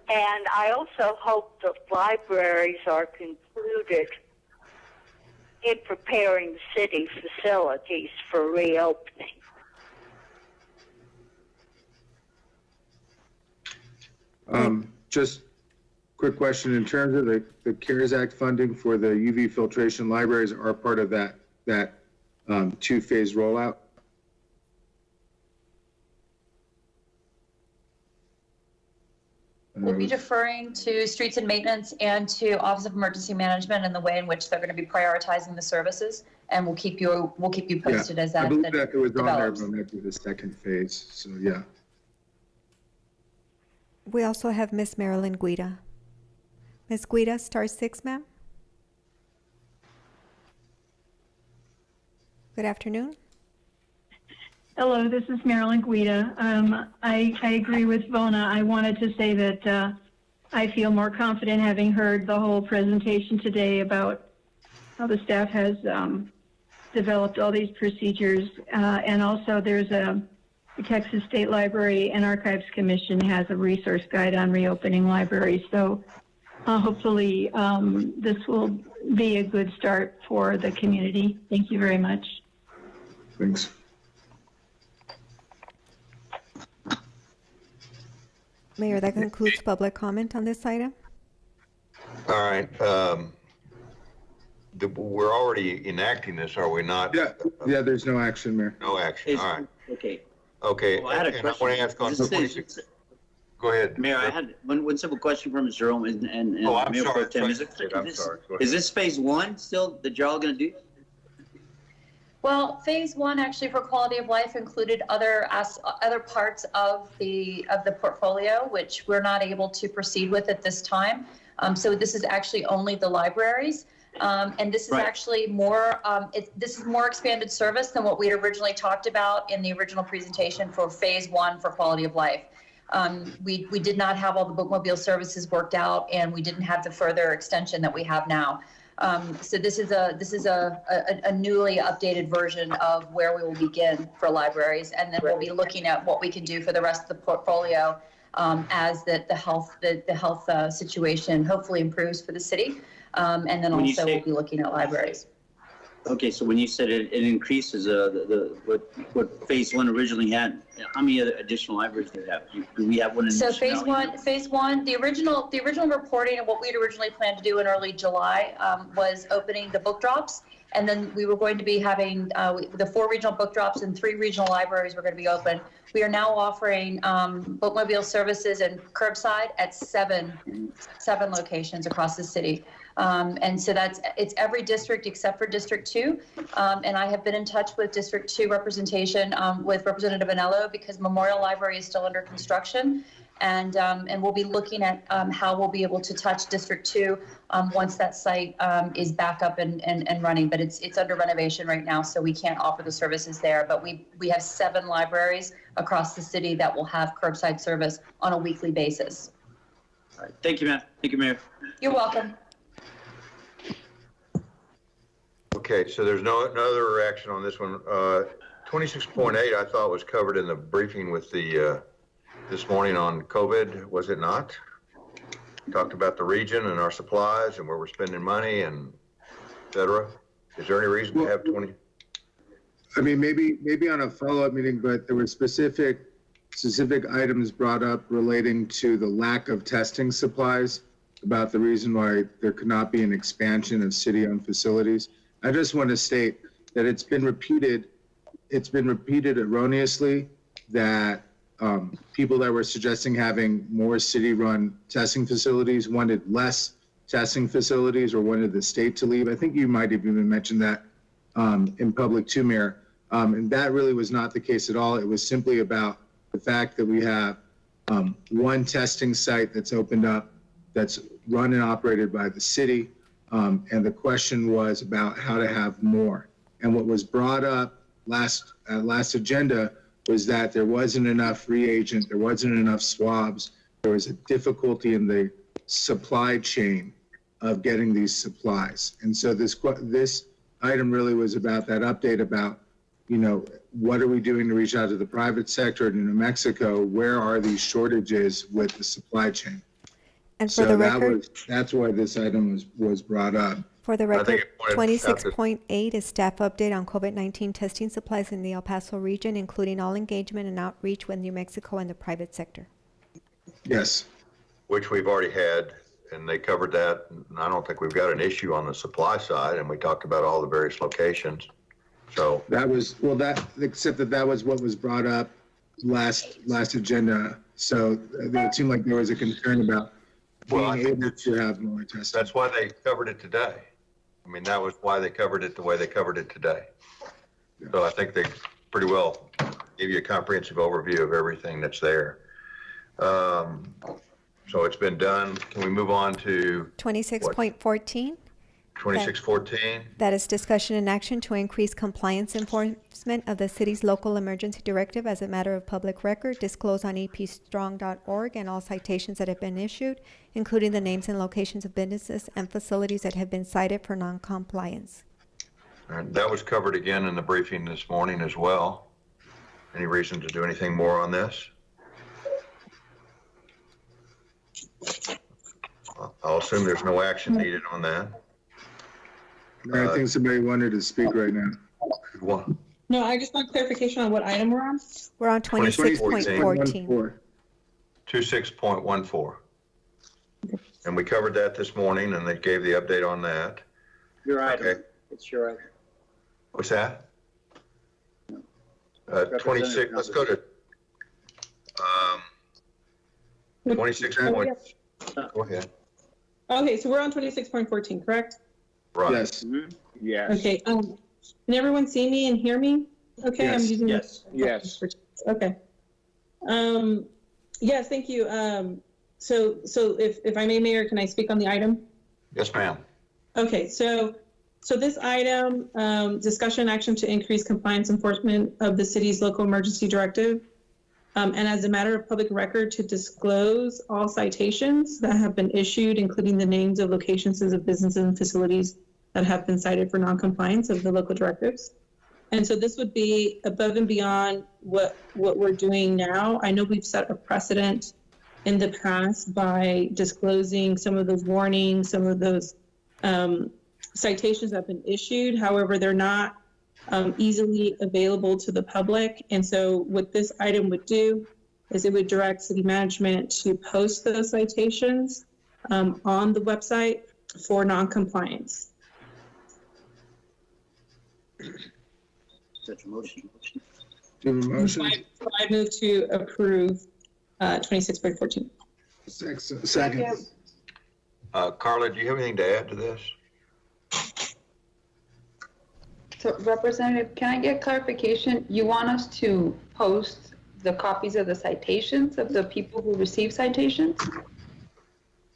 And I also hope that libraries are concluded in preparing city facilities for reopening. Just quick question, in terms of the CARES Act funding for the UV filtration, libraries are part of that two-phase rollout? We'll be deferring to Streets and Maintenance and to Office of Emergency Management and the way in which they're going to be prioritizing the services, and we'll keep you posted as that I believe that it was develops. on there maybe the second phase, so yeah. We also have Ms. Marilyn Guida. Ms. Guida, Star 6, ma'am. Good afternoon. Hello, this is Marilyn Guida. I agree with Vona. I wanted to say that I feel more confident having heard the whole presentation today about how the staff has developed all these procedures. And also there's the Texas State Library and Archives Commission has a resource guide on reopening libraries. So hopefully this will be a good start for the community. Thank you very much. Thanks. Mayor, that concludes public comment on this item. All right. We're already enacting this, are we not? Yeah, there's no action, Mayor. No action, all right. Okay. Okay, Well, I had a and I want to ask on question. 26. Go ahead. Mayor, I had one simple question from Mr. Rome and Oh, I'm Mayor sorry. Pro Tem. I'm sorry. Go ahead. Is this phase one still that you're all going to do? Well, phase one actually for quality of life included other parts of the portfolio, which we're not able to proceed with at this time. So this is actually only the libraries. And this is actually more, this is more expanded service than what we had originally talked about in the original presentation for phase one for quality of life. We did not have all the bookmobile services worked out, and we didn't have the further extension that we have now. So this is a newly updated version of where we will begin for libraries, and then we'll be looking at what we can do for the rest of the portfolio as the health situation hopefully improves for the city, and then also we'll be looking at libraries. Okay, so when you said it increases what phase one originally had, how many other additional libraries do we have? Do we have one in? So phase one, the original reporting of what we had originally planned to do in early July was opening the book drops, and then we were going to be having the 4 regional book drops and 3 regional libraries were going to be open. We are now offering bookmobile services and curbside at seven locations across the city. And so it's every district except for District 2. And I have been in touch with District 2 representation with Representative Anello because Memorial Library is still under construction. And we'll be looking at how we'll be able to touch District 2 once that site is back up and running. But it's under renovation right now, so we can't offer the services there. But we have 7 libraries across the city that will have curbside service on a weekly basis. All right. Thank you, ma'am. Thank you, Mayor. You're welcome. Okay, so there's no other action on this one. 26.8 I thought was covered in the briefing with the this morning on COVID, was it not? Talked about the region and our supplies and where we're spending money and et cetera. Is there any reason to have 20? I mean, maybe on a follow-up meeting, but there were specific items brought up relating to the lack of testing supplies, about the reason why there could not be an expansion of city-owned facilities. I just want to state that it's been repeated erroneously that people that were suggesting having more city-run testing facilities wanted less testing facilities or wanted the state to leave. I think you might have even mentioned that in public too, Mayor. And that really was not the case at all. It was simply about the fact that we have one testing site that's opened up, that's run and operated by the city. And the question was about how to have more. And what was brought up last agenda was that there wasn't enough reagent, there wasn't enough swabs, there was a difficulty in the supply chain of getting these supplies. And so this item really was about that update about, what are we doing to reach out to the private sector in New Mexico? Where are these shortages with the supply chain? And for the record, that's why this item was brought up. For the record, 26.8 is staff update on COVID-19 testing supplies in the El Paso region, including all engagement and outreach with New Mexico and the private sector. Yes. Which we've already had, and they covered that. And I don't think we've got an issue on the supply side, and we talked about all the various locations. So that was, except that was what was brought up last agenda. So it seemed like there was a concern about being able to have more testing. That's why they covered it today. I mean, that was why they covered it the way they covered it today. Yeah. So I think they pretty well gave you a comprehensive overview of everything that's there. So it's been done. Can we move on to 26.14? 2614. That is discussion and action to increase compliance enforcement of the city's local emergency directive as a matter of public record, disclosed on epstrong.org, and all citations that have been issued, including the names and locations of businesses and facilities that have been cited for non-compliance. That was covered again in the briefing this morning as well. Any reason to do anything more on this? I'll assume there's no action needed on that. I think somebody wanted to speak right now. No, I just want clarification on what item we're on. We're on 26.14. 26.14. And we covered that this morning, and they gave the update on that. Your item. Okay. It's your item. What's that? 26. Let's go to 26. Go ahead. Okay, so we're on 26.14, correct? Right. Yes. Mm-hmm. Yes. Okay. Can everyone see me and hear me? Okay. Yes. I'm using Yes. Okay. Yes. Thank you. So if I may, Mayor, can I speak on the item? Yes, ma'am. Okay. So this item, discussion action to increase compliance enforcement of the city's local emergency directive. And as a matter of public record, to disclose all citations that have been issued, including the names of locations of businesses and facilities that have been cited for noncompliance of the local directives. And so this would be above and beyond what we're doing now. I know we've set a precedent in the past by disclosing some of those warnings, some of those citations that have been issued. However, they're not easily available to the public. And so what this item would do is it would direct city management to post those citations on the website for noncompliance. Such a motion. Do you have a motion? So I move to approve 26.14. Second. Carla, do you have anything to add to this? So Representative, can I get clarification? You want us to post the copies of the citations of the people who receive citations?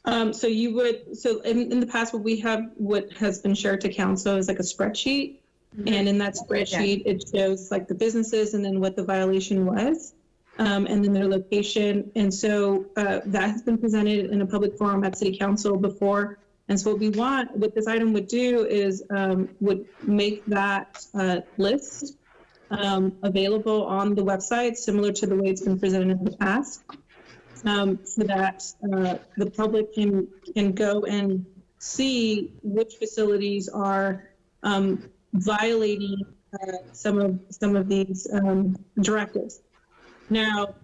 So you would, so in the past, what has been shared to council is like a spreadsheet. And in that spreadsheet, it shows like the businesses and then what the violation was, and then their location. And so that has been presented in a public forum at City Council before. And so what this item would do is would make that list available on the website, similar to the way it's been presented in the past, so that the public can go and see which facilities are violating some of these directives. Now,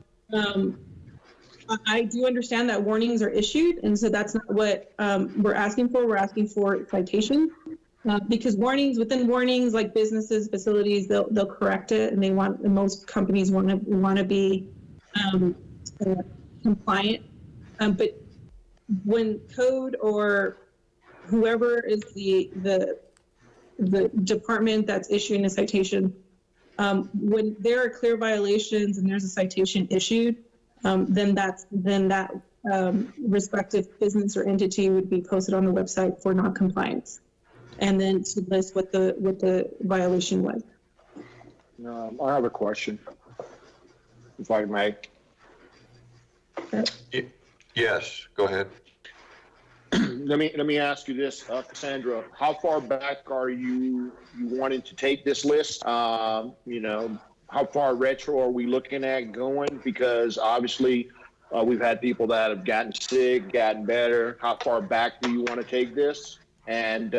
I do understand that warnings are issued, and so that's not what we're asking for. We're asking for citation because within warnings, like businesses, facilities, they'll correct it, and most companies want to be compliant. But when code or whoever is the department that's issuing a citation, when there are clear violations and there's a citation issued, then that respective business or entity would be posted on the website for non-compliance, and then to list what the violation was. I have a question, if I may. Yes, go ahead. Let me ask you this, Cassandra. How far back are you wanting to take this list? How far retro are we looking at going? Because obviously we've had people that have gotten sick, gotten better. How far back do you want to take this? And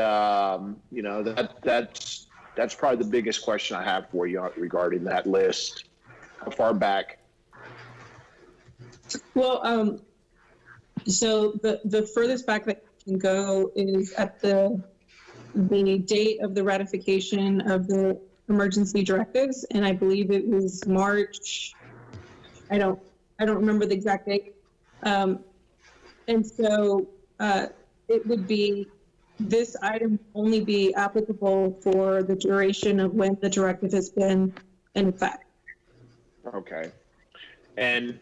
that's probably the biggest question I have for you regarding that list. How far back? Well, so the furthest back that can go is at the date of the ratification of the emergency directives, and I believe it was March. I don't remember the exact date. And so it would be, this item only be applicable for the duration of when the directive has been in effect. Okay. And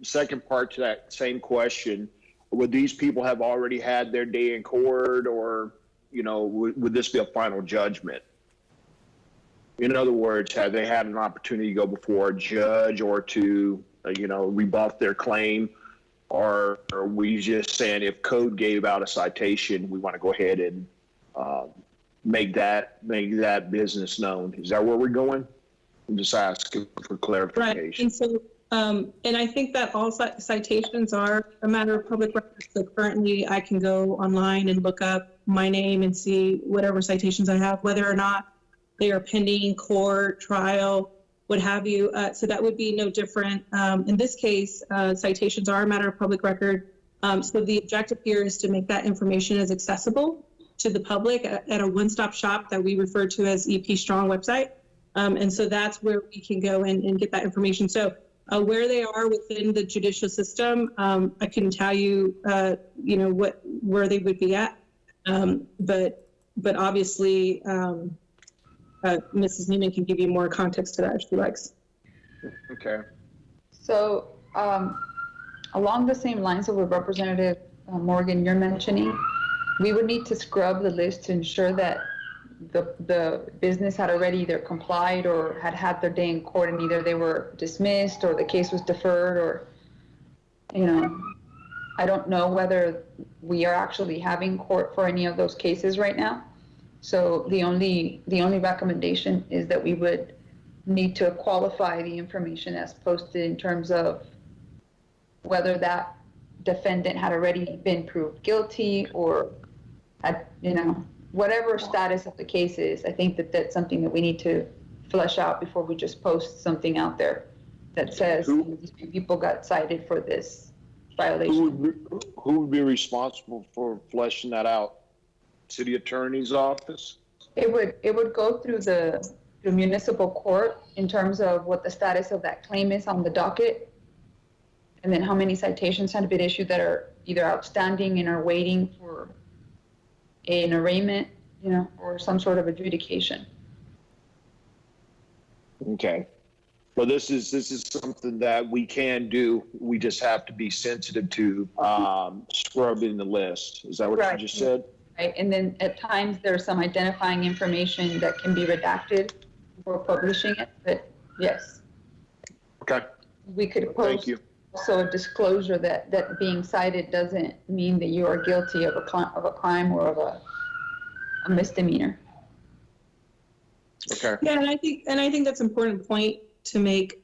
second part to that same question, would these people have already had their day in court, or, would this be a final judgment? In other words, have they had an opportunity to go before a judge or to, rebuff their claim? Or are we just saying if code gave out a citation, we want to go ahead and make that business known? Is that where we're going? I'm just asking for clarification. Right. And so, and I think that all citations are a matter of public record. So currently I can go online and look up my name and see whatever citations I have, whether or not they are pending court, trial, what have you. So that would be no different. In this case, citations are a matter of public record. So the objective here is to make that information as accessible to the public at a one-stop shop that we refer to as EP Strong website. And so that's where we can go and get that information. So where they are within the judicial system, I couldn't tell you, where they would be at. But obviously, Mrs. Neiman can give you more context to that if she likes. Okay. So along the same lines of what Representative Morgan, you're mentioning, we would need to scrub the list to ensure that the business had already either complied or had their day in court, and either they were dismissed or the case was deferred, or, I don't know whether we are actually having court for any of those cases right now. So the only recommendation is that we would need to qualify the information as posted in terms of whether that defendant had already been proved guilty or had, whatever status of the case is. I think that that's something that we need to flesh out before we just post something out there that says these people got cited for this violation. Who would be responsible for fleshing that out? City Attorney's Office? It would go through the municipal court in terms of what the status of that claim is on the docket. And then how many citations have been issued that are either outstanding and are waiting for an arraignment, or some sort of adjudication. Okay. Well, this is something that we can do. We just have to be sensitive to scrubbing the list. Is that what Right. you just said? Right. And then at times there's some identifying information that can be redacted before publishing it. But yes. Okay. We could post Thank you. also a disclosure that being cited doesn't mean that you are guilty of a crime or of a misdemeanor. Okay. Yeah, and I think that's an important point to make.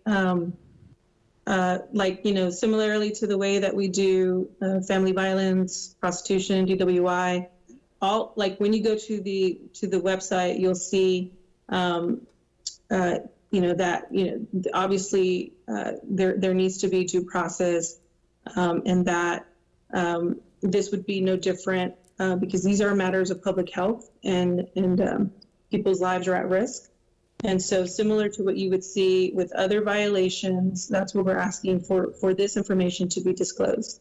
Similarly to the way that we do family violence, prostitution, DWI, all when you go to the website, you'll see obviously there needs to be due process, and that this would be no different because these are matters of public health and people's lives are at risk. And so similar to what you would see with other violations, that's what we're asking for this information to be disclosed.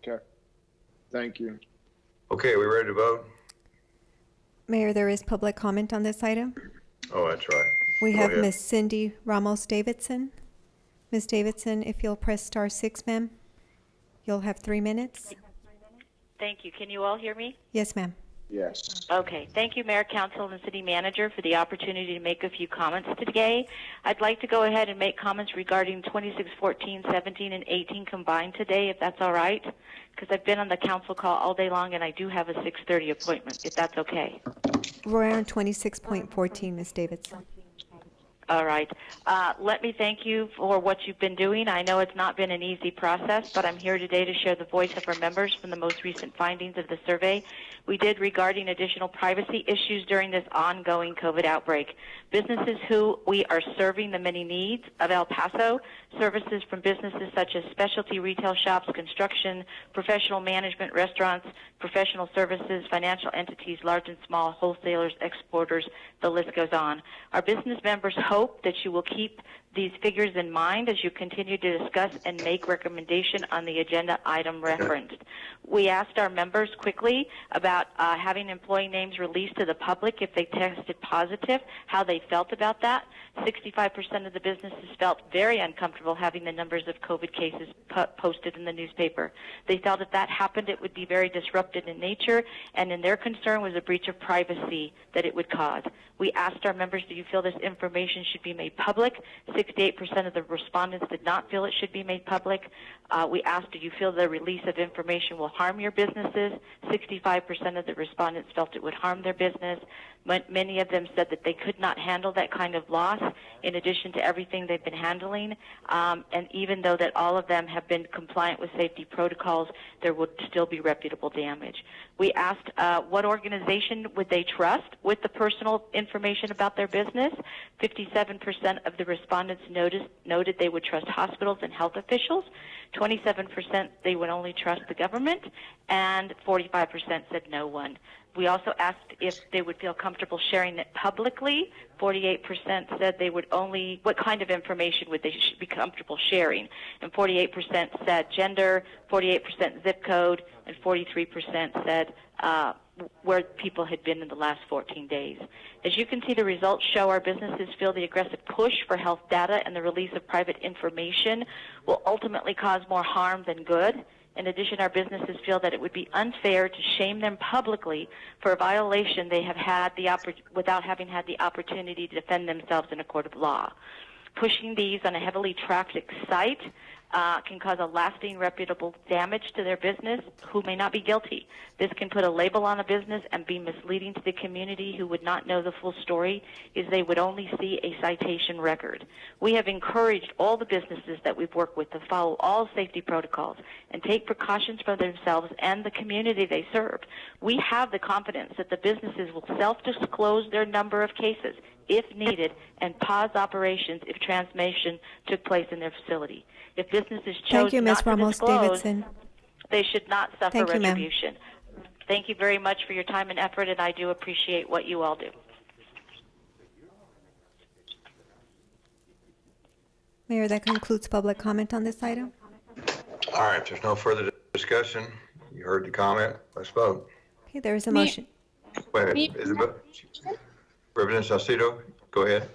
Okay. Thank you. Okay, we ready to vote? Mayor, there is public comment on this item. Oh, that's right. We Go have ahead. Miss Cindy Ramos Davidson. Ms. Davidson, if you'll press *6, ma'am, you'll have 3 minutes. Thank you. Can you all hear me? Yes, ma'am. Yes. Okay. Thank you, Mayor, Council, and City Manager, for the opportunity to make a few comments today. I'd like to go ahead and make comments regarding 2614, 17, and 18 combined today, if that's all right, because I've been on the council call all day long, and I do have a 6:30 appointment, if that's okay. We're on 26.14, Ms. Davidson. All right. Let me thank you for what you've been doing. I know it's not been an easy process, but I'm here today to share the voice of our members from the most recent findings of the survey we did regarding additional privacy issues during this ongoing COVID outbreak. Businesses who we are serving the many needs of El Paso, services from businesses such as specialty retail shops, construction, professional management, restaurants, professional services, financial entities, large and small, wholesalers, exporters, the list goes on. Our business members hope that you will keep these figures in mind as you continue to discuss and make recommendation on the agenda item referenced. We asked our members quickly about having employee names released to the public if they tested positive, how they felt about that. 65% of the businesses felt very uncomfortable having the numbers of COVID cases posted in the newspaper. They felt if that happened, it would be very disruptive in nature, and in their concern was a breach of privacy that it would cause. We asked our members, do you feel this information should be made public? 68% of the respondents did not feel it should be made public. We asked, do you feel the release of information will harm your businesses? 65% of the respondents felt it would harm their business. Many of them said that they could not handle that kind of loss in addition to everything they've been handling. And even though that all of them have been compliant with safety protocols, there would still be reputable damage. We asked what organization would they trust with the personal information about their business. 57% of the respondents noted they would trust hospitals and health officials. 27% they would only trust the government, and 45% said no one. We also asked if they would feel comfortable sharing it publicly. 48% said they would only, what kind of information would they be comfortable sharing? And 48% said gender, 48% zip code, and 43% said where people had been in the last 14 days. As you can see, the results show our businesses feel the aggressive push for health data and the release of private information will ultimately cause more harm than good. In addition, our businesses feel that it would be unfair to shame them publicly for a violation they have had without having had the opportunity to defend themselves in a court of law. Pushing these on a heavily trafficked site can cause a lasting reputable damage to their business who may not be guilty. This can put a label on a business and be misleading to the community who would not know the full story, as they would only see a citation record. We have encouraged all the businesses that we've worked with to follow all safety protocols and take precautions for themselves and the community they serve. We have the confidence that the businesses will self-disclose their number of cases if needed and pause operations if transmission took place in their facility. If businesses chose Thank you, not Ms. to Ramos disclose, Davidson. they should not suffer Thank you, ma'am. retribution. Thank you very much for your time and effort, and I do appreciate what you all do. Mayor, that concludes public comment on this item. All right, if there's no further discussion, you heard the comment, let's vote. Okay, there is a Mayor- motion. Wait a minute, Isabel? Representative Salcido, go ahead.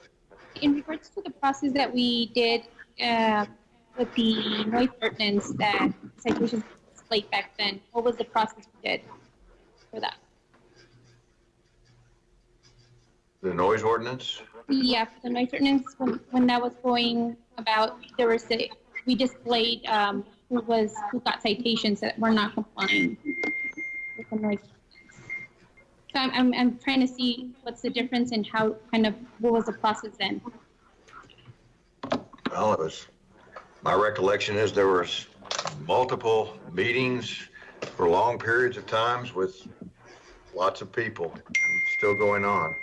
In regards to the process that we did with the noise ordinance that citations displayed back then, what was the process we did for that? The noise ordinance? Yeah, for the noise ordinance, when that was going about, we displayed who got citations that were not complying with the noise ordinance. So I'm trying to see what's the difference and what was the process then? Well, my recollection is there was multiple meetings for long periods of times with lots of people still going on.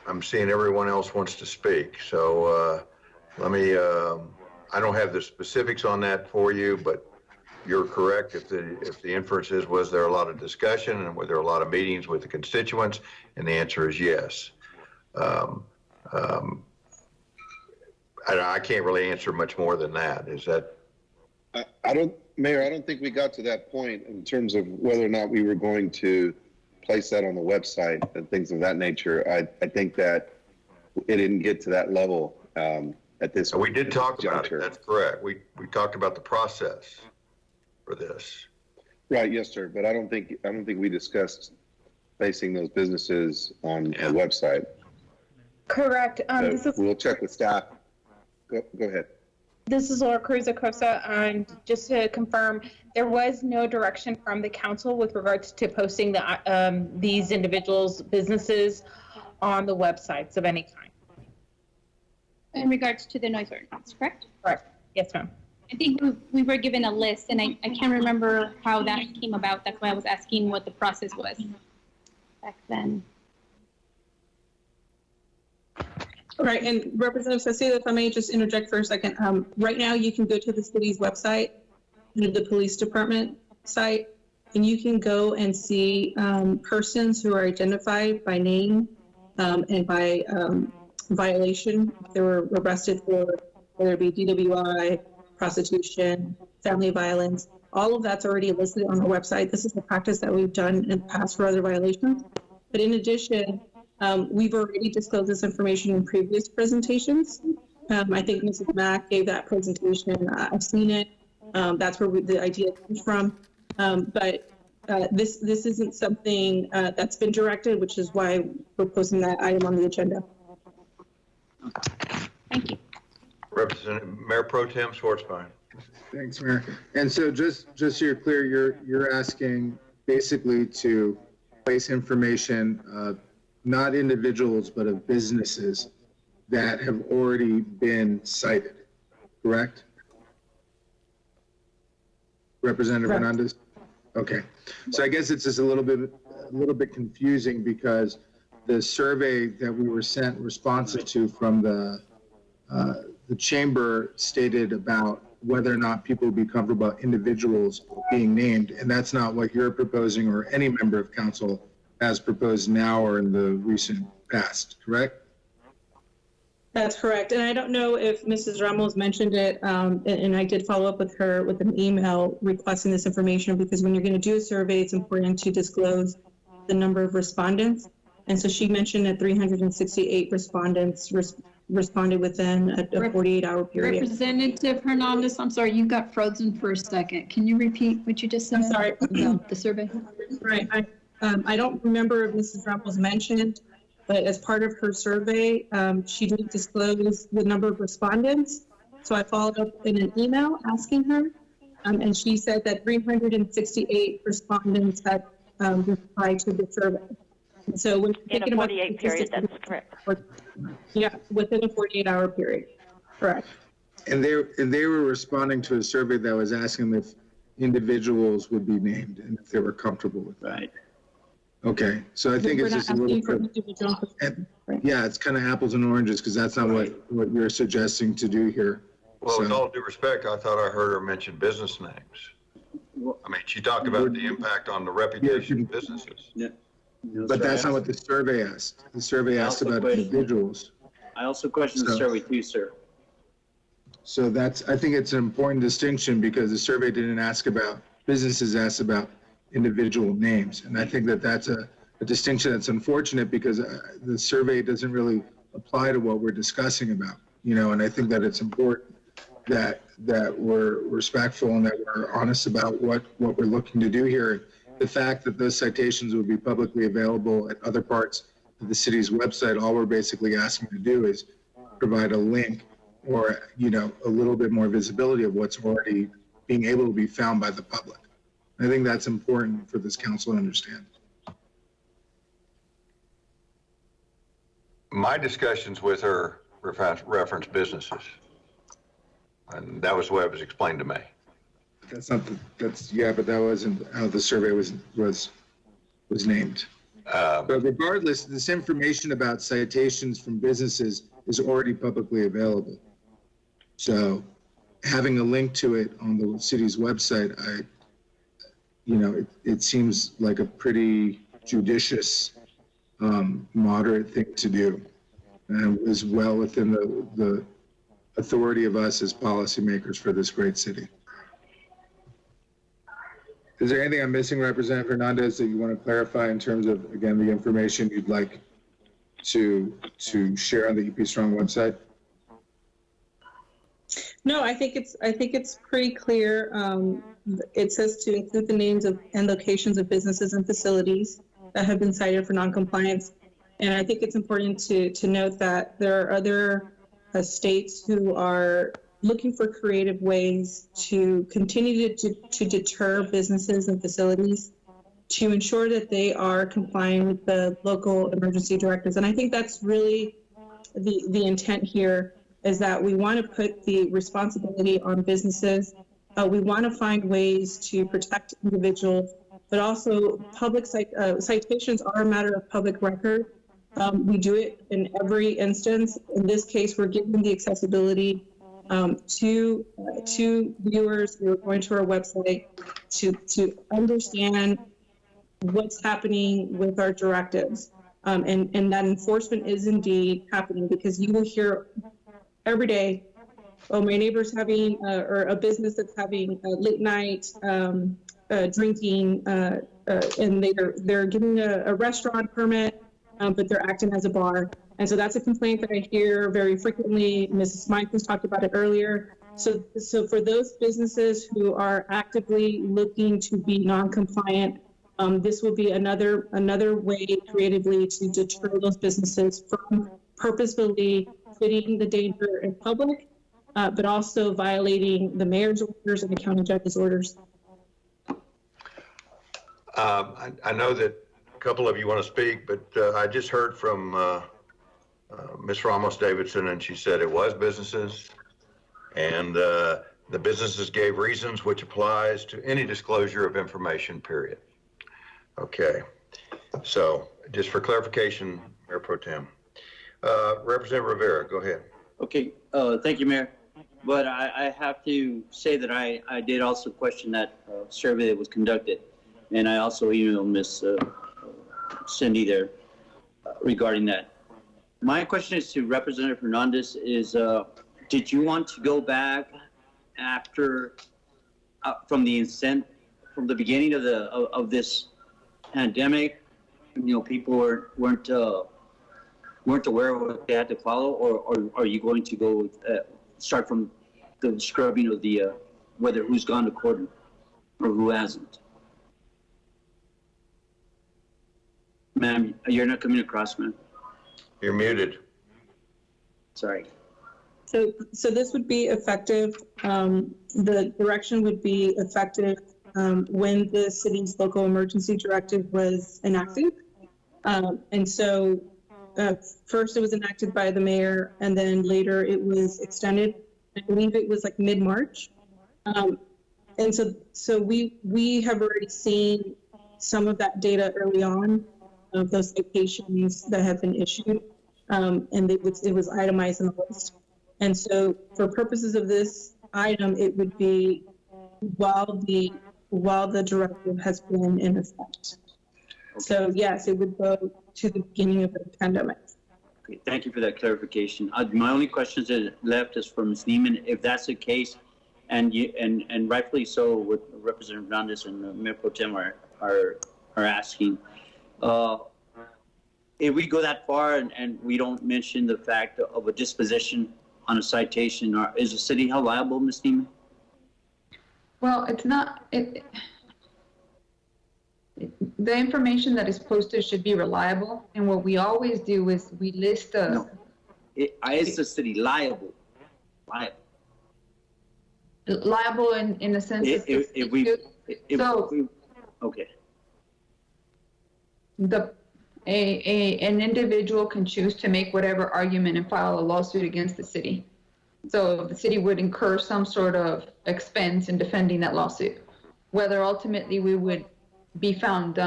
I'm seeing everyone else wants to speak, so let me, I don't have the specifics on that for you, but you're correct. If the inference was there a lot of discussion and were there a lot of meetings with the constituents, and the answer is yes. I can't really answer much more than that. Is that? Mayor, I don't think we got to that point in terms of whether or not we were going to place that on the website and things of that nature. I think that it didn't get to that level at this. We did talk about it. That's correct. We talked about the process for this. Right. Yes, sir. But I don't think we discussed placing those businesses on a website. Correct. We'll check with staff. Go ahead. This is Laura Cruz Acosta, and just to confirm, there was no direction from the council with regards to posting these individuals' businesses on the websites of any kind. In regards to the noise ordinance, correct? Correct. Yes, ma'am. I think we were given a list, and I can't remember how that came about. That's why I was asking what the process was back then. All right, and Representative Salcido, if I may just interject for a second. Right now, you can go to the city's website, the police department site, and you can go and see persons who are identified by name and by violation. They were arrested for whether it be DWI, prostitution, family violence. All of that's already listed on the website. This is a practice that we've done in the past for other violations. But in addition, we've already disclosed this information in previous presentations. I think Mrs. Mack gave that presentation. I've seen it. That's where the idea comes from. But this isn't something that's been directed, which is why we're posting that item on the agenda. Thank you. Representative Mayor Pro Tem Schwartzbein. Thanks, Mayor. And so just so you're clear, you're asking basically to place information, not individuals, but of businesses that have already been cited, correct? Representative Hernandez? Okay. So I guess it's just a little bit confusing because the survey that we were sent responses to from the chamber stated about whether or not people would be comfortable about individuals being named, and that's not what you're proposing or any member of council has proposed now or in the recent past, correct? That's correct. And I don't know if Mrs. Ramos mentioned it, and I did follow up with her with an email requesting this information, because when you're going to do a survey, it's important to disclose the number of respondents. And so she mentioned that 368 respondents responded within a 48-hour period. Representative Hernandez, I'm sorry, you got frozen for a second. Can you repeat what you just said? I'm sorry. About the survey? Right. I don't remember if Mrs. Ramos mentioned, but as part of her survey, she did disclose the number of respondents. So I followed up in an email asking her, and she said that 368 respondents had replied to the survey. And so when in a 48 period, that's correct. Yeah, within a 48-hour period, correct. And they were responding to a survey that was asking if individuals would be named and if they were comfortable with that. Right. Okay, so I think it's just a little bit, yeah, it's kind of apples and oranges because that's not what you're suggesting to do here. Well, with all due respect, I thought I heard her mention business names. I mean, she talked about the impact on the reputation of businesses. But that's not what the survey asked. The survey asked about individuals. I also question the survey too, sir. So I think it's an important distinction because the survey didn't ask about businesses, asked about individual names. And I think that that's a distinction that's unfortunate because the survey doesn't really apply to what we're discussing about, and I think that it's important that we're respectful and that we're honest about what we're looking to do here. The fact that those citations will be publicly available at other parts of the city's website, all we're basically asking to do is provide a link or, a little bit more visibility of what's already being able to be found by the public. I think that's important for this council to understand. My discussions with her reference businesses, and that was the way it was explained to me. That's not but that wasn't how the survey was named. But regardless, this information about citations from businesses is already publicly available. So having a link to it on the city's website, it seems like a pretty judicious, moderate thing to do, and is well within the authority of us as policymakers for this great city. Is there anything I'm missing, Representative Hernandez, that you want to clarify in terms of, again, the information you'd like to share on the EP Strong website? No, I think it's pretty clear. It says to include the names of and locations of businesses and facilities that have been cited for noncompliance. And I think it's important to note that there are other states who are looking for creative ways to continue to deter businesses and facilities to ensure that they are complying with the local emergency directives. And I think that's really the intent here, is that we want to put the responsibility on businesses. We want to find ways to protect individuals, but also public citations are a matter of public record. We do it in every instance. In this case, we're giving the accessibility to viewers who are going to our website to understand what's happening with our directives. And that enforcement is indeed happening, because you will hear every day, oh, my neighbor's having, or a business that's having late night drinking, and they're getting a restaurant permit, but they're acting as a bar. And so that's a complaint that I hear very frequently. Mrs. Mike has talked about it earlier. So for those businesses who are actively looking to be non-compliant, this will be another way creatively to deter those businesses from purposefully putting the danger in public, but also violating the mayor's orders and the county judge's orders. I know that a couple of you want to speak, but I just heard from Ms. Ramos Davidson, and she said it was businesses, and the businesses gave reasons, which applies to any disclosure of information, period. Okay, so just for clarification, Mayor Pro Tem. Representative Rivera, go ahead. Okay, thank you, Mayor. But I have to say that I did also question that survey that was conducted. And I also emailed Ms. Cindy there regarding that. My question is to Representative Hernandez is, did you want to go back after, from the beginning of this pandemic, people weren't aware of what they had to follow, or are you going to go start from the scrubbing of the whether who's gone to court or who hasn't? Ma'am, you're not coming across, ma'am. You're muted. Sorry. So this would be effective. The direction would be effective when the city's local emergency directive was enacted. And so first it was enacted by the mayor, and then later it was extended. I believe it was like mid-March. And so we have already seen some of that data early on, of those citations that have been issued, and it was itemized in the list. And so for purposes of this item, it would be while the directive has been in effect. So yes, it would go to the beginning of the pandemic. Okay, thank you for that clarification. My only questions that left is for Ms. Neiman. If that's the case, and rightfully so, what Representative Hernandez and Mayor Pro Tem are asking, if we go that far and we don't mention the fact of a disposition on a citation, is the city held liable, Ms. Neiman? Well, it's not, the information that is posted should be reliable, and what we always do is we list the. No, is the city liable? Liable in the sense okay. An individual can choose to make whatever argument and file a lawsuit against the city. So the city would incur some sort of expense in defending that lawsuit. Whether ultimately we would be found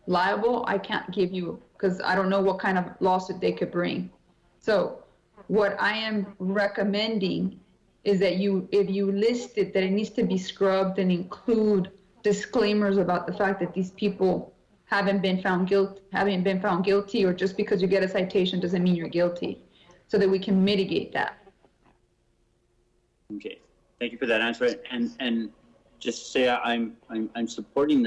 liable, I can't give you, because I don't know what kind of lawsuit they could bring. So what I am recommending is that if you list it, that it needs to be scrubbed and include disclaimers about the fact that these people haven't been found guilty, or just because you get a citation doesn't mean you're guilty, so that we can mitigate that. Okay, thank you for that answer. And just to say I'm supporting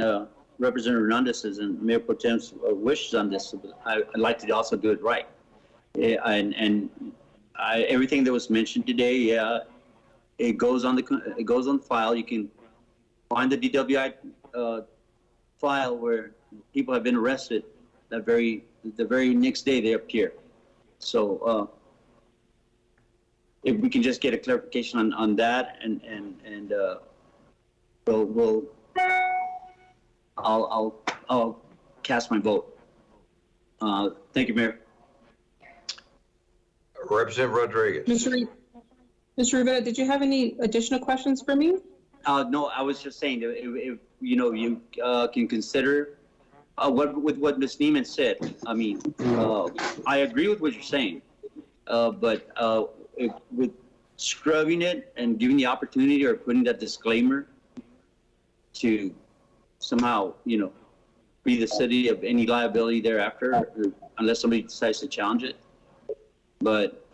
Representative Hernandez's and Mayor Pro Tem's wishes on this. I'd like to also do it right. Everything that was mentioned today, it goes on the file. You can find the DWI file where people have been arrested. The very next day they appear. So if we can just get a clarification on that, and I'll cast my vote. Thank you, Mayor. Representative Rodriguez. Mr. Rivera, did you have any additional questions for me? No, I was just saying, if you can consider with what Ms. Neiman said. I mean, I agree with what you're saying, but with scrubbing it and giving the opportunity or putting that disclaimer to somehow, free the city of any liability thereafter, unless somebody decides to challenge it. But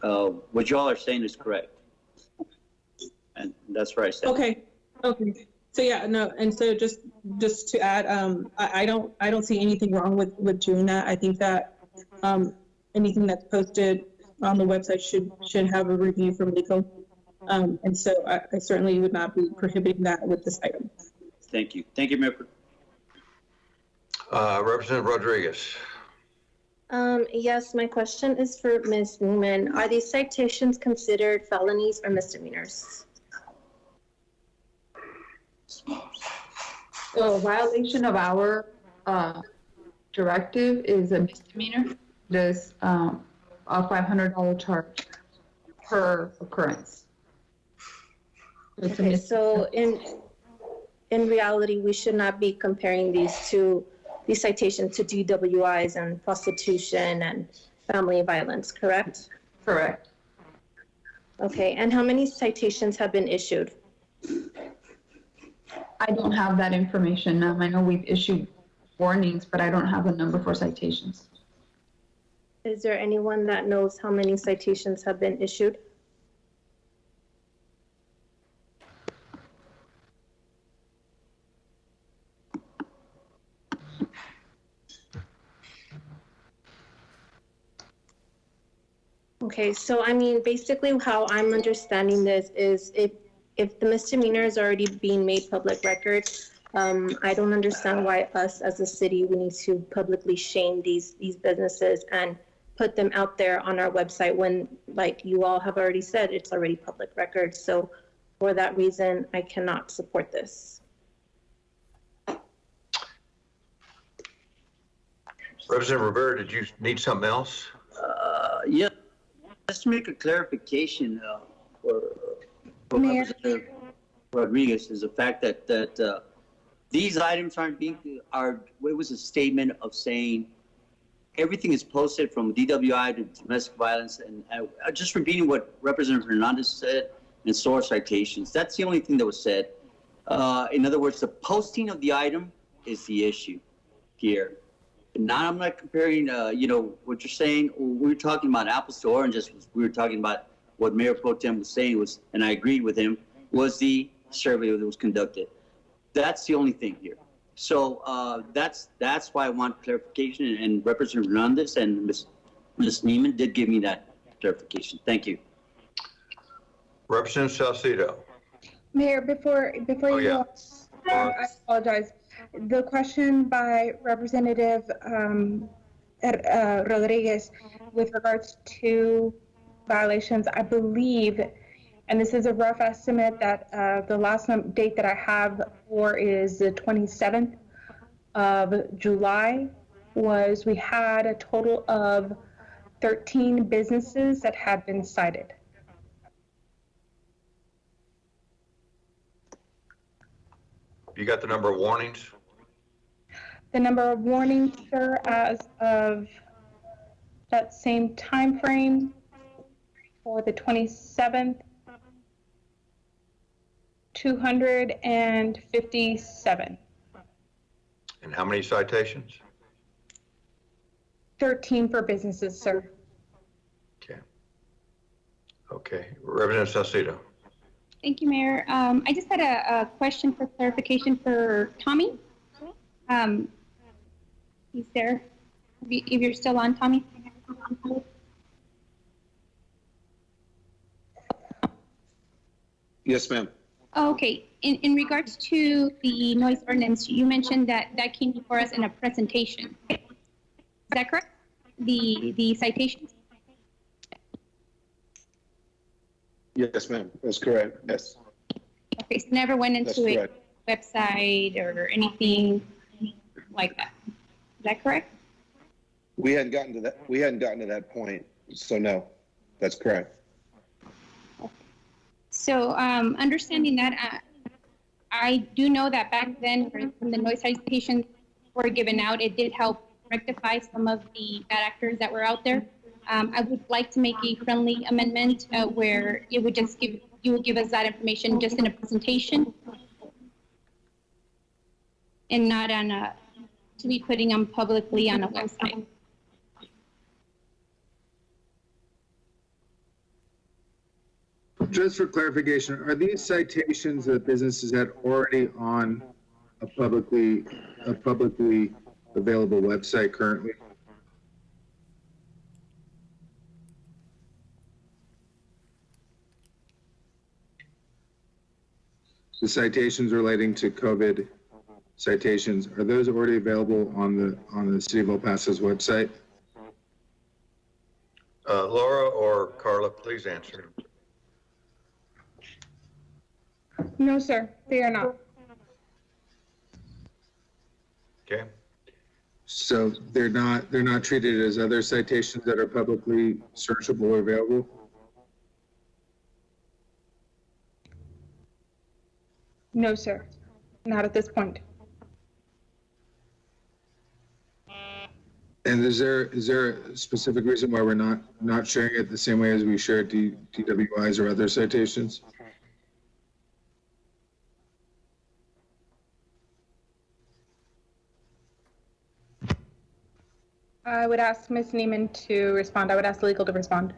what y'all are saying is correct. And that's where I stand. Okay. So yeah, no, and so just to add, I don't see anything wrong with doing that. I think that anything that's posted on the website should have a review from legal, and so I certainly would not be prohibiting that with this item. Thank you, Mayor. Representative Rodriguez. Yes, my question is for Ms. Newman. Are these citations considered felonies or misdemeanors? So a violation of our directive is a misdemeanor. There's a $500 charge per occurrence. Okay, so in reality, we should not be comparing these citations to DWIs and prostitution and family violence, correct? Correct. Okay, and how many citations have been issued? I don't have that information. I know we've issued warnings, but I don't have a number for citations. Is there anyone that knows how many citations have been issued? Okay, so I mean, basically how I'm understanding this is if the misdemeanor is already being made public record, I don't understand why us as a city, we need to publicly shame these businesses and put them out there on our website when, like you all have already said, it's already public record. So for that reason, I cannot support this. Representative Rivera, did you need something else? Yeah, just to make a clarification for Representative Rodriguez is the fact that these items it was a statement of saying everything is posted from DWI to domestic violence, and just repeating what Representative Hernandez said and source citations. That's the only thing that was said. In other words, the posting of the item is the issue here. Now I'm not comparing, what you're saying. We were talking about apples to oranges. We were talking about what Mayor Pro Tem was saying was, and I agreed with him, was the survey that was conducted. That's the only thing here. So that's why I want clarification, and Representative Hernandez and Ms. Neiman did give me that clarification. Thank you. Representative Salcido. Mayor, before you go, I apologize. The question by Representative Rodriguez with regards to violations, I believe, and this is a rough estimate, that the last date that I have for is the 27th of July, was we had a total of 13 businesses that had been cited. You got the number of warnings? The number of warnings, sir, as of that same time frame for the 27th, 257. And how many citations? 13 for businesses, sir. Okay. Representative Salcido. Thank you, Mayor. I just had a question for clarification for Tommy. He's there. If you're still on, Tommy. Yes, ma'am. Okay. In regards to the noise ordinance, you mentioned that came before us in a presentation. Is that correct? The citations? Yes, ma'am. That's correct. Yes. Okay, so never went into a correct. website or anything like that. Is that correct? We hadn't gotten to that. We hadn't gotten to that point. So no, that's correct. So understanding that, I do know that back then when the noise citations were given out, it did help rectify some of the bad actors that were out there. I would like to make a friendly amendment where it would just you would give us that information just in a presentation and not on to be putting them publicly on a website. Just for clarification, are these citations that businesses had already on a publicly available website currently? The citations relating to COVID citations, are those already available on the City of El Paso's website? Laura or Carla, please answer. No, sir, they are not. Okay. So they're not treated as other citations that are publicly searchable or available? No, sir, not at this point. And is there a specific reason why we're not sharing it the same way as we share DWIs or other citations? I would ask Ms. Neiman to respond. I would ask legal to respond.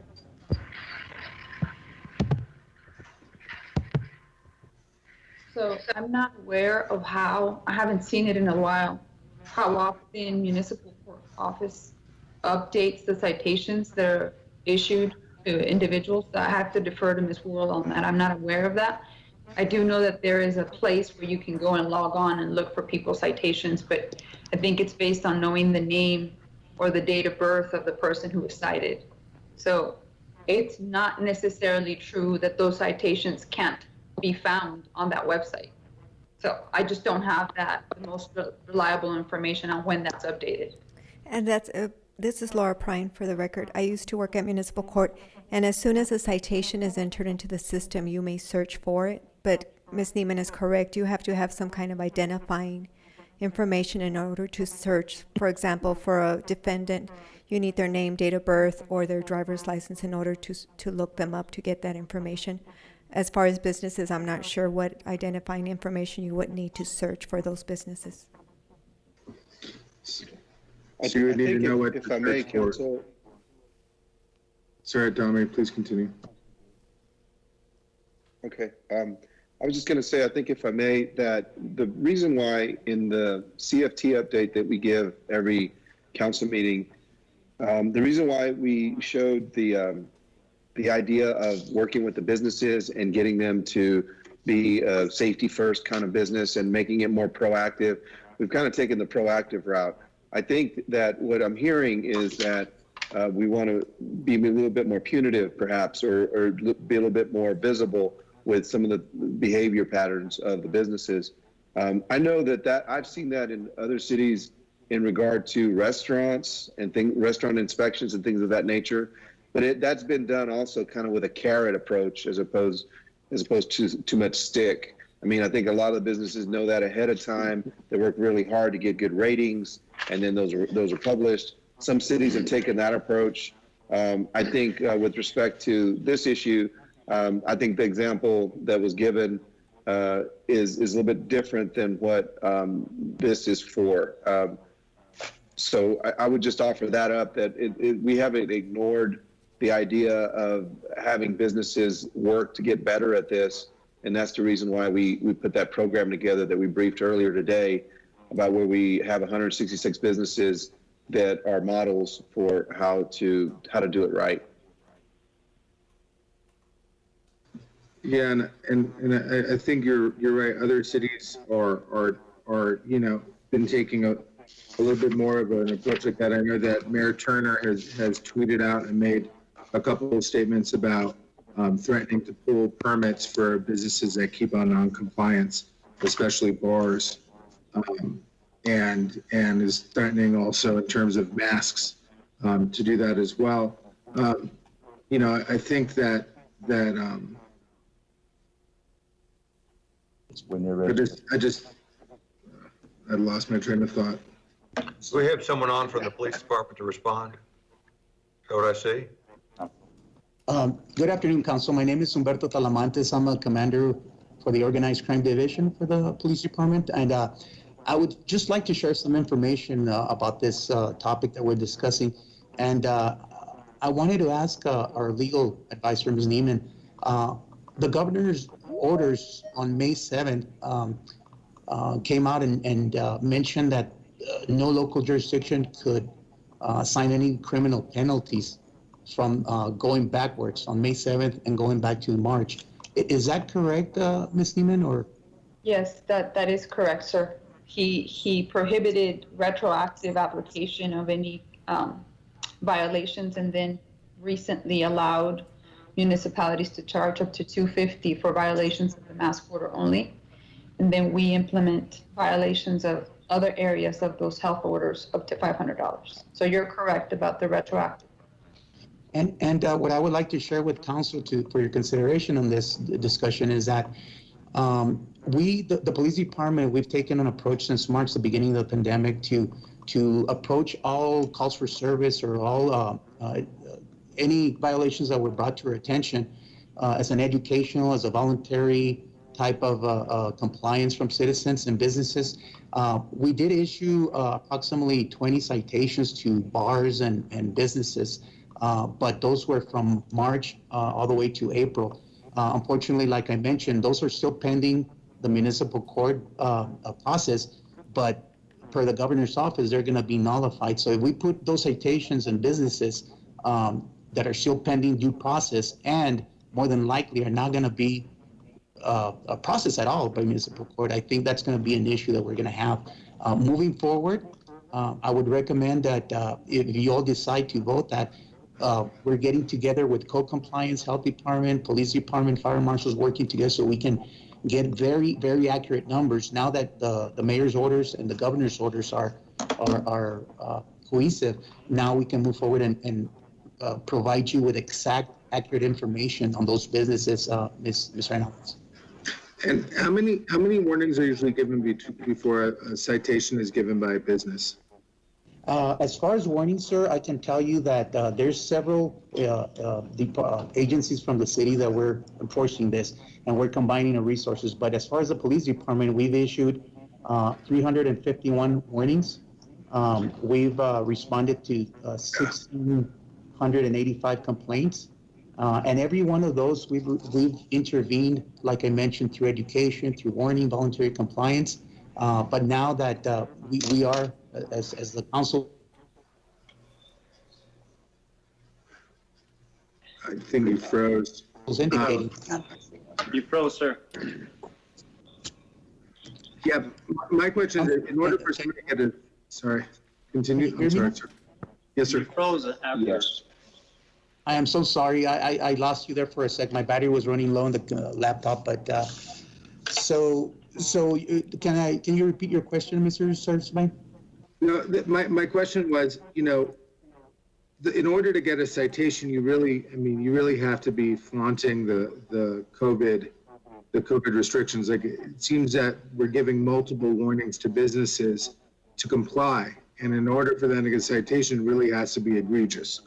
So I'm not aware of how, I haven't seen it in a while, how often municipal court office updates the citations that are issued to individuals. I have to defer to Ms. Worrell on that. I'm not aware of that. I do know that there is a place where you can go and log on and look for people's citations, but I think it's based on knowing the name or the date of birth of the person who was cited. So it's not necessarily true that those citations can't be found on that website. So I just don't have the most reliable information on when that's updated. And this is Laura Prine for the record. I used to work at municipal court, and as soon as a citation is entered into the system, you may search for it. But Ms. Neiman is correct. You have to have some kind of identifying information in order to search. For example, for a defendant, you need their name, date of birth, or their driver's license in order to look them up to get that information. As far as businesses, I'm not sure what identifying information you would need to search for those businesses. So you would need to know what if to I may, search for. Council. Sorry, Dominic, please continue. Okay. I was just going to say, I think if I may, that the reason why in the CFT update that we give every council meeting, the reason why we showed the idea of working with the businesses and getting them to be a safety first kind of business and making it more proactive, we've kind of taken the proactive route. I think that what I'm hearing is that we want to be a little bit more punitive, perhaps, or be a little bit more visible with some of the behavior patterns of the businesses. I know that I've seen that in other cities in regard to restaurants and restaurant inspections and things of that nature. But that's been done also kind of with a carrot approach as opposed to too much stick. I mean, I think a lot of the businesses know that ahead of time. They work really hard to get good ratings, and then those are published. Some cities have taken that approach. I think with respect to this issue, I think the example that was given is a little bit different than what this is for. So I would just offer that up, that we haven't ignored the idea of having businesses work to get better at this. And that's the reason why we put that program together that we briefed earlier today about where we have 166 businesses that are models for how to do it right. Yeah, and I think you're right. Other cities are been taking a little bit more of an approach like that. I know that Mayor Turner has tweeted out and made a couple of statements about threatening to pull permits for businesses that keep on non-compliance, especially bars, and is threatening also in terms of masks to do that as well. I think that when you're ready. I lost my train of thought. So we have someone on from the police department to respond. Is that what I see? Good afternoon, Council. My name is Humberto Talamantes. I'm a commander for the Organized Crime Division for the Police Department. And I would just like to share some information about this topic that we're discussing. And I wanted to ask our legal advisor, Ms. Neiman, the governor's orders on May 7th came out and mentioned that no local jurisdiction could assign any criminal penalties from going backwards on May 7th and going back to March. Is that correct, Ms. Neiman, or? Yes, that is correct, sir. He prohibited retroactive application of any violations, and then recently allowed municipalities to charge up to $250 for violations of the mask order only. And then we implement violations of other areas of those health orders up to $500. So you're correct about the retroactive. And what I would like to share with council for your consideration on this discussion is that the police department, we've taken an approach since March, the beginning of the pandemic, to approach all calls for service or all any violations that were brought to our attention as an educational, as a voluntary type of compliance from citizens and businesses. We did issue approximately 20 citations to bars and businesses, but those were from March all the way to April. Unfortunately, like I mentioned, those are still pending the municipal court process, but per the governor's office, they're going to be nullified. So if we put those citations in businesses that are still pending due process and more than likely are not going to be a process at all by municipal court, I think that's going to be an issue that we're going to have. Moving forward, I would recommend that if you all decide to vote that, we're getting together with code compliance, health department, police department, fire marshals working together so we can get very, very accurate numbers. Now that the mayor's orders and the governor's orders are cohesive, now we can move forward and provide you with exact, accurate information on those businesses, Ms. Reynolds. And how many warnings are usually given before a citation is given by a business? As far as warnings, sir, I can tell you that there's several agencies from the city that we're enforcing this, and we're combining the resources. But as far as the police department, we've issued 351 warnings We've responded to 1,685 complaints. And every one of those, we've intervened, like I mentioned, through education, through warning, voluntary compliance. But now that we are, as the council. I think he froze. Was indicating. You froze, sir. Yeah, my question is, in order for somebody to get a, sorry, continue. I'm sorry, sir. Yes, sir. You froze after. Yes. I am so sorry. I lost you there for a sec. My battery was running low on the laptop, but so can you repeat your question, Mr. Sargsby? No, my question was, you know, in order to get a citation, you really have to be flaunting the COVID restrictions. Like, it seems that we're giving multiple warnings to businesses to comply, and in order for them to get a citation, it really has to be egregious.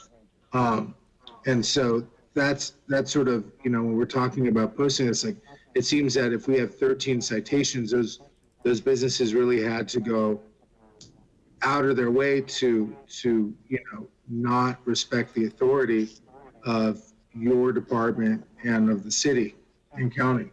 And so that's sort of, you know, when we're talking about posting this, like, it seems that if we have 13 citations, those businesses really had to go out of their way to you know, not respect the authority of your department and of the city and county.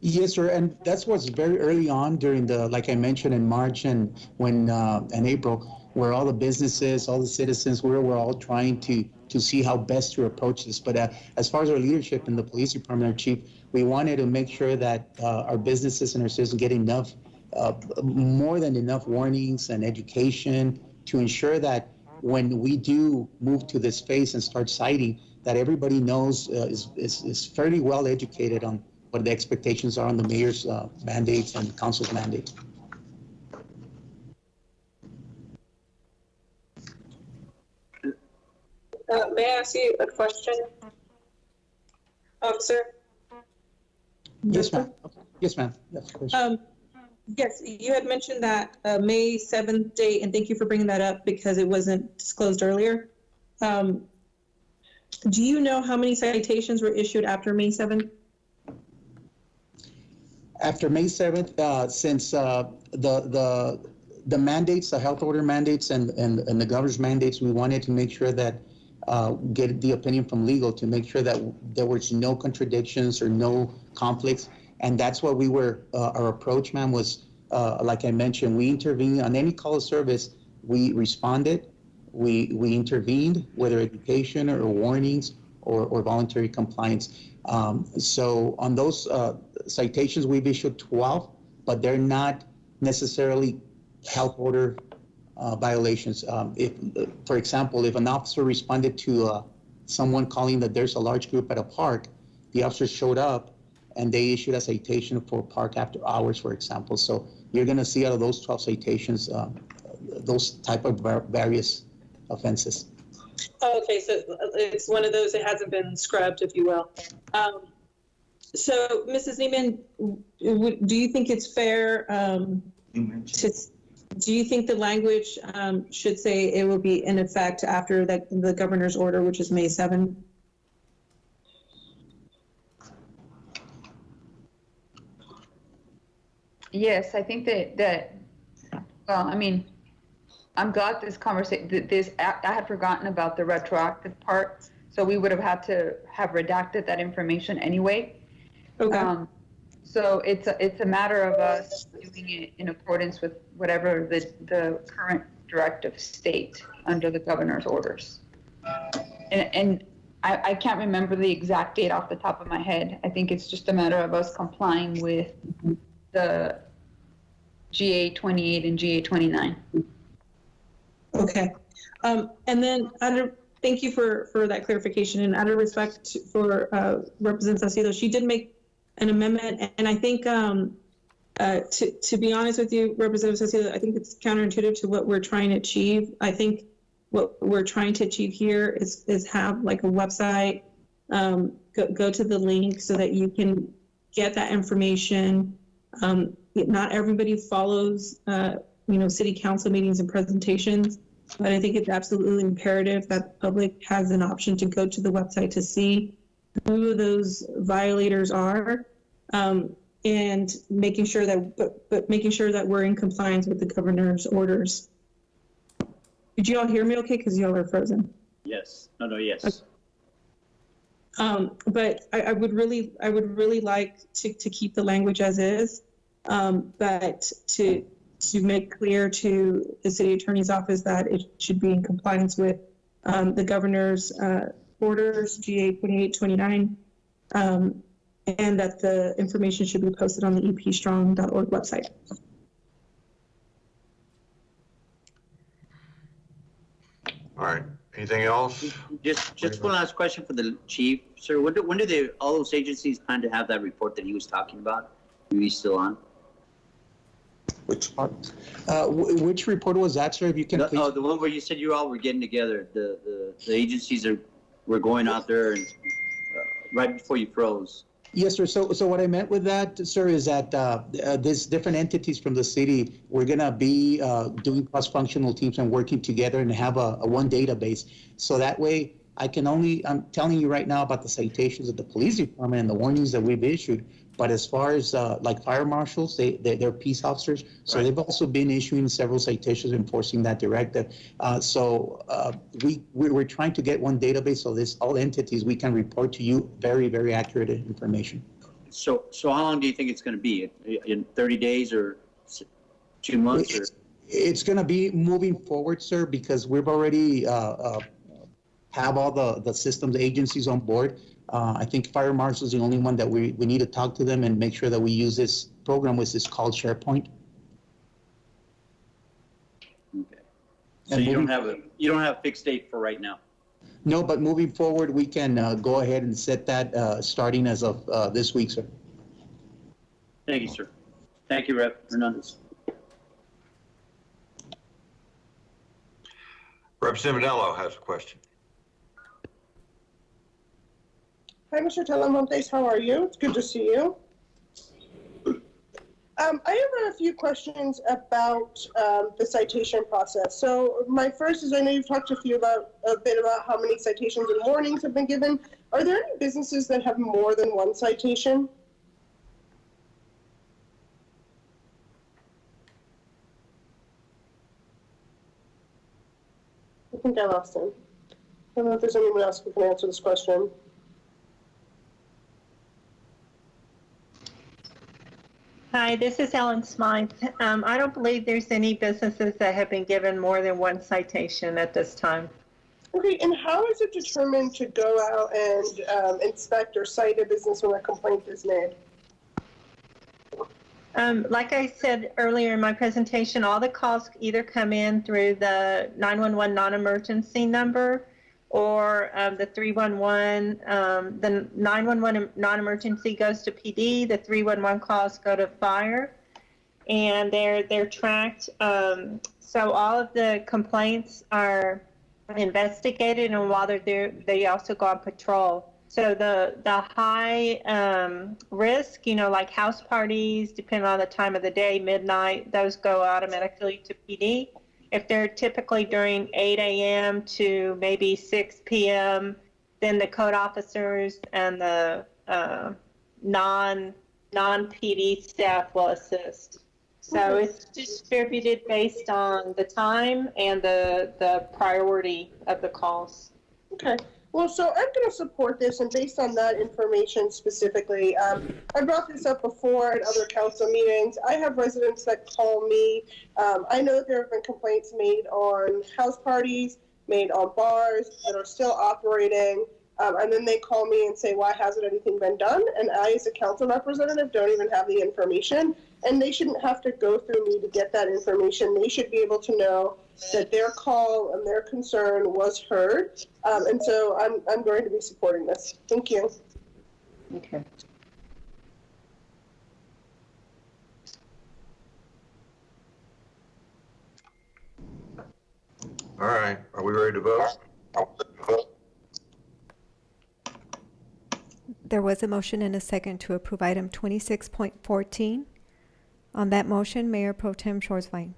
Yes, sir, and that's what's very early on during the, like I mentioned, in March and April, where all the businesses, all the citizens, we're all trying to see how best to approach this. But as far as our leadership in the police department, our chief, we wanted to make sure that our businesses and our citizens get enough, more than enough warnings and education to ensure that when we do move to this phase and start citing, that everybody knows is fairly well educated on what the expectations are on the mayor's mandates and council's mandate. May I ask you a question, officer? Yes, ma'am. Yes, ma'am. Yes, of course. Yes, you had mentioned that May 7th date, and thank you for bringing that up because it wasn't disclosed earlier. Do you know how many citations were issued after May 7th? After May 7th, since the mandates, the health order mandates and the governor's mandates, we wanted to make sure that get the opinion from legal to make sure that there was no contradictions or no conflicts. And that's what we were, our approach, ma'am, was, like I mentioned, we intervened on any call of service, we responded, we intervened, whether education or warnings or voluntary compliance. So on those citations, we've issued 12, but they're not necessarily health order violations. If, for example, if an officer responded to someone calling that there's a large group at a park, the officers showed up and they issued a citation for park after hours, for example. So you're going to see out of those 12 citations, those type of various offenses. Oh, okay, so it's one of those that hasn't been scrubbed, if you will. So, Mrs. Neiman, do you think it's fair do you think the language should say it will be in effect after the governor's order, which is May 7th? Yes, I think that well, I mean, I'm glad this conversation, I had forgotten about the retroactive part, so we would have had to have redacted that information anyway. Okay. So it's a matter of us doing it in accordance with whatever the current directive state under the governor's orders. And I can't remember the exact date off the top of my head. I think it's just a matter of us complying with the GA 28 and GA 29. Okay. And then thank you for that clarification, and out of respect for Representative Salcido, she did make an amendment, and I think to be honest with you, Representative Salcido, I think it's counterintuitive to what we're trying to achieve. I think what we're trying to achieve here is have like a website, go to the link so that you can get that information. Not everybody follows city council meetings and presentations, but I think it's absolutely imperative that the public has an option to go to the website to see who those violators are, and making sure that we're in compliance with the governor's orders. Did you all hear me okay? Because y'all are frozen. Yes. No, yes. But I would really like to keep the language as is, but to make clear to the city attorney's office that it should be in compliance with the governor's orders, GA 2829, and that the information should be posted on the epstrong.org website. All right. Anything else? Just one last question for the chief, sir. When do all those agencies plan to have that report that he was talking about? Are you still on? Which part? Which report was that, sir? If you can please. Oh, the one where you said you all were getting together. The agencies were going out there and right before you froze. Yes, sir. So what I meant with that, sir, is that these different entities from the city, we're gonna be doing cross-functional teams and working together and have a one database. So that way, I'm telling you right now about the citations of the police department and the warnings that we've issued. But as far as like fire marshals, they're peace officers. So they've also been issuing several citations enforcing that directive. We're trying to get one database so all entities, we can report to you very, very accurate information. So how long do you think it's going to be? In 30 days or 2 months? It's going to be moving forward, sir, because we've already have all the systems agencies on board. I think Fire Marshal is the only one that we need to talk to them and make sure that we use this program, which is called SharePoint. Okay. So you don't have a fixed date for right now? No, but moving forward, we can go ahead and set that starting as of this week, sir. Thank you, sir. Thank you, Rep. Hernandez. Representative Vanello has a question. Hi, Mr. Talamontes. How are you? It's good to see you. I have a few questions about the citation process. So my first is, I know you've talked a bit about how many citations and warnings have been given. Are there any businesses that have more than one citation? I think I lost him. I don't know if there's anyone else who can answer this question. Hi, this is Ellen Smythe. I don't believe there's any businesses that have been given more than one citation at this time. Okay, and how is it determined to go out and inspect or cite a business when a complaint is made? Like I said earlier in my presentation, all the calls either come in through the 911 non-emergency number or the 311. The 911 non-emergency goes to PD. The 311 calls go to fire, and they're tracked. So all of the complaints are investigated, and while they're there, they also go on patrol. So the high risk, like house parties, depending on the time of the day, midnight, those go automatically to PD. If they're typically during 8 a.m. to maybe 6 p.m., then the code officers and the non-PD staff will assist. So it's distributed based on the time and the priority of the calls. Okay. Well, so I'm going to support this, and based on that information specifically, I brought this up before at other council meetings. I have residents that call me. I know that there have been complaints made on house parties, made on bars that are still operating, and then they call me and say, why hasn't anything been done? And I, as a council representative, don't even have the information, and they shouldn't have to go through me to get that information. They should be able to know that their call and their concern was heard, and so I'm going to be supporting this. Thank you. Okay. All right, are we ready to vote? There was a motion and a second to approve item 26.14. On that motion, Mayor Pro Tem Schwarzwein.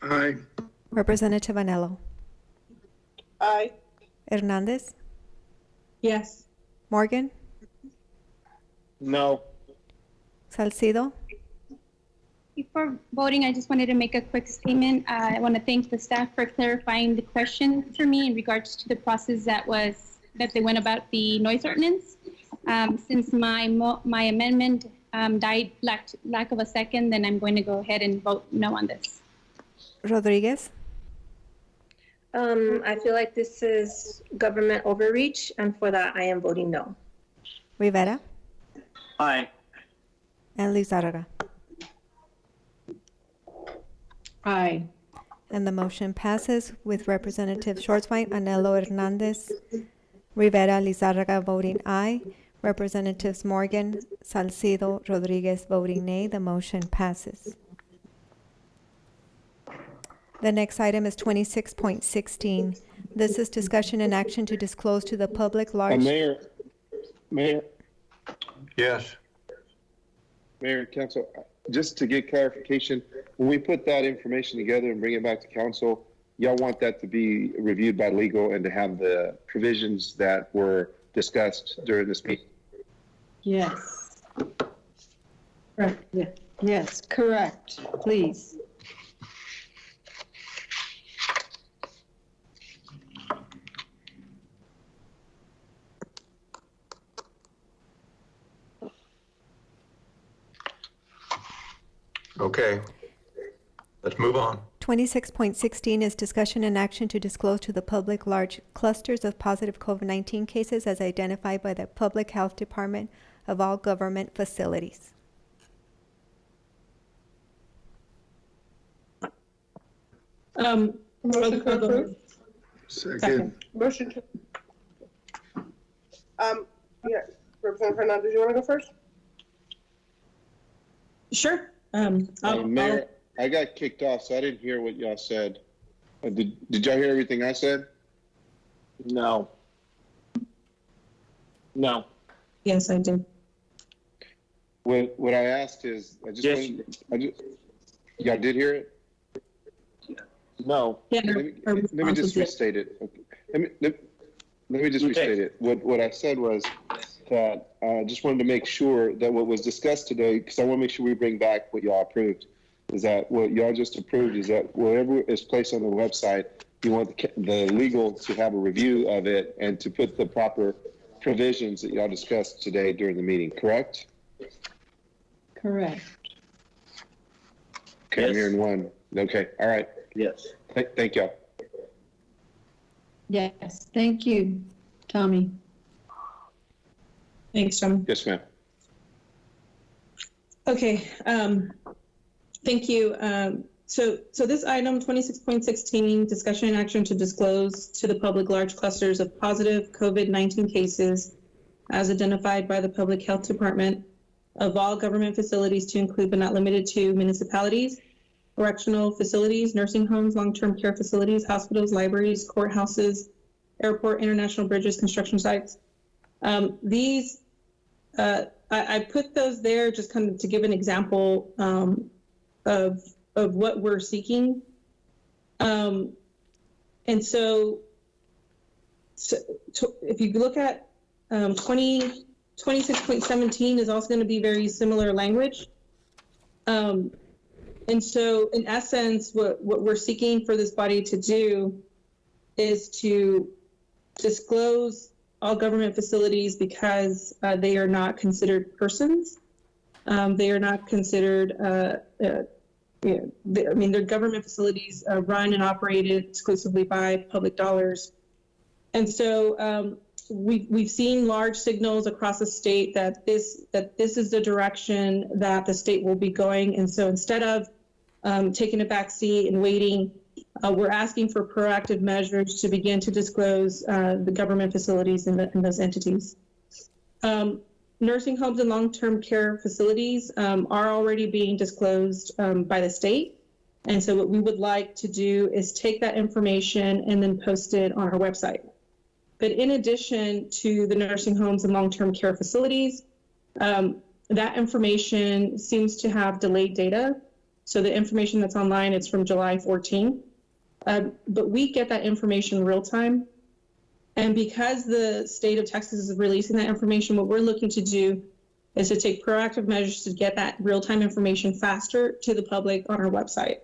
Aye. Representative Anello. Aye. Hernandez. Yes. Morgan. No. Salcido. Before voting, I just wanted to make a quick statement. I want to thank the staff for clarifying the question for me in regards to the process that they went about the noise ordinance. Since my amendment died lack of a second, then I'm going to go ahead and vote no on this. Rodriguez? I feel like this is government overreach, and for that, I am voting no. Rivera? Aye. And Lizarraga? Aye. And the motion passes with Representative Schwartzwine, Anello Hernandez, Rivera, Lizarraga voting aye. Representatives Morgan, Salcido, Rodriguez voting nay. The motion passes. The next item is 26.16. This is discussion and action to disclose to the public large... Mayor. Yes. Mayor, Council, just to get clarification, when we put that information together and bring it back to council, y'all want that to be reviewed by legal and to have the provisions that were discussed during this meeting? Yes. Right. Yeah. Yes, correct. Please. Okay. Let's move on. 26.16 is discussion and action to disclose to the public large clusters of positive COVID-19 cases as identified by the Public Health Department of all government facilities. Motion to approve. Second. Motion to. Yeah, Representative Hernandez, you want to go first? Sure. Mayor, I got kicked off, so I didn't hear what y'all said. Did y'all hear everything I said? No. No. Yes, I did. What I asked is, y'all did hear it? No. Yeah, Let me just restate it. Okay. Let me just restate it. What I said was that I just wanted to make sure that what was discussed today, because I want to make sure we bring back what y'all approved, is that what y'all just approved is that whatever is placed on the website, you want the legal to have a review of it and to put the proper provisions that y'all discussed today during the meeting, correct? Correct. Okay, Yes. I'm hearing one. Okay, all right. Yes. Thank y'all. Yes, thank you, Tommy. Thanks, Tom. Yes, ma'am. Okay, thank you. So this item 26.16, discussion and action to disclose to the public large clusters of positive COVID-19 cases as identified by the Public Health Department of all government facilities to include but not limited to municipalities, correctional facilities, nursing homes, long-term care facilities, hospitals, libraries, courthouses, airport, international bridges, construction sites. I put those there just kind of to give an example of what we're seeking. And so if you look at 26.17 is also going to be very similar language. And so in essence, what we're seeking for this body to do is to disclose all government facilities because they are not considered persons. They are not considered, they're government facilities run and operated exclusively by public dollars. And so we've seen large signals across the state that this is the direction that the state will be going. And so instead of taking a back seat and waiting, we're asking for proactive measures to begin to disclose the government facilities in those entities. Nursing homes and long-term care facilities are already being disclosed by the state. And so what we would like to do is take that information and then post it on our website. But in addition to the nursing homes and long-term care facilities, that information seems to have delayed data. So the information that's online, it's from July 14. But we get that information real time. And because the state of Texas is releasing that information, what we're looking to do is to take proactive measures to get that real-time information faster to the public on our website.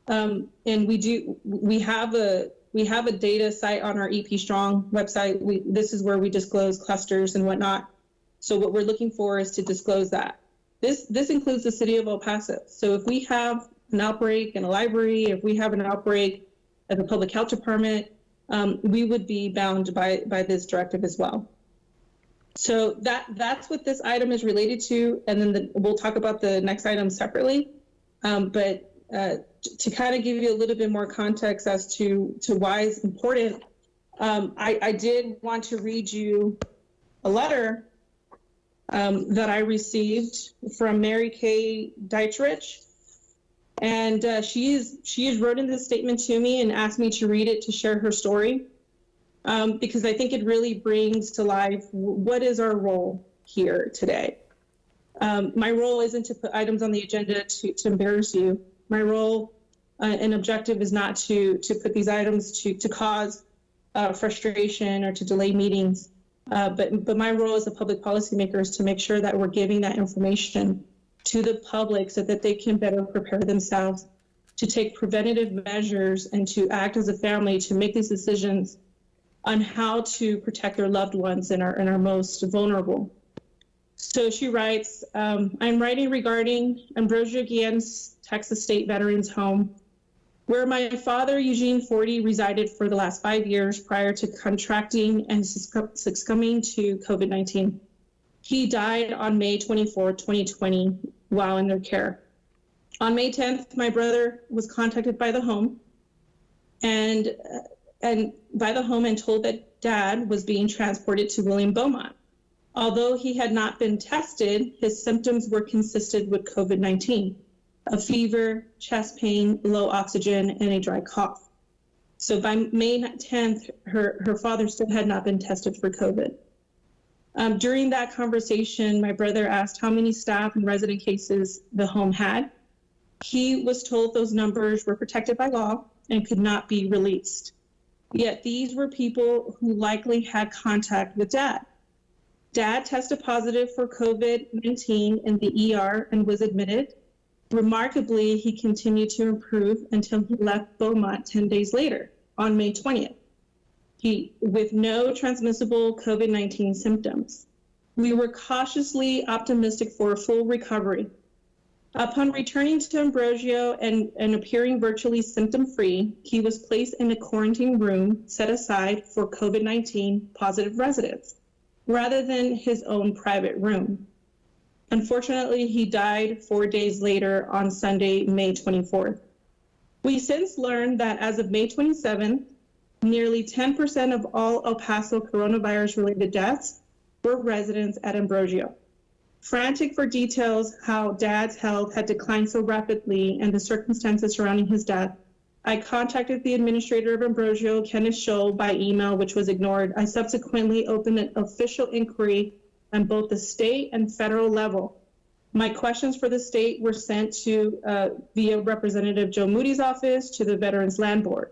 And we have a data site on our EP Strong website. This is where we disclose clusters and whatnot. So what we're looking for is to disclose that. This includes the city of El Paso. So if we have an outbreak in a library, if we have an outbreak at the public health department, we would be bound by this directive as well. So that's what this item is related to, and then we'll talk about the next item separately. But to kind of give you a little bit more context as to why it's important, I did want to read you a letter that I received from Mary Kay Dietrich. And she has written this statement to me and asked me to read it to share her story, because I think it really brings to life what is our role here today. My role isn't to put items on the agenda to embarrass you. My role and objective is not to put these items to cause frustration or to delay meetings. But my role as a public policymaker is to make sure that we're giving that information to the public so that they can better prepare themselves to take preventative measures and to act as a family to make these decisions on how to protect their loved ones and our most vulnerable. So she writes, I'm writing regarding Ambrosio Guillen's Texas State Veterans Home, where my father, Eugene Forty, resided for the last 5 years prior to contracting and succumbing to COVID-19. He died on May 24, 2020, while in their care. On May 10th, my brother was contacted by the home and told that Dad was being transported to William Beaumont. Although he had not been tested, his symptoms were consistent with COVID-19, a fever, chest pain, low oxygen, and a dry cough. So by May 10th, her father still had not been tested for COVID. During that conversation, my brother asked how many staff and resident cases the home had. He was told those numbers were protected by law and could not be released. Yet these were people who likely had contact with Dad. Dad tested positive for COVID-19 in the ER and was admitted. Remarkably, he continued to improve until he left Beaumont 10 days later, on May 20th. With no transmissible COVID-19 symptoms. We were cautiously optimistic for a full recovery. Upon returning to Ambrosio and appearing virtually symptom-free, he was placed in a quarantine room set aside for COVID-19 positive residents, rather than his own private room. Unfortunately, he died 4 days later on Sunday, May 24th. We since learned that as of May 27th, nearly 10% of all El Paso coronavirus-related deaths were residents at Ambrosio. Frantic for details how Dad's health had declined so rapidly and the circumstances surrounding his death, I contacted the administrator of Ambrosio, Kenneth Scholl, by email, which was ignored. I subsequently opened an official inquiry on both the state and federal level. My questions for the state were sent to via Representative Joe Moody's office to the Veterans Land Board.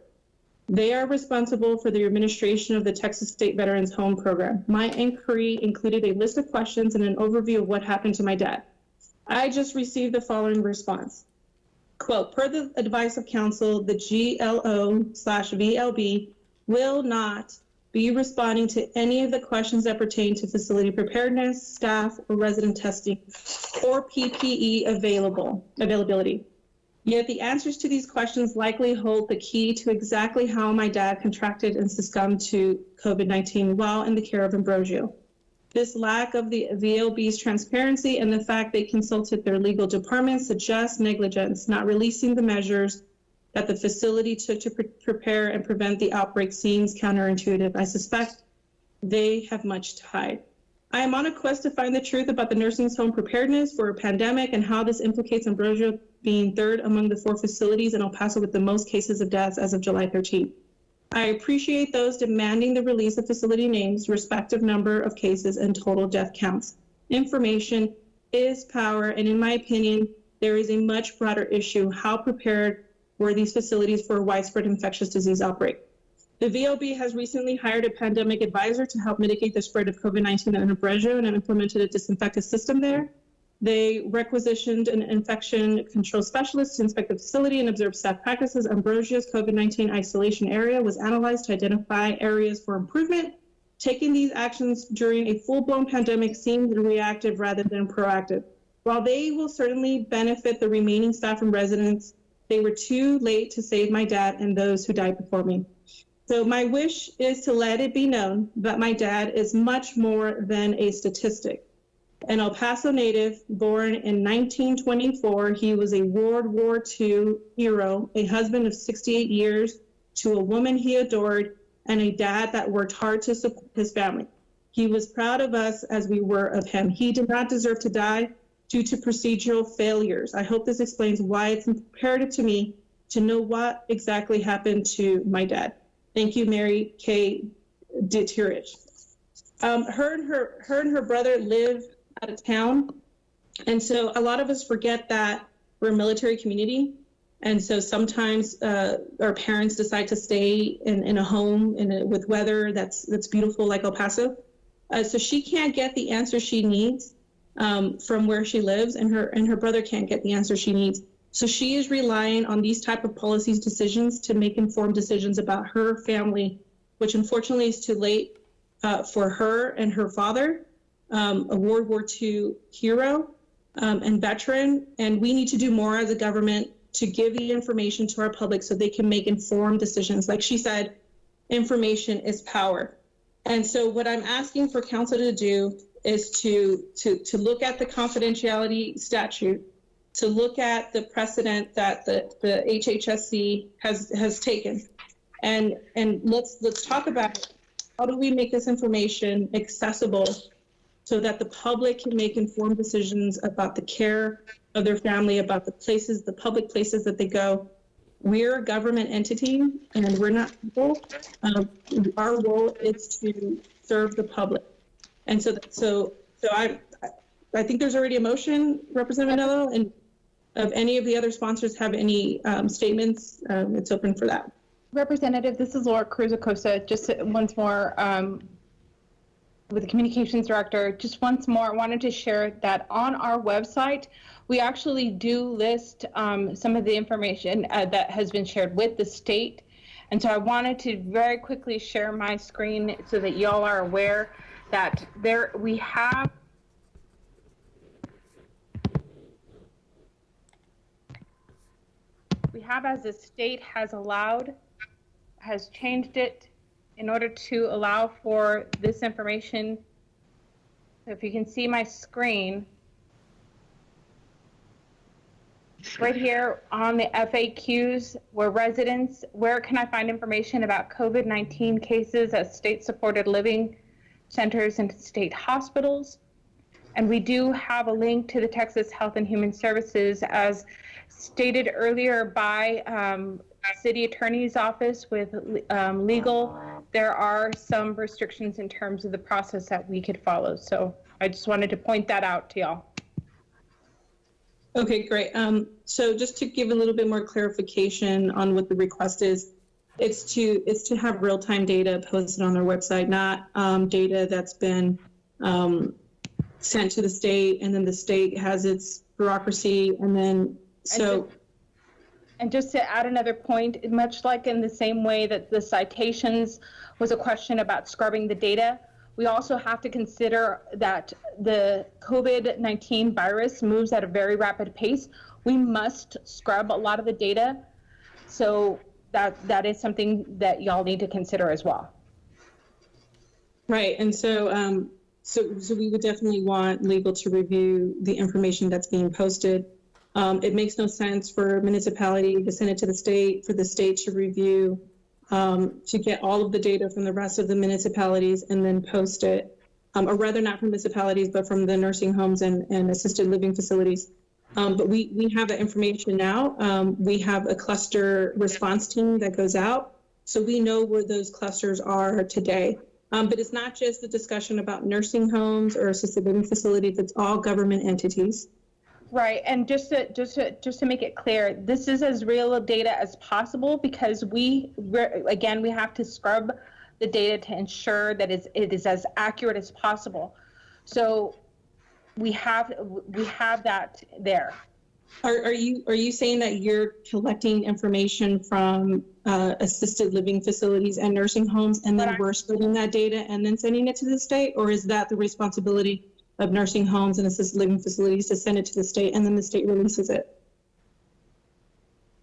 They are responsible for the administration of the Texas State Veterans Home Program. My inquiry included a list of questions and an overview of what happened to my dad. I just received the following response. Quote, per the advice of counsel, the GLO/VLB will not be responding to any of the questions that pertain to facility preparedness, staff, or resident testing, or PPE availability. Yet the answers to these questions likely hold the key to exactly how my dad contracted and succumbed to COVID-19 while in the care of Ambrosio. This lack of the VLB's transparency and the fact they consulted their legal department suggests negligence, not releasing the measures that the facility took to prepare and prevent the outbreak seems counterintuitive. I suspect they have much to hide. I am on a quest to find the truth about the nursing home preparedness for a pandemic and how this implicates Ambrosio being third among the 4 facilities in El Paso with the most cases of deaths as of July 13th. I appreciate those demanding the release of facility names, respective number of cases, and total death counts. Information is power, and in my opinion, there is a much broader issue. How prepared were these facilities for a widespread infectious disease outbreak? The VOB has recently hired a pandemic advisor to help mitigate the spread of COVID-19 in Ambrosio and implemented a disinfectant system there. They requisitioned an infection control specialist to inspect the facility and observe staff practices. Ambrosio's COVID-19 isolation area was analyzed to identify areas for improvement. Taking these actions during a full-blown pandemic seemed reactive rather than proactive. While they will certainly benefit the remaining staff and residents, they were too late to save my dad and those who died before me. So my wish is to let it be known that my dad is much more than a statistic. An El Paso native born in 1924, he was a World War II hero, a husband of 68 years to a woman he adored, and a dad that worked hard to support his family. He was proud of us as we were of him. He did not deserve to die due to procedural failures. I hope this explains why it's imperative to me to know what exactly happened to my dad. Thank you, Mary K. Deterich. Her and her brother live out of town. And so a lot of us forget that we're a military community. And so sometimes our parents decide to stay in a home with weather that's beautiful like El Paso. So she can't get the answer she needs from where she lives, and her brother can't get the answer she needs. So she is relying on these type of policies decisions to make informed decisions about her family, which unfortunately is too late for her and her father, a World War II hero and veteran. And we need to do more as a government to give the information to our public so they can make informed decisions. Like she said, information is power. And so what I'm asking for council to do is to look at the confidentiality statute, to look at the precedent that the HHSC has taken. And let's talk about how do we make this information accessible so that the public can make informed decisions about the care of their family, about the places, the public places that they go. We're a government entity and we're not people. Our role is to serve the public. And so I think there's already a motion, Representative Mello, and if any of the other sponsors have any statements, it's open for that. Representative, this is Laura Cruz Acosta. Just once more, with the communications director, just once more, I wanted to share that on our website, we actually do list some of the information that has been shared with the state. And so I wanted to very quickly share my screen so that y'all are aware that we have as the state has changed it in order to allow for this information. So if you can see my screen, right here on the FAQs, where can I find information about COVID-19 cases at state-supported living centers and state hospitals? And we do have a link to the Texas Health and Human Services, as stated earlier by City Attorney's Office with legal. There are some restrictions in terms of the process that we could follow. So I just wanted to point that out to y'all. Okay, great. So just to give a little bit more clarification on what the request is, it's to have real-time data posted on their website, not data that's been sent to the state, and then the state has its bureaucracy, and then so. And just to add another point, much like in the same way that the citations was a question about scrubbing the data, we also have to consider that the COVID-19 virus moves at a very rapid pace. We must scrub a lot of the data. So that is something that y'all need to consider as well. Right, and so so we would definitely want legal to review the information that's being posted. It makes no sense for a municipality to send it to the state, for the state to review, to get all of the data from the rest of the municipalities and then post it, or rather not from municipalities, but from the nursing homes and assisted living facilities. But we have that information now. We have a cluster response team that goes out, so we know where those clusters are today. But it's not just a discussion about nursing homes or assisted living facilities, it's all government entities. Right, and just to make it clear, this is as real data as possible because we have to scrub the data to ensure that it is as accurate as possible. So we have that there. Are you saying that you're collecting information from assisted living facilities and nursing homes, and then we're splitting that data and then sending it to the state, or is that the responsibility of nursing homes and assisted living facilities to send it to the state and then the state releases it?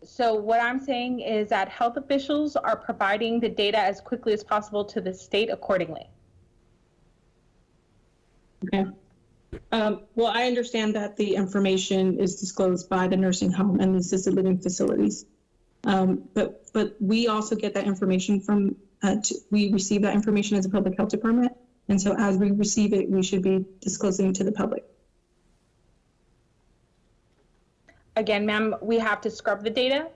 So what I'm saying is that health officials are providing the data as quickly as possible to the state accordingly. Okay. Well, I understand that the information is disclosed by the nursing home and the assisted living facilities. But we also get that information from, we receive that information as a public health department. And so as we receive it, we should be disclosing it to the public. Again, ma'am, we have to scrub the data.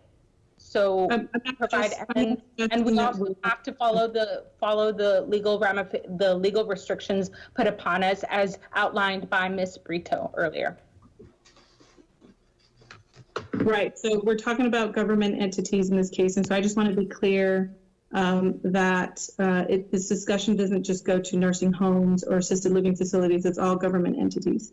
So provide, and we also have to follow the legal restrictions put upon us as outlined by Ms. Brito earlier. Right. So we're talking about government entities in this case, and so I just want to be clear that this discussion doesn't just go to nursing homes or assisted living facilities. It's all government entities.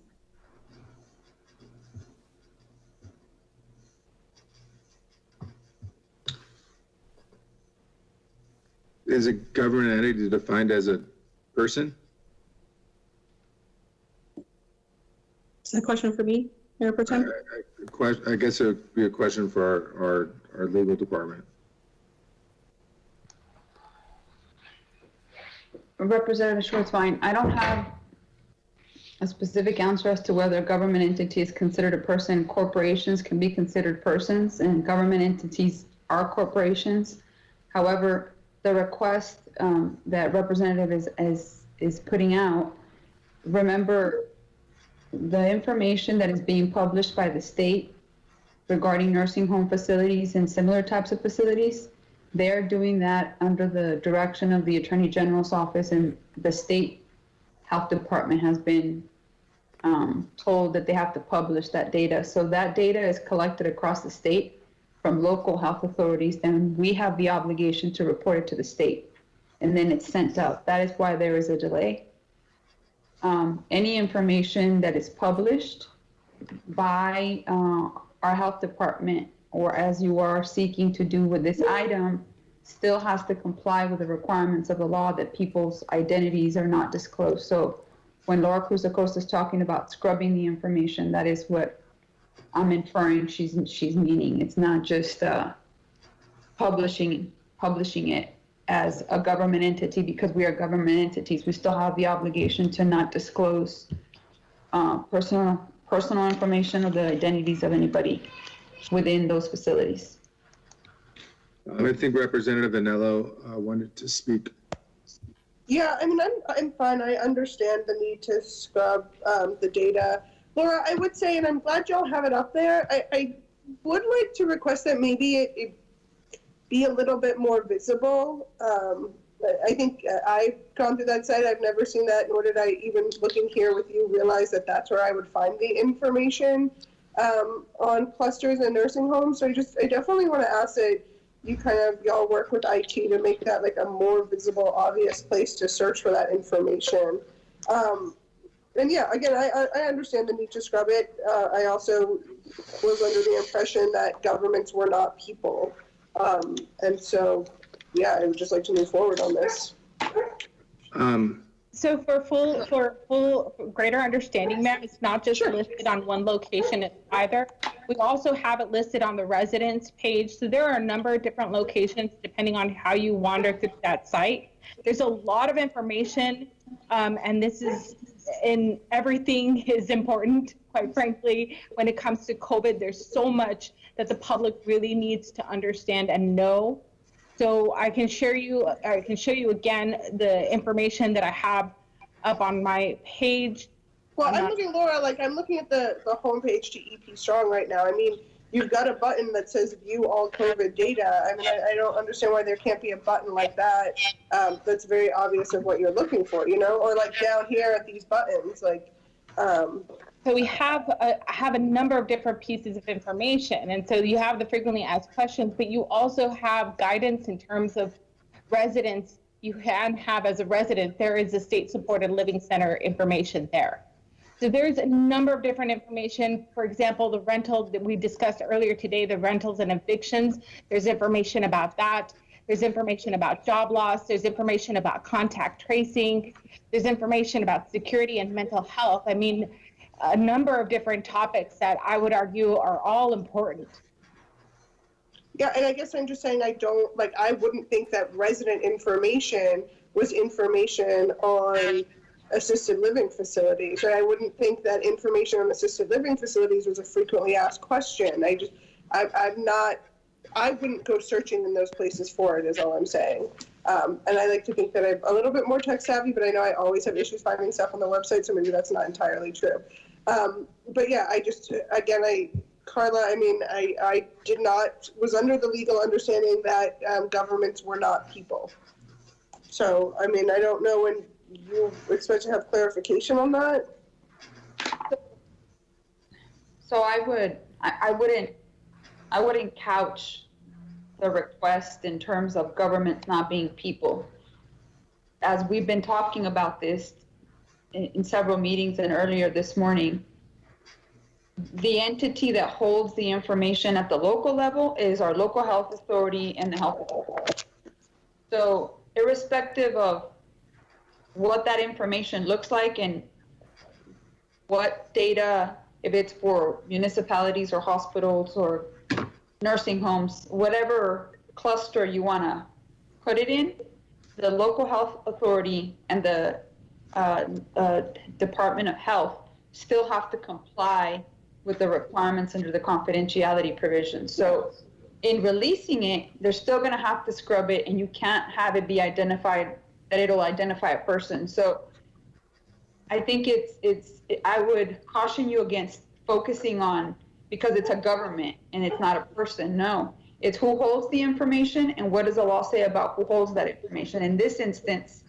Is a government entity defined as a person? Is that a question for me, Mayor Pro Tem? I guess it would be a question for our legal department. Representative Schwartzbein, I don't have a specific answer as to whether a government entity is considered a person. Corporations can be considered persons, and government entities are corporations. However, the request that Representative is putting out, remember the information that is being published by the state regarding nursing home facilities and similar types of facilities, they're doing that under the direction of the Attorney General's office, and the state health department has been told that they have to publish that data. So that data is collected across the state from local health authorities, then we have the obligation to report it to the state, and then it's sent out. That is why there is a delay. Any information that is published by our health department, or as you are seeking to do with this item, still has to comply with the requirements of the law that people's identities are not disclosed. So when Laura Cruz Acosta is talking about scrubbing the information, that is what I'm inferring she's meaning. It's not just publishing it as a government entity, because we are government entities. We still have the obligation to not disclose personal information or the identities of anybody within those facilities. I think Representative Anello wanted to speak. Yeah, I mean, I'm fine. I understand the need to scrub the data. Laura, I would say, and I'm glad y'all have it up there, I would like to request that maybe it be a little bit more visible. I think I've gone through that site. I've never seen that, nor did I, even looking here with you, realize that that's where I would find the information on clusters and nursing homes. So I definitely want to ask that y'all work with IT to make that like a more visible, obvious place to search for that information. And yeah, again, I understand the need to scrub it. I also was under the impression that governments were not people. And so, yeah, I would just like to move forward on this. So for full greater understanding, ma'am, it's not just listed on one location either. We also have it listed on the residents page. So there are a number of different locations depending on how you wander through that site. There's a lot of information, and everything is important, quite frankly. When it comes to COVID, there's so much that the public really needs to understand and know. So I can show you again the information that I have up on my page. Well, I'm looking at the homepage to EP Strong right now. I mean, you've got a button that says view all COVID data. I mean, I don't understand why there can't be a button like that that's very obvious of what you're looking for, you know? Or like down here at these buttons, like, So we have a number of different pieces of information. And so you have the frequently asked questions, but you also have guidance in terms of residents. You can have as a resident, there is a state-supported living center information there. So there's a number of different information. For example, the rental that we discussed earlier today, the rentals and evictions, there's information about that. There's information about job loss. There's information about contact tracing. There's information about security and mental health. I mean, a number of different topics that I would argue are all important. Yeah, and I guess I'm just saying I wouldn't think that resident information was information on assisted living facilities. Right? I wouldn't think that information on assisted living facilities was a frequently asked question. I wouldn't go searching in those places for it, is all I'm saying. And I like to think that I'm a little bit more tech savvy, but I know I always have issues finding stuff on the website, so maybe that's not entirely true. But yeah, Carla, I mean, I was under the legal understanding that governments were not people. So, I mean, I don't know when you expect to have clarification on that. So I wouldn't couch the request in terms of governments not being people. As we've been talking about this in several meetings and earlier this morning, the entity that holds the information at the local level is our local health authority and the health authority. So irrespective of what that information looks like and what data, if it's for municipalities or hospitals or nursing homes, whatever cluster you want to put it in, the local health authority and the Department of Health still have to comply with the requirements under the confidentiality provision. So in releasing it, they're still going to have to scrub it, and you can't have it be identified that it'll identify a person. So I think I would caution you against focusing on, because it's a government and it's not a person. No, it's who holds the information and what does the law say about who holds that information. In this instance,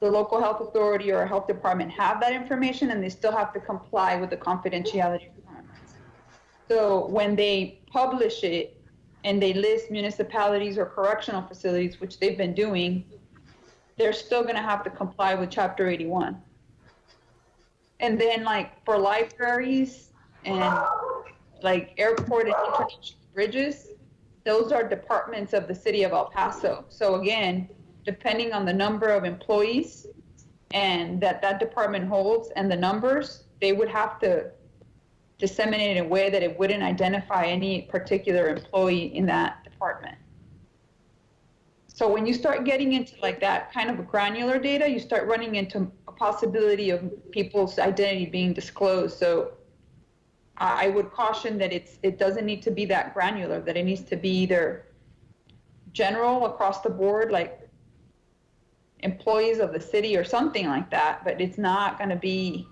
the local health authority or health department have that information, and they still have to comply with the confidentiality requirements. So when they publish it and they list municipalities or correctional facilities, which they've been doing, they're still going to have to comply with Chapter 81. And then, like, for libraries and like airport and international bridges, those are departments of the city of El Paso. So again, depending on the number of employees and that department holds and the numbers, they would have to disseminate in a way that it wouldn't identify any particular employee in that department. So when you start getting into like that kind of granular data, you start running into a possibility of people's identity being disclosed. So I would caution that it doesn't need to be that granular, that it needs to be either general across the board, like employees of the city or something like that, but it's not going to be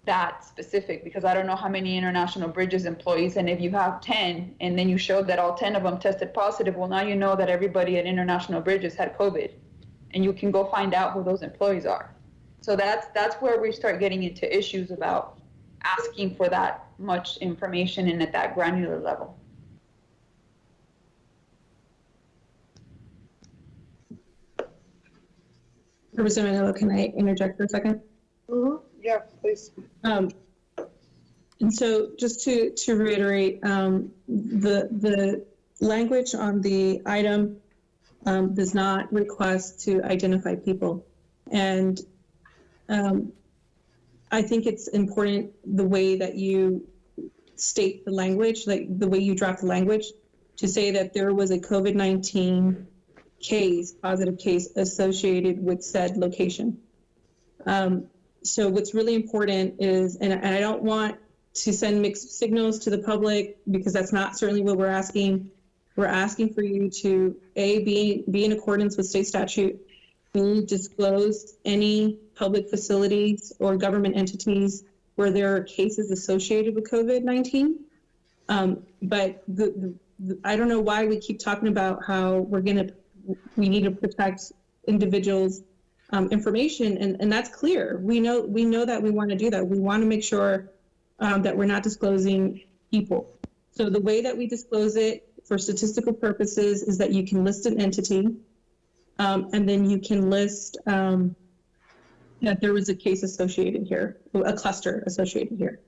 that specific, because I don't know how many international bridges employees, and if you have 10 and then you showed that all 10 of them tested positive, well, now you know that everybody at international bridges had COVID, and you can go find out who those employees are. So that's where we start getting into issues about asking for that much information and at that granular level. Representative Manila, can I interject for a second? Mm-hmm. Yeah, please. And so just to reiterate, the language on the item does not request to identify people. And I think it's important the way that you state the language, like the way you draft the language, to say that there was a COVID-19 positive case associated with said location. So what's really important is, and I don't want to send mixed signals to the public, because that's not certainly what we're asking. We're asking for you to, A, be in accordance with state statute, B, disclose any public facilities or government entities where there are cases associated with COVID-19. But I don't know why we keep talking about how we need to protect individuals information, and that's clear. We know that we want to do that. We want to make sure that we're not disclosing people. So the way that we disclose it for statistical purposes is that you can list an entity, and then you can list that there was a case associated here, a cluster associated here.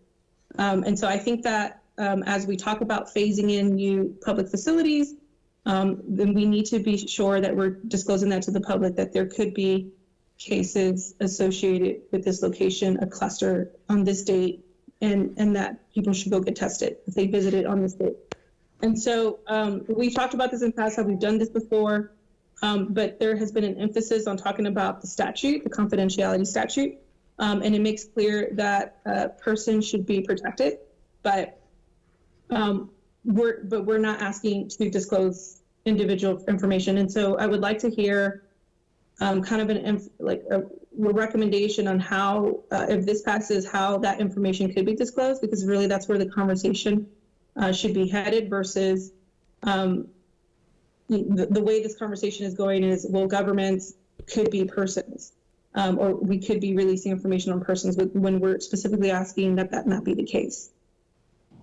And so I think that as we talk about phasing in new public facilities, then we need to be sure that we're disclosing that to the public, that there could be cases associated with this location, a cluster on this date, and that people should go get tested if they visited on this date. And so we've talked about this in the past, how we've done this before, but there has been an emphasis on talking about the statute, the confidentiality statute, and it makes clear that a person should be protected, but we're not asking to disclose individual information. And so I would like to hear kind of a recommendation on how, if this passes, how that information could be disclosed, because really that's where the conversation should be headed versus the way this conversation is going is, well, governments could be persons, or we could be releasing information on persons when we're specifically asking that not be the case.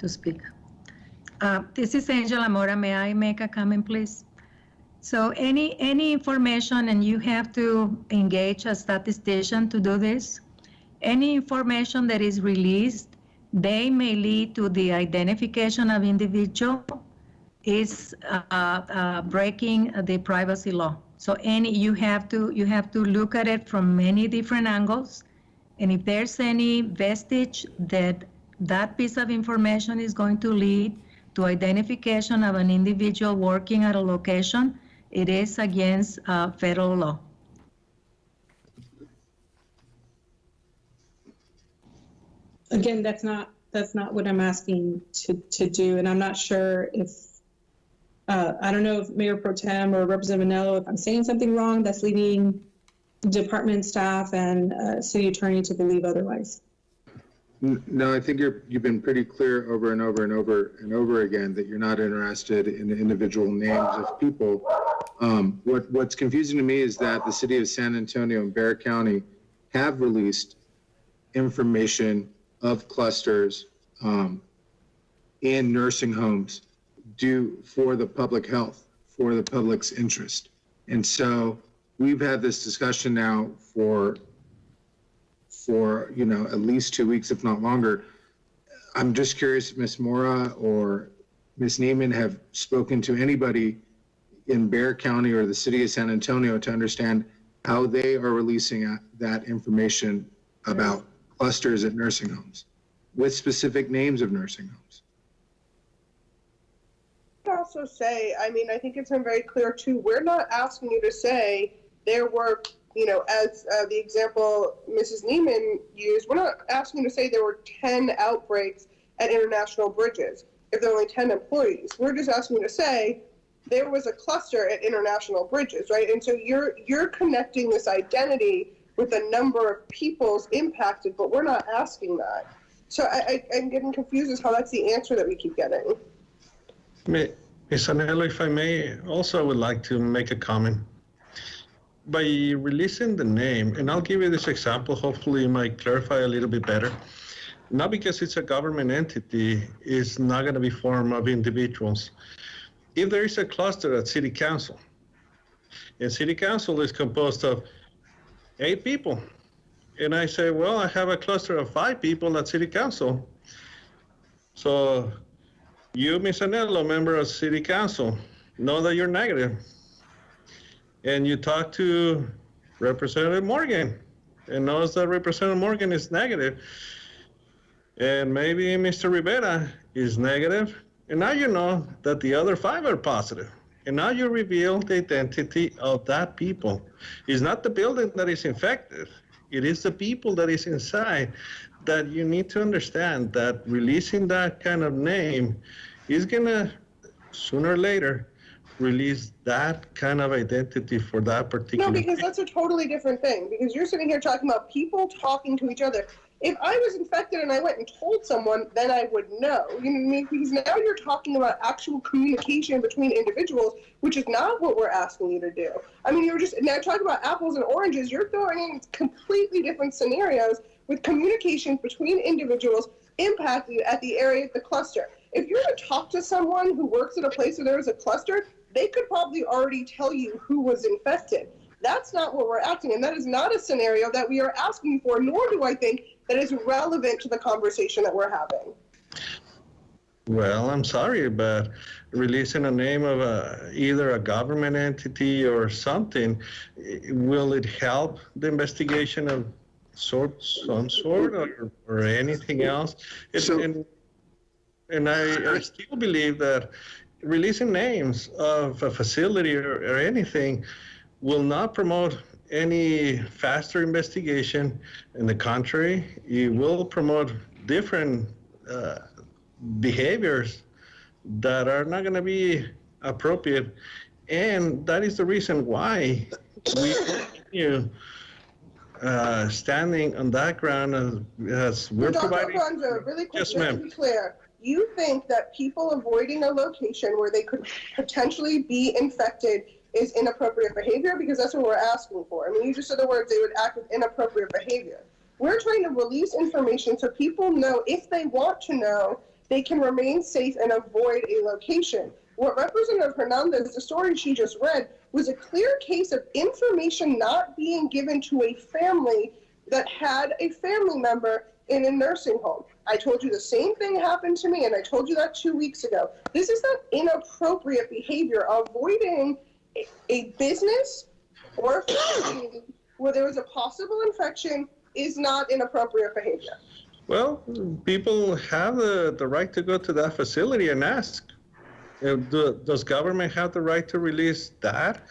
To speak. This is Angela Mora. May I make a comment, please? So any information, and you have to engage a statistician to do this, any information that is released, they may lead to the identification of individual is breaking the privacy law. So you have to look at it from many different angles, and if there's any vestige that piece of information is going to lead to identification of an individual working at a location, it is against federal law. Again, that's not what I'm asking to do, and I'm not sure if I don't know if Mayor Pro Tem or Representative Vanello, if I'm saying something wrong that's leading department staff and city attorney to believe otherwise. No, I think you've been pretty clear over and over and over and over again that you're not interested in the individual names of people. What's confusing to me is that the city of San Antonio and Bexar County have released information of clusters in nursing homes for the public health, for the public's interest. And so we've had this discussion now for at least 2 weeks, if not longer. I'm just curious if Ms. Mora or Ms. Neiman have spoken to anybody in Bexar County or the city of San Antonio to understand how they are releasing that information about clusters at nursing homes with specific names of nursing homes. I'd also say, I think it's been very clear too, we're not asking you to say there were, as the example Mrs. Neiman used, we're not asking you to say there were 10 outbreaks at international bridges if there are only 10 employees. We're just asking you to say there was a cluster at international bridges, right? And so you're connecting this identity with the number of people's impacted, but we're not asking that. So I'm getting confused as how that's the answer that we keep getting. Ms. Anello, if I may, also I would like to make a comment. By releasing the name, and I'll give you this example, hopefully it might clarify a little bit better. Not because it's a government entity, it's not going to be formed of individuals. If there is a cluster at City Council, and City Council is composed of 8 people, and I say, well, I have a cluster of 5 people at City Council. So you, Ms. Anello, member of City Council, know that you're negative. And you talk to Representative Morgan and knows that Representative Morgan is negative. And maybe Mr. Rivera is negative. And now you know that the other 5 are positive. And now you reveal the identity of that people. It's not the building that is infected. It is the people that is inside that you need to understand that releasing that kind of name is gonna, sooner or later, release that kind of identity for that particular. No, because that's a totally different thing. Because you're sitting here talking about people talking to each other. If I was infected and I went and told someone, then I would know. You know what I mean? Because now you're talking about actual communication between individuals, which is not what we're asking you to do. I mean, you're just now talking about apples and oranges. You're throwing in completely different scenarios with communication between individuals impacted at the area of the cluster. If you're to talk to someone who works at a place where there is a cluster, they could probably already tell you who was infected. That's not what we're asking, and that is not a scenario that we are asking for, nor do I think that is relevant to the conversation that we're having. Well, I'm sorry, but releasing a name of either a government entity or something, will it help the investigation of some sort or anything else? And I still believe that releasing names of a facility or anything will not promote any faster investigation. In the contrary, it will promote different behaviors that are not going to be appropriate. And that is the reason why we continue standing on that ground as we're providing. Dr. Ronzo, really quick, Yes, just to ma'am. be clear, you think that people avoiding a location where they could potentially be infected is inappropriate behavior? Because that's what we're asking for. I mean, you just said the words, they would act with inappropriate behavior. We're trying to release information so people know, if they want to know, they can remain safe and avoid a location. What Representative Hernandez, the story she just read, was a clear case of information not being given to a family that had a family member in a nursing home. I told you the same thing happened to me, and I told you that 2 weeks ago. This is not inappropriate behavior. Avoiding a business or a facility where there was a possible infection is not inappropriate behavior. Well, people have the right to go to that facility and ask. Does government have the right to release that?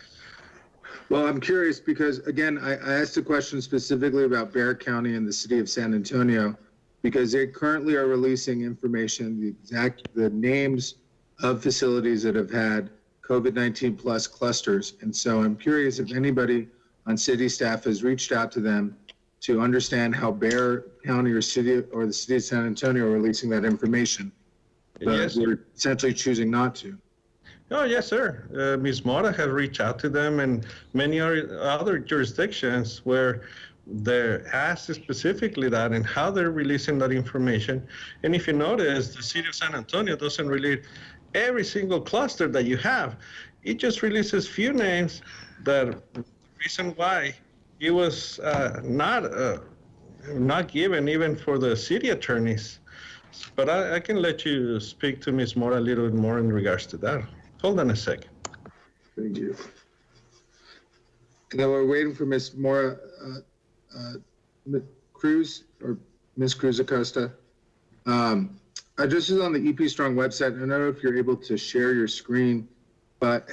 Well, I'm curious because, again, I asked a question specifically about Bexar County and the city of San Antonio because they currently are releasing information, the names of facilities that have had COVID-19 plus clusters. And so I'm curious if anybody on city staff has reached out to them to understand how Bexar County or the city of San Antonio are releasing that information. Yes. We're essentially choosing not to. Oh, yes, sir. Ms. Mora has reached out to them and many other jurisdictions where they're asked specifically that and how they're releasing that information. And if you notice, the city of San Antonio doesn't release every single cluster that you have. It just releases few names that the reason why it was not given even for the city attorneys. But I can let you speak to Ms. Mora a little bit more in regards to that. Hold on a second. Thank you. And then we're waiting for Ms. Mora Cruz or Ms. Cruz Acosta. I just was on the EP Strong website. I don't know if you're able to share your screen, but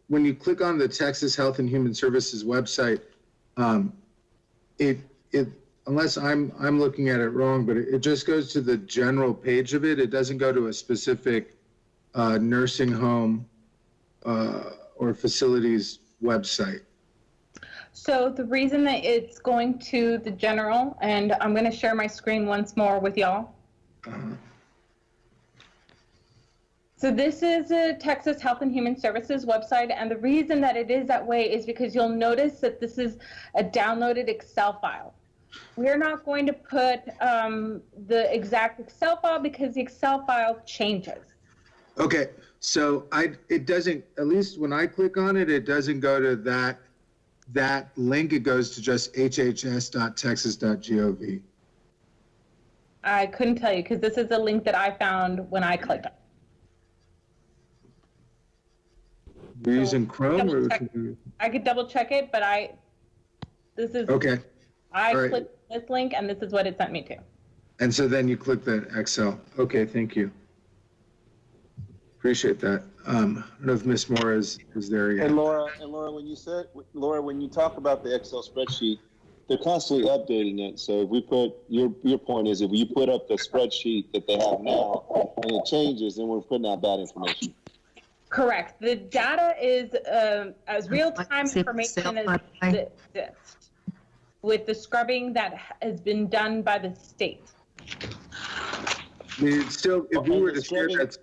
when you click on the Texas Health and Human Services website, unless I'm looking at it wrong, but it just goes to the general page of it. It doesn't go to a specific nursing home or facilities website. So the reason that it's going to the general, and I'm going to share my screen once more with y'all. So this is a Texas Health and Human Services website, and the reason that it is that way is because you'll notice that this is a downloaded Excel file. We're not going to put the exact Excel file because the Excel file changes. Okay, so it doesn't, at least when I click on it, it doesn't go to that link. It goes to just hhs.texas.gov. I couldn't tell you because this is a link that I found when I clicked on it. You're using Chrome? Or I could double check it, but this is, okay. I All right. clicked this link and this is what it sent me to. And so then you click the Excel. Okay, thank you. Appreciate that. I don't know if Ms. Moore is there yet. And Laura, when you talk about the Excel spreadsheet, they're constantly updating it. So if we put, your point is if you put up the spreadsheet that they have now and it changes, then we're putting out bad information. Correct. The data is as real-time information as it exists with the scrubbing that has been done by the state. I mean, still, if we were to share that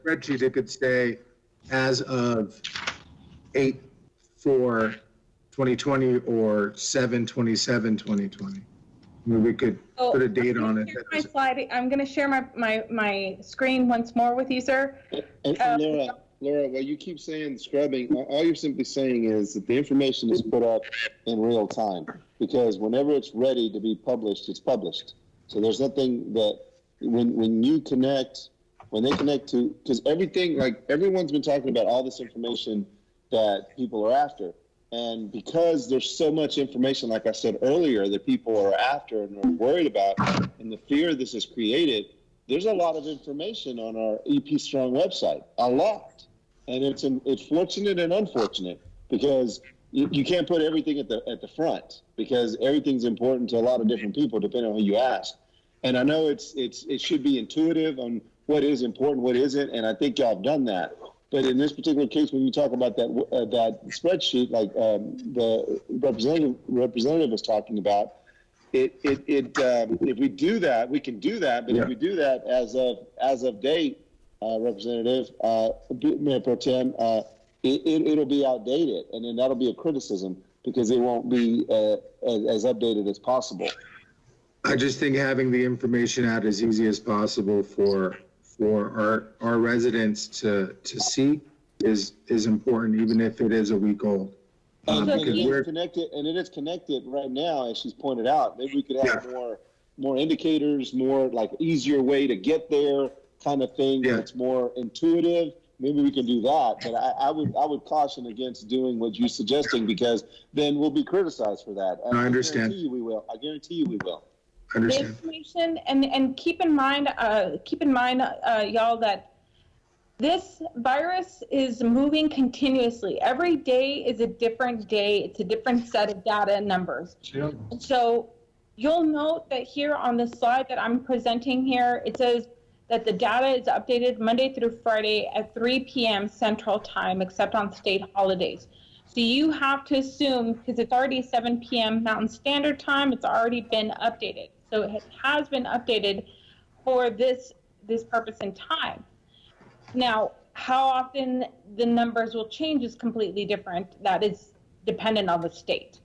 spreadsheet, it could stay as of 8/4/2020 or 7/27/2020. I mean, we could put a date on it. My slide. I'm going to share my screen once more with you, sir. And Laura, while you keep saying scrubbing, all you're simply saying is that the information is put up in real time, because whenever it's ready to be published, it's published. So there's nothing that when they connect to, because everything, like everyone's been talking about all this information that people are after. And because there's so much information, like I said earlier, that people are after and are worried about, and the fear this has created, there's a lot of information on our EP Strong website, a lot. And it's fortunate and unfortunate, because you can't put everything at the front, because everything's important to a lot of different people, depending on who you ask. And I know it should be intuitive on what is important, what isn't, and I think y'all have done that. But in this particular case, when you talk about that spreadsheet, like the representative was talking about, if we do that, we can do that. But if we do that as of date, Representative Mayor Pro Tem, it'll be outdated, and then that'll be a criticism, because it won't be as updated as possible. I just think having the information out as easy as possible for our residents to see is important, even if it is a week old. And it is connected right now, as she's pointed out. Maybe we could have more indicators, more like easier way to get there kind of thing. Yeah. It's more intuitive. Maybe we can do that, but I would caution against doing what you're suggesting, because then we'll be criticized for that. I understand. I guarantee you we will. The information, and keep in mind, y'all, that this virus is moving continuously. Every day is a different day. It's a different set of data and numbers. Sure. So you'll note that here on the slide that I'm presenting here, it says that the data is updated Monday through Friday at 3 p.m. Central Time, except on state holidays. So you have to assume, because it's already 7 p.m. Mountain Standard Time, it's already been updated. So it has been updated for this purpose in time. Now, how often the numbers will change is completely different. That is dependent on the state.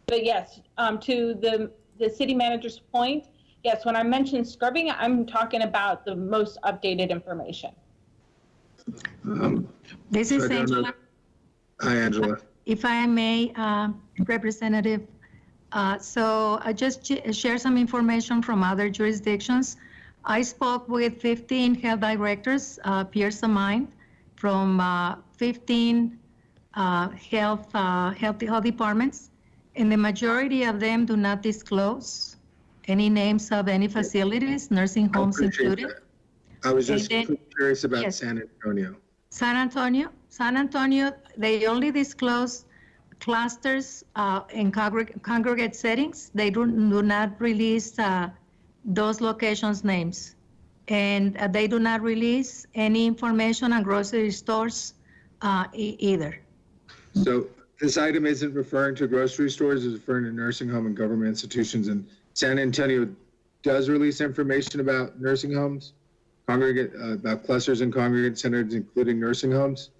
But yes, to the city manager's point, yes, when I mention scrubbing, I'm talking about the most updated information. This is Angela. Hi, Angela. If I may, Representative, so I just share some information from other jurisdictions. I spoke with 15 health directors, peers of mine, from 15 health departments, and the majority of them do not disclose any names of any facilities, nursing homes included. That. I was just curious about San Antonio. San Antonio, they only disclose clusters in congregate settings. They do not release those locations' names. And they do not release any information on grocery stores either. So this item isn't referring to grocery stores, it's referring to nursing home and government institutions. And San Antonio does release information about nursing homes, about clusters and congregate centers, including nursing homes.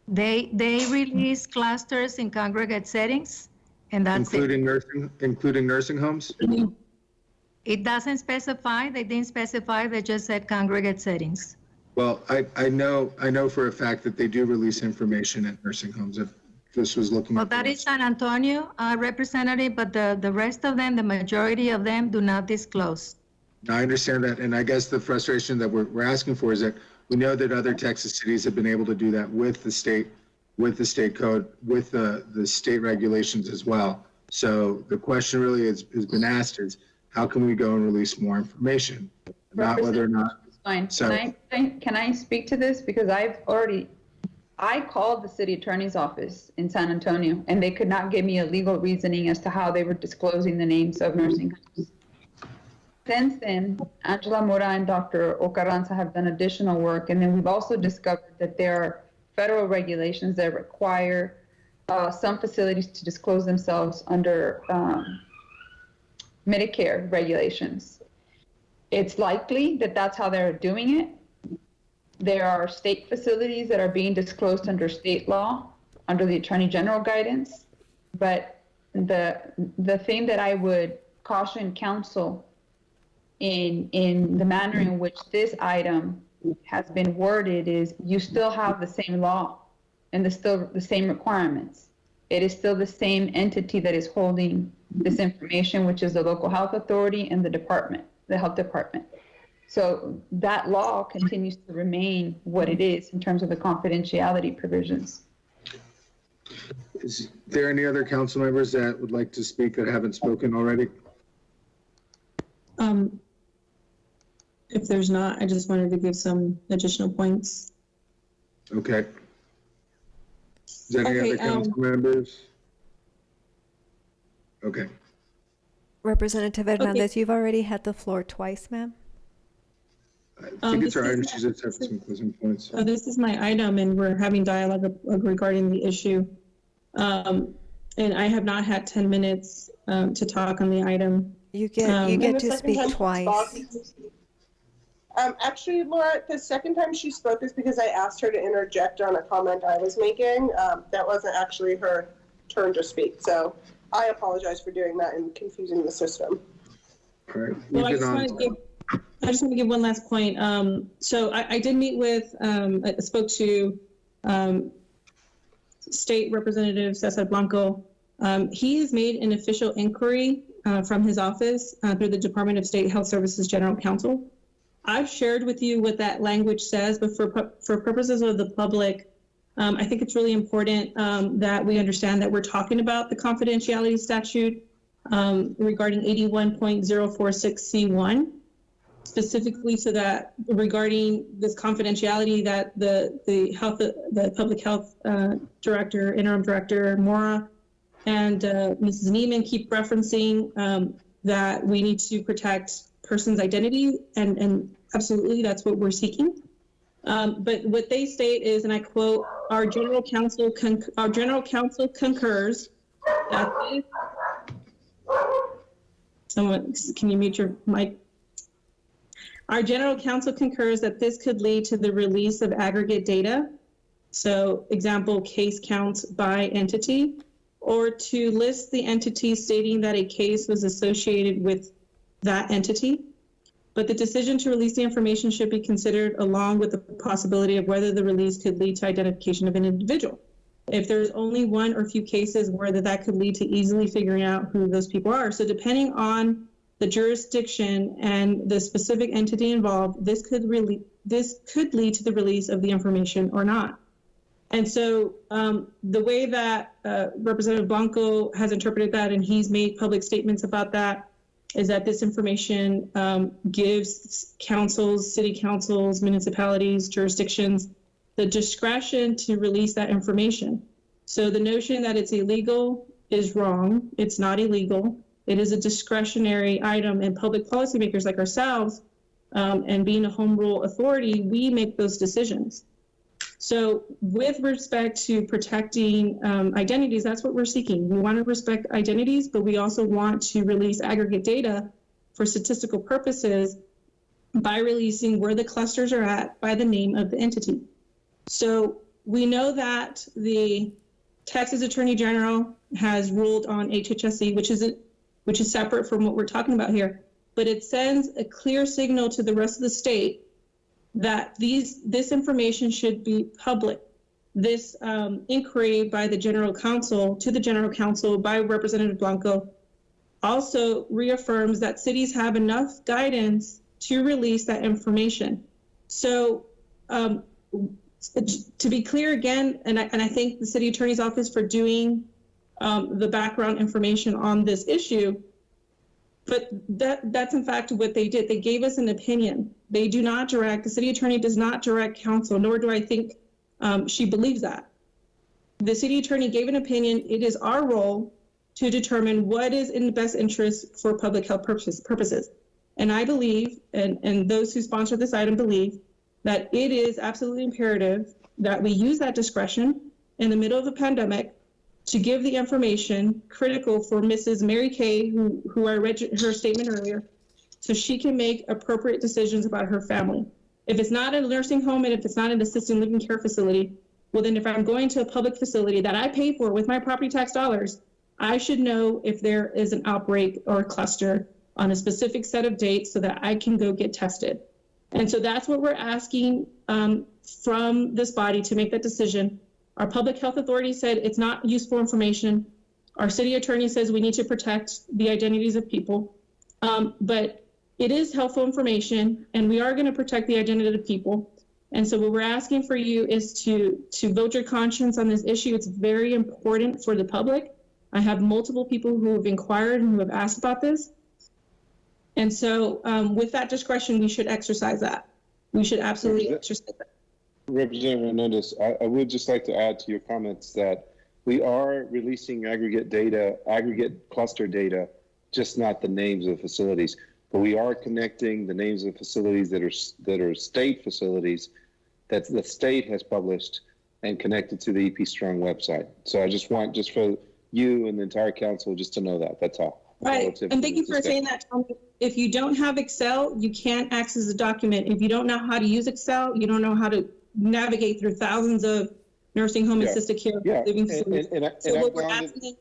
They release clusters in congregate settings, and that's including nursing homes. It doesn't specify. They didn't specify. They just said congregate settings. Well, I know for a fact that they do release information at nursing homes. If this was looking. Well, that is San Antonio, Representative, but the rest of them, the majority of them, do not disclose. I understand that, and I guess the frustration that we're asking for is that we know that other Texas cities have been able to do that with the state code, with the state regulations as well. So the question really has been asked is, how can we go and release more information? Not whether or not. Fine. So, can I speak to this? Because I called the city attorney's office in San Antonio, and they could not give me a legal reasoning as to how they were disclosing the names of nursing homes. Since then, Angela Mora and Dr. Ocarranza have done additional work, and then we've also discovered that there are federal regulations that require some facilities to disclose themselves under Medicare regulations. It's likely that that's how they're doing it. There are state facilities that are being disclosed under state law, under the Attorney General guidance. But the thing that I would caution council in the manner in which this item has been worded is you still have the same law and still the same requirements. It is still the same entity that is holding this information, which is the local health authority and the department, the health department. So that law continues to remain what it is in terms of the confidentiality provisions. Is there any other council members that would like to speak that haven't spoken already? If there's not, I just wanted to give some additional points. Okay. Is there any other council members? Okay. Representative Hernandez, you've already had the floor twice, ma'am. I think it's all right. She's at some closing points. This is my item, and we're having dialogue regarding the issue. And I have not had 10 minutes to talk on the item. You get to speak twice. Actually, Laura, the second time she spoke is because I asked her to interject on a comment I was making. That wasn't actually her turn to speak. So I apologize for doing that and confusing the system. All right. Well, I just want to give one last point. So I did meet with, I spoke to State Representative Cesar Blanco. He has made an official inquiry from his office through the Department of State Health Services General Counsel. I've shared with you what that language says, but for purposes of the public, I think it's really important that we understand that we're talking about the confidentiality statute regarding 81.046C1, specifically so that regarding this confidentiality that the public health director, interim director Mora, and Mrs. Neiman keep referencing that we need to protect person's identity, and absolutely that's what we're seeking. But what they state is, and I quote, our general counsel concurs that this, someone, can you mute your mic? Our general counsel concurs that this could lead to the release of aggregate data. So example, case counts by entity, or to list the entity stating that a case was associated with that entity. But the decision to release the information should be considered along with the possibility of whether the release could lead to identification of an individual. If there's only one or few cases where that could lead to easily figuring out who those people are. So depending on the jurisdiction and the specific entity involved, this could lead to the release of the information or not. And so the way that Representative Blanco has interpreted that, and he's made public statements about that, is that this information gives councils, city councils, municipalities, jurisdictions, the discretion to release that information. So the notion that it's illegal is wrong. It's not illegal. It is a discretionary item, and public policymakers like ourselves, and being a home rule authority, we make those decisions. So with respect to protecting identities, that's what we're seeking. We want to respect identities, but we also want to release aggregate data for statistical purposes by releasing where the clusters are at by the name of the entity. So we know that the Texas Attorney General has ruled on HHSC, which is separate from what we're talking about here, but it sends a clear signal to the rest of the state that this information should be public. This inquiry by the General Counsel to the General Counsel by Representative Blanco also reaffirms that cities have enough guidance to release that information. So to be clear again, and I thank the City Attorney's Office for doing the background information on this issue, but that's in fact what they did. They gave us an opinion. They do not direct, the city attorney does not direct counsel, nor do I think she believes that. The city attorney gave an opinion. It is our role to determine what is in the best interest for public health purposes. And I believe, and those who sponsor this item believe, that it is absolutely imperative that we use that discretion in the middle of a pandemic to give the information critical for Mrs. Mary Kay, who I read her statement earlier, so she can make appropriate decisions about her family. If it's not a nursing home and if it's not an assisted living care facility, well then if I'm going to a public facility that I pay for with my property tax dollars, I should know if there is an outbreak or a cluster on a specific set of dates so that I can go get tested. And so that's what we're asking from this body to make that decision. Our public health authority said it's not useful information. Our city attorney says we need to protect the identities of people. But it is helpful information, and we are going to protect the identity of people. And so what we're asking for you is to vote your conscience on this issue. It's very important for the public. I have multiple people who have inquired and who have asked about this. And so with that discretion, we should exercise that. We should absolutely exercise that. Representative Hernandez, I would just like to add to your comments that we are releasing aggregate data, aggregate cluster data, just not the names of facilities. But we are connecting the names of facilities that are state facilities that the state has published and connected to the EP Strong website. So I just want, just for you and the entire council, just to know that. That's all. Right, and thank you for saying that, Tommy. If you don't have Excel, you can't access the document. If you don't know how to use Excel, you don't know how to navigate through thousands of nursing home assisted care living facilities. So what we're asking,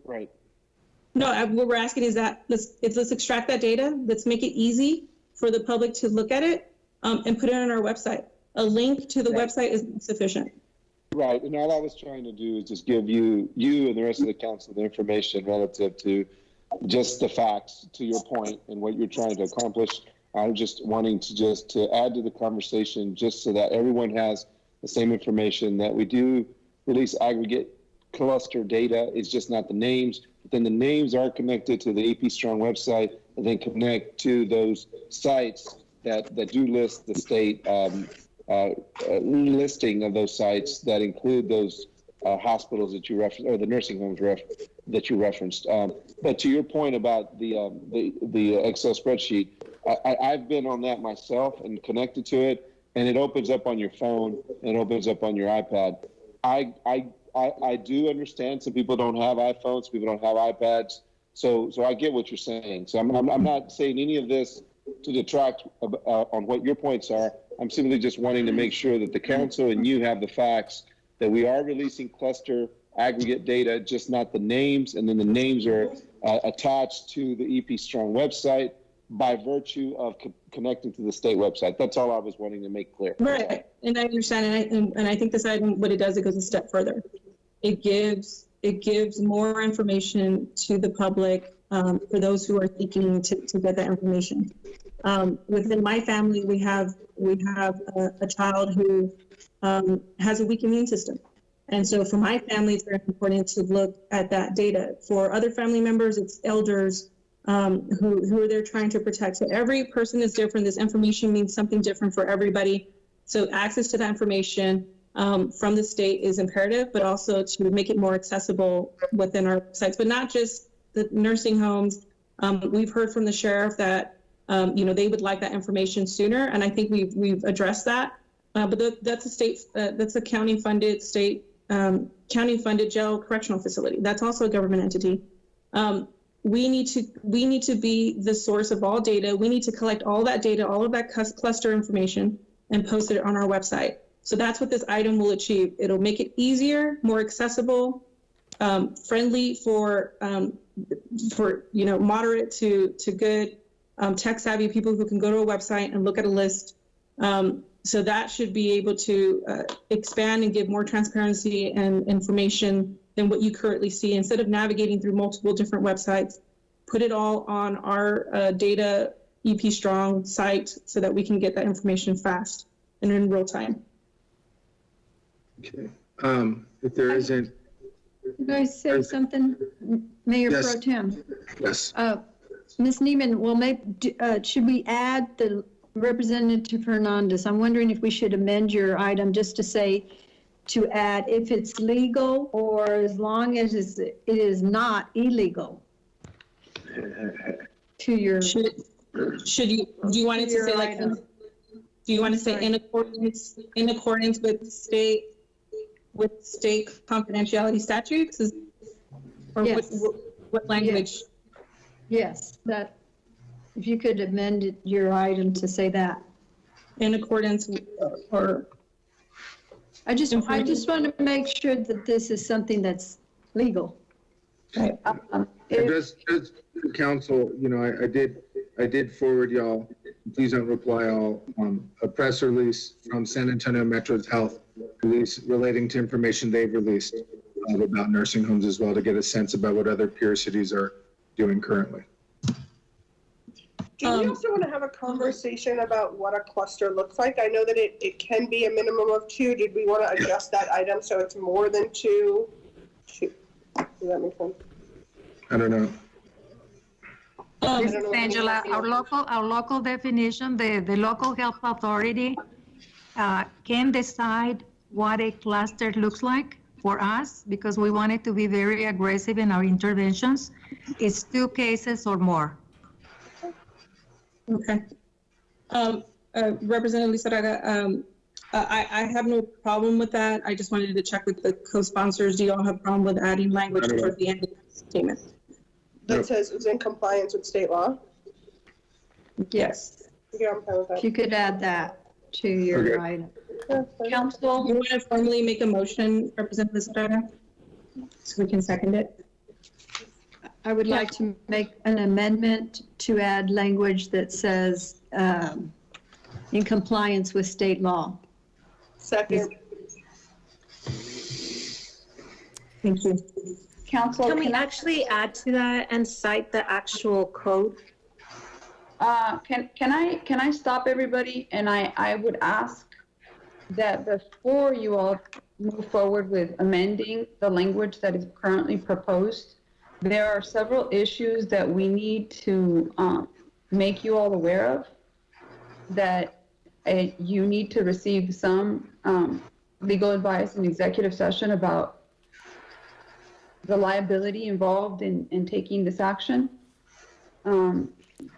right. No, what we're asking is that let's extract that data. Let's make it easy for the public to look at it and put it on our website. A link to the website is sufficient. Right, and all I was trying to do is just give you and the rest of the council the information relative to just the facts, to your point, and what you're trying to accomplish. I'm just wanting to add to the conversation just so that everyone has the same information, that we do release aggregate cluster data. It's just not the names, but then the names are connected to the AP Strong website and then connect to those sites that do list the state listing of those sites that include those hospitals that you referenced, or the nursing homes that you referenced. But to your point about the Excel spreadsheet, I've been on that myself and connected to it, and it opens up on your phone and it opens up on your iPad. I do understand some people don't have iPhones, people don't have iPads, so I get what you're saying. So I'm not saying any of this to detract on what your points are. I'm simply just wanting to make sure that the council and you have the facts that we are releasing cluster aggregate data, just not the names, and then the names are attached to the EP Strong website by virtue of connecting to the state website. That's all I was wanting to make clear. Right, and I understand, and I think this item, what it does, it goes a step further. It gives more information to the public for those who are seeking to get that information. Within my family, we have a child who has a weak immune system. And so for my family, it's very important to look at that data. For other family members, it's elders who are there trying to protect. So every person is different. This information means something different for everybody. So access to that information from the state is imperative, but also to make it more accessible within our sites, but not just the nursing homes. We've heard from the sheriff that they would like that information sooner, and I think we've addressed that. But that's a state, that's a county-funded county-funded jail correctional facility. That's also a government entity. We need to be the source of all data. We need to collect all that data, all of that cluster information, and post it on our website. So that's what this item will achieve. It'll make it easier, more accessible, friendly for moderate to good tech-savvy people who can go to a website and look at a list. So that should be able to expand and give more transparency and information than what you currently see. Instead of navigating through multiple different websites, put it all on our data EP Strong site so that we can get that information fast and in real time. Okay. If there isn't... Can I say something, Mayor Yes. Pro Tem? Yes. Ms. Neiman, should we add the Representative Hernandez? I'm wondering if we should amend your item just to say, to add if it's legal or as long as it is not illegal to your do you want it to say like, do you want to say in accordance with state confidentiality statutes? Or Yes. what language? Yes, that, if you could amend your item to say that. In accordance with, or? I just want to make sure that this is something that's legal. Right. And just council, you know, I did forward y'all, please don't reply all, a press release from San Antonio Metro's health release relating to information they've released about nursing homes as well, to get a sense about what other peer cities are doing currently. Do we also want to have a conversation about what a cluster looks like? I know that it can be a minimum of 2. Did we want to adjust that item so it's more than 2? Does that make sense? I don't know. This is Angela. Our local definition, the local health authority can decide what a cluster looks like for us, because we want it to be very aggressive in our interventions. It's 2 cases or more. Okay. Representative Lizarraga, I have no problem with that. I just wanted to check with the co-sponsors. Do you all have a problem with adding language towards the end of the statement? That says it's in compliance with state law? Yes. Yeah, I'm fine with that. If you could add that to your item. Council, you want to formally make a motion, Representative Lizarraga, so we can second it? I would like to make an amendment to add language that says in compliance with state law. Second. Thank you. Council, Can we actually add to that and cite the actual code? can I stop everybody? And I would ask that before you all move forward with amending the language that is currently proposed, there are several issues that we need to make you all aware of, that you need to receive some legal advice in executive session about the liability involved in taking this action.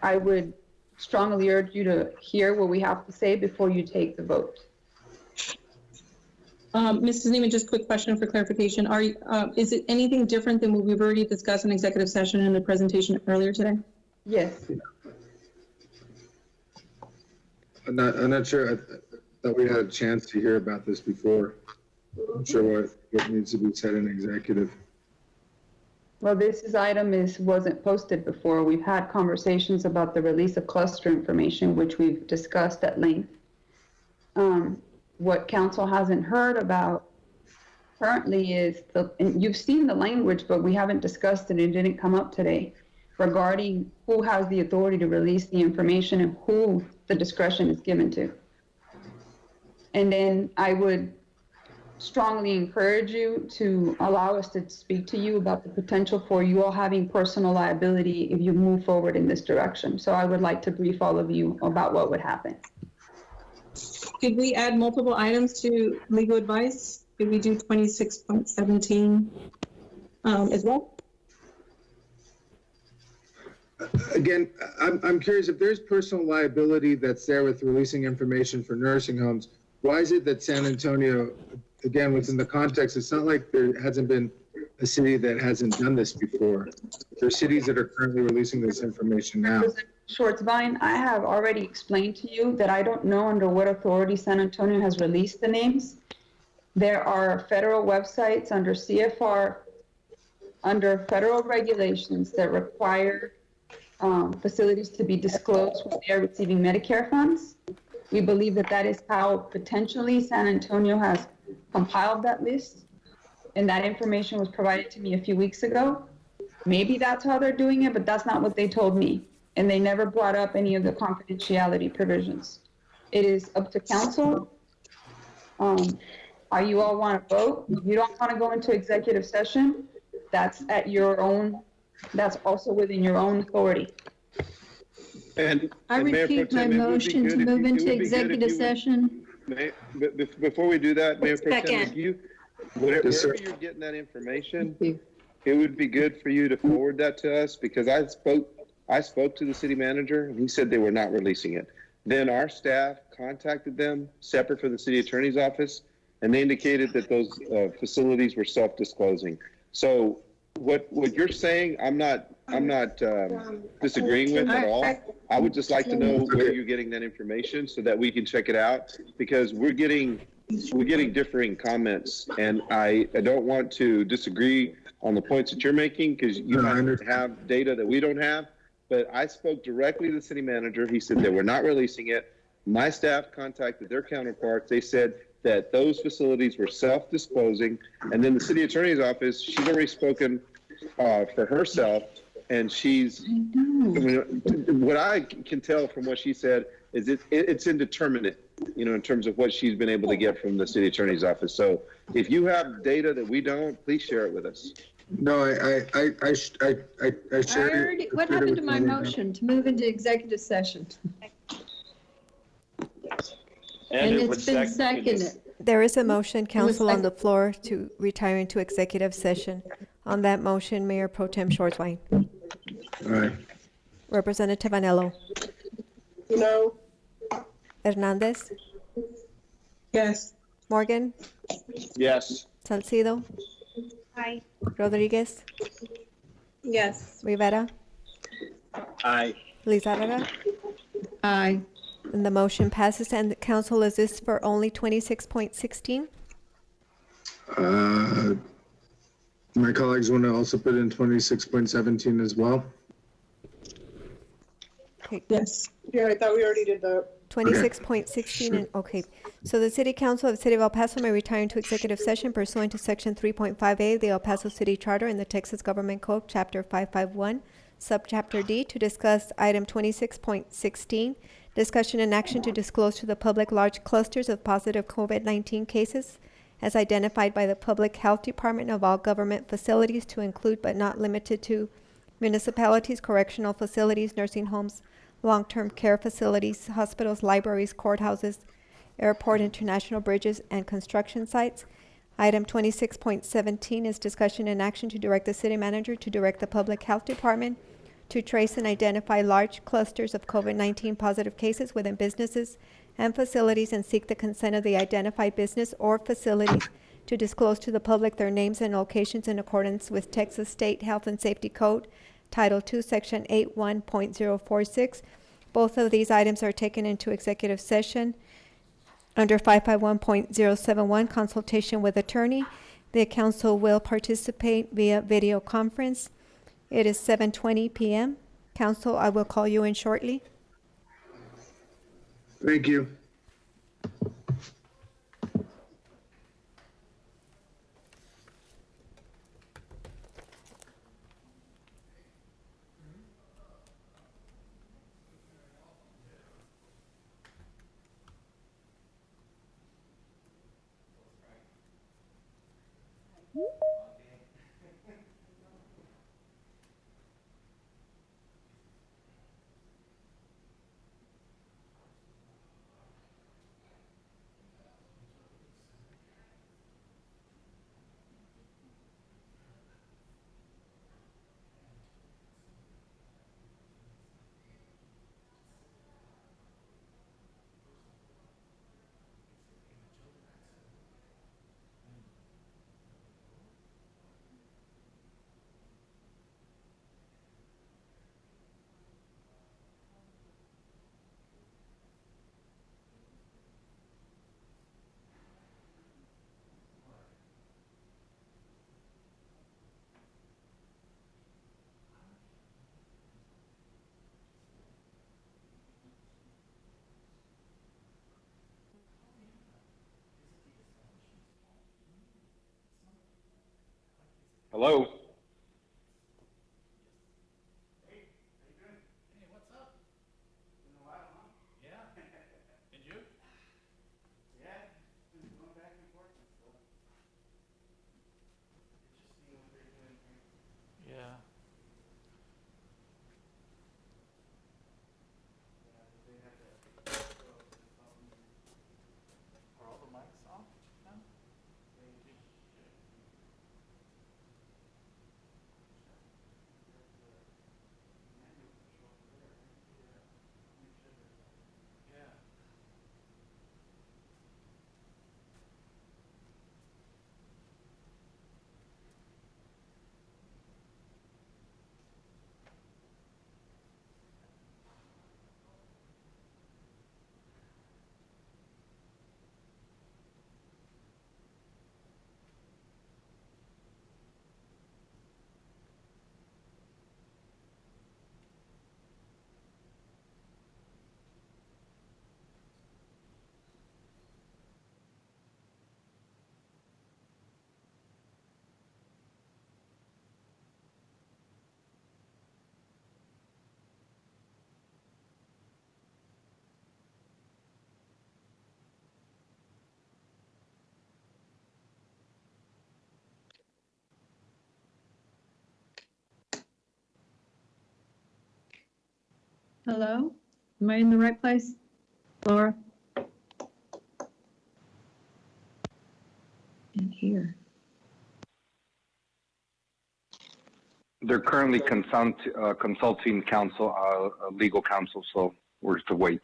I would strongly urge you to hear what we have to say before you take the vote. Mrs. Neiman, just quick question for clarification. Is it anything different than what we've already discussed in executive session in the presentation earlier today? Yes. I'm not sure. I thought we had a chance to hear about this before. I'm sure what needs to be said in executive. Well, this item wasn't posted before. We've had conversations about the release of cluster information, which we've discussed at length. What council hasn't heard about currently is and you've seen the language, but we haven't discussed it. It didn't come up today, regarding who has the authority to release the information and who the discretion is given to. And then I would strongly encourage you to allow us to speak to you about the potential for you all having personal liability if you move forward in this direction. So I would like to brief all of you about what would happen. Did we add multiple items to legal advice? Did we do 26.17 as well? Again, I'm curious, if there's personal liability that's there with releasing information for nursing homes, why is it that San Antonio, again, within the context, it's not like there hasn't been a city that hasn't done this before. There are cities that are currently releasing this information now. Schwartzbein, I have already explained to you that I don't know under what authority San Antonio has released the names. There are federal websites under CFR, under federal regulations that require facilities to be disclosed when they are receiving Medicare funds. We believe that that is how potentially San Antonio has compiled that list, and that information was provided to me a few weeks ago. Maybe that's how they're doing it, but that's not what they told me, and they never brought up any of the confidentiality provisions. It is up to council. How you all want to vote. If you don't want to go into executive session, that's at your own, that's also within your own authority. I repeat my motion to move into executive session. Before we do that, Mayor Pro Tem, if you, wherever Yes, sir. you're getting that information, it would be good for you to forward that to us, because I spoke I spoke to the city manager, and he said they were not releasing it. Then our staff contacted them, separate from the city attorney's office, and they indicated that those facilities were self-disclosing. So what you're saying, I'm not disagreeing with at all. I would just like to know where you're getting that information so that we can check it out, because we're getting differing comments, and I don't want to disagree on the points that you're making, because you might have data that we don't have. But I spoke directly to the city manager. He said they were not releasing it. My staff contacted their counterparts. They said that those facilities were self-disclosing. And then the city attorney's office, she's already spoken for herself, and what I can tell from what she said is it's indeterminate, in terms of what she's been able to get from the city attorney's office. So if you have data that we don't, please share it with us. No, I shared it. What happened to my motion to move into executive session? And it's been seconded. There is a motion, council, on the floor to retire into executive session. On that motion, Mayor Pro Tem Schwarzwein. All right. Representative Anello. No. Hernandez. Yes. Morgan. Yes. Salcido. Aye. Rodriguez. Yes. Rivera. Aye. Lizarraga. Aye. And the motion passes. And the council, is this for only 26.16? My colleagues want to also put in 26.17 as well. Okay. Yes. Yeah, I thought we already did that. 26.16 and, okay. So the City Council of the City of El Paso may retire into executive session pursuant to Section 3.5A of the El Paso City Charter and the Texas Government Code, Chapter 551, Subchapter D, to discuss item 26.16, discussion and action to disclose to the public large clusters of positive COVID-19 cases as identified by the Public Health Department of all government facilities, to include but not limited to municipalities, correctional facilities, nursing homes, long-term care facilities, hospitals, libraries, courthouses, airport, international bridges, and construction sites. Item 26.17 is discussion and action to direct the city manager to direct the Public Health Department to trace and identify large clusters of COVID-19 positive cases within businesses and facilities and seek the consent of the identified business or facilities to disclose to the public their names and locations in accordance with Texas State Health and Safety Code, Title II, Section 81.046. Both of these items are taken into executive session under 551.071, consultation with attorney. The council will participate via video conference. It is 7:20 p.m. Council, I will call you in shortly. Thank you. Hello. Hello? Am I in the right place? Laura? In here. They're currently consulting counsel, legal counsel, so we're to wait.